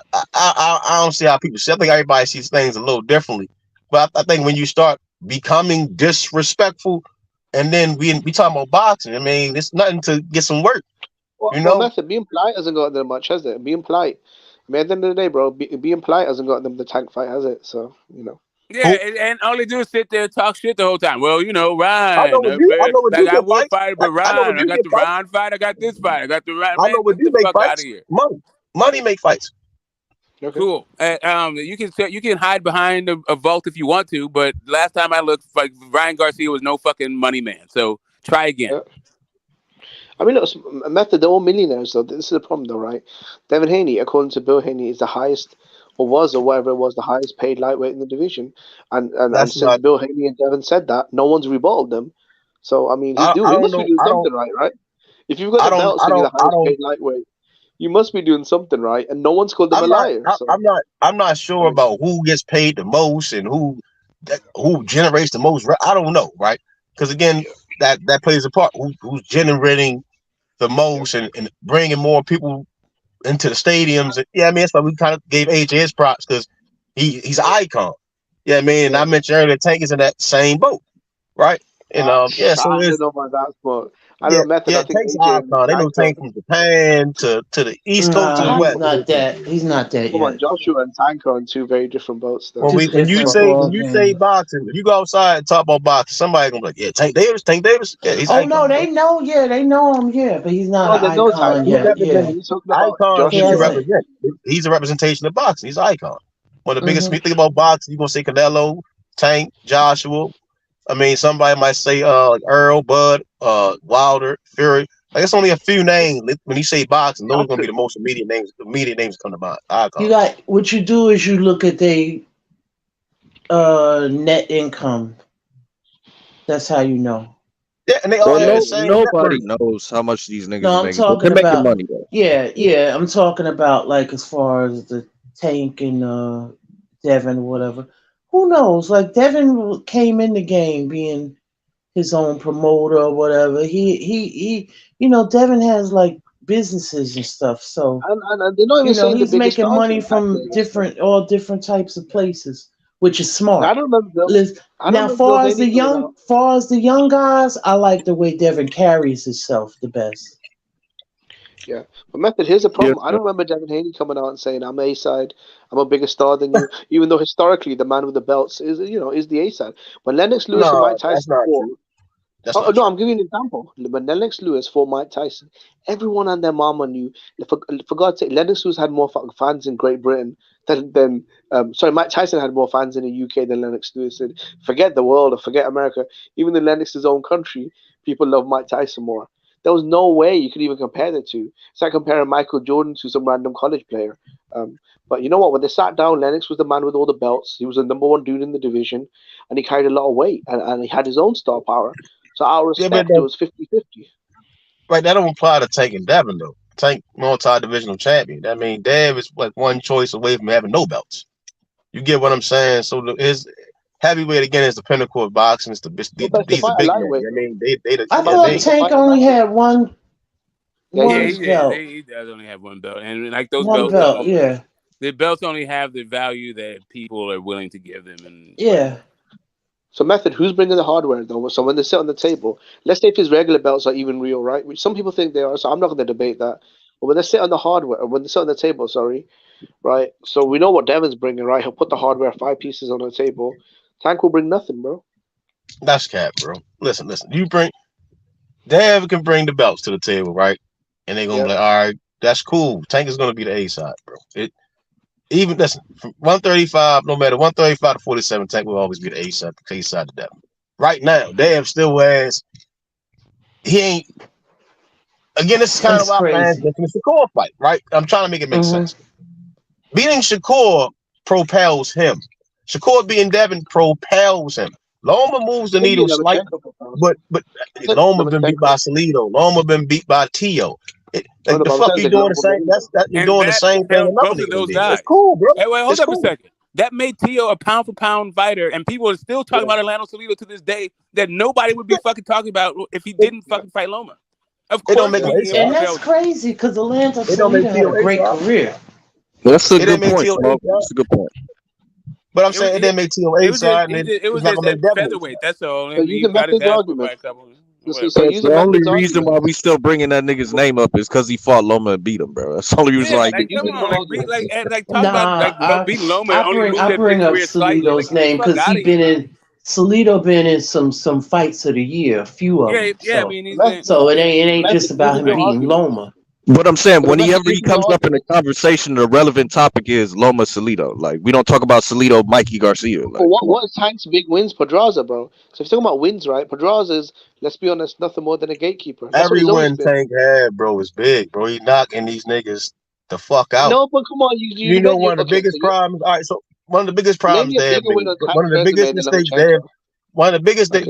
don't see how people see. I think everybody sees things a little differently. But I think when you start becoming disrespectful, and then we talking about boxing, I mean, it's nothing to get some work. Method, being polite hasn't got them much, has it? Being polite. I mean, at the end of the day, bro, being polite hasn't got them the Tank fight, has it? So, Yeah, and all they do is sit there and talk shit the whole time. Well, Ryan. I would fight, but Ryan. I got the Ryan fight. I got this fight. I got the Ryan. I know what you make fights. Money make fights. Okay. Cool. You can hide behind a vault if you want to, but last time I looked, like Ryan Garcia was no fucking money man. So try again. Yeah. I mean, look, Method, they're all millionaires, though. This is the problem, though, right? Devin Haney, according to Bill Haney, is the highest, or whatever it was, the highest paid lightweight in the division. And since Bill Haney and Devin said that, no one's rebutted them. So, I mean, he must be doing something right? If you've got the belt to be the highest paid lightweight, you must be doing something right, and no one's called them a liar. I'm not sure about who gets paid the most and who generates the most. I don't know, right? Because again, that plays a part. Who's generating the most and bringing more people into the stadiums? Yeah, I mean, that's why we kind of gave AJ his props because he's an icon. Yeah, I mean, and I mentioned earlier, Tank is in that same boat, right? And I don't know about that sport. I don't know Method. I think Tank's an icon. They know Tank from Japan to the East Coast to the West. He's not that. Come on, Joshua and Tank are on two very different boats. Though. When you say boxing, if you go outside and talk about boxing, somebody gonna be like, yeah, Tank Davis. Yeah, he's they know him. Yeah, but he's not an icon yet. Icon he's a representation of boxing. He's an icon. One of the biggest. When you think about boxing, you're gonna say Canelo, Tank, Joshua. I mean, somebody might say Earl, Bud, Wilder, Fury. Like, it's only a few names. When you say boxing, those are going to be the most immediate names. The immediate names come to mind. You got what you do is you look at net income. That's how you know. Yeah, and they all have the Well, same nobody network. knows how much these niggas No, are I'm making. But talking they're making about money though. yeah. I'm talking about like as far as the Tank and Devin or whatever. Who knows? Like Devin came in the game being his own promoter or whatever. He Devin has like businesses and stuff. So And they're not even saying the he's biggest making stars money back then. from all different types of places, which is smart. I don't remember Bill. Now, far as the young guys, I like the way Devin carries himself the best. Yeah, but Method, here's a problem. I don't remember Devin Haney coming out and saying, "I'm A side, I'm a bigger star than you," even though historically the man with the belts is the A side. When Lennox Lewis and Mike Tyson fought, I'm giving you an example. When Lennox Lewis fought Mike Tyson, everyone and their mama knew. For God's sake, Lennox Lewis had more fans in Great Britain than Mike Tyson had more fans in the UK than Lennox Lewis did. Forget the world or forget America. Even in Lennox's own country, people love Mike Tyson more. There was no way you could even compare the two. It's like comparing Michael Jordan to some random college player. But you know what? When they sat down, Lennox was the man with all the belts. He was the number one dude in the division, and he carried a lot of weight, and he had his own star power. So our respect, it was 50-50. Right, that don't apply to Tank and Devin, though. Tank, multi-divisional champion. I mean, Dev is like one choice away from having no belts. You get what I'm saying? So his heavyweight, again, is the pinnacle of boxing. It's these are big men. I mean, I thought Tank only had one belt. He does only have one belt, and like those One belts, belt, the belts only have the value that people are willing to give them, and So, Method, who's bringing the hardware, though? So when they sit on the table, let's say if his regular belts are even real, right? Which some people think they are, so I'm not going to debate that. But when they sit on the hardware, when they sit on the table, right? So we know what Devin's bringing, right? He'll put the hardware 5 pieces on the table. Tank will bring nothing, bro. That's cap, bro. Listen. Dev can bring the belts to the table, right? And they're gonna be like, all right, that's cool. Tank is gonna be the A side, bro. Even listen, from 135, no matter 135 to 47, Tank will always be the A side to Devin. Right now, Dev still has. He ain't. Again, this is kind of why fans making the Shakur fight, right? I'm trying to make it make sense. Beating Shakur propels him. Shakur being Devin propels him. Loma moves the needle slightly, but Loma been beat by Salido. Loma been beat by Tio. The fuck you doing the same? You're doing the same thing. Both of those guys. It's cool, bro. Hey, wait, hold up a second. That made Tio a pound for pound fighter, and people are still talking about Orlando Salido to this day that nobody would be fucking talking about if he didn't fucking fight Loma. Of course, and that's crazy because Orlando Salido had a great career. That's a good point, Smoke. That's a good point. But I'm saying it didn't make Tio A side. It was just that featherweight. That's all. You can make his argument. The only reason why we still bringing that nigga's name up is because he fought Loma and beat him, bro. That's the only reason why. Beat Loma. I bring up Salido's name because Salido been in some fights of the year, a few of them. So it ain't just about him beating Loma. But I'm saying whenever he comes up in a conversation, the relevant topic is Loma Salido. Like we don't talk about Salido, Mikey Garcia. Like, what is Tank's big wins? Pedraza, bro. So if you're talking about wins, right? Pedraza is, let's be honest, nothing more than a gatekeeper. Every win Tank had, bro, is big, bro. He knocking these niggas the fuck out. No, but come on, you know one of the biggest problems. All right, so one of the biggest problems they have made, one of the biggest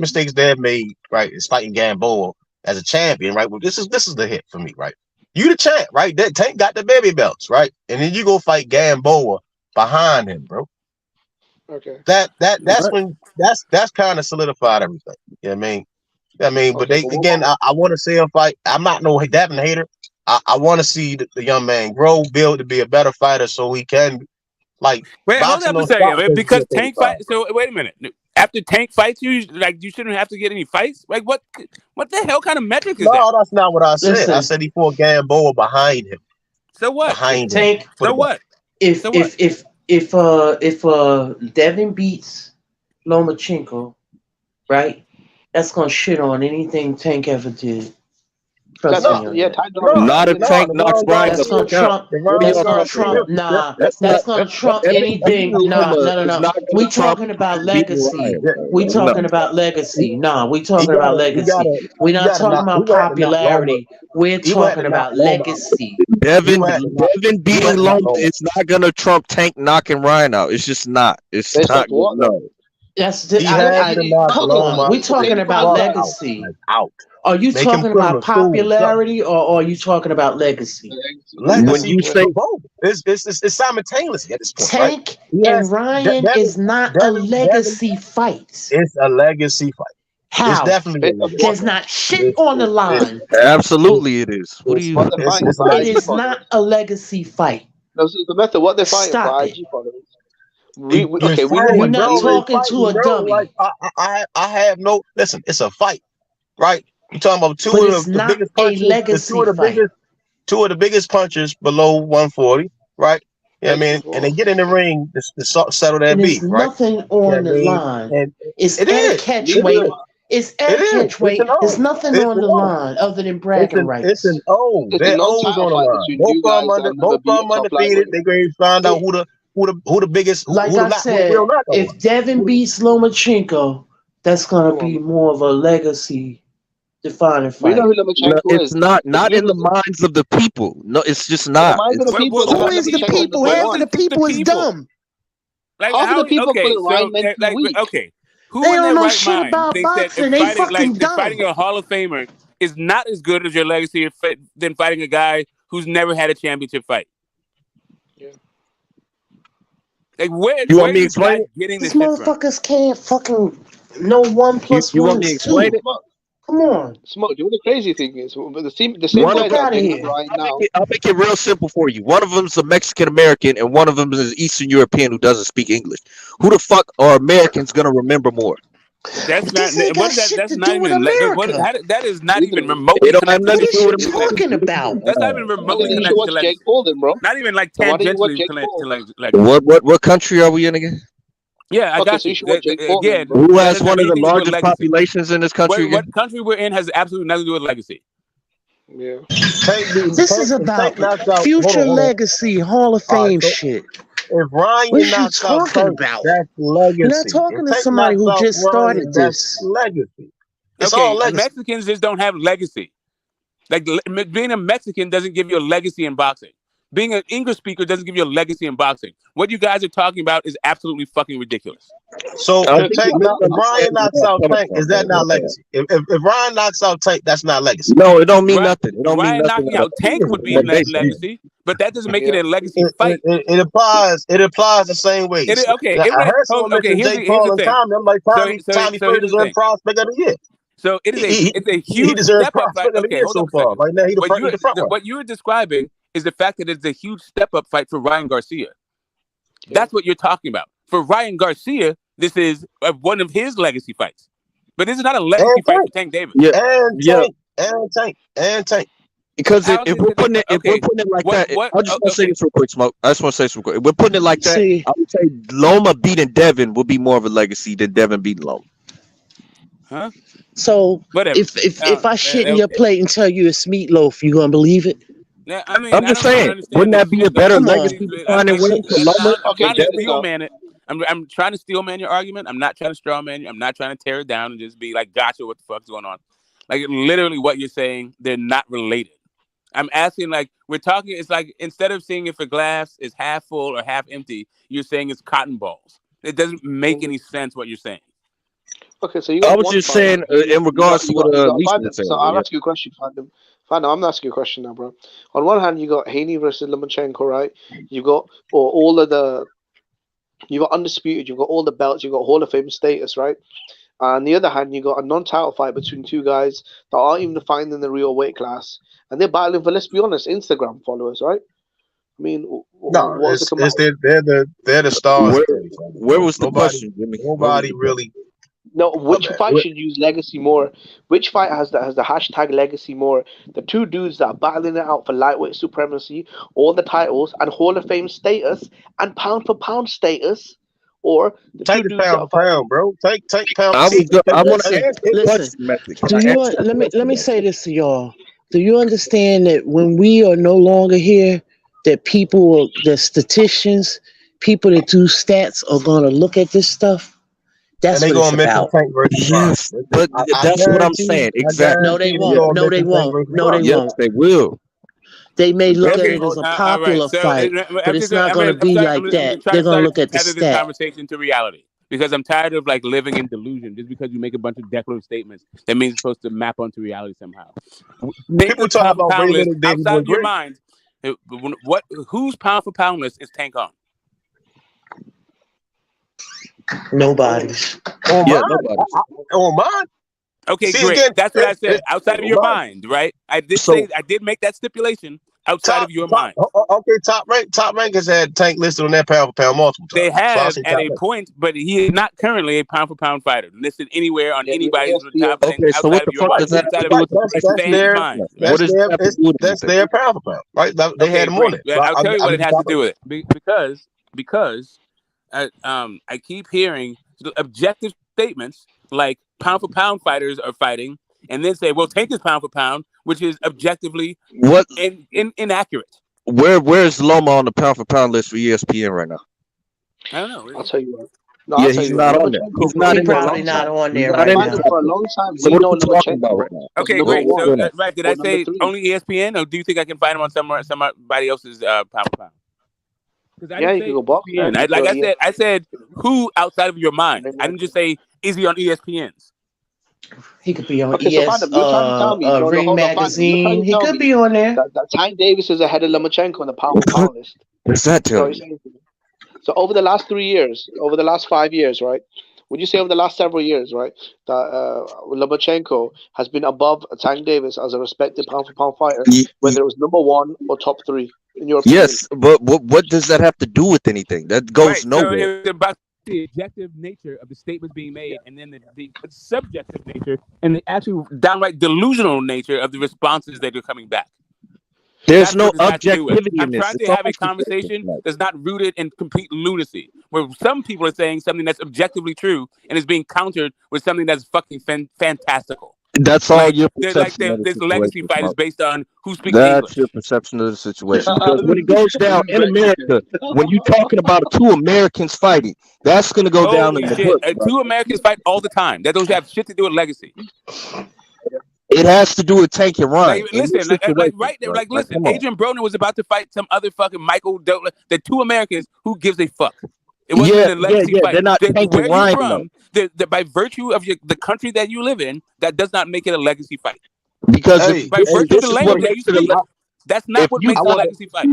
mistakes they have made, right, is fighting Gamboa as a champion, right? Well, this is the hit for me, right? You the champ, right? That Tank got the baby belts, right? And then you go fight Gamboa behind him, bro. Okay. That's when that's kind of solidified everything. You know what I mean? But I want to see him fight. I'm not no Devin hater. I want to see the young man grow, build to be a better fighter, so he can hold up a second. Because Tank fight. So wait a minute. After Tank fights you shouldn't have to get any fights. Like what the hell kind of metric is that? No, that's not what I said. Listen, I said he fought Gamboa behind him. So what? Behind Tank. Him. So what? If Devin beats Lomachenko, right? That's gonna shit on anything Tank ever did. Not if Tank knocks Brian the fuck out. That's gonna trump. Nah, that's gonna trump anything. No. We talking about legacy. We talking about legacy. Nah, we talking about legacy. We're not talking about popularity. We're talking about legacy. Devin beating Loma is not gonna trump Tank knocking Ryan out. It's just not. It's not. No. That's He had to knock hold Loma on. We're talking about legacy. Are you Make him talking about criminal, school, popularity, or are you talking about legacy? Legacy. When you say both, it's simultaneously at this point, Tank right? and Ryan is not a legacy fight. It's a legacy fight. How? It's definitely a legacy. There's not shit on the line. Absolutely, it is. What do you? It is not a legacy fight. No, so the method, what they're fighting Stop for it. IG followers. We're not talking to a dummy. Like, I have no. Listen, it's a fight, right? You're talking about two of the biggest punches. Two of the biggest punches below 140, right? Yeah, I mean, and they get in the ring to settle that beef, right? Nothing on the line. It's it at is. catchweight. It's at catchweight. There's nothing on the line other than bragging rights. It's an O. That O's on the line. Both of them undefeated. They're going to find out who the biggest. Like I said, if Devin beats Lomachenko, that's gonna be more of a legacy defining fight. It's not in the minds of the people. No, it's just not. Who is the people? Half of the people is dumb. Half of the people put it right. Okay. Who They in don't their know right shit mind about thinks that boxing. if They fighting, fucking if dumb. fighting a Hall of Famer is not as good as your legacy than fighting a guy who's never had a championship fight? Yeah. Like where You are want me to you explain guys it? getting this These shit from? motherfuckers can't fucking know 1 + You 1 want me to is 2. explain it? Come on. Smoke. You know what the crazy thing is? The same One guys of that are outta winning here. right now. I'll make it real simple for you. One of them's a Mexican American, and one of them is an Eastern European who doesn't speak English. Who the fuck are Americans gonna remember more? That's not. This ain't got What is that? shit That's to not do with even. America. That is not even remotely It don't have connected. nothing to do with What are you talking about? That's not even remotely You should connected watch to legacy. Jake Paul then, bro. Not even like So why don't you watch tangentially Jake connected Paul? to legacy. What country are we in again? Yeah, I Okay, got so you you. should watch Jake Paul then, Again, bro. Who that has doesn't one have of the anything to do with largest legacy. populations in this country again? What country we're in has absolutely nothing to do with legacy. Yeah. This is about future legacy, Hall of Fame shit. If Ryan What you knocks out talking Tank, about? that's legacy. You're not talking If to Tank somebody knocks who out just Ryan, started that's this. legacy. It's all Okay, legacy. Mexicans just don't have legacy. Like being a Mexican doesn't give you a legacy in boxing. Being an English speaker doesn't give you a legacy in boxing. What you guys are talking about is absolutely fucking ridiculous. So if Ryan knocks out Tank, is that not legacy? If Ryan knocks out Tank, that's not legacy. No, it don't mean nothing. It don't mean Ryan nothing. knocking out Tank would be legacy, but that doesn't make it a legacy fight. It applies the same way. I heard someone mention Jake Paul and Tommy. I'm like, Tommy Fury deserves prospect of the year. So it's a huge step up fight. Okay, hold on a second. Right now, he's the front runner. What you're describing is the fact that it's a huge step up fight for Ryan Garcia. That's what you're talking about. For Ryan Garcia, this is one of his legacy fights. But this is not a legacy fight for Tank Davis. And Tank. Because if we're putting it like that, I just want to say this real quick, Smoke. I just want to say something quick. If we're putting it like that, I would say Loma beating Devin would be more of a legacy than Devin beating Loma. Huh? So if I shit in your plate and tell you it's meatloaf, you gonna believe it? Yeah, I mean, I'm just saying, wouldn't that be a better legacy defining win for Loma? I'm trying to steel man your argument. I'm not trying to straw man you. I'm not trying to tear it down and just be like, gotcha, what the fuck's going on? Like literally what you're saying, they're not related. I'm asking, like, we're talking, it's like instead of seeing if a glass is half full or half empty, you're saying it's cotton balls. It doesn't make any sense what you're saying. Okay, so I was just saying in regards to what Lisa was saying. So I'll ask you a question, Fandom. Fandom, I'm asking you a question now, bro. On one hand, you got Haney versus Lomachenko, right? You got you got undisputed, you got all the belts, you got Hall of Fame status, right? On the other hand, you got a non-title fight between two guys that aren't even defined in the real weight class, and they're battling for, let's be honest, Instagram followers, right? I mean, no, they're the stars. Where was the question, Jimmy? Nobody really. No, which fight should use legacy more? Which fight has the hashtag legacy more? The two dudes that are battling it out for lightweight supremacy, all the titles, and Hall of Fame status, and pound for pound status, or the take the pound for pound, bro. Take pound. I want to listen. Let me say this to y'all. Do you understand that when we are no longer here, that the statisticians, people that do stats, are going to look at this stuff? That's what it's about. Yes, but that's what I'm saying. Exactly. No, they won't. No, they won't. No, they won't. They will. They may look at Okay, it as a all right. popular So fight, I'm but it's just, not I'm going to gonna, be I'm like gonna that. try They're to going to start look at the tether this stat. conversation to reality because I'm tired of like living in delusion. Just because you make a bunch of declarative statements, that means it's supposed to map onto reality somehow. Name People the talk pound for about pound Ray list Leonard Davis outside was of your great. mind. What? Whose pound for pound list is Tank on? Nobody's. On Yeah, mine? nobody. On mine? Okay, See, great. again, That's what I said. Outside of your mine. mind, right? I did So say I did make that stipulation. Outside of your mind, okay, top rank has had Tank listed on that pound for pound multiple they times. So I'll have say at top a rank. point, but he is not currently a pound for pound fighter listed anywhere on Yeah, anybody's top thing Okay, so outside what of the your fuck mind, does that have outside to of do with the a price of fan's food? mind. Right? What does that have to do with That's anything? their pound for pound, right? They Okay, had him on great. it. So I'll tell you what it has to top do rank. with it because I keep hearing objective statements like pound for pound fighters are fighting, and then say, "Well, Tank is pound for pound," which is objectively What? inaccurate. Where's Loma on the pound for pound list for ESPN right now? I don't know. I'll tell you what. No, Yeah, I'll tell he's you what. not on there. Lomachenko He's not He in the probably top not 10. on He's there not right in the now. top For a 10. long time, So we what know are we talking about Lomachenko right now? as Okay, number great. one So, right, did I or number say three. only ESPN, or do you think I can find him on somebody else's pound for pound? Because I Yeah, didn't you say can go box. ESPN. I said who outside of your mind. I didn't just say is he on ESPN's. He could be on Okay, so Phantom, you're trying to tell me, no, Ring hold on, Phantom, you're trying Magazine. to He tell could me be on there. that Tank Davis is ahead of Lomachenko on the pound for pound list. What's that So, tell you're you? saying, so over the last 3 years, over the last 5 years, right? Would you say over the last several years, right, that Lomachenko has been above Tank Davis as a respected pound for pound fighter, whether it was number one or top three, in your opinion? Yes, but what does that have to do with anything? That goes nowhere. So it's about the objective nature of the statements being made, and then the subjective nature and the actual downright delusional nature of the responses that are coming back. There's That's no what this has to do with. objectivity in I'm this. trying It's to have all a conversation that's not rooted in complete lunacy, where some people are saying something that's objectively true and is being countered with something that's fucking fantastical. That's all Like, your like perception of the this legacy situation, fight is Mark. based on who speaks That's English. your perception of the situation. Because when it goes down in America, when you're talking about two Americans fighting, that's going to go down in Holy the shit! book. Two Americans fight all the time. That don't have shit to do with legacy. It has to do with Tank and Ryan. Like, listen, right there, listen. Adrian Broner was about to fight some other fucking Michael Douglas. The two Americans. Who gives a fuck? It wasn't even a legacy fight. They're not Tank where and you're Ryan, from, by virtue of the country that you live in, that does not make it a legacy fight. Because by virtue of the language that you speak, that's not what makes it a legacy fight.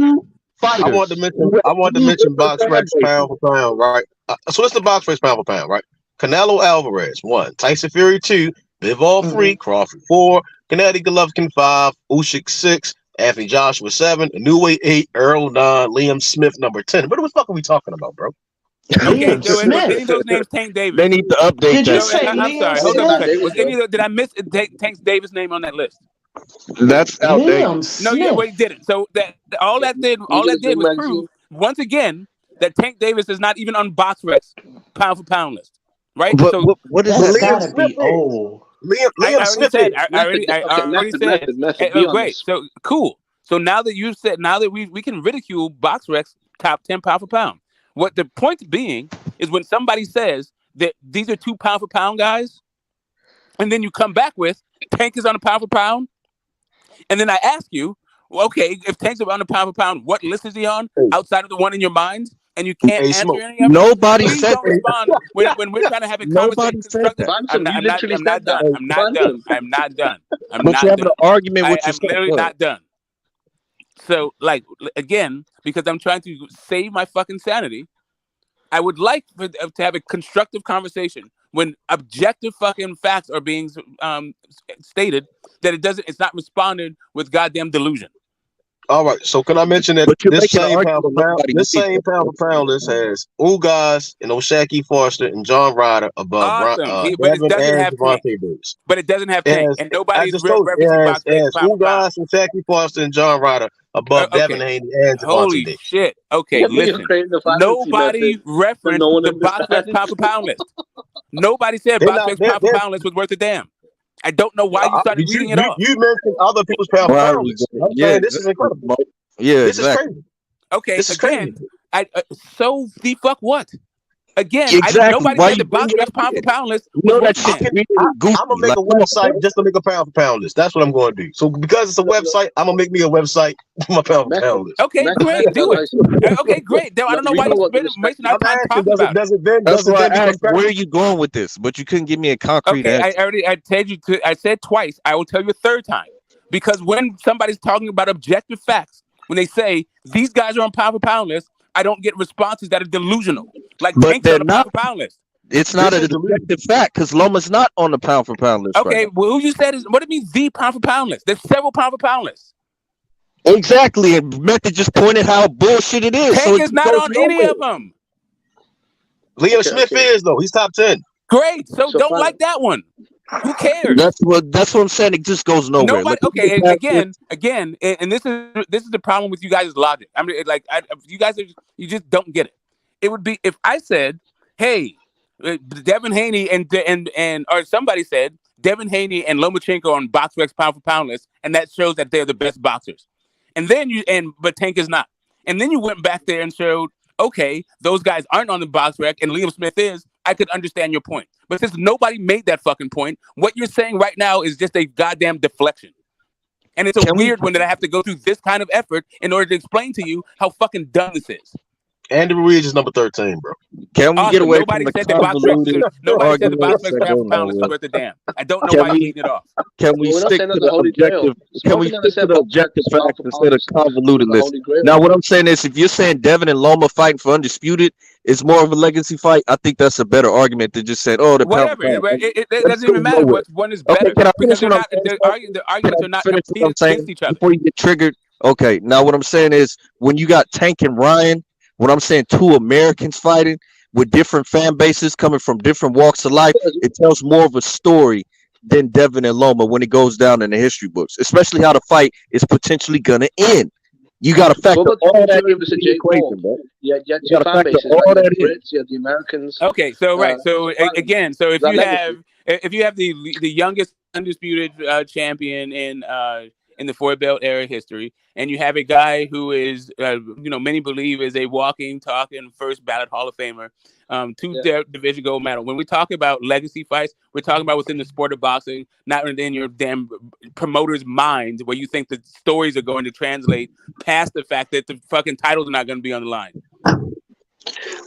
I wanted to mention box race pound for pound, right? So it's the box race pound for pound, right? Canelo Alvarez 1, Tyson Fury 2, Bivol 3, Crawford 4, Gennady Golovkin 5, Usyk 6, Anthony Joshua 7, Inoue 8, Earl 9, Liam Smith number 10. What the fuck are we talking about, bro? Okay, so was any of those names Tank Davis? They need to update Did you that. say I'm Liam sorry. Hold on a Smith? second. Was any of did I miss Tank Davis' name on that list? That's outdated. Liam No, Smith. Well, he didn't. So all that did was prove once again that Tank Davis is not even on BoxRec's pound for pound list, right? But So what is That's that? gotta be old. Liam Smith. I already said. Great. So cool. So now that we can ridicule BoxRec's top 10 pound for pound. What the point being is when somebody says that these are two pound for pound guys, and then you come back with Tank is on a pound for pound, and then I ask you, well, okay, if Tank's on a pound for pound, what list is he on outside of the one in your mind? And you can't answer any of it. Nobody Please said don't respond when we're trying to have a conversation. I'm not done. I'm not done. But you're having an argument with I'm yourself. literally not done. So, again, because I'm trying to save my fucking sanity, I would like to have a constructive conversation when objective fucking facts are being stated that it's not responded with goddamn delusion. All right, so can I mention that this same pound for pound list has Ugas and Oshaki Foster and John Ryder above Devin and Gervonta Davis. But it doesn't have Tank, and nobody's referencing box Ugas and Oshaki Foster and John Ryder above Devin Haney and Gervonta Holy Davis. shit! Okay, listen. Nobody referenced the BoxRec pound for pound list. Nobody said BoxRec pound for pound list was worth a damn. I don't know why you started reading it off. You mentioned other people's pound for pound list. This is incredible. Yeah, this is crazy. Okay, this is crazy. So the fuck what? Again, Exactly. nobody Why said you the box bringing it rec pound for up there? pound list You was know worth that a shit damn. really I'm goofy. gonna make a website just to make a pound for pound list. That's what I'm going to do. So because it's a website, I'm gonna make me a website for my pound for pound list. Okay, great, do it. Okay, great. I don't know why you're wasting our time talking about it. That's why I asked, where are you going with this? But you couldn't give me a concrete Okay, answer. I said twice. I will tell you a third time. Because when somebody's talking about objective facts, when they say these guys are on pound for pound list, I don't get responses that are delusional. Like But Tank's on they're the not. pound for pound list. It's not an objective fact because Loma's not on the pound for pound list right Okay, now. well, who you said is what do you mean the pound for pound list? There's several pound for pound lists. Exactly, and Method just pointed how bullshit it is. Tank So is not on any of them. Leo Smith is though. He's top 10. Great. So don't like that one. Who cares? That's what I'm saying. It just goes nowhere. Nobody. Okay, and again, and this is the problem with you guys' logic. I mean, like, you guys you just don't get it. It would be if I said, "Hey, Devin Haney and or somebody said Devin Haney and Lomachenko on BoxRec pound for pound list, and that shows that they're the best boxers." And then but Tank is not. And then you went back there and showed, okay, those guys aren't on the BoxRec, and Liam Smith is. I could understand your point. But since nobody made that fucking point, what you're saying right now is just a goddamn deflection. And it's a weird one that I have to go through this kind of effort in order to explain to you how fucking dumb this is. Andy Ruiz is number 13, bro. Can we get away nobody from said the convoluted nobody said the box arguments rec that go pound is nowhere? worth a damn. I don't know why you're leading it off. Can we stick to the objective? Can we stick to the objective facts instead of convoluted list? Now, what I'm saying is, if you're saying Devin and Loma fighting for undisputed, it's more of a legacy fight. I think that's a better argument than just saying, "Oh, the whatever." It doesn't even matter what one is better because they're not. The arguments are not competing against each other. Before you get triggered, okay. Now, what I'm saying is, when you got Tank and Ryan, when I'm saying two Americans fighting with different fan bases coming from different walks of life, it tells more of a story than Devin and Loma when it goes down in the history books, especially how the fight is potentially gonna end. You got to factor all that into the equation, bro. Yeah, two fan bases. All that Brits, you have the Americans. Okay, so right, so again, so if you have the youngest undisputed champion in the four belt era history, and you have a guy who is, many believe is a walking, talking first ballot Hall of Famer, division gold medal. When we talk about legacy fights, we're talking about within the sport of boxing, not in your damn promoter's mind, where you think the stories are going to translate past the fact that the fucking titles are not going to be on the line.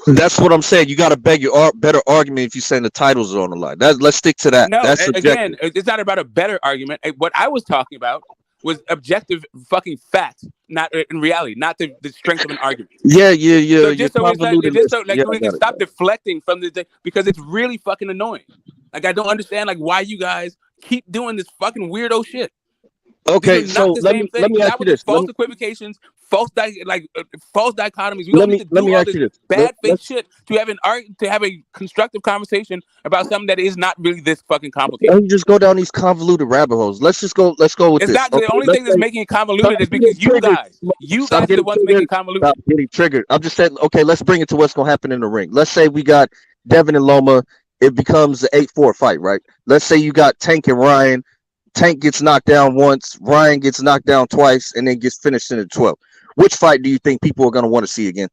That's what I'm saying. You got to beg your better argument if you're saying the titles are on the line. Let's stick to that. No, that's again, it's not about a better argument. What I was talking about was objective fucking fact, not in reality, not the strength of an argument. Yeah. So just so we can stop deflecting from because it's really fucking annoying. Like, I don't understand why you guys keep doing this fucking weirdo shit. Okay, so let me ask you this: false equivocations, false dichotomies. We don't need to do all this bad fake shit to have a constructive conversation about something that is not really this fucking complicated. Let me just go down these convoluted rabbit holes. Let's go with it's this. Not the only thing that's making it convoluted is because you guys are the ones making it convoluted. Stop getting triggered. I'm just saying, okay, let's bring it to what's gonna happen in the ring. Let's say we got Devin and Loma. It becomes an 8-4 fight, right? Let's say you got Tank and Ryan. Tank gets knocked down once, Ryan gets knocked down twice, and then gets finished in the 12th. Which fight do you think people are going to want to see again?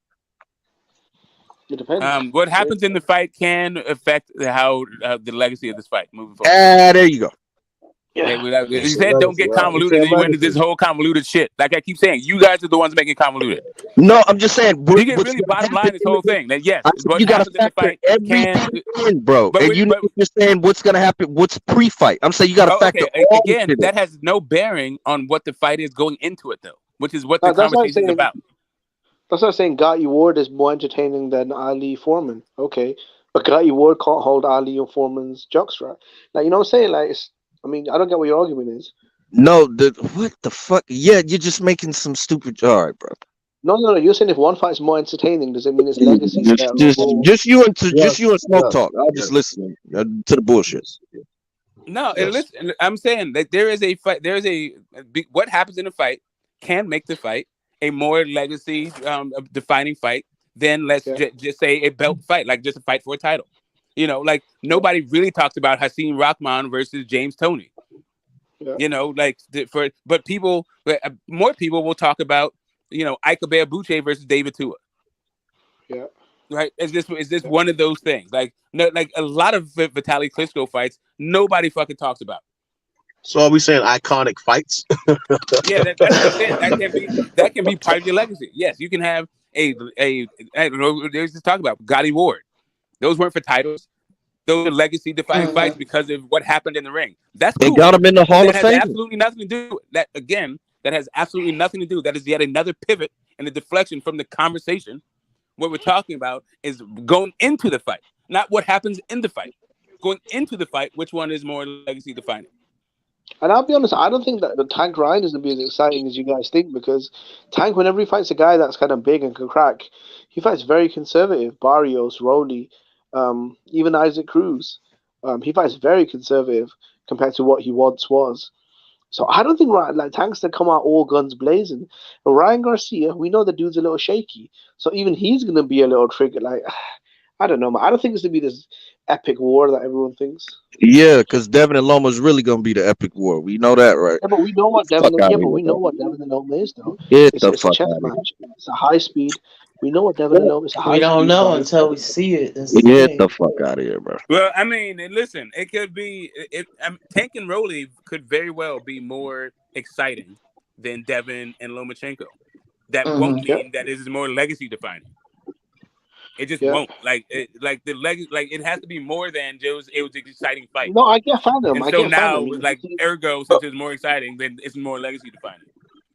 It depends. What happens in the fight can affect how the legacy of this fight moving forward. There you go. Yeah. You said don't get convoluted, and you went into this whole convoluted shit. Like I keep saying, you guys are the ones making it convoluted. No, I'm just saying. You can really bottom line this whole thing. That yes, you got to factor everything in, bro. And you're saying what's going to happen, what's pre-fight. I'm saying you got to factor all again, that has no bearing on what the fight is going into it, though, which is what the conversation is about. That's not saying Gatti Ward is more entertaining than Ali Foreman. Okay, but Gatti Ward can't hold Ali and Foreman's jockstrap. Like, you know what I'm saying? Like, I don't get what your argument is. No, what the fuck? Yeah, you're just making some stupid. All right, bro. No. You're saying if one fight's more entertaining, does it mean it's legacy? Just you and Smoke Talk. I'll just listen to the bullshit. No, and listen. I'm saying that there is a fight. There is what happens in a fight can make the fight a more legacy defining fight than just say a belt fight, like just a fight for a title. Like nobody really talks about Hasim Rahman versus James Toney. Yeah. But more people will talk about, Ike Beabuche versus David Tua. Yeah. Right? Is this one of those things? Like no, like a lot of Vitaly Klitschko fights, nobody fucking talks about. So are we saying iconic fights? Yeah, that's what I'm saying. That can be part of your legacy. Yes, you can have a I don't know. There's this talk about Gotti Ward. Those weren't for titles. Those are legacy defining fights because of what happened in the ring. That's cool. They got him in the Hall of That has Fame. absolutely nothing to do. That again, that has absolutely nothing to do. That is yet another pivot and a deflection from the conversation. What we're talking about is going into the fight, not what happens in the fight. Going into the fight, which one is more legacy defining? And I'll be honest, I don't think that the Tank Ryan is going to be as exciting as you guys think, because Tank, whenever he fights a guy that's kind of big and can crack, he fights very conservative. Barrios, Rowley, even Isaac Cruz. He fights very conservative compared to what he once was. So I don't think Tank's to come out all guns blazing. But Ryan Garcia, we know the dude's a little shaky. So even he's going to be a little triggered. Like, I don't know, man. I don't think it's going to be this epic war that everyone thinks. Yeah, because Devin and Loma is really gonna be the epic war. We know that, right? Yeah, but we know what Devin. Yeah, but we know what Devin and Loma is, though. It's a chess match. It's a high speed. We know what Devin and Loma is. We don't know until we see it. Get the fuck out of here, bro. Well, I mean, listen, it could be Tank and Rowley could very well be more exciting than Devin and Lomachenko. That won't mean that this is more legacy defining. It just won't. Like the legacy, like it has to be more than it was an exciting fight. No, I get Phantom. And so now, like ergo, since it's more exciting, then it's more legacy defining.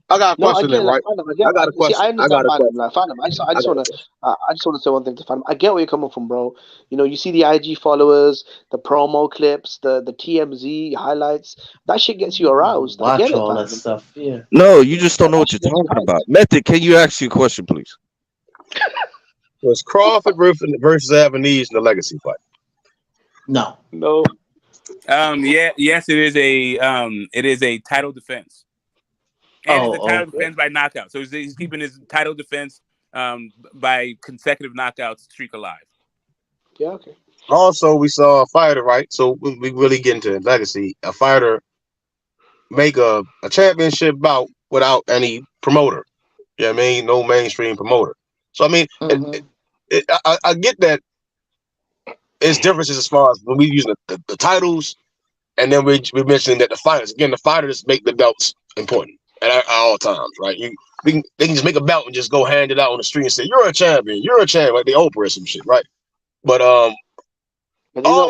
I got a question, right? I got a question. I understand Phantom. I just want to say one thing to Phantom. I get where you're coming from, bro. You know, you see the IG followers, the promo clips, the TMZ highlights. That shit gets you aroused. I get it, all Phantom. that stuff. Yeah. No, you just don't know what you're talking about. Method, can you ask you a question, please? Was Crawford versus Avenese in the legacy fight? No. Yes, it is a title defense. And it's a title defense by knockout. So he's keeping his title defense by consecutive knockouts streak alive. Yeah, okay. Also, we saw a fighter, right? So we really get into legacy. A fighter make a championship bout without any promoter. You know what I mean? No mainstream promoter. So, I mean, I get that it's differences as far as when we use the titles, and then we're mentioning that the fighters, again, the fighters make the belts important at all times, right? They can just make a belt and just go hand it out on the street and say, you're a champion, like the Oprah or some shit, right? But all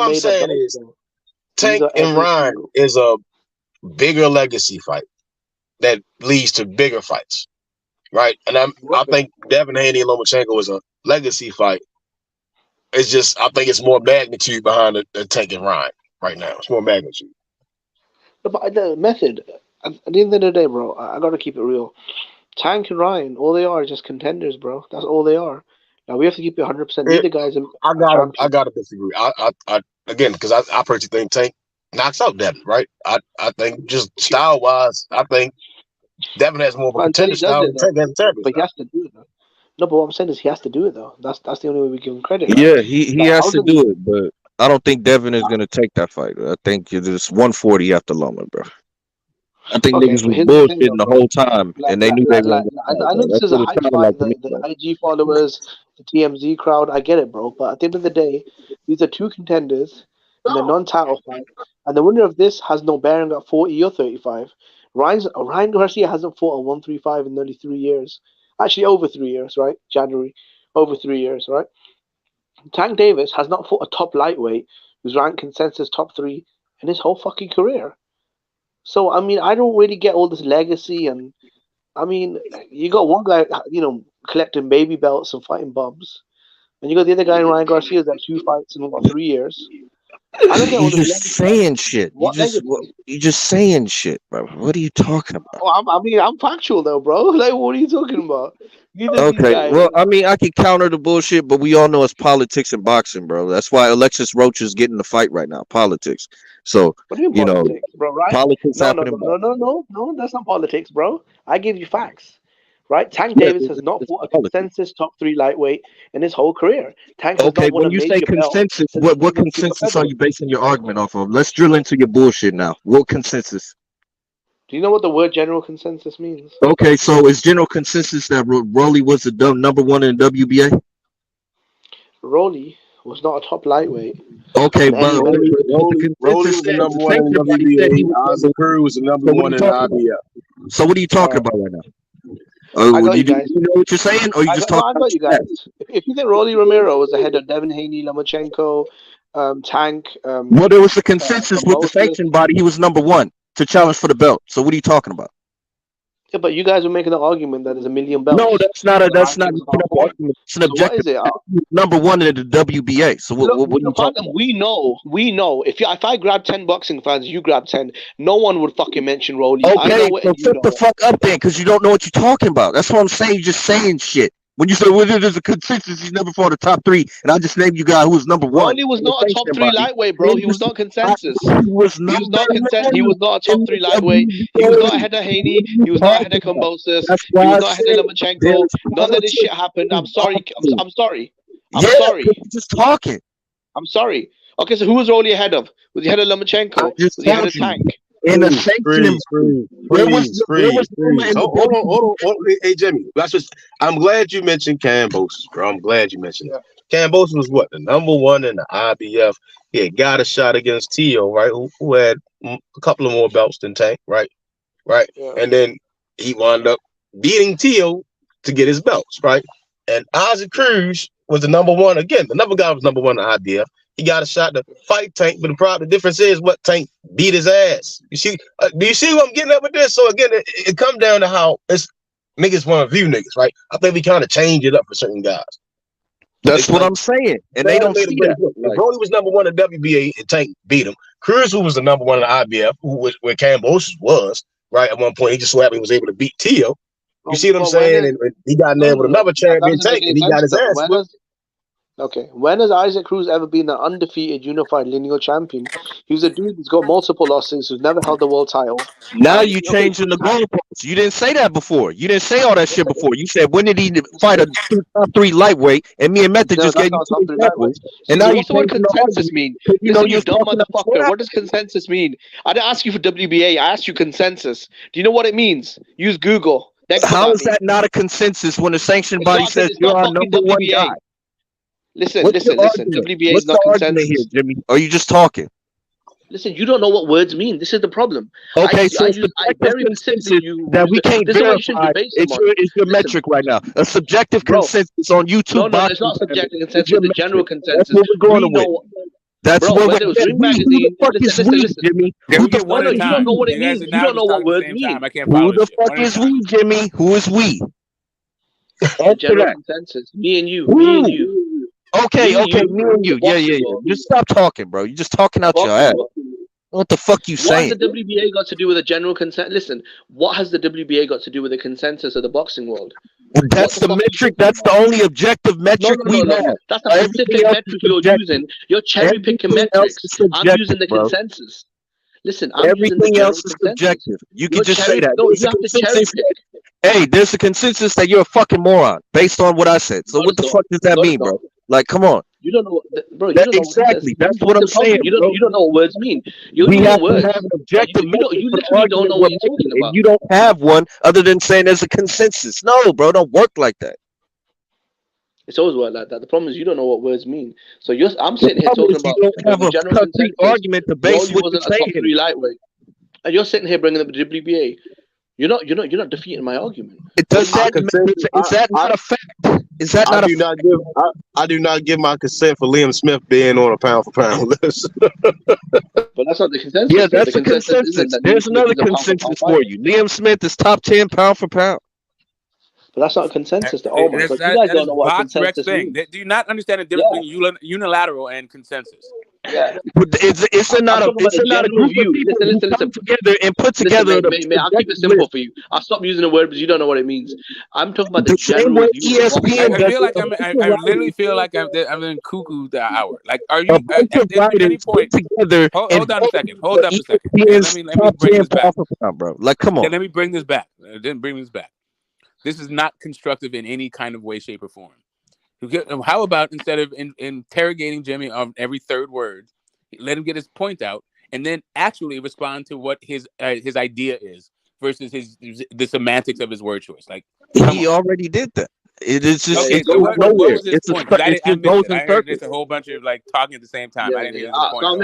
I'm saying is Tank and Ryan is a bigger legacy fight that leads to bigger fights, right? And I think Devin Haney and Lomachenko is a legacy fight. It's just, I think it's more magnitude behind the Tank and Ryan right now. It's more magnitude. But the method, at the end of the day, bro, I got to keep it real. Tank and Ryan, all they are is just contenders, bro. That's all they are. Now we have to keep it 100%. Neither guys. I gotta disagree. I again, because I personally think Tank knocks out Devin, right? I think just style wise, I think Devin has more of a contender style than Tank has a champion. But he has to do it though. No, but what I'm saying is he has to do it though. That's the only way we give him credit. Right? Yeah, he has to do it, but I don't think Devin is gonna take that fight. I think it's 140 after Loma, bro. I think niggas was bullshitting the whole time, and they knew they were. I know this is a hype fight. The IG followers, the TMZ crowd, I get it, bro. But at the end of the day, these are two contenders in a non-title fight, and the winner of this has no bearing at 40 or 35. Ryan Garcia hasn't fought a 135 in nearly 3 years. Actually, over 3 years, right? January, over 3 years, right? Tank Davis has not fought a top lightweight who's ranked consensus top 3 in his whole fucking career. So, I mean, I don't really get all this legacy. And, I mean, you got one guy, collecting baby belts and fighting bums. And you got the other guy, Ryan Garcia, that 2 fights in about 3 years. I don't get all this legacy. Saying shit. You just saying shit, bro. What are you talking about? Oh, I'm factual, though, bro. Like, what are you talking about? Okay, well, I mean, I can counter the bullshit, but we all know it's politics and boxing, bro. That's why Alexis Roach is getting the fight right now. Politics. So, politics, bro, right? Politics happening. No, that's not politics, bro. I give you facts, right? Tank Davis has not fought a consensus top 3 lightweight in his whole career. Tank has not won when you say consensus, what consensus are you basing your argument off of? Let's drill into your bullshit now. What consensus? Do you know what the word general consensus means? Okay, so is general consensus that Rolly was the number 1 in WBA? Rolly was not a top lightweight. Okay, in but any Rolly metric. was the number one in the WBA. Isaac Cruz was the number one in the IBF. So what are you talking about right now? I got you guys. You know what you're saying, or you just talking I about got you guys. If you think Rolly Romero was ahead of Devin Haney, Lomachenko, Tank, well, there was a consensus with the sanction body. He was number one to challenge for the belt. So what are you talking about? Yeah, but you guys were making an argument that there's a million belts. No, that's not an argument. It's an objective. So what is it? Number one in the WBA. So what are you talking about? We know. If I grab 10 boxing fans, you grab 10. No one would fucking mention Rolly. Okay, so shut the fuck up then, because you don't know what you're talking about. That's what I'm saying. You're just saying shit. When you say, well, there's a consensus, he's never fought a top three, and I just named you guy who was number one. Rolly was not a top three lightweight, bro. He was not consensus. He was not a top three lightweight. He was not ahead of Haney. He was not ahead of Kambosos. He was not ahead of Lomachenko. None of this shit happened. I'm sorry. I'm sorry. Just talking. I'm sorry. Okay, so who was Rolly ahead of? Was he ahead of Lomachenko? Was he ahead of Tank? In a sanctioning, hold on. Hey, Jimmy, I'm glad you mentioned Kambosos, bro. I'm glad you mentioned that. Kambosos was what? The number one in the IBF. He had got a shot against Tio, right? Who had a couple of more belts than Tank, right? Yeah. And then he wound up beating Tio to get his belts, right? And Isaac Cruz was the number one. Again, the number guy was number one in the IBF. He got a shot to fight Tank, but the difference is what Tank beat his ass. You see, do you see what I'm getting at with this? So again, it comes down to how niggas want to view niggas, right? I think we kind of change it up for certain guys. That's what I'm saying, and they don't see that. Brody was number one in WBA, and Tank beat him. Cruz, who was the number one in the IBF, where Kambosos was, right? At one point, he just so happy he was able to beat Tio. You see what I'm saying? And he got in there with another champion, Tank, and he got his ass whipped. Okay, when has Isaac Cruz ever been an undefeated unified lineal champion? He was a dude who's got multiple losses, who's never held the world title. Now you changing the goalposts. You didn't say that before. You didn't say all that shit before. You said, when did he fight a top three lightweight? And me and Method just gave you two examples. And now what's the word consensus mean? Listen, you dumb motherfucker. What does consensus mean? I didn't ask you for WBA. I asked you consensus. Do you know what it means? Use Google. How is that not a consensus when the sanctioned body says you're our number one guy? Listen. WBA is not consensus. Here, Jimmy? Are you just talking? Listen, you don't know what words mean. This is the problem. Okay, so I very consensus that we can't verify. It's your metric right now. A subjective consensus on YouTube. No, it's not subjective consensus. It's a general consensus. That's what we're going with. That's what we're doing. Magazine. Listen. Jimmy. You don't know what it means. You don't know what words mean. Who the fuck is we, Jimmy? Who is we? General consensus. Me and you. Okay, me and you. Yeah. Just stop talking, bro. You're just talking out your ass. What the fuck you saying? What has the WBA got to do with a general consensus? Listen, what has the WBA got to do with the consensus of the boxing world? That's the metric. That's the only objective metric we have. That's a specific metric you're using. You're cherry picking metrics. I'm using the consensus. Listen, everything else is subjective. You can just say that. No, you have to cherry pick. Hey, there's a consensus that you're a fucking moron based on what I said. So what the fuck does that mean, bro? Like, come on. You don't know, bro. Exactly. That's what I'm saying. You don't know what words mean. We have to have an objective metric. You literally don't know what you're talking about. You don't have one other than saying there's a consensus. No, bro, don't work like that. It's always worked like that. The problem is you don't know what words mean. So I'm sitting here talking about you don't have a concrete argument to base what you're saying. Lightweight, and you're sitting here bringing up the WBA. You're not defeating my argument. Is that not a fact? Is that not a fact? I do not give my consent for Liam Smith being on a pound for pound list. But that's not the consensus. Yeah, that's the consensus. There's another consensus for you. Liam Smith is top 10 pound for pound. But that's not a consensus. Oh my God, you guys don't know what a consensus means. Do you not understand the difference between unilateral and consensus? Yeah, it's not a group of people who come together and put together. I'll keep it simple for you. I'll stop using the word because you don't know what it means. I'm talking about the same way ESPN. I literally feel like I'm in cuckoo the hour. Like, are you at any point together? Hold on a second. Let me bring this back, bro. Like, come on. Let me bring this back. This is not constructive in any kind of way, shape, or form. How about instead of interrogating Jimmy on every third word, let him get his point out, and then actually respond to what his idea is versus the semantics of his word choice. Like, he already did that. It is just Okay, it so goes what nowhere. was his It's a point? Because it I just missed goes it. in I heard circles. there's a whole bunch of like talking at the same time. Yeah, I didn't yeah. hear his point So at all. I'll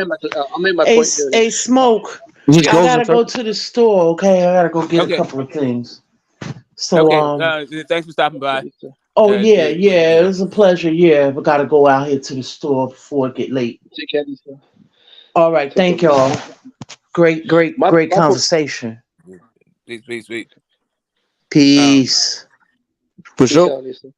make my point clearly. Hey, Smoke. It just I goes in gotta go circles. to the store. Okay, I gotta go get a Okay, couple of things. So okay. Thanks for stopping by. Oh yeah, To yeah. It was a pleasure. Yeah, we gotta go out here to the store before it get late. Take care of yourself. All right, Take care thank of yourself. y'all. Great My conversation. Peace. Peace. For Peace sure. out, Lisa.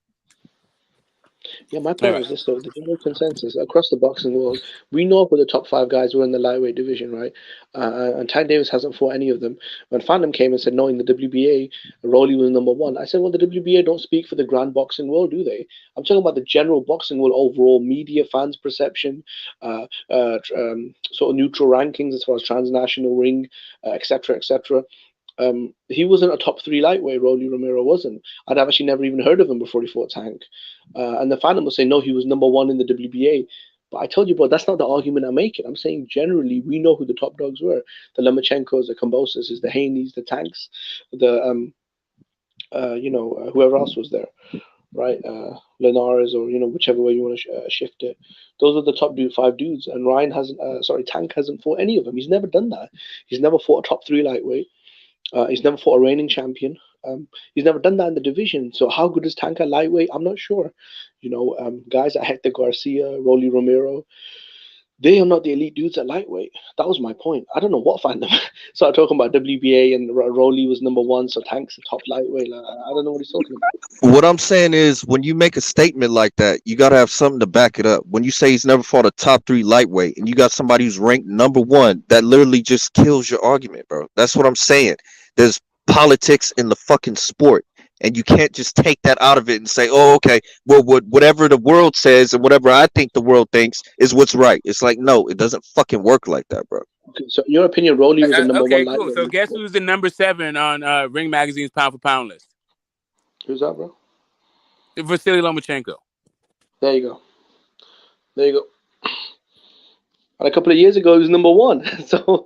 Yeah, my All point right. was this though: the general consensus across the boxing world, we know who the top 5 guys were in the lightweight division, right? And Tank Davis hasn't fought any of them. When Phantom came and said no, in the WBA, Rolly was number 1. I said, well, the WBA don't speak for the grand boxing world, do they? I'm talking about the general boxing world overall, media, fans' perception, sort of neutral rankings as far as transnational ring, etc., etc. He wasn't a top 3 lightweight. Rolly Romero wasn't. I'd actually never even heard of him before he fought Tank. And the Phantom was saying, no, he was number 1 in the WBA. But I told you, bro, that's not the argument I'm making. I'm saying generally, we know who the top dogs were. The Lomachenkos, the Kambosas, the Haneys, the Tanks, the, whoever else was there, right? Linares or, whichever way you want to shift it. Those are the top 5 dudes. And Tank hasn't fought any of them. He's never done that. He's never fought a top 3 lightweight. He's never fought a reigning champion. He's never done that in the division. So how good is Tank at lightweight? I'm not sure. Guys like Hector Garcia, Rolly Romero, they are not the elite dudes at lightweight. That was my point. I don't know what fandom started talking about WBA and Rolly was number 1, so Tank's the top lightweight. I don't know what he's talking about. What I'm saying is, when you make a statement like that, you got to have something to back it up. When you say he's never fought a top 3 lightweight and you got somebody who's ranked number 1, that literally just kills your argument, bro. That's what I'm saying. There's politics in the fucking sport, and you can't just take that out of it and say, oh, okay, well, whatever the world says and whatever I think the world thinks is what's right. It's like, no, it doesn't fucking work like that, bro. Okay, so in your opinion, Rolly was the number 1 Okay, lightweight. cool. So guess who's the number 7 on Ring Magazine's pound for pound list? Who's that, bro? Vasily Lomachenko. There you go. And a couple of years ago, he was number 1. So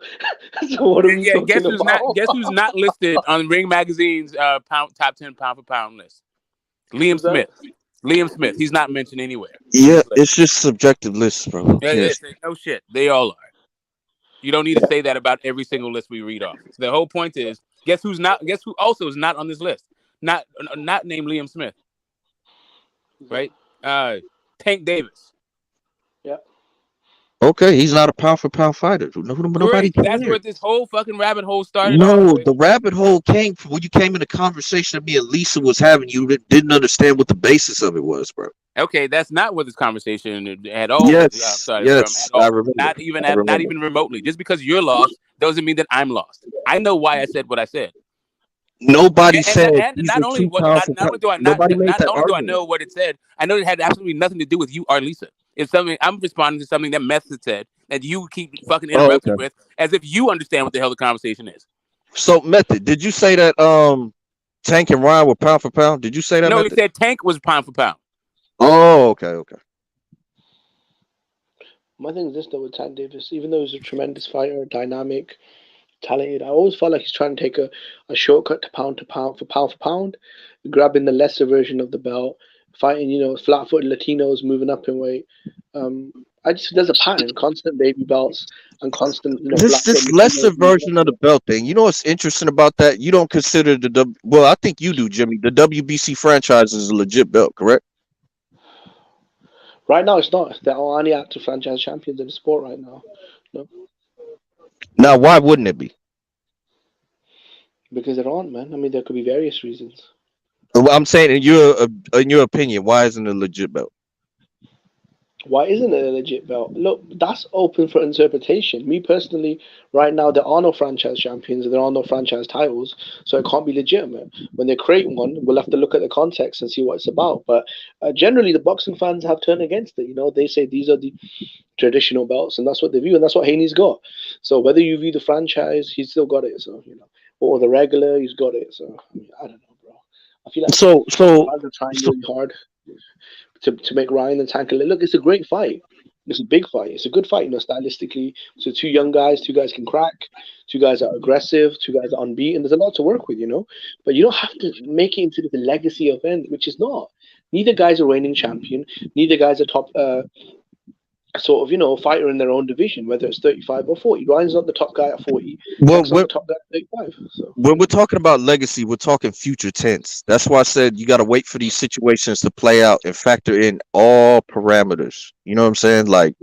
what are we talking about? Guess who's not listed on Ring Magazine's top 10 pound for pound list? Liam Smith. Liam Smith. He's not mentioned anywhere. Yeah, it's just subjective lists, bro. Who cares? No shit. They all are. You don't need to say that about every single list we read off. So the whole point is, guess who also is not on this list? Not named Liam Smith. Right? Tank Davis. Yeah. Okay, he's not a pound for pound fighter. Nobody cares. That's where this whole fucking rabbit hole started. No, the rabbit hole came from when you came in the conversation that me and Lisa was having. You didn't understand what the basis of it was, bro. Okay, that's not what this conversation at all started from. At all. I remember. Not even remotely. Just because you're lost doesn't mean that I'm lost. I know why I said what I said. Nobody said. Not only do I know what it said, I know it had absolutely nothing to do with you or Lisa. It's something I'm responding to something that Method said that you keep fucking interrupting with, as if you understand what the hell the conversation is. So, Method, did you say that Tank and Ryan were pound for pound? Did you say that? No, Method? He said Tank was pound for pound. Oh, okay. My thing is this though with Tank Davis, even though he's a tremendous fighter, dynamic, talented, I always felt like he's trying to take a shortcut to pound for pound, grabbing the lesser version of the belt, fighting, flat-footed Latinos moving up in weight. There's a pattern, constant baby belts and constant, This lesser version of the belt thing. You know what's interesting about that? You don't consider I think you do, Jimmy. The WBC franchise is a legit belt, correct? Right now, it's not. They're only active franchise champions in the sport right now. No. Now, why wouldn't it be? Because there aren't, man. I mean, there could be various reasons. Well, I'm saying, in your opinion, why isn't it a legit belt? Why isn't it a legit belt? Look, that's open for interpretation. Me personally, right now, there are no franchise champions and there are no franchise titles, so it can't be legitimate. When they create one, we'll have to look at the context and see what it's about. But generally, the boxing fans have turned against it. They say these are the traditional belts, and that's what they view, and that's what Haney's got. So whether you view the franchise, he's still got it. So or the regular, he's got it. So I don't know, bro. I feel like so they're trying really hard to make Ryan and Tank look. It's a great fight. It's a big fight. It's a good fight, stylistically. So 2 young guys, 2 guys can crack, 2 guys are aggressive, 2 guys are unbeaten. There's a lot to work with, but you don't have to make it into the legacy event, which is not. Neither guy's a reigning champion. Neither guy's a top sort of, fighter in their own division, whether it's 35 or 40. Ryan's not the top guy at 40. Well, Tank's not the top guy at 35. So. when we're talking about legacy, we're talking future tense. That's why I said you got to wait for these situations to play out and factor in all parameters. You know what I'm saying? Like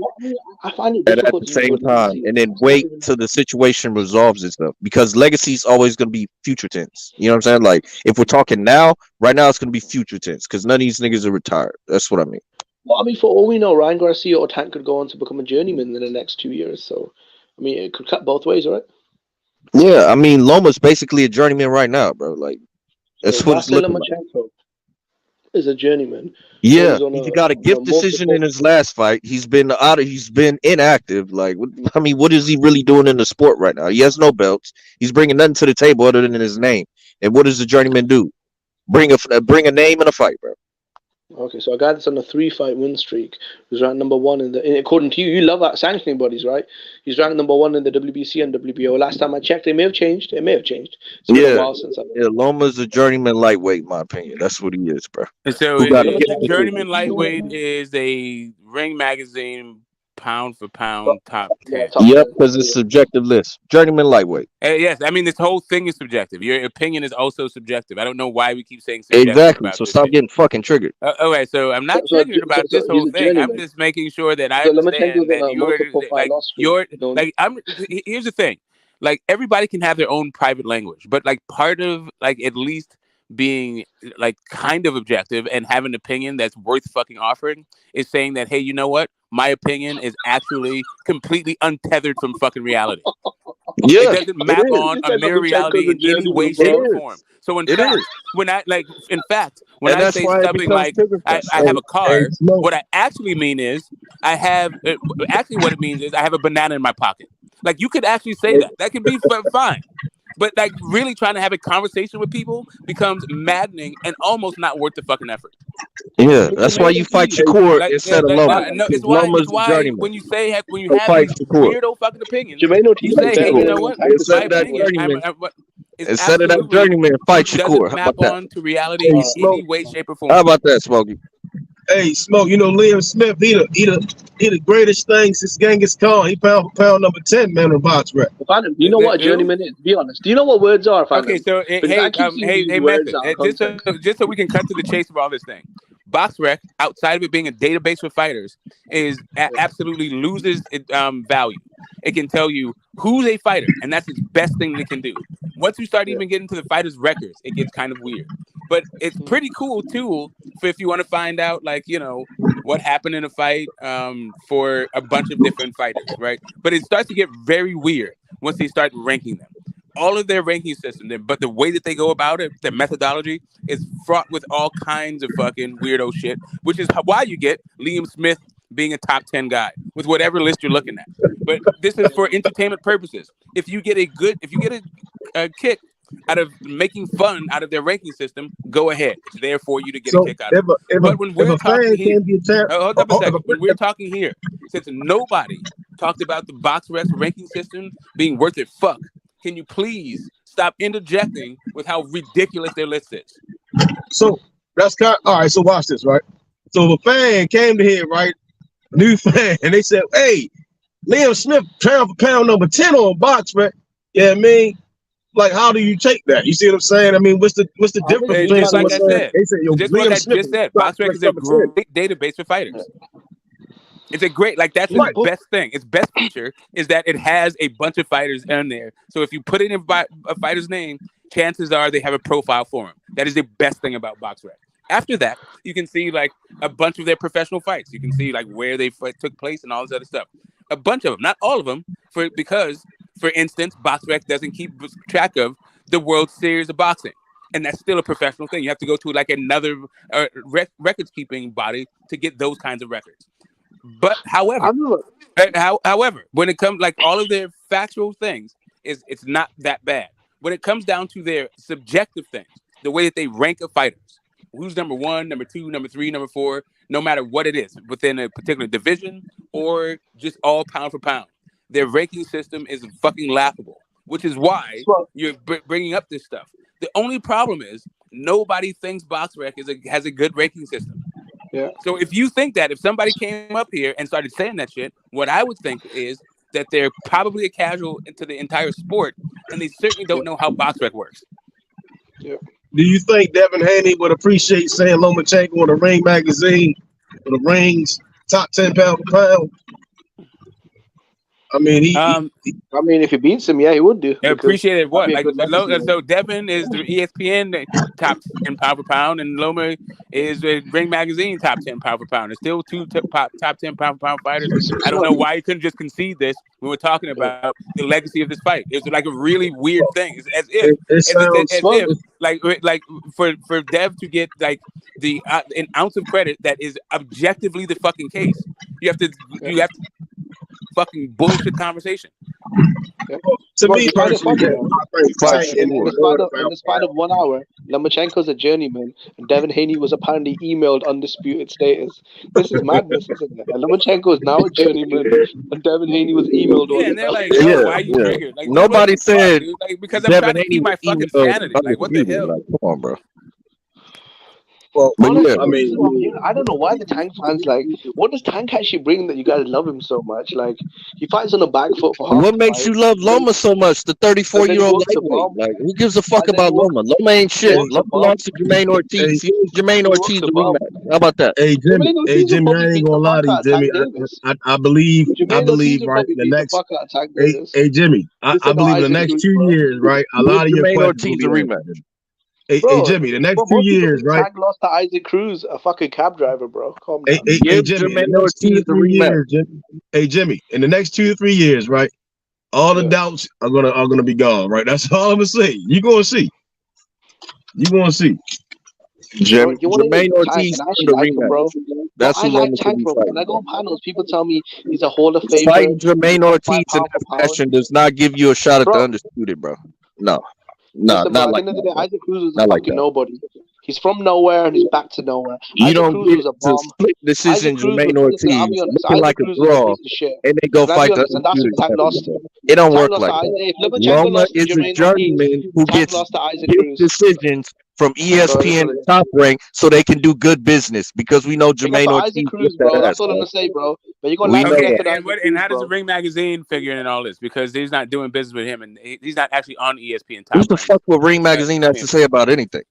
I find it at difficult the to same use the word time, legacy. and then wait till the situation resolves itself, because legacy is always going to be future tense. You know what I'm saying? Like if we're talking now, right now it's going to be future tense because none of these niggas are retired. That's what I mean. Well, I mean, for all we know, Ryan Garcia or Tank could go on to become a journeyman in the next 2 years. So, I mean, it could cut both ways, right? Yeah, I mean Loma's basically a journeyman right now, bro. Like that's what it's looking like. Lomachenko is a journeyman. Yeah, he got a gift decision in his last fight. He's been inactive. Like, what is he really doing in the sport right now? He has no belts. He's bringing nothing to the table other than his name. And what does the journeyman do? Bring a name and a fight, bro. Okay, so a guy that's on a 3-fight win streak, who's ranked number 1 according to you, you love that sanctioning bodies, right? He's ranked number 1 in the WBC and WBO. Last time I checked, it may have changed. It's been a while since Loma's a journeyman lightweight, in my opinion. That's what he is, bro. And so the journeyman lightweight is a Ring Magazine pound for pound top 10. Yep, because it's subjective list. Journeyman lightweight. Yes, I mean this whole thing is subjective. Your opinion is also subjective. I don't know why we keep saying subjective. Exactly. So stop getting fucking triggered. Okay, so I'm not triggered about this whole thing. I'm just making sure that I understand that here's the thing. Like everybody can have their own private language, but like part of like at least being like kind of objective and have an opinion that's worth fucking offering is saying that, hey, you know what? My opinion is actually completely untethered from fucking reality. Yeah, it doesn't map on a mere reality in any way, shape, or form. So in fact, when I say something like I have a car, what I actually mean is I have what it means is I have a banana in my pocket. Like you could actually say that. That could be fine. But like really trying to have a conversation with people becomes maddening and almost not worth the fucking effort. Yeah, that's why you fight Shakur instead of Loma. No, it's why when you have these weirdo fucking opinions, you say, hey, you know what? Instead of that journeyman, fight Shakur. How about that? On to reality in any way, shape, or form. How about that, Smokey? Hey, Smoke, Liam Smith, he the greatest thing since Genghis Khan. He pound for pound number 10, man, in box rap. Do you know what a journeyman is? Be honest. Do you know what words are? Okay, so hey, Method, just so we can cut to the chase of all this thing. BoxRec, outside of it being a database for fighters, is absolutely loses its value. It can tell you who's a fighter, and that's its best thing it can do. Once you start even getting to the fighters' records, it gets kind of weird. But it's pretty cool tool for if you want to find out, like, what happened in a fight for a bunch of different fighters, right? But it starts to get very weird once they start ranking them. All of their ranking system, but the way that they go about it, their methodology is fraught with all kinds of fucking weirdo shit, which is why you get Liam Smith being a top 10 guy with whatever list you're looking at. But this is for entertainment purposes. If you get a kick out of making fun out of their ranking system, go ahead. It's there for you to get a kick out of it. But when we're talking here, hold up a second. When we're talking here, since nobody talked about the BoxRec ranking system being worth it, can you please stop interjecting with how ridiculous their list is? So that's all right. So watch this, right? So if a fan came to here, right? A new fan, and they said, "Hey, Liam Smith, pound for pound number 10 on BoxRec." Yeah, I mean, like, how do you take that? You see what I'm saying? I mean, what's the difference between just like I said? Just like I just said, BoxRec is a 10. great database for fighters. It's a great, like, that's its best thing. Its best feature is that it has a bunch of fighters in there. So if you put in a fighter's name, chances are they have a profile for him. That is the best thing about BoxRec. After that, you can see like a bunch of their professional fights. You can see like where they took place and all this other stuff. A bunch of them, not all of them, because, for instance, BoxRec doesn't keep track of the World Series of Boxing. And that's still a professional thing. You have to go to like another records keeping body to get those kinds of records. But however, when it comes like all of their factual things, it's not that bad. When it comes down to their subjective things, the way that they rank of fighters, who's number 1, number 2, number 3, number 4, no matter what it is within a particular division or just all pound for pound, their ranking system is fucking laughable. Which is why you're bringing up this stuff. The only problem is nobody thinks BoxRec has a good ranking system. Yeah. So if you think that, if somebody came up here and started saying that shit, what I would think is that they're probably a casual into the entire sport, and they certainly don't know how BoxRec works. Yeah. Do you think Devin Haney would appreciate saying Lomachenko on the Ring magazine or the Ring's top 10 pound for pound? I mean, I mean, if he beats him, yeah, he would do. Appreciated what? that'd be a Like, good legacy, so Devin is the ESPN top 10 pound for pound, and Loma is the Ring Magazine top 10 pound for pound. It's still two top 10 pound for pound fighters. I don't know why you couldn't just concede this when we're talking about the legacy of this fight. It's like a really weird thing. It's as if like for Dev to get like the an ounce of credit that is objectively the fucking case. You have to fucking bullshit conversation. To me, personally, in the span of 1 hour, Lomachenko's a journeyman, and Devin Haney was apparently emailed undisputed status. This is madness, isn't it? And Lomachenko is now a journeyman, and Devin Haney was emailed. Yeah, and they're like, why are you triggered? Like, nobody said like, because I'm trying to keep my fucking sanity. Like, what the hell? Like, come on, bro. Well, honestly, yeah, I mean, I don't know why the Tank fans like. What does Tank actually bring that you guys love him so much? Like, he fights on the back foot for half. What makes you love Loma so much? The 34-year-old lightweight. Like, who gives a fuck about Loma? Loma ain't shit. Loma belongs to Jermaine Ortiz. He was Jermaine Ortiz the rematch. How about that? Hey Jimmy, I ain't gonna lie to you, Jimmy. I believe right the next. Hey Jimmy, I believe in the next 2 years, right? A lot of your questions will be rematch. Hey Jimmy, the next 2 years, right? Tank lost to Isaac Cruz, a fucking cab driver, bro. Calm down. Hey Jimmy, in the next 2 to 3 years, hey Jimmy, in the next 2 to 3 years, right? All the doubts are gonna be gone, right? That's all I'm gonna say. You gonna see. Jermaine Ortiz in the rematch. Bro. That's who like Tank, bro. When I go on panels, people tell me he's a Hall of Famer. Fighting Jermaine Ortiz in that fashion does not give you a shot at the undisputed, bro. No. No, listen, not bro, like at the end of the day, Isaac Cruz was not a like fucking that. nobody. He's from nowhere and he's back to nowhere. You Isaac don't Cruz get was a to bomb. split decision Jermaine Ortiz looking Isaac like a Cruz was a draw, piece of shit. and they go And fight the and that's undisputed what Tank lost to. champion. It don't Tank work lost like to that. Isaac. If Lomachenko Loma lost to is a Jermaine Ortiz, journeyman who Tank gets lost to Isaac his Cruz. decisions from ESPN and Top Rank so they can do good business because we know Jermaine Ortiz Cruz, bro. That's all I'm gonna say, bro. But you're gonna We like know that. that. And how does the Ring Magazine figure in all this? Because he's not doing business with him, and he's not actually on ESPN Top What the fuck would Ring Magazine have to say about anything?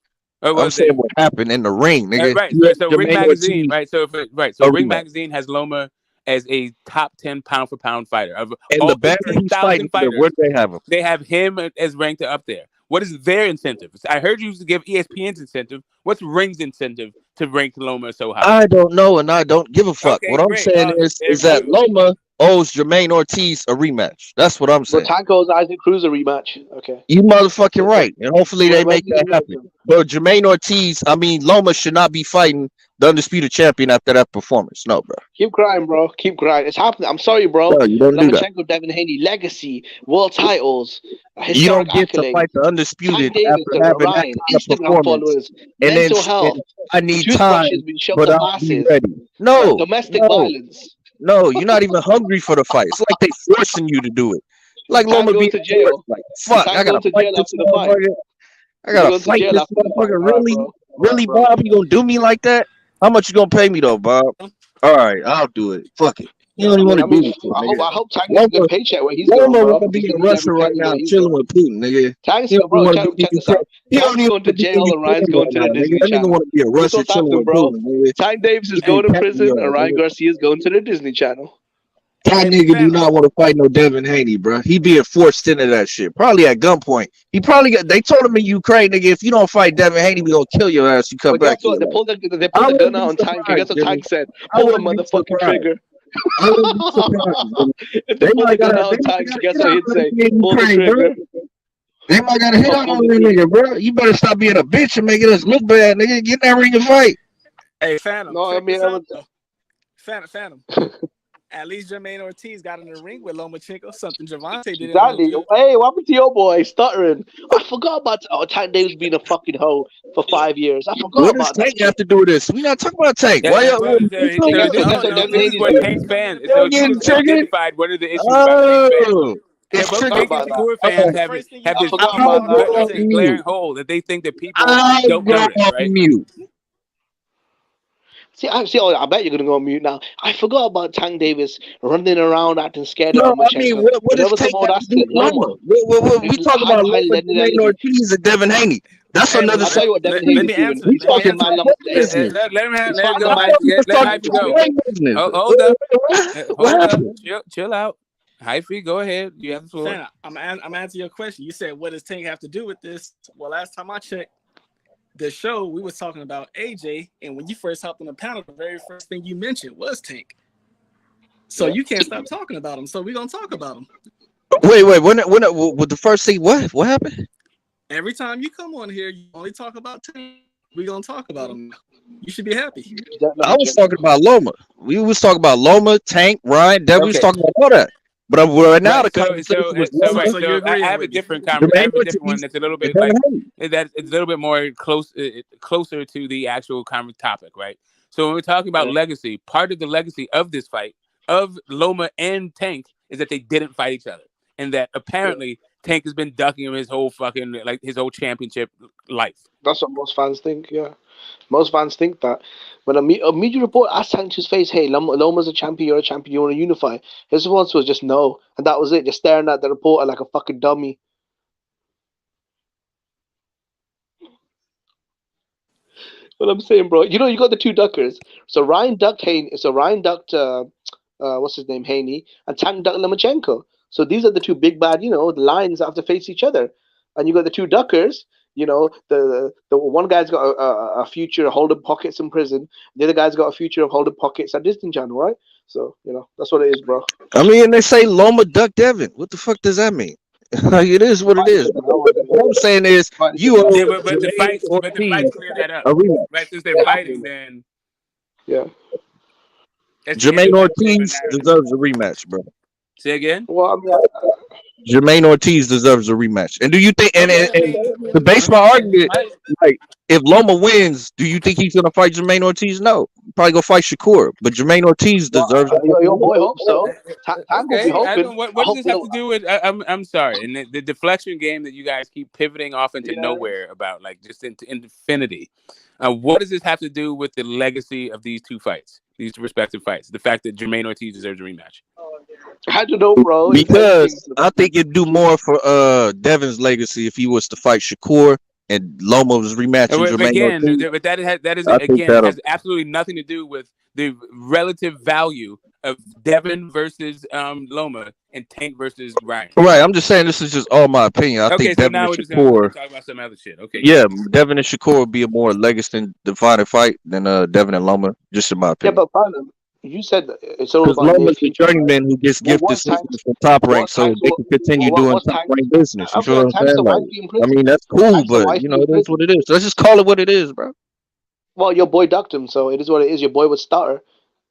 I'm saying what happened in the ring, nigga. Right. So Ring Magazine, right? So Ring Magazine has Loma as a top 10 pound for pound fighter. Of and all the banner he's fighting, fighters, where do they have him? They have him as ranked up there. What is their incentive? I heard you give ESPN's incentive. What's Ring's incentive to rank Loma so high? I don't know, and I don't give a fuck. Okay, what I'm saying is that Loma owes Jermaine Ortiz a rematch. That's what I'm saying. But Tank owes Isaac Cruz a rematch. Okay. You motherfucking right. And hopefully they make that happen. But Jermaine Ortiz, Loma should not be fighting the undisputed champion after that performance. No, bro. Keep crying, bro. Keep crying. It's happening. I'm sorry, bro. No, you don't do that. Lomachenko, Devin Haney, legacy, world titles, You don't historic get to fight the undisputed after having that kind of Instagram performance. followers, And mental then health. I need time, Toothbrushes been shoved but up I'll be asses. ready. No, Domestic no. violence. No, you're not even hungry for the fight. It's like they forcing you to do it. Like Tank Loma going be to jail. like, fuck, Tank I gotta going to fight jail this after the fight. motherfucker. I gotta fight this motherfucker. Really, really, Bob? You gonna do me like that? How much you gonna pay me though, Bob? All right, I'll do it. Fuck it. You don't even want to do this. I hope Tank gets a good paycheck where he's going, Loma bro. wanna be in Russia right now, chilling with Putin, nigga. Tank's He don't bro, wanna check be- this out. he don't Tank's even going to wanna be jail in and Ryan's going to the Ukraine right now, Disney nigga. That nigga Channel. wanna be in This Russia what's chilling happening, with bro. Putin, nigga. Tank Davis is Hey, going to Captain prison Yard, and Ryan nigga. Garcia is going to the Disney Channel. That nigga do not want to fight no Devin Haney, bro. He being forced into that shit. Probably at gunpoint. He probably got. They told him in Ukraine, nigga, if you don't fight Devin Haney, we gonna kill your ass. You come But back guess what? here. They pulled the I gun wouldn't out be on Tank, and guess what surprised, Tank said? I Pull the wouldn't be motherfucking surprised. trigger. I wouldn't be surprised. If they pull the gun out on Tank, guess what he'd say? Pull the trigger. They might got a hit out on that nigga, bro. You better stop being a bitch and making us look bad, nigga. Get in that ring and fight. Hey, Phantom. No, I check mean, this out, though. Phantom. At least Jermaine Ortiz got in the ring with Lomachenko, something Gervonta didn't Exactly. do. Hey, what happened to your boy stuttering? I forgot about Tank Davis being a fucking hoe for 5 years. I forgot What does about that. Tank have to do with this? We not talking about Tank. Why y'all? This is what Tank's fans. So this is what Tank's fans getting triggered? identified. What are the issues about Tank's fans? It's both triggered. Tank and Shakur fans have this glaring hole that they think that people don't notice, right? Mute. I bet you're gonna go on mute now. I forgot about Tank Davis running around acting scared of No, I Lomachenko. mean, what does Tank have to do with Loma? We talk about Loma, Jermaine Ortiz, and Devin Haney. That's another. I'll tell you what Devin Haney's doing. He's fighting man Loma today. Let him go. Let him go. Hold up. Chill out. Hyphy, go ahead. You have the floor. Santa, I'm answering your question. You said, what does Tank have to do with this? Well, last time I checked the show, we was talking about AJ, and when you first hopped on the panel, the very first thing you mentioned was Tank. So you can't stop talking about him. So we're gonna talk about him. Wait. When the first thing? What happened? Every time you come on here, you only talk about Tank. We're gonna talk about him. You should be happy. I was talking about Loma. We was talking about Loma, Tank, Ryan. Devin was talking about all that. But right now the conversation was Loma. So I have a different one that's a little bit like that. It's a little bit more closer to the actual topic, right? So when we're talking about legacy, part of the legacy of this fight of Loma and Tank is that they didn't fight each other, and that apparently Tank has been ducking him his whole his whole championship life. That's what most fans think. Yeah, most fans think that. When a media report asked Tank to his face, "Hey, Loma's a champion. You're a champion. You want to unify?" His response was just no, and that was it. Just staring at the reporter like a fucking dummy. What I'm saying, bro. You know, you got the two duckers. So Ryan ducked Haney. So Ryan ducked what's his name, Haney, and Tank ducked Lomachenko. So these are the two big bad, the lions that have to face each other. And you got the two duckers. The one guy's got a future holding pockets in prison. The other guy's got a future of holding pockets at Disney Channel, right? So that's what it is, bro. I mean, they say Loma duck Devin. What the fuck does that mean? Like, it is what it is. What I'm saying is, but the fight clear that up. Right, since they're fighting, then Jermaine Ortiz deserves a rematch, bro. Say again. Well, I mean, Jermaine Ortiz deserves a rematch. And do you think? And the baseball argument, like, if Loma wins, do you think he's gonna fight Jermaine Ortiz? No, probably go fight Shakur. But Jermaine Ortiz deserves. Your boy hopes so. Okay. What does this have to do with? I'm sorry. And the deflection game that you guys keep pivoting off into nowhere about, like just into infinity. What does this have to do with the legacy of these two fights, these respective fights? The fact that Jermaine Ortiz deserves a rematch. I don't know, bro. Because I think it'd do more for Devin's legacy if he was to fight Shakur and Loma was rematching Jermaine Ortiz. But that has absolutely nothing to do with the relative value of Devin versus Loma and Tank versus Ryan. Right, I'm just saying this is just all my opinion. I think Devin and Shakur. Talk about some other shit. Okay. Yeah, Devin and Shakur would be a more legacy-defining fight than Devin and Loma, just in my opinion. Yeah, but you said it's all about Loma's the journeyman who gets gifted systems from Top Rank, so they can continue doing Top Rank business. You feel what I'm saying? Like, I mean, that's cool, but it is what it is. Let's just call it what it is, bro. Well, your boy ducked him, so it is what it is. Your boy was stutter.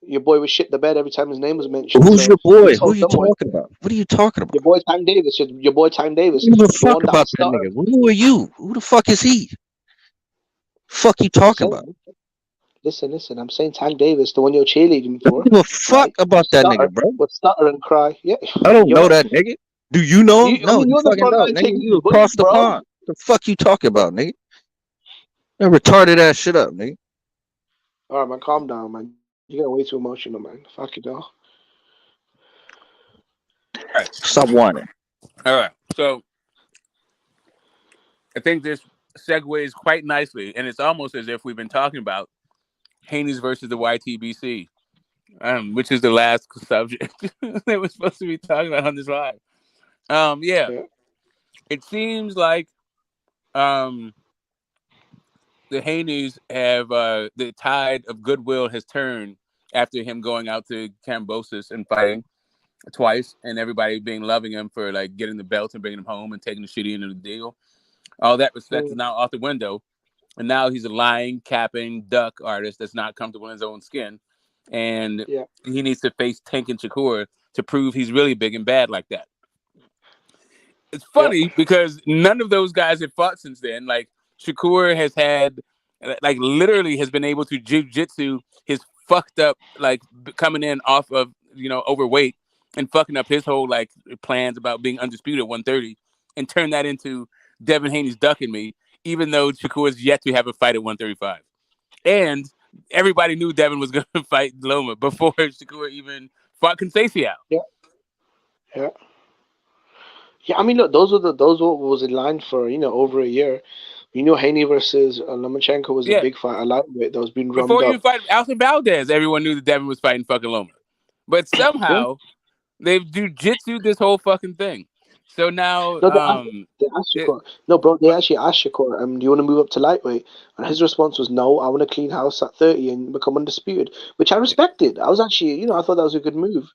Your boy was shit the bed every time his name was mentioned. Who's your boy? Who are you talking about? What are you talking about? Your boy Tank Davis. Your boy Tank Davis. Who the fuck about that nigga? Who are you? Who the fuck is he? Fuck you talking about? Listen. I'm saying Tank Davis, the one you're cheerleading for. I don't give a fuck about that nigga, bro. But stutter and cry. Yeah. I don't know that nigga. Do you know him? No, you fucking don't. Nigga, you across the pond. The fuck you talking about, nigga? That retarded ass shit up, nigga. All right, man. Calm down, man. You get way too emotional, man. Fuck it, though. Stop whining. All right. So I think this segues quite nicely, and it's almost as if we've been talking about Haney's versus the YTBC, which is the last subject that we're supposed to be talking about on this live. It seems like the Haneys have the tide of goodwill has turned after him going out to Cambosis and fighting twice, and everybody being loving him for like getting the belt and bringing him home and taking the shitty end of the deal. All that respect is now off the window. And now he's a lying, capping, duck artist that's not comfortable in his own skin. And he needs to face Tank and Shakur to prove he's really big and bad like that. It's funny because none of those guys have fought since then. Like, Shakur has had, like, literally has been able to jiu-jitsu his fucked up, like, coming in off of, overweight and fucking up his whole like plans about being undisputed at 130 and turn that into Devin Haney's ducking me, even though Shakur's yet to have a fight at 135. And everybody knew Devin was going to fight Loma before Shakur even fought Conceição. Yeah. I mean, look, those was in line for over a year. Haney versus Lomachenko was a big fight. I like it. That was being drummed Before you up. fight Alcin Valdez, everyone knew that Devin was fighting fucking Loma. But somehow they've jujitsu this whole fucking thing. So now, they asked Shakur. No, bro, they actually asked Shakur, do you want to move up to lightweight? And his response was, no, I want to clean house at 30 and become undisputed, which I respected. I was actually, I thought that was a good move.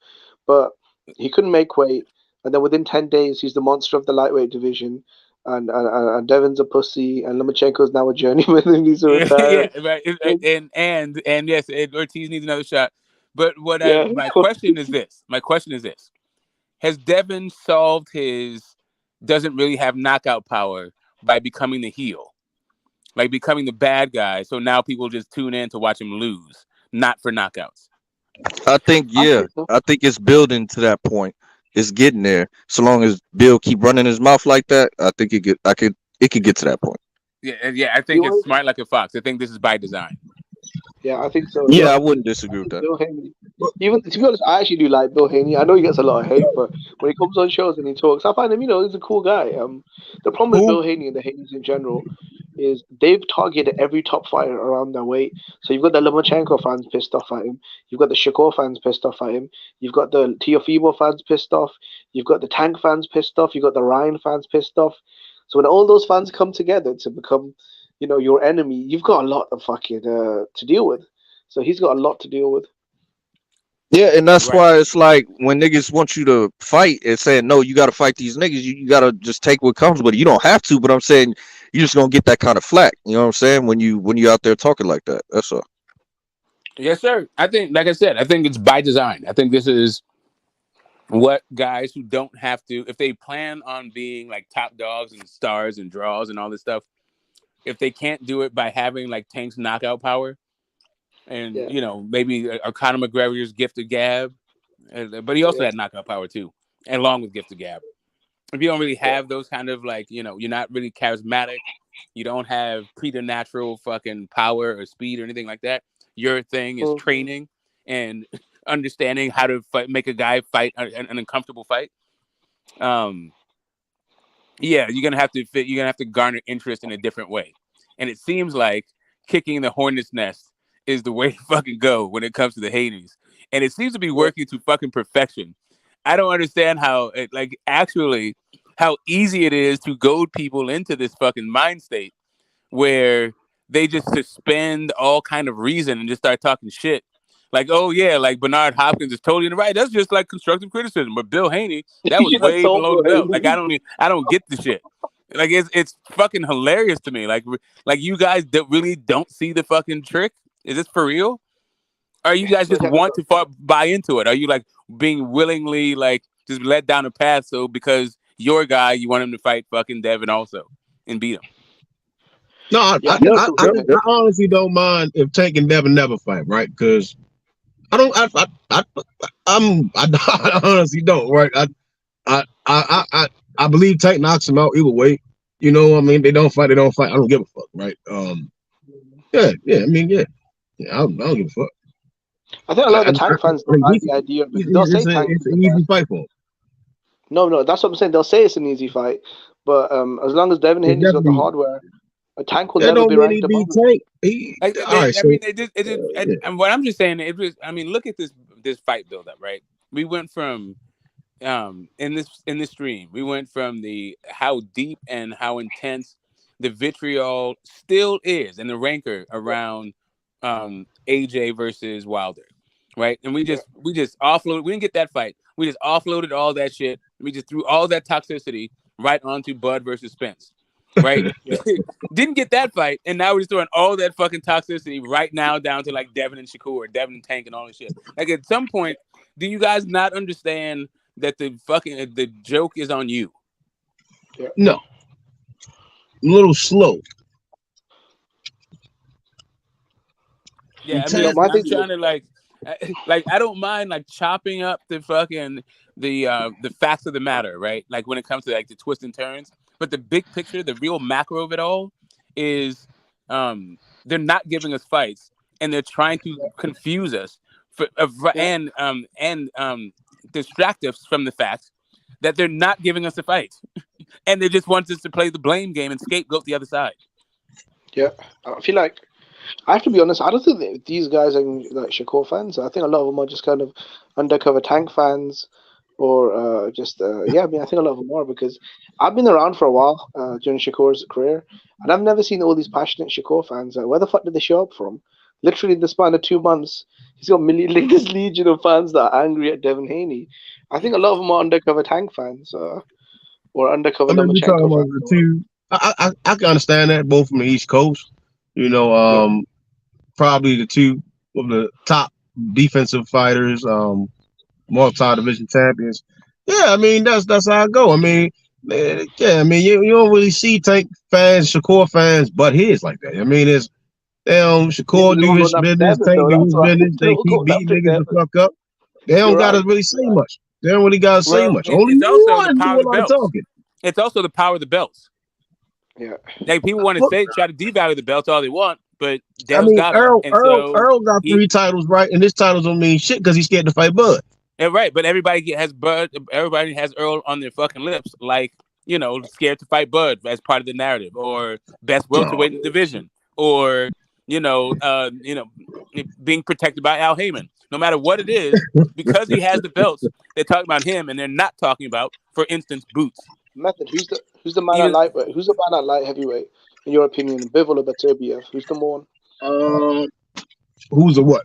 But he couldn't make weight. And then within 10 days, he's the monster of the lightweight division. And Devin's a pussy, and Lomachenko's now a journeyman and he's a retire. Right. And yes, Ortiz needs another shot. But my question is this. Has Devin solved his doesn't really have knockout power by becoming the heel? Like becoming the bad guy, so now people just tune in to watch him lose, not for knockouts. I think it's building to that point. It's getting there. So long as Bill keep running his mouth like that, I think it could get to that point. Yeah. I think it's smart like a fox. I think this is by design. Yeah, I think so. Yeah, I wouldn't disagree with that. Bill Haney. Even to be honest, I actually do like Bill Haney. I know he gets a lot of hate, but when he comes on shows and he talks, I find him, he's a cool guy. The problem with Bill Haney and the Haneys in general is they've targeted every top fighter around their weight. So you've got the Lomachenko fans pissed off at him. You've got the Shakur fans pissed off at him. You've got the Teofimo fans pissed off. You've got the Tank fans pissed off. You've got the Ryan fans pissed off. So when all those fans come together to become, your enemy, you've got a lot of fucking to deal with. So he's got a lot to deal with. Yeah, and that's why it's like when niggas want you to fight and saying, no, you got to fight these niggas. You got to just take what comes with it. You don't have to, but I'm saying you're just going to get that kind of flack. You know what I'm saying? When you out there talking like that. That's all. Yes, sir. I think, like I said, I think it's by design. I think this is what guys who don't have to, if they plan on being like top dogs and stars and draws and all this stuff, if they can't do it by having like Tank's knockout power, and maybe Conor McGregor's gifted gab, but he also had knockout power too, and along with gifted gab. If you don't really have those kind of like, you're not really charismatic, you don't have preternatural fucking power or speed or anything like that. Your thing is training and understanding how to make a guy fight an uncomfortable fight. You're gonna have to garner interest in a different way, and it seems like kicking the hornet's nest is the way to fucking go when it comes to the Haneys. And it seems to be working to fucking perfection. I don't understand how easy it is to goad people into this fucking mind state where they just suspend all kind of reason and just start talking shit. Like, oh yeah, like Bernard Hopkins is totally in the right. That's just like constructive criticism. But Bill Haney, that was way below the belt. Like I don't get the shit. Like it's fucking hilarious to me. Like you guys really don't see the fucking trick. Is this for real? Or you guys just want to buy into it? Are you like being willingly like just let down a path so because your guy you want him to fight fucking Devin also and beat him? No, I honestly don't mind if Tank and Devin never fight, right? Because I honestly don't, right? I believe Tank knocks him out either way. You know what I mean? They don't fight. I don't give a fuck, right? I don't give a fuck. I think a lot of the Tank fans don't like the idea. They'll say Tank it's an easy fight for him. No, that's what I'm saying. They'll say it's an easy fight, but as long as Devin Haney's got the hardware, a Tank will never be ranked above him. And what I'm just saying, look at this fight build up, right? We went from in this stream, we went from how deep and how intense the vitriol still is and the rancor around AJ versus Wilder, right? And we just offloaded. We didn't get that fight. We just offloaded all that shit. We just threw all that toxicity right onto Bud versus Spence, right? Didn't get that fight, and now we're just throwing all that fucking toxicity right now down to like Devin and Shakur, Devin and Tank, and all this shit. Like at some point, do you guys not understand that the joke is on you? No, a little slow. Yeah, I'm trying to like. Like I don't mind like chopping up the fucking the facts of the matter, right? Like when it comes to like the twists and turns, but the big picture, the real macro of it all is they're not giving us fights and they're trying to confuse us and distract us from the fact that they're not giving us a fight and they just want us to play the blame game and scapegoat the other side. Yeah, I feel like I have to be honest. I don't think that these guys are like Shakur fans. I think a lot of them are just kind of undercover Tank fans, or just yeah. I mean, I think a lot of them are because I've been around for a while during Shakur's career, and I've never seen all these passionate Shakur fans. Like, where the fuck did they show up from? Literally, in the span of 2 months, he's got this legion of fans that are angry at Devin Haney. I think a lot of them are undercover Tank fans or undercover Lomachenko fans. I can understand that, both from the East Coast. You know, probably the two of the top defensive fighters, multi-division champions. Yeah, I mean that's how I go. I mean, yeah, I mean you don't really see Tank fans, Shakur fans, but his like that. I mean, it's Shakur do his business, Tank do his business. They keep beating niggas the fuck up. They don't gotta really say much. They don't really gotta say much. Only it's also one the power do of a the lot of belts. talking. It's also the power of the belts. Yeah, like people want to try to devalue the belts all they want, but Dale's I mean, got Earl got 3 titles, right? And this titles don't mean shit because he's scared to fight Bud. Yeah, right. But everybody has Bud. Everybody has Earl on their fucking lips, like scared to fight Bud as part of the narrative, or best welterweight in the division, or being protected by Al Heyman. No matter what it is, because he has the belts, they're talking about him, and they're not talking about, for instance, Boots. Method. Who's the man at lightweight? Who's the man at light heavyweight? In your opinion, Bivol or Beterbiev? Who's the more? Who's a what?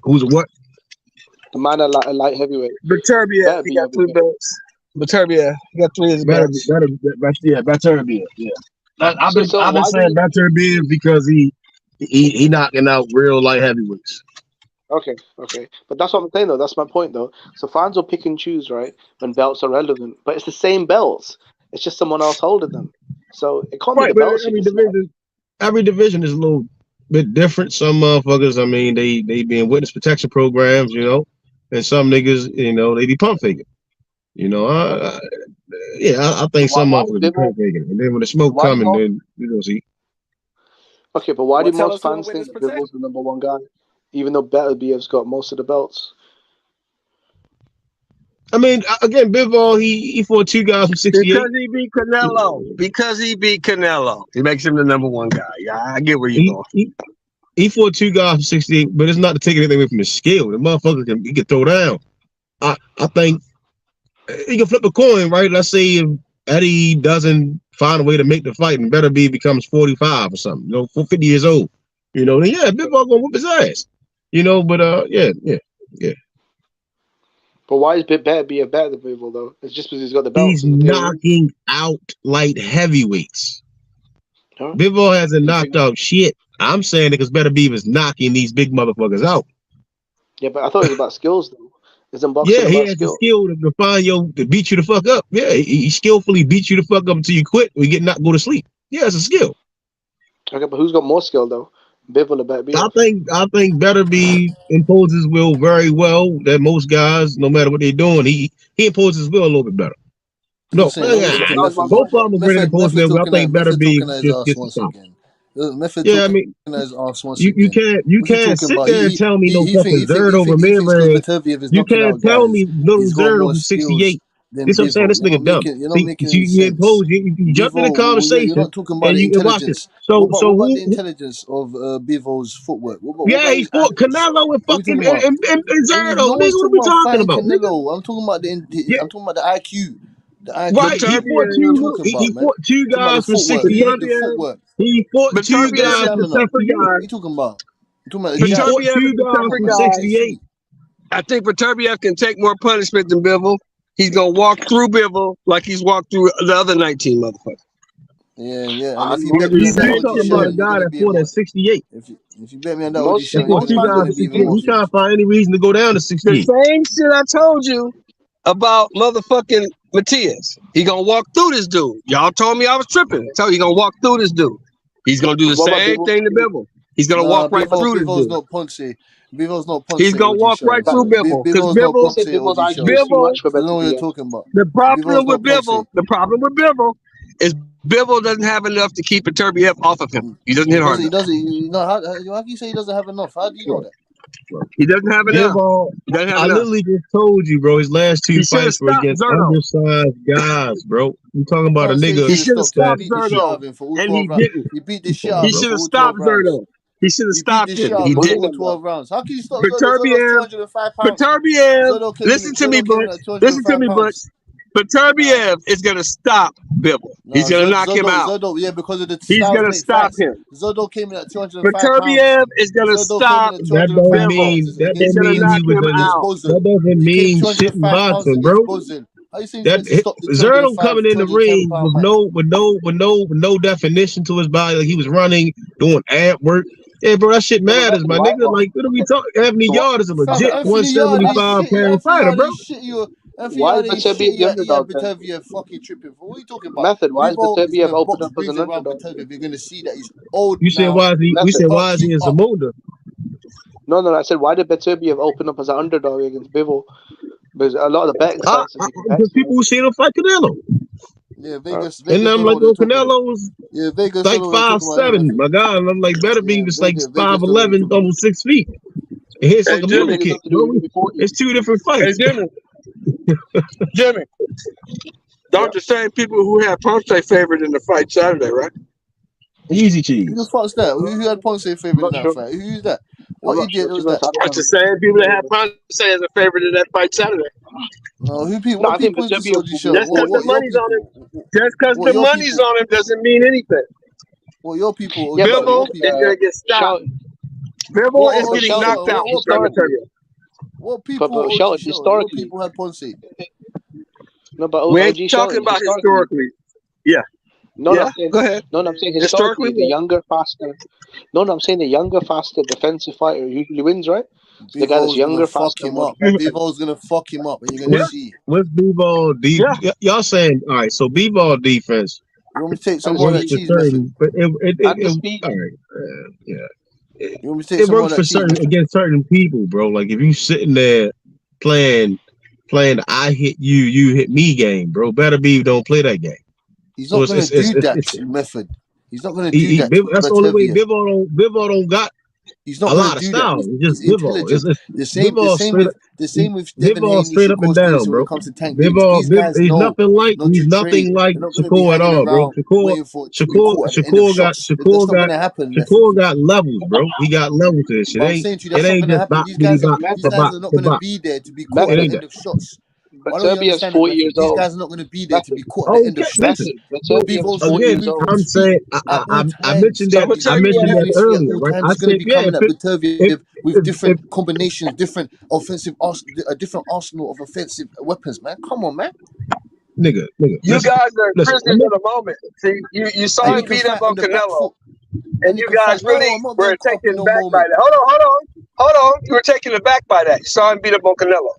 The man at light heavyweight. Beterbiev. He got 3 belts. Beterbiev. He got 3 of his belts. Beterbiev. Yeah. I've been saying Beterbiev because he knocking out real light heavyweights. Okay. But that's what I'm saying, though. That's my point, though. So fans will pick and choose, right, when belts are relevant. But it's the same belts. It's just someone else holding them. So it can't be the belts. Every division is a little bit different. Some motherfuckers, I mean, they be in witness protection programs, and some niggas, they be pump faking. I think some motherfuckers be pump faking. And then when the smoke coming, then see. Okay, but why do most fans think Bivol's the number 1 guy, even though Beterbiev's got most of the belts? I mean, again, Bivol, he fought 2 guys from 68. Because he beat Canelo. He makes him the number 1 guy. Yeah, I get where you're going. He fought 2 guys from 68, but it's not to take anything away from his skill. The motherfucker can throw down. I think he can flip a coin, right? Let's say if Eddie doesn't find a way to make the fight and Beterbiev becomes 45 or something, 50 years old, then Bivol gonna whoop his ass. But yeah. But why is Beterbiev better than Bivol, though? It's just because he's got the belts. He's knocking out light heavyweights. Huh? Bivol hasn't knocked out shit. I'm saying it because Beterbiev is knocking these big motherfuckers out. Yeah, but I thought it was about skills, though. Isn't boxing about he has the skill to beat you the fuck up. Yeah, he skillfully beats you the fuck up until you quit or you go to sleep. Yeah, it's a skill. Okay, but who's got more skill, though? Bivol or Beterbiev? I think Beterbiev imposes will very well than most guys, no matter what they're doing. He imposes will a little bit better. No, both of them are great at imposing will. I think Beterbiev just gets the top. Yeah, I mean, you can't sit there and tell me no fucking Zerd over Mayweather. You can't tell me little Zerd over 68. This what I'm saying. This nigga dumb. You impose. You jump in the conversation. You're not talking about the intelligence. So what about the intelligence of Bivol's footwork? He fought Canelo and fucking and Zerdo. Nigga, what are we talking about? Canelo. I'm talking about the IQ. Right, he fought 2 guys from 68. He fought 2 guys from 68. What are you talking about? He fought 2 guys from 68. I think Beterbiev can take more punishment than Bivol. He's gonna walk through Bivol like he's walked through the other 19 motherfuckers. Yeah. And if you talking about a guy that fought at 68. If you bet me on that, he can't find any reason to go down to 68. The same shit I told you about motherfucking Matias. He gonna walk through this dude. Y'all told me I was tripping. So he gonna walk through this dude. He's gonna do the same thing to Bivol. He's gonna walk right through this Bivol dude. not Ponce. Bivvol's not Ponce. He's gonna walk right through Bivol because Bivol, I know what you're talking about. The problem Bivvol's with not Ponce. Bivol is Bivol doesn't have enough to keep Beterbiev off of him. He doesn't hit hard enough. How can you say he doesn't have enough? How do you know that? He doesn't have enough. I literally just told you, bro. His last two fights were against undersized guys, bro. You talking about a nigga? He should have stopped Zerdo, and he didn't. He beat the shit out of him. He should have stopped Zerdo. He should have stopped him. He didn't. 12 rounds. How can you stop Beterbiev, listen to me, Butch. Listen to me, Butch. Beterbiev is gonna stop Bivol. He's gonna knock him out. Zerdo, yeah, because of the He's gonna stop him. Zerdo came in at 205 Beterbiev is gonna stop That doesn't mean shit in boxing, bro. Zerdo coming in the ring with no definition to his body. Like he was running, doing amp work. Yeah, bro, that shit matters, my nigga. Like, what are we talking? Anthony Yard is a legit 175-pound fighter, bro. Why is Beterbiev the underdog? Beterbiev fucking tripping. What are you talking about? Method. Why is Beterbiev opened up as an underdog? You're gonna see that he's old. You said why is he? We said why is he in Zamunda? No. I said why did Beterbiev open up as an underdog against Bivol? Because a lot of the betting sites. Because people who seen him fight Canelo. Yeah, Vegas. And I'm like, well, Canelo was Vegas like 5'7", my God. And I'm like, better be just like 5'11", almost 6 feet. And here's like a middle kick. It's two different fights. Hey, Jimmy, don't the same people who had Ponce favored in the fight Saturday, right? Easy cheese. Who the fuck's that? Who had Ponce favored in that fight? Who's that? What idiot was that? It's the same people that had Ponce as a favorite in that fight Saturday. No, who people? What people is this OG show? Just because the money's on him. Just because the money's on him doesn't mean anything. Well, your people. Bivol is gonna get stopped. Bivol is getting knocked out. What people? Historically, people had Ponce. No, but we ain't talking about historically. Yeah. No, go ahead. No, I'm saying historically, the younger, faster. No, I'm saying the younger, faster defensive fighter usually wins, right? So the guy that's younger, faster. Bivol gonna fuck him up, and you're gonna see. What's B-ball defense? Y'all saying all right? So B-ball defense. You want me to take some more of that cheese? But it all right, yeah. It works for against certain people, bro. Like if you sitting there playing the I hit you, you hit me game, bro. Better be don't play that game. He's not going to do that method. He's not going to do that. That's the only way. Bivol don't got. He's not a lot of style. It's just Bivol. The same with Devin Haney, straight up and down, bro. Bivol, he's nothing like Shakur at all, bro. Shakur got levels, bro. He got levels to this shit. It ain't just box. These guys are not going to be there to be caught at the end of shots. But Serbia's 40 years old. These guys are not going to be there to be caught at the end of shots. I'm saying I mentioned that earlier, right? I said Beterbiev with different combinations, different arsenal of offensive weapons, man. Come on, man. Nigga. You guys are prisoners of the moment. See, you saw him beat up on Canelo, and you guys really were taken back by that. Hold on. You were taken aback by that. You saw him beat up on Canelo.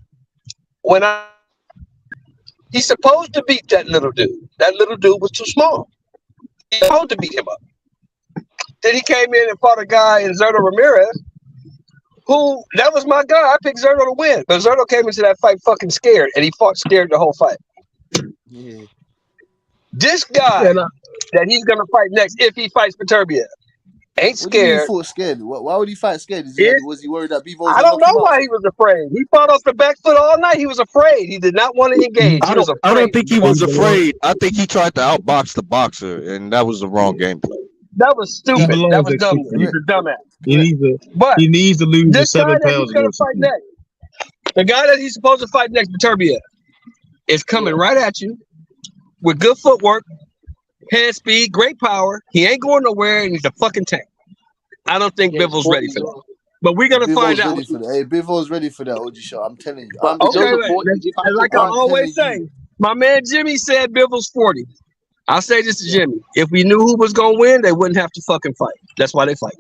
He's supposed to beat that little dude. That little dude was too small. He's supposed to beat him up. Then he came in and fought a guy in Zerto Ramirez, who, that was my guy. I picked Zerto to win. But Zerto came into that fight fucking scared, and he fought scared the whole fight. Yeah. This guy that he's going to fight next, if he fights Beterbiev, ain't scared. He fought scared. Why would he fight scared? Was he worried that Bivol? I don't know why he was afraid. He fought off the back foot all night. He was afraid. He did not want to engage. I don't think he was afraid. I think he tried to outbox the boxer, and that was the wrong game plan. That was stupid. That was dumb. He's a dumbass. He needs to lose the 7 pounds. The guy that he's supposed to fight next, Beterbiev, is coming right at you with good footwork, hand speed, great power. He ain't going nowhere, and he's a fucking tank. I don't think Bivol's ready for that. But we're going to find out. Hey, Bivol's ready for that, OG show. I'm telling you. Like I always say, my man Jimmy said Bivol's 40. I'll say this to Jimmy. If we knew who was going to win, they wouldn't have to fucking fight. That's why they fight.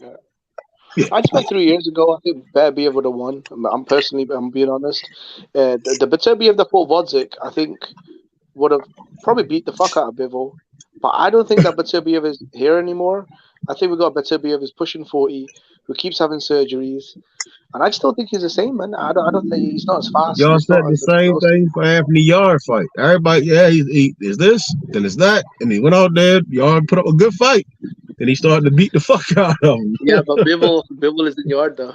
I expect 3 years ago, I think Beterbiev would have won. I'm being honest. The Beterbiev that fought Vodzik, I think, would have probably beat the fuck out of Bivol. But I don't think that Beterbiev is here anymore. I think we got Beterbiev is pushing 40, who keeps having surgeries, and I just don't think he's the same, man. I don't think he's not as fast. Y'all He's said not the as same explosive. thing for Anthony Yard fight. Everybody, yeah, he is this, then it's that, and he went out there. Yard put up a good fight, and he started to beat the fuck out of him. Yeah, but Bivol is in Yard though.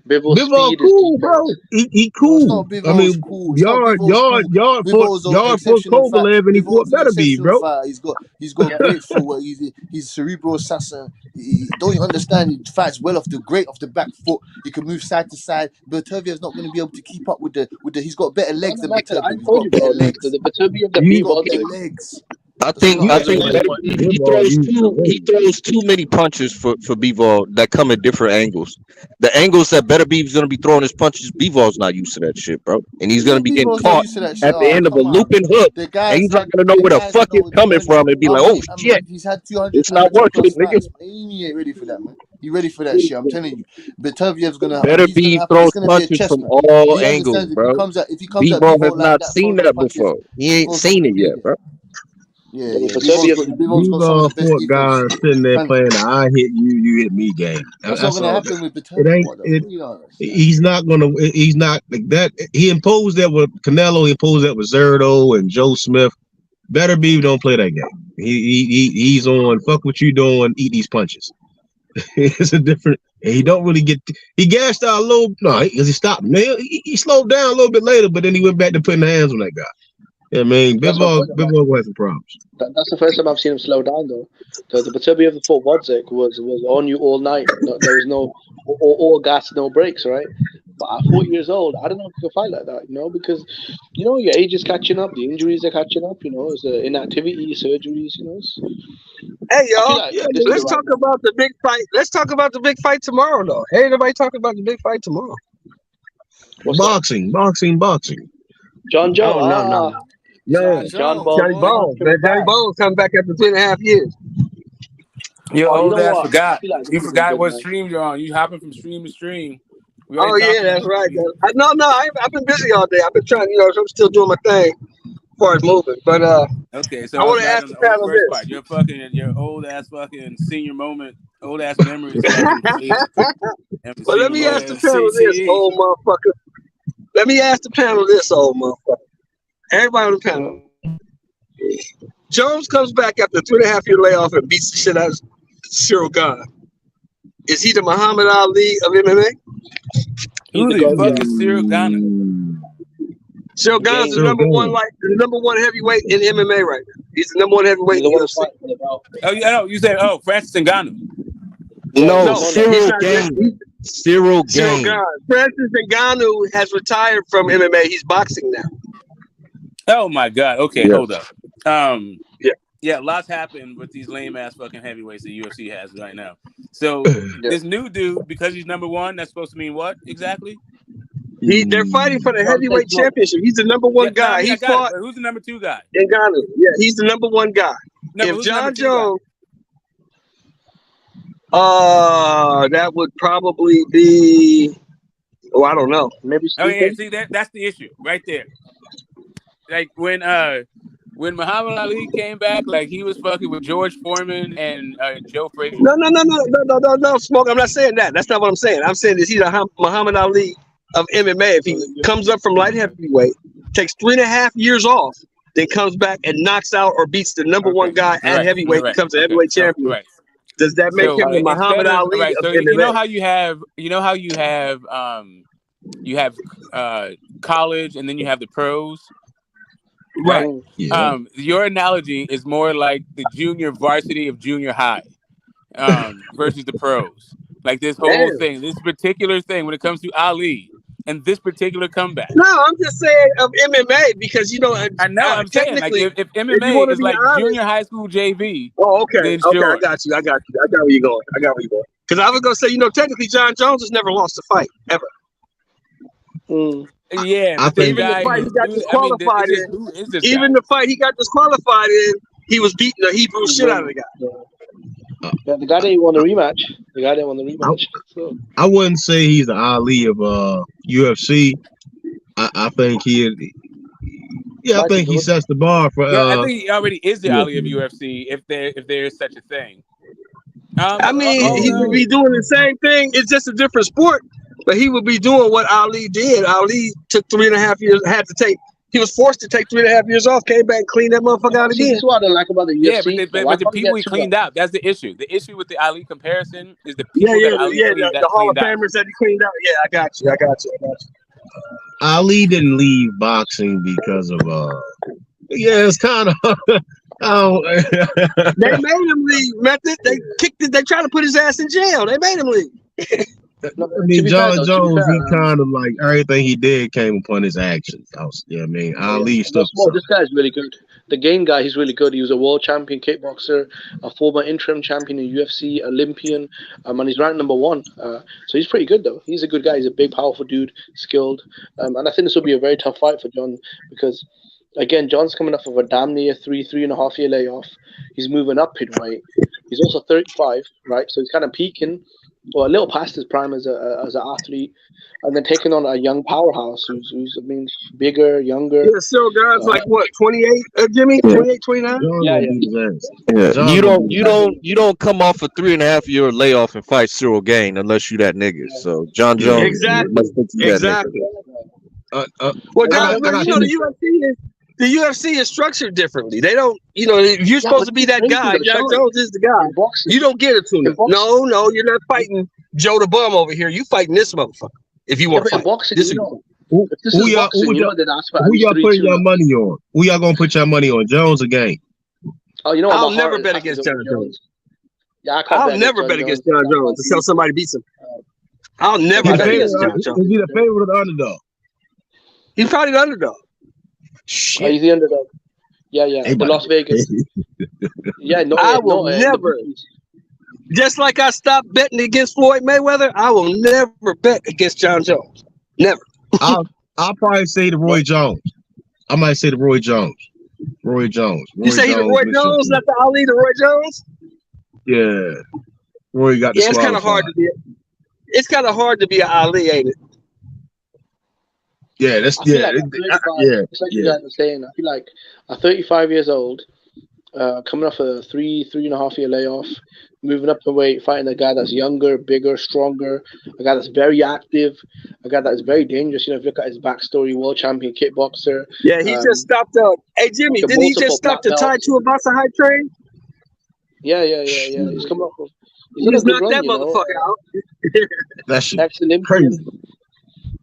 Bivol's Bivol speed cool, is bro. He No, it's cool. not I mean, Bivol's cool. It's not Bivol's cool. Yard fought Exceptional fight. Kovalev, and he fought Bivol's an Beterbiev, exceptional bro. fighter. He's got great footwork. He's cerebral assassin. Don't you understand? He fights well off the back foot. He can move side to side. Beterbiev's not going to be able to keep up with the. He's got better legs than Beterbiev. He's got better legs. The Beterbiev that He's beat got better Wozniak. legs. I think he throws too many punches for Bivol that come at different angles. The angles that Beterbiev's gonna be throwing his punches, Bivol's not used to that shit, bro. And he's gonna be getting Bivol's not caught used to that shit. at the end of a looping hook, and he's not gonna know where the fuck it's coming from and be like, oh shit, He's had 200 it's not working, plus nigga. fights. He ain't ready for that, man. He ready for that shit. I'm telling you. Beterbiev's gonna. Beterbiev throws punches from all angles, bro. Bivol has not seen that before. He ain't seen it yet, bro. Yeah, Bivol fought guys sitting there playing the I hit you, you hit me game. That's not gonna happen with He's not gonna. He's not like that. He imposed that with Canelo. He imposed that with Zerto and Joe Smith. Beterbiev don't play that game. He's on fuck what you doing. Eat these punches. It's a different. He don't really get. He gassed out a little. No, because he stopped. Man, he slowed down a little bit later, but then he went back to putting the hands on that guy. Yeah, I mean, Bivol had some problems. That's the first time I've seen him slow down, though. The Beterbiev that fought Wozniak was on you all night. There was no all gas, no breaks, right? But at 40 years old, I don't know if you can fight like that, because, your age is catching up, the injuries are catching up, it's inactivity, surgeries, Hey, y'all, let's talk about the big fight. Let's talk about the big fight tomorrow, though. Hey, everybody talking about the big fight tomorrow. Boxing. John Jones. Oh, no. John Johnny Bones. Johnny Bones coming back after 3.5 years. Yo, Oh, you old know ass what? forgot. I feel like You this is forgot good, what man. stream you're on. You hopping from stream to stream. We Oh, already yeah, talked that's about right. it. No, I've been busy all day. I've been trying, so I'm still doing my thing as far as moving. But Okay, so I want to right ask on the the old panel first this. part. Your old ass fucking senior moment, old ass memories. Well, let me ask the panel this, old motherfucker. Let me ask the panel this, old motherfucker. Everybody on the panel. Jones comes back after a 3.5-year layoff and beats the shit out of Cyril Gane. Is he the Muhammad Ali of MMA? Who the fuck is Cyril Gane? Cyril Gane's the number one heavyweight in MMA right now. He's the number one heavyweight in UFC. Oh, yeah, no, you said Francis Ngannou. No, Cyril Gane. Cyril Gane. Francis Ngannou has retired from MMA. He's boxing now. Oh my God. Okay, Yeah. hold up. Yeah, lots happened with these lame ass fucking heavyweights that UFC has right now. So this new dude, because he's number one, that's supposed to mean what exactly? They're fighting for the heavyweight championship. He's the number one guy. He fought. Who's the number two guy? Ngannou. Yeah, he's the number one guy. No, if who's the number John two guy? Jones, that would probably be. Oh, I don't know. Maybe. Oh yeah, see that's the issue right there. Like when Muhammad Ali came back, like he was fucking with George Foreman and Joe Frazier. No, Smoke. I'm not saying that. That's not what I'm saying. I'm saying is he's a Muhammad Ali of MMA. If he comes up from light heavyweight, takes 3.5 years off, then comes back and knocks out or beats the number one guy at heavyweight, becomes a heavyweight champion. Right. Does that make him the Muhammad Ali of so MMA? you know how you have college and then you have the pros. Right. Yeah. Your analogy is more like the junior varsity of junior high versus the pros. Like this whole thing, this particular thing when it comes to Ali and this particular comeback. No, I'm just saying of MMA because I know. I'm saying like if MMA is like junior high school JV. Oh, okay. Then Okay, sure. I got you. I got where you're going. Because I was gonna say, technically John Jones has never lost a fight ever. Yeah, I but this think Even the guy, fight he got disqualified in. who is this Even guy? the fight he got disqualified in, he was beating the Hebrew shit out of the guy. Yeah, the guy didn't want the rematch. So. I wouldn't say he's the Ali of UFC. I think he Yeah, I think he sets the bar for. Yeah, I think he already is the Ali of UFC if there is such a thing. I mean, he would be doing the same thing. It's just a different sport, but he would be doing what Ali did. Ali took 3.5 years. He was forced to take 3.5 years off. Came back, and cleaned that motherfucker out again. This is what I like about the UFC. But the people he cleaned out. That's the issue. The issue with the Ali comparison is the people that Ali the Hall of Famers that he cleaned out. Yeah, I got you. Ali didn't leave boxing because of yeah, it's kind of they made him leave, Method. They kicked it. They tried to put his ass in jail. They made him leave. I mean, John Jones, he kind of like everything he did came upon his actions. I mean, Ali stuff. This guy's really good. The game guy, he's really good. He was a world champion kickboxer, a former interim champion in UFC, Olympian, and he's ranked #1. So he's pretty good, though. He's a good guy. He's a big, powerful dude, skilled. And I think this will be a very tough fight for John because, again, John's coming off of a damn near 3.5 year layoff. He's moving up in weight. He's also 35, right? So he's kind of peaking, or a little past his prime as an athlete, and then taking on a young powerhouse who's I mean, bigger, younger. Yeah, so guys like what, 28, Jimmy? 28, 29? Yeah. You don't come off a 3.5 year layoff and fight Cyril Gane unless you that nigga. So John Jones, exactly. The UFC is structured differently. They don't, if you're supposed to be that guy, John Jones is the guy. You don't get it to him. No, you're not fighting Joe the Bum over here. You fighting this motherfucker. If you want to fight. Boxing, who y'all putting your money on? Who y'all gonna put your money on, Jones or Gane? Oh, you know what? I'll never bet against John Jones. Yeah, I'll never bet against John Jones until somebody beats him. I'll never bet against John Jones. Is he the favorite or the underdog? He's probably the underdog. Shit. Oh, he's the underdog. Yeah. The Las Vegas. I will never. Just like I stopped betting against Floyd Mayweather, I will never bet against John Jones. Never. I'll probably say the Roy Jones. I might say the Roy Jones. Roy Jones. You say the Roy Jones, not the Ali, the Roy Jones? Yeah. Roy got the it's kind of hard to be. It's kind of hard to be an Ali, ain't it? Yeah, that's It's like you guys are saying. I feel like at 35 years old, coming off a 3.5 year layoff, moving up in weight, fighting a guy that's younger, bigger, stronger, a guy that's very active, a guy that's very dangerous. If you look at his backstory, world champion kickboxer. Yeah, he just stopped up. Hey Jimmy, didn't he just stop the Tai Tuivasa hype train? Yeah. He's coming up. He's knocked that motherfucker out. That's crazy.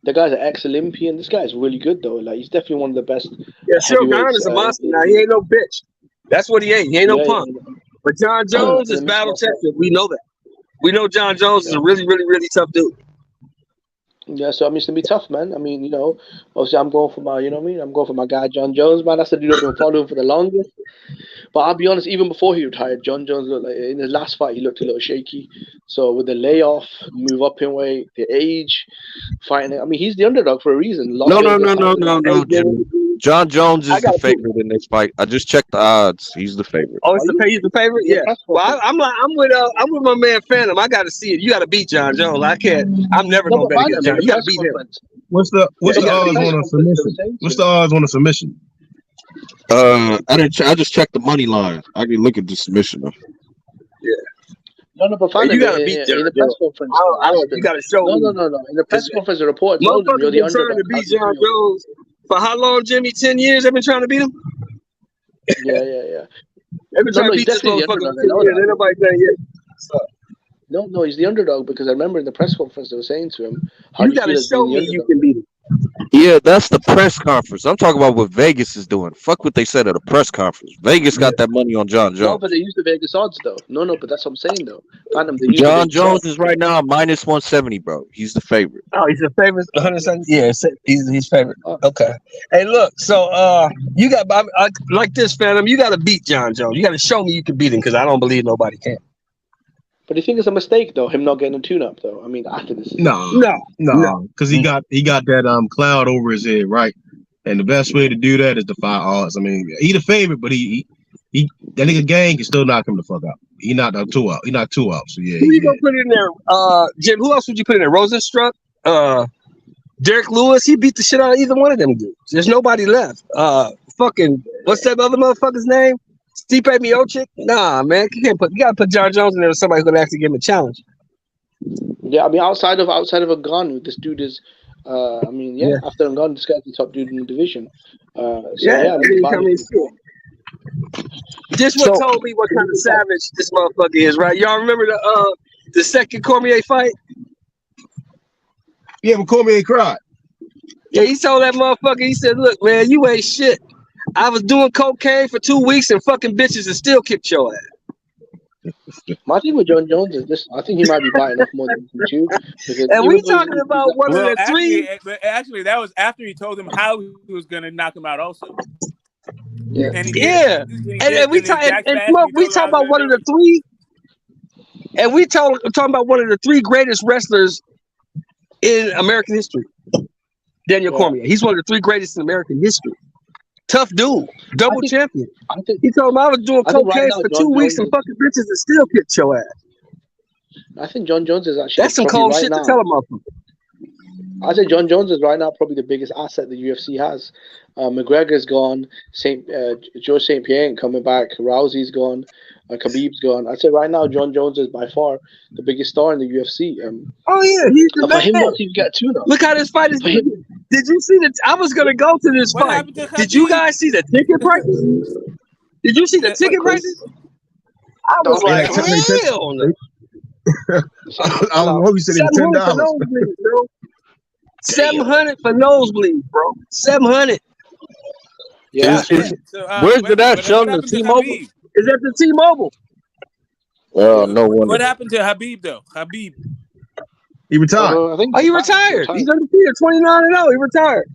The guy's an ex-Olympian. This guy's really good though. Like he's definitely one of the best. Yeah, Shogun is a monster now. He ain't no bitch. That's what he ain't. He ain't no punk. But John Jones is battle tested. We know that. We know John Jones is a really, really, really tough dude. Yeah, so I mean it's gonna be tough, man. I mean, obviously I'm going for my, I'm going for my guy John Jones, man. That's the dude I've been following for the longest. But I'll be honest, even before he retired, John Jones looked like in his last fight he looked a little shaky. So with the layoff, move up in weight, the age, fighting. I mean, he's the underdog for a reason. No. John Jones is the favorite in this fight. I just checked the odds. He's the favorite. Oh, he's the favorite. Yeah. Well, I'm with my man Phantom. I got to see it. You got to beat John Jones. I can't. I'm never gonna bet against John. You got to beat him. What's the odds on a submission? What's the odds on a submission? I just checked the money line. I can look at the submission though. Yeah. But Phantom, you got to beat John. in the press conference. You got to show. No. In the press conference, the report told him you're the underdog. Trying to beat John Jones. For how long, Jimmy? 10 years they've been trying to beat him? Yeah. They've been trying to beat this motherfucker for 10 years. Ain't nobody saying yet. No, he's the underdog because I remember in the press conference they were saying to him, you got to show me you can beat him. Yeah, that's the press conference. I'm talking about what Vegas is doing. Fuck what they said at a press conference. Vegas got that money on John Jones. No, but they use the Vegas odds though. No, but that's what I'm saying though. Phantom, John Jones is right now minus 170, bro. He's the favorite. Oh, he's the favorite. 170. Yeah, he's favorite. Okay. Hey, look. So, you got I like this, Phantom. You got to beat John Jones. You got to show me you can beat him because I don't believe nobody can. But do you think it's a mistake though, him not getting a tune-up though? I mean, after this. No, because he got that cloud over his head, right? And the best way to do that is to fight odds. I mean, he the favorite, but he that nigga Gang can still knock him the fuck out. He knocked out 2 out. He knocked 2 out. So yeah. Who you gonna put in there? Jim, who else would you put in there? Rosenstruck? Derek Lewis, he beat the shit out of either one of them dudes. There's nobody left. fucking what's that other motherfucker's name? Stipe Miocic? Nah, man, you gotta put John Jones in there with somebody who's gonna actually give him a challenge. Yeah, I mean, outside of Ngannou, this dude is. I mean, yeah, after Ngannou, this guy's the top dude in the division. This one told me what kind of savage this motherfucker is, right? Y'all remember the second Cormier fight? Yeah, when Cormier cried. Yeah, he told that motherfucker, he said, look, man, you ain't shit. I was doing cocaine for 2 weeks and fucking bitches and still kicked your ass. My thing with John Jones is this. I think he might be biting off more than you. And we talking about one of the three. Actually, that was after he told him how he was going to knock him out also. Yeah. And we talk about one of the three. And we talking about one of the three greatest wrestlers in American history. Daniel Cormier. He's one of the three greatest in American history. Tough dude, double champion. He told him I was doing cocaine for 2 weeks and fucking bitches and still kicked your ass. I think John Jones is actually. That's some cold shit to tell him off. I say John Jones is right now probably the biggest asset the UFC has. McGregor's gone. George St. Pierre ain't coming back. Rousey's gone. Khabib's gone. I'd say right now John Jones is by far the biggest star in the UFC. Oh yeah, he's the best. For him not to get two now. Look how this fight is. Did you see I was gonna go to this fight. Did you guys see the ticket prices? Did you see the ticket prices? I was like, hell no. I don't know. You said it was $10. 700 for nosebleeds, bro. 700. Yeah. Where's it at? Showing the T-Mobile? Is that the T-Mobile? Oh, no wonder. What happened to Habib though? Habib. He retired. He retired. He's undefeated, 29-0. He retired.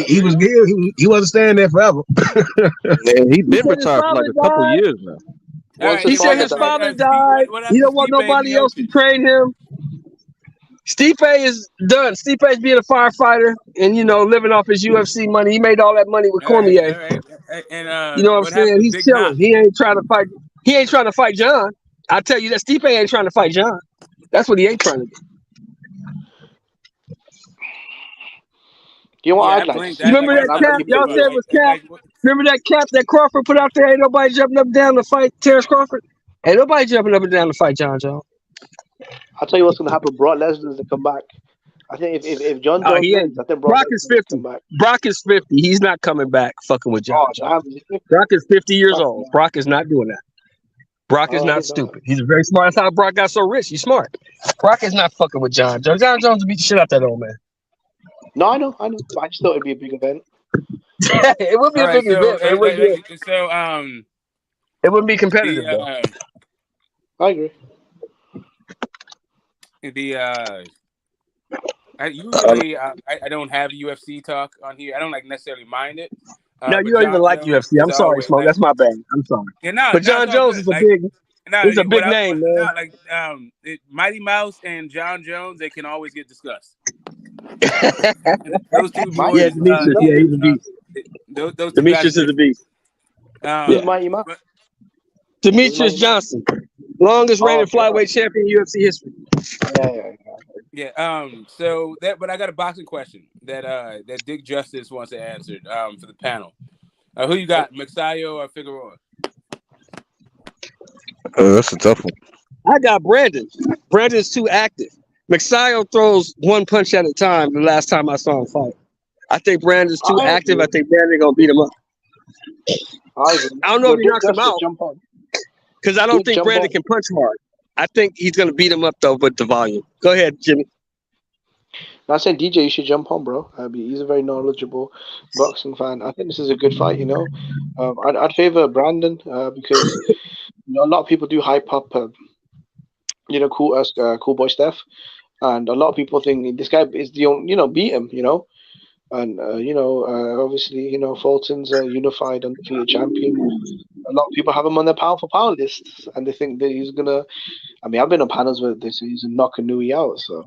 He was good. He wasn't staying there forever. Man, he's been retired for like a couple years now. He said his father died. He don't want nobody else to train him. Stipe is done. Stipe's being a firefighter and living off his UFC money. He made all that money with Cormier. And you know what I'm saying? He's chilling. He ain't trying to fight. He ain't trying to fight John. I tell you that Stipe ain't trying to fight John. That's what he ain't trying to do. You know what I'd like? You remember that cap? Y'all said it was cap. Remember that cap that Crawford put out there? Ain't nobody jumping up and down to fight Terrence Crawford. Ain't nobody jumping up and down to fight John Jones. I'll tell you what's going to happen. Brock Lesnar's to come back. I think if John Jones wins, I think Brock is 50. Brock is 50. He's not coming back fucking with John Jones. Brock is 50 years old. Brock is not doing that. Brock is not stupid. He's very smart. That's how Brock got so rich. He's smart. Brock is not fucking with John Jones. John Jones will beat the shit out that old man. No, I know. I just thought it'd be a big event. It would be a big event. It wouldn't be competitive. I agree. I don't have UFC talk on here. I don't necessarily mind it. No, you don't even like UFC. I'm sorry, Smoke. That's my bad. I'm sorry. Yeah, but John Jones is a big. He's a big name, man. Mighty Mouse and John Jones, they can always get discussed. Those two boys, he's a beast. Those Demetrius is a beast. Mighty Mouse? Demetrius Johnson, longest reigning flyweight champion in UFC history. Yeah. So but I got a boxing question that Dick Justice wants to answer for the panel. Who you got, Magsayo or Figueroa? That's a tough one. I got Brandon. Brandon's too active. Magsayo throws one punch at a time. The last time I saw him fight, I think Brandon's too active. I think Brandon gonna beat him up. I don't know if he knocks him out because I don't think Brandon can punch hard. I think he's gonna beat him up though with the volume. Go ahead, Jimmy. I said DJ, you should jump on, bro. He's a very knowledgeable boxing fan. I think this is a good fight. I'd favor Brandon because a lot of people do hype up, cool boy Steph, and a lot of people think this guy is the only, beat him, and obviously, Fulton's a unified undefeated champion. A lot of people have him on their pound for pound lists, and they think that he's gonna. I mean, I've been on panels where they say he's a knock a Nui out. So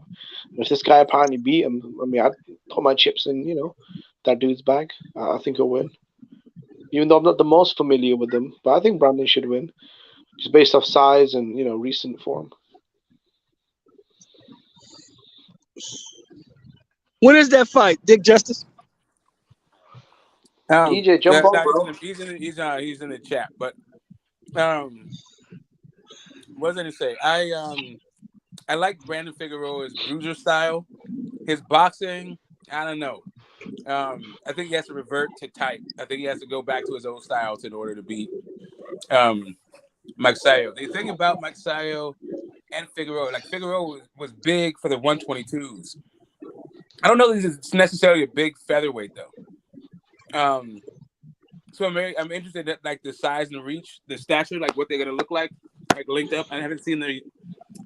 if this guy apparently beat him, I'd put my chips in, that dude's bag. I think he'll win, even though I'm not the most familiar with him. But I think Brandon should win, just based off size and recent form. When is that fight, Dick Justice? DJ, jump on, bro. He's in the chat. But what was I gonna say? I like Brandon Figueroa's bruiser style. His boxing, I don't know. I think he has to revert to type. I think he has to go back to his old styles in order to beat Magsayo. The thing about Magsayo and Figueroa, like Figueroa was big for the 122s. I don't know if he's necessarily a big featherweight though. So I'm interested in like the size and reach, the stature, like what they're gonna look like linked up. I haven't seen the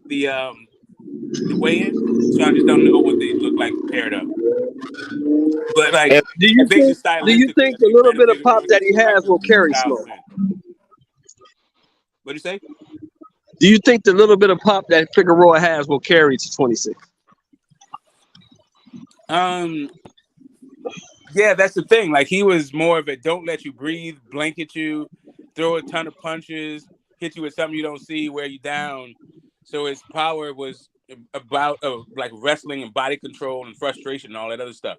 weigh-in, so I just don't know what they look like paired up. But like, do you think the little bit of pop that he has will carry Smoke? What'd you say? Do you think the little bit of pop that Figueroa has will carry to 26? Yeah, that's the thing. Like he was more of a don't let you breathe, blanket you, throw a ton of punches, hit you with something you don't see, wear you down. So his power was about like wrestling and body control and frustration and all that other stuff.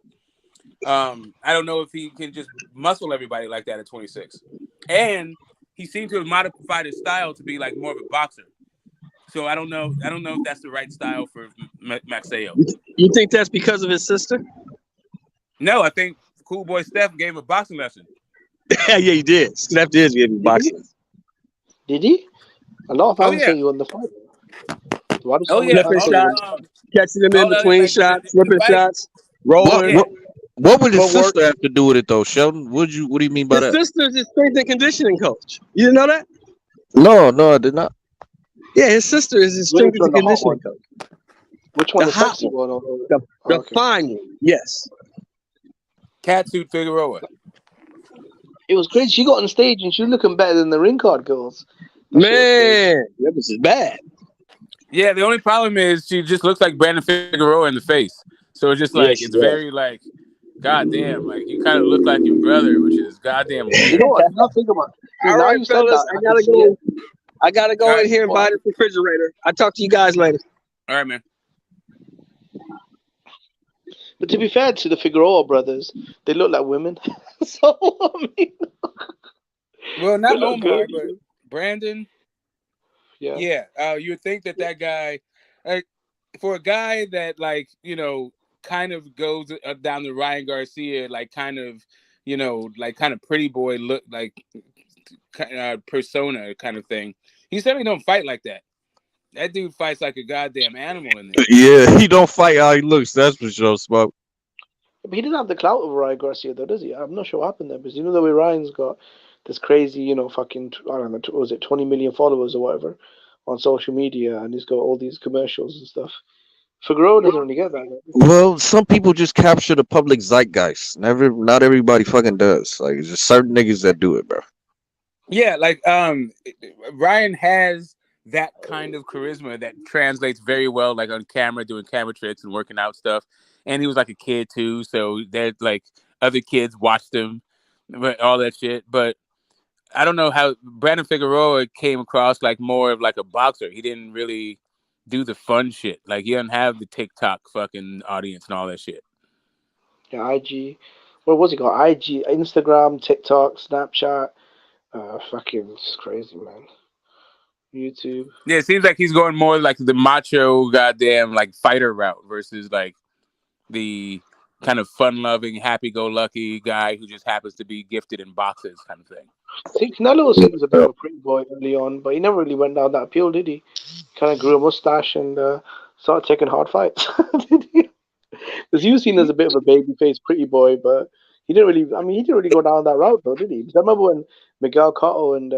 I don't know if he can just muscle everybody like that at 26. And he seemed to have modified his style to be like more of a boxer. So I don't know if that's the right style for Magsayo. You think that's because of his sister? No, I think Cool Boy Steph gave him a boxing lesson. Yeah, he did. Steph did give him a boxing lesson. Did he? A lot of fans say you won the fight. Flipping shots, catching them in between shots, flipping shots, rolling. What would his sister have to do with it though, Sheldon? What do you mean by that? His sister's his strength and conditioning coach. You didn't know that? No, I did not. Yeah, his sister is his strength and conditioning coach. Which one? The sexy one? The fine one. Yes. Catsuit Figueroa. It was crazy. She got on stage and she was looking better than the ring card girls. Man, that was bad. Yeah, the only problem is she just looks like Brandon Figueroa in the face. So it's just like it's very like, goddamn, like you kind of look like your brother, which is goddamn weird. You know what? Now think about it. All right, fellas, I gotta go in here and buy this refrigerator. I'll talk to you guys later. All right, man. But to be fair to the Figueroa brothers, they look like women. So I mean, well, not Omar, but Brandon. Yeah. You would think that guy, like, for a guy that like kind of goes down the Ryan Garcia, like kind of pretty boy look like persona kind of thing. He certainly don't fight like that. That dude fights like a goddamn animal in there. Yeah, he don't fight how he looks. That's for sure, Smoke. But he didn't have the clout of Ryan Garcia, though, does he? I'm not sure what happened there, because the way Ryan's got this crazy, fucking, I don't know, was it 20 million followers or whatever on social media, and he's got all these commercials and stuff. Figueroa doesn't really get that. Well, some people just capture the public zeitgeist. Not everybody fucking does. Like, it's just certain niggas that do it, bro. Yeah, like Ryan has that kind of charisma that translates very well, like on camera, doing camera tricks and working out stuff. And he was like a kid too, so that like other kids watched him, but all that shit. But I don't know how Brandon Figueroa came across like more of like a boxer. He didn't really do the fun shit. Like he doesn't have the TikTok fucking audience and all that shit. Yeah, IG. What was he called? IG, Instagram, TikTok, Snapchat. Fucking, it's crazy, man. YouTube. Yeah, it seems like he's going more like the macho goddamn like fighter route versus like the kind of fun-loving, happy-go-lucky guy who just happens to be gifted in boxes kind of thing. See, Canelo was a bit of a pretty boy early on, but he never really went down that appeal, did he? Kind of grew a mustache and started taking hard fights. Did he? Because he was seen as a bit of a baby-faced pretty boy, but he didn't really go down that route, though, did he? Because I remember when Miguel Cotto and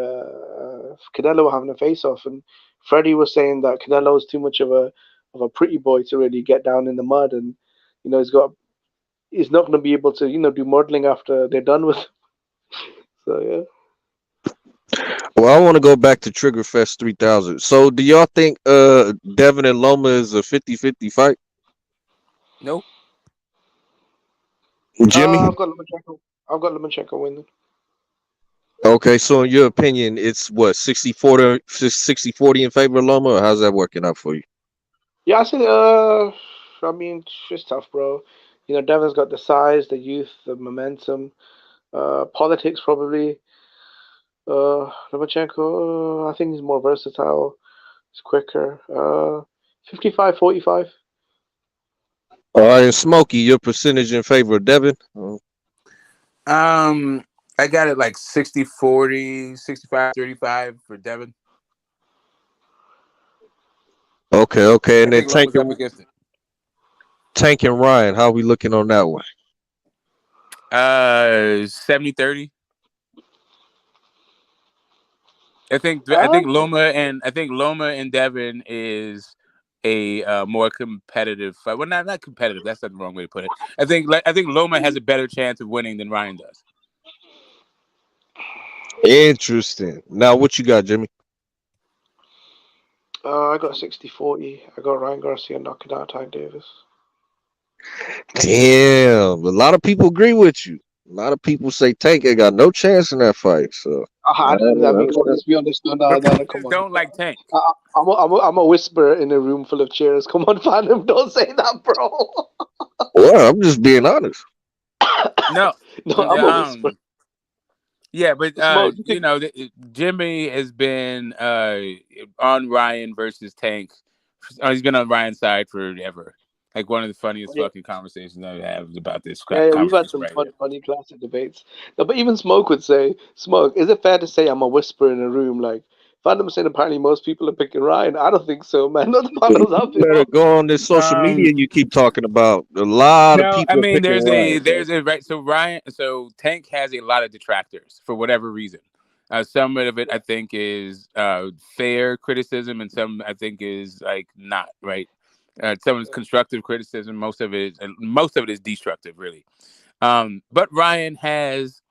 Canelo were having a face-off, and Freddie was saying that Canelo was too much of a pretty boy to really get down in the mud, and he's not going to be able to do modeling after they're done with him. So yeah. Well, I want to go back to Trigger Fest 3000. So do y'all think Devin and Loma is a 50-50 fight? Nope. Jimmy? I've got Lomachenko winning. Okay, so in your opinion, it's what, 60-40 in favor of Loma, or how's that working out for you? Yeah, I said, I mean, it's tough, bro. Devin's got the size, the youth, the momentum. Politics probably. Lomachenko, I think he's more versatile. He's quicker. 55-45. All right, Smokey, your percentage in favor of Devin? I got it like 60-40, 65-35 for Devin. Okay, and then Tank up against it. Tank and Ryan, how are we looking on that one? 70-30. I think Loma and Devin is a more competitive fight. Well, not competitive. That's not the wrong way to put it. I think Loma has a better chance of winning than Ryan does. Interesting. Now, what you got, Jimmy? I got 60-40. I got Ryan Garcia knocking out Tank Davis. Damn, a lot of people agree with you. A lot of people say Tank ain't got no chance in that fight. So let's be honest. No, come on. Don't like Tank. I'm a whisperer in a room full of chairs. Come on, Phantom, don't say that, bro. Well, I'm just being honest. No, I'm a whisperer. Yeah, but Jimmy has been on Ryan versus Tank. He's been on Ryan's side forever. Like one of the funniest fucking conversations I have about this. Yeah, we've had some funny classic debates. No, but even Smoke would say, "Smoke, is it fair to say I'm a whisperer in a room?" Like Phantom saying, apparently most people are picking Ryan. I don't think so, man. Not the Phantom's up. You better go on this social media you keep talking about. A lot of people. I mean, there's Ryan, right. So Tank has a lot of detractors for whatever reason. Some of it I think is fair criticism, and some I think is like not right. Some is constructive criticism. Most of it is destructive, really. But Ryan has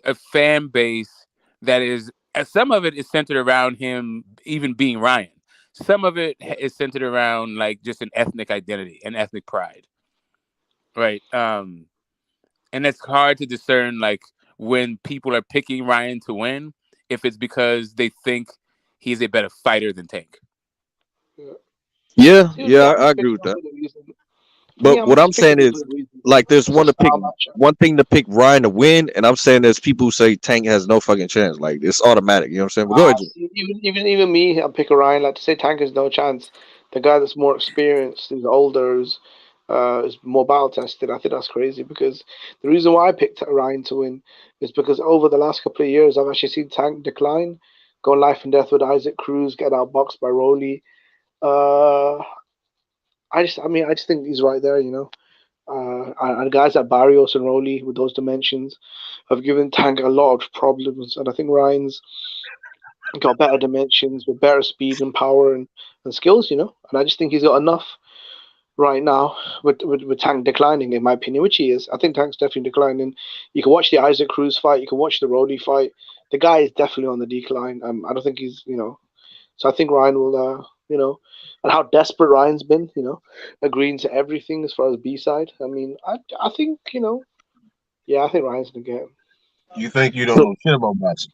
a fan base that is. Some of it is centered around him even being Ryan. Some of it is centered around like just an ethnic identity and ethnic pride, right? And it's hard to discern like when people are picking Ryan to win if it's because they think he's a better fighter than Tank. Yeah, I agree with that. But what I'm saying is, like, there's one thing to pick Ryan to win, and I'm saying there's people who say Tank has no fucking chance. Like, it's automatic. You know what I'm saying? But go ahead. Even me, I'll pick a Ryan. Like to say Tank has no chance. The guy that's more experienced, is older, is more battle tested. I think that's crazy because the reason why I picked Ryan to win is because over the last couple of years, I've actually seen Tank decline, go life and death with Isaac Cruz, get outboxed by Rolly. I just think he's right there, you know. And guys like Barrios and Rolly with those dimensions have given Tank a lot of problems, and I think Ryan's got better dimensions with better speed and power and skills, you know. And I just think he's got enough right now with Tank declining, in my opinion, which he is. I think Tank's definitely declining. You can watch the Isaac Cruz fight, you can watch the Rolly fight. The guy is definitely on the decline. I don't think he's, you know. So I think Ryan will, you know, and how desperate Ryan's been, you know, agreeing to everything as far as B-side. I mean, I think, you know, I think Ryan's going to get him. You think you don't know shit about boxing?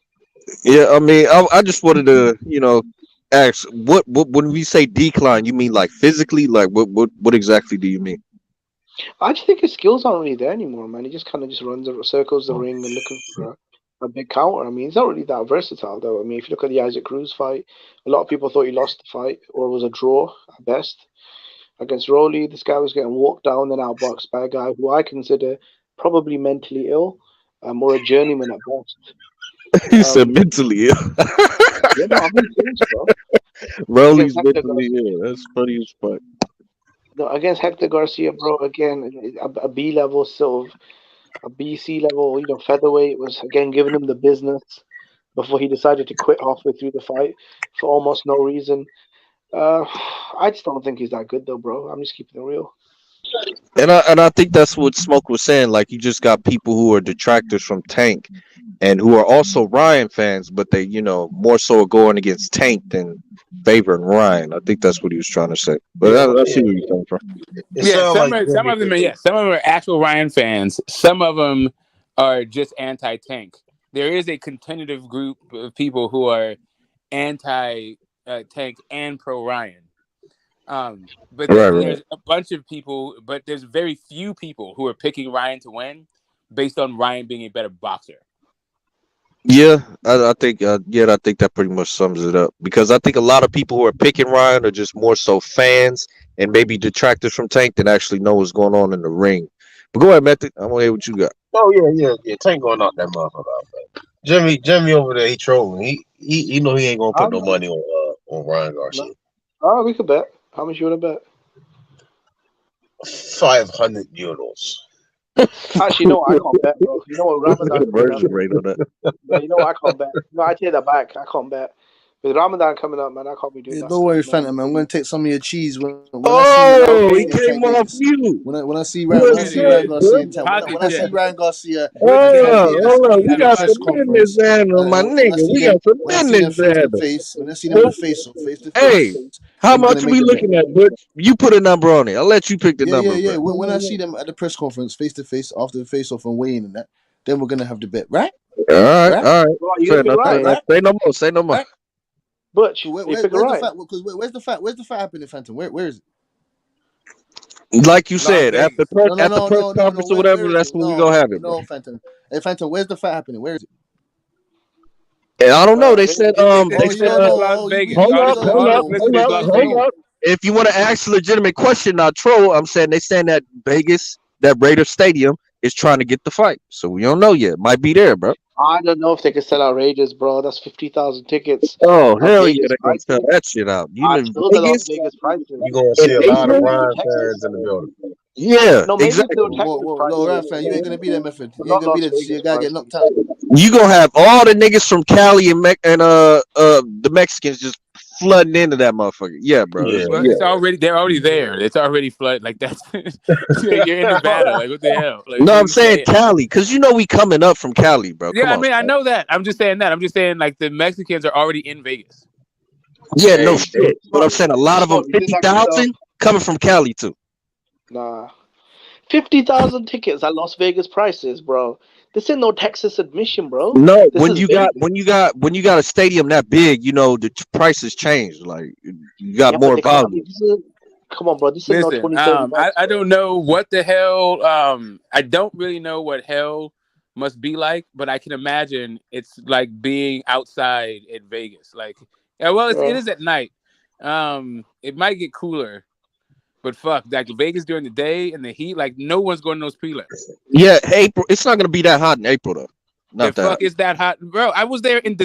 Yeah, I mean, I just wanted to, you know, ask, what when we say decline, you mean like physically? Like, what exactly do you mean? I just think his skills aren't really there anymore, man. He just kind of just runs, circles the ring and looking for a big counter. I mean, he's not really that versatile, though. I mean, if you look at the Isaac Cruz fight, a lot of people thought he lost the fight or it was a draw at best. Against Rolly, this guy was getting walked down and outboxed by a guy who I consider probably mentally ill, or a journeyman at best. You said mentally ill. Yeah, no, I'm serious, bro. Rolly's mentally ill. That's funny as fuck. No, against Hector Garcia, bro, again, a B level sort of. A BC level, you know, featherweight was again giving him the business before he decided to quit halfway through the fight for almost no reason. I just don't think he's that good though, bro. I'm just keeping it real. And I think that's what Smoke was saying. Like, you just got people who are detractors from Tank and who are also Ryan fans, but they, you know, more so are going against Tank than favoring Ryan. I think that's what he was trying to say. But I see where you're coming from. Some of them are actual Ryan fans. Some of them are just anti-Tank. There is a contentative group of people who are anti-Tank and pro-Ryan. But there's a bunch of people, but there's very few people who are picking Ryan to win based on Ryan being a better boxer. Yeah, I think I think that pretty much sums it up, because I think a lot of people who are picking Ryan are just more so fans and maybe detractors from Tank than actually know what's going on in the ring. But go ahead, Method. I want to hear what you got. Oh yeah. Tank going knock that motherfucker out, man. Jimmy over there, he trolling. He know he ain't gonna put no money on Ryan Garcia. Oh, we could bet. How much you want to bet? 500 euros. Actually, no, I can't bet, bro. You know what, Ramadan conversion rate on that. Yeah, you know what, I can't bet. No, I take that back. I can't bet. With Ramadan coming up, man, I can't be doing that. Don't worry, Phantom, man. I'm going to take some of your cheese when he came off mute. When I see Ryan Garcia, when I see Ryan Garcia, hold on, we got some business handle, my nigga. We got some business handle. When I see them in the face to face. Hey, how much are we looking at, Butch? You put a number on it. I'll let you pick the number. Yeah. When I see them at the press conference, face to face, after the face off and weighing and that, then we're gonna have the bet, right? All right. Fair enough. Say no more. Butch, where's the fact? Because where's the fact happening, Phantom? Where is it? Like you said, at the press conference or whatever, that's when we gonna have it. No, Phantom. Hey, Phantom, where's the fact happening? Where is it? Yeah, I don't know. They said Las Vegas. Hold up. If you want to ask a legitimate question, not troll, I'm saying they saying that Vegas, that Raider Stadium, is trying to get the fight. So we don't know yet. Might be there, bro. I don't know if they can sell out Raiders, bro. That's 50,000 tickets. Oh, hell yeah, they can sell that shit out. You in Vegas? You're going to see a lot of Ryan fans in the building. Yeah, no, maybe exactly. No, Ryan fan, you ain't going to be there, Method. You ain't going to be there to see a guy get knocked out. You going to have all the niggas from Cali and the Mexicans just flooding into that motherfucker. Yeah, bro. Yeah. Well, they're already there. It's already flooded. Like that's you're in Nevada. Like what the hell? Like, no, I'm saying Cali, because you know we coming up from Cali, bro. Yeah, I know that. I'm just saying that. I'm just saying like the Mexicans are already in Vegas. Yeah, no shit. But I'm saying a lot of them, 50,000 coming from Cali too. Nah, 50,000 tickets at Las Vegas prices, bro. This ain't no Texas admission, bro. No, when you got a stadium that big, you know the prices change. Like you got more volume. Come on, bro. This is no 20. I don't know what the hell. I don't really know what hell must be like, but I can imagine it's like being outside in Vegas. Like, yeah, well, it is at night. It might get cooler. But fuck, like Vegas during the day and the heat, like no one's going to those prelims. Yeah, April. It's not going to be that hot in April though. Not the fuck is that hot, bro? I was there in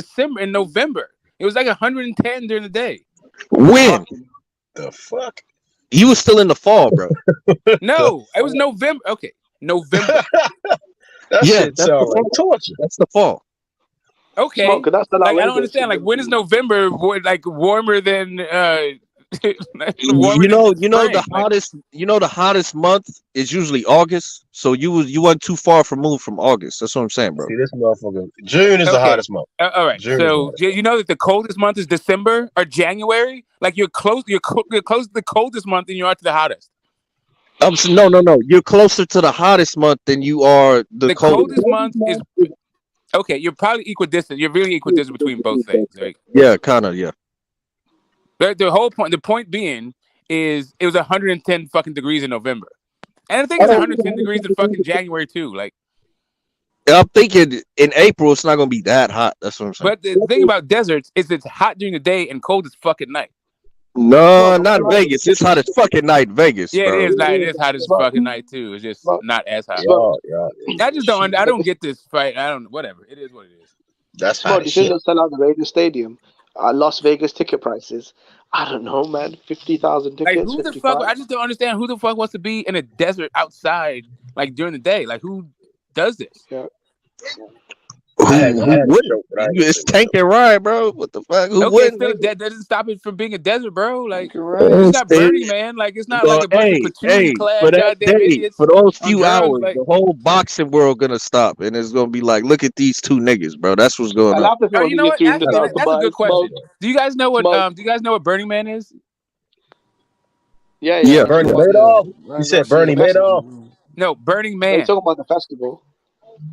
November. It was like 110 during the day. When? The fuck? You was still in the fall, bro. No, it was November. Okay, November. That's the torture. That's the fall. Okay, Smoke, that's like I don't understand. Like when is November like warmer than? You know the hottest month is usually August, so you weren't too far removed from August. That's what I'm saying, bro. See, this motherfucker, June is the hottest month. All right, so you know that the coldest month is December or January. Like you're close to the coldest month than you are to the hottest. No. You're closer to the hottest month than you are the coldest month is. Okay, you're probably equidistant. You're really equidistant between both things, right? Yeah, kind of, yeah. But the point being is it was 110 fucking degrees in November. And I think it's 110 degrees in fucking January too. Like I'm thinking in April it's not gonna be that hot. That's what I'm saying. But the thing about deserts is it's hot during the day and cold as fucking night. No, not Vegas. It's hot as fucking night in Vegas. Yeah, bro. It is hot as fucking night too. It's just not as hot. Yeah. I just don't. I don't get this fight. I don't. Whatever. It is what it is. That's hot. You shouldn't sell out the Raiders Stadium. Las Vegas ticket prices. I don't know, man. 50,000 tickets. Like who the fuck? I just don't understand who the fuck wants to be in a desert outside like during the day. Like who does this? Yeah. It's Tank and Ryan, bro. What the fuck? Who wouldn't? That doesn't stop it from being a desert, bro. Like it's not Burning Man. Like it's not like a bunch of platoon class goddamn idiots. For those few hours, the whole boxing world gonna stop, and it's gonna be like, look at these two niggas, bro. That's what's going on. You know what? Actually, that's a good question. Do you guys know what? Do you guys know what Burning Man is? Yeah. Bernie Madoff. You said Bernie Madoff. No, Burning Man. They're talking about the festival.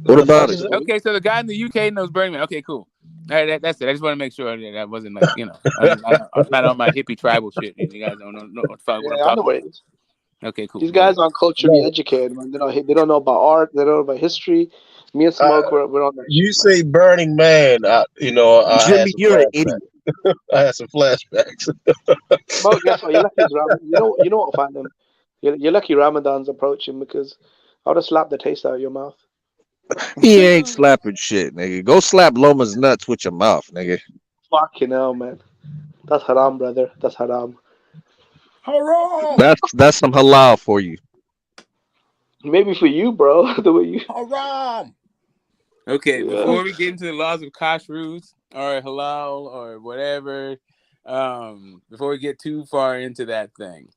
What about it? Okay, so the guy in the UK knows Burning Man. Okay, cool. All right, that's it. I just want to make sure that wasn't like, I'm not on my hippie tribal shit. You guys don't know what the fuck what I'm talking about. Okay, cool. These guys aren't culturally educated, man. They don't know about art. They don't know about history. Me and Smoke, we're on that. You shit, say Burning Man, I had Jimmy, some you're an idiot. flashbacks. I had some flashbacks. Smoke, guess what? You're lucky it's Ramadan. You know what, Phantom? You're lucky Ramadan's approaching because I would have slapped the taste out of your mouth. He ain't slapping shit, nigga. Go slap Loma's nuts with your mouth, nigga. Fucking hell, man. That's haram, brother. That's haram. Haram. That's some halal for you. Maybe for you, bro. The way you. Haram. Okay, before we get into the laws of kashrut or halal or whatever, before we get too far into that thing,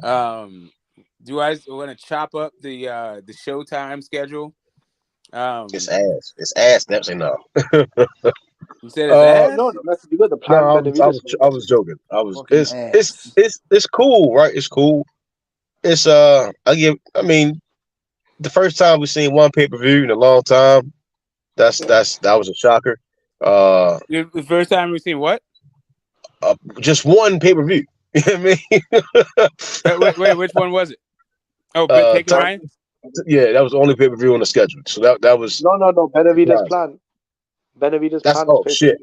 do I want to chop up the Showtime schedule? It's ass. It's ass. Definitely no. You said it's ass? No, you got the No, plan. I was joking. Fucking ass. It's cool, right? It's cool. It's I mean, the first time we seen one pay-per-view in a long time, that was a shocker. The first time we seen what? Just one pay-per-view. You know what I mean? wait, which one was it? Oh, Taking Ryan? Yeah, that was the only pay-per-view on the schedule. So that was No. Benavidez' plan. Benavidez' plan. Oh shit!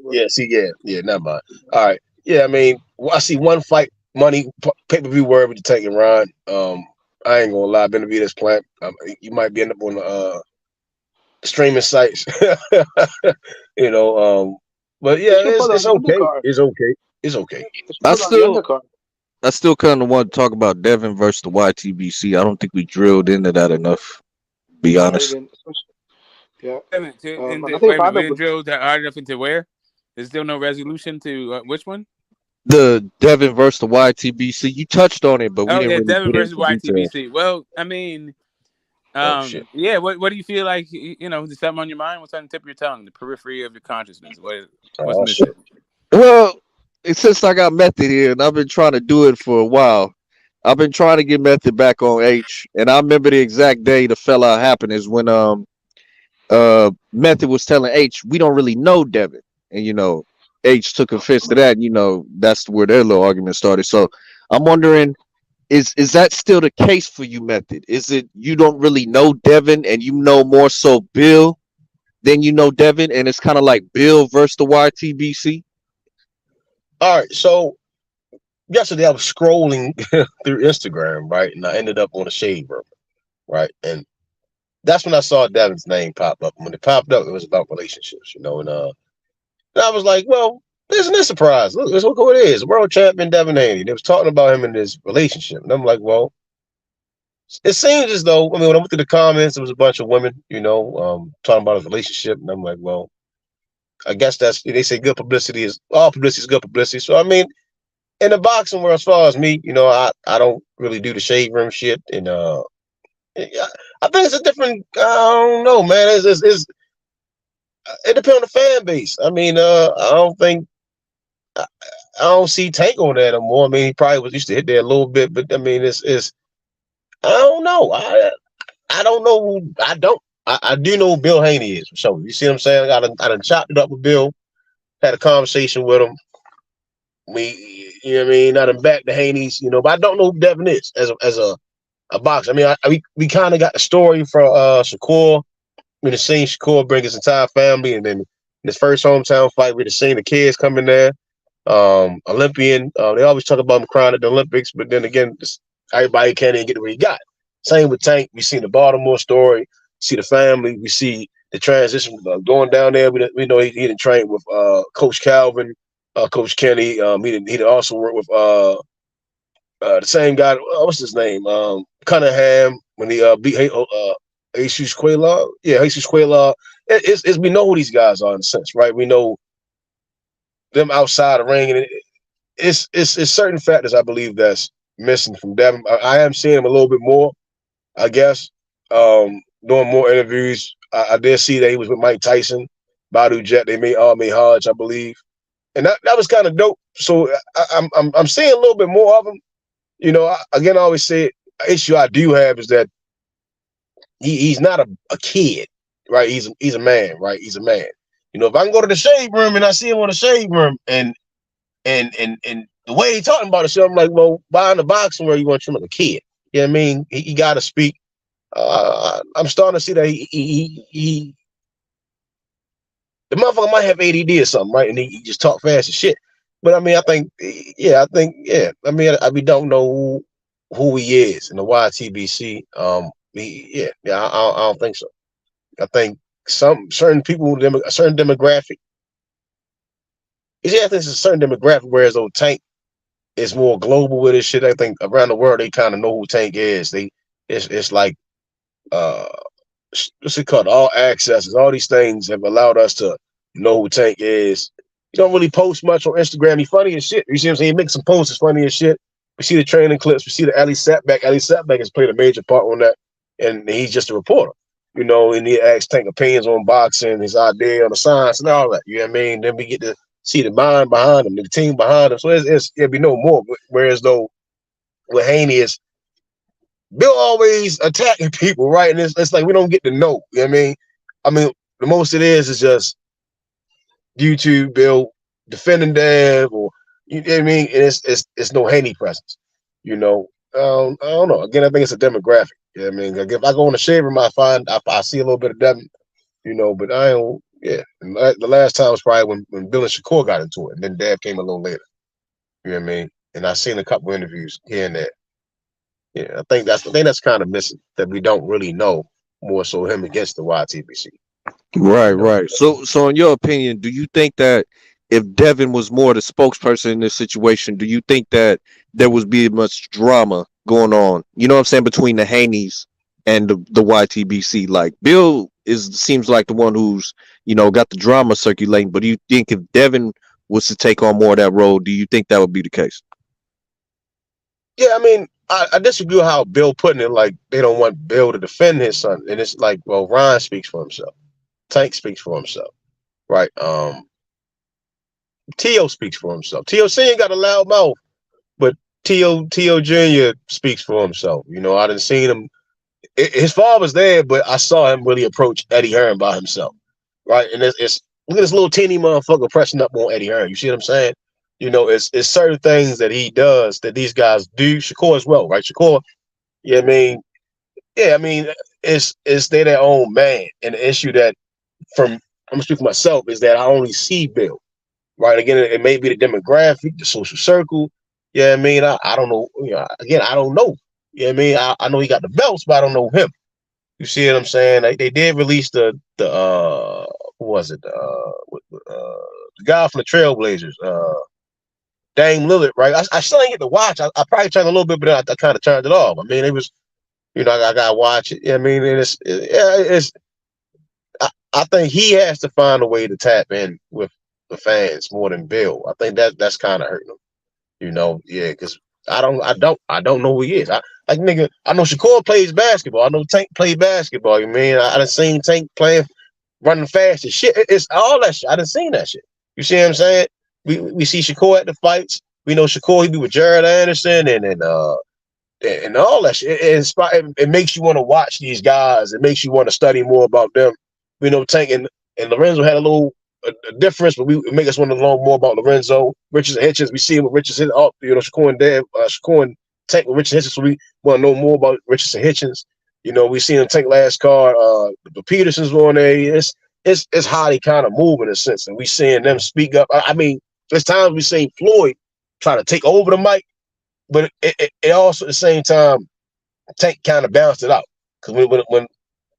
Yeah, never mind. All right, yeah. I mean, I see one fight money pay-per-view wherever to take and run. I ain't gonna lie, Benavidez' plan. You might be end up on the streaming sites, you know. But yeah, it's okay. It's okay. I still kind of want to talk about Devin versus the YTBC. I don't think we drilled into that enough. Be honest. Yeah. We didn't drill that hard enough into where? There's still no resolution to which one? The Devin versus the YTBC. You touched on it, but we didn't really Devin get versus into YTBC. details. Well, I mean, yeah. What do you feel like? You know, is something on your mind? What's on the tip of your tongue? The periphery of your consciousness? What's missing? Well, since I got Method here, and I've been trying to do it for a while. I've been trying to get Method back on H, and I remember the exact day the fell out happened is when Method was telling H, we don't really know Devin, and you know, H took offense to that. And, you know, that's where their little argument started. So I'm wondering, is that still the case for you, Method? Is it you don't really know Devin, and you know more so Bill than you know Devin, and it's kind of like Bill versus the YTBC? All right, so yesterday I was scrolling through Instagram, right, and I ended up on a Shade Room, right, and that's when I saw Devin's name pop up. When it popped up, it was about relationships, you know, and I was like, well, isn't this a surprise? Look who it is, world champion Devin Haney. They was talking about him in this relationship, and I'm like, well, it seems as though, I mean, when I went through the comments, there was a bunch of women, you know, talking about his relationship, and I'm like, well, I guess they say good publicity is all publicity is good publicity. So I mean, in the boxing world, as far as me, you know, I don't really do the Shade Room shit, and I think it's a different. I don't know, man. It depends on the fan base. I mean, I don't see Tank on that no more. I mean, he probably used to hit there a little bit, but I mean, it's I don't know. I don't know. I do know who Bill Haney is. So you see what I'm saying? I done chopped it up with Bill, had a conversation with him. You know what I mean? I done back the Haney's, you know, but I don't know who Devin is as a boxer. I mean, we kind of got the story for Shakur. We just seen Shakur bring his entire family, and then in his first hometown fight, we just seen the kids come in there. Olympian. They always talk about him crying at the Olympics, but then again, everybody can't even get what he got. Same with Tank. We seen the Baltimore story. See the family. We see the transition going down there. We know he didn't train with Coach Calvin, Coach Kenny. He did also work with the same guy. What's his name? Cunningham when he beat Jesus Cuellar. Yeah, Jesus Cuellar. It's we know who these guys are in a sense, right? We know them outside the ring, and it's certain factors I believe that's missing from Devin. I am seeing him a little bit more, I guess. Doing more interviews. I did see that he was with Mike Tyson, Badu Jet. They made Hodge, I believe, and that was kind of dope. So I'm seeing a little bit more of him. You know, I always say an issue I do have is that he's not a kid, right? He's a man, right? He's a man. You know, if I can go to the Shade Room and I see him on the Shade Room and the way he talking about it, so I'm like, well, behind the boxing where you want to treat him like a kid. You know what I mean? He got to speak. I'm starting to see that he the motherfucker might have ADD or something, right? And he just talk fast as shit. But I mean, I think, yeah. I mean, we don't know who he is in the YTBC. I don't think so. I think some certain people, a certain demographic. I think it's a certain demographic, whereas old Tank is more global with his shit. I think around the world they kind of know who Tank is. It's like what's it called? All accesses, all these things have allowed us to know who Tank is. He don't really post much on Instagram. He funny as shit. You see what I'm saying? He makes some posts that's funny as shit. We see the training clips. We see the Ali Setback. Ali Setback has played a major part on that, and he's just a reporter. You know, and he asks Tank opinions on boxing, his idea on the science and all that. You know what I mean? Then we get to see the mind behind him, the team behind him. So it'll be no more. Whereas though with Haney is Bill always attacking people, right? And it's like we don't get to know. You know what I mean? The most it is just YouTube, Bill defending Dev, or you know what I mean? And it's no Haney presence. You know, I don't know. Again, I think it's a demographic. You know what I mean? Like if I go on the shave room, I see a little bit of Devin, you know, but I don't. Yeah, and the last time was probably when Bill and Shakur got into it, and then Dev came a little later. You know what I mean? And I seen a couple interviews here and there. Yeah, I think that's kind of missing, that we don't really know more so him against the YTBC. Right. So in your opinion, do you think that if Devin was more the spokesperson in this situation, do you think that there would be much drama going on? You know what I'm saying, between the Haneys and the YTBC? Like Bill seems like the one who's, you know, got the drama circulating. But do you think if Devin was to take on more of that role, do you think that would be the case? Yeah, I mean, I disagree with how Bill putting it. Like they don't want Bill to defend his son, and it's like, well, Ryan speaks for himself, Tank speaks for himself, right? T.O. speaks for himself. T.O. Senior got a loud mouth, but T.O. Jr. speaks for himself. You know, I didn't see him. His father's there, but I saw him really approach Eddie Hearn by himself, right? And it's look at this little teeny motherfucker pressing up on Eddie Hearn. You see what I'm saying? You know, it's certain things that he does that these guys do. Shakur as well, right? Shakur, I mean, it's they're their own man. And the issue that I'm gonna speak for myself is that I only see Bill, right? Again, it may be the demographic, the social circle. Yeah, I mean, I don't know. You know, again, I don't know. You know what I mean? I know he got the belts, but I don't know him. You see what I'm saying? They did release the who was it? The guy from the Trailblazers, Dame Lillard, right? I still didn't get to watch. I probably turned a little bit, but I kind of turned it off. I mean, it was, you know, I gotta watch it. I mean, I think he has to find a way to tap in with the fans more than Bill. I think that's kind of hurting him. You know, yeah, because I don't know who he is. I know Shakur plays basketball. I know Tank played basketball. You mean I done seen Tank playing, running fast and shit. It's all that shit. I done seen that shit. You see what I'm saying? We see Shakur at the fights. We know Shakur, he be with Jared Anderson and all that shit. It makes you want to watch these guys. It makes you want to study more about them. We know Tank and Lorenzo had a little difference, but it make us want to learn more about Lorenzo, Richards and Hitchens. We see him with Richards and you know, Shakur and Tank with Richards and Hitchens, so we want to know more about Richards and Hitchens. You know, we seen him take last card. The Petersons on there. It's how they kind of move in a sense, and we seeing them speak up. I mean, there's times we seen Floyd try to take over the mic, but it also at the same time Tank kind of balanced it out, because when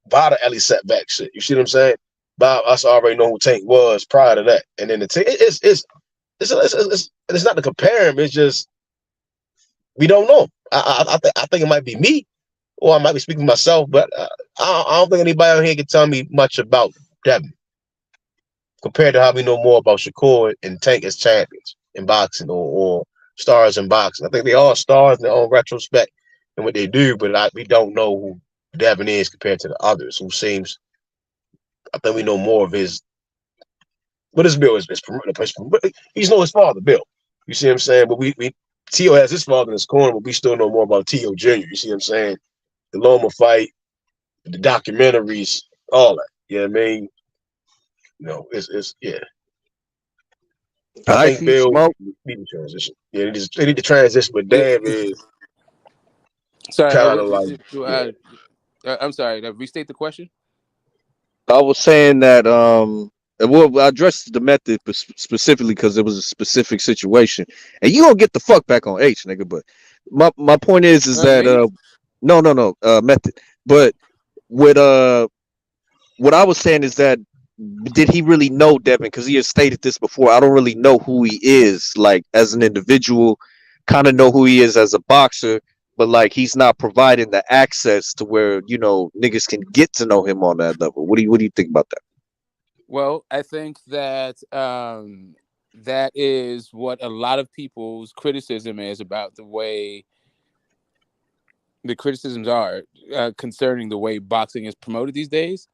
Vada Ellie sat back shit, you see what I'm saying? Bob, us already know who Tank was prior to that, and then it's not to compare him. It's just we don't know. I think it might be me, or I might be speaking for myself, but I don't think anybody out here can tell me much about Devin compared to how we know more about Shakur and Tank as champions in boxing or stars in boxing. I think they all stars in their own retrospect and what they do, but we don't know who Devin is compared to the others, who seems. I think we know more of his. But his Bill is he's know his father, Bill. You see what I'm saying? But we T.O. has his father in his corner, but we still know more about T.O. Jr. You see what I'm saying? The Loma fight, the documentaries, all that. You know what I mean? You know, it's yeah. I think Bill need to transition. Yeah, they need to transition, but Dev is. Sorry, Kind of like, yeah. I'm sorry. Restate the question. I was saying that well, I addressed the method specifically because it was a specific situation, and you gonna get the fuck back on H, nigga. But my point is that Me? no method. But with what I was saying is that did he really know Devin? Because he has stated this before. I don't really know who he is, like as an individual. Kind of know who he is as a boxer, but like he's not providing the access to where niggas can get to know him on that level. What do you think about that? Well, I think that that is what a lot of people's criticism is about the way the criticisms are concerning the way boxing is promoted these days.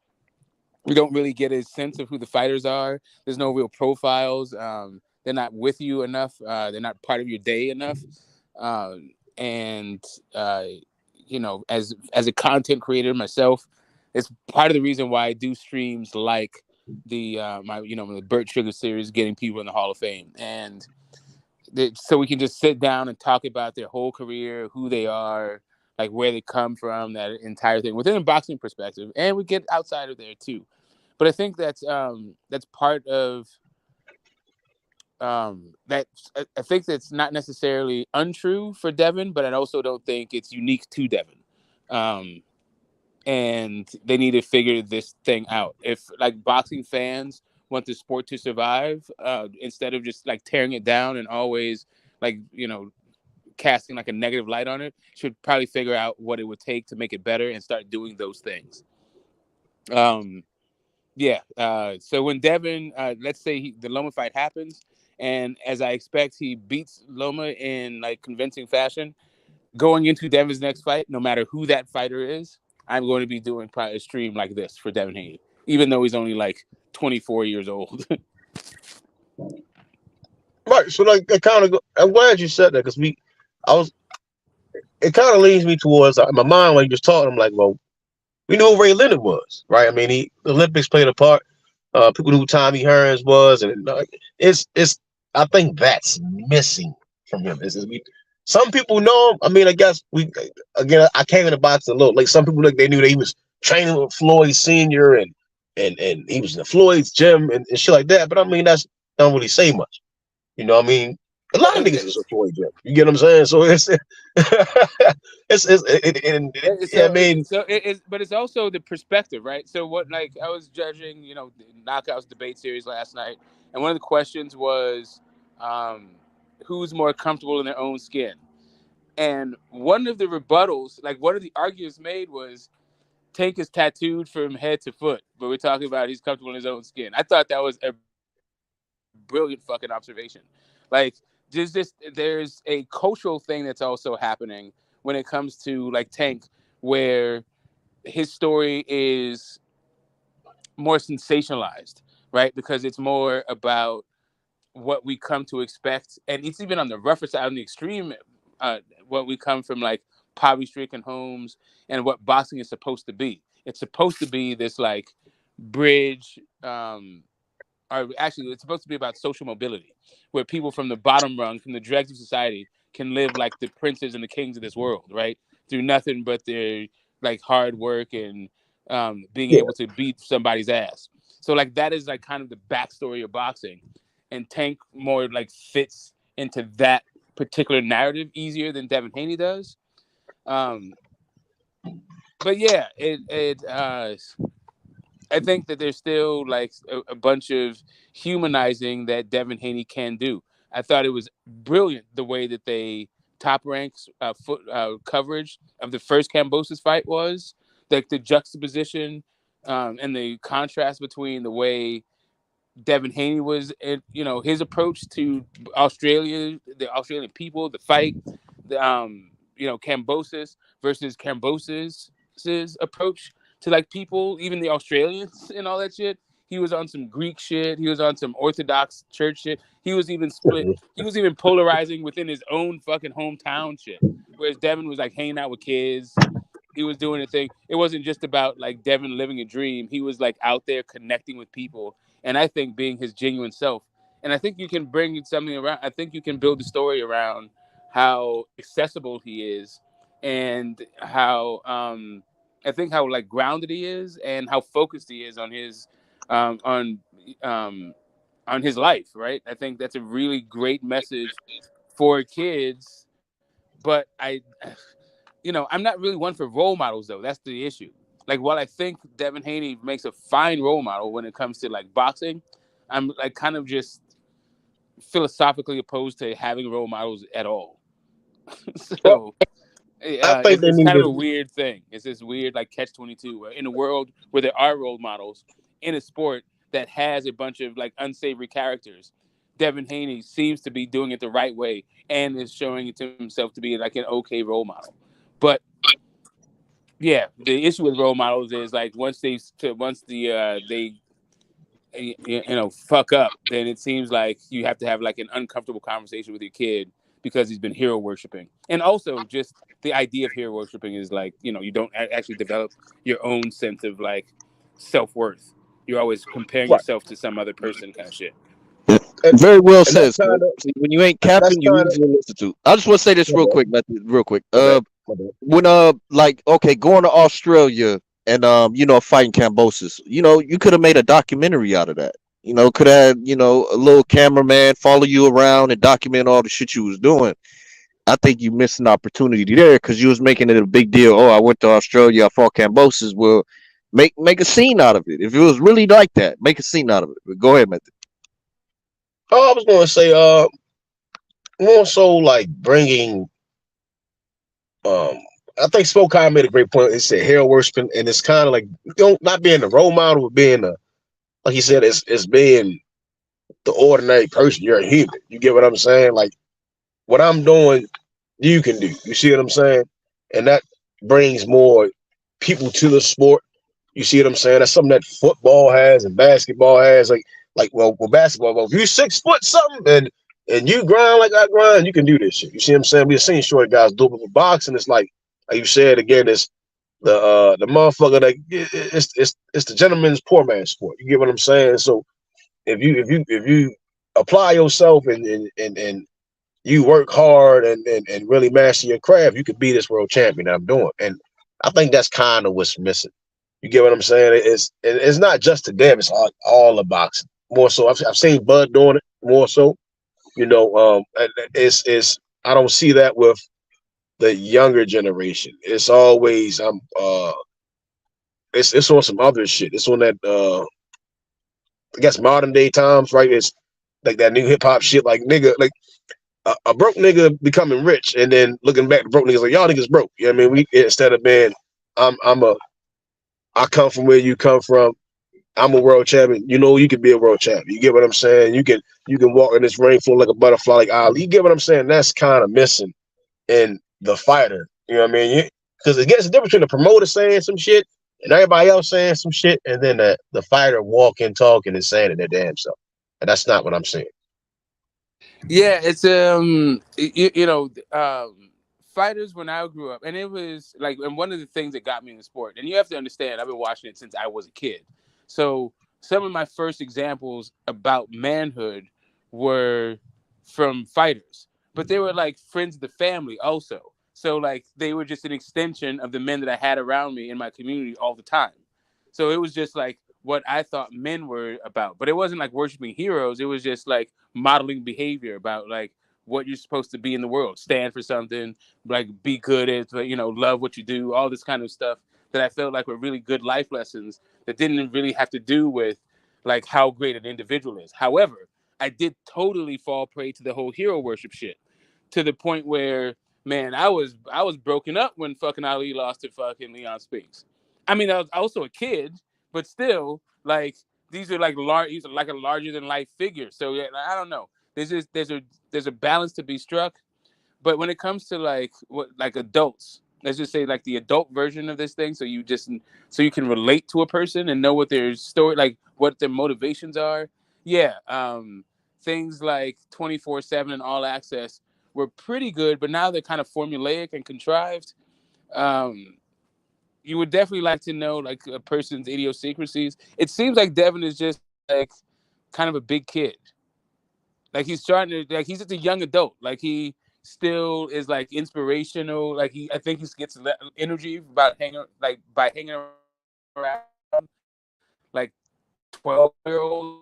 We don't really get a sense of who the fighters are. There's no real profiles. They're not with you enough. They're not part of your day enough. And as a content creator myself, it's part of the reason why I do streams like the the Burt Sugar series, getting people in the Hall of Fame, and so we can just sit down and talk about their whole career, who they are, like where they come from, that entire thing within a boxing perspective, and we get outside of there too. But I think that's part of that. I think that's not necessarily untrue for Devin, but I also don't think it's unique to Devin. And they need to figure this thing out. If like boxing fans want the sport to survive, instead of just like tearing it down and always like casting like a negative light on it, should probably figure out what it would take to make it better and start doing those things. So when Devin, let's say the Loma fight happens, and as I expect, he beats Loma in like convincing fashion, going into Devin's next fight, no matter who that fighter is, I'm going to be doing probably a stream like this for Devin Haney, even though he's only like 24 years old. Right. So like, I'm glad you said that because it kind of leads me towards my mind when you just talking. I'm like, well, we knew who Ray Leonard was, right? I mean, the Olympics played a part. People knew who Tommy Hearns was, and it's. I think that's missing from him. Some people know him. I mean, I guess I came in the box a little. Like some people, like they knew that he was training with Floyd Senior, and he was in the Floyd's gym and shit like that. But I mean, that's don't really say much. You know what I mean? A lot of niggas is a Floyd gym. You get what I'm saying? So but it's also the perspective, right? So what, like I was judging, the Knockouts debate series last night, and one of the questions was, who's more comfortable in their own skin? And one of the rebuttals, like one of the arguments made was Tank is tattooed from head to foot, but we're talking about he's comfortable in his own skin. I thought that was a brilliant fucking observation. Like there's a cultural thing that's also happening when it comes to like Tank, where his story is more sensationalized, right? Because it's more about what we come to expect, and it's even on the rougher side, on the extreme, what we come from, like poverty-stricken homes, and what boxing is supposed to be. It's supposed to be this like bridge, or actually, it's supposed to be about social mobility, where people from the bottom rung, from the dregs of society, can live like the princes and the kings of this world, right? Through nothing but their like hard work and being able to beat somebody's ass. So like that is like kind of the backstory of boxing, and Tank more like fits into that particular narrative easier than Devin Haney does. But yeah, I think that there's still like a bunch of humanizing that Devin Haney can do. I thought it was brilliant the way that they top ranks coverage of the first Kambosos fight was, like the juxtaposition and the contrast between the way Devin Haney was, his approach to Australia, the Australian people, the fight, the Kambosos versus Kambosos' approach to like people, even the Australians and all that shit. He was on some Greek shit. He was on some Orthodox church shit. He was even split. He was even polarizing within his own fucking hometown shit. Whereas Devin was like hanging out with kids. He was doing a thing. It wasn't just about like Devin living a dream. He was like out there connecting with people, and I think being his genuine self. And I think you can bring something around. I think you can build a story around how accessible he is, and how I think how like grounded he is and how focused he is on his on his life, right? I think that's a really great message for kids. But I'm not really one for role models though. That's the issue. Like, while I think Devin Haney makes a fine role model when it comes to like boxing, I'm like kind of just philosophically opposed to having role models at all. So I think they it's need kind of a to. weird thing. It's this weird like catch-22 where in a world where there are role models in a sport that has a bunch of like unsavory characters, Devin Haney seems to be doing it the right way and is showing it to himself to be like an okay role model. But yeah, the issue with role models is like once they fuck up, then it seems like you have to have like an uncomfortable conversation with your kid because he's been hero worshiping. And also just the idea of hero worshiping is like, you don't actually develop your own sense of like self-worth. You're always comparing Right. yourself to some other person kind of shit. Very well And said. that's kind of See, when you ain't that's capping, you kind of easy to listen to. I just want to say this my real bad. quick, Matthew, real quick. My bad. My bad. When like okay, going to Australia and fighting Cambosis, you could have made a documentary out of that. Could have a little cameraman follow you around and document all the shit you was doing. I think you missed an opportunity there because you was making it a big deal. Oh, I went to Australia, I fought Cambosis. Well, make a scene out of it. If it was really like that, make a scene out of it. But go ahead, Matthew. Oh, I was going to say, more so like bringing. I think Spokai made a great point. He said hero worshiping, and it's kind of like not being the role model, but being like he said, it's being the ordinary person. You're a human. You get what I'm saying? Like what I'm doing, you can do. You see what I'm saying? And that brings more people to the sport. You see what I'm saying? That's something that football has and basketball has. Well, basketball. Well, if you 6 foot something and you grind like I grind, you can do this shit. You see what I'm saying? We've seen short guys do it with boxing. It's like you said again, it's the motherfucker that it's the gentleman's poor man's sport. You get what I'm saying? So if you apply yourself and you work hard and really master your craft, you could be this world champion that I'm doing. And I think that's kind of what's missing. You get what I'm saying? It's not just to them. It's all the boxing. More so, I've seen Bud doing it more so. It's I don't see that with the younger generation. It's always it's on some other shit. It's on that I guess modern day times, right? It's like that new hip hop shit, like nigga, like a broke nigga becoming rich, and then looking back, the broke niggas like y'all niggas broke. You know what I mean? We instead of being I come from where you come from. I'm a world champion. You can be a world champion. You get what I'm saying? You can walk in this ring full like a butterfly, like Ali. You get what I'm saying? That's kind of missing in the fighter. You know what I mean? Because it gets the difference between the promoter saying some shit and everybody else saying some shit, and then the fighter walking, talking, and saying it their damn self. And that's not what I'm saying. Yeah, it's fighters when I grew up, and it was like, and one of the things that got me in the sport, and you have to understand, I've been watching it since I was a kid. So some of my first examples about manhood were from fighters, but they were like friends of the family also. So like they were just an extension of the men that I had around me in my community all the time. So it was just like what I thought men were about, but it wasn't like worshiping heroes. It was just like modeling behavior about like what you're supposed to be in the world, stand for something, like be good at, love what you do, all this kind of stuff that I felt like were really good life lessons that didn't really have to do with like how great an individual is. However, I did totally fall prey to the whole hero worship shit to the point where, man, I was broken up when fucking Ali lost to fucking Leon Spinks. I mean, I was also a kid, but still, like these are like he's like a larger than life figure. So yeah, I don't know. There's a balance to be struck, but when it comes to like adults, let's just say like the adult version of this thing, so you can relate to a person and know what their story, like what their motivations are. Yeah, things like 24/7 and All Access were pretty good, but now they're kind of formulaic and contrived. You would definitely like to know like a person's idiosyncrasies. It seems like Devin is just like kind of a big kid. Like he's starting to, like he's just a young adult. Like he still is like inspirational. Like I think he gets energy about by hanging around like 12-year-olds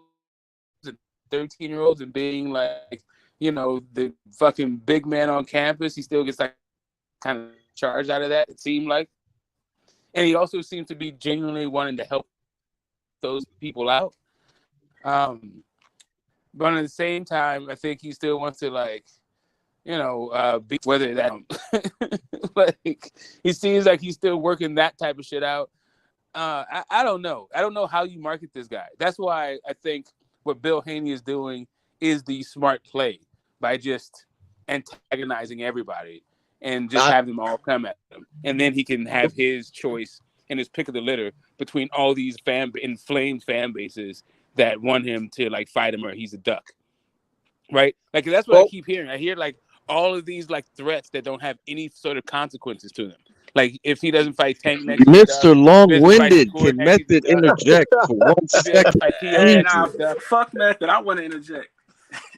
and 13-year-olds and being like, the fucking big man on campus. He still gets like kind of charged out of that, it seemed like. And he also seems to be genuinely wanting to help those people out. But at the same time, I think he still wants to be whether that like he seems like he's still working that type of shit out. I don't know. I don't know how you market this guy. That's why I think what Bill Haney is doing is the smart play by just antagonizing everybody and just have them all come at him. And then he can have his choice and his pick of the litter between all these inflamed fan bases that want him to like fight him or he's a duck. Right? Like that's what I keep hearing. I hear like all of these like threats that don't have any sort of consequences to them. Like if he doesn't fight Tank next week, Mr. Long-winded, can Method interject for 1 second? Fuck Method. I want to interject.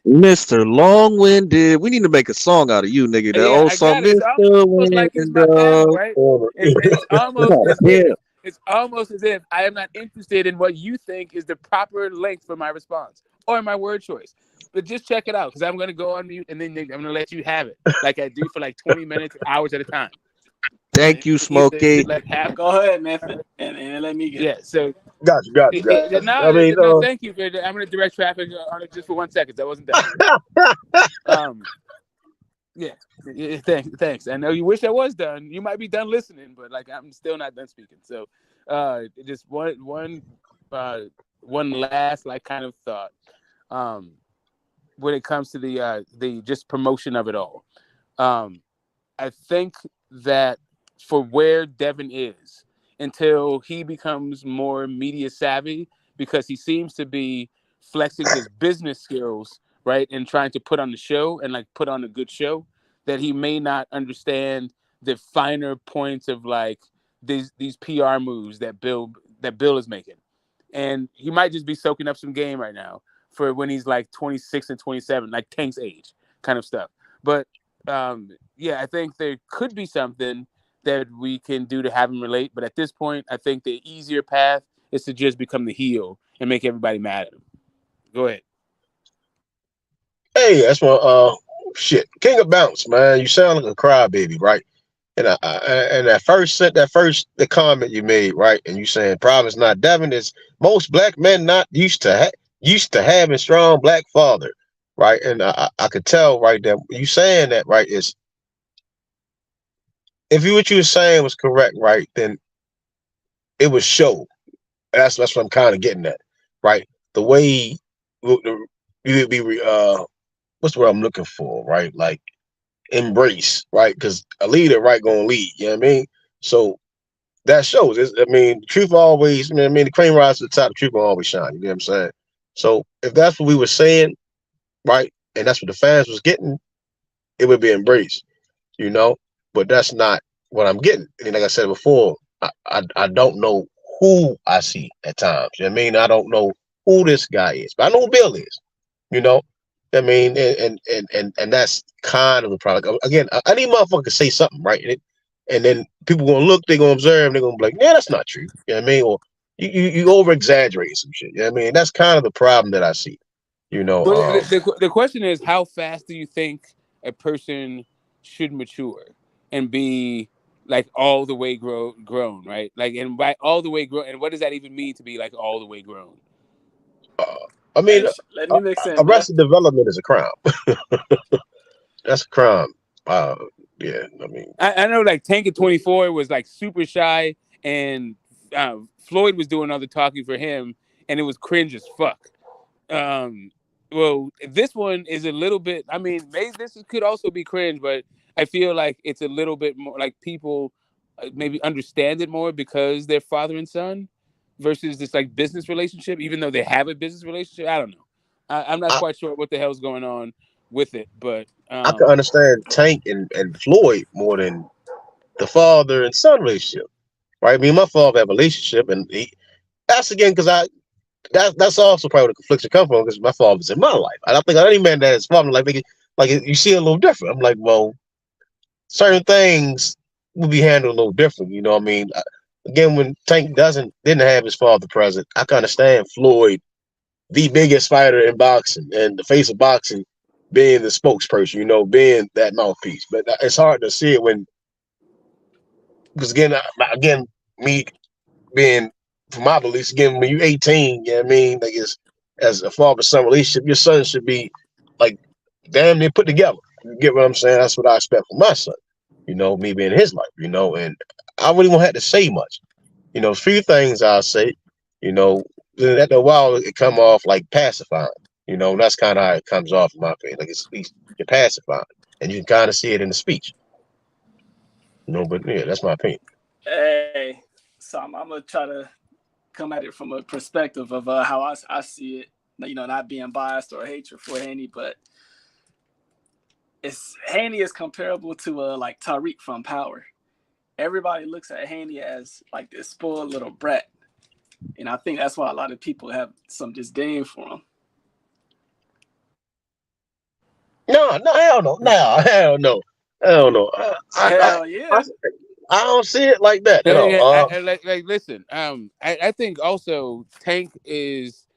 Mr. Long-winded, we need to make a song out of you, nigga. That old song, Mr. It's almost as if I am not interested in what you think is the proper length for my response or my word choice. But just check it out because I'm going to go on mute and then I'm going to let you have it like I do for like 20 minutes, hours at a time. Thank you, Smokey. Go ahead, Method, and let me get it. Yeah, so got you. No, thank you. I'm going to direct traffic on it just for 1 second. That wasn't done. Yeah. Thanks. I know you wish I was done. You might be done listening, but like I'm still not done speaking. So, just one last like kind of thought. When it comes to the just promotion of it all, I think that for where Devin is until he becomes more media savvy, because he seems to be flexing his business skills, right, and trying to put on the show and like put on a good show, that he may not understand the finer points of like these PR moves that Bill is making, and he might just be soaking up some game right now for when he's like 26 and 27, like Tank's age kind of stuff. But I think there could be something that we can do to have him relate. But at this point, I think the easier path is to just become the heel and make everybody mad at him. Go ahead. Hey, that's my shit. King of Bounce, man. You sound like a crybaby, right? And the comment you made, right? And you saying problem is not Devin, is most black men not used to having strong black father, right? And I could tell right there, you saying that, right, is if what you were saying was correct, right, then it was show. That's what I'm kind of getting at, right? The way you would be what's the word I'm looking for, right? Like embrace, right? Because a leader, right, gonna lead. You know what I mean? So that shows. The truth always. The cream rises to the top. The truth will always shine. You know what I'm saying? So if that's what we were saying, right, and that's what the fans was getting, it would be embraced. You know, but that's not what I'm getting. And like I said before, I don't know who I see at times. You know what I mean? I don't know who this guy is, but I know who Bill is. You know, I mean, and that's kind of the product. Again, I need motherfuckers to say something, right? And then people gonna look, they're gonna observe, they're gonna be like, yeah, that's not true. You know what I mean? Or you over exaggerate some shit. You know what I mean? That's kind of the problem that I see. You know, but the question is, how fast do you think a person should mature and be like all the way grown, right? Like, and by all the way grown, and what does that even mean to be like all the way grown? I mean, let me make sense. Arrested Development is a crime. That's a crime. Yeah, I mean, I know like Tank at 24 was like super shy, and Floyd was doing all the talking for him, and it was cringe as fuck. Well, this one is a little bit. I mean, maybe this could also be cringe, but I feel like it's a little bit more like people maybe understand it more because they're father and son versus this like business relationship, even though they have a business relationship. I don't know. I'm not quite sure what the hell's going on with it, but I can understand Tank and Floyd more than the father and son relationship, right? I mean, my father had a relationship, and that's again because that's also probably where the confliction come from, because my father was in my life. I don't think any man that has father like like you see it a little different. I'm like, well, certain things will be handled a little different. You know what I mean? Again, when Tank didn't have his father present, I can understand Floyd, the biggest fighter in boxing and the face of boxing, being the spokesperson, you know, being that mouthpiece. But it's hard to see it because again, me being, from my beliefs, again, when you're 18, you know what I mean, like as a father-son relationship, your son should be like damn near put together. You get what I'm saying? That's what I expect from my son. You know, me being in his life, you know, and I really won't have to say much. You know, a few things I'll say, you know, then after a while it come off like pacifying. You know, and that's kind of how it comes off in my opinion. Like you're pacifying. And you can kind of see it in the speech. You know, but yeah, that's my opinion. Hey, so I'm gonna try to come at it from a perspective of how I see it. You know, not being biased or hatred for Haney, but Haney is comparable to like Tariq from Power. Everybody looks at Haney as like this spoiled little brat, and I think that's why a lot of people have some disdain for him. No, hell no, hell no. Hell yeah. I don't see it like that at all. Listen, I think also Tank is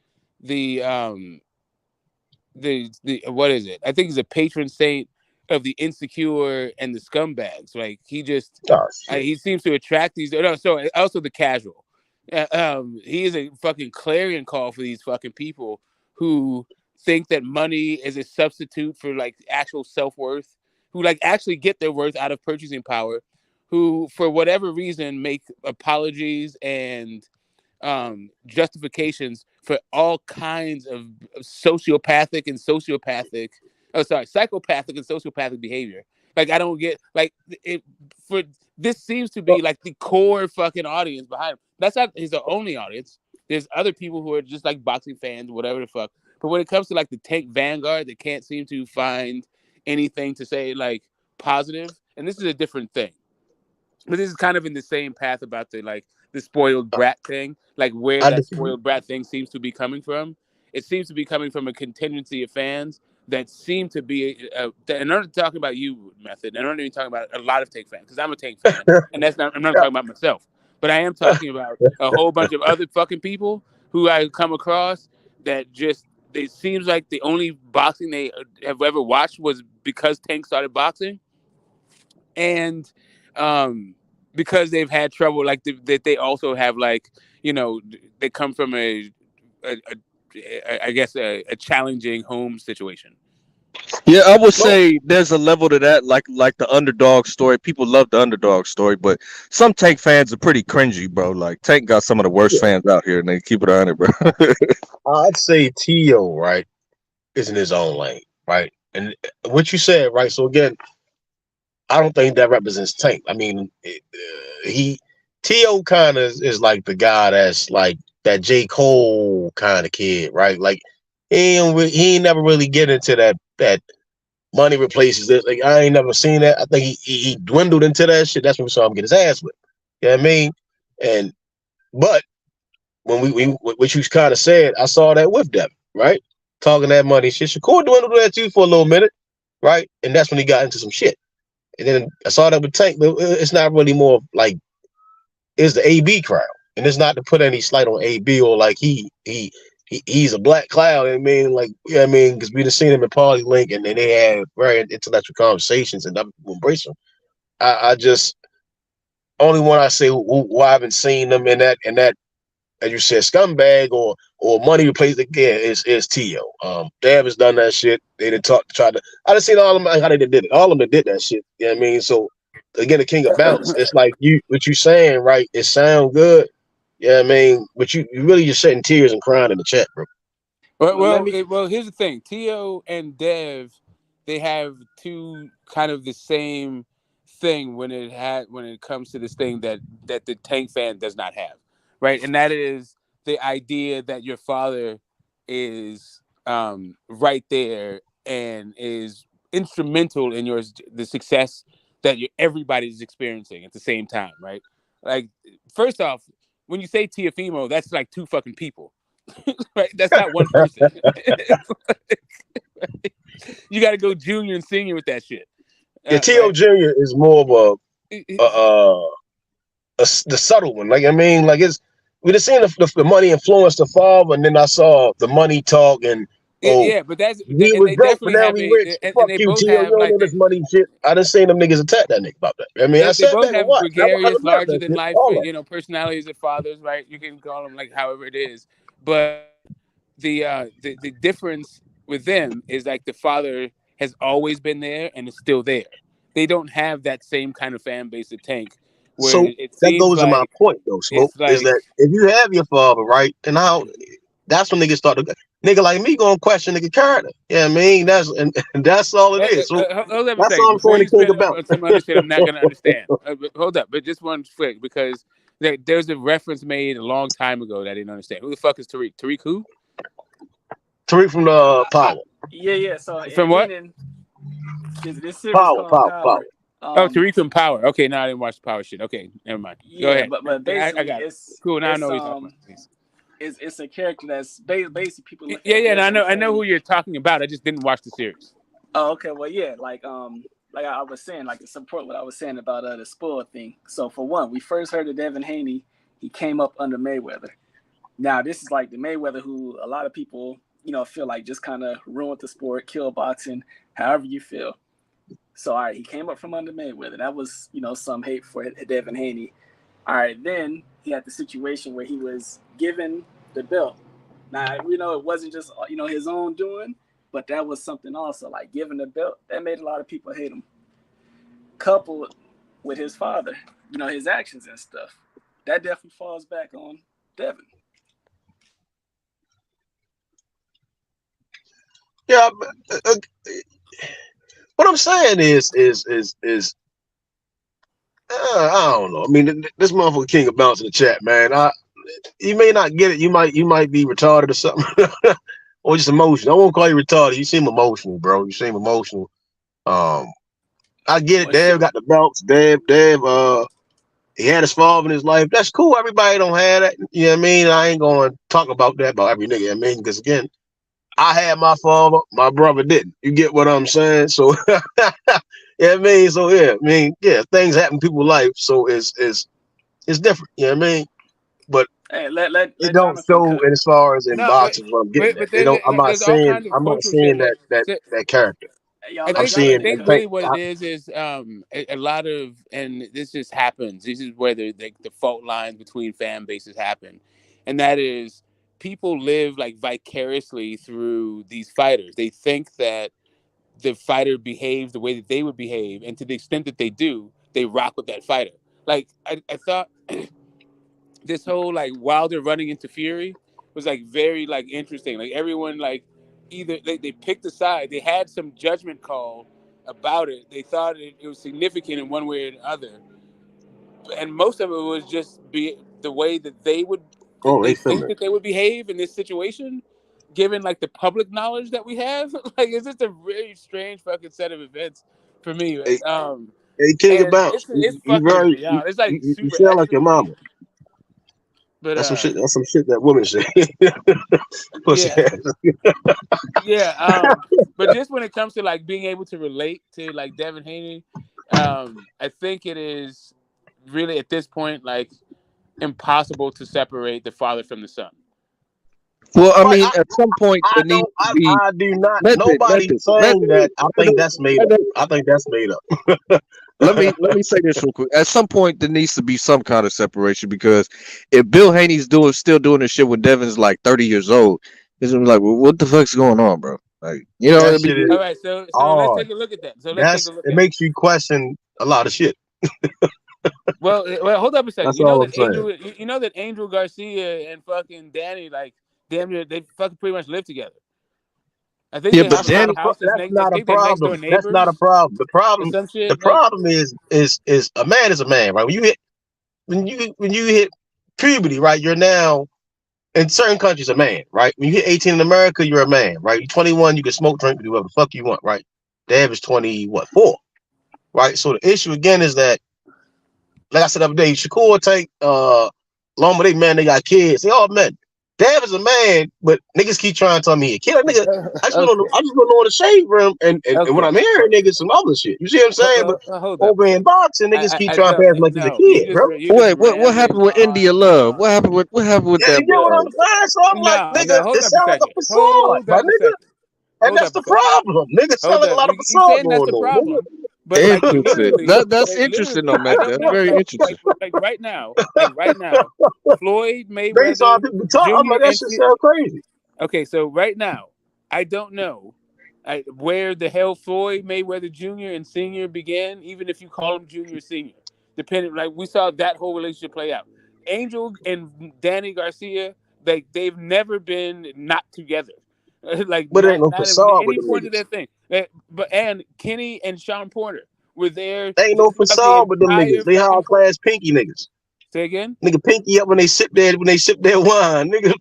the what is it? I think he's a patron saint of the insecure and the scumbags. Like he just he seems to attract these. No, so also the casual. He is a fucking clarion call for these fucking people who think that money is a substitute for like actual self-worth, who like actually get their worth out of purchasing power, who for whatever reason make apologies and justifications for all kinds of psychopathic and sociopathic behavior. Like I don't get like it for this seems to be like the core fucking audience behind him. That's not his only audience. There's other people who are just like boxing fans, whatever the fuck. But when it comes to like the Tank vanguard, they can't seem to find anything to say like positive. And this is a different thing. But this is kind of in the same path about the spoiled brat thing, like where that spoiled brat thing seems to be coming from. It seems to be coming from a contingency of fans that seem to be, and I'm not talking about you, Method, and I'm not even talking about a lot of Tank fans, because I'm a Tank fan, and I'm not talking about myself, but I am talking about a whole bunch of other fucking people who I come across that just, it seems like the only boxing they have ever watched was because Tank started boxing, and because they've had trouble, like that they also have like, you know, they come from a challenging home situation. Yeah, I would say there's a level to that, like the underdog story. People love the underdog story, but some Tank fans are pretty cringy, bro. Like Tank got some of the worst fans out here, and they keep it 100, bro. I'd say T.O., right, is in his own lane, right? And what you said, right? So again, I don't think that represents Tank. I mean, T.O. kind of is like the guy that's like that J. Cole kind of kid, right? Like he ain't never really get into that money replaces this. Like I ain't never seen that. I think he dwindled into that shit. That's when we saw him get his ass whipped. You know what I mean? But when we what you kind of said, I saw that with Devin, right? Talking that money shit. Shakur dwindled that too for a little minute, right? And that's when he got into some shit. And then I saw that with Tank, but it's not really more like it's the AB crowd, and it's not to put any slight on AB or like he's a black cloud. I mean, like yeah, I mean, because we just seen him in Party Link, and then they had very intellectual conversations, and I embrace them. I just only one I say who I haven't seen them in that as you said scumbag or money replaced again is T.O. Dev has done that shit. They didn't try to. I done seen all of them how they did it. All of them did that shit. You know what I mean? So again, the king of balance. It's like what you saying, right? It sound good. Yeah, I mean, but you really just shedding tears and crying in the chat, bro. Well, here's the thing. T.O. and Dev, they have two kind of the same thing when it comes to this thing that the Tank fan does not have, right? And that is the idea that your father is right there and is instrumental in the success that everybody's experiencing at the same time, right? Like, first off, when you say Tiafimo, that's like two fucking people, right? That's not one person. You got to go junior and senior with that shit. Yeah, T.O. Jr. is more of the subtle one. Like, I mean, like we just seen the money influence the father, and then I saw the money talk and yeah, but that's we and was they broke, but definitely now have we rich. and Fuck they you, both T.O. You have don't like know this money shit. I done seen them niggas attack that nigga about that. I mean, I they sat both back and have watched. I gregarious, remember larger that than shit, life, all that. personalities of fathers, right? You can call them like however it is, but the difference with them is like the father has always been there and is still there. They don't have that same kind of fan base at Tank, where So it that seems goes to my like point, though, Smoke, it's is like that if you have your father, right, then that's when niggas start to nigga like me gonna question nigga character. Yeah, I mean that's all it is. So hold up a that's second all I'm before saying you to think spend about. some other shit I'm not gonna understand. But hold up, but just one quick because there's a reference made a long time ago that I didn't understand. Who the fuck is Tariq? Tariq who? Tariq from the Power. Yeah. So From what? This series called Power. Tariq from Power. Okay, now I didn't watch the Power shit. Okay, never mind. Go ahead. But basically, I got it. Cool. Now I know what you're talking about. Please. It's a character that's basically people look at. Yeah, and I know who you're talking about. I just didn't watch the series. Oh, okay. Well, yeah, like I was saying, like to support what I was saying about the spoil thing. So for one, we first heard of Devin Haney. He came up under Mayweather. Now this is like the Mayweather who a lot of people, feel like just kind of ruined the sport, killed boxing, however you feel. So all right, he came up from under Mayweather. That was, some hate for Devin Haney. All right, then he had the situation where he was given the belt. Now, it wasn't just, his own doing, but that was something also, like giving the belt, that made a lot of people hate him. Coupled with his father, his actions and stuff, that definitely falls back on Devin. Yeah, what I'm saying is I don't know. I mean, this motherfucker King of Bounce in the chat, man. You may not get it. You might be retarded or something, or just emotional. I won't call you retarded. You seem emotional, bro. You seem emotional. I get it. Dave got the belts. Dave. He had his father in his life. That's cool. Everybody don't have that. You know what I mean? I ain't going to talk about that about every nigga. I mean, because again, I had my father. My brother didn't. You get what I'm saying? So, yeah, I mean, so yeah, I mean, yeah, things happen in people's life, so it's different. You know what I mean? But hey, let it don't show as far as in boxing. What I'm getting at. They don't. I'm not saying. I'm not saying that character. I think really what it is a lot of, and this just happens. This is where the fault lines between fan bases happen, and that is people live like vicariously through these fighters. They think that the fighter behaves the way that they would behave, and to the extent that they do, they rock with that fighter. Like I thought this whole like Wilder running into Fury was like very like interesting. Like everyone like either they picked a side, they had some judgment call about it. They thought it was significant in one way or the other, and most of it was just the way that they would they think that they would behave in this situation, given like the public knowledge that we have. Like it's just a really strange fucking set of events for me. Hey, King of Bounce, it's fucking with me. It's like you super sound like your mama. But that's some shit. That's some shit that women say. But just when it comes to like being able to relate to like Devin Haney, I think it is really at this point like impossible to separate the father from the son. Well, I mean, at some point, I do not. Nobody's saying that. I think that's made up. I think that's made up. let me say this real quick. At some point, there needs to be some kind of separation, because if Bill Haney's still doing this shit when Devin's like 30 years old, it's gonna be like, well, what the fuck's going on, bro? Like, you know. All right, so let's take a look at that. So let's take a look. It makes you question a lot of shit. well, hold up a second. That's all I'm saying. You know that Angel Garcia and fucking Danny, like, damn near, they fucking pretty much live together. I think but Danny, that's not a problem. That's not a problem. The problem is a man is a man, right? When you hit puberty, right? You're now in certain countries a man, right? When you hit 18 in America, you're a man, right? You're 21, you can smoke, drink, do whatever the fuck you want, right? Dad is 4, right? So the issue again is that, like I said the other day, Shakur, Tank, Loma, they got kids. They all men. Dab is a man, but niggas keep trying to tell me a kid. Nigga, I just went on the shade room, and when I'm hearing niggas some other shit, you see what I'm saying? But over in boxing, niggas keep trying to pass like he's a kid, bro. Wait, what happened with India Love? What happened with Yeah, that? you get what I'm saying? So I'm like, nigga, it sounds like a facade, my nigga. And that's the problem. Niggas sound like a lot of facade going on, nigga. But like Interesting. literally, That's interesting though, man. That's very interesting. Like right now, Floyd Based on people talk, I'm like, that shit sound crazy. Okay, so right now, I don't know where the hell Floyd Mayweather Jr. and Senior began, even if you call him Junior Senior. Depending, like we saw that whole relationship play out. Angel and Danny Garcia, like they've never been not together. Like, but it ain't no facade any with point them of that thing. But and Kenny and Sean Porter were there. They ain't no facade with them niggas. They high class pinky niggas. Say again? Nigga pinky up when they sip their wine, nigga.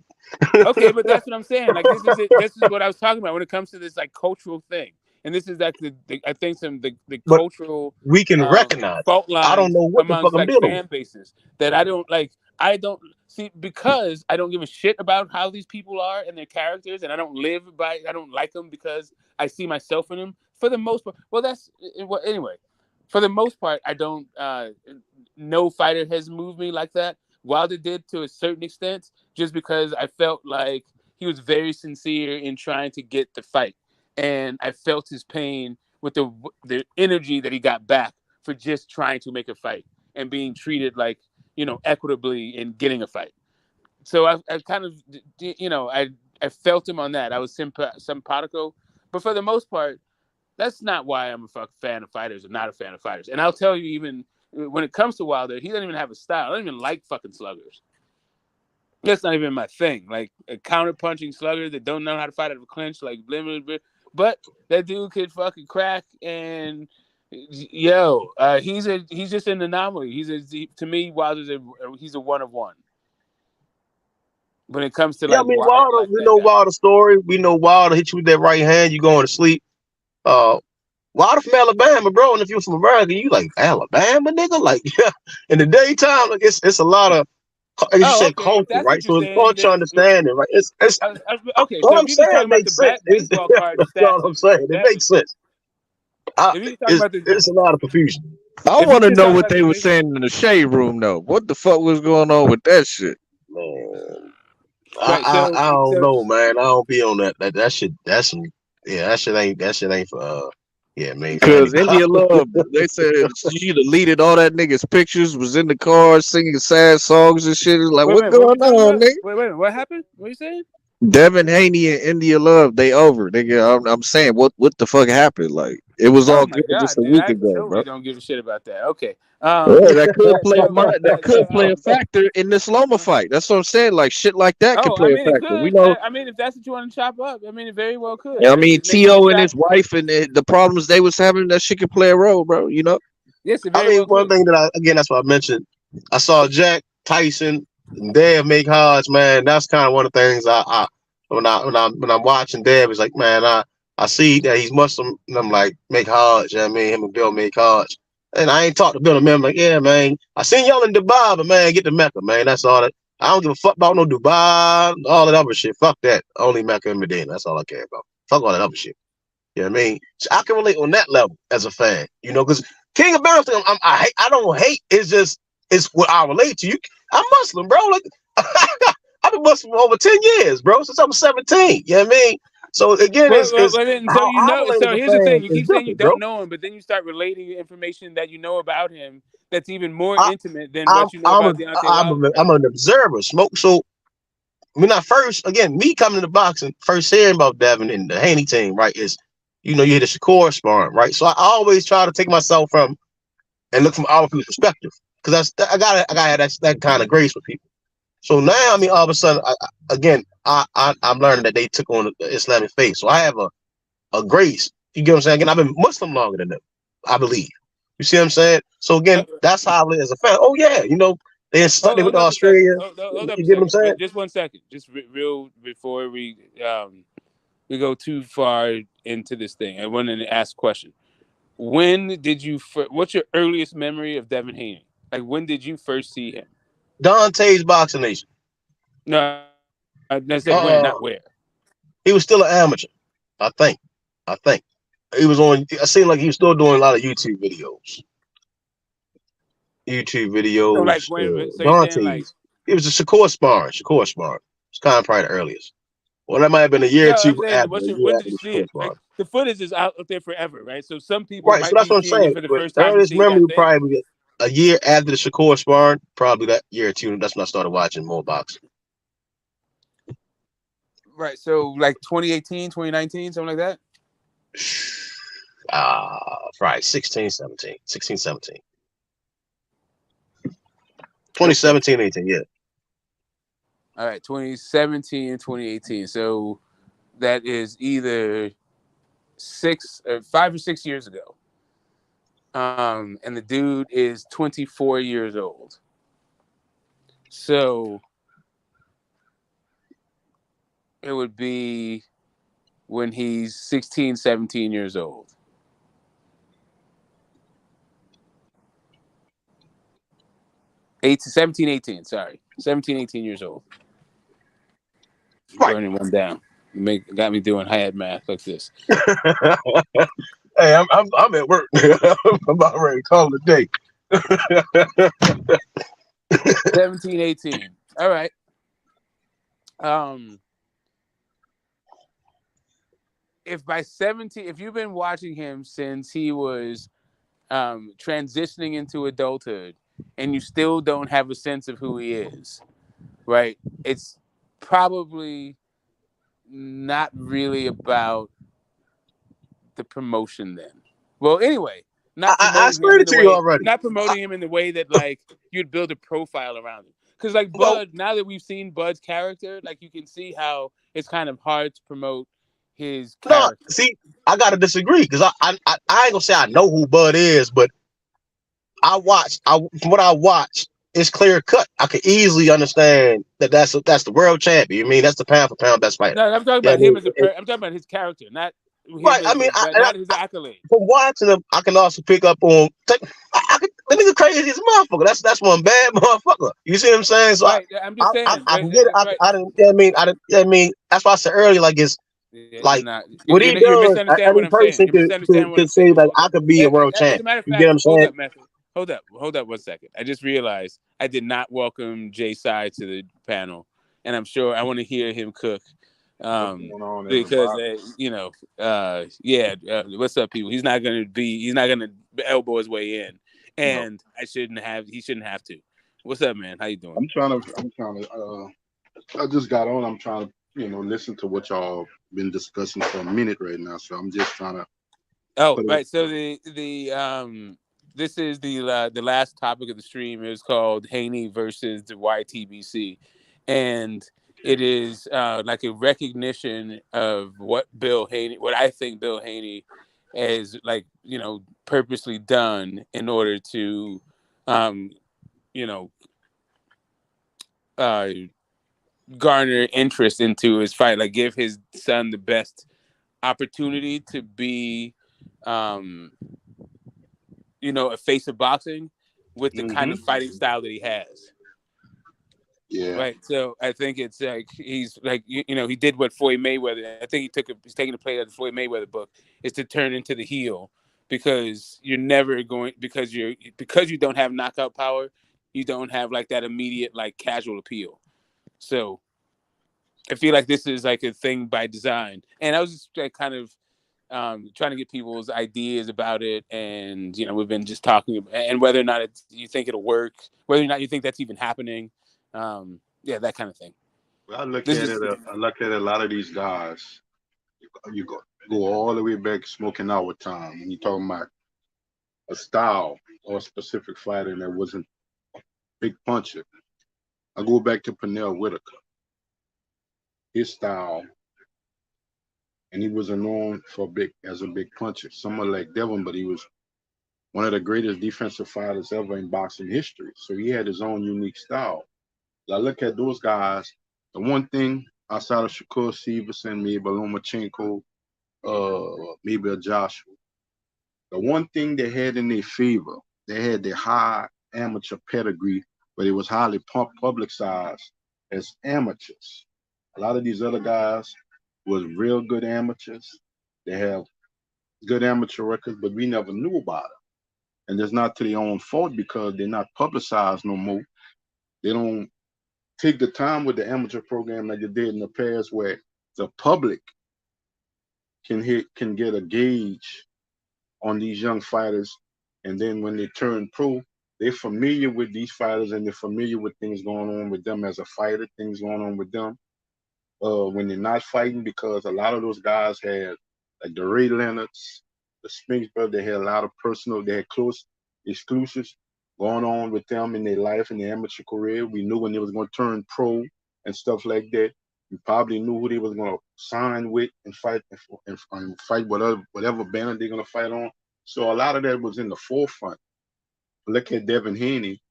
Okay, but that's what I'm saying. Like this is it. This is what I was talking about when it comes to this like cultural thing. And this is like I think the cultural we can recognize fault lines I don't know what the fuck I'm like dealing fan bases that I don't see because I don't give a shit about how these people are and their characters, and I don't like them because I see myself in them for the most part. Anyway, for the most part, I don't. No fighter has moved me like that. Wilder did to a certain extent, just because I felt like he was very sincere in trying to get the fight, and I felt his pain with the energy that he got back for just trying to make a fight and being treated like equitably in getting a fight. So I kind of I felt him on that. I was simpatico, but for the most part, that's not why I'm a fan of fighters or not a fan of fighters. And I'll tell you, even when it comes to Wilder, he doesn't even have a style. I don't even like fucking sluggers. That's not even my thing. Like a counter-punching slugger that don't know how to fight out of a clinch, like but that dude could fucking crack. And he's just an anomaly. To me, Wilder's he's a one of one. When it comes to Wilder, we know Wilder's story. We know Wilder hit you with that right hand, you going to sleep. Wilder from Alabama, bro, and if you're from America, you like Alabama, nigga. Like, in the daytime, like it's a lot of, as you said, culture, right? So it's culture understanding, right? It's okay. What So I'm saying makes sense. Baseball card That's all I'm saying. It makes sense. It's a lot of confusion. I want to know what they were saying in the shade room, though. What the fuck was going on with that shit? Man, I don't know, man. I don't be on that. That shit. That's some. Yeah, that shit ain't for. Yeah, man. Because India Love, they said she deleted all that nigga's pictures, was in the car singing sad songs and shit. Like, what's going on, nigga? Wait, what happened? What are you saying? Devin Haney and India Love, they over, nigga. I'm saying, what the fuck happened? Like, it was all good just a week ago, bro. Don't give a shit about that. Okay. That could play a factor in this Loma fight. That's what I'm saying. Like shit like that could play a factor. We know. I mean, if that's what you want to chop up, I mean, it very well could. I mean, T.O. and his wife and the problems they was having, that shit could play a role, bro. You know. Yes, one thing that that's what I mentioned. I saw Jack Tyson and Dave make Hodge, man. That's kind of one of the things when I'm watching Dave, it's like, man, I see that he's Muslim, and I'm like, make Hodge. I mean, him and Bill make Hodge. And I ain't talked to Bill, man. I'm like, yeah, man. I seen y'all in Dubai, but man, get to Mecca, man. That's all that. I don't give a fuck about no Dubai, all that other shit. Fuck that. Only Mecca and Medina. That's all I care about. Fuck all that other shit. You know what I mean? So I can relate on that level as a fan, because King of Bounce, I don't hate. It's what I relate to. I'm Muslim, bro. Like I've been Muslim for over 10 years, bro, since I was 17. You know what I mean? So again, here's the thing. You keep saying you don't know him, but then you start relating information that you know about him that's even more intimate than what you know about Deontay Wilder. I'm an observer, Smoke. So when I me coming into boxing, first hearing about Devin and the Haney team, right, is, you hear the Shakur sparring, right? So I always try to take myself from and look from other people's perspective, because I gotta have that kind of grace with people. So now, I mean, all of a sudden, I'm learning that they took on the Islamic faith. So I have a grace. You get what I'm saying? Again, I've been Muslim longer than them, I believe. You see what I'm saying? So again, that's how I live as a fan. Oh yeah, they studied with Australia. You get what I'm saying? Just 1 second, just real before we go too far into this thing. I wanted to ask a question. When did you? What's your earliest memory of Devin Haney? Like, when did you first see him? Dante's Boxing Nation. No, I said when, not where. He was still an amateur, I think. He was on. It seemed like he was still doing a lot of YouTube videos. So like when, so you're saying like it was a Shakur sparring. It's kind of probably the earliest. Well, that might have been a year or two after. When did you see it? Like the footage is out there forever, right? So some people Right, might so that's be what I'm seeing saying. it for the first time. Earliest memory would probably be a year after the Shakur sparring, probably that year or two. That's when I started watching more boxing. Right, so like 2018, 2019, something like that? Right, 16, 17. 2017, 18, yeah. All right, 2017 and 2018. So that is either 5 or 6 years ago. And the dude is 24 years old. So it would be when he's 16, 17 years old. 17, 18, sorry. 17, 18 years old. Right. Burning one down. Got me doing high math like this. Hey, I'm at work. I'm about ready to call it a day. 17, 18. All right. If by 17, if you've been watching him since he was transitioning into adulthood and you still don't have a sense of who he is, right? It's probably not really about the promotion then. Well, anyway, not promoting him in the way that like you'd build a profile around him. Because like Bud, now that we've seen Bud's character, like you can see how it's kind of hard to promote his character. No, see, I gotta disagree because I ain't gonna say I know who Bud is, but from what I watched, it's clear cut. I could easily understand that's the world champion. I mean, that's the pound for pound best fighter. No, I'm talking about him as I'm talking about his character, not right. not his accolades. From watching him, I can also pick up on that nigga crazy as a motherfucker. That's one bad motherfucker. You see what I'm saying? So right, I'm just saying. I can get it. I mean, that's why I said earlier, like it's like what he does. Every person could say like I could be a world champ. As a matter of fact, you get what I'm saying? Hold up 1 second. I just realized I did not welcome Jay Sy to the panel, and I'm sure I want to hear him cook. Because what's up, people? He's not gonna elbow his way in, and he shouldn't have to. What's up, man? How you doing? I'm trying to I just got on. I'm trying to listen to what y'all been discussing for a minute right now, so I'm just trying to So this is the last topic of the stream. It was called Haney versus the YTBC, and it is like a recognition of what I think Bill Haney has purposely done in order to garner interest into his fight, like give his son the best opportunity to be a face of boxing with the kind of fighting style that he has. Yeah. Right. So I think it's like he's like he did what Floyd Mayweather. I think he's taking a play of the Floyd Mayweather book is to turn into the heel because you're never going because you don't have knockout power. You don't have like that immediate like casual appeal. So I feel like this is like a thing by design. And I was just like kind of trying to get people's ideas about it, and we've been just talking about, and whether or not you think it'll work, whether or not you think that's even happening, that kind of thing. I look at a lot of these guys. You go all the way back smoking out with time, and you're talking about a style or a specific fighter that wasn't a big puncher. I go back to Pernell Whitaker. His style. And he wasn't known as a big puncher. Someone like Devin, but he was one of the greatest defensive fighters ever in boxing history. So he had his own unique style. I look at those guys. The one thing outside of Shakur Stevenson, maybe a Lomachenko, maybe a Joshua, the one thing they had in their favor, they had their high amateur pedigree, but it was highly publicized as amateurs. A lot of these other guys was real good amateurs. They have good amateur records, but we never knew about it. And it's not to their own fault because they're not publicized no more. They don't take the time with the amateur program like they did in the past, where the public can get a gauge on these young fighters, and then when they turn pro, they're familiar with these fighters and they're familiar with things going on with them as a fighter, things going on with them when they're not fighting, because a lot of those guys had, like the Ray Leonards, the Spinks brothers, they had a lot of they had close exclusives going on with them in their life, in their amateur career. We knew when they was going to turn pro and stuff like that. We probably knew who they was going to sign with and fight whatever banner they're going to fight on. So a lot of that was in the forefront. Look at Devin Haney.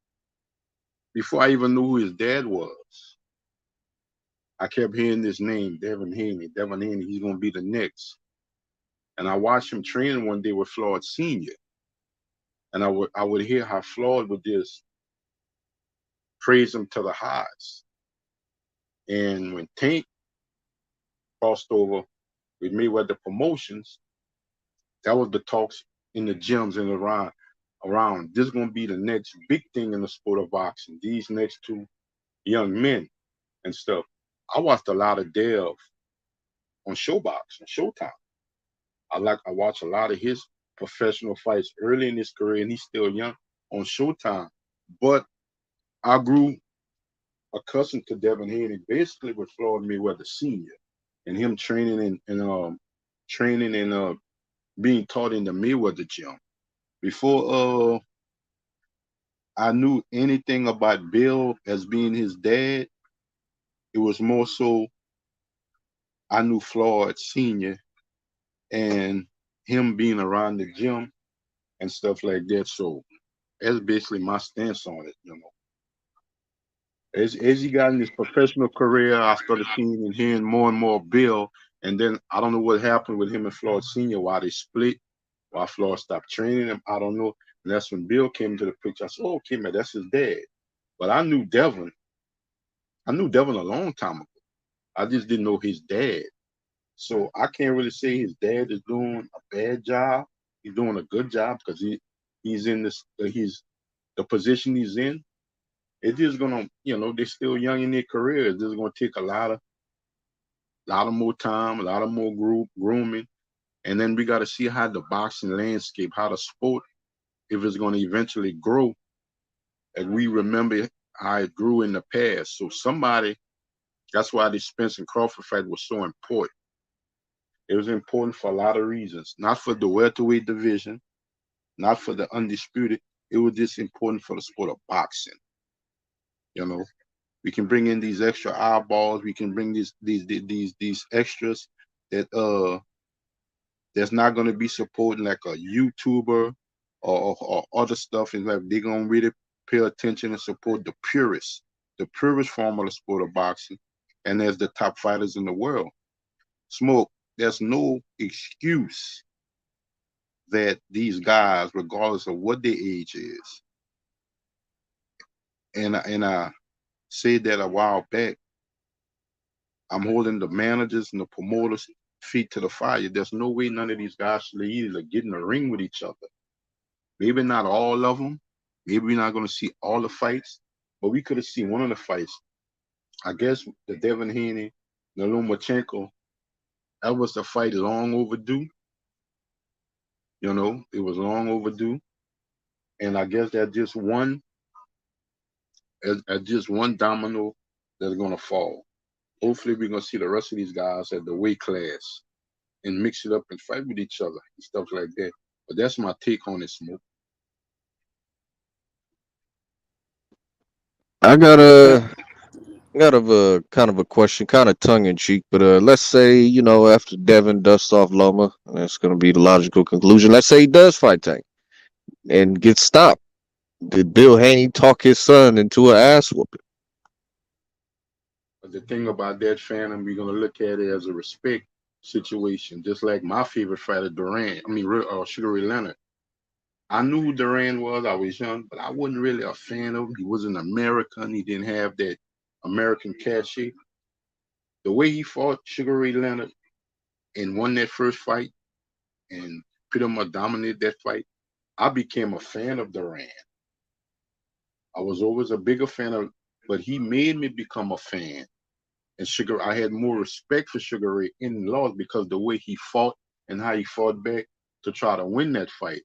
Before I even knew who his dad was, I kept hearing this name, Devin Haney. Devin Haney, he's going to be the next. And I watched him training one day with Floyd Sr. And I would hear how Floyd would just praise him to the highs. And when Tank crossed over with Mayweather Promotions, that was the talks in the gyms and around. This is going to be the next big thing in the sport of boxing. These next two young men and stuff. I watched a lot of Dev on Showbox, on Showtime. I watch a lot of his professional fights early in his career, and he's still young on Showtime. But I grew accustomed to Devin Haney basically with Floyd Mayweather Sr. and him training and being taught in the Mayweather gym. Before I knew anything about Bill as being his dad, it was more so I knew Floyd Sr. and him being around the gym and stuff like that. So that's basically my stance on it, you know. As he got in his professional career, I started seeing and hearing more and more Bill. And then I don't know what happened with him and Floyd Sr., why they split, why Floyd stopped training him. I don't know. And that's when Bill came into the picture. I said, oh, okay, man, that's his dad. But I knew Devin. I knew Devin a long time ago. I just didn't know his dad. So I can't really say his dad is doing a bad job. He's doing a good job because he's in this the position he's in. It's just gonna, you know, they're still young in their careers. It's just gonna take a lot of more time, a lot of more grooming, and then we got to see how the boxing landscape, how the sport, if it's gonna eventually grow, and we remember how it grew in the past. So that's why the Spence and Crawford fight was so important. It was important for a lot of reasons, not for the welterweight division, not for the undisputed. It was just important for the sport of boxing. You know, we can bring in these extra eyeballs. We can bring these extras that that's not going to be supporting like a YouTuber or other stuff. And like they're going to really pay attention and support the purest form of the sport of boxing. And there's the top fighters in the world. Smoke, there's no excuse that these guys, regardless of what their age is, and I said that a while back, I'm holding the managers and the promoters' feet to the fire. There's no way none of these guys should either get in the ring with each other. Maybe not all of them. Maybe we're not going to see all the fights, but we could have seen one of the fights. I guess the Devin Haney, the Lomachenko, that was the fight long overdue. You know, it was long overdue. And I guess that just one domino that's going to fall. Hopefully we're going to see the rest of these guys at the weight class and mix it up and fight with each other and stuff like that. But that's my take on it, Smoke. I got a kind of a question, kind of tongue in cheek, but let's say, you know, after Devin dusts off Loma, that's going to be the logical conclusion. Let's say he does fight Tank and gets stopped. Did Bill Haney talk his son into an ass whooping? But the thing about that, Phantom, we're going to look at it as a respect situation, just like my favorite fighter, Sugar Ray Leonard. I knew who Duran was. I was young, but I wasn't really a fan of him. He wasn't American. He didn't have that American cachet. the way he fought Sugar Ray Leonard and won that first fight and pretty much dominated that fight, I became a fan of Duran. I was always a bigger fan of, but he made me become a fan. And I had more respect for Sugar Ray in laws because the way he fought and how he fought back to try to win that fight.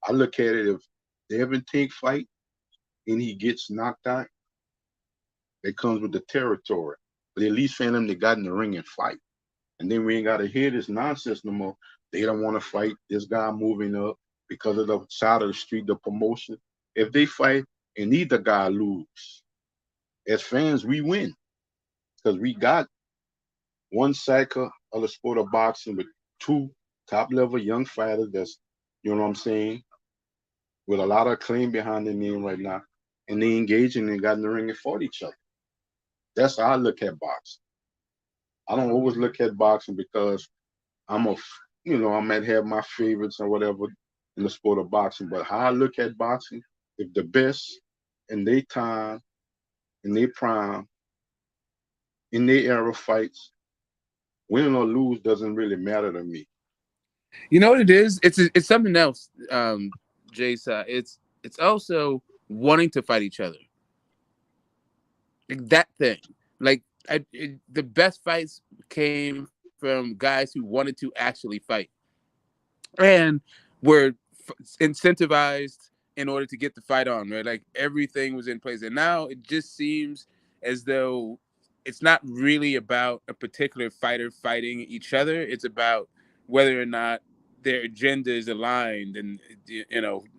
I look at it, if Devin Tank fight and he gets knocked out, it comes with the territory. But at least fan them, they got in the ring and fight. And then we ain't got to hear this nonsense no more. They don't want to fight this guy moving up because of the side of the street, the promotion. If they fight and either guy lose, as fans, we win. Because we got one cycle of the sport of boxing with two top-level young fighters that's, you know what I'm saying, with a lot of acclaim behind their name right now. And they engaging and got in the ring and fought each other. That's how I look at boxing. I don't always look at boxing because I might have my favorites or whatever in the sport of boxing. But how I look at boxing, if the best in their time, in their prime, in their era fights, win or lose doesn't really matter to me. You know what it is? It's something else, Jason. It's also wanting to fight each other. Like that thing. Like the best fights came from guys who wanted to actually fight and were incentivized in order to get the fight on, right? Like everything was in place. And now it just seems as though it's not really about a particular fighter fighting each other. It's about whether or not their agenda is aligned and,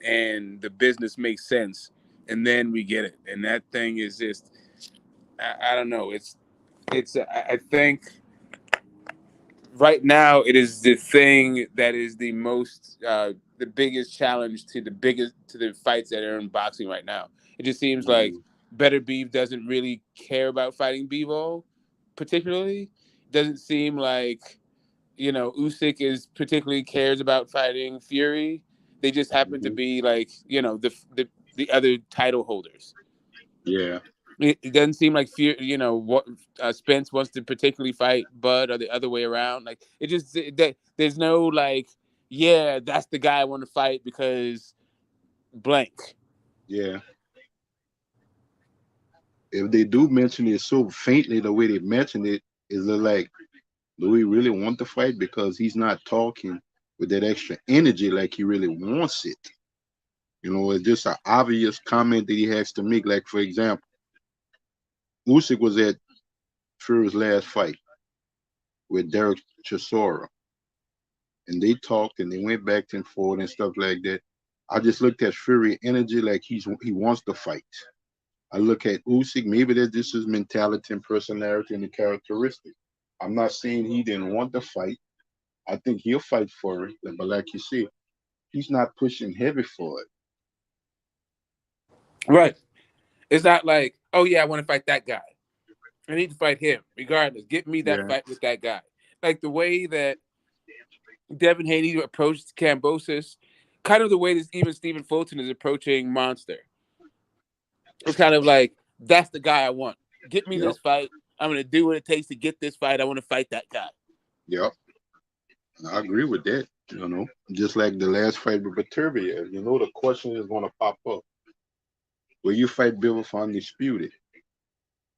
and the business makes sense. And then we get it. And that thing is just, I don't know. I think right now it is the thing that is the most, the biggest challenge to the fights that are in boxing right now. It just seems like Better Beef doesn't really care about fighting Bivol, particularly. Doesn't seem like, Usyk is particularly cares about fighting Fury. They just happen to be like, the other title holders. Yeah. It doesn't seem like Spence wants to particularly fight Bud or the other way around. Like it just there's no like, yeah, that's the guy I want to fight because blank. Yeah. If they do mention it so faintly, the way they mention it is like, do we really want to fight? Because he's not talking with that extra energy like he really wants it. It's just an obvious comment that he has to make. Like, for example, Usyk was at Fury's last fight with Derek Chisora. And they talked and they went back and forth and stuff like that. I just looked at Fury energy like he wants to fight. I look at Usyk, maybe that's just his mentality and personality and the characteristic. I'm not saying he didn't want to fight. I think he'll fight for it. But like you said, he's not pushing heavy for it. Right. It's not like, oh yeah, I want to fight that guy. I need to fight him, regardless. Get me that fight with that guy. Like the way that Devin Haney approached Kambosos, kind of the way that even Stephen Fulton is approaching Monster. It's kind of like, that's the guy I want. Get me this fight. I'm going to do what it takes to get this fight. I want to fight that guy. Yep. I agree with that. Just like the last fight with Beterbiev, the question is going to pop up. Will you fight Bill for undisputed?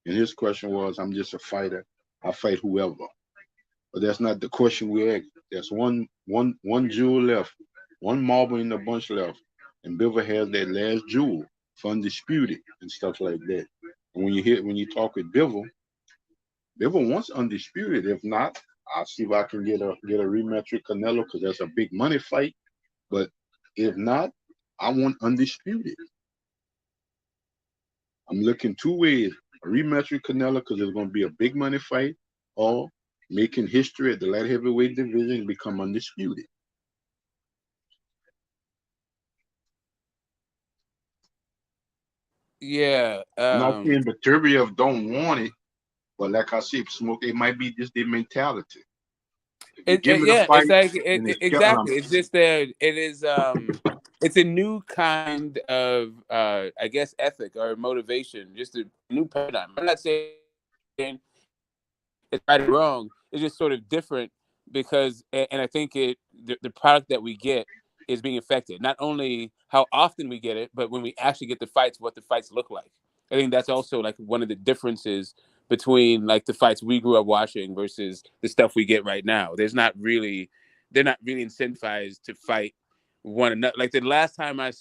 And his question was, I'm just a fighter. I fight whoever. But that's not the question we asked. There's one jewel left, one marble in the bunch left. And Bill has that last jewel for undisputed and stuff like that. And when you talk with Bill wants undisputed. If not, I'll see if I can get a rematch with Canelo because that's a big money fight. But if not, I want undisputed. I'm looking two ways: a rematch with Canelo because it's going to be a big money fight, or making history at the light heavyweight division and become undisputed. Yeah. I'm not saying Beterbiev don't want it, but like I said, Smoke, it might be just their mentality. Exactly. It's just that it is. It's a new kind of, I guess, ethic or motivation. Just a new paradigm. I'm not saying it's right or wrong. It's just sort of different because, and I think the product that we get is being affected. Not only how often we get it, but when we actually get the fights, what the fights look like. I think that's also like one of the differences between like the fights we grew up watching versus the stuff we get right now. They're not really incentivized to fight one another. Like the last time I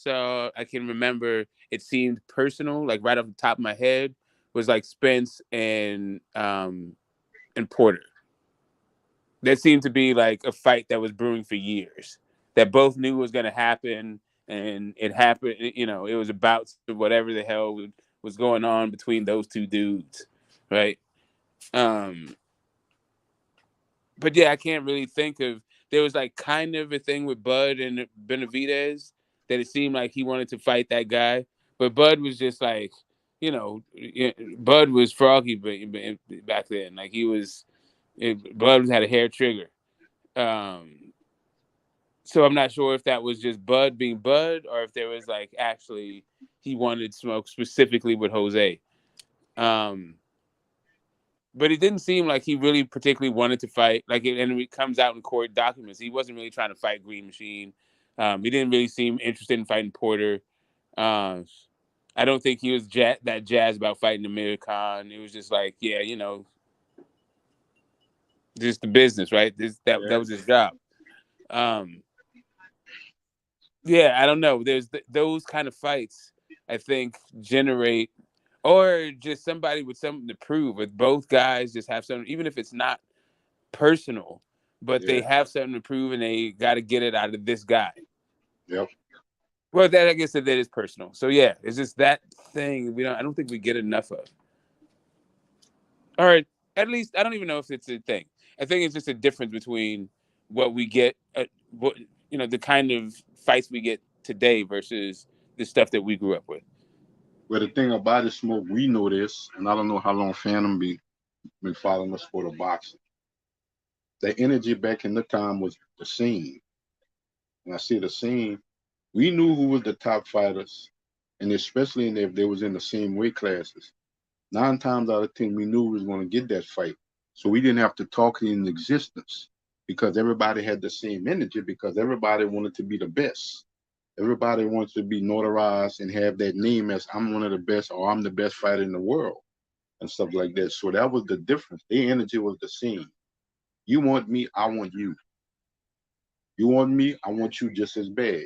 can remember it seemed personal, like right off the top of my head, was like Spence and Porter. That seemed to be like a fight that was brewing for years, that both knew was going to happen, and it happened. You know, it was about whatever the hell was going on between those two dudes, right? But yeah, I can't really think of. There was like kind of a thing with Bud and Benavidez that it seemed like he wanted to fight that guy, but Bud was just like, you know, Bud was froggy back then. Like he was, Bud had a hair trigger. So I'm not sure if that was just Bud being Bud or if there was like actually he wanted smoke specifically with Jose. But it didn't seem like he really particularly wanted to fight. Like, and it comes out in court documents. He wasn't really trying to fight Green Machine. He didn't really seem interested in fighting Porter. I don't think he was that jazzed about fighting Amir Khan. It was just like, yeah, you know, just the business, right? That was his job. Yeah, I don't know. There's those kind of fights, I think, generate, or just somebody with something to prove. With both guys just have something, even if it's not personal, but they have something to prove and they got to get it out of this guy. Yep. Well, that I guess that is personal. So yeah, it's just that thing I don't think we get enough of. Or at least I don't even know if it's a thing. I think it's just a difference between what we get, the kind of fights we get today versus the stuff that we grew up with. Well, the thing about it, Smoke, we know this, and I don't know how long Phantom been following the sport of boxing. The energy back in the time was the same. And I see the same. We knew who was the top fighters, and especially if they was in the same weight classes. 9 times out of 10, we knew we was going to get that fight. So we didn't have to talk it in existence because everybody had the same energy because everybody wanted to be the best. Everybody wants to be notarized and have that name as I'm one of the best or I'm the best fighter in the world and stuff like that. So that was the difference. Their energy was the same. You want me, I want you. You want me, I want you just as bad.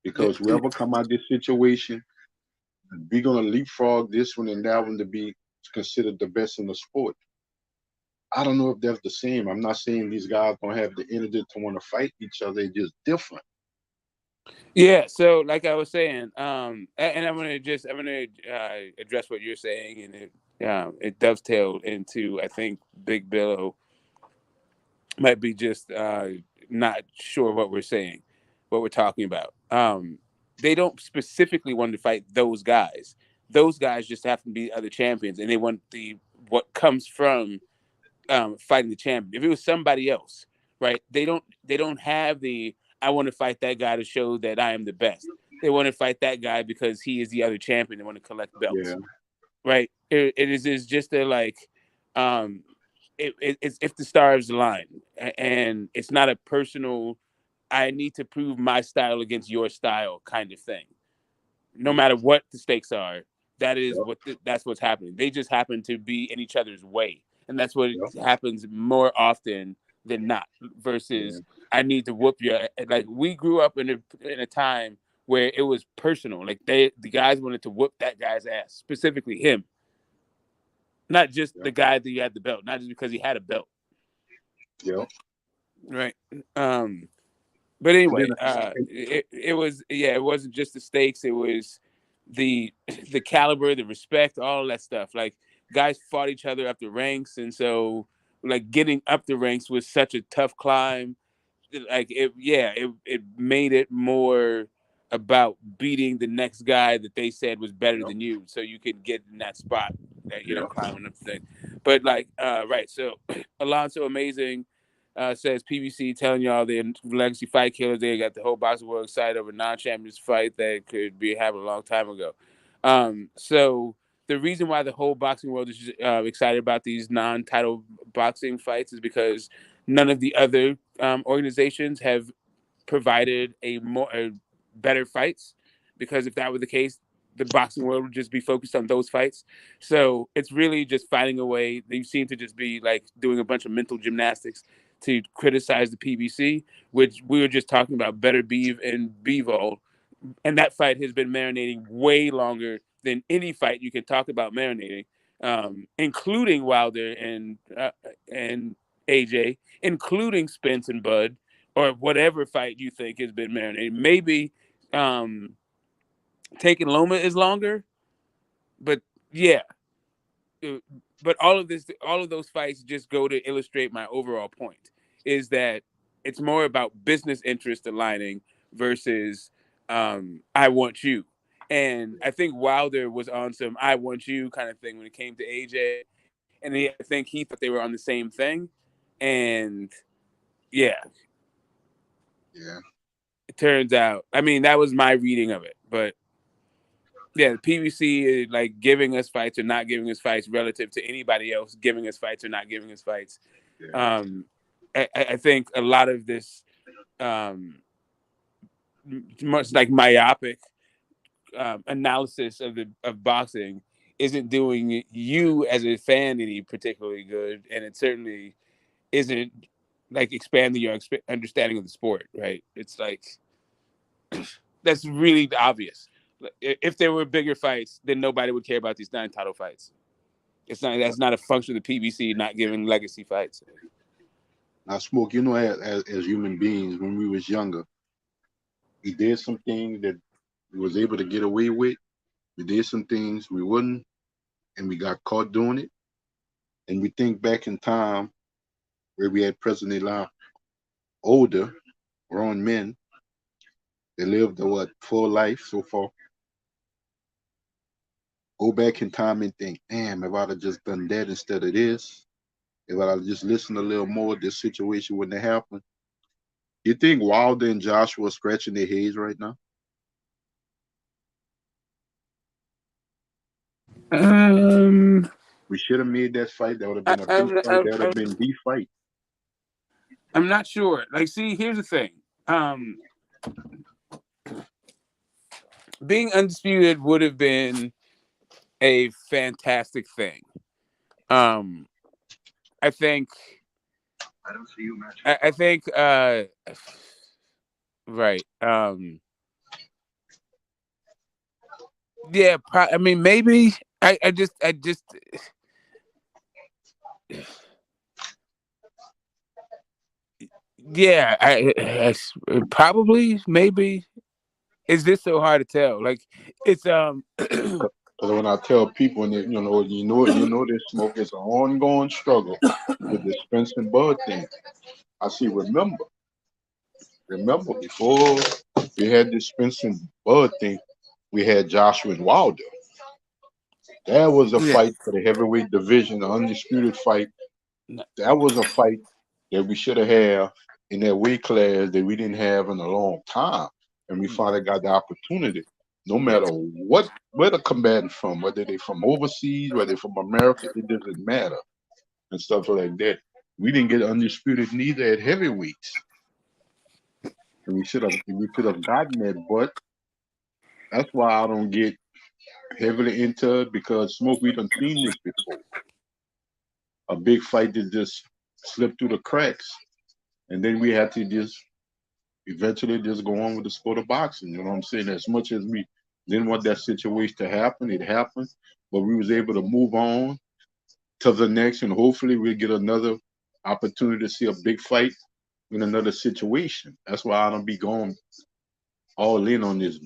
Because whoever come out of this situation, we're going to leapfrog this one and that one to be considered the best in the sport. I don't know if that's the same. I'm not saying these guys don't have the energy to want to fight each other. They're just different. Yeah, so like I was saying, and I'm gonna address what you're saying, and it dovetailed into I think Big Billo might be just not sure what we're saying, what we're talking about. They don't specifically want to fight those guys. Those guys just happen to be other champions, and they want what comes from fighting the champion. If it was somebody else, right? They don't have I want to fight that guy to show that I am the best. They want to fight that guy because he is the other champion. They want to collect belts, right? It is just a like, it's if the stars align, and it's not a personal. I need to prove my style against your style kind of thing. No matter what the stakes are, that is that's what's happening. They just happen to be in each other's way, and that's what happens more often than not. Versus, I need to whoop your. Like we grew up in a time where it was personal. Like the guys wanted to whoop that guy's ass, specifically him, not just the guy that had the belt, not just because he had a belt. Yeah. Right. But anyway, it wasn't just the stakes. It was the caliber, the respect, all that stuff. Like guys fought each other up the ranks, and so like getting up the ranks was such a tough climb. Like it made it more about beating the next guy that they said was better than you, so you could get in that spot, climbing up the thing. But like, right, so Alonso Amazing. Says PBC telling y'all they're legacy fight killers. They got the whole boxing world excited over non-champions fight that could be happening a long time ago. So the reason why the whole boxing world is excited about these non-title boxing fights is because none of the other organizations have provided a better fights. Because if that were the case, the boxing world would just be focused on those fights. So it's really just finding a way. They seem to just be like doing a bunch of mental gymnastics to criticize the PBC, which we were just talking about Better Beeve and Bivol. And that fight has been marinating way longer than any fight you can talk about marinating, including Wilder and AJ, including Spence and Bud, or whatever fight you think has been marinating. Maybe taking Loma is longer, but yeah. But all of those fights just go to illustrate my overall point, is that it's more about business interest aligning versus I want you. And I think Wilder was on some I want you kind of thing when it came to AJ. And I think he thought they were on the same thing. And yeah. It turns out, I mean, that was my reading of it. But yeah, the PBC is like giving us fights or not giving us fights relative to anybody else giving us fights or not giving us fights. Yeah. I think a lot of this much like myopic analysis of boxing isn't doing you as a fan any particularly good, and it certainly isn't like expanding your understanding of the sport, right? It's like that's really obvious. If there were bigger fights, then nobody would care about these non-title fights. That's not a function of the PBC not giving legacy fights. Now, Smoke, you know, as human beings, when we was younger, we did some things that we was able to get away with. We did some things we wouldn't, and we got caught doing it. And we think back in time where we had presently older, grown men, they lived a full life so far. Go back in time and think, damn, if I'd have just done that instead of this, if I'd have just listened a little more, this situation wouldn't have happened. You think Wilder and Joshua are scratching their heads right now? We should have made that fight. That would have been a good fight. That would have been the fight. I'm not sure. Like, see, here's the thing. Being undisputed would have been a fantastic thing. I think. I don't see you matching. I think. Right. Yeah. I mean, maybe. I just. Yeah. I probably maybe. Is this so hard to tell? Like, it's Because when I tell people, and you know, this Smoke is an ongoing struggle with the Spence and Bud thing. I see. Remember before we had this Spence and Bud thing, we had Joshua and Wilder. That was a fight for the heavyweight division, the undisputed fight. That was a fight that we should have had in that weight class that we didn't have in a long time, and we finally got the opportunity. No matter where the combatant from, whether they from overseas, whether they from America, it doesn't matter, and stuff like that. We didn't get undisputed neither at heavyweights, and we could have gotten that, but that's why I don't get heavily into it, because Smoke, we done seen this before. A big fight that just slipped through the cracks, and then we had to just eventually just go on with the sport of boxing. You know what I'm saying? As much as we didn't want that situation to happen, it happened, but we was able to move on to the next, and hopefully we'll get another opportunity to see a big fight in another situation. That's why I don't be going all in on this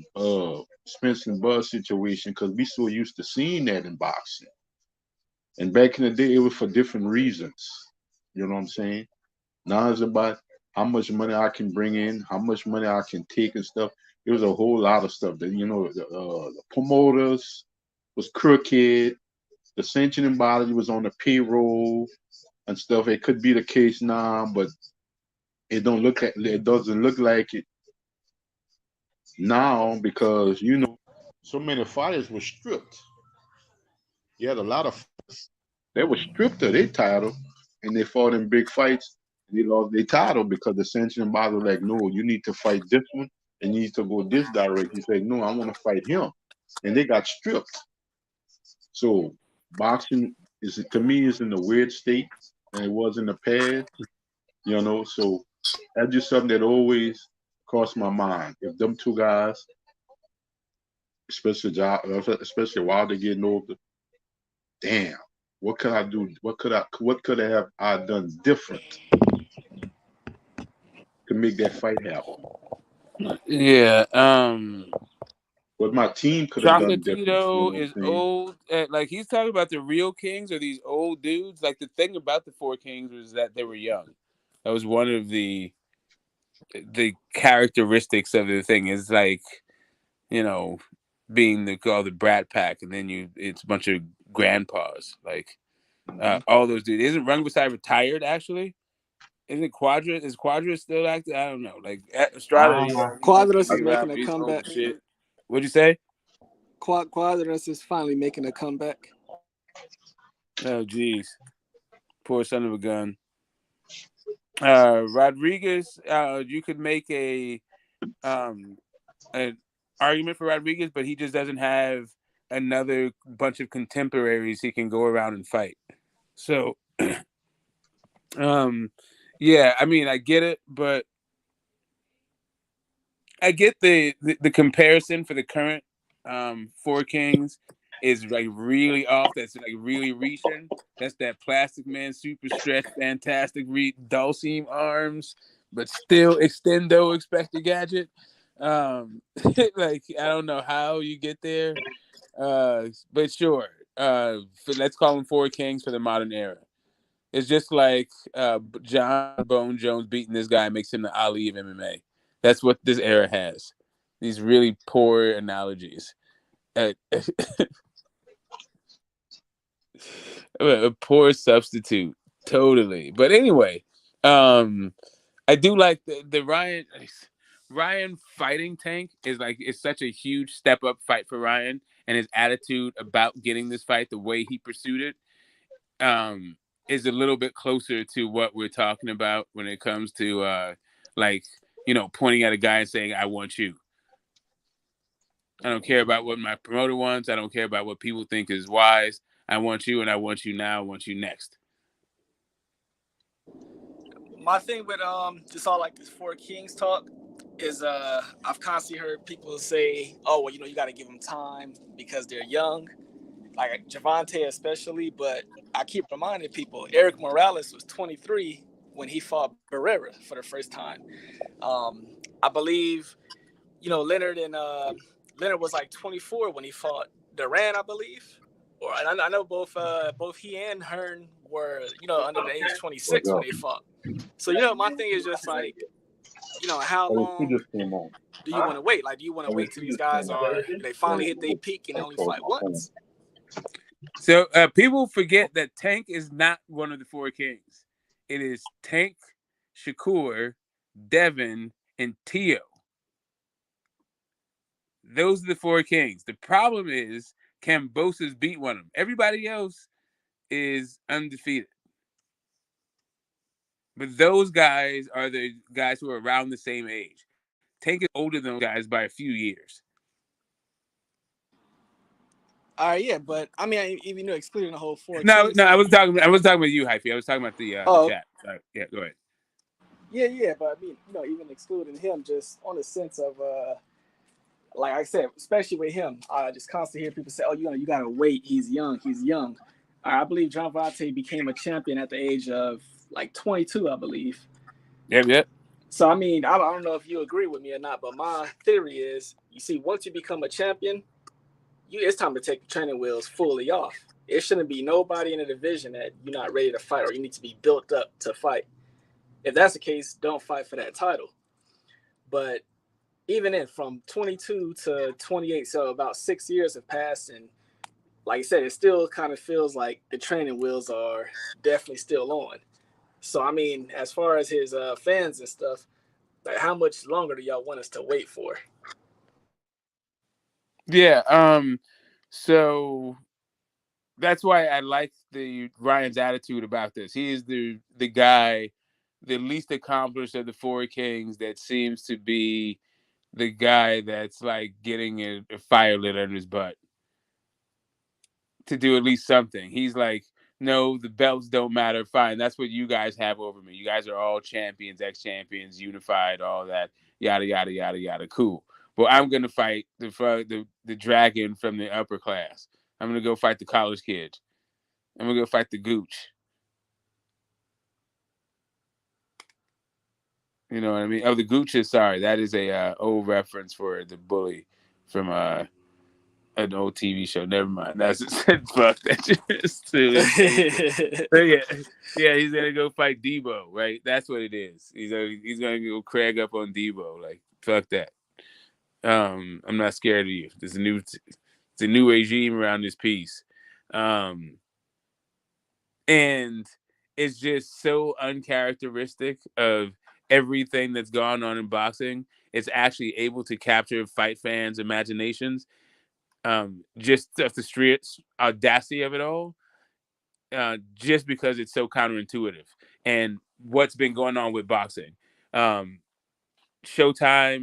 Spence and Bud situation, because we so used to seeing that in boxing. And back in the day, it was for different reasons. You know what I'm saying? Now it's about how much money I can bring in, how much money I can take and stuff. It was a whole lot of stuff that, you know, the promoters was crooked, the sanctioning body was on the payroll and stuff. It could be the case now, but it doesn't look like it now, because, you know, so many fighters were stripped. He had a lot of fights. They were stripped of their title, and they fought in big fights, and they lost their title because the sanctioning body was like, no, you need to fight this one, and you need to go this direction. He said, no, I want to fight him. And they got stripped. So boxing is, to me, is in a weird state, and it was in the past, you know. So that's just something that always crossed my mind. If them two guys, especially while they're getting older, damn, what could I do? What could I have done different to make that fight happen? Yeah. What my team could have done different. Chocolatito is old. Like, he's talking about the real kings or these old dudes. Like, the thing about the four kings was that they were young. That was one of the characteristics of the thing. Is like, you know, being called the Brat Pack, and then it's a bunch of grandpas. Like, all those dudes. Isn't Rungvisai retired actually? Isn't Quadras? Is Quadras still active? I don't know. Like, Estrada, Quadras is making a comeback. Shit. What'd you say? Quadras is finally making a comeback. Oh, geez. Poor son of a gun. Rodriguez, you could make an argument for Rodriguez, but he just doesn't have another bunch of contemporaries he can go around and fight. So, yeah, I mean, I get it, but I get the comparison for the current Four Kings is like really off. That's like really reaching. That's that Plastic Man super stretch, fantastic Dulcim arms, but still extendo expected gadget. Like, I don't know how you get there, but sure. Let's call them Four Kings for the modern era. It's just like John Bone Jones beating this guy makes him the Ali of MMA. That's what this era has. These really poor analogies. A poor substitute. Totally. But anyway, I do like the Ryan fighting Tank is such a huge step up fight for Ryan, and his attitude about getting this fight, the way he pursued it, is a little bit closer to what we're talking about when it comes to pointing at a guy and saying, I want you. I don't care about what my promoter wants. I don't care about what people think is wise. I want you, and I want you now. I want you next. My thing with just all like this Four Kings talk is I've constantly heard people say, oh, well, you got to give them time because they're young, like Gervonta especially. But I keep reminding people, Eric Morales was 23 when he fought Barrera for the first time. I believe, Leonard was like 24 when he fought Duran, I believe. Or I know both he and Hearn were, under the age 26 when they fought. So, my thing is just like, how long do you want to wait? Like, do you want to wait till these guys they finally hit their peak and they only fight once? So people forget that Tank is not one of the Four Kings. It is Tank, Shakur, Devin, and Tio. Those are the Four Kings. The problem is Kambosos beat one of them. Everybody else is undefeated. But those guys are the guys who are around the same age. Tank is older than those guys by a few years. Yeah, but I mean, even excluding the whole Four Kings. No, I was talking about you, Hyphy. I was talking about the chat. Sorry. Yeah, go ahead. Yeah, but I mean, even excluding him, just on the sense of like I said, especially with him, I just constantly hear people say, "Oh, you gotta wait. He's young. I believe Gervonta became a champion at the age of like 22, I believe. Yep. So I mean, I don't know if you agree with me or not, but my theory is, you see, once you become a champion, it's time to take the training wheels fully off. It shouldn't be nobody in the division that you're not ready to fight, or you need to be built up to fight. If that's the case, don't fight for that title. But even in from 22 to 28, so about 6 years have passed, and like I said, it still kind of feels like the training wheels are definitely still on. So I mean, as far as his fans and stuff, like, how much longer do y'all want us to wait for? Yeah. So That's why I like Ryan's attitude about this. He is the guy, the least accomplished of the four kings, that seems to be the guy that's like getting a fire lit under his butt to do at least something. He's like, no, the belts don't matter. Fine, that's what you guys have over me. You guys are all champions, ex-champions, unified, all that, yada yada yada yada. Cool. Well, I'm gonna fight the dragon from the upper class. I'm gonna go fight the college kid. I'm gonna go fight the gooch. You know what I mean? Oh, the gooch is sorry. That is a old reference for the bully from an old TV show. Never mind. That's fuck that. Yeah, he's gonna go fight Debo, right? That's what it is. He's gonna go Craig up on Debo. Like fuck that. I'm not scared of you. There's a new regime around this piece, and it's just so uncharacteristic of everything that's gone on in boxing. It's actually able to capture fight fans' imaginations. Just of the street audacity of it all, just because it's so counterintuitive and what's been going on with boxing. Showtime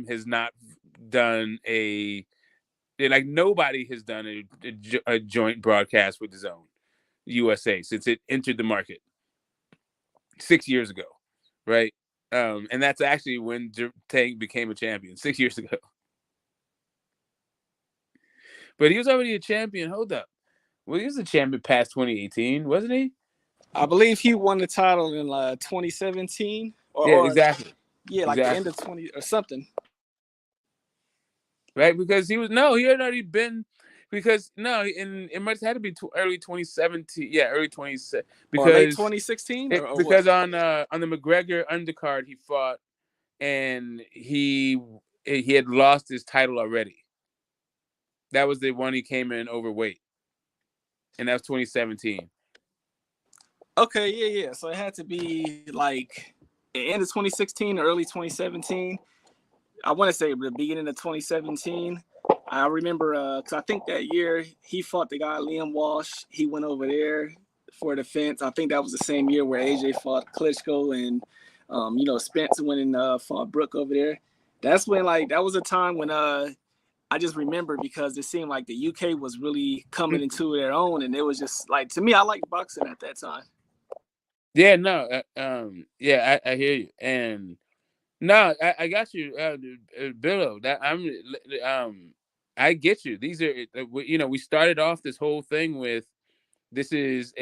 has not done nobody has done a joint broadcast with DAZN USA since it entered the market 6 years ago, right? And that's actually when Tank became a champion 6 years ago. But he was already a champion. Hold up. Well, he was a champion past 2018, wasn't he? I believe he won the title in 2017. Exactly. Yeah, like the end of 20 or something. Right, because he had already been. Because it must have had to be early 2017. Yeah, early 2017. Because late 2016. Because on the McGregor undercard he fought, and he had lost his title already. That was the one he came in overweight, and that was 2017. Okay, yeah. So it had to be like the end of 2016 or early 2017. I want to say the beginning of 2017. I remember because I think that year he fought the guy Liam Walsh. He went over there for defense. I think that was the same year where AJ fought Klitschko and Spence went and fought Brooke over there. That's when that was a time when I just remember because it seemed like the UK was really coming into their own, and it was just like, to me, I liked boxing at that time. Yeah, no, I hear you, and no, I got you, Billo. That I get you. These are, we started off this whole thing with these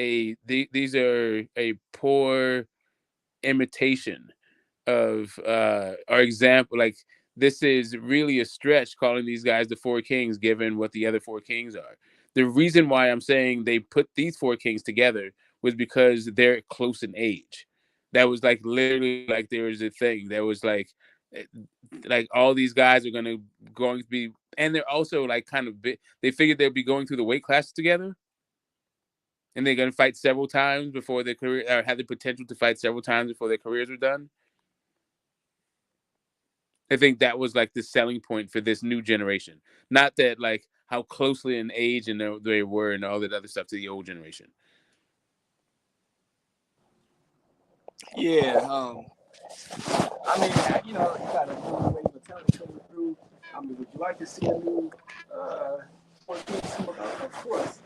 are a poor imitation of our example. Like, this is really a stretch calling these guys the four kings, given what the other four kings are. The reason why I'm saying they put these four kings together was because they're close in age. That was literally there was a thing. There was like all these guys are going to be, and they're also kind of big. They figured they'd be going through the weight classes together, and they're going to fight several times before their career, or have the potential to fight several times before their careers are done. I think that was the selling point for this new generation. Not that how closely in age and they were and all that other stuff to the old generation. Yeah. I mean, you got a new wave of talent coming through. I mean, would you like to see a new sport team? Of course.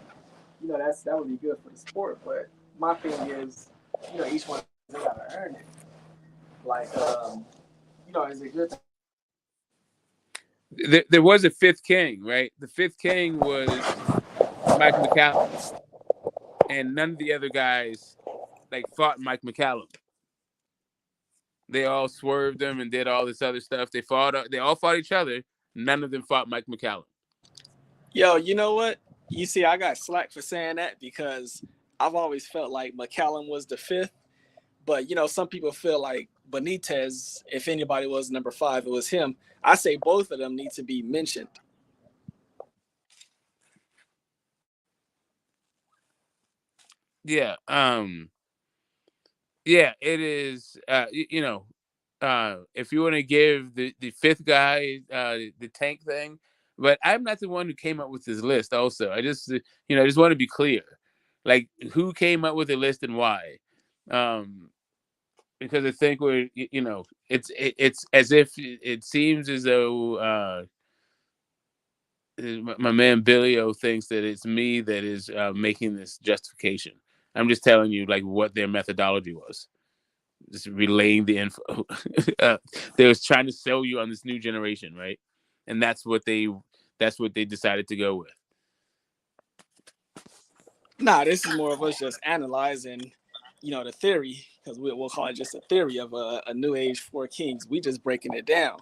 That would be good for the sport. But my thing is, each one they gotta earn it. Is it good? There was a fifth king, right? The fifth king was Mike McCallum, and none of the other guys fought Mike McCallum. They all swerved him and did all this other stuff. They all fought each other. None of them fought Mike McCallum. Yo, you know what? You see, I got slack for saying that because I've always felt like McCallum was the fifth. But, some people feel like Benitez, if anybody was number 5, it was him. I say both of them need to be mentioned. Yeah. Yeah, it is. If you want to give the fifth guy the Tank thing, but I'm not the one who came up with this list. Also, I just want to be clear. Like, who came up with the list and why? Because I think it's as if it seems as though my man Billy O thinks that it's me that is making this justification. I'm just telling you like what their methodology was. Just relaying the info. They was trying to sell you on this new generation, right? And that's what they decided to go with. Nah, this is more of us just analyzing, the theory, because we'll call it just a theory of a new age 4 kings. We just breaking it down.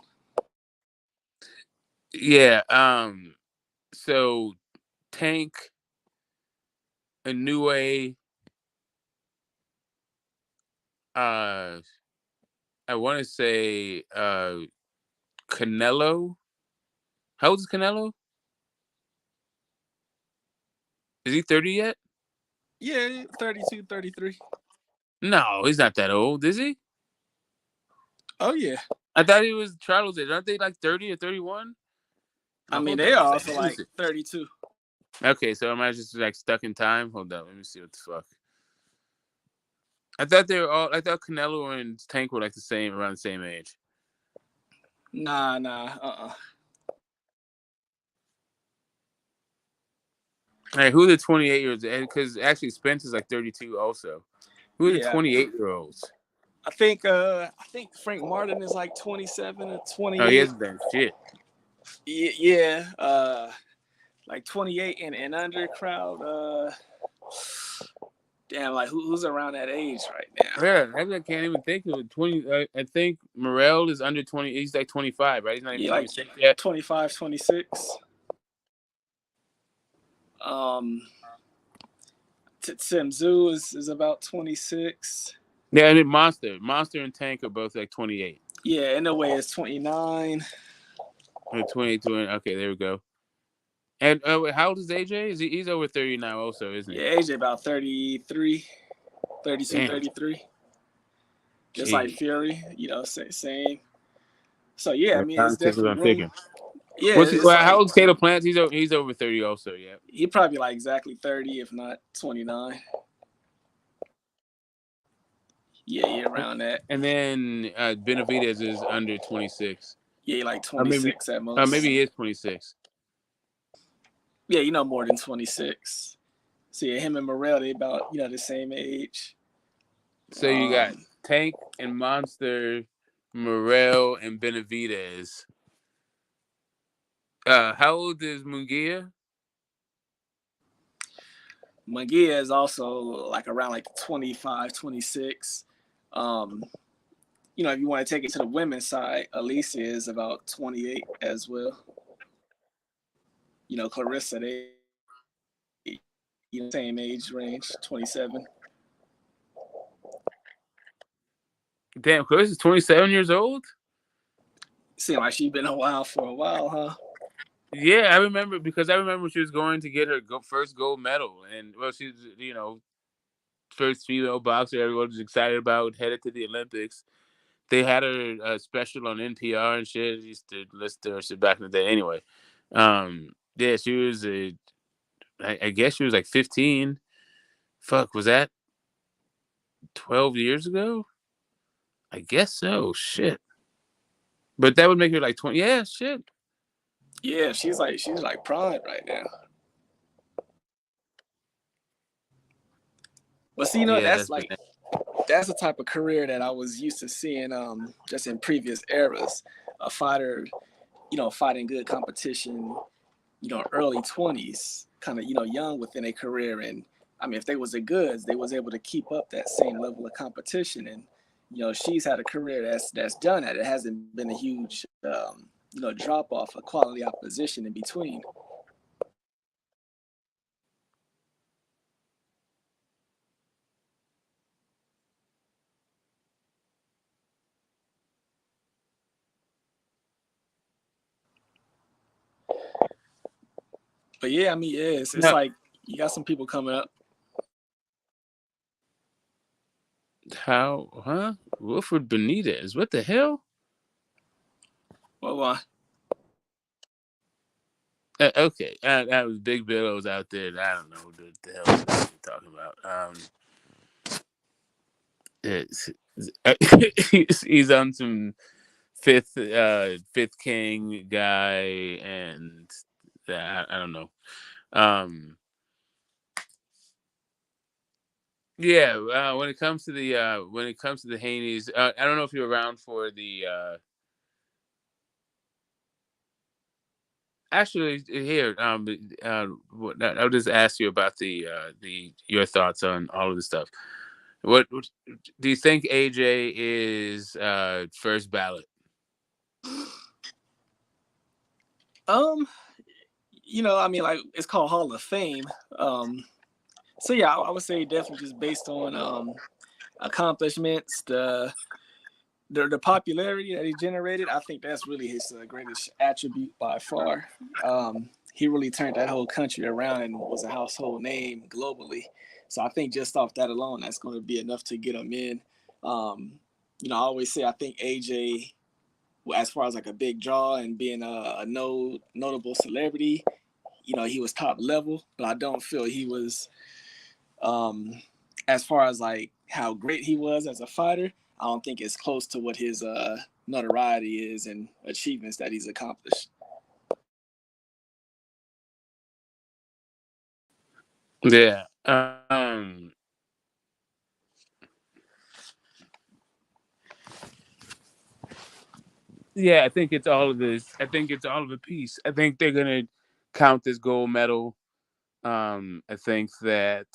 Yeah. So Tank, Inoue, I want to say Canelo. How old is Canelo? Is he 30 yet? Yeah, 32, 33. No, he's not that old, is he? Oh, yeah. I thought he was Charles. Aren't they like 30 or 31? I mean, they are also like 32. Okay, so am I just like stuck in time? Hold on, let me see what the fuck. I thought Canelo and Tank were like around the same age. Nah. Hey, who are the 28-year-olds? Because actually Spence is like 32 also. Who are the 28-year-olds? I think Frank Martin is like 27 or 28. Oh, he hasn't done shit. Yeah. Like 28 and under crowd. Damn, like who's around that age right now? Yeah, I can't even think of it. 20. I think Morrell is under 20. He's like 25, right? He's not even 26 like yet. 25, 26. Tim Zoo is about 26. Yeah, and then Monster and Tank are both like 28. Yeah, in a way, it's 29. 22. Okay, there we go. And how old is AJ? He's over 30 now also, isn't he? Yeah, AJ about 33, 32, Damn. 33. Just Jeez. like Fury, same. So, yeah, I mean, it's definitely room. Yeah. How old is Caleb Plant? He's over 30 also, yeah. He probably like exactly 30, if not 29. Yeah, around that. And then Benavidez is under 26. Yeah, like 26 at most. Maybe he is 26. Yeah, more than 26. So yeah, him and Morrell, they about the same age. So you got Tank and Monster, Morrell and Benavidez. How old is Munguia? Munguia is also like around like 25, 26. If you want to take it to the women's side, Alicia is about 28 as well. Clarissa, they same age range, 27. Damn, Clarissa's 27 years old? Seems like she's been a while, huh? Yeah, I remember when she was going to get her first gold medal. And, well, she's, first female boxer everyone was excited about, headed to the Olympics. They had her special on NPR and shit. I used to listen to her shit back in the day. Anyway, yeah, she was I guess she was like 15. Fuck, was that 12 years ago? I guess so. Shit. But that would make her like 20. Yeah, shit. Yeah, she's like prime right now. But see, that's the type of career that I was used to seeing just in previous eras. A fighter, fighting good competition, early 20s, kind of, young within a career. And I mean, if they was the goods, they was able to keep up that same level of competition. And, she's had a career that's done that. It hasn't been a huge, drop off of quality opposition in between. But yeah, I mean, it's like you got some people coming up. How? Huh? Wilfred Benitez. What the hell? What? Okay, that was Big Billow's out there. I don't know what the hell he's talking about. He's on some fifth king guy, and I don't know. Yeah, when it comes to the Haneys, I don't know if you're around for the. Actually, here, I'll just ask you about the your thoughts on all of this stuff. What do you think AJ is first ballot? I mean, like, it's called Hall of Fame. So yeah, I would say definitely just based on accomplishments, the popularity that he generated. I think that's really his greatest attribute by far. He really turned that whole country around and was a household name globally. So I think just off that alone, that's going to be enough to get him in. I always say I think AJ, as far as like a big draw and being a notable celebrity, he was top level, but I don't feel he was, as far as like how great he was as a fighter, I don't think it's close to what his notoriety is and achievements that he's accomplished. Yeah. Yeah, I think it's all of this. I think it's all of a piece. I think they're gonna count this gold medal. I think that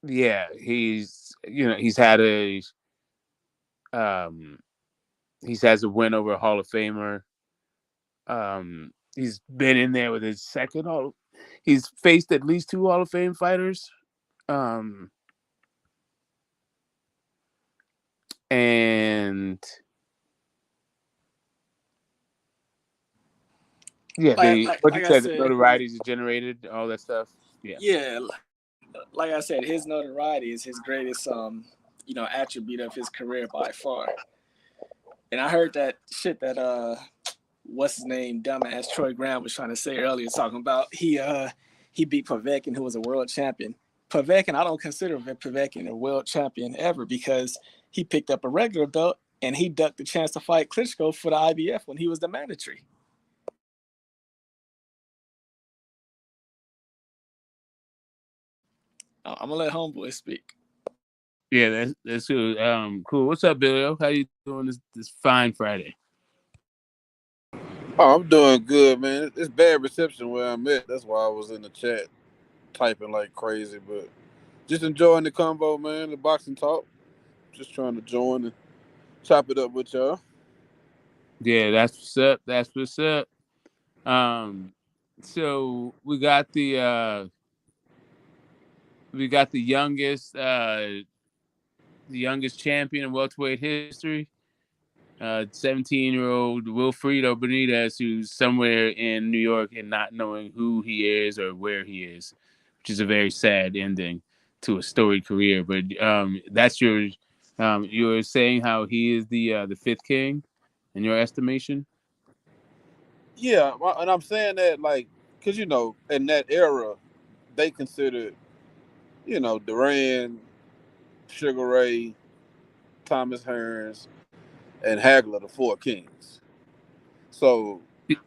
he's had he's has a win over a Hall of Famer. He's been in there with his second he's faced at least 2 Hall of Fame fighters. And yeah, what you said, the notoriety is generated, all that stuff. Yeah, like I said, his notoriety is his greatest attribute of his career by far. And I heard that shit that what's his name, dumbass Troy Graham was trying to say earlier, talking about he beat Povetkin, who was a world champion. Povetkin, I don't consider Povetkin a world champion ever because he picked up a regular belt and he ducked the chance to fight Klitschko for the IBF when he was the mandatory. I'm gonna let Homeboy speak. Yeah, that's cool. Cool. What's up, Billy? How you doing this fine Friday? Oh, I'm doing good, man. It's bad reception where I'm at. That's why I was in the chat typing like crazy, but just enjoying the convo, man. The boxing talk. Just trying to join and chop it up with y'all. Yeah, that's what's up. That's what's up. So we got the youngest champion in welterweight history. 17-year-old Wilfredo Benitez, who's somewhere in New York and not knowing who he is or where he is, which is a very sad ending to a storied career. But that's you were saying how he is the fifth king in your estimation. Yeah, and I'm saying that like because in that era they considered Duran, Sugar Ray, Thomas Hearns, and Hagler the 4 kings. So in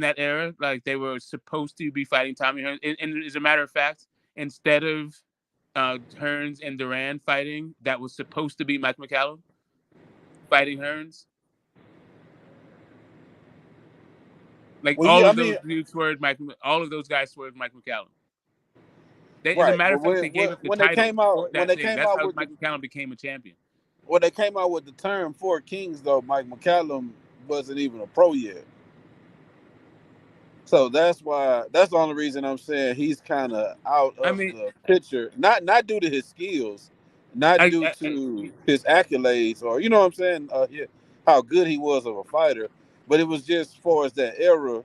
that era, like they were supposed to be fighting Tommy Hearns, and as a matter of fact, instead of Hearns and Duran fighting, that was supposed to be Mike McCallum fighting Hearns. Like all of those guys swerved Mike McCallum. As a matter of fact, they gave up the title. That's how Mike McCallum became a champion. When they came out with the term 4 kings, though, Mike McCallum wasn't even a pro yet. So that's the only reason I'm saying he's kind of out of the picture. Not due to his skills, not due to his accolades, or you know what I'm saying, how good he was of a fighter, but it was just as far as that era.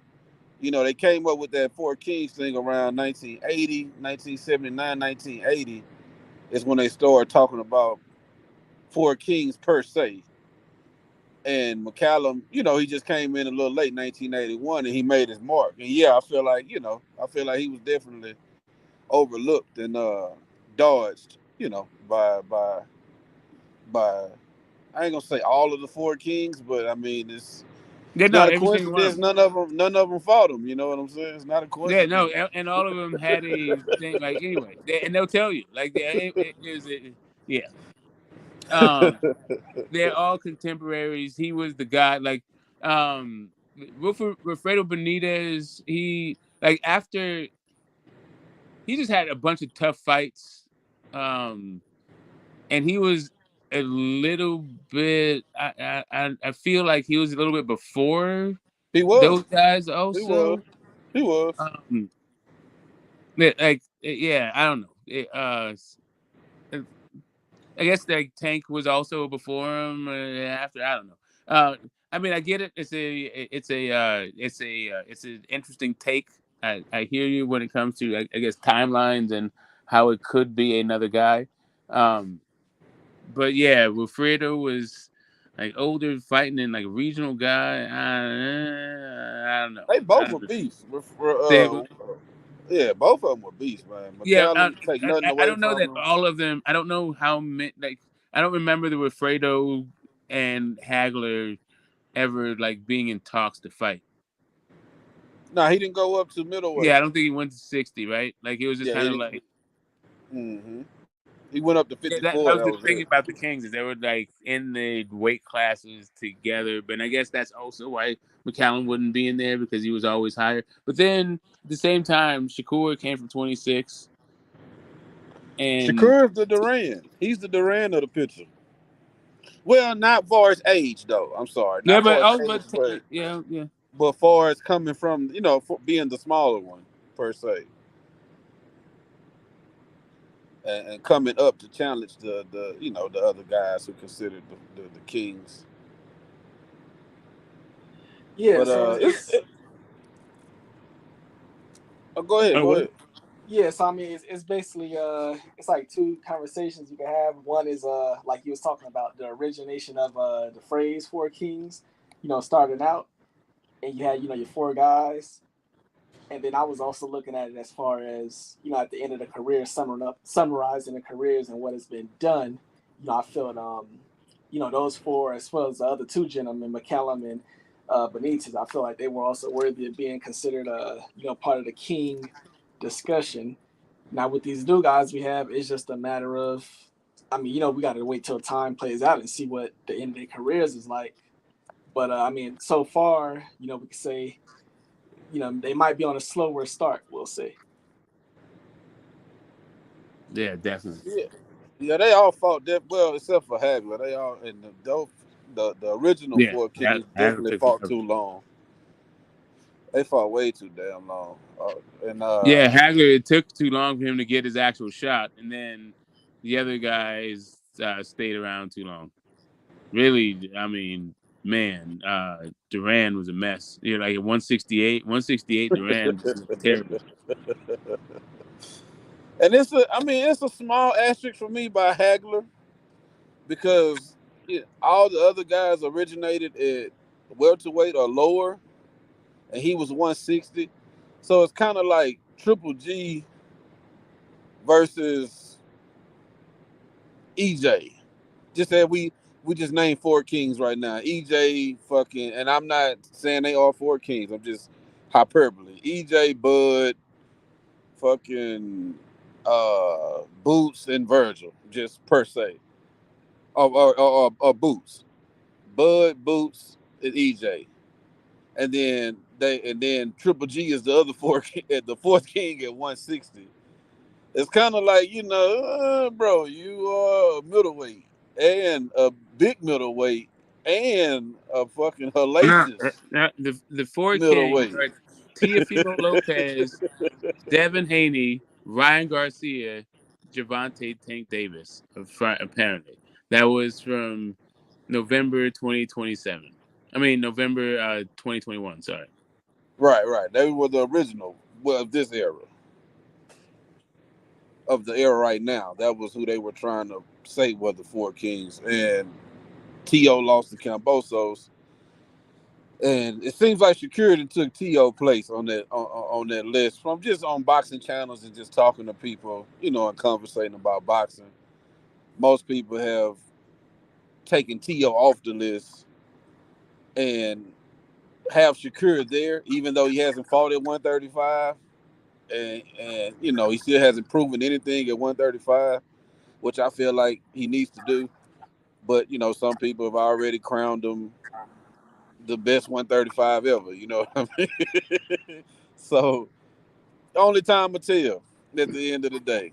They came up with that 4 kings thing around 1980, 1979, 1980 is when they started talking about 4 kings per se. And McCallum, he just came in a little late, 1981, and he made his mark. And yeah, I feel like he was definitely overlooked and dodged, by I ain't gonna say all of the four kings, but I mean it's not a every single one of coincidence. them. None of them fought him. You know what I'm saying? It's not a Yeah, coincidence. no, and all of them had a thing. Like anyway, and they'll tell you like yeah. They're all contemporaries. He was the guy. Like Wilfredo Benitez. He after he just had a bunch of tough fights, and he was a little bit. I feel like he was a little bit before those guys also. He was. Yeah, I don't know. I guess like Tank was also before him. After, I don't know. I mean, I get it. It's an interesting take. I hear you when it comes to I guess timelines and how it could be another guy. But yeah, Wilfredo was like older, fighting in like a regional guy. I don't know. They both were beasts. Yeah, both of them were beasts, man. Yeah, McCallum take nothing I away don't know from that him. all of them. I don't know how many. Like, I don't remember the Wilfredo and Hagler ever like being in talks to fight. No, he didn't go up to middleweight. Yeah, I don't think he went to 60. Right? Like it was just kind of like. Mm-hmm. He went up to 54. That was the thing about the Kings is they were like in the weight classes together, but I guess that's also why McCallum wouldn't be in there because he was always higher. But then at the same time, Shakur came from 26. And Shakur is the Duran. He's the Duran of the picture. Well, not far as age though. I'm sorry. Yeah, yeah. But far as coming from, for being the smaller one per se, and coming up to challenge the other guys who considered the kings. Yeah, but so go ahead. Yeah, so I mean, it's basically it's like two conversations you can have. One is like you was talking about the origination of the phrase four kings, starting out, and you had your four guys, and then I was also looking at it as far as at the end of the career, summarizing the careers and what has been done. I feel those four as well as the other two gentlemen, McCallum and Benitez, I feel like they were also worthy of being considered part of the king discussion. Now with these new guys we have, it's just a matter of, I mean, we got to wait till time plays out and see what the end of their careers is like. But I mean, so far, we could say, they might be on a slower start. We'll see. Yeah, definitely. Yeah, they all fought well, except for Hagler. They all the original four kings definitely fought too long. They fought way too damn long. Hagler, it took too long for him to get his actual shot, and then the other guys stayed around too long. Really, I mean, man, Duran was a mess. Like at 168 Duran was terrible. And it's a small asterisk for me by Hagler because all the other guys originated at welterweight or lower, and he was 160. So it's kind of like Triple G versus EJ. Just that we just named four kings right now. EJ fucking, and I'm not saying they are four kings. I'm just hyperbole. EJ, Bud, fucking Boots, and Virgil, just per se. Or Boots. Bud, Boots, and EJ. And then Triple G is the other the fourth king at 160. It's kind of like, bro, you are a middleweight and a big middleweight and a fucking hellacious the four kings are Teofimo Lopez, Devin Haney, Ryan Garcia, Gervonta Tank Davis, apparently. That was from November 2027. I mean, November 2021, sorry. Right. They were the original of this era. Of the era right now. That was who they were trying to say were the four kings. And T.O. lost to Cambosos. And it seems like Shakur took T.O. place on that list from just on boxing channels and just talking to people, and conversating about boxing. Most people have taken T.O. off the list and have Shakur there, even though he hasn't fought at 135. And he still hasn't proven anything at 135, which I feel like he needs to do. But, some people have already crowned him the best 135 ever, you know what I mean? So, only time will tell at the end of the day.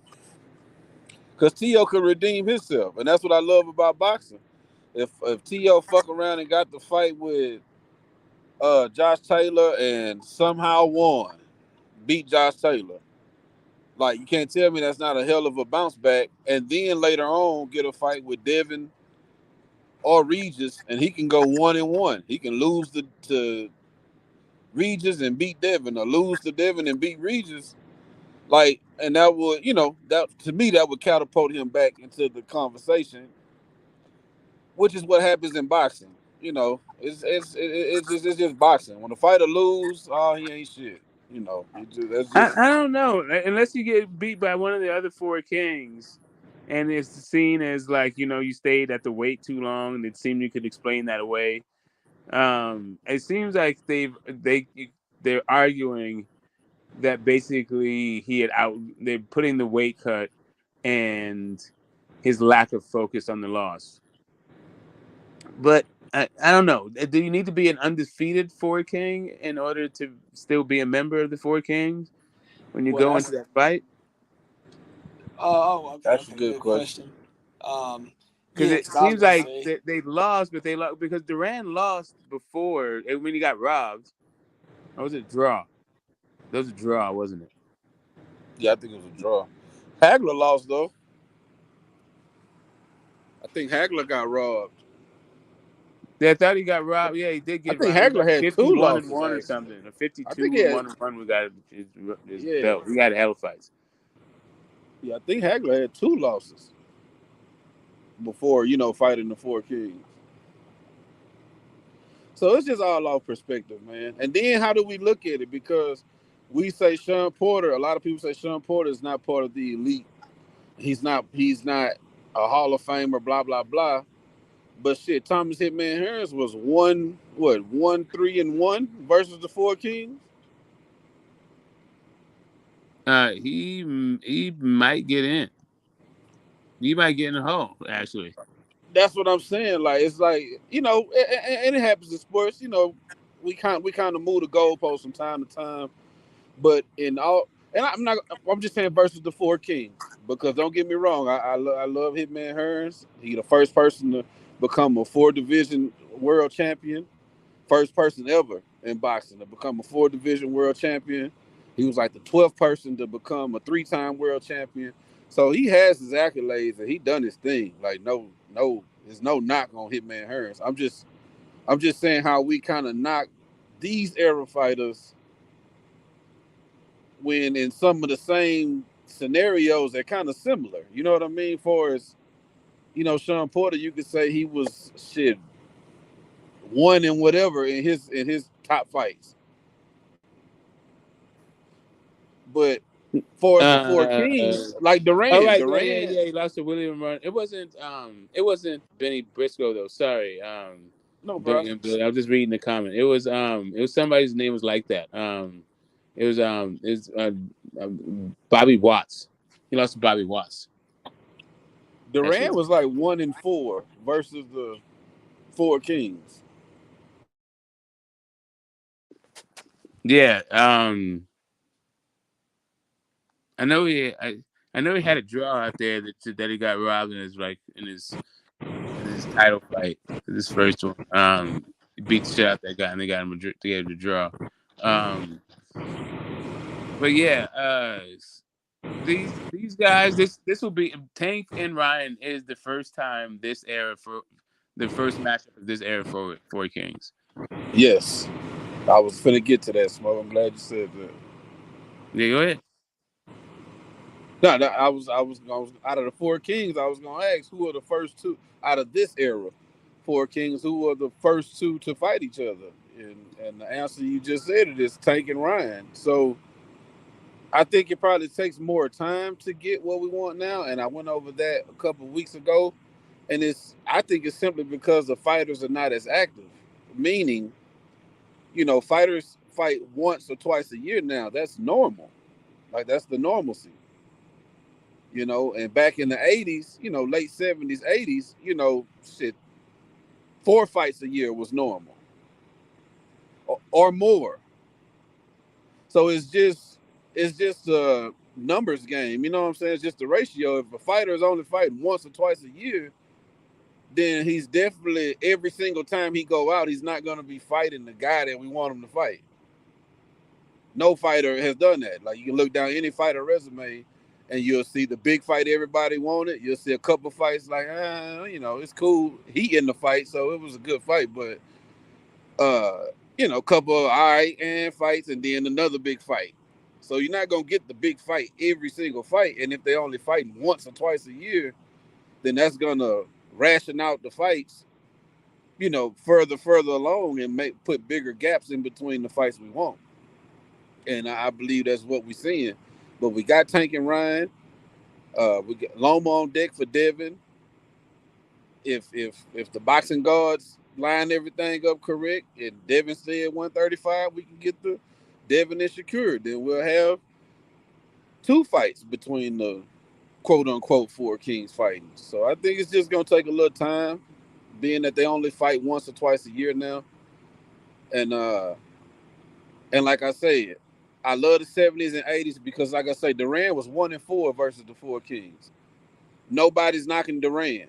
Because T.O. can redeem himself, and that's what I love about boxing. If T.O. fuck around and got the fight with Josh Taylor and somehow won, beat Josh Taylor, like, you can't tell me that's not a hell of a bounce back. And then later on get a fight with Devin or Regis, and he can go 1-1. He can lose to Regis and beat Devin, or lose to Devin and beat Regis. Like, and that would, that to me, that would catapult him back into the conversation, which is what happens in boxing. It's just boxing. When a fighter lose, he ain't shit. That's just. I don't know, unless you get beat by one of the other four kings, and it's seen as like you stayed at the weight too long, and it seemed you could explain that away. It seems like they're arguing that basically they're putting the weight cut and his lack of focus on the loss. But I don't know. Do you need to be an undefeated four king in order to still be a member of the four kings when you go into that fight? Okay. That's a good question. Because it seems like they lost, but they lost because Duran lost before when he got robbed. Or was it a draw? That was a draw, wasn't it? Yeah, I think it was a draw. Hagler lost though. I think Hagler got robbed. Yeah, I thought he got robbed. Yeah, he did get robbed. I think Hagler had 51 2 losses, and 1 or actually. something. A 52-1 we got his belt. We got hell fights. Yeah, I think Hagler had 2 losses before, fighting the four kings. So it's just all off perspective, man. And then how do we look at it? Because we say Sean Porter, a lot of people say Sean Porter is not part of the elite. He's not a Hall of Famer, blah, blah, blah. But shit, Thomas Hitman Harris was 1-3-1 versus the four kings? He might get in. He might get in the hole, actually. That's what I'm saying. Like, it's like, and it happens in sports, we kind of move the goalposts from time to time. But I'm just saying versus the four kings, because don't get me wrong, I love Hitman Hearns. He the first person to become a 4-division world champion, first person ever in boxing to become a 4-division world champion. He was like the 12th person to become a 3-time world champion. So he has his accolades and he done his thing. Like there's no knock on Hitman Hearns. I'm just saying how we kind of knock these era fighters when in some of the same scenarios they're kind of similar. You know what I mean? For as Sean Porter, you could say he was shit 1 and whatever in his top fights. But for the four kings, like Duran, oh, right, Duran, yeah, he lost to William Run. It wasn't Benny Briscoe though. Sorry, no, bro. I was just reading the comment. It was somebody's name was like that. It was Bobby Watts. He lost to Bobby Watts. Duran was like 1-4 versus the four kings. Yeah, I know he had a draw out there that he got robbed in his title fight, this first one. He beat the shit out that guy and they got him a draw. But yeah, these guys, this will be Tank and Ryan is the first time this era for the first matchup of this era for Four Kings. Yes, I was finna get to that, Smoke. I'm glad you said that. Yeah, go ahead. No, I was out of the four kings. I was gonna ask who are the first two out of this era Four Kings, who were the first two to fight each other? And the answer you just said it is Tank and Ryan. So I think it probably takes more time to get what we want now. And I went over that a couple of weeks ago. And I think it's simply because the fighters are not as active. Meaning, fighters fight once or twice a year now. That's normal. Like, that's the normalcy. And back in the 80s, late 70s, 80s, 4 fights a year was normal. Or more. So it's just a numbers game. You know what I'm saying? It's just a ratio. If a fighter is only fighting once or twice a year, then he's definitely, every single time he go out, he's not going to be fighting the guy that we want him to fight. No fighter has done that. Like, you can look down any fighter resume and you'll see the big fight everybody wanted. You'll see a couple fights like, it's cool. He in the fight, so it was a good fight. But, a couple of all right and fights and then another big fight. So you're not going to get the big fight every single fight. And if they only fighting once or twice a year, then that's going to ration out the fights, further along and put bigger gaps in between the fights we want. And I believe that's what we're seeing. But we got Tank and Ryan. We got Loma on deck for Devin. If the boxing guards line everything up correct, and Devin said 135, we can get the Devin and Shakur. Then we'll have 2 fights between the quote-unquote 4 Kings fighting. So I think it's just going to take a little time, being that they only fight once or twice a year now. And like I said, I love the 70s and 80s because, like I say, Duran was 1-4 versus the 4 Kings. Nobody's knocking Duran.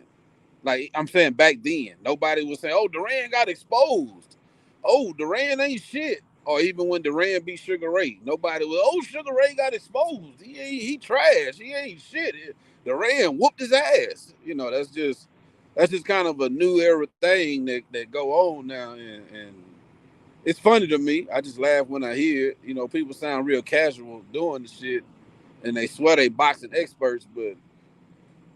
Like, I'm saying back then, nobody was saying, oh, Duran got exposed. Oh, Duran ain't shit. Or even when Duran beat Sugar Ray, nobody was, oh, Sugar Ray got exposed. He trash. He ain't shit. Duran whooped his ass. That's just kind of a new era thing that go on now. And it's funny to me. I just laugh when I hear it. People sound real casual doing the shit and they swear they boxing experts, but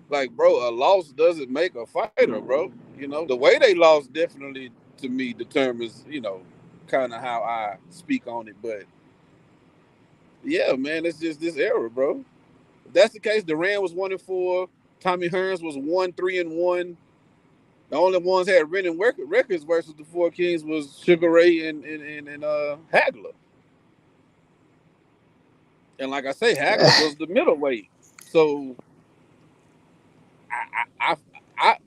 like, bro, a loss doesn't make a fighter, bro. The way they lost definitely, to me, determines, kind of how I speak on it. But yeah, man, it's just this era, bro. If that's the case, Duran was 1-4. Tommy Hearns was 1-3-1. The only ones had winning records versus the 4 Kings was Sugar Ray and Hagler. And like I say, Hagler was the middleweight. So I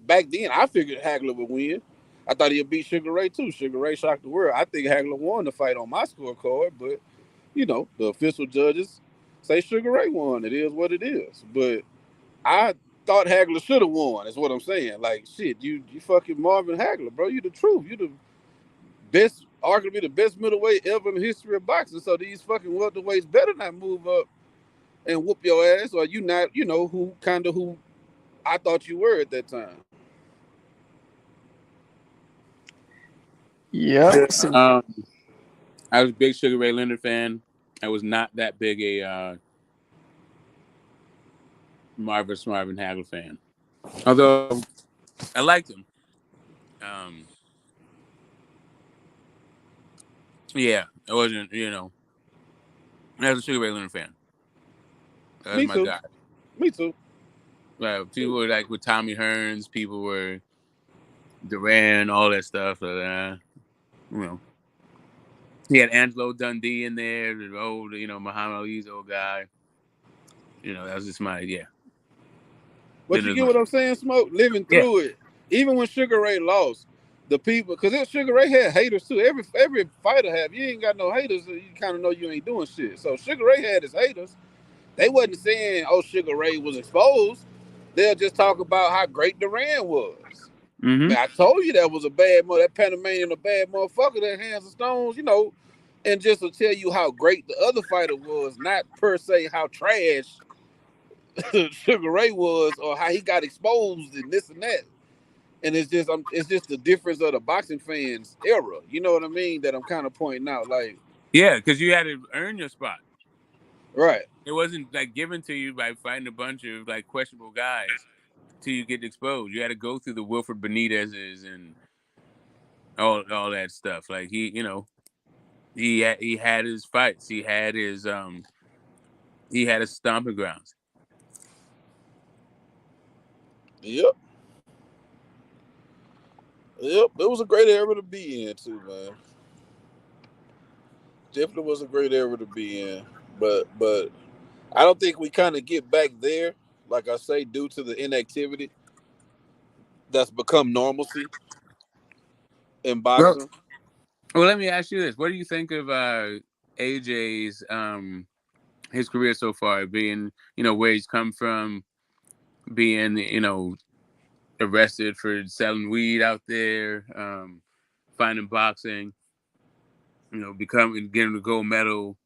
back then I figured Hagler would win. I thought he'd beat Sugar Ray too. Sugar Ray shocked the world. I think Hagler won the fight on my scorecard, but the official judges say Sugar Ray won. It is what it is. But I thought Hagler should have won, is what I'm saying. Like, shit, you fucking Marvin Hagler, bro. You the truth. You the best, arguably the best middleweight ever in the history of boxing. So these fucking welterweights better not move up and whoop your ass, or you not, who I thought you were at that time. Yep. I was a big Sugar Ray Leonard fan. I was not that big a Marvin Hagler fan. Although I liked him. Yeah, I wasn't, I was a Sugar Ray Leonard fan. That was my guy. Me too. People were like with Tommy Hearns, people were Duran, all that stuff. He had Angelo Dundee in there, the old, Muhammad Ali's old guy. That was just my, yeah. But you get what I'm saying, Smoke? Living through it. Even when Sugar Ray lost, the people, because Sugar Ray had haters too. Every fighter have. You ain't got no haters, you kind of know you ain't doing shit. So Sugar Ray had his haters. They wasn't saying, oh, Sugar Ray was exposed. They'll just talk about how great Duran was. Mm-hmm. Man, I told you that was a bad that Panamanian, a bad motherfucker, that Hands of Stones, and just to tell you how great the other fighter was, not per se how trash Sugar Ray was or how he got exposed and this and that. And it's just the difference of the boxing fans era. You know what I mean? That I'm kind of pointing out. Like, yeah, because you had to earn your spot. Right. It wasn't like given to you by fighting a bunch of like questionable guys till you get exposed. You had to go through the Wilfred Benitez's and all that stuff. Like he had his fights. He had his stomping grounds. Yep. It was a great era to be in too, man. Definitely was a great era to be in. But I don't think we kind of get back there, like I say, due to the inactivity that's become normalcy in boxing. Well, let me ask you this: what do you think of AJ's his career so far? Being where he's come from, being arrested for selling weed out there, finding boxing, getting the gold medal,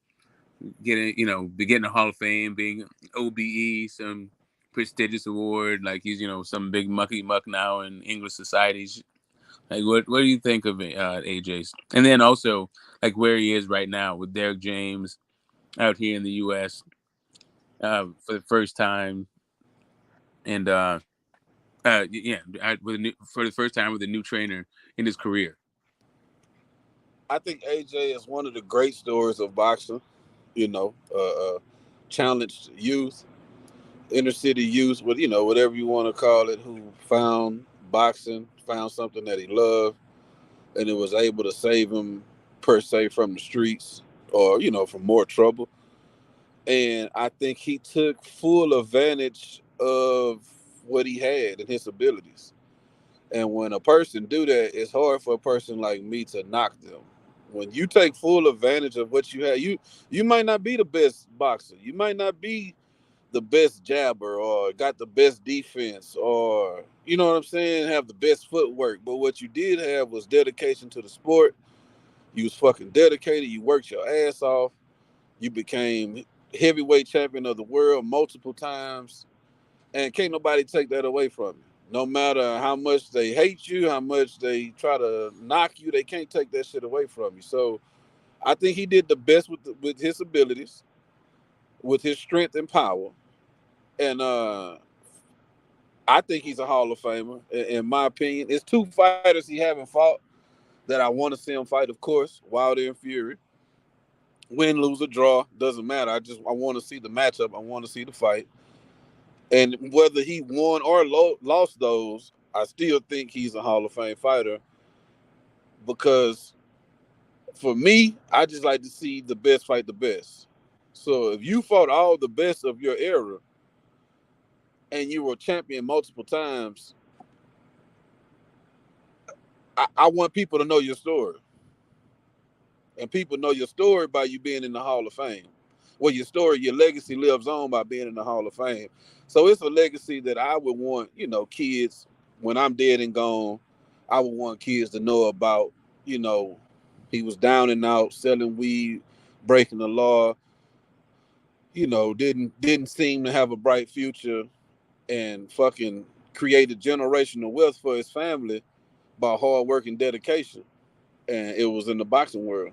getting a Hall of Fame, being OBE, some prestigious award, like he's some big mucky muck now in English societies. Like what do you think of AJ's? And then also like where he is right now with Derek James out here in the U.S. For the first time, and for the first time with a new trainer in his career. I think AJ is one of the great stories of boxing. Challenged youth, inner city youth, whatever you want to call it, who found boxing, found something that he loved, and it was able to save him per se from the streets or from more trouble. And I think he took full advantage of what he had and his abilities. And when a person do that, it's hard for a person like me to knock them. When you take full advantage of what you have, you might not be the best boxer. You might not be the best jabber or got the best defense or, you know what I'm saying, have the best footwork. But what you did have was dedication to the sport. You was fucking dedicated. You worked your ass off. You became heavyweight champion of the world multiple times. And can't nobody take that away from you. No matter how much they hate you, how much they try to knock you, they can't take that shit away from you. So I think he did the best with his abilities, with his strength and power. And I think he's a Hall of Famer, in my opinion. It's two fighters he haven't fought that I want to see him fight, of course, Wilder and Fury. Win, lose, or draw, doesn't matter. I want to see the matchup. I want to see the fight. And whether he won or lost those, I still think he's a Hall of Fame fighter because for me, I just like to see the best fight the best. So if you fought all the best of your era and you were champion multiple times, I want people to know your story. And people know your story by you being in the Hall of Fame. Well, your legacy lives on by being in the Hall of Fame. So it's a legacy that I would want, kids, when I'm dead and gone, I would want kids to know about, he was down and out, selling weed, breaking the law, didn't seem to have a bright future and fucking created generational wealth for his family by hard work and dedication. And it was in the boxing world.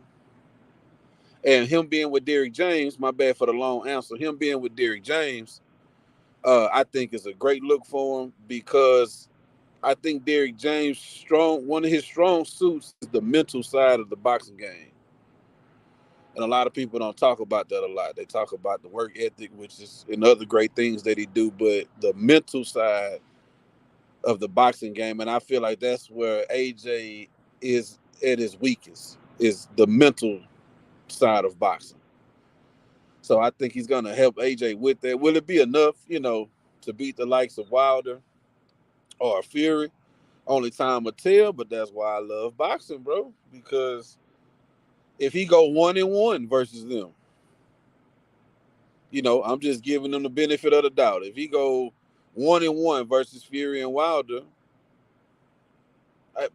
And him being with Derek James, my bad for the long answer, him being with Derek James, I think is a great look for him because I think Derek James, one of his strong suits is the mental side of the boxing game. And a lot of people don't talk about that a lot. They talk about the work ethic, which is and other great things that he do, but the mental side of the boxing game, and I feel like that's where AJ is at his weakest, is the mental side of boxing. So I think he's going to help AJ with that. Will it be enough, to beat the likes of Wilder or Fury? Only time will tell, but that's why I love boxing, bro. Because if he go 1-1 versus them, I'm just giving them the benefit of the doubt. If he go 1-1 versus Fury and Wilder,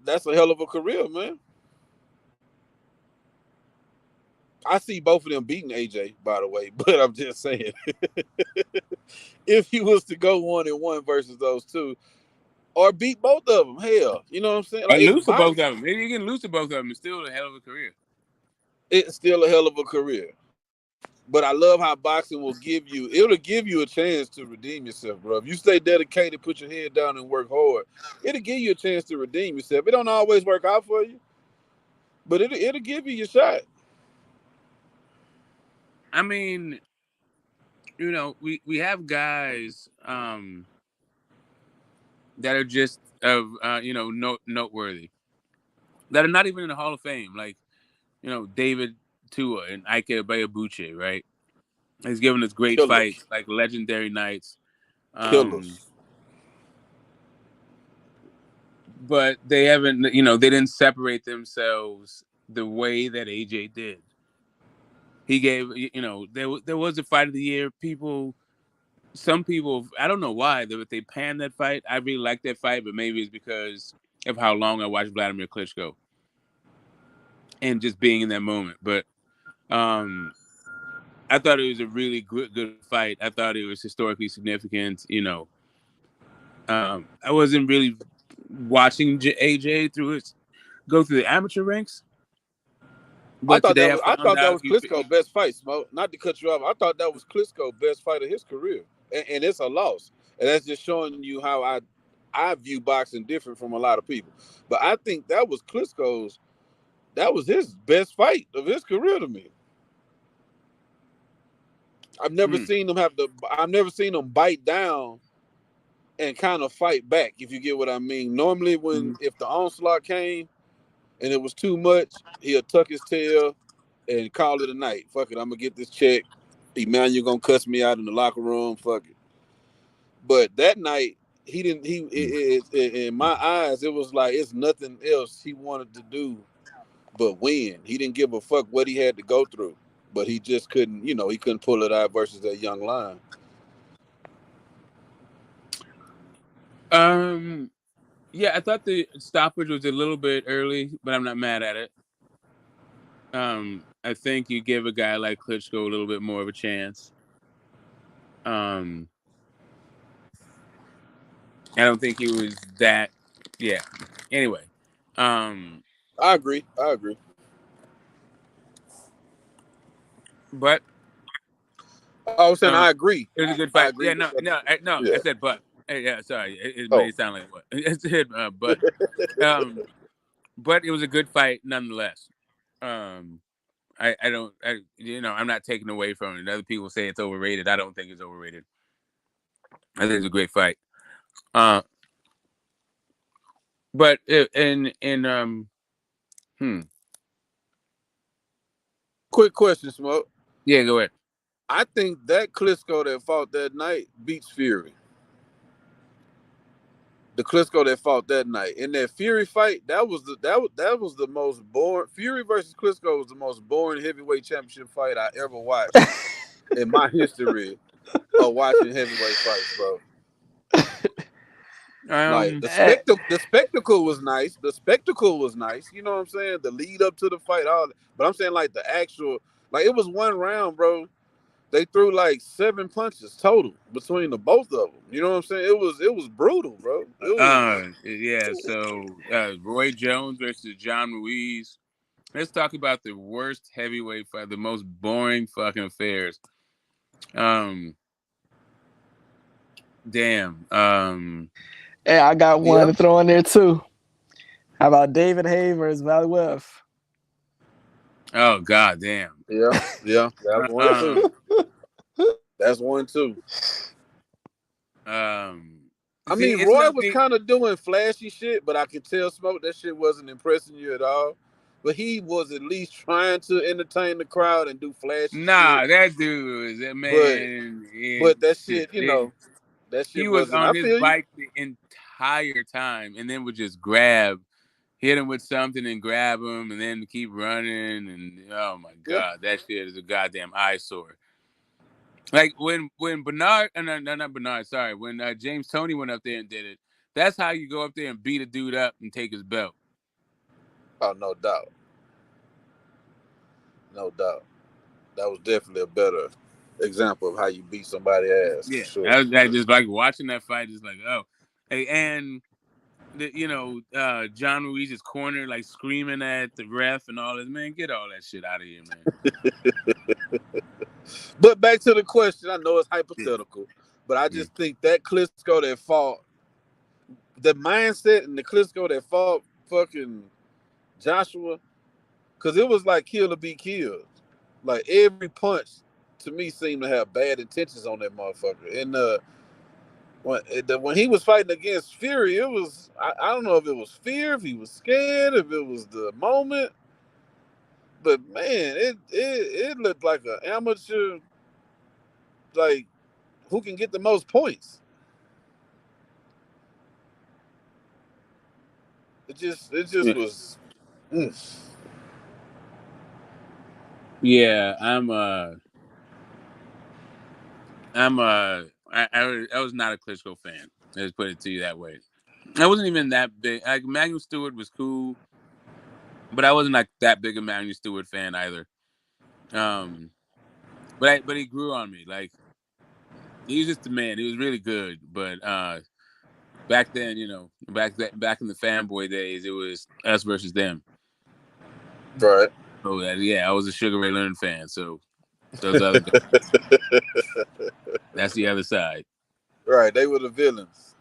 that's a hell of a career, man. I see both of them beating AJ, by the way, but I'm just saying, if he was to go 1-1 versus those two, or beat both of them, hell, you know what I'm saying? Like, lose to both of them. Maybe you can lose to both of them. It's still a hell of a career. It's still a hell of a career. But I love how boxing it'll give you a chance to redeem yourself, bro. If you stay dedicated, put your head down and work hard, it'll give you a chance to redeem yourself. It don't always work out for you, But it'll give you your shot. I mean, you know, we have guys that are just you know, noteworthy, that are not even in the Hall of Fame, like, you know, David Tua and Ike Ibeabuche, right? He's given us great Killers. fights, like legendary nights. Killers. But they haven't, you know, they didn't separate themselves the way that AJ did. He gave, you know, there was a fight of the year. Some people, I don't know why, but they panned that fight. I really like that fight, but maybe it's because of how long I watched Vladimir Klitschko and just being in that moment. But I thought it was a really good fight. I thought it was historically significant. You know, I wasn't really watching AJ go through the amateur ranks. But I thought today that was Klitschko's best fight, Smoke. Not to cut you off. I thought that was Klitschko's best fight of his career. And it's a loss. And that's just showing you how I view boxing different from a lot of people. But I think that was Klitschko's, that was his best fight of his career to me. I've never seen him bite down and kind of fight back, if you get what I mean. Normally if the onslaught came and it was too much, he'll tuck his tail and call it a night. Fuck it, I'm gonna get this check. Emmanuel gonna cuss me out in the locker room. Fuck it. But that night, he didn't. In my eyes, it was like it's nothing else he wanted to do but win. He didn't give a fuck what he had to go through, but he just couldn't. You know, he couldn't pull it out versus that young lion. Yeah, I thought the stoppage was a little bit early, but I'm not mad at it. I think you give a guy like Klitschko a little bit more of a chance. I don't think he was that. Yeah. Anyway, I agree. But I was saying I agree. It was a good fight. Yeah, no. Yeah. I said but. Yeah, sorry. It made it sound like what I said, but. But it was a good fight nonetheless. I'm not taking away from it. Other people say it's overrated. I don't think it's overrated. I think it's a great fight. But Quick question, Smoke. Yeah, go ahead. I think that Klitschko that fought that night beats Fury. The Klitschko that fought that night in that Fury fight, that was the most boring. Fury versus Klitschko was the most boring heavyweight championship fight I ever watched in my history of watching heavyweight fights, bro. Like the spectacle was nice. The spectacle was nice. You know what I'm saying? The lead up to the fight, all that. But I'm saying like the actual, like it was one round, bro. They threw like 7 punches total between the both of them. You know what I'm saying? It was brutal, bro. Yeah. So Roy Jones versus John Ruiz. Let's talk about the worst heavyweight fight, the most boring fucking affairs. Damn. Hey, I got one to throw in there too. How about David Hay versus Valley West? Oh god damn. Yeah. That's one too. That's one too. I mean, Roy was kind of doing flashy shit, but I could tell Smoke that shit wasn't impressing you at all. But he was at least trying to entertain the crowd and do flashy shit. That dude was a man. But that shit, you know, that shit he was wasn't. on his bike the entire time, and then would just hit him with something and grab him, and then keep running. And oh my god, that shit is a goddamn eyesore. Like when Bernard, not Bernard, sorry, when James Toney went up there and did it. That's how you go up there and beat a dude up and take his belt. Oh, no doubt. No doubt. That was definitely a better example of how you beat somebody's ass. Yeah, for sure. I just like watching that fight. Just like, oh, hey, and John Ruiz's corner, like screaming at the ref and all this. Man, get all that shit out of here, man. But back to the question. I know it's hypothetical, but I just think that Klitschko that fought, the mindset and the Klitschko that fought fucking Joshua, because it was like kill or be killed. Like every punch to me seemed to have bad intentions on that motherfucker. And when he was fighting against Fury, it was I don't know if it was fear, if he was scared, if it was the moment. But man, it looked like an amateur, like who can get the most points. It just was. Yeah, I was not a Klitschko fan. Let's put it to you that way. I wasn't even that big. Like Manuel Stewart was cool, but I wasn't like that big a Manuel Stewart fan either. But he grew on me. Like he was just a man. He was really good. But back then, back in the fanboy days, it was us versus them. Right. So I was a Sugar Ray Leonard fan. So those other guys. That's the other side. Right. They were the villains.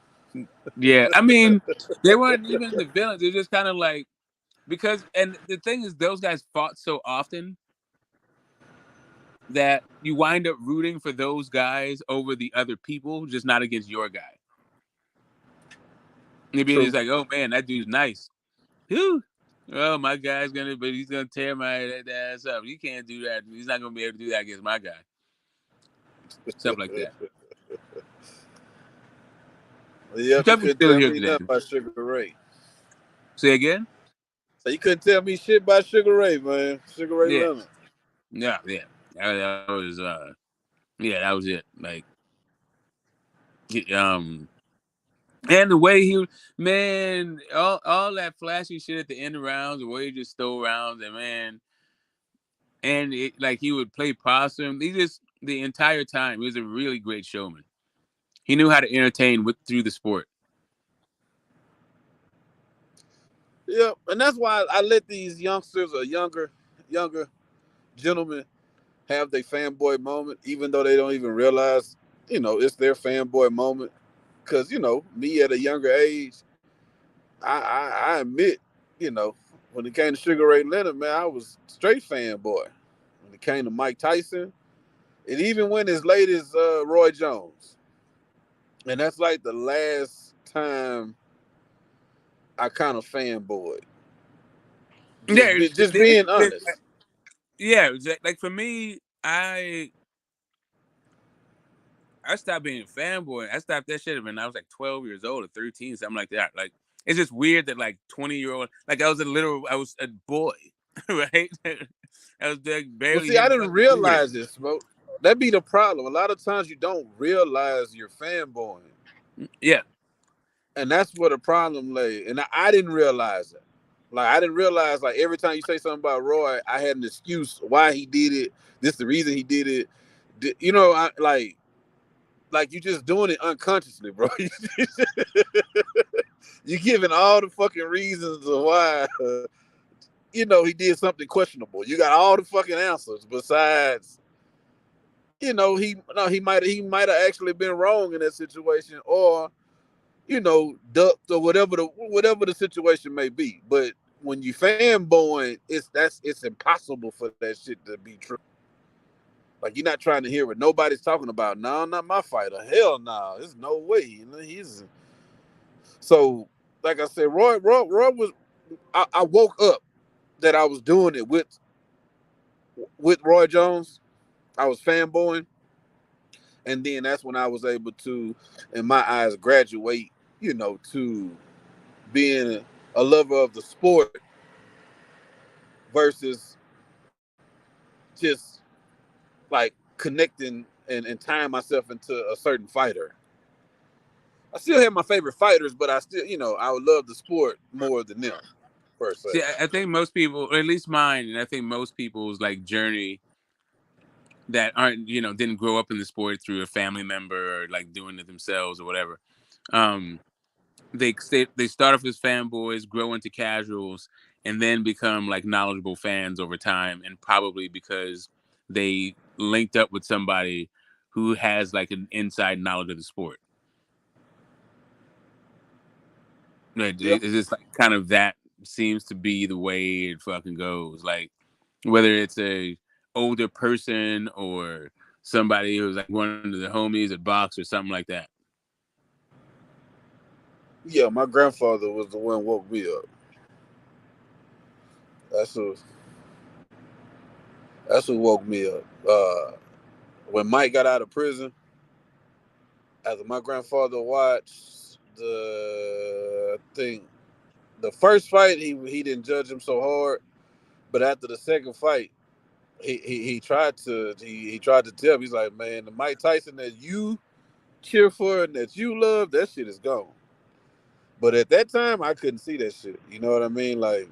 Yeah. I mean, they weren't even the villains. They're just kind of like, and the thing is, those guys fought so often that you wind up rooting for those guys over the other people, just not against your guy. Maybe it's like, oh man, that dude's nice. Whew. Oh, my guy's he's gonna tear my ass up. You can't do that. He's not gonna be able to do that against my guy. Stuff like that. Yeah, you couldn't tell me nothing about Sugar Ray. Say again? So you couldn't tell me shit about Sugar Ray, man. Sugar Ray Leonard. Yeah. That was that was it. Like, and the way all that flashy shit at the end of rounds, the way he just stole rounds, and he would play possum. The entire time, he was a really great showman. He knew how to entertain through the sport. Yeah, and that's why I let these youngsters or younger gentlemen have their fanboy moment, even though they don't even realize, it's their fanboy moment. Because, me at a younger age, I admit, when it came to Sugar Ray Leonard, man, I was straight fanboy. When it came to Mike Tyson, it even went as late as Roy Jones. And that's like the last time I kind of fanboyed. Just being honest. Yeah, like for me, I stopped being a fanboy. I stopped that shit when I was like 12 years old or 13, something like that. Like, it's just weird that like 20-year-old, like I was a boy, right? I was like barely. Well, see, I didn't realize this, bro. That'd be the problem. A lot of times you don't realize you're fanboying. Yeah. And that's where the problem lay. And I didn't realize it. Like, I didn't realize, like, every time you say something about Roy, I had an excuse why he did it. This is the reason he did it. Like you just doing it unconsciously, bro. You're giving all the fucking reasons of why, he did something questionable. You got all the fucking answers besides, he might have actually been wrong in that situation, or, ducked, or whatever the situation may be. But when you fanboying, it's impossible for that shit to be true. Like, you're not trying to hear what nobody's talking about. No, not my fighter. Hell no. There's no way. So, like I said, Roy was. I woke up that I was doing it with Roy Jones. I was fanboying, and then that's when I was able to, in my eyes, graduate. To being a lover of the sport versus just like connecting and tying myself into a certain fighter. I still have my favorite fighters, but I still, I would love the sport more than them, per se. See, I think most people, or at least mine, and I think most people's like journey that aren't, didn't grow up in the sport through a family member or like doing it themselves or whatever. They start off as fanboys, grow into casuals, and then become like knowledgeable fans over time, and probably because they linked up with somebody who has like an inside knowledge of the sport. Right? Yep. It's just like kind of that seems to be the way it fucking goes. Like whether it's a older person or somebody who's like one of the homies at box or something like that. Yeah, my grandfather was the one who woke me up. That's who woke me up. When Mike got out of prison, after my grandfather watched I think the first fight, he didn't judge him so hard, but after the second fight, he tried to tell me, he's like, man, the Mike Tyson that you cheer for and that you love, that shit is gone. But at that time, I couldn't see that shit. You know what I mean? Like,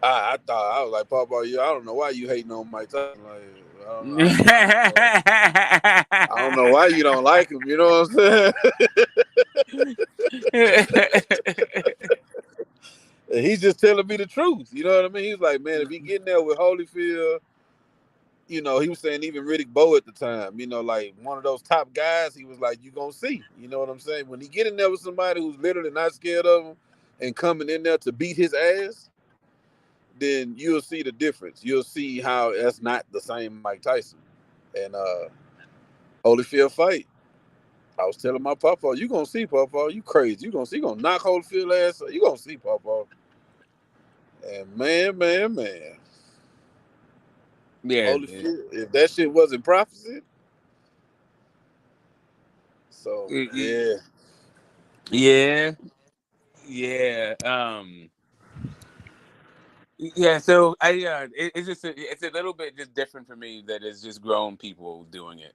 I thought, I was like, Papa, I don't know why you hating on Mike Tyson. Like, I don't know why you don't like him. You know what I'm saying? He's just telling me the truth. You know what I mean? He's like, man, if he get in there with Holyfield, you know, he was saying even Riddick Bowe at the time, you know, like one of those top guys, he was like, you gonna see. You know what I'm saying? When he get in there with somebody who's literally not scared of him and coming in there to beat his ass, then you'll see the difference. You'll see how that's not the same Mike Tyson. And Holyfield fight, I was telling my papa, you gonna see, Papa, you crazy. You gonna see, you gonna knock Holyfield ass up. You gonna see, Papa. And man. Yeah. Holyfield, if that shit wasn't prophecy. So yeah. Yeah, so it's just it's a little bit just different for me that it's just grown people doing it.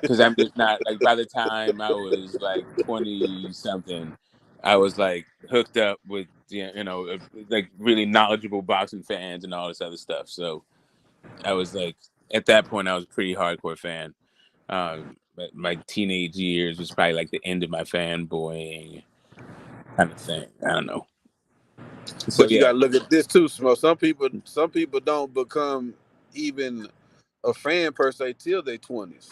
Because I'm just not like, by the time I was like 20 something, I was like hooked up with like really knowledgeable boxing fans and all this other stuff. So I was like, at that point, I was a pretty hardcore fan. But my teenage years was probably like the end of my fanboying kind of thing. I don't know. So, But you gotta look at this too, Smo. Some people don't become even a fan per se till their 20s.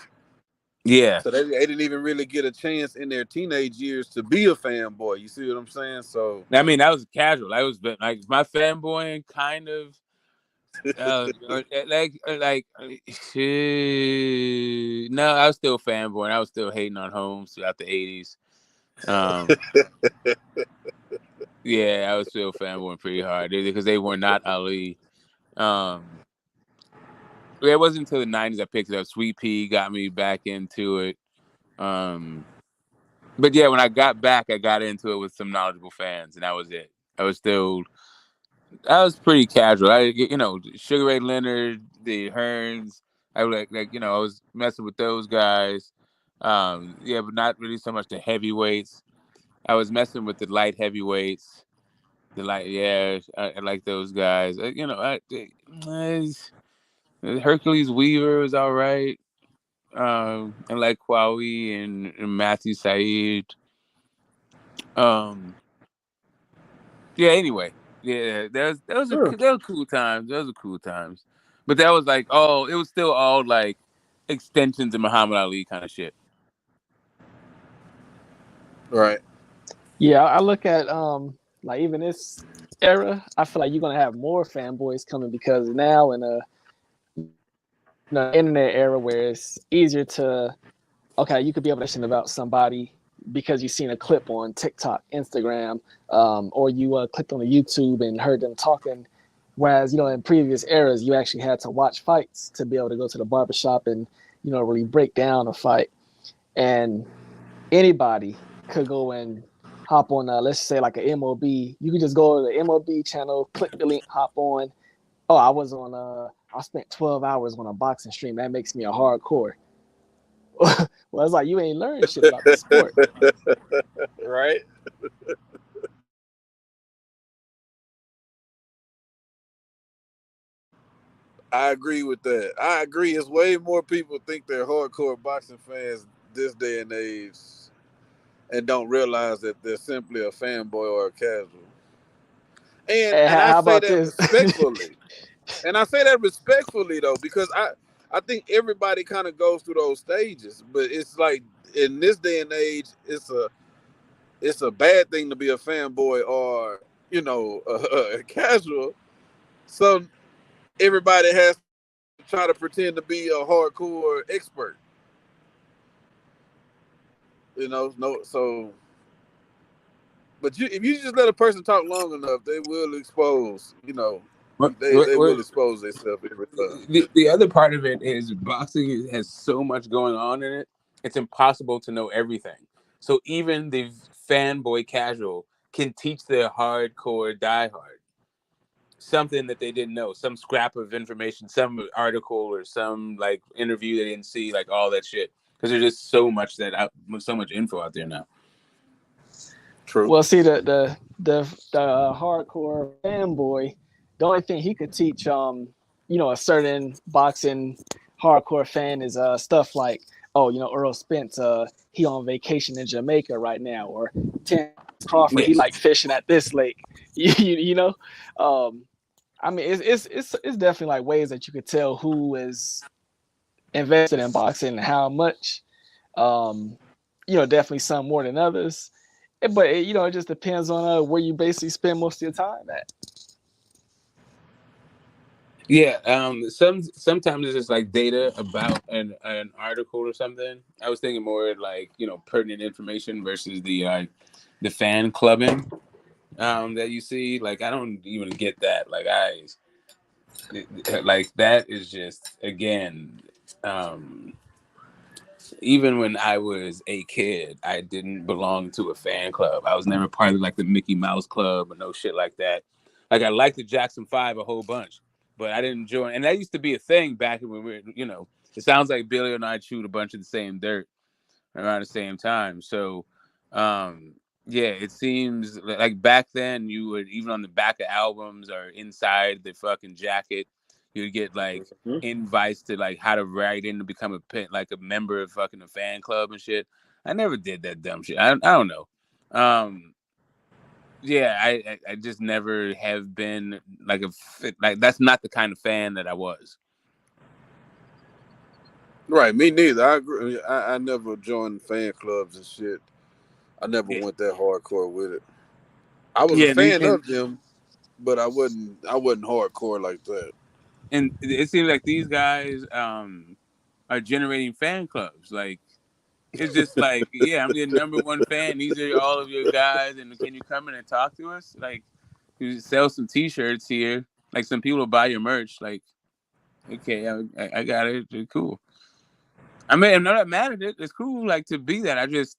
Yeah. So they didn't even really get a chance in their teenage years to be a fanboy. You see what I'm saying? So I mean, that was casual. I was like my fanboying kind of no, I was still fanboying. I was still hating on Holmes throughout the 80s. Yeah, I was still fanboying pretty hard because they were not Ali. It wasn't until the 90s I picked it up. Sweet Pea got me back into it. But yeah, when I got back, I got into it with some knowledgeable fans, and that was it. I was pretty casual. Sugar Ray Leonard, the Hearns. I was like I was messing with those guys. But not really so much the heavyweights. I was messing with the light heavyweights. I like those guys. Hercules Weaver was all right. And like Kwawi and Matthew Said. Anyway. Yeah, those were cool times. Those were cool times. But that was like, it was still all like extensions of Muhammad Ali kind of shit. Right. Yeah, I look at like even this era, I feel like you're gonna have more fanboys coming because now in the internet era where it's easier to you could be able to listen about somebody because you've seen a clip on TikTok, Instagram, or you clicked on a YouTube and heard them talking. Whereas, in previous eras, you actually had to watch fights to be able to go to the barbershop and, really break down a fight. And anybody could go and hop on, let's say like an MOB. You could just go to the MOB channel, click the link, hop on. Oh, I was on, I spent 12 hours on a boxing stream. That makes me a hardcore. Well, it's like you ain't learned shit about the sport. Right? I agree with that. I agree. It's way more people think they're hardcore boxing fans this day and age and don't realize that they're simply a fanboy or a casual. And I say that respectfully. And I say that respectfully, though, because I think everybody kind of goes through those stages. But it's like in this day and age, it's a bad thing to be a fanboy or, you know, casual. So everybody has to try to pretend to be a hardcore expert. You know, so. But if you just let a person talk long enough, they will expose. You know, they will expose themselves every time. The other part of it is boxing has so much going on in it. It's impossible to know everything. So even the fanboy casual can teach the hardcore diehard something that they didn't know, some scrap of information, some article or some like interview they didn't see, like all that shit. Because there's just so much so much info out there now. True. Well, see, the hardcore fanboy, the only thing he could teach, you know, a certain boxing hardcore fan is stuff like, oh, you know, Earl Spence, he on vacation in Jamaica right now, or Terrence Crawford, he like fishing at this lake. You know, I mean, it's definitely like ways that you could tell who is invested in boxing and how much. You know, definitely some more than others. But you know, it just depends on where you basically spend most of your time at. Yeah, sometimes it's just like data about an article or something. I was thinking more like, you know, pertinent information versus the fan clubbing that you see. Like I don't even get that. Like like that is just again. Even when I was a kid, I didn't belong to a fan club. I was never part of like the Mickey Mouse Club or no shit like that. Like I liked the Jackson 5 a whole bunch, but I didn't join. And that used to be a thing back when we were, you know, it sounds like Billy and I chewed a bunch of the same dirt around the same time. So, yeah, it seems like back then you would, even on the back of albums or inside the fucking jacket, you'd get like invites to like how to write in to become a member of fucking a fan club and shit. I never did that dumb shit. I don't know. Yeah, I just never have been like that's not the kind of fan that I was. Right, me neither. I agree. I never joined fan clubs and shit. I never went that hardcore with it. I was a fan of them, but I wasn't hardcore like that. And it seems like these guys are generating fan clubs. Like it's just like, yeah, I'm your number one fan. These are all of your guys, and can you come in and talk to us? Like, you sell some T-shirts here. Like some people will buy your merch. Like, okay, I got it. It's cool. I mean, I'm not mad at it. It's cool, like to be that. I just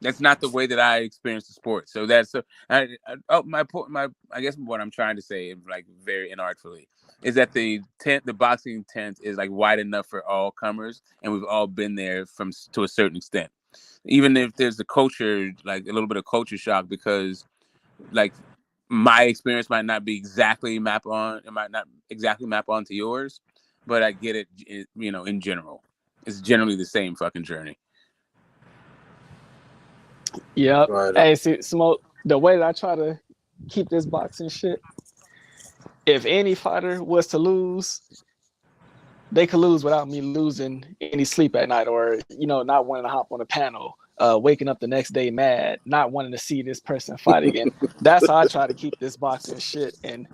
that's not the way that I experience the sport. So that's my point. I guess what I'm trying to say, like very inartfully, is that the boxing tent is like wide enough for all comers, and we've all been there to a certain extent. Even if there's a culture, like a little bit of culture shock, because like my experience might not exactly map onto yours, but I get it. You know, in general, it's generally the same fucking journey. Yep. Right. Hey, see, Smoke, the way that I try to keep this boxing shit, if any fighter was to lose, they could lose without me losing any sleep at night, or, you know, not wanting to hop on a panel, waking up the next day mad, not wanting to see this person fight again. That's how I try to keep this boxing shit. And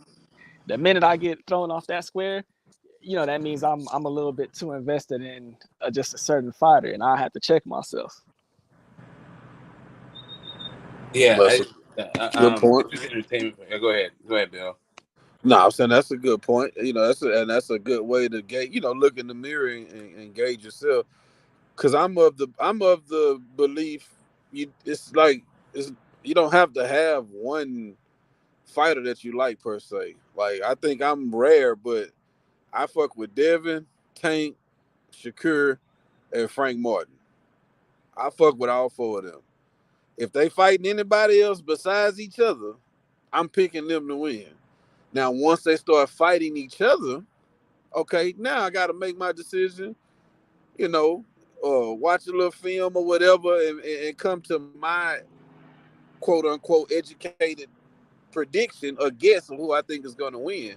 the minute I get thrown off that square, you know, that means I'm a little bit too invested in just a certain fighter, and I have to check myself. Yeah, good point. Entertainment. Go ahead, Bill. No, I'm saying that's a good point. You know, that's a good way to gauge. You know, look in the mirror and gauge yourself. Because I'm of the belief you don't have to have one fighter that you like per se. Like I think I'm rare, but I fuck with Devin, Tank, Shakur, and Frank Martin. I fuck with all four of them. If they fighting anybody else besides each other, I'm picking them to win. Now, once they start fighting each other, okay, now I got to make my decision, you know, watch a little film or whatever and come to my quote-unquote educated prediction or guess of who I think is going to win.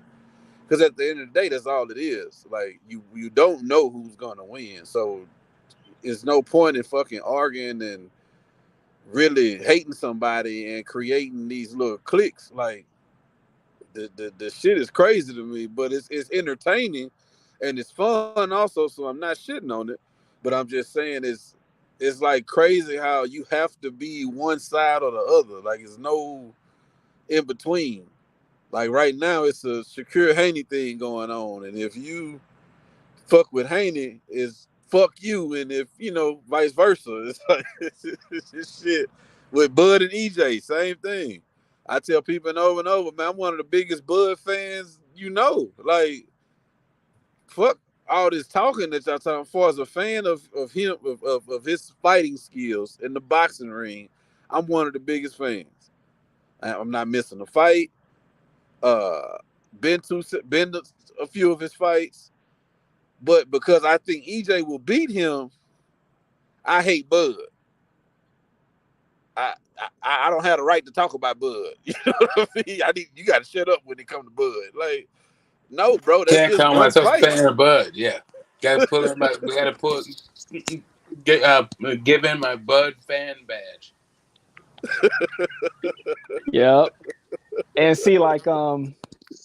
Because at the end of the day, that's all it is. Like, you don't know who's going to win. So, there's no point in fucking arguing and really hating somebody and creating these little cliques. Like the shit is crazy to me, but it's entertaining and it's fun also. So I'm not shitting on it, but I'm just saying it's like crazy how you have to be one side or the other. Like it's no in between. Like right now, it's a Secure Haney thing going on, and if you fuck with Haney, is fuck you, and if vice versa, it's like it's shit with Bud and EJ, same thing. I tell people over and over, man, I'm one of the biggest Bud fans, like fuck all this talking that y'all talking. For as a fan of him, of his fighting skills in the boxing ring, I'm one of the biggest fans. I'm not missing a fight. Been to a few of his fights, but because I think EJ will beat him, I hate Bud. I don't have the right to talk about Bud. You know what I mean? You got to shut up when it comes to Bud. Like, no, bro, that's Can't just call one myself a fight. fan of Bud. Yeah, got to pull in my. We got to give in my Bud fan badge. Yep. And see, like,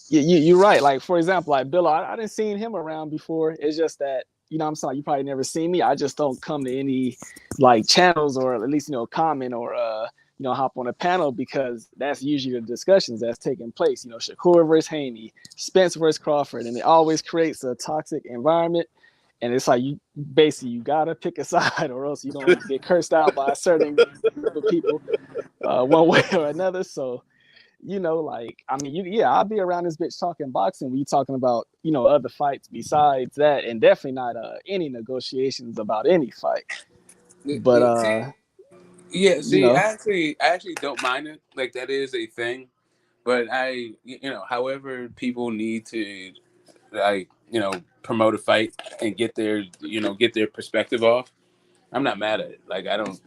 you're right. Like, for example, like Bill, I didn't seen him around before. It's just that, what I'm saying, you probably never seen me. I just don't come to any like channels or at least, comment or, hop on a panel because that's usually the discussions that's taking place. Shakur versus Haney, Spence versus Crawford, and it always creates a toxic environment. And it's like you gotta pick a side, or else you're gonna get cursed out by a certain group of people, one way or another. So, I'll be around this bitch talking boxing when you talking about, other fights besides that, and definitely not any negotiations about any fight. But I actually don't mind it. Like that is a thing, but however people need to, like, promote a fight and get their perspective off, I'm not mad at it. Like I don't.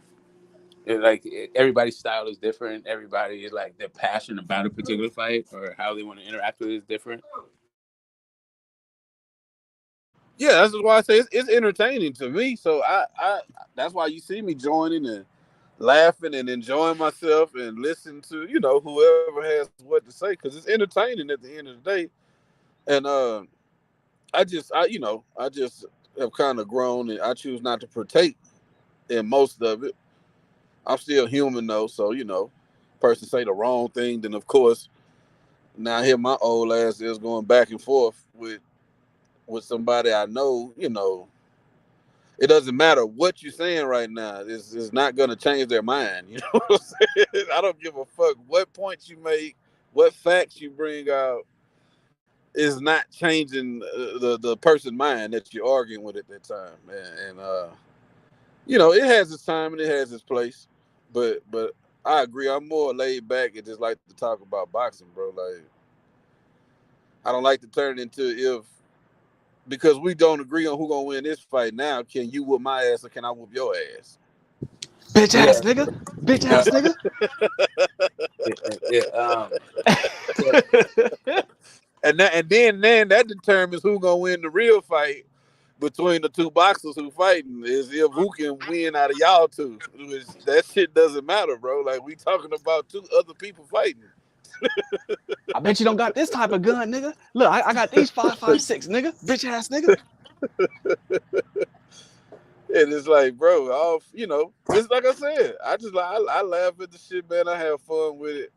Everybody's style is different. Everybody is like they're passionate about a particular fight or how they want to interact with it is different. Yeah, that's why I say it's entertaining to me. So I that's why you see me joining and laughing and enjoying myself and listening to whoever has what to say because it's entertaining at the end of the day. And I just have kind of grown and I choose not to partake in most of it. I'm still human though, so person say the wrong thing, then of course now here my old ass is going back and forth with somebody I know. It doesn't matter what you're saying right now. It's not going to change their mind. You know what I'm saying? I don't give a fuck what points you make, what facts you bring out. Is not changing the person's mind that you're arguing with at that time, man. And it has its time and it has its place, but I agree. I'm more laid back and just like to talk about boxing, bro. Like I don't like to turn it into because we don't agree on who gonna win this fight. Now, can you whoop my ass or can I whoop your ass? Bitch ass nigga, bitch ass nigga. And then that determines who gonna win the real fight between the two boxers who fighting is if who can win out of y'all two. That shit doesn't matter, bro. Like we talking about two other people fighting. I bet you don't got this type of gun, nigga. Look, I got these 5.56, nigga, bitch ass nigga. And it's like, bro, it's like I said, I laugh at the shit, man. I have fun with it.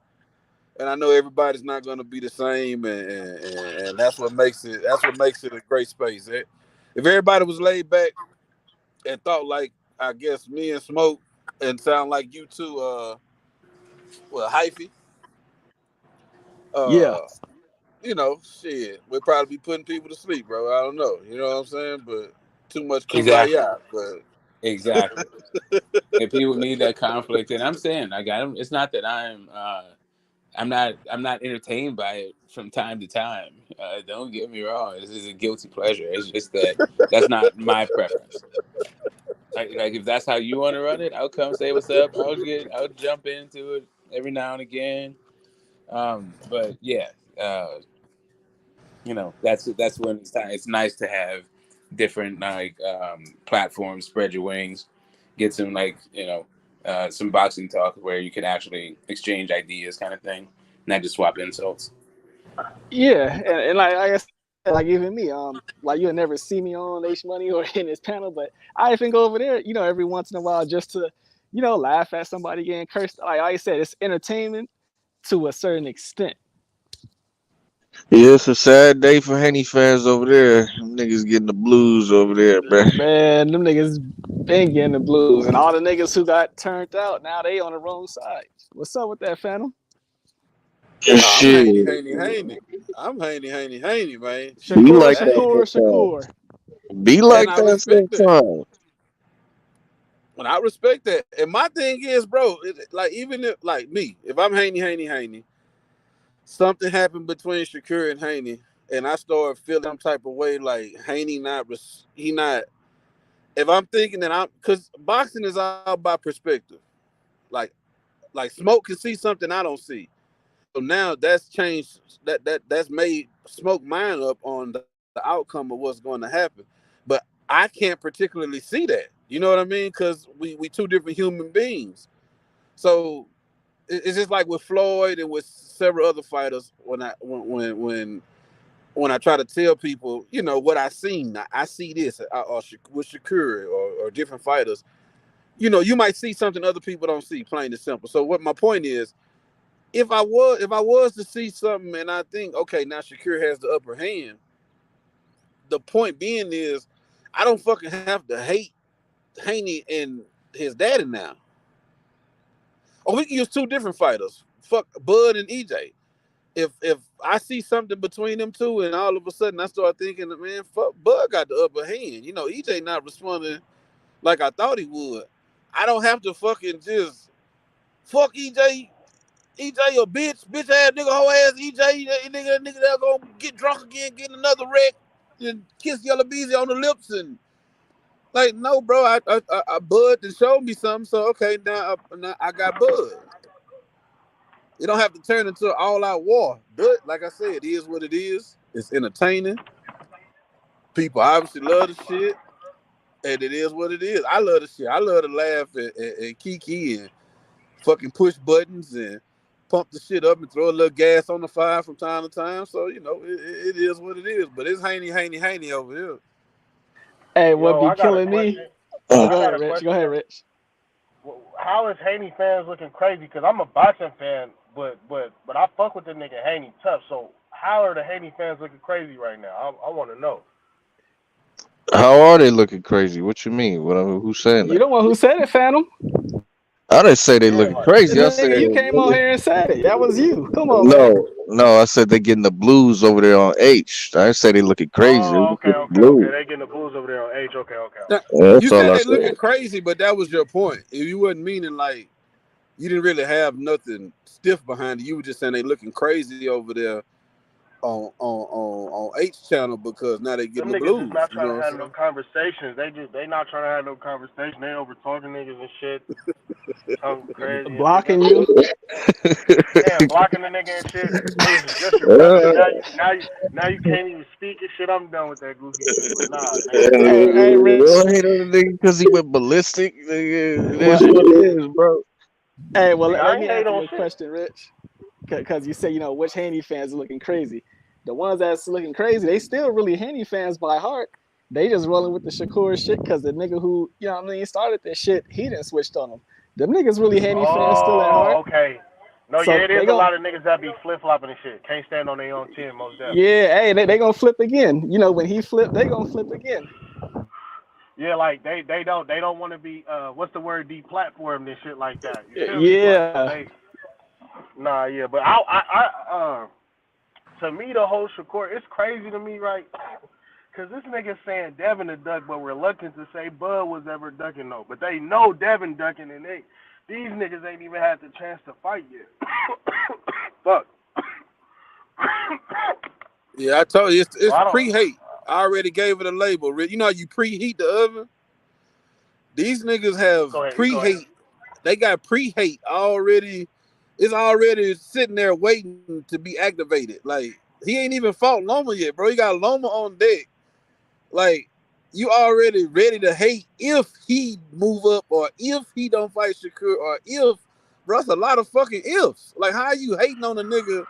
And I know everybody's not gonna be the same, and that's what makes it. That's what makes it a great space. If everybody was laid back and thought like, I guess me and Smoke, and sound like you two, Hyphy, Yeah. Shit, we'll probably be putting people to sleep, bro. I don't know, you know what I'm saying? But too much kumbaya. Exactly. If people need that conflict, and I'm saying, it's not that I'm not entertained by it from time to time. Don't get me wrong. This is a guilty pleasure. It's just that's not my preference. Like if that's how you want to run it, I'll come say what's up. I'll jump into it every now and again. But yeah, that's when it's time. It's nice to have different platforms, spread your wings, get some some boxing talk where you can actually exchange ideas, kind of thing, not just swap insults. Yeah, and like I said, like even me, like you'll never see me on H Money or in this panel, but I even go over there, every once in a while just to, laugh at somebody getting cursed. Like I said, it's entertainment to a certain extent. Yeah, it's a sad day for Haney fans over there. Them niggas getting the blues over there, man. Man, them niggas been getting the blues, and all the niggas who got turned out, now they on the wrong side. What's up with that, Phantom? I'm Shit. Haney. I'm Haney, man. Be like Shakur. Be like And I that respect that. sometimes. And I respect that. And my thing is, bro, like even if like me, if I'm Haney, something happened between Shakur and Haney, and I start feeling some type of way, like Haney if I'm thinking that because boxing is all about perspective. Like Smoke can see something I don't see. So now that's changed. That's made Smoke mind up on the outcome of what's going to happen. But I can't particularly see that. You know what I mean? Because we two different human beings. So it's just like with Floyd and with several other fighters. When I try to tell people, what I seen, I see this, or with Shakur or different fighters. You might see something other people don't see, plain and simple. So what my point is, if I was to see something and I think, okay, now Shakur has the upper hand, the point being is I don't fucking have to hate Haney and his daddy now. Or we can use two different fighters. Fuck Bud and EJ. If I see something between them two and all of a sudden I start thinking, man, fuck, Bud got the upper hand. EJ not responding like I thought he would. I don't have to fucking just fuck EJ a bitch ass nigga, hoe ass EJ, nigga that gonna get drunk again, get another wreck, and kiss Yellow Beezy on the lips and like, no, bro, I Bud to show me something, so okay, now I got Bud. You don't have to turn into an all-out war, but like I said, it is what it is. It's entertaining. People obviously love the shit, and it is what it is. I love the shit. I love to laugh and kiki and fucking push buttons and pump the shit up and throw a little gas on the fire from time to time. So, it is what it is. But it's Haney over here. Hey, what be killing me? Go ahead, Rich. How is Haney fans looking crazy? Because I'm a boxing fan, but I fuck with the nigga Haney tough. So how are the Haney fans looking crazy right now? I want to know. How are they looking crazy? What you mean? Who's saying that? You the one who said it, Phantom. I didn't say they looking crazy. I said you came on here and said it. That was you. Come on, man. No, I said they getting the blues over there on H. I didn't say they looking crazy. Oh, okay. They getting the blues over there on H. Okay. Now, you said they looking crazy, but that was your point. If you wasn't meaning like you didn't really have nothing stiff behind it, you were just saying they looking crazy over there on H channel because now they getting the blues. Them niggas not trying to have no conversations. They not trying to have no conversation. They over talking niggas and shit. Something crazy. Blocking you. Yeah, blocking the nigga and shit. Just your brother. Now you can't even speak and shit. I'm done with that goofy shit. But nah. Hey, Rich. I hate on the nigga because he went ballistic. That's what it is, bro. Hey, well, let me ask you a question, Rich. Because you say, which Haney fans are looking crazy. The ones that's looking crazy, they still really Haney fans by heart. They just rolling with the Shakur shit because the nigga who, started this shit, he didn't switched on them. Them niggas really Haney fans still at heart. Okay. No, so it is a lot of niggas that be flip-flopping and shit. Can't stand on their own team, most definitely. Yeah, hey, they gonna flip again. When he flipped, they gonna flip again. Yeah, like they don't want to be what's the word, deplatformed and shit like that. Yeah. But I to me the whole Shakur, it's crazy to me, right? Because this nigga saying Devin a duck, but reluctant to say Bud was ever ducking though. But they know Devin ducking, and these niggas ain't even had the chance to fight yet. Fuck. Yeah, I told you it's pre-hate. I already gave it a label. You know how you preheat the oven? These niggas have pre-hate. They got pre-hate already. It's already sitting there waiting to be activated. Like, he ain't even fought Loma yet, bro. He got Loma on deck. Like, you already ready to hate if he move up or if he don't fight Shakur or if, bro, that's a lot of fucking ifs. Like, how are you hating on a nigga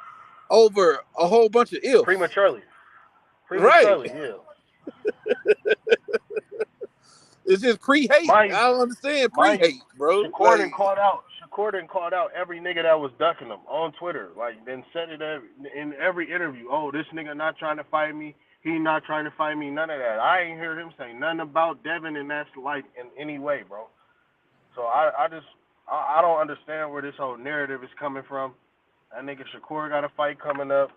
over a whole bunch of ifs? Prematurely, Right. yeah. It's just pre-hate. I don't understand pre-hate, bro. Shakur done called out every nigga that was ducking him on Twitter. Like, then said it in every interview. Oh, this nigga not trying to fight me. He not trying to fight me. None of that. I ain't heard him say nothing about Devin in that light in any way, bro. So I don't understand where this whole narrative is coming from. That nigga Shakur got a fight coming up.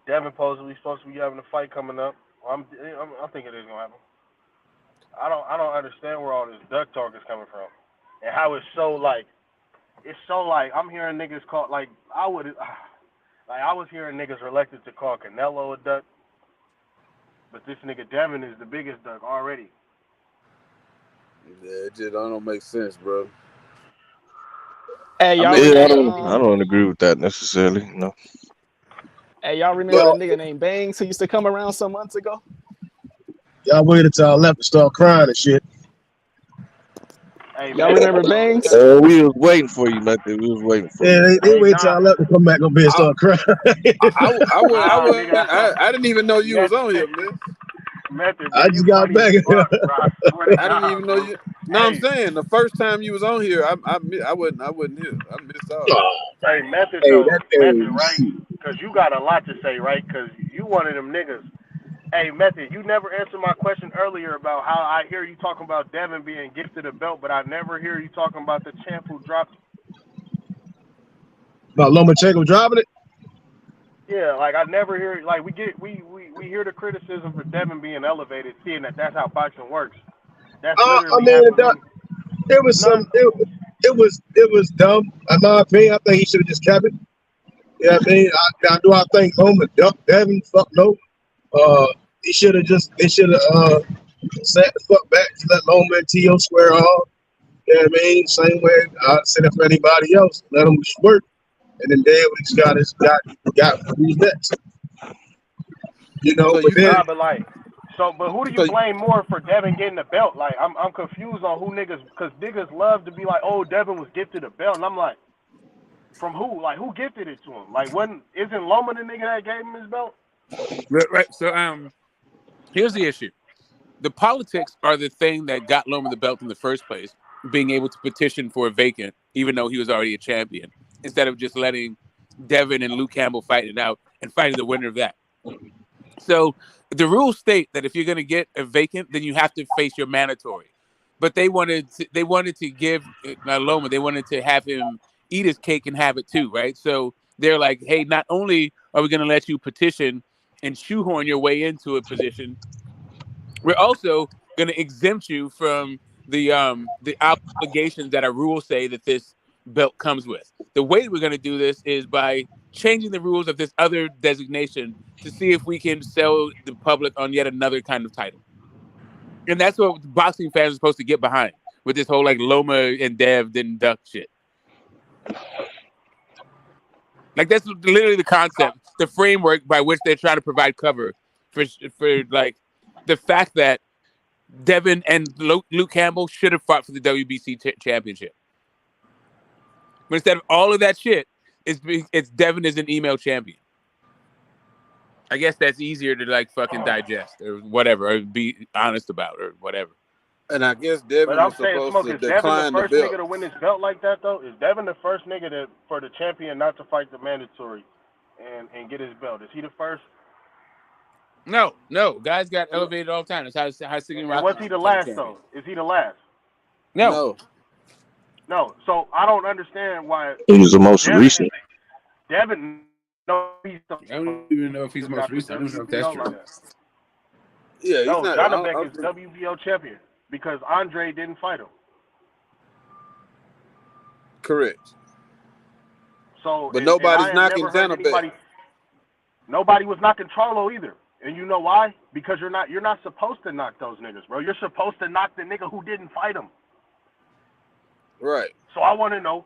Devin supposed to be having a fight coming up. Well, I think it is gonna happen. I don't understand where all this duck talk is coming from, and how it's so like I'm hearing niggas call like I was hearing niggas reluctant to call Canelo a duck, but this nigga Devin is the biggest duck already. Yeah, it just don't make sense, bro. Hey, y'all I don't agree with that necessarily. No. Hey, y'all remember that nigga named Bangs who used to come around some months ago? Y'all waited till I left to start crying and shit. Hey, y'all remember Bangs? We was waiting for you, Matthew. We was waiting for you. Yeah, they waited till I left to come back on bed and start crying. I didn't even know you was on here, man. I just got back. I didn't even know you. No, I'm saying the first time you was on here, I wasn't here. I missed out. Hey, Method, right? Because you got a lot to say, right? Because you one of them niggas. Hey, Method, you never answered my question earlier about how I hear you talking about Devin being gifted a belt, but I never hear you talking about the champ who dropped it. About Lomachenko dropping it? Yeah, like I never hear like we hear the criticism for Devin being elevated, seeing that's how boxing works. That's literally it was dumb. In my opinion, I think he should have just kept it. You know what I mean? I think Loma ducked Devin. Fuck no. They should have sat the fuck back to let Loma and T.O. square off. You know what I mean? Same way I'd say it for anybody else. Let them just work. And then Davis got who's next. You know, but who do you So- blame more for Devin getting the belt? Like I'm confused on who niggas, because niggas love to be like, oh, Devin was gifted a belt, and I'm like, from who? Like who gifted it to him? Like isn't Loma the nigga that gave him his belt? Right. So here's the issue. The politics are the thing that got Loma the belt in the first place, being able to petition for a vacant, even though he was already a champion, instead of just letting Devin and Luke Campbell fight it out and fighting the winner of that. So the rules state that if you're going to get a vacant, then you have to face your mandatory. But they wanted to give Loma, they wanted to have him eat his cake and have it too, right? So they're like, hey, not only are we going to let you petition and shoehorn your way into a position, we're also going to exempt you from the obligations that our rules say that this belt comes with. The way we're going to do this is by changing the rules of this other designation to see if we can sell the public on yet another kind of title. And that's what boxing fans are supposed to get behind with this whole like Loma and Dev didn't duck shit. Like that's literally the concept, the framework by which they're trying to provide cover for like the fact that Devin and Luke Campbell should have fought for the WBC championship. But instead of all of that shit, it's Devin is an email champion. I guess that's easier to like fucking digest or whatever, or be honest about or whatever. And I guess Devin was supposed to decline the belt. Is Devin the first nigga to win this belt like that though? Is Devin the first nigga for the champion not to fight the mandatory and get his belt? Is he the first? No. Guys got elevated all the time. That's how Singing Rock. Was he the last though? Is he the last? No. So I don't understand why. He was the most recent. Devin, no, he's the. I don't even know if he's the most recent. I don't know if that's true. Yeah, he's not. Jonathan is WBO champion because Andre didn't fight him. Correct. So, but nobody's knocking Jonathan. Nobody was knocking Charlo either. And you know why? Because you're not supposed to knock those niggas, bro. You're supposed to knock the nigga who didn't fight him. Right. So I want to know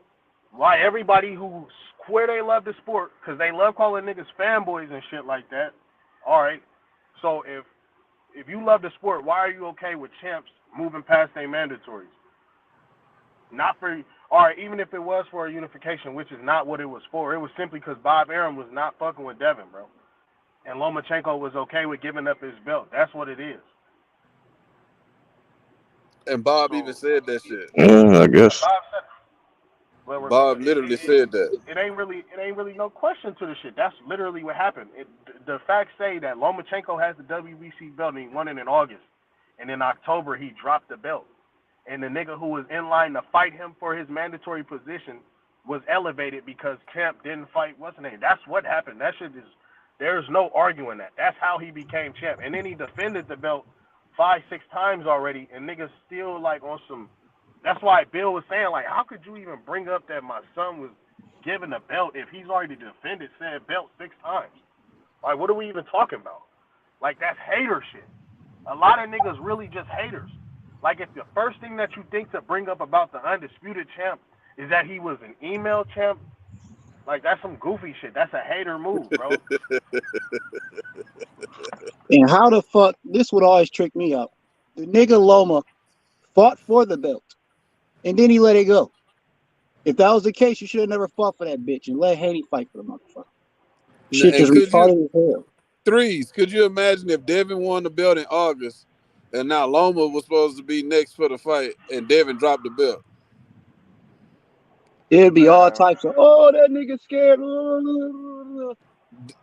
why everybody who swear they love the sport, because they love calling niggas fanboys and shit like that. All right. So if if you love the sport, why are you okay with champs moving past their mandatories? Not for, or even if it was for a unification, which is not what it was for. It was simply because Bob Arum was not fucking with Devin, bro. And Lomachenko was okay with giving up his belt. That's what it is. And Bob even said that shit. I guess. Bob said it. Well, Bob literally said that. It ain't really no question to the shit. That's literally what happened. The facts say that Lomachenko has the WBC belt and he won it in August. And in October, he dropped the belt. And the nigga who was in line to fight him for his mandatory position was elevated because Champ didn't fight what's his name. That's what happened. That shit is, there's no arguing that. That's how he became champ. And then he defended the belt 5-6 times already, and niggas still like on some. That's why Bill was saying, like, how could you even bring up that my son was given a belt if he's already defended said belt 6 times? Like, what are we even talking about? Like, that's hater shit. A lot of niggas really just haters. Like, if the first thing that you think to bring up about the undisputed champ is that he was an email champ, like, that's some goofy shit. That's a hater move, bro. And how the fuck, this would always trick me out. The nigga Loma fought for the belt, and then he let it go. If that was the case, you should have never fought for that bitch and let Haney fight for the motherfucker. Shit just retarded as hell. Threes, could you imagine if Devin won the belt in August and now Loma was supposed to be next for the fight and Devin dropped the belt? It'd be all types of, oh, that nigga scared.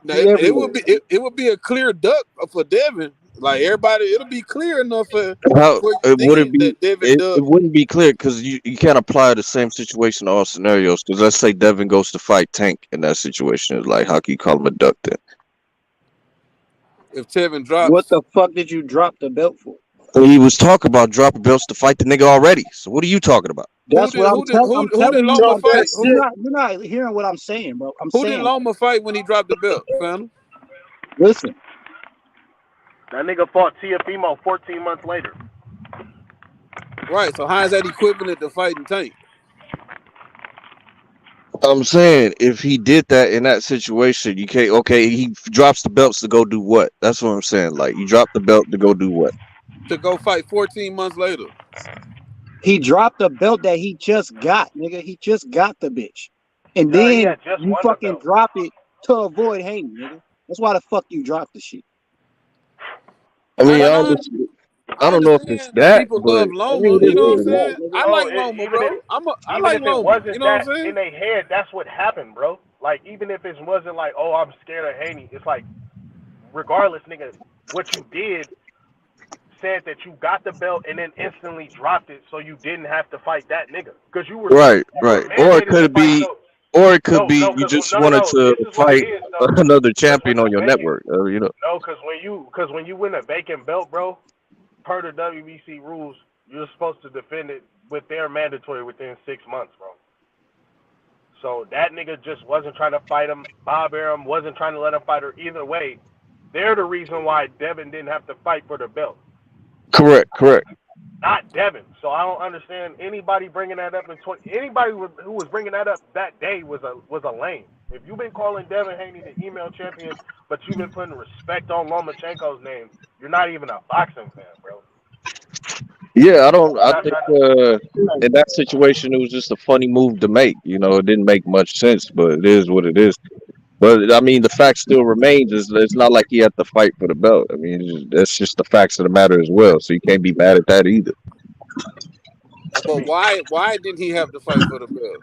Now, it would be a clear duck for Devin. Like, everybody, it'll be clear enough for It wouldn't be clear because you can't apply the same situation to all scenarios. Because let's say Devin goes to fight Tank in that situation, it's like, how can you call him a duck then? If Tevin drops, what the fuck did you drop the belt for? He was talking about dropping belts to fight the nigga already. So what are you talking about? That's what I'm telling you. Who did Loma fight? You're not hearing what I'm saying, bro. Who did Loma fight when he dropped the belt, fam? Listen. That nigga fought Tiafimo 14 months later. Right, so how is that equivalent to fighting Tank? I'm saying if he did that in that situation, you can't. Okay, he drops the belts to go do what? That's what I'm saying. Like, you drop the belt to go do what? To go fight 14 months later. He dropped the belt that he just got, nigga. He just got the bitch, and then you fucking drop it to avoid Haney, nigga. That's why the fuck you dropped the shit. I mean, I don't know if it's that. People but, love Loma, you know what I'm saying? I like Loma, bro. I like Loma. You know what I'm saying? In their head, that's what happened, bro. Like, even if it wasn't like, oh, I'm scared of Haney, it's like, regardless, nigga, what you did said that you got the belt and then instantly dropped it, so you didn't have to fight that nigga because you were right. Or it could be. Or it could be you just wanted to fight another champion on your network, you know. No, because when you win a vacant belt, bro, per the WBC rules, you're supposed to defend it with their mandatory within 6 months, bro. So that nigga just wasn't trying to fight him. Bob Arum wasn't trying to let him fight her. Either way, they're the reason why Devin didn't have to fight for the belt. Correct. Not Devin. So I don't understand anybody bringing that up anybody who was bringing that up that day was a lame. If you've been calling Devin Haney the email champion, but you've been putting respect on Lomachenko's name, you're not even a boxing fan, bro. Yeah, I think in that situation it was just a funny move to make. You know, it didn't make much sense, but it is what it is. But I mean, the fact still remains is it's not like he had to fight for the belt. I mean, that's just the facts of the matter as well. So you can't be mad at that either. But why didn't he have to fight for the belt?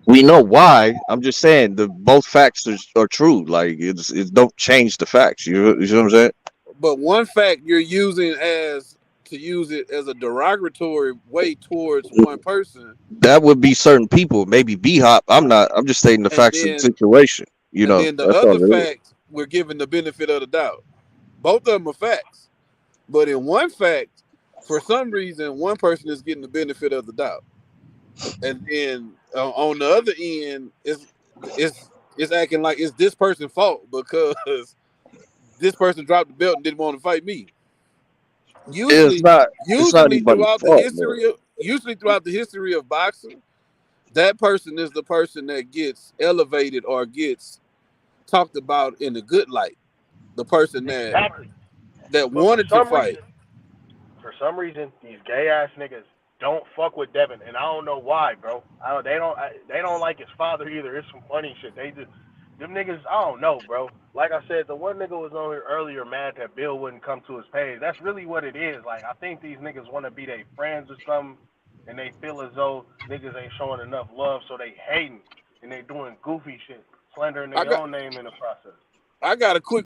We know why. I'm just saying both facts are true. Like it don't change the facts. You know what I'm saying? But one fact you're using to use it as a derogatory way towards one person. That would be certain people, maybe B-Hop. I'm just stating the facts of the situation. You know, and then the other fact, we're giving the benefit of the doubt. Both of them are facts. But in one fact, for some reason, one person is getting the benefit of the doubt. And then on the other end, it's acting like it's this person's fault because this person dropped the belt and didn't want to fight me. Usually throughout the history of boxing, that person is the person that gets elevated or gets talked about in a good light. The person that that wanted to fight. For some reason, these gay ass niggas don't fuck with Devin, and I don't know why, bro. They don't like his father either. It's some funny shit. They just them niggas. I don't know, bro. Like I said, the one nigga was on here earlier mad that Bill wouldn't come to his page. That's really what it is. Like I think these niggas want to be their friends or something, and they feel as though niggas ain't showing enough love, so they hating and they doing goofy shit, slandering their own name in the process. I got a quick